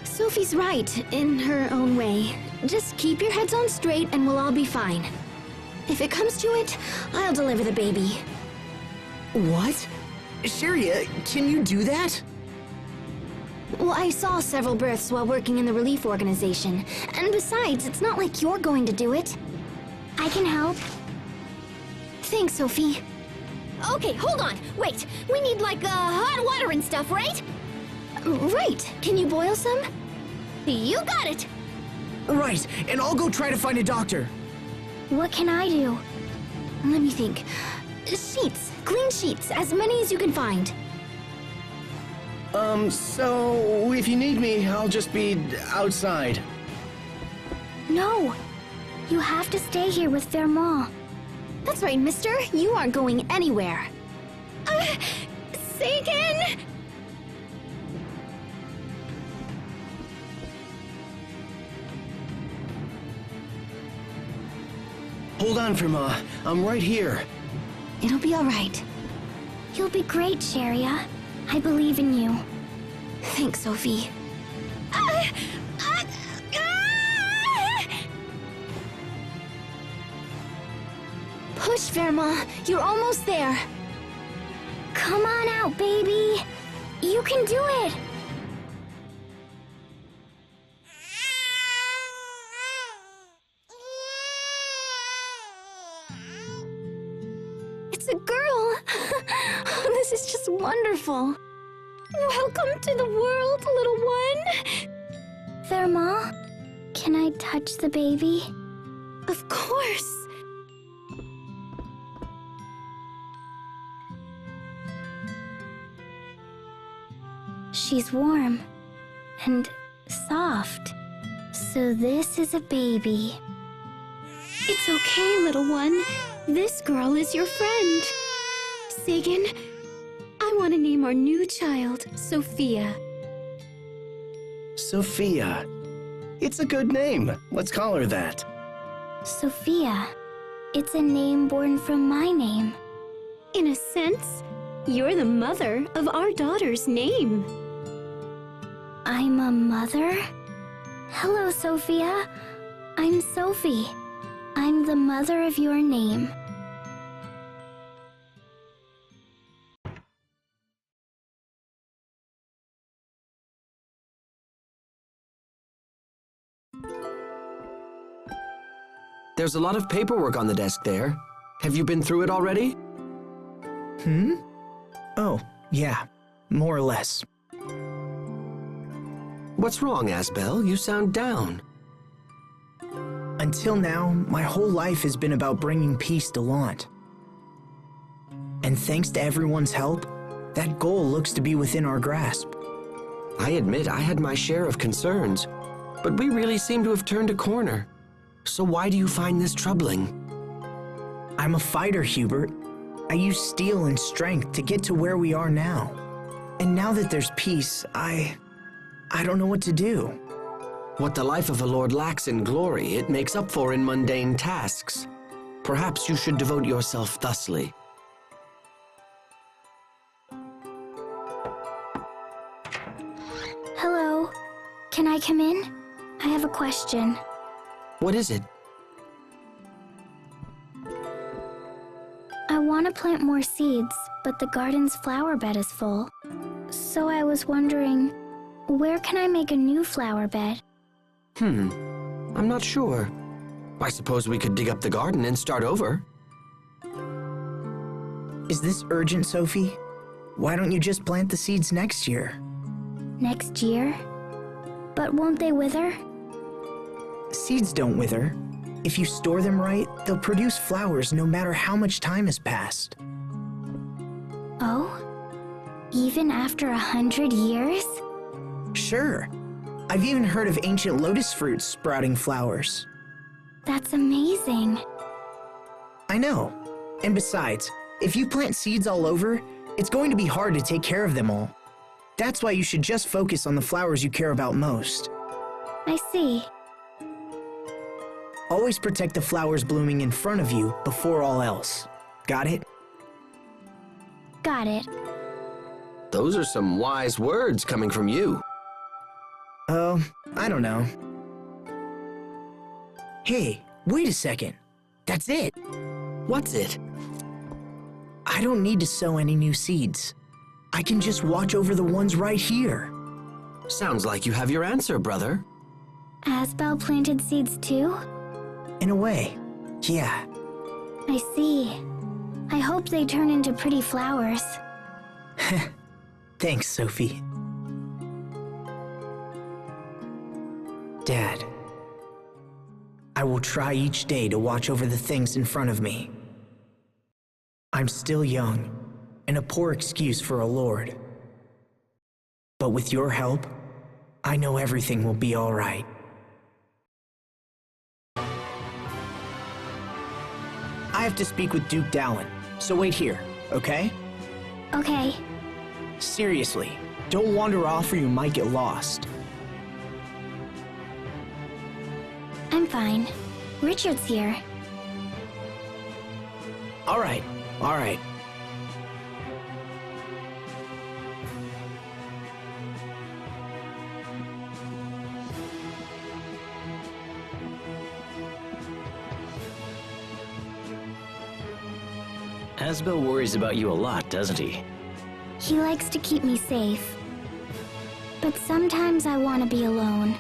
Sophie's right, in her own way. Just keep your heads on straight and we'll all be fine. If it comes to it, I'll deliver the baby. What? Sharia, can you do that? Well, I saw several births while working in the relief organization. And besides, it's not like you're going to do it. I can help. Thanks, Sophie. Okay, hold on. Wait, we need like hot water and stuff, right? Right. Can you boil some? You got it. Right, and I'll go try to find a doctor. What can I do? Let me think. Sheets. Clean sheets. As many as you can find. So if you need me, I'll just be outside. No. You have to stay here with Fermat. That's right, mister. You aren't going anywhere. Sagan! Hold on, Firma. I'm right here. It'll be all right. You'll be great, Sharia. I believe in you. Thanks, Sophie. Push, Verma. You're almost there. Come on out, baby. You can do it. It's a girl. This is just wonderful. Welcome to the world, little one. Verma, can I touch the baby? Of course. She's warm and soft. So this is a baby. It's okay, little one. This girl is your friend. Sagan, I want to name our new child Sophia. Sophia. It's a good name. Let's call her that. Sophia. It's a name born from my name. In a sense, you're the mother of our daughter's name. I'm a mother? Hello, Sophia. I'm Sophie. I'm the mother of your name. There's a lot of paperwork on the desk there. Have you been through it already? Oh, yeah. More or less. What's wrong, Asbel? You sound down. Until now, my whole life has been about bringing peace to Lant. And thanks to everyone's help, that goal looks to be within our grasp. I admit I had my share of concerns, but we really seem to have turned a corner. So why do you find this troubling? I'm a fighter, Hubert. I use steel and strength to get to where we are now. And now that there's peace, I don't know what to do. What the life of a lord lacks in glory, it makes up for in mundane tasks. Perhaps you should devote yourself thusly. Hello. Can I come in? I have a question. What is it? I want to plant more seeds, but the garden's flower bed is full. So I was wondering, where can I make a new flower bed? I'm not sure. I suppose we could dig up the garden and start over. Is this urgent, Sophie? Why don't you just plant the seeds next year? Next year? But won't they wither? Seeds don't wither. If you store them right, they'll produce flowers no matter how much time has passed. Oh? Even after 100 years? Sure. I've even heard of ancient lotus fruits sprouting flowers. That's amazing. I know. And besides, if you plant seeds all over, it's going to be hard to take care of them all. That's why you should just focus on the flowers you care about most. I see. Always protect the flowers blooming in front of you before all else. Got it? Got it. Those are some wise words coming from you. Oh, I don't know. Hey, wait a second. That's it. What's it? I don't need to sow any new seeds. I can just watch over the ones right here. Sounds like you have your answer, brother. Asbel planted seeds too? In a way, yeah. I see. I hope they turn into pretty flowers. Thanks, Sophie. Dad, I will try each day to watch over the things in front of me. I'm still young, and a poor excuse for a lord. But with your help, I know everything will be all right. I have to speak with Duke Dallin, so wait here, okay? Okay. Seriously, don't wander off or you might get lost. I'm fine. Richard's here. All right. Asbel worries about you a lot, doesn't he? He likes to keep me safe. But sometimes I want to be alone.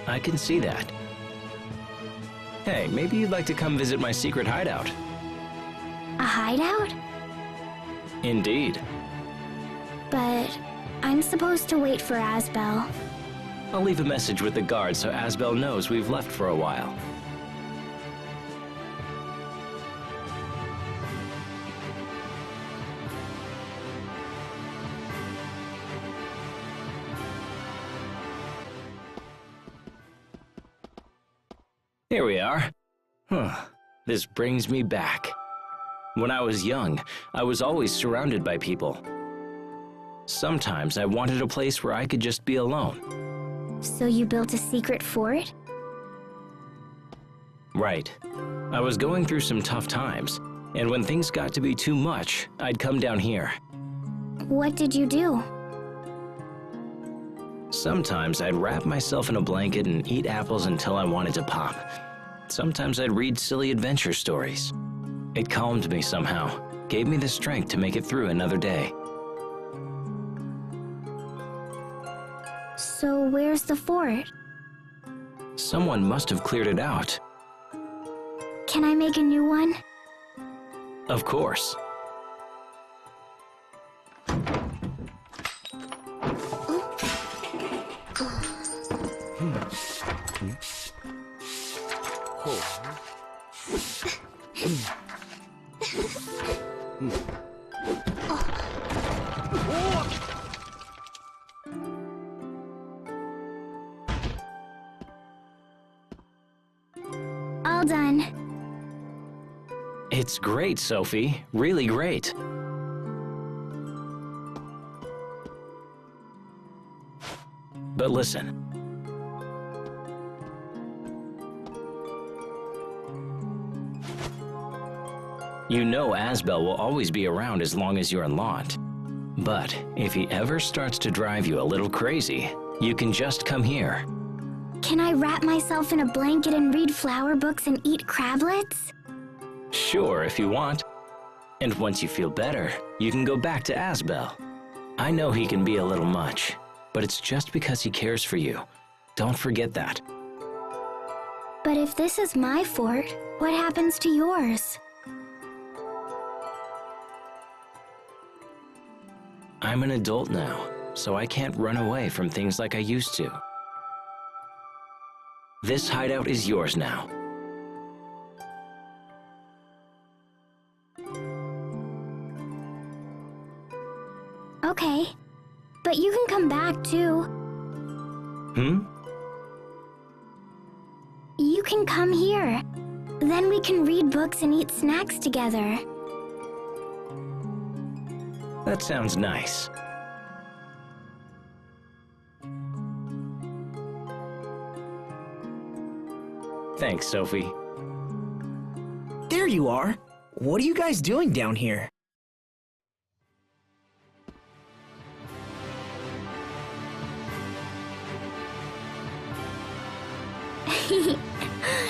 I can see that. Hey, maybe you'd like to come visit my secret hideout. A hideout? Indeed. But I'm supposed to wait for Asbel. I'll leave a message with the guard so Asbel knows we've left for a while. Here we are. This brings me back. When I was young, I was always surrounded by people. Sometimes I wanted a place where I could just be alone. So you built a secret fort? Right. I was going through some tough times, and when things got to be too much, I'd come down here. What did you do? Sometimes I'd wrap myself in a blanket and eat apples until I wanted to pop. Sometimes I'd read silly adventure stories. It calmed me somehow, gave me the strength to make it through another day. So where's the fort? Someone must have cleared it out. Can I make a new one? Of course. All done. It's great, Sophie. Really great. But listen. You know Asbel will always be around as long as you're in Lant. But if he ever starts to drive you a little crazy, you can just come here. Can I wrap myself in a blanket and read flower books and eat crablets? Sure, if you want. And once you feel better, you can go back to Asbel. I know he can be a little much, but it's just because he cares for you. Don't forget that. But if this is my fort, what happens to yours? I'm an adult now, so I can't run away from things like I used to. This hideout is yours now. Okay, but you can come back too. You can come here. Then we can read books and eat snacks together. That sounds nice. Thanks, Sophie. There you are. What are you guys doing down here?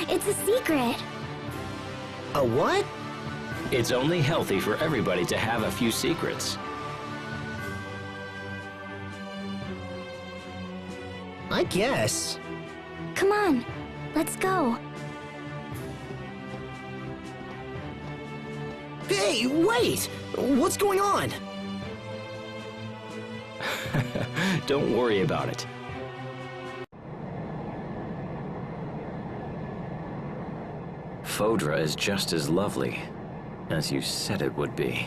It's a secret. A what? It's only healthy for everybody to have a few secrets. I guess. Come on, let's go. Hey, wait! What's going on? Don't worry about it. Fodra is just as lovely as you said it would be.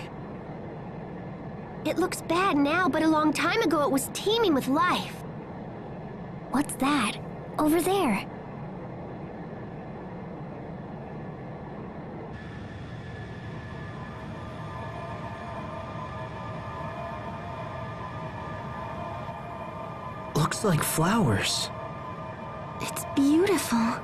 It looks bad now, but a long time ago it was teeming with life. What's that? Over there. Looks like flowers. It's beautiful.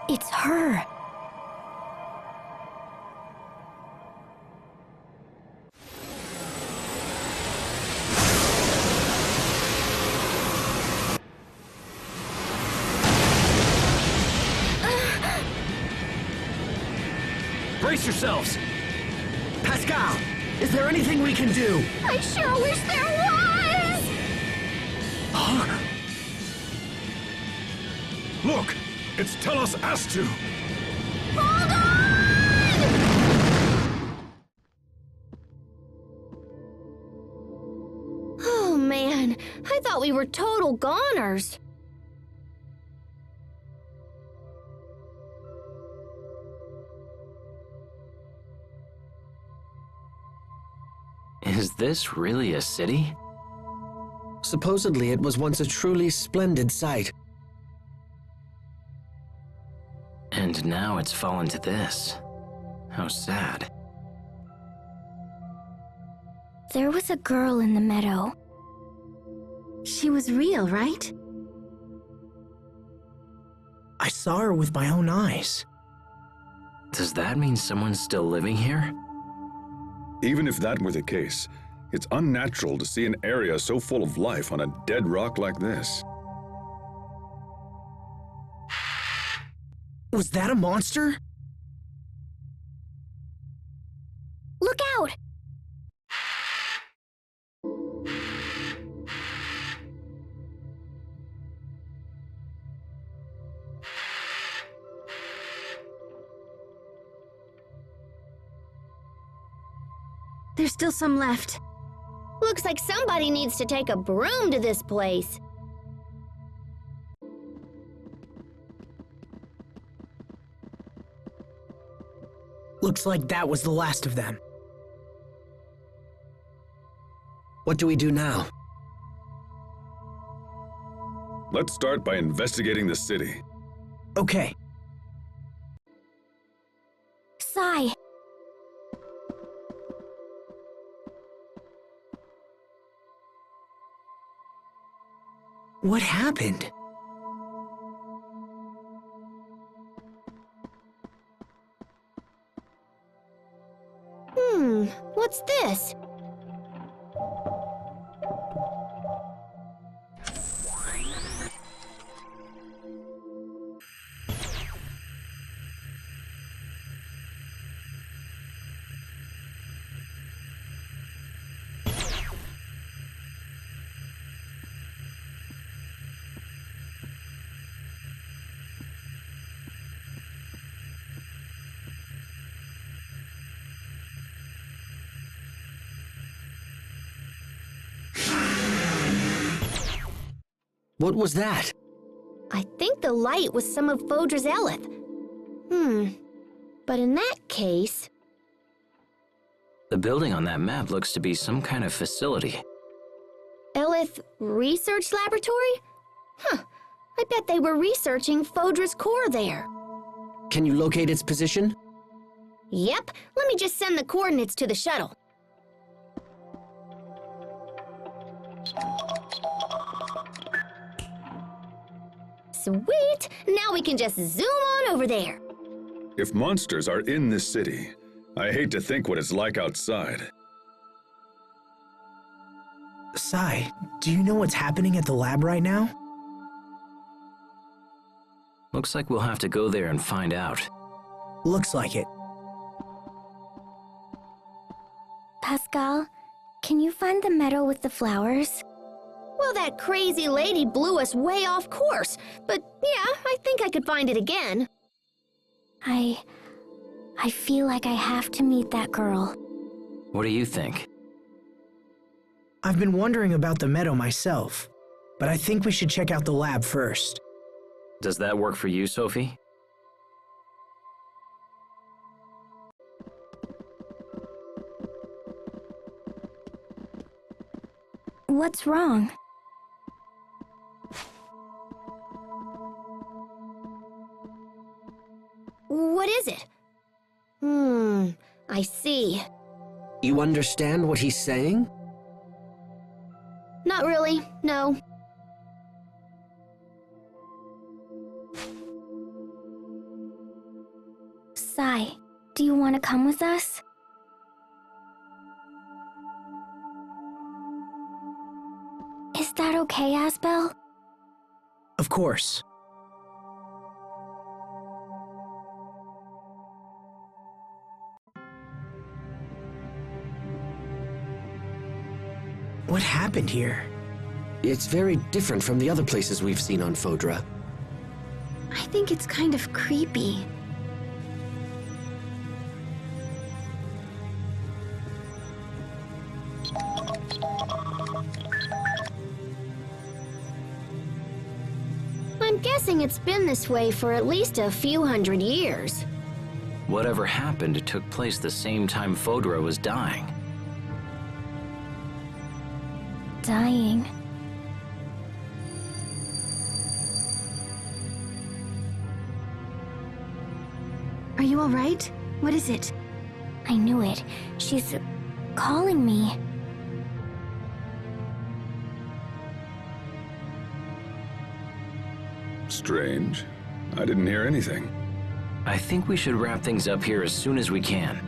It's her. Brace yourselves! Pascal, is there anything we can do? I sure wish there was! Huh? Look! It's Telos Astu! Hold on! Oh man, I thought we were total goners. Is this really a city? Supposedly it was once a truly splendid sight. And now it's fallen to this. How sad. There was a girl in the meadow. She was real, right? I saw her with my own eyes. Does that mean someone's still living here? Even if that were the case, it's unnatural to see an area so full of life on a dead rock like this. Was that a monster? Look out! There's still some left. Looks like somebody needs to take a broom to this place. Looks like that was the last of them. What do we do now? Let's start by investigating the city. Okay. Sai. What happened? What's this? What was that? I think the light was some of Fodra's Elith. But in that case... The building on that map looks to be some kind of facility. Elith Research Laboratory? Huh. I bet they were researching Fodra's core there. Can you locate its position? Yep. Let me just send the coordinates to the shuttle. Sweet! Now we can just zoom on over there. If monsters are in this city, I hate to think what it's like outside. Sai, do you know what's happening at the lab right now? Looks like we'll have to go there and find out. Looks like it. Pascal, can you find the meadow with the flowers? Well, that crazy lady blew us way off course, but yeah, I think I could find it again. I feel like I have to meet that girl. What do you think? I've been wondering about the meadow myself, but I think we should check out the lab first. Does that work for you, Sophie? What's wrong? What is it? I see. You understand what he's saying? Not really, no. Sai, do you want to come with us? Is that okay, Asbel? Of course. What happened here? It's very different from the other places we've seen on Fodra. I think it's kind of creepy. I'm guessing it's been this way for at least a few hundred years. Whatever happened took place the same time Fodra was dying. Dying. Are you all right? What is it? I knew it. She's calling me. Strange. I didn't hear anything. I think we should wrap things up here as soon as we can.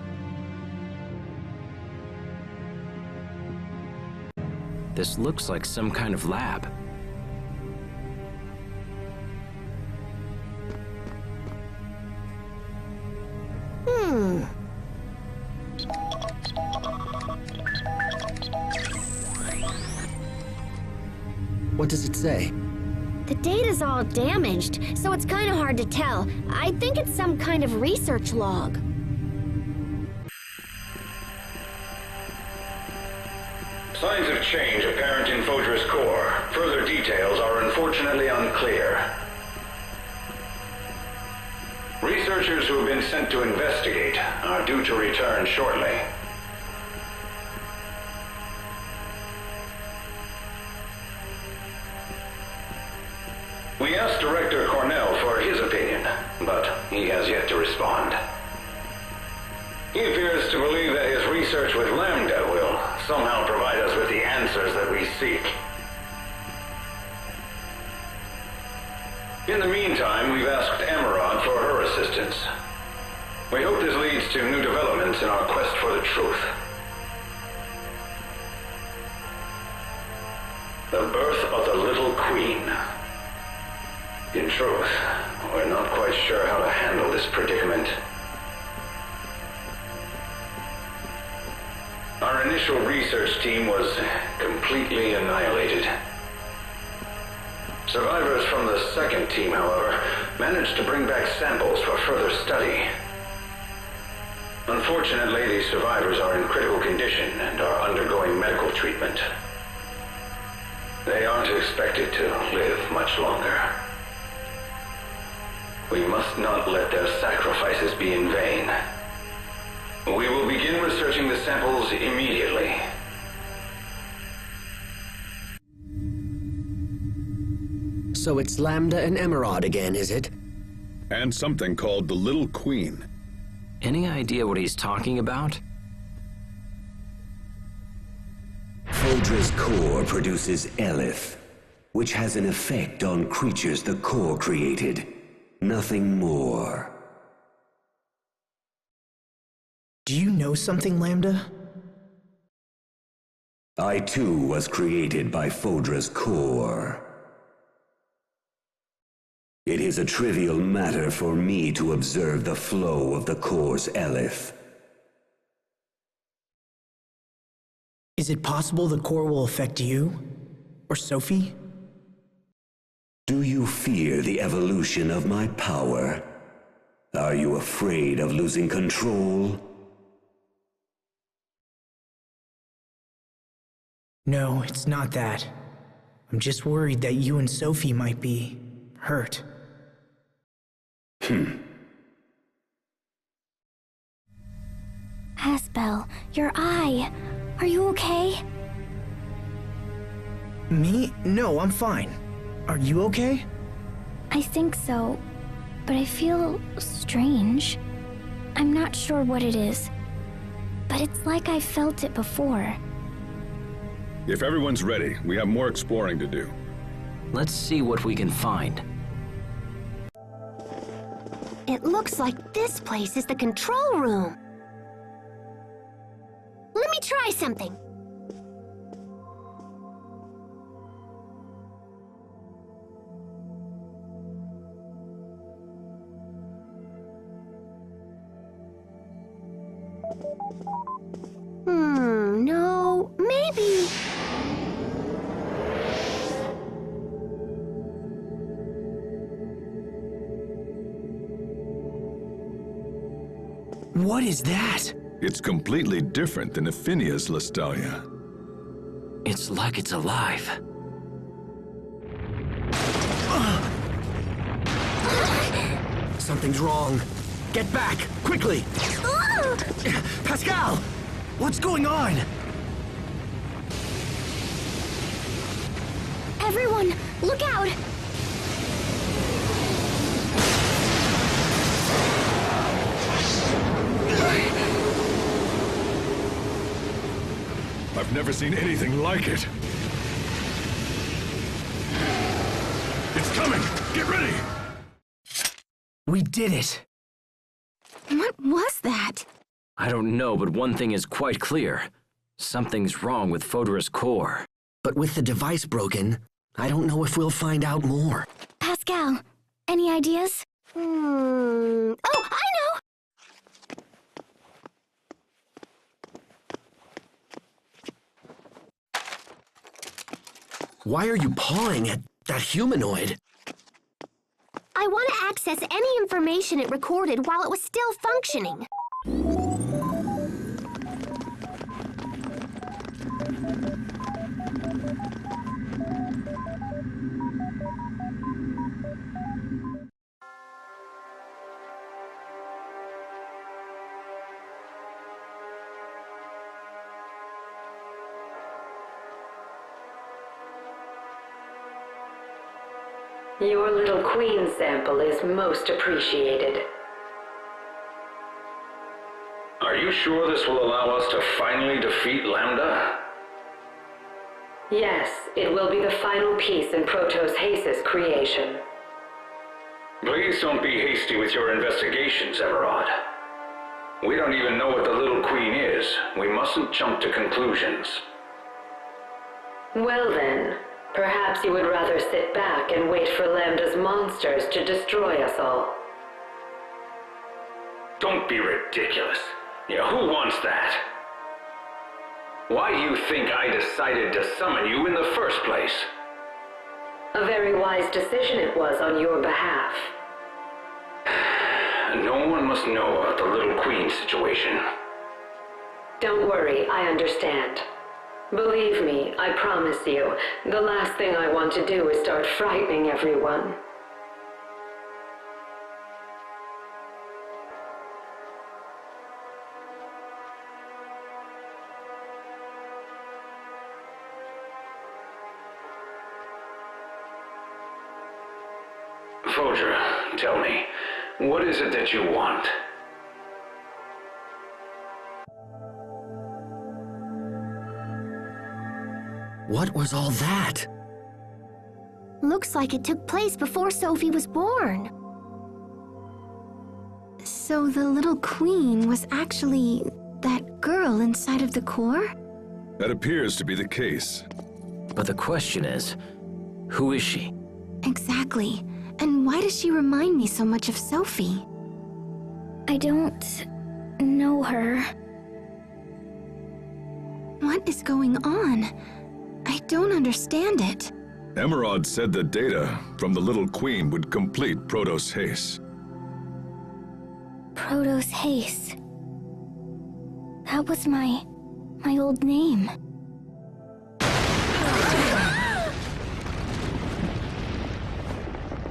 This looks like some kind of lab. What does it say? The data's all damaged, so it's kind of hard to tell. I think it's some kind of research log. Signs of change apparent in Fodra's core. Further details are unfortunately unclear. Researchers who have been sent to investigate are due to return shortly. We asked Director Cornell for his opinion, but he has yet to respond. He appears to believe that his research with Lambda will somehow provide us with the answers that we seek. In the meantime, we've asked Emerald for her assistance. We hope this leads to new developments in our quest for the truth. The birth of the Little Queen. In truth, we're not quite sure how to handle this predicament. Our initial research team was completely annihilated. Survivors from the second team, however, managed to bring back samples for further study. Unfortunately, these survivors are in critical condition and are undergoing medical treatment. They aren't expected to live much longer. We must not let their sacrifices be in vain. We will begin researching the samples immediately. So it's Lambda and Emerald again, is it? And something called the Little Queen. Any idea what he's talking about? Fodra's core produces Elith, which has an effect on creatures the core created. Nothing more. Do you know something, Lambda? I too was created by Fodra's core. It is a trivial matter for me to observe the flow of the core's Elith. Is it possible the core will affect you? Or Sophie? Do you fear the evolution of my power? Are you afraid of losing control? No, it's not that. I'm just worried that you and Sophie might be hurt. Asbel, your eye. Are you okay? Me? No, I'm fine. Are you okay? I think so, but I feel strange. I'm not sure what it is, but it's like I felt it before. If everyone's ready, we have more exploring to do. Let's see what we can find. It looks like this place is the control room. Let me try something. No, maybe. What is that? It's completely different than Aphinia's Lestalia. It's like it's alive. Something's wrong. Get back, quickly! Pascal! What's going on? Everyone, look out! I've never seen anything like it. It's coming! Get ready! We did it! What was that? I don't know, but one thing is quite clear. Something's wrong with Fodra's core. But with the device broken, I don't know if we'll find out more. Pascal, any ideas? Oh, I know! Why are you pawing at that humanoid? I want to access any information it recorded while it was still functioning. Your little queen sample is most appreciated. Are you sure this will allow us to finally defeat Lambda? Yes, it will be the final piece in Protos Hace's creation. Please don't be hasty with your investigations, Emerald. We don't even know what the little queen is. We mustn't jump to conclusions. Well then, perhaps you would rather sit back and wait for Lambda's monsters to destroy us all. Don't be ridiculous. Yeah, who wants that? Why do you think I decided to summon you in the first place? A very wise decision it was on your behalf. No one must know about the little queen situation. Don't worry, I understand. Believe me, I promise you, the last thing I want to do is start frightening everyone. Fodra, tell me, what is it that you want? What was all that? Looks like it took place before Sophie was born. So the little queen was actually that girl inside of the core? That appears to be the case. But the question is, who is she? Exactly. And why does she remind me so much of Sophie? I don't know her. What is going on? I don't understand it. Emerald said the data from the little queen would complete Protos Hace. Protos Hace. That was my old name.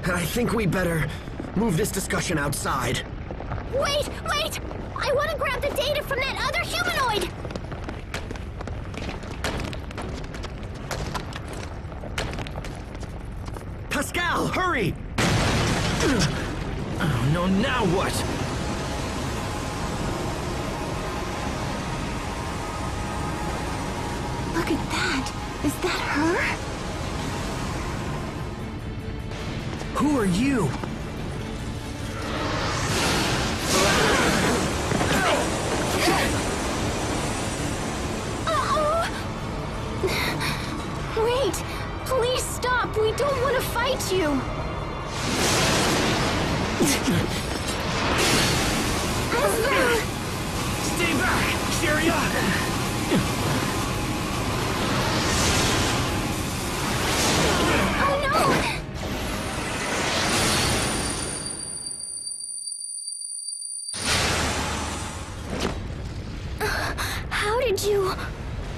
I think we better move this discussion outside. Wait! I want to grab the data from that other humanoid! Pascal, hurry! Oh no, now what? Look at that! Is that her? Who are you? We don't want to fight you. Stay back, Sheria! Oh no! How did you...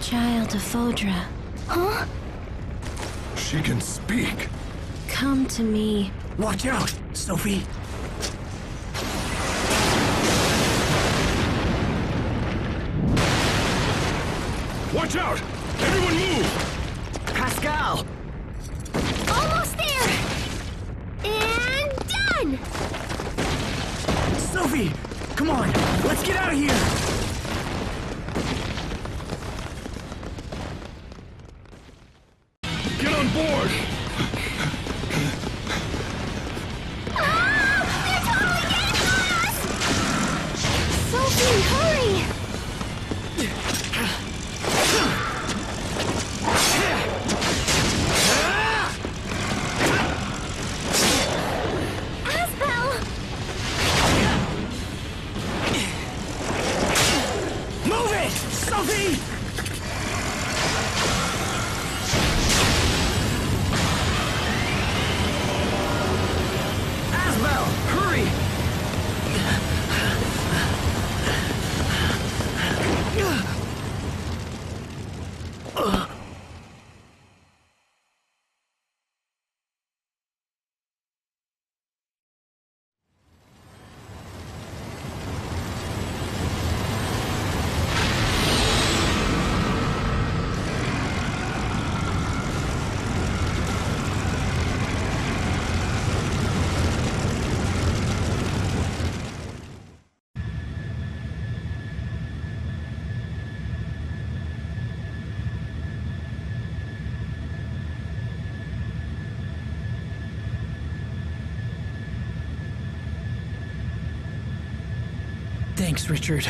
Child of Fodra. Huh? She can speak. Come to me. Watch out, Sophie! Watch out! Everyone move! Pascal! Almost there! And done! Sophie! Come on, let's get out of here! Get on board! They're totally getting us! Sophie, hurry! Asbel! Move it! Sophie! Asbel, hurry! Thanks, Richard.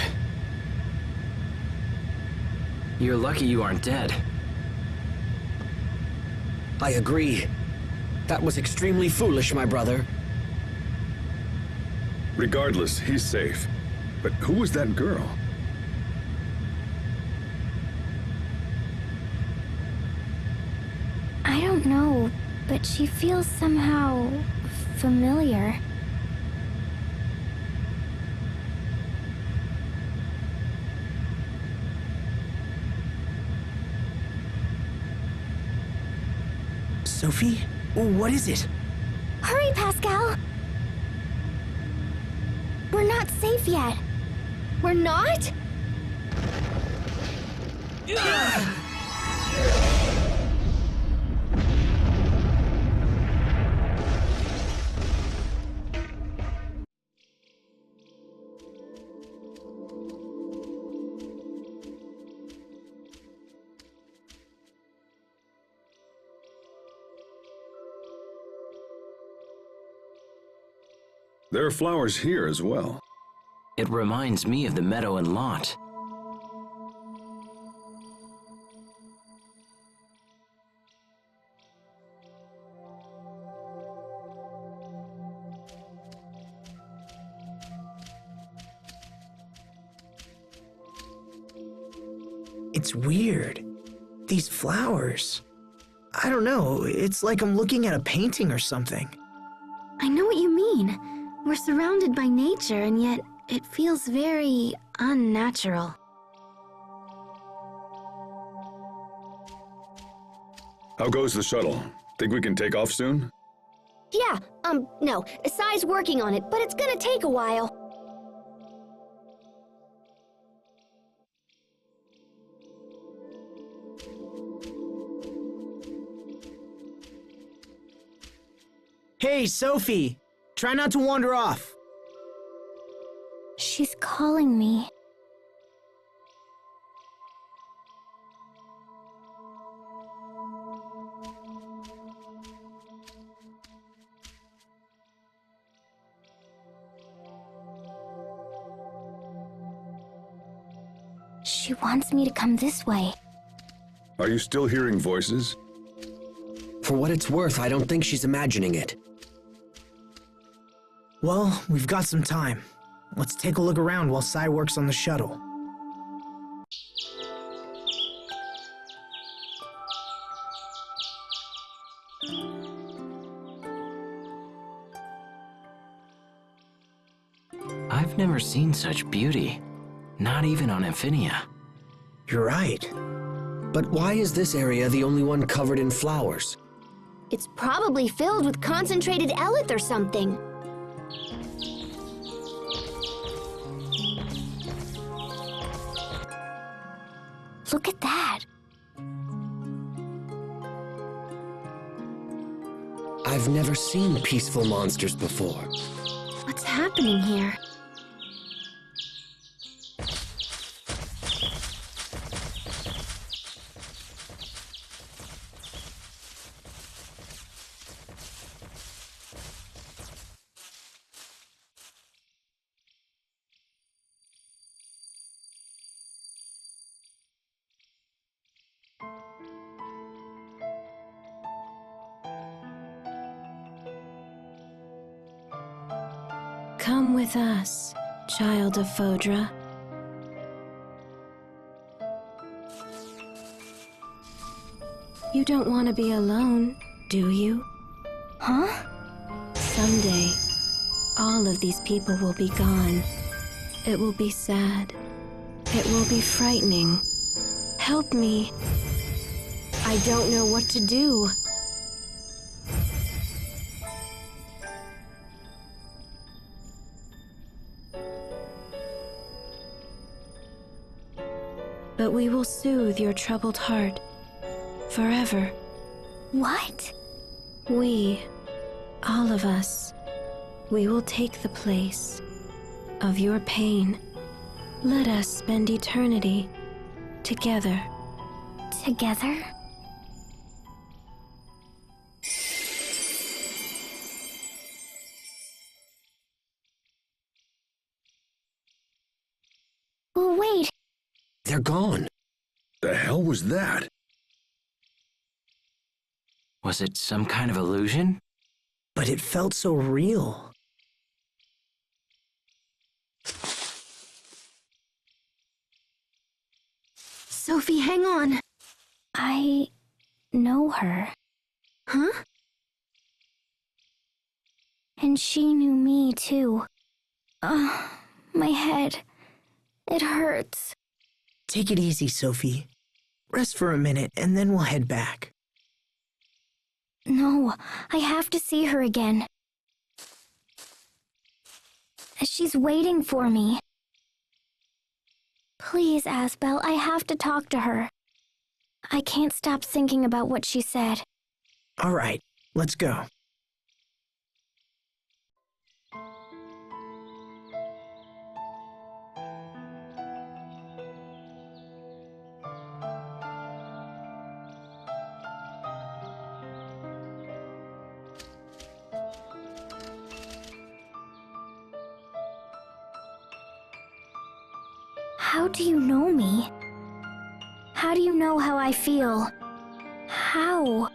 You're lucky you aren't dead. I agree. That was extremely foolish, my brother. Regardless, he's safe. But who was that girl? I don't know, but she feels somehow familiar. Sophie? What is it? Hurry, Pascal! We're not safe yet. We're not? There are flowers here as well. It reminds me of the meadow in Lot. It's weird. These flowers. I don't know, it's like I'm looking at a painting or something. I know what you mean. We're surrounded by nature, and yet it feels very unnatural. How goes the shuttle? Think we can take off soon? Yeah, no. Sai's working on it, but it's gonna take a while. Hey, Sophie! Try not to wander off. She's calling me. She wants me to come this way. Are you still hearing voices? For what it's worth, I don't think she's imagining it. Well, we've got some time. Let's take a look around while Sai works on the shuttle. I've never seen such beauty. Not even on Infinia. You're right. But why is this area the only one covered in flowers? It's probably filled with concentrated eleth or something. Look at that. I've never seen peaceful monsters before. What's happening here? Come with us, child of Fodra. You don't want to be alone, do you? Huh? Someday, all of these people will be gone. It will be sad. It will be frightening. Help me. I don't know what to do. But we will soothe your troubled heart forever. What? We, all of us, we will take the place of your pain. Let us spend eternity together. Together? Oh, wait. They're gone. The hell was that? Was it some kind of illusion? But it felt so real. Sophie, hang on. I know her. Huh? And she knew me, too. My head. It hurts. Take it easy, Sophie. Rest for a minute, and then we'll head back. No, I have to see her again. She's waiting for me. Please, Asbel, I have to talk to her. I can't stop thinking about what she said. All right, let's go. How do you know me? How do you know how I feel? How?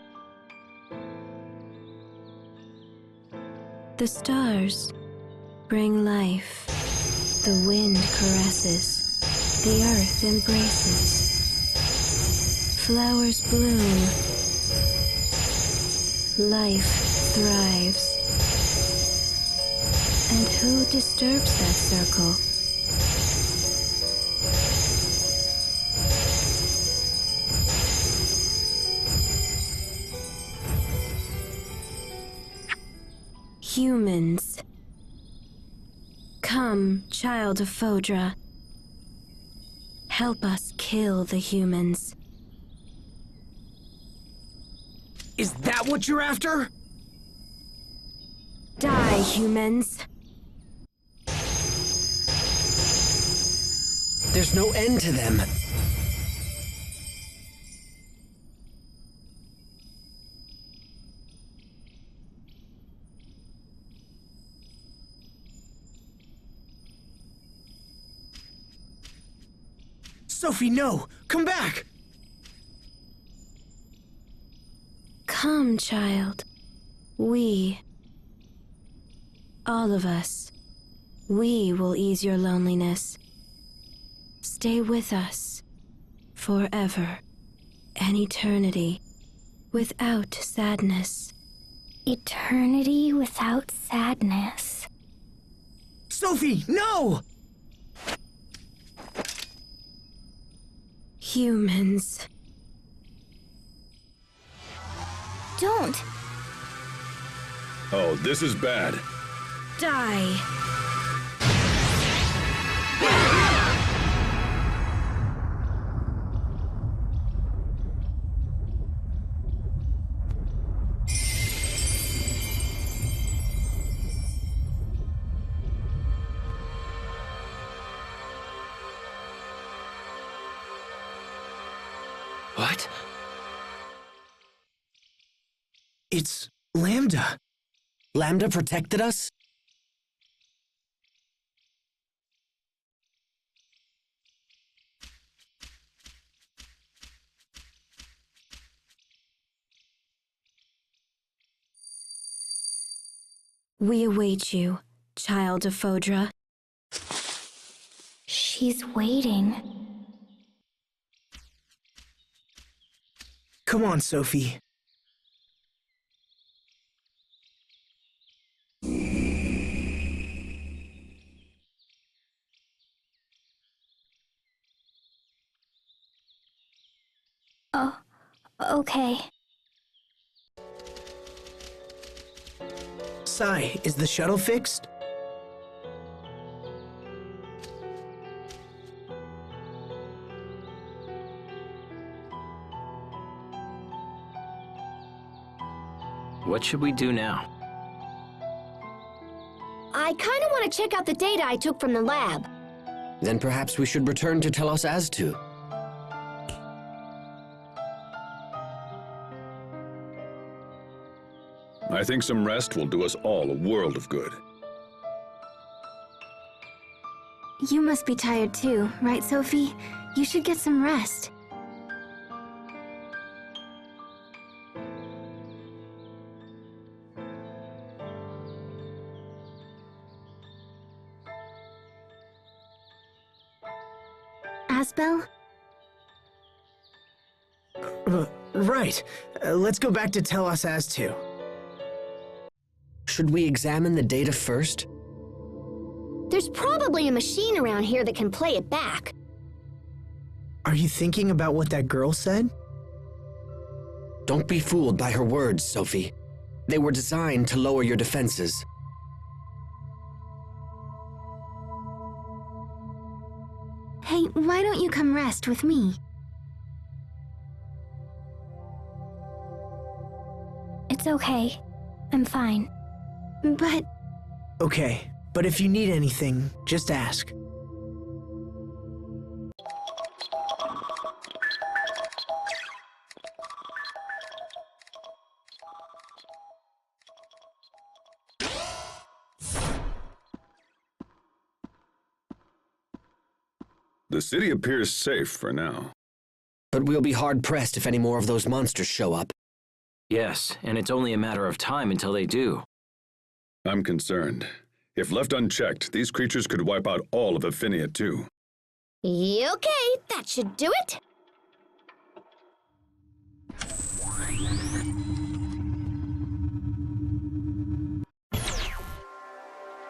The stars bring life. The wind caresses. The earth embraces. Flowers bloom. Life thrives. And who disturbs that circle? Humans. Come, child of Fodra. Help us kill the humans. Is that what you're after? Die, humans. There's no end to them. Sophie, no! Come back! Come, child. We, all of us, we will ease your loneliness. Stay with us forever, an eternity, without sadness. Eternity without sadness. Sophie, no! Humans. Don't. Oh, this is bad. Die. What? It's Lambda. Lambda protected us? We await you, child of Fodra. She's waiting. Come on, Sophie. Oh, okay. Sai, is the shuttle fixed? What should we do now? I kind of want to check out the data I took from the lab. Then perhaps we should return to Telos Aztu. I think some rest will do us all a world of good. You must be tired too, right, Sophie? You should get some rest. Asbel? Right. Let's go back to Telos Aztu. Should we examine the data first? There's probably a machine around here that can play it back. Are you thinking about what that girl said? Don't be fooled by her words, Sophie. They were designed to lower your defenses. Hey, why don't you come rest with me? It's okay. I'm fine. But... Okay, but if you need anything, just ask. The city appears safe for now. But we'll be hard-pressed if any more of those monsters show up. Yes, and it's only a matter of time until they do. I'm concerned. If left unchecked, these creatures could wipe out all of Affinia too. Okay, that should do it.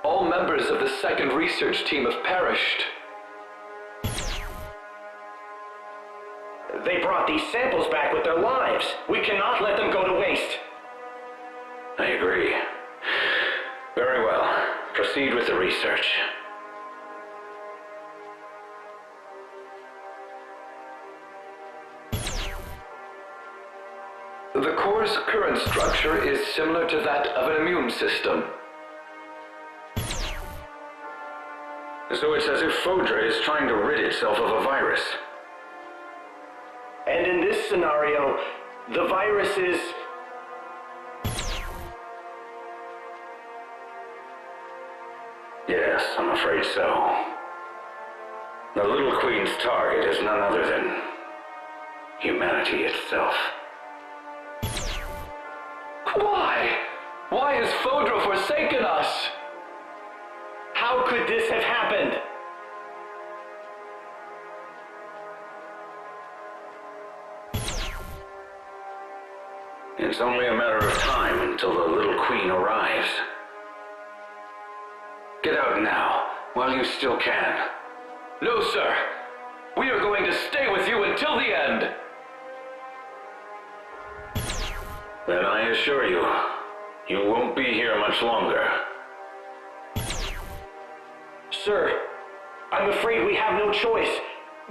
All members of the second research team have perished. They brought these samples back with their lives. We cannot let them go to waste. I agree. Very well. Proceed with the research. The core's current structure is similar to that of an immune system. So it's as if Fodra is trying to rid itself of a virus. And in this scenario, the virus is... Yes, I'm afraid so. The Little Queen's target is none other than humanity itself. Why? Why has Fodra forsaken us? How could this have happened? It's only a matter of time until the little queen arrives. Get out now, while you still can. No, sir. We are going to stay with you until the end. Then I assure you, you won't be here much longer. Sir, I'm afraid we have no choice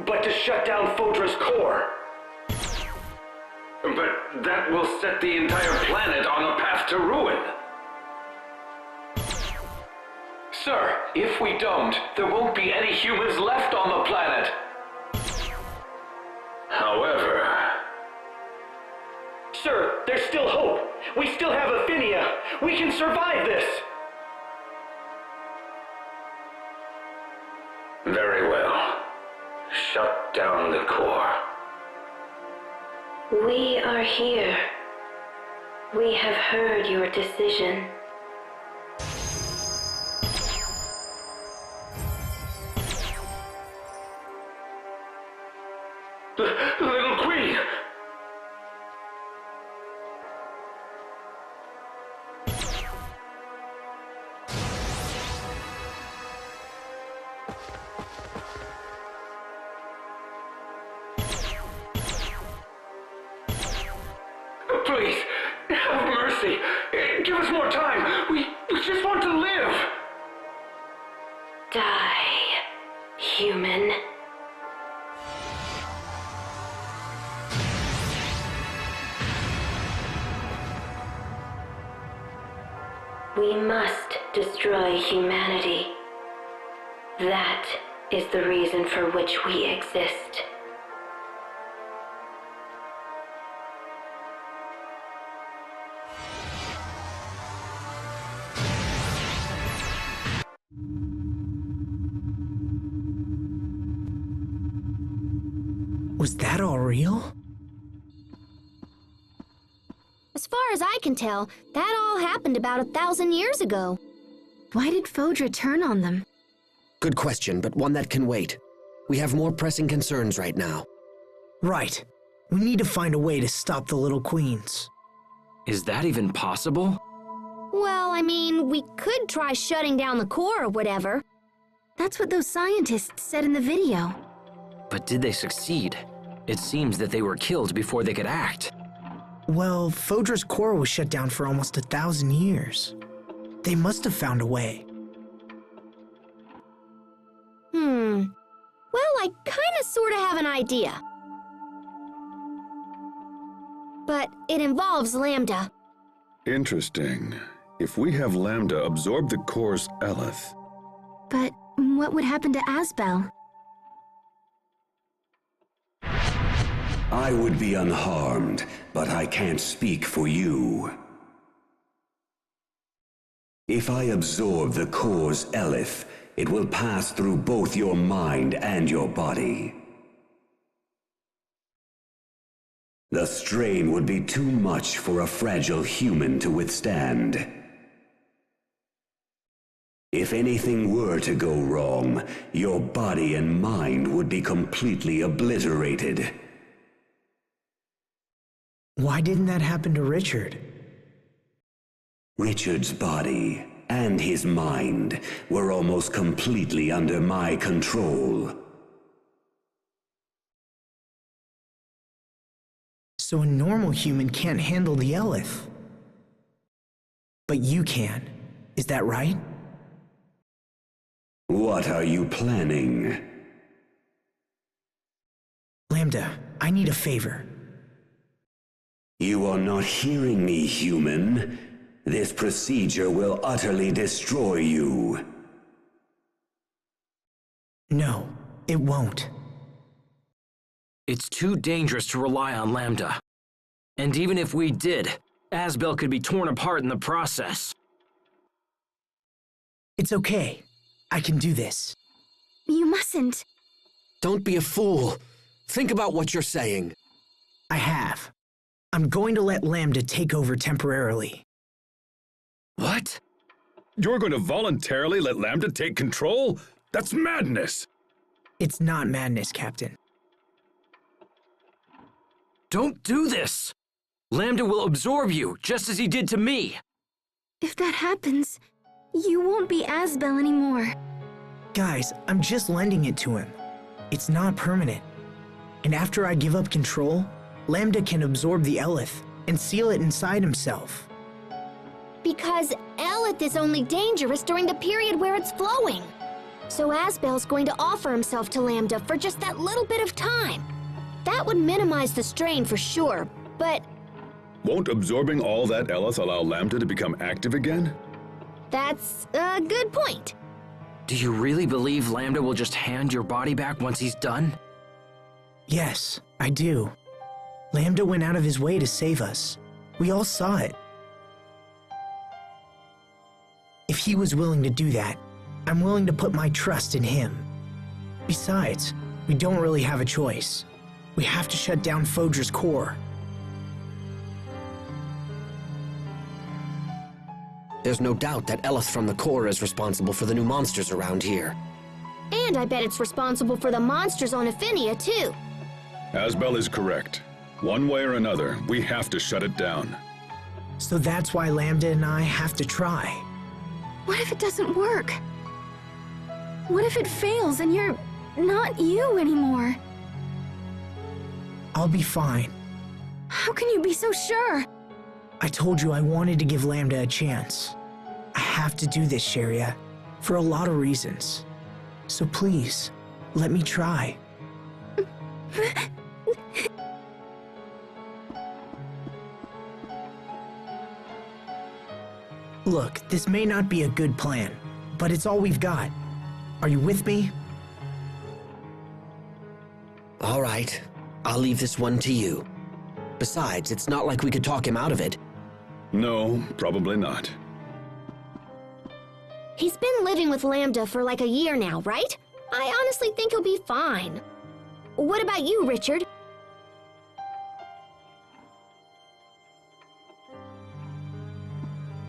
but to shut down Fodra's core. But that will set the entire planet on a path to ruin. Sir, if we don't, there won't be any humans left on the planet. However... Sir, there's still hope. We still have Athenia. We can survive this. Very well. Shut down the core. We are here. We have heard your decision. Little queen! Please, have mercy. Give us more time. We just want to live. Die, human. We must destroy humanity. That is the reason for which we exist. Was that all real? As far as I can tell, that all happened about 1,000 years ago. Why did Fodra turn on them? Good question, but one that can wait. We have more pressing concerns right now. Right. We need to find a way to stop the little queens. Is that even possible? Well, I mean, we could try shutting down the core or whatever. That's what those scientists said in the video. But did they succeed? It seems that they were killed before they could act. Well, Fodra's core was shut down for almost 1,000 years. They must have found a way. Well, I kinda sorta have an idea. But it involves Lambda. Interesting. If we have Lambda absorb the core's Eleth... But what would happen to Asbel? I would be unharmed, but I can't speak for you. If I absorb the core's Eleth, it will pass through both your mind and your body. The strain would be too much for a fragile human to withstand. If anything were to go wrong, your body and mind would be completely obliterated. Why didn't that happen to Richard? Richard's body and his mind were almost completely under my control. So a normal human can't handle the Eleth. But you can. Is that right? What are you planning? Lambda, I need a favor. You are not hearing me, human. This procedure will utterly destroy you. No, it won't. It's too dangerous to rely on Lambda. And even if we did, Asbel could be torn apart in the process. It's okay. I can do this. You mustn't. Don't be a fool. Think about what you're saying. I have. I'm going to let Lambda take over temporarily. What? You're going to voluntarily let Lambda take control? That's madness! It's not madness, Captain. Don't do this! Lambda will absorb you, just as he did to me. If that happens, you won't be Asbel anymore. Guys, I'm just lending it to him. It's not permanent. And after I give up control, Lambda can absorb the Elith and seal it inside himself. Because Elith is only dangerous during the period where it's flowing. So Asbel's going to offer himself to Lambda for just that little bit of time. That would minimize the strain for sure, but... Won't absorbing all that Elith allow Lambda to become active again? That's a good point. Do you really believe Lambda will just hand your body back once he's done? Yes, I do. Lambda went out of his way to save us. We all saw it. If he was willing to do that, I'm willing to put my trust in him. Besides, we don't really have a choice. We have to shut down Fodra's core. There's no doubt that Elith from the core is responsible for the new monsters around here. And I bet it's responsible for the monsters on Affinia, too. Asbel is correct. One way or another, we have to shut it down. So that's why Lambda and I have to try. What if it doesn't work? What if it fails and you're not you anymore? I'll be fine. How can you be so sure? I told you I wanted to give Lambda a chance. I have to do this, Sharia, for a lot of reasons. So please, let me try. Look, this may not be a good plan, but it's all we've got. Are you with me? All right, I'll leave this one to you. Besides, it's not like we could talk him out of it. No, probably not. He's been living with Lambda for like a year now, right? I honestly think he'll be fine. What about you, Richard?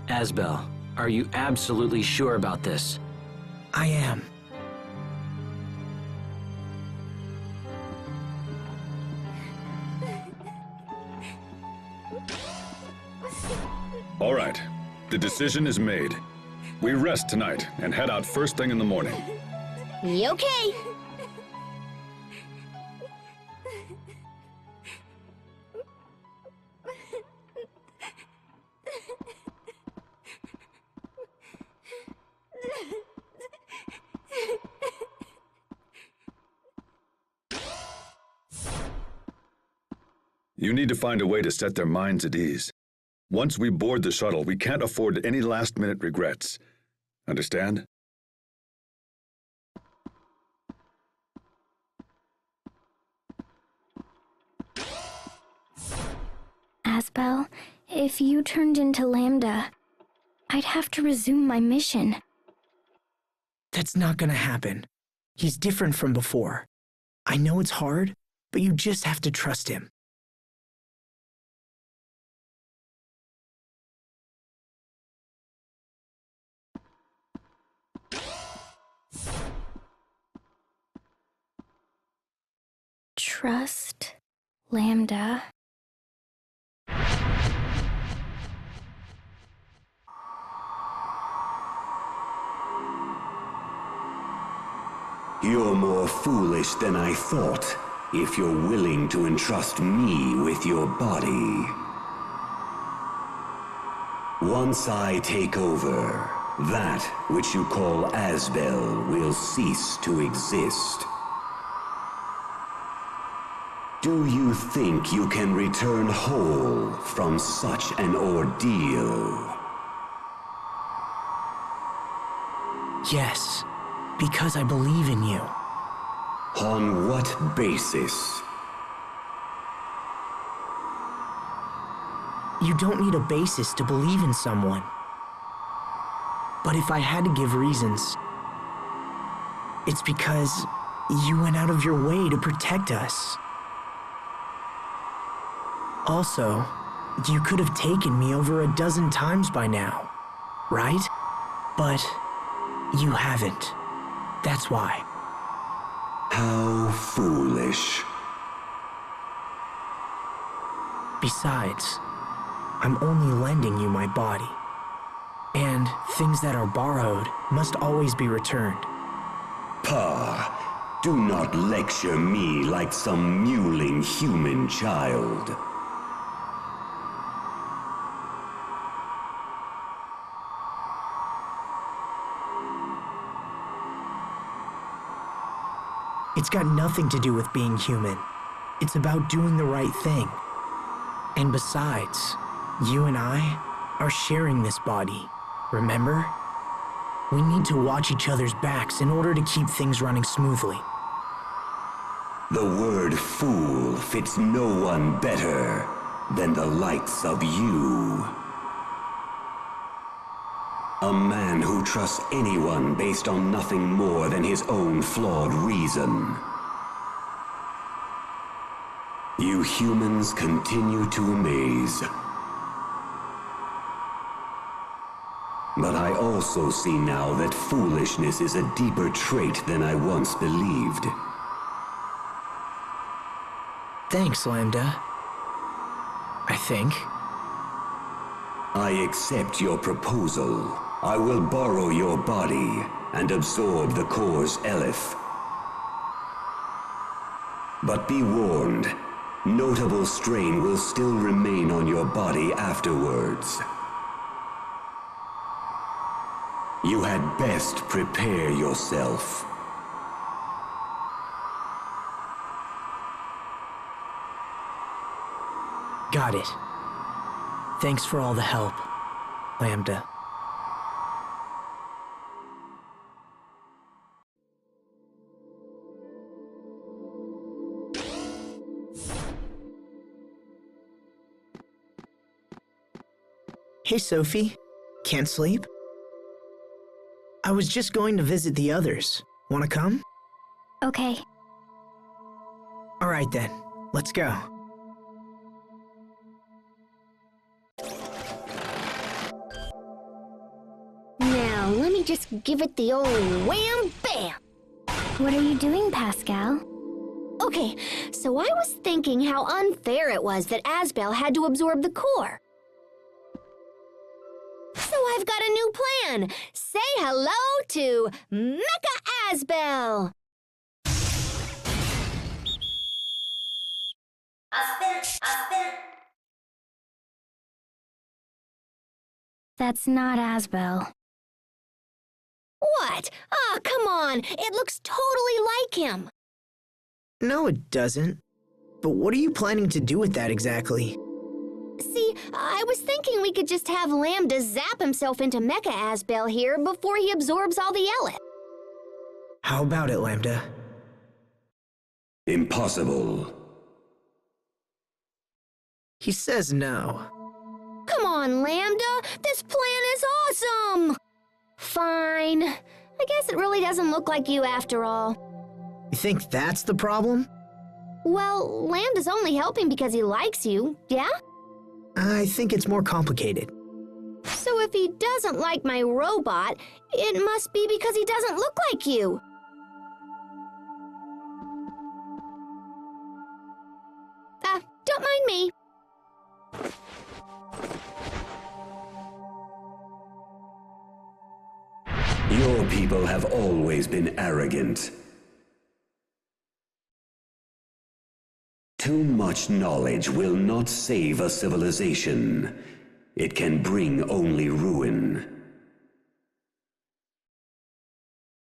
Asbel, are you absolutely sure about this? I am. All right, the decision is made. We rest tonight and head out first thing in the morning. Okay. You need to find a way to set their minds at ease. Once we board the shuttle, we can't afford any last-minute regrets. Understand? Asbel, if you turned into Lambda, I'd have to resume my mission. That's not gonna happen. He's different from before. I know it's hard, but you just have to trust him. Trust Lambda. You're more foolish than I thought, if you're willing to entrust me with your body. Once I take over, that which you call Asbel will cease to exist. Do you think you can return whole from such an ordeal? Yes, because I believe in you. On what basis? You don't need a basis to believe in someone. But if I had to give reasons, it's because you went out of your way to protect us. Also, you could have taken me over a dozen times by now, right? But you haven't. That's why. How foolish. Besides, I'm only lending you my body. And things that are borrowed must always be returned. Pa, do not lecture me like some mewling human child. It's got nothing to do with being human. It's about doing the right thing. And besides, you and I are sharing this body, remember? We need to watch each other's backs in order to keep things running smoothly. The word fool fits no one better than the likes of you. A man who trusts anyone based on nothing more than his own flawed reason. You humans continue to amaze. But I also see now that foolishness is a deeper trait than I once believed. Thanks, Lambda. I think. I accept your proposal. I will borrow your body and absorb the core's eleth. But be warned, notable strain will still remain on your body afterwards. You had best prepare yourself. Got it. Thanks for all the help, Lambda. Hey, Sophie. Can't sleep? I was just going to visit the others. Wanna come? Okay. All right then. Let's go. Now, let me just give it the old wham-bam! What are you doing, Pascal? Okay, so I was thinking how unfair it was that Asbel had to absorb the core. So I've got a new plan. Say hello to Mecha Asbel! That's not Asbel. What? Ah, come on. It looks totally like him. No, it doesn't. But what are you planning to do with that exactly? See, I was thinking we could just have Lambda zap himself into Mecha Asbel here before he absorbs all the eleth. How about it, Lambda? Impossible. He says no. Come on, Lambda. This plan is awesome. Fine. I guess it really doesn't look like you after all. You think that's the problem? Well, Lambda's only helping because he likes you, yeah? I think it's more complicated. So if he doesn't like my robot, it must be because he doesn't look like you. Don't mind me. Your people have always been arrogant. Too much knowledge will not save a civilization. It can bring only ruin.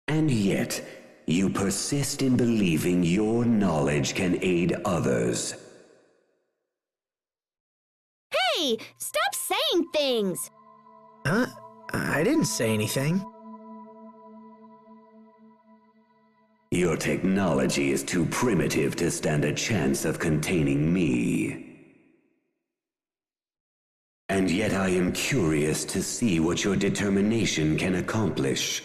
And yet, you persist in believing your knowledge can aid others. Hey, stop saying things! Huh? I didn't say anything. Your technology is too primitive to stand a chance of containing me. And yet I am curious to see what your determination can accomplish.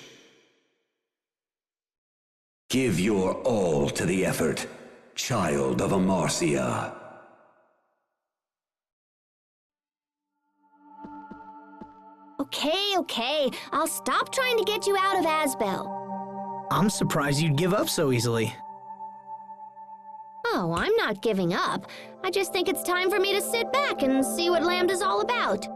Give your all to the effort, child of Amarcia. Okay. I'll stop trying to get you out of Asbel. I'm surprised you'd give up so easily. Oh, I'm not giving up. I just think it's time for me to sit back and see what Lambda's all about.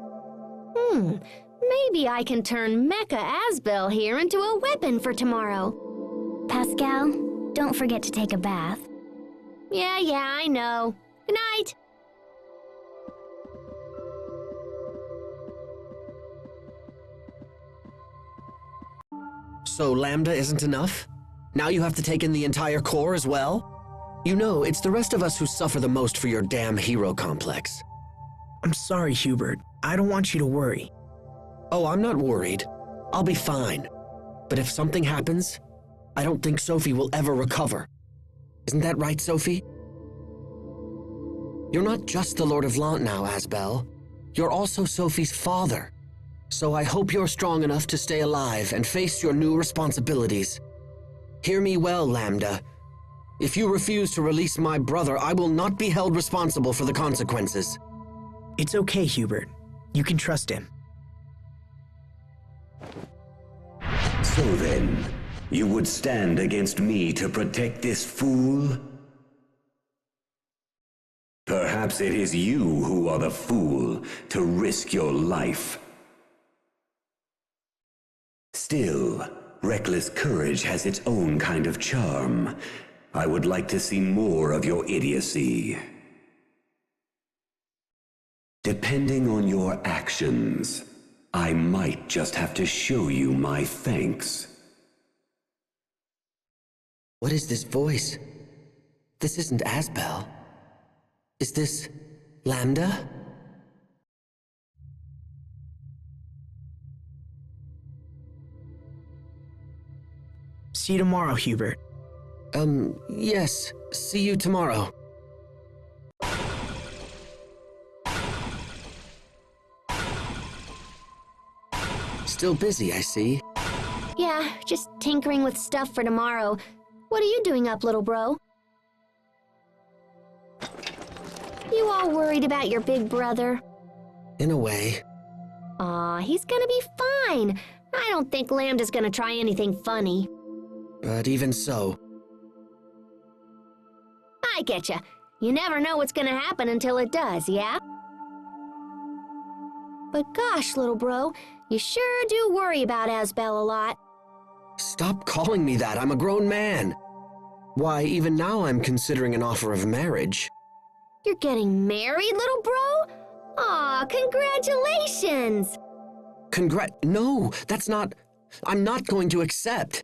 Maybe I can turn Mecha Asbel here into a weapon for tomorrow. Pascal, don't forget to take a bath. Yeah, I know. Good night. So Lambda isn't enough? Now you have to take in the entire core as well? You know, it's the rest of us who suffer the most for your damn hero complex. I'm sorry, Hubert. I don't want you to worry. Oh, I'm not worried. I'll be fine. But if something happens, I don't think Sophie will ever recover. Isn't that right, Sophie? You're not just the Lord of Lant now, Asbel. You're also Sophie's father. So I hope you're strong enough to stay alive and face your new responsibilities. Hear me well, Lambda. If you refuse to release my brother, I will not be held responsible for the consequences. It's okay, Hubert. You can trust him. So then, you would stand against me to protect this fool? Perhaps it is you who are the fool to risk your life. Still, reckless courage has its own kind of charm. I would like to see more of your idiocy. Depending on your actions, I might just have to show you my thanks. What is this voice? This isn't Asbel. Is this Lambda? See you tomorrow, Hubert. Yes. See you tomorrow. Still busy, I see. Yeah, just tinkering with stuff for tomorrow. What are you doing up, little bro? You all worried about your big brother? In a way. Aw, he's gonna be fine. I don't think Lambda's gonna try anything funny. But even so... I getcha. You never know what's gonna happen until it does, yeah? But gosh, little bro, you sure do worry about Asbel a lot. Stop calling me that. I'm a grown man. Why, even now I'm considering an offer of marriage. You're getting married, little bro? Aw, congratulations! No, that's not... I'm not going to accept.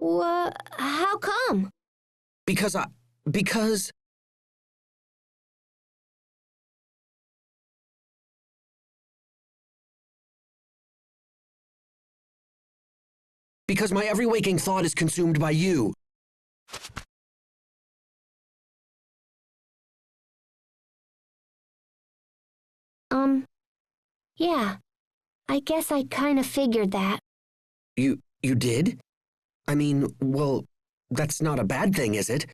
How come? Because my every waking thought is consumed by you. Yeah. I guess I kind of figured that. You did? I mean, well, that's not a bad thing, is it?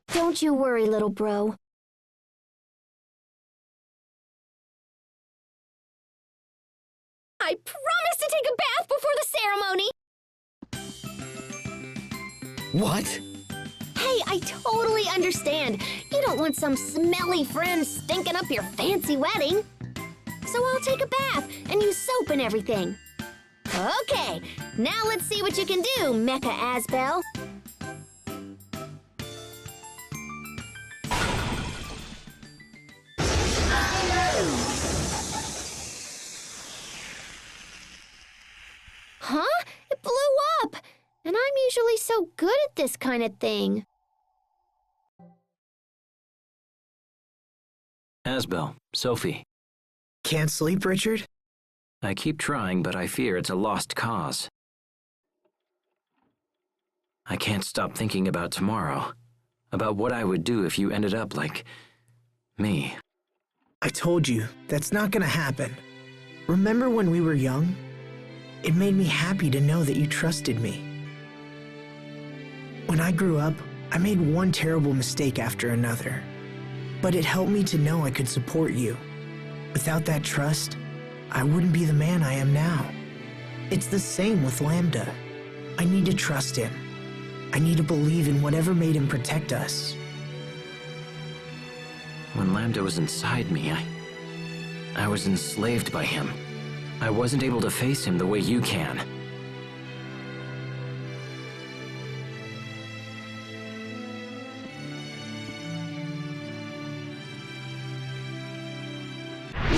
Don't you worry, little bro. I promise to take a bath before the ceremony! What? Hey, I totally understand. You don't want some smelly friend stinking up your fancy wedding. So I'll take a bath and use soap and everything. Okay, now let's see what you can do, Mecha Asbel. Huh? It blew up! And I'm usually so good at this kind of thing. Asbel, Sophie. Can't sleep, Richard? I keep trying, but I fear it's a lost cause. I can't stop thinking about tomorrow. About what I would do if you ended up like... me. I told you, that's not gonna happen. Remember when we were young? It made me happy to know that you trusted me. When I grew up, I made one terrible mistake after another. But it helped me to know I could support you. Without that trust, I wouldn't be the man I am now. It's the same with Lambda. I need to trust him. I need to believe in whatever made him protect us. When Lambda was inside me, I was enslaved by him. I wasn't able to face him the way you can.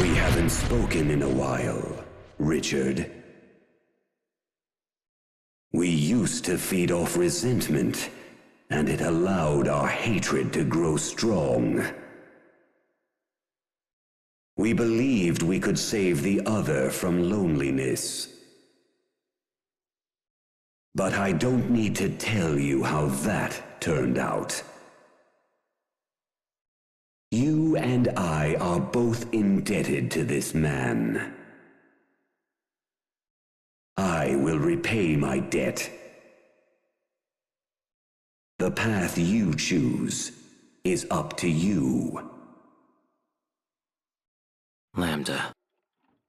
We haven't spoken in a while, Richard. We used to feed off resentment, and it allowed our hatred to grow strong. We believed we could save the other from loneliness. But I don't need to tell you how that turned out. You and I are both indebted to this man. I will repay my debt. The path you choose is up to you. Lambda.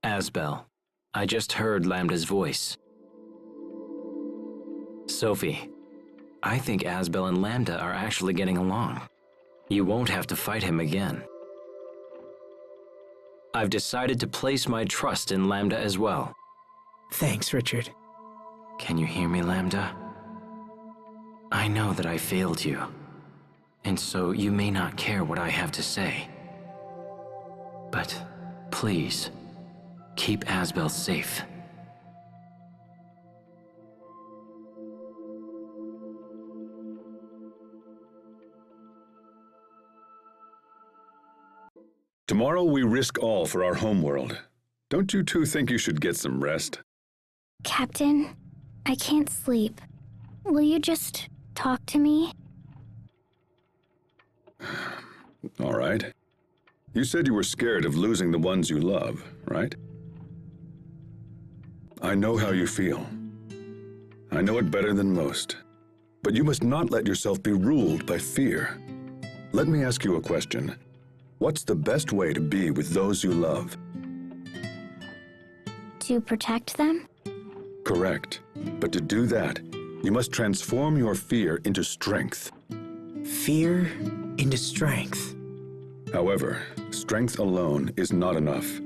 Asbel. I just heard Lambda's voice. Sophie. I think Asbel and Lambda are actually getting along. You won't have to fight him again. I've decided to place my trust in Lambda as well. Thanks, Richard. Can you hear me, Lambda? I know that I failed you, and so you may not care what I have to say. But please, keep Asbel safe. Tomorrow we risk all for our homeworld. Don't you two think you should get some rest? Captain, I can't sleep. Will you just talk to me? All right. You said you were scared of losing the ones you love, right? I know how you feel. I know it better than most. But you must not let yourself be ruled by fear. Let me ask you a question. What's the best way to be with those you love? To protect them? Correct. But to do that, you must transform your fear into strength. Fear into strength. However, strength alone is not enough.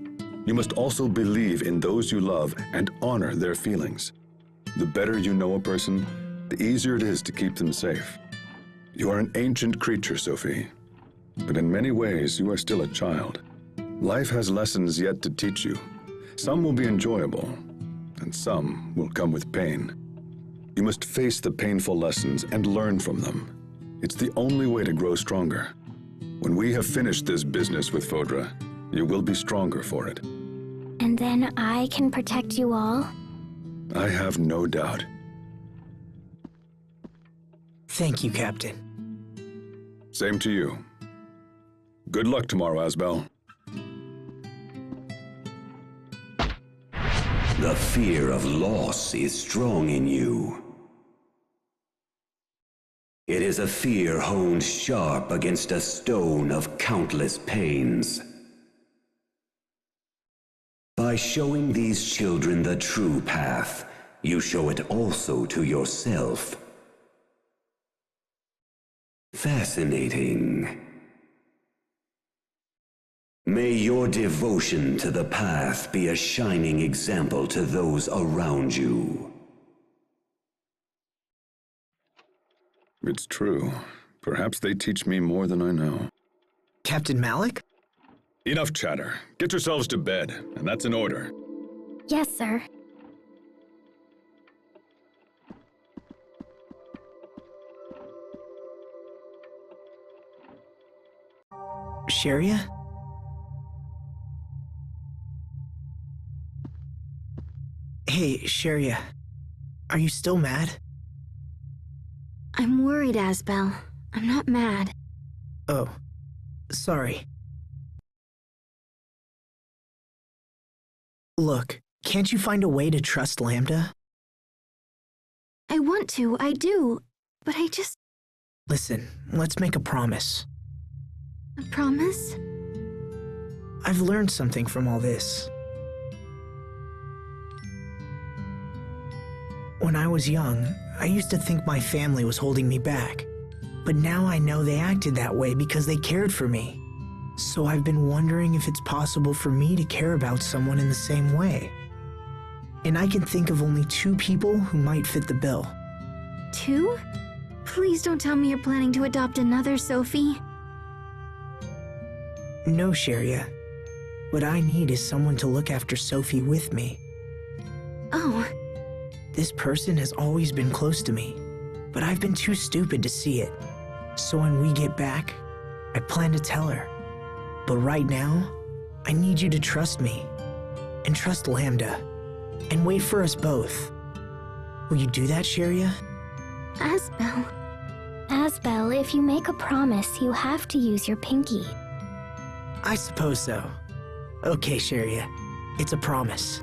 You must also believe in those you love and honor their feelings. The better you know a person, the easier it is to keep them safe. You are an ancient creature, Sophie. But in many ways, you are still a child. Life has lessons yet to teach you. Some will be enjoyable, and some will come with pain. You must face the painful lessons and learn from them. It's the only way to grow stronger. When we have finished this business with Fodra, you will be stronger for it. And then I can protect you all? I have no doubt. Thank you, Captain. Same to you. Good luck tomorrow, Asbel. The fear of loss is strong in you. It is a fear honed sharp against a stone of countless pains. By showing these children the true path, you show it also to yourself. Fascinating. May your devotion to the path be a shining example to those around you. It's true. Perhaps they teach me more than I know. Captain Malik? Enough chatter. Get yourselves to bed, and that's an order. Yes, sir. Sharia? Hey, Sharia. Are you still mad? I'm worried, Asbel. I'm not mad. Oh, sorry. Look, can't you find a way to trust Lambda? I want to, I do, but I just... Listen, let's make a promise. A promise? I've learned something from all this. When I was young, I used to think my family was holding me back. But now I know they acted that way because they cared for me. So I've been wondering if it's possible for me to care about someone in the same way. And I can think of only 2 people who might fit the bill. 2? Please don't tell me you're planning to adopt another Sophie. No, Sharia. What I need is someone to look after Sophie with me. Oh. This person has always been close to me, but I've been too stupid to see it. So when we get back, I plan to tell her. But right now, I need you to trust me, and trust Lambda, and wait for us both. Will you do that, Sharia? Asbel. Asbel, if you make a promise, you have to use your pinky. I suppose so. Okay, Sharia. It's a promise.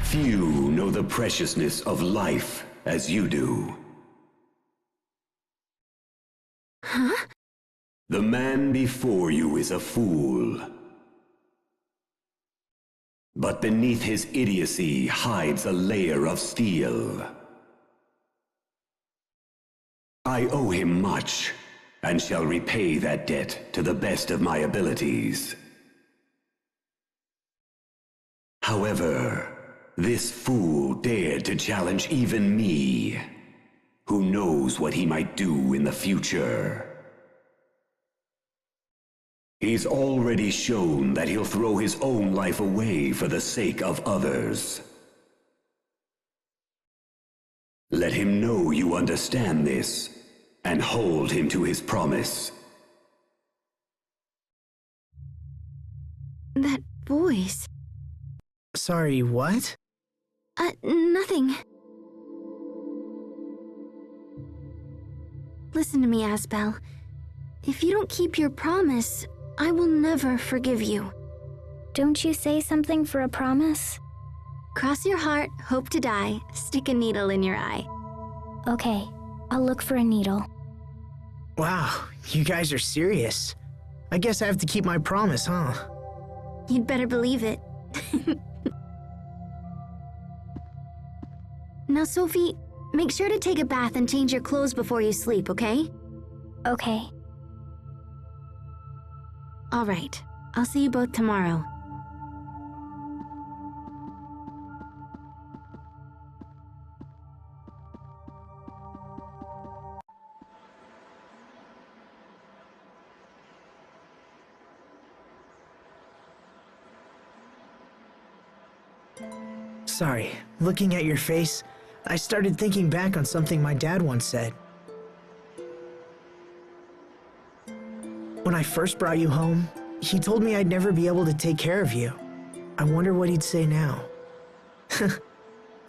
Few know the preciousness of life as you do. Huh? The man before you is a fool. But beneath his idiocy hides a layer of steel. I owe him much, and shall repay that debt to the best of my abilities. However, this fool dared to challenge even me. Who knows what he might do in the future? He's already shown that he'll throw his own life away for the sake of others. Let him know you understand this, and hold him to his promise. That voice. Sorry, what? Nothing. Listen to me, Asbel. If you don't keep your promise, I will never forgive you. Don't you say something for a promise? Cross your heart, hope to die, stick a needle in your eye. Okay, I'll look for a needle. Wow, you guys are serious. I guess I have to keep my promise, huh? You'd better believe it. Now, Sophie, make sure to take a bath and change your clothes before you sleep, okay? Okay. All right. I'll see you both tomorrow. Sorry, looking at your face, I started thinking back on something my dad once said. When I first brought you home, he told me I'd never be able to take care of you. I wonder what he'd say now.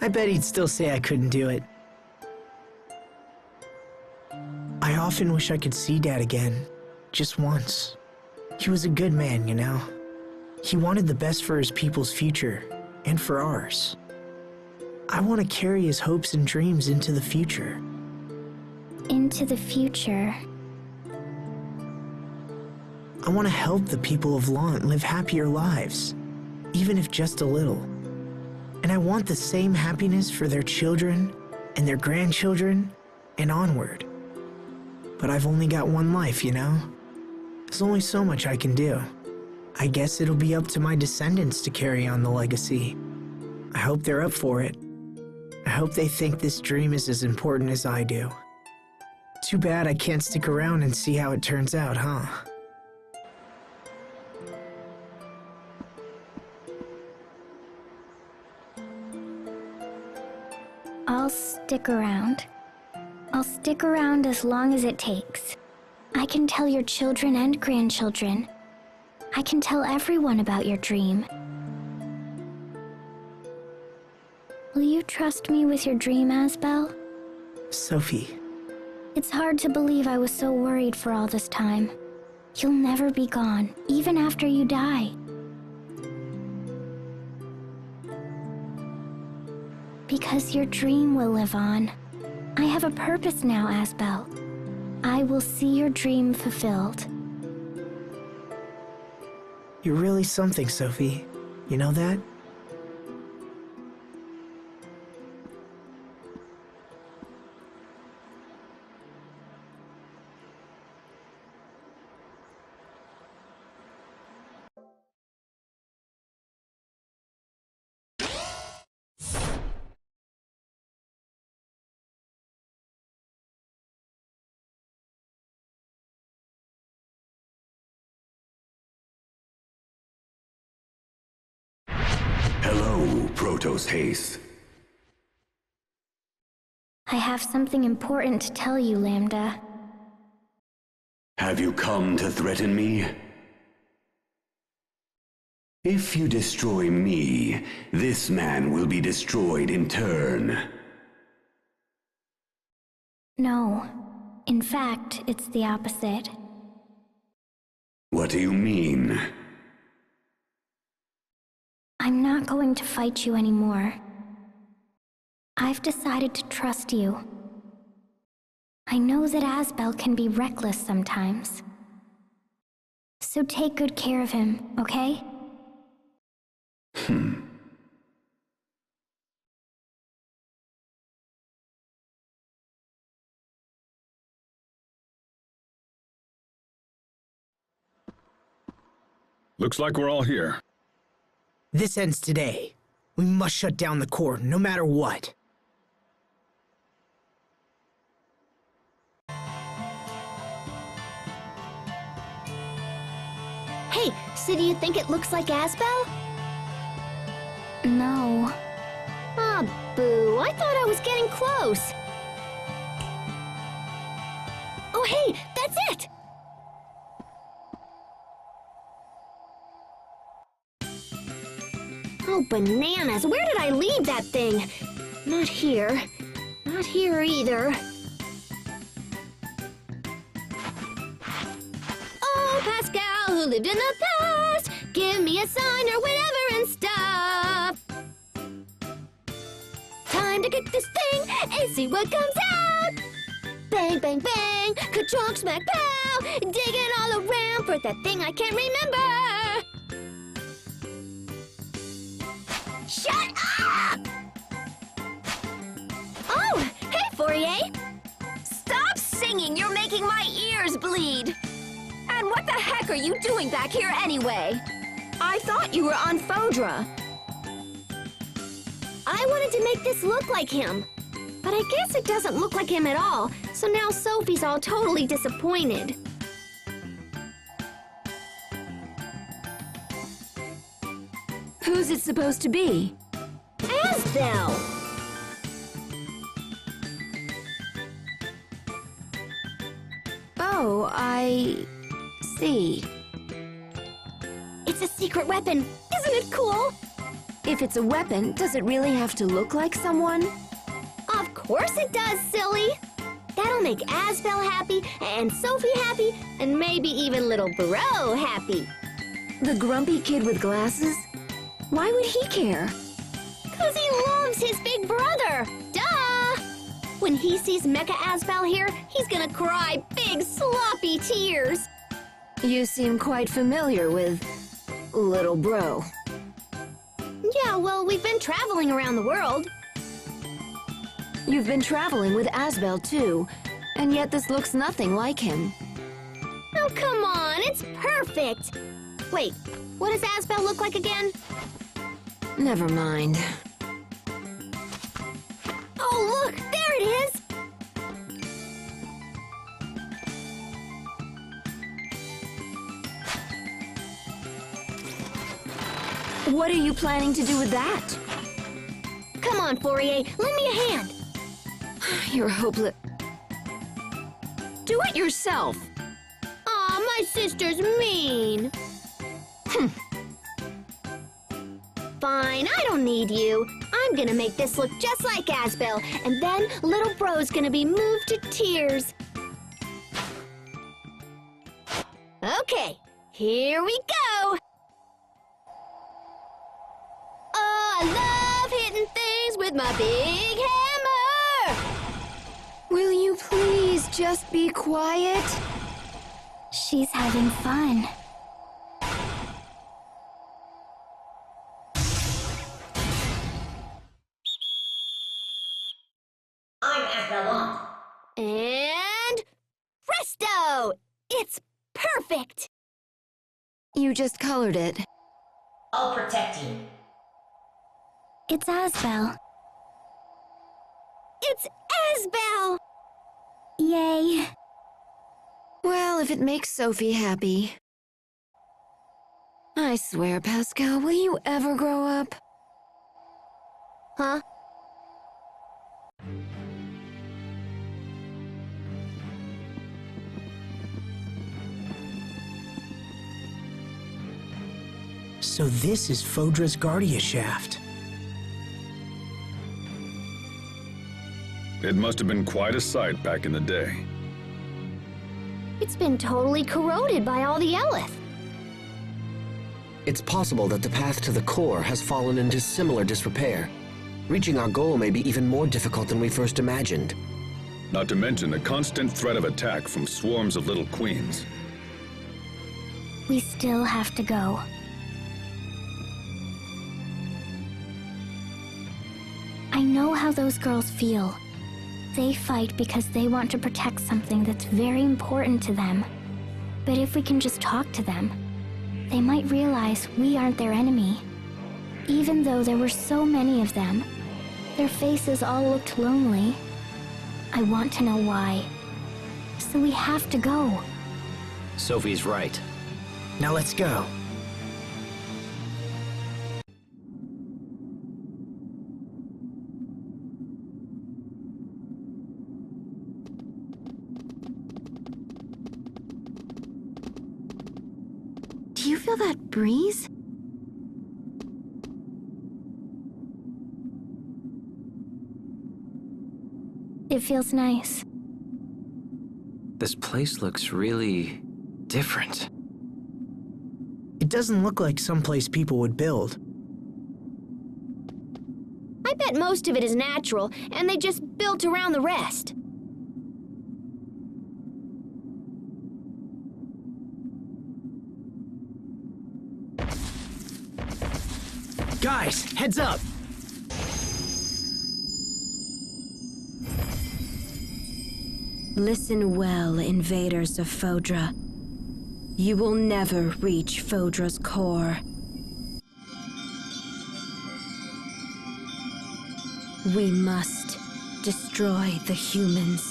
I bet he'd still say I couldn't do it. I often wish I could see Dad again, just once. He was a good man, you know. He wanted the best for his people's future, and for ours. I want to carry his hopes and dreams into the future. Into the future? I want to help the people of Lant live happier lives, even if just a little. And I want the same happiness for their children and their grandchildren and onward. But I've only got one life, you know? There's only so much I can do. I guess it'll be up to my descendants to carry on the legacy. I hope they're up for it. I hope they think this dream is as important as I do. Too bad I can't stick around and see how it turns out, huh? I'll stick around. I'll stick around as long as it takes. I can tell your children and grandchildren. I can tell everyone about your dream. Will you trust me with your dream, Asbel? Sophie. It's hard to believe I was so worried for all this time. You'll never be gone, even after you die. Because your dream will live on. I have a purpose now, Asbel. I will see your dream fulfilled. You're really something, Sophie. You know that? Hello, Protos Haste. I have something important to tell you, Lambda. Have you come to threaten me? If you destroy me, this man will be destroyed in turn. No. In fact, it's the opposite. What do you mean? I'm not going to fight you anymore. I've decided to trust you. I know that Asbel can be reckless sometimes. So take good care of him, okay? Looks like we're all here. This ends today. We must shut down the core, no matter what. Hey, so do you think it looks like Asbel? No. Ah, boo. I thought I was getting close. Oh, hey, that's it! Oh, bananas. Where did I leave that thing? Not here. Not here either. Oh, Pascal, who lived in the past, give me a sign or whatever and stuff. Time to kick this thing and see what comes out. Bang, bang, bang, ka-chonk, smack, pow, digging all around for that thing I can't remember. Shut up! Oh, hey, Fourier. Stop singing! You're making my ears bleed! And what the heck are you doing back here anyway? I thought you were on Fodra. I wanted to make this look like him. But I guess it doesn't look like him at all, so now Sophie's all totally disappointed. Who's it supposed to be? Asbel! Oh, I see. It's a secret weapon. Isn't it cool? If it's a weapon, does it really have to look like someone? Of course it does, silly! That'll make Asbel happy, and Sophie happy, and maybe even little Bro happy. The grumpy kid with glasses? Why would he care? 'Cause he loves his big brother! Duh! When he sees Mecha Asbel here, he's gonna cry big sloppy tears. You seem quite familiar with little Bro. Yeah, well, we've been traveling around the world. You've been traveling with Asbel too, and yet this looks nothing like him. Oh, come on, it's perfect! Wait, what does Asbel look like again? Never mind. Oh, look, there it is! What are you planning to do with that? Come on, Fourier, lend me a hand. You're hopeless. Do it yourself. Aw, my sister's mean. Fine, I don't need you. I'm gonna make this look just like Asbel, and then little Bro's gonna be moved to tears. Okay, here we go. Oh, I love hitting things with my big hammer. just be quiet? She's having fun. I'm at the lot. And presto! It's perfect! You just colored it. I'll protect you. It's Asbel. It's Asbel! Yay. Well, if it makes Sophie happy. I swear, Pascal, will you ever grow up? Huh? So this is Fodra's Guardia shaft. It must have been quite a sight back in the day. It's been totally corroded by all the Eleth. It's possible that the path to the core has fallen into similar disrepair. Reaching our goal may be even more difficult than we first imagined. Not to mention the constant threat of attack from swarms of little queens. We still have to go. I know how those girls feel. They fight because they want to protect something that's very important to them. But if we can just talk to them, they might realize we aren't their enemy. Even though there were so many of them, their faces all looked lonely. I want to know why. So we have to go. Sophie's right. Now let's go. Do you feel that breeze? It feels nice. This place looks really different. It doesn't look like someplace people would build. I bet most of it is natural, and they just built around the rest. Guys, heads up! Listen well, invaders of Fodra. You will never reach Fodra's core. We must destroy the humans.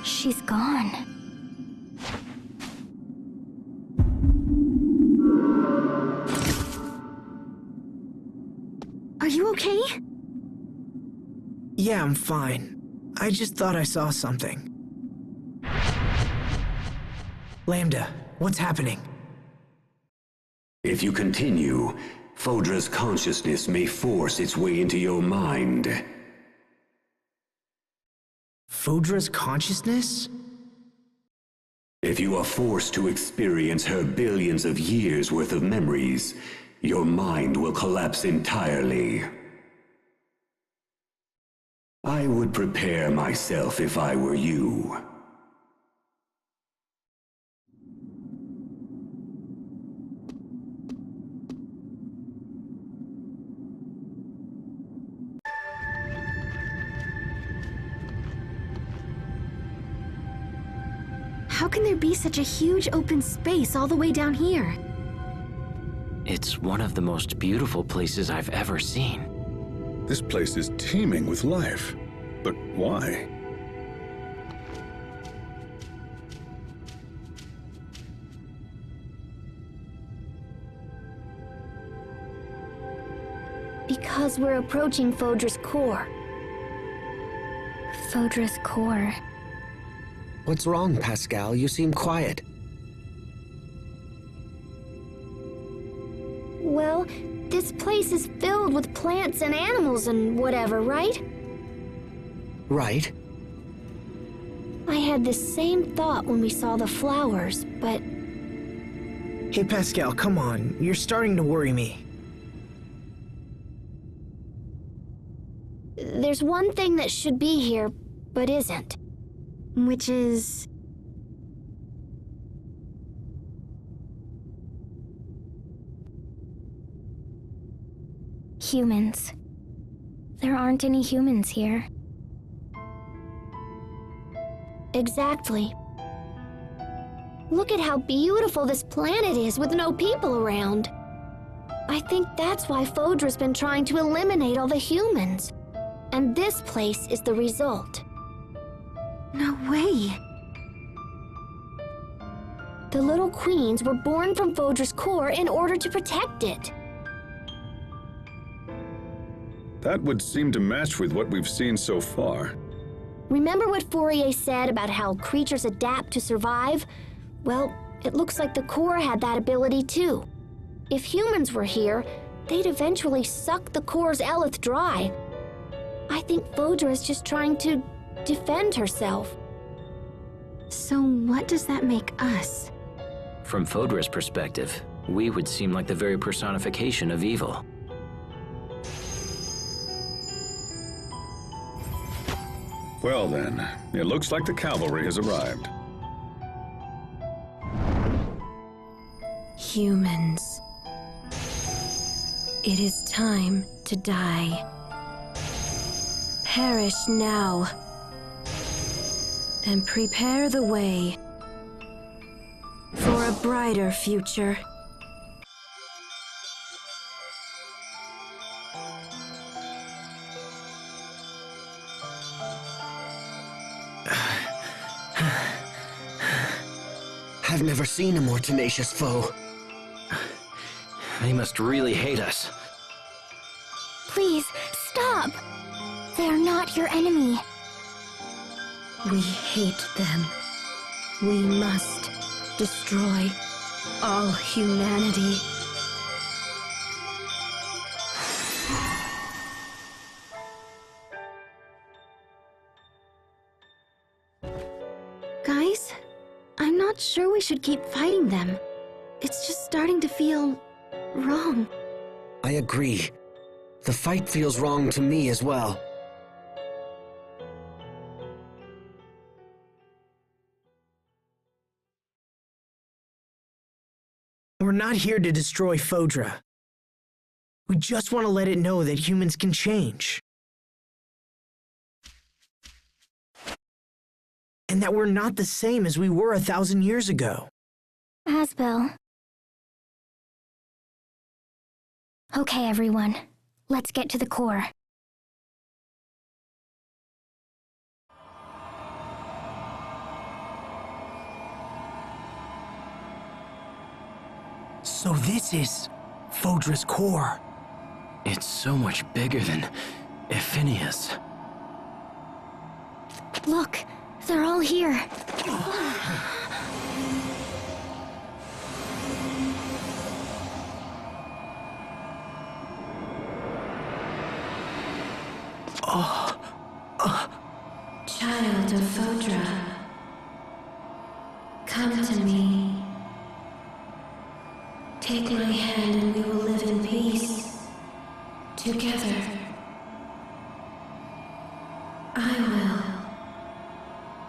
She's gone. Are you okay? Yeah, I'm fine. I just thought I saw something. Lambda, what's happening? If you continue, Fodra's consciousness may force its way into your mind. Fodra's consciousness? If you are forced to experience her billions of years worth of memories, your mind will collapse entirely. I would prepare myself if I were you. How can there be such a huge open space all the way down here? It's one of the most beautiful places I've ever seen. This place is teeming with life. But why? Because we're approaching Fodra's core. Fodra's core. What's wrong, Pascal? You seem quiet. Well, this place is filled with plants and animals and whatever, right? Right. I had the same thought when we saw the flowers, but... Hey Pascal, come on. You're starting to worry me. there's one thing that should be here, but isn't. Which is... humans. There aren't any humans here. Exactly. Look at how beautiful this planet is with no people around. I think that's why Fodra's been trying to eliminate all the humans. And this place is the result. No way. The little queens were born from Fodra's core in order to protect it. That would seem to match with what we've seen so far. Remember what Fourier said about how creatures adapt to survive? Well, it looks like the core had that ability too. If humans were here, they'd eventually suck the core's eleth dry. I think Fodra is just trying to defend herself. So what does that make us? From Fodra's perspective, we would seem like the very personification of evil. Well then, it looks like the cavalry has arrived. Humans. It is time to die. Perish now. And prepare the way for a brighter future. I've never seen a more tenacious foe. They must really hate us. Please, stop! They're not your enemy. We hate them. We must destroy all humanity. Guys, I'm not sure we should keep fighting them. It's just starting to feel wrong. I agree. The fight feels wrong to me as well. We're not here to destroy Fodra. We just want to let it know that humans can change. And that we're not the same as we were 1,000 years ago. Asbel. Okay, everyone. Let's get to the core. So this is Fodra's core. It's so much bigger than Ephinia's. Look, they're all here. Child of Fodra, come to me. Take my hand and we will live in peace, together. I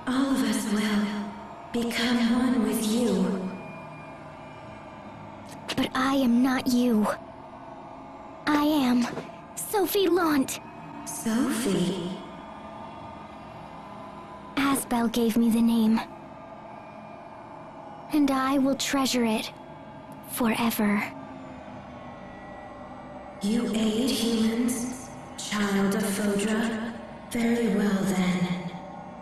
will. All of us will become one with you. But I am not you. I am Sophie Lant. Sophie? Asbel gave me the name. And I will treasure it forever. You aid humans, child of Fodra? Very well then.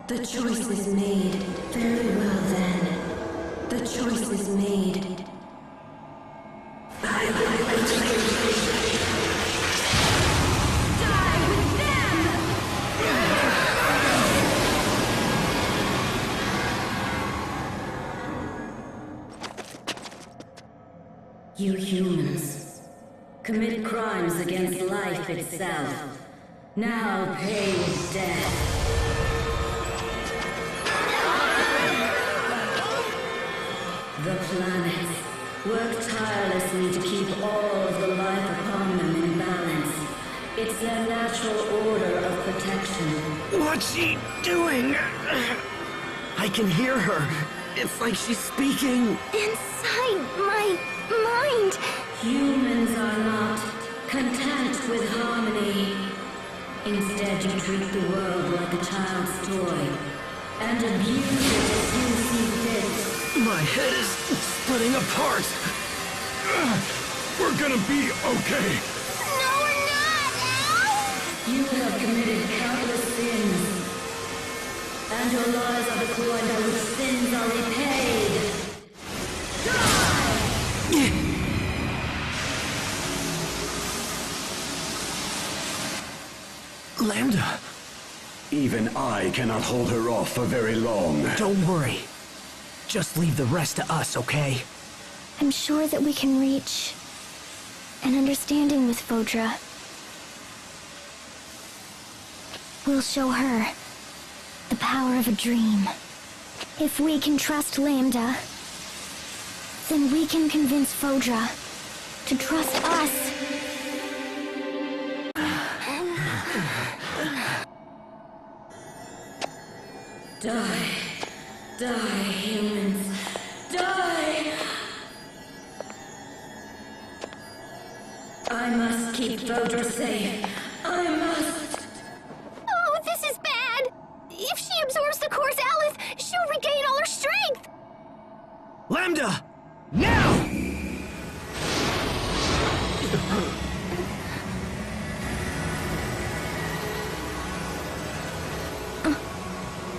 The choice is made. Very well then. The choice is made. You humans commit crimes against life itself. Now pay with death. The planets work tirelessly to keep all of the life upon them in balance. It's their natural order of protection. What's she doing? I can hear her. It's like she's speaking. Inside my mind. Humans are not content with harmony. Instead, you treat the world like a child's toy and abuse it as you see fit. My head is splitting apart. We're gonna be okay. No, we're not! Ow! You have committed countless sins, and your lives are the coin by which sins are repaid. Lambda. Even I cannot hold her off for very long. Don't worry. Just leave the rest to us, okay? I'm sure that we can reach an understanding with Fodra. We'll show her the power of a dream. If we can trust Lambda, then we can convince Fodra to trust us. Die. Die, humans. Die! I must keep Fodra safe. I must. Oh, this is bad! If she absorbs the course Aleph, she'll regain all her strength! Lambda! Now!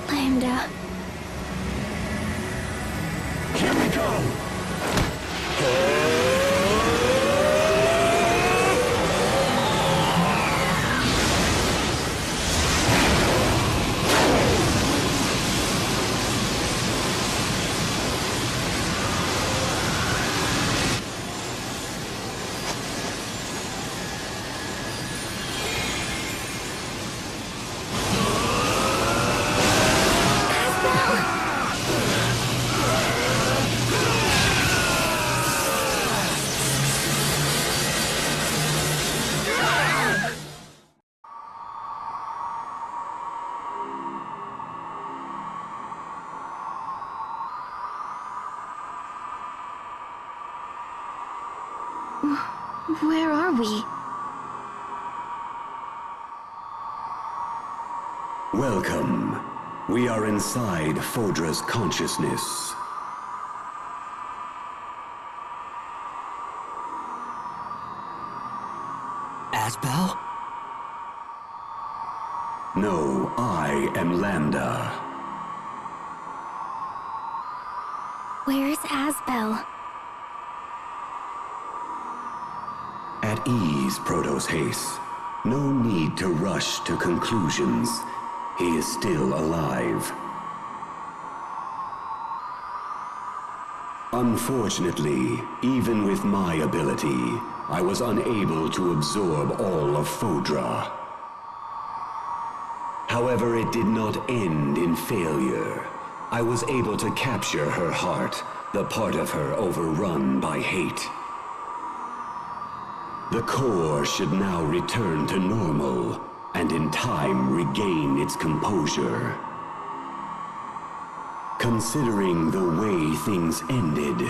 Lambda. Here we go! Where are we? Welcome. We are inside Fodra's consciousness. Asbel? No, I am Lambda. Where's Asbel? At ease, Protos Haste. No need to rush to conclusions. He is still alive. Unfortunately, even with my ability, I was unable to absorb all of Fodra. However, it did not end in failure. I was able to capture her heart, the part of her overrun by hate. The core should now return to normal, and in time regain its composure. Considering the way things ended,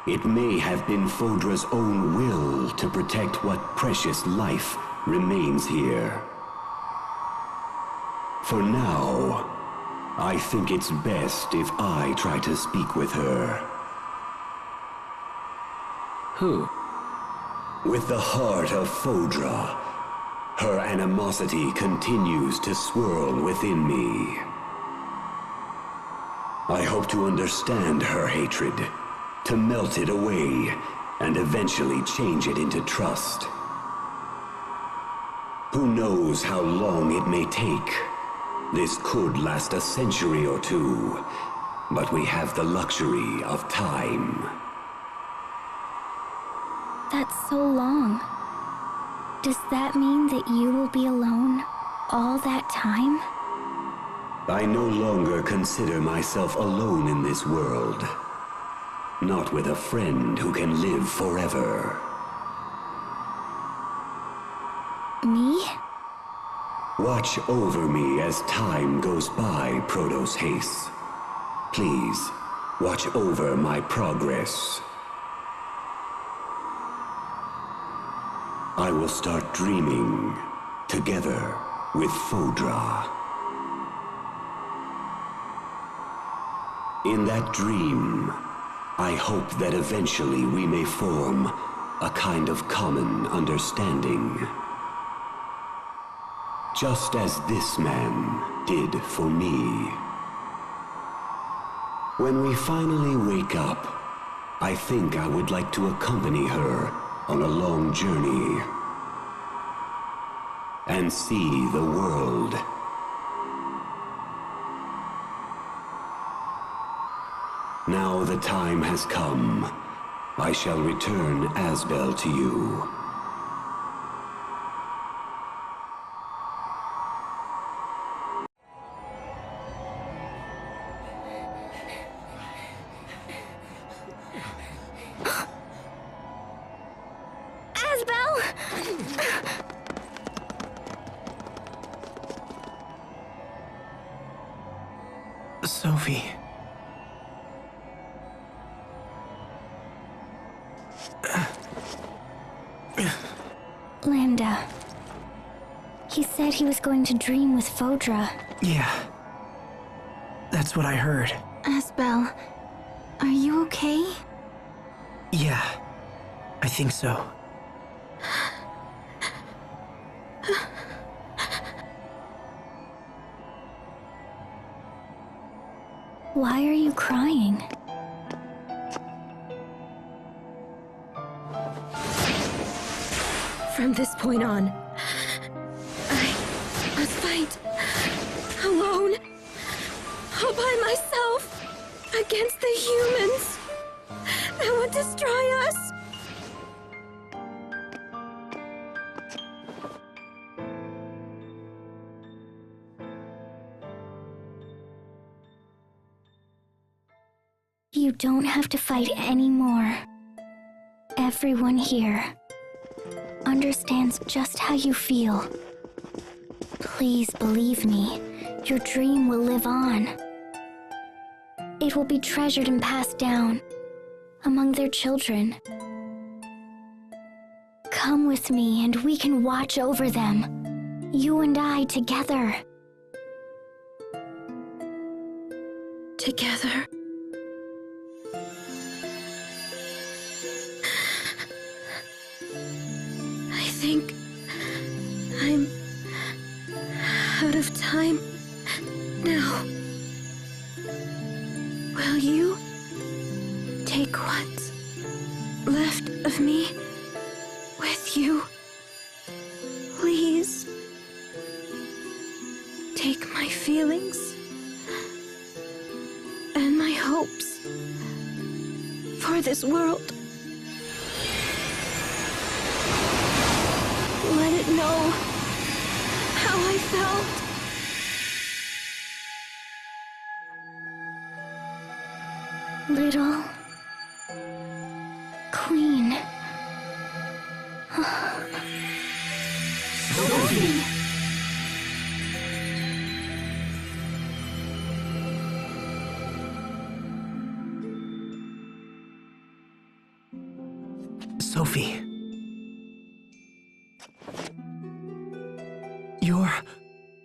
it may have been Fodra's own will to protect what precious life remains here. For now, I think it's best if I try to speak with her. Who? With the heart of Fodra, her animosity continues to swirl within me. I hope to understand her hatred, to melt it away, and eventually change it into trust. Who knows how long it may take? This could last a century or two, but we have the luxury of time. That's so long. Does that mean that you will be alone all that time? I no longer consider myself alone in this world. Not with a friend who can live forever. Me? Watch over me as time goes by, Protos Haste. Please, watch over my progress. I will start dreaming together with Fodra. In that dream, I hope that eventually we may form a kind of common understanding. Just as this man did for me. When we finally wake up, I think I would like to accompany her on a long journey and see the world. Now the time has come. I shall return Asbel to you. Sophie. Lambda. He said he was going to dream with Fodra. Yeah. That's what I heard. Asbel, are you okay? Yeah. I think so. Why are you crying? From this point on, I must fight alone, all by myself, against the humans that would destroy us. You don't have to fight anymore. Everyone here understands just how you feel. Please believe me, your dream will live on. It will be treasured and passed down among their children. Come with me and we can watch over them, you and I together. Together? I think I'm out of time now. Will you take what's left of me with you? Please take my feelings and my hopes for this world. Let it know how I felt. Little Queen. Sophie! Sophie.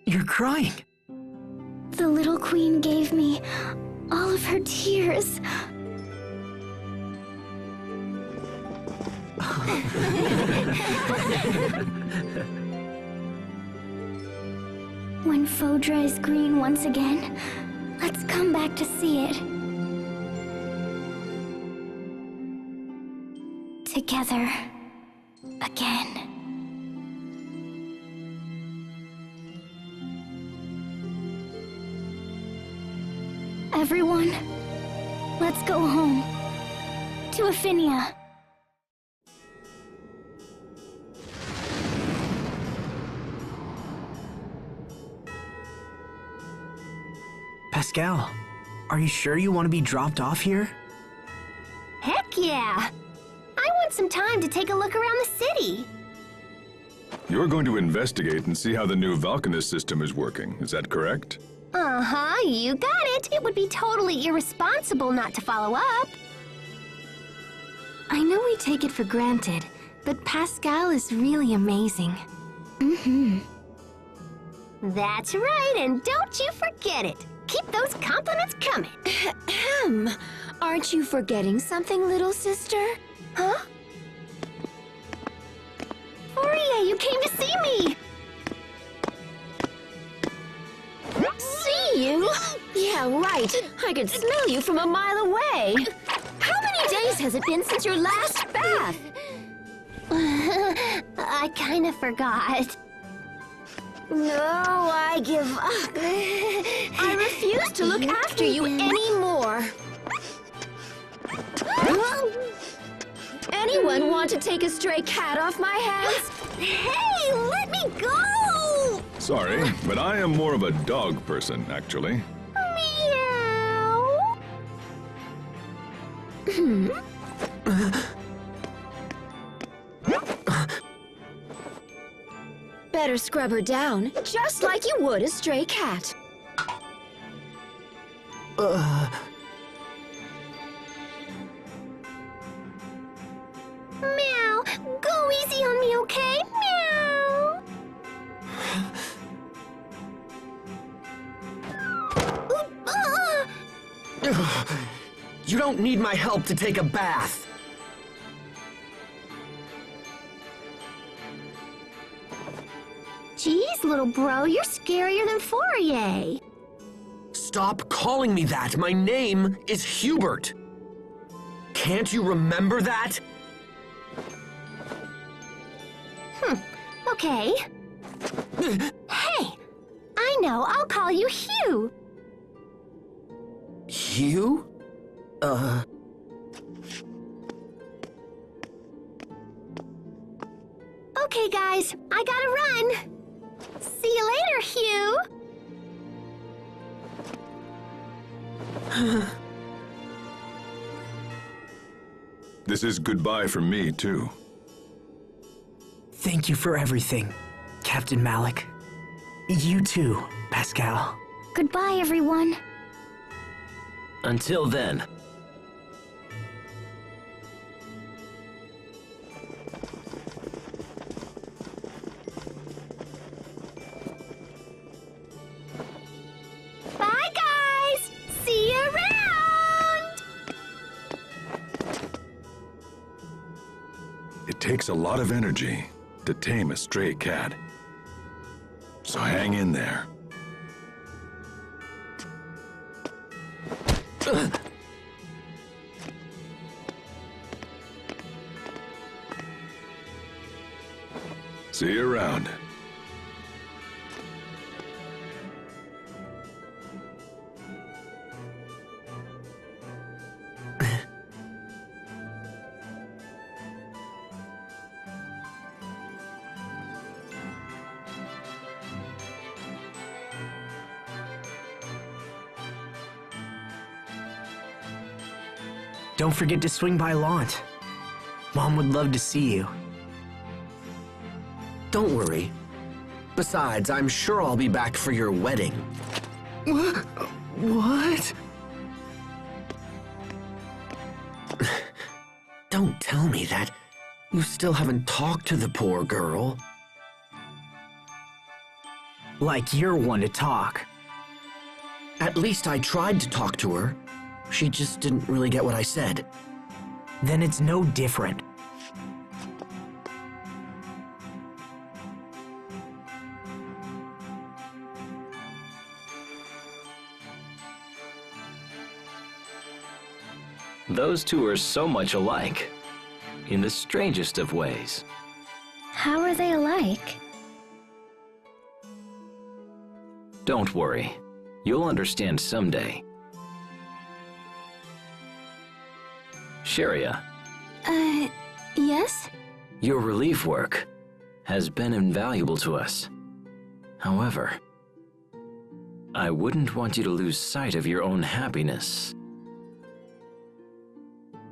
You're crying. The little queen gave me all of her tears. When Fodra is green once again, let's come back to see it. Together again. Everyone, let's go home. To Aphinia. Pascal, are you sure you want to be dropped off here? Heck yeah! I want some time to take a look around the city. You're going to investigate and see how the new Valkanist system is working, is that correct? Uh-huh, you got it. It would be totally irresponsible not to follow up. I know we take it for granted, but Pascal is really amazing. Mm-hmm. That's right, and don't you forget it. Keep those compliments coming. Ahem. Aren't you forgetting something, little sister? Huh? Fourier, you came to see me! See you? Yeah, right. I could smell you from a mile away. How many days has it been since your last bath? I kind of forgot. No, I give up. I refuse to look after you anymore. Anyone want to take a stray cat off my hands? Hey, let me go! Sorry, but I am more of a dog person, actually. Meow. Better scrub her down, just like you would a stray cat. Meow. Go easy on me, okay? Meow. You don't need my help to take a bath. Jeez, little bro, you're scarier than Fourier. Stop calling me that. My name is Hubert. Can't you remember that? Okay. Hey, I know, I'll call you Hugh. Hugh? Okay, guys, I gotta run. See you later, Hugh. This is goodbye from me, too. Thank you for everything, Captain Malik. You too, Pascal. Goodbye, everyone. Until then. Bye, guys. See you around. It takes a lot of energy to tame a stray cat. So hang in there. See you around. Don't forget to swing by Lant. Mom would love to see you. Don't worry. Besides, I'm sure I'll be back for your wedding. What? Don't tell me that. You still haven't talked to the poor girl. Like you're one to talk. At least I tried to talk to her. She just didn't really get what I said. Then it's no different. Those two are so much alike, in the strangest of ways. How are they alike? Don't worry, you'll understand someday. Sharia, Yes? your relief work has been invaluable to us. However, I wouldn't want you to lose sight of your own happiness.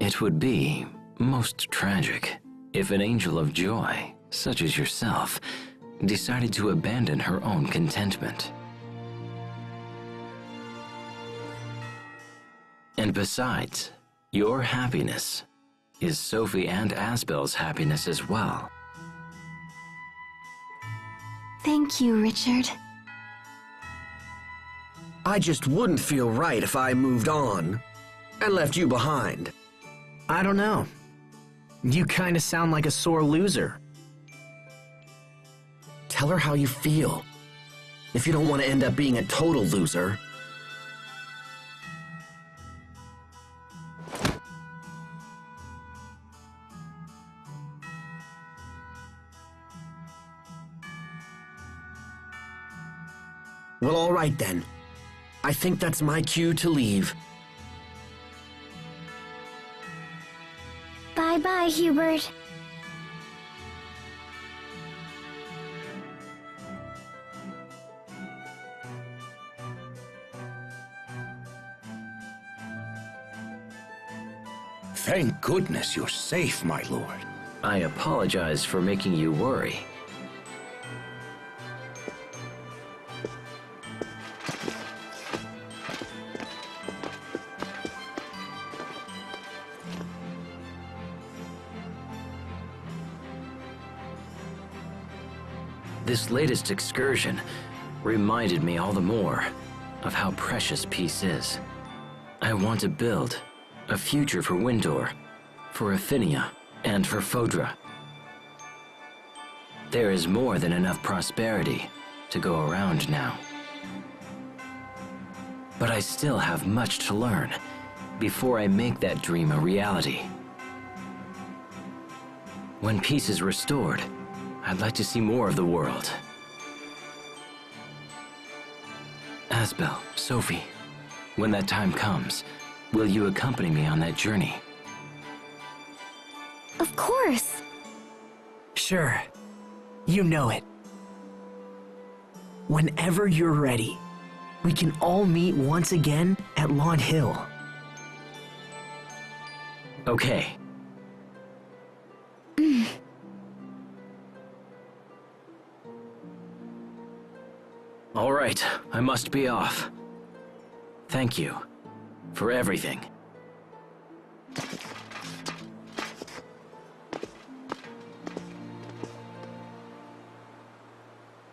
It would be most tragic if an angel of joy such as yourself, decided to abandon her own contentment. And besides, your happiness is Sophie and Asbel's happiness as well. Thank you, Richard. I just wouldn't feel right if I moved on and left you behind. I don't know. You kind of sound like a sore loser. Tell her how you feel. If you don't want to end up being a total loser. Well, all right then. I think that's my cue to leave. Bye-bye, Hubert. Thank goodness you're safe, my lord. I apologize for making you worry. This latest excursion reminded me all the more of how precious peace is. I want to build a future for Windor, for Affinia, and for Fodra. There is more than enough prosperity to go around now. But I still have much to learn before I make that dream a reality. When peace is restored, I'd like to see more of the world. Asbel, Sophie, when that time comes, will you accompany me on that journey? Of course. Sure. You know it. Whenever you're ready, we can all meet once again at Lawn Hill. Okay. All right, I must be off. Thank you for everything.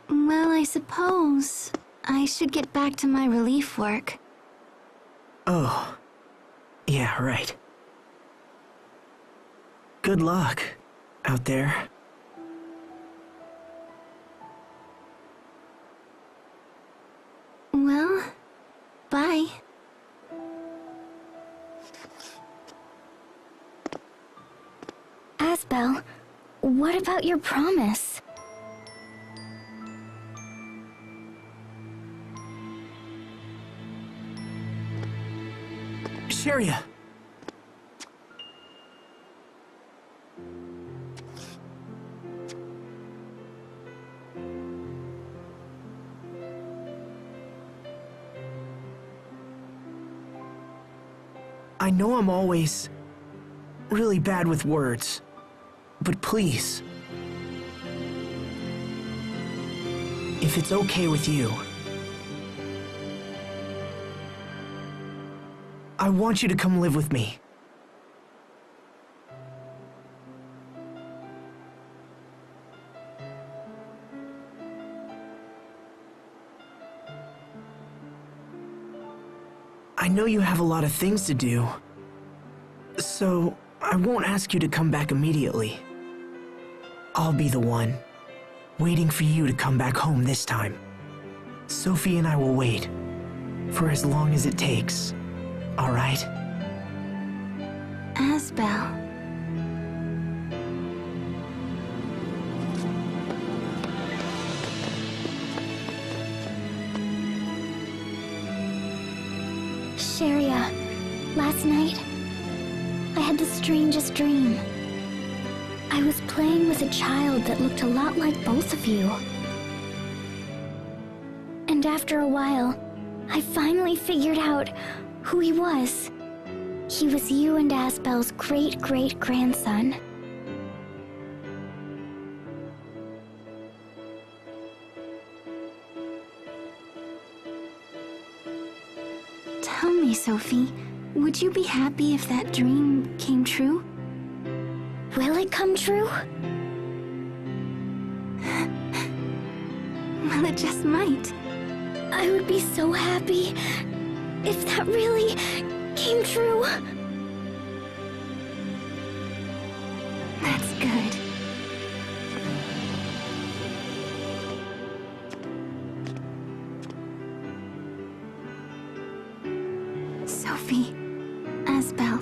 Well, I suppose I should get back to my relief work. Oh, yeah, right. Good luck out there. Well, bye. Asbel, what about your promise? Sharia! I know I'm always really bad with words, but please, if it's okay with you, I want you to come live with me. I know you have a lot of things to do, so I won't ask you to come back immediately. I'll be the one, waiting for you to come back home this time. Sophie and I will wait, for as long as it takes, all right? Asbel. Sharia, last night, I had the strangest dream. I was playing with a child that looked a lot like both of you. And after a while, I finally figured out who he was. He was you and Asbel's great-great-grandson. Tell me, Sophie, would you be happy if that dream came true? Will it come true? Well, it just might. I would be so happy if that really came true. That's good. Sophie, Asbel,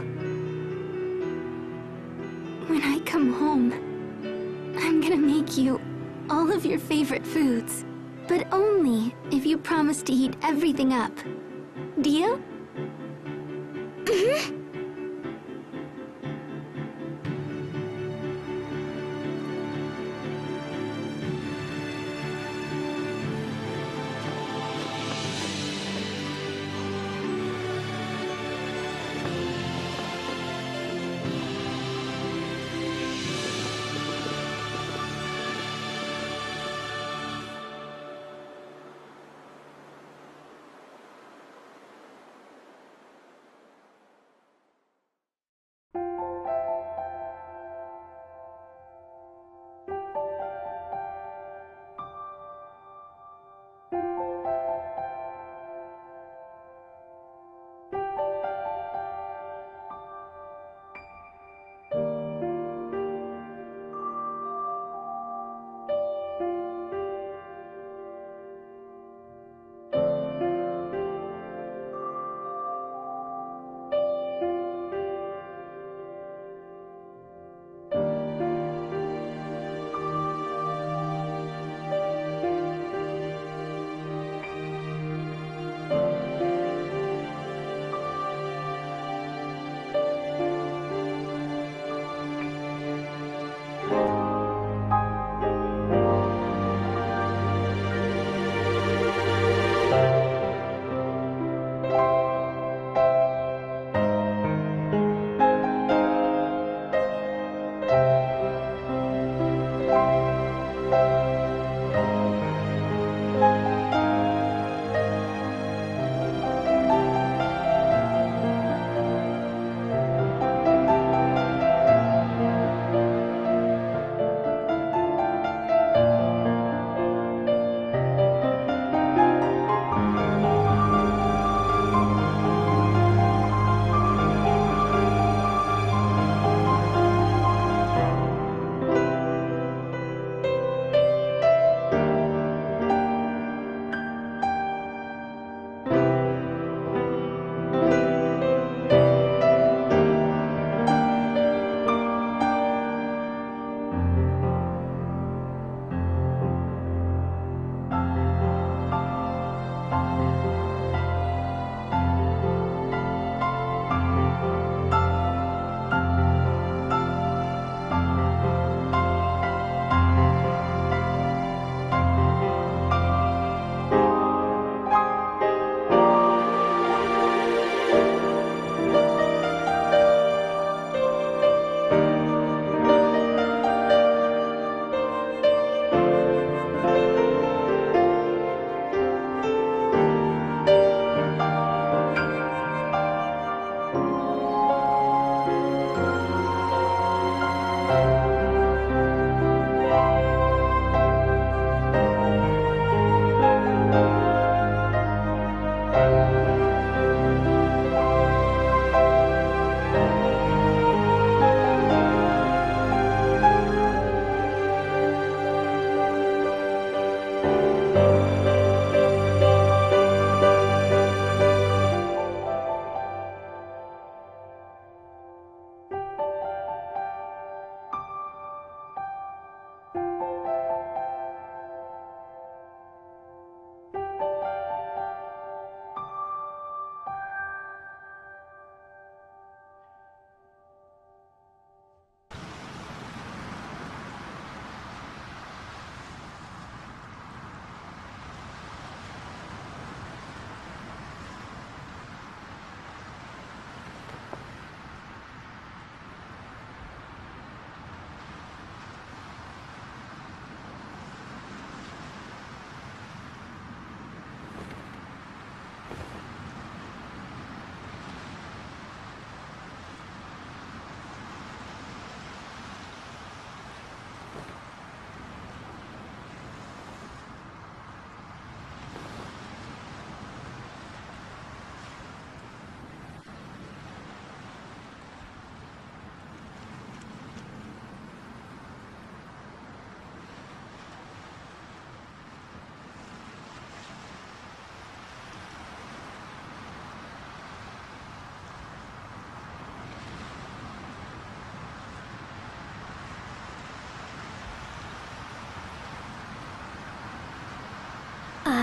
when I come home, I'm gonna make you all of your favorite foods, but only if you promise to eat everything up. Deal? Mm-hmm.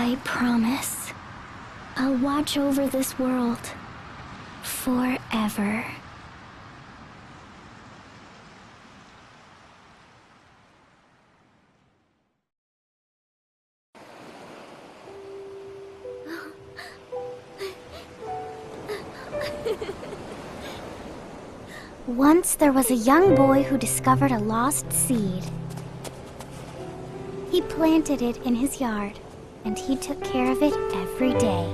I promise. I'll watch over this world forever. Once there was a young boy who discovered a lost seed. He planted it in his yard, and he took care of it every day.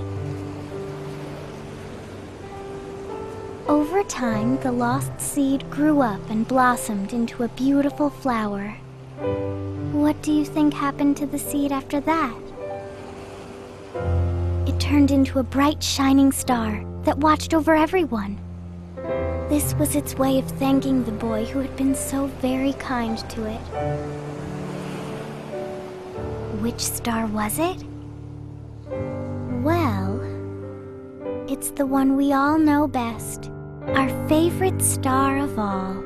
Over time, the lost seed grew up and blossomed into a beautiful flower. What do you think happened to the seed after that? It turned into a bright, shining star that watched over everyone. This was its way of thanking the boy who had been so very kind to it. Which star was it? Well, it's the one we all know best, our favorite star of all.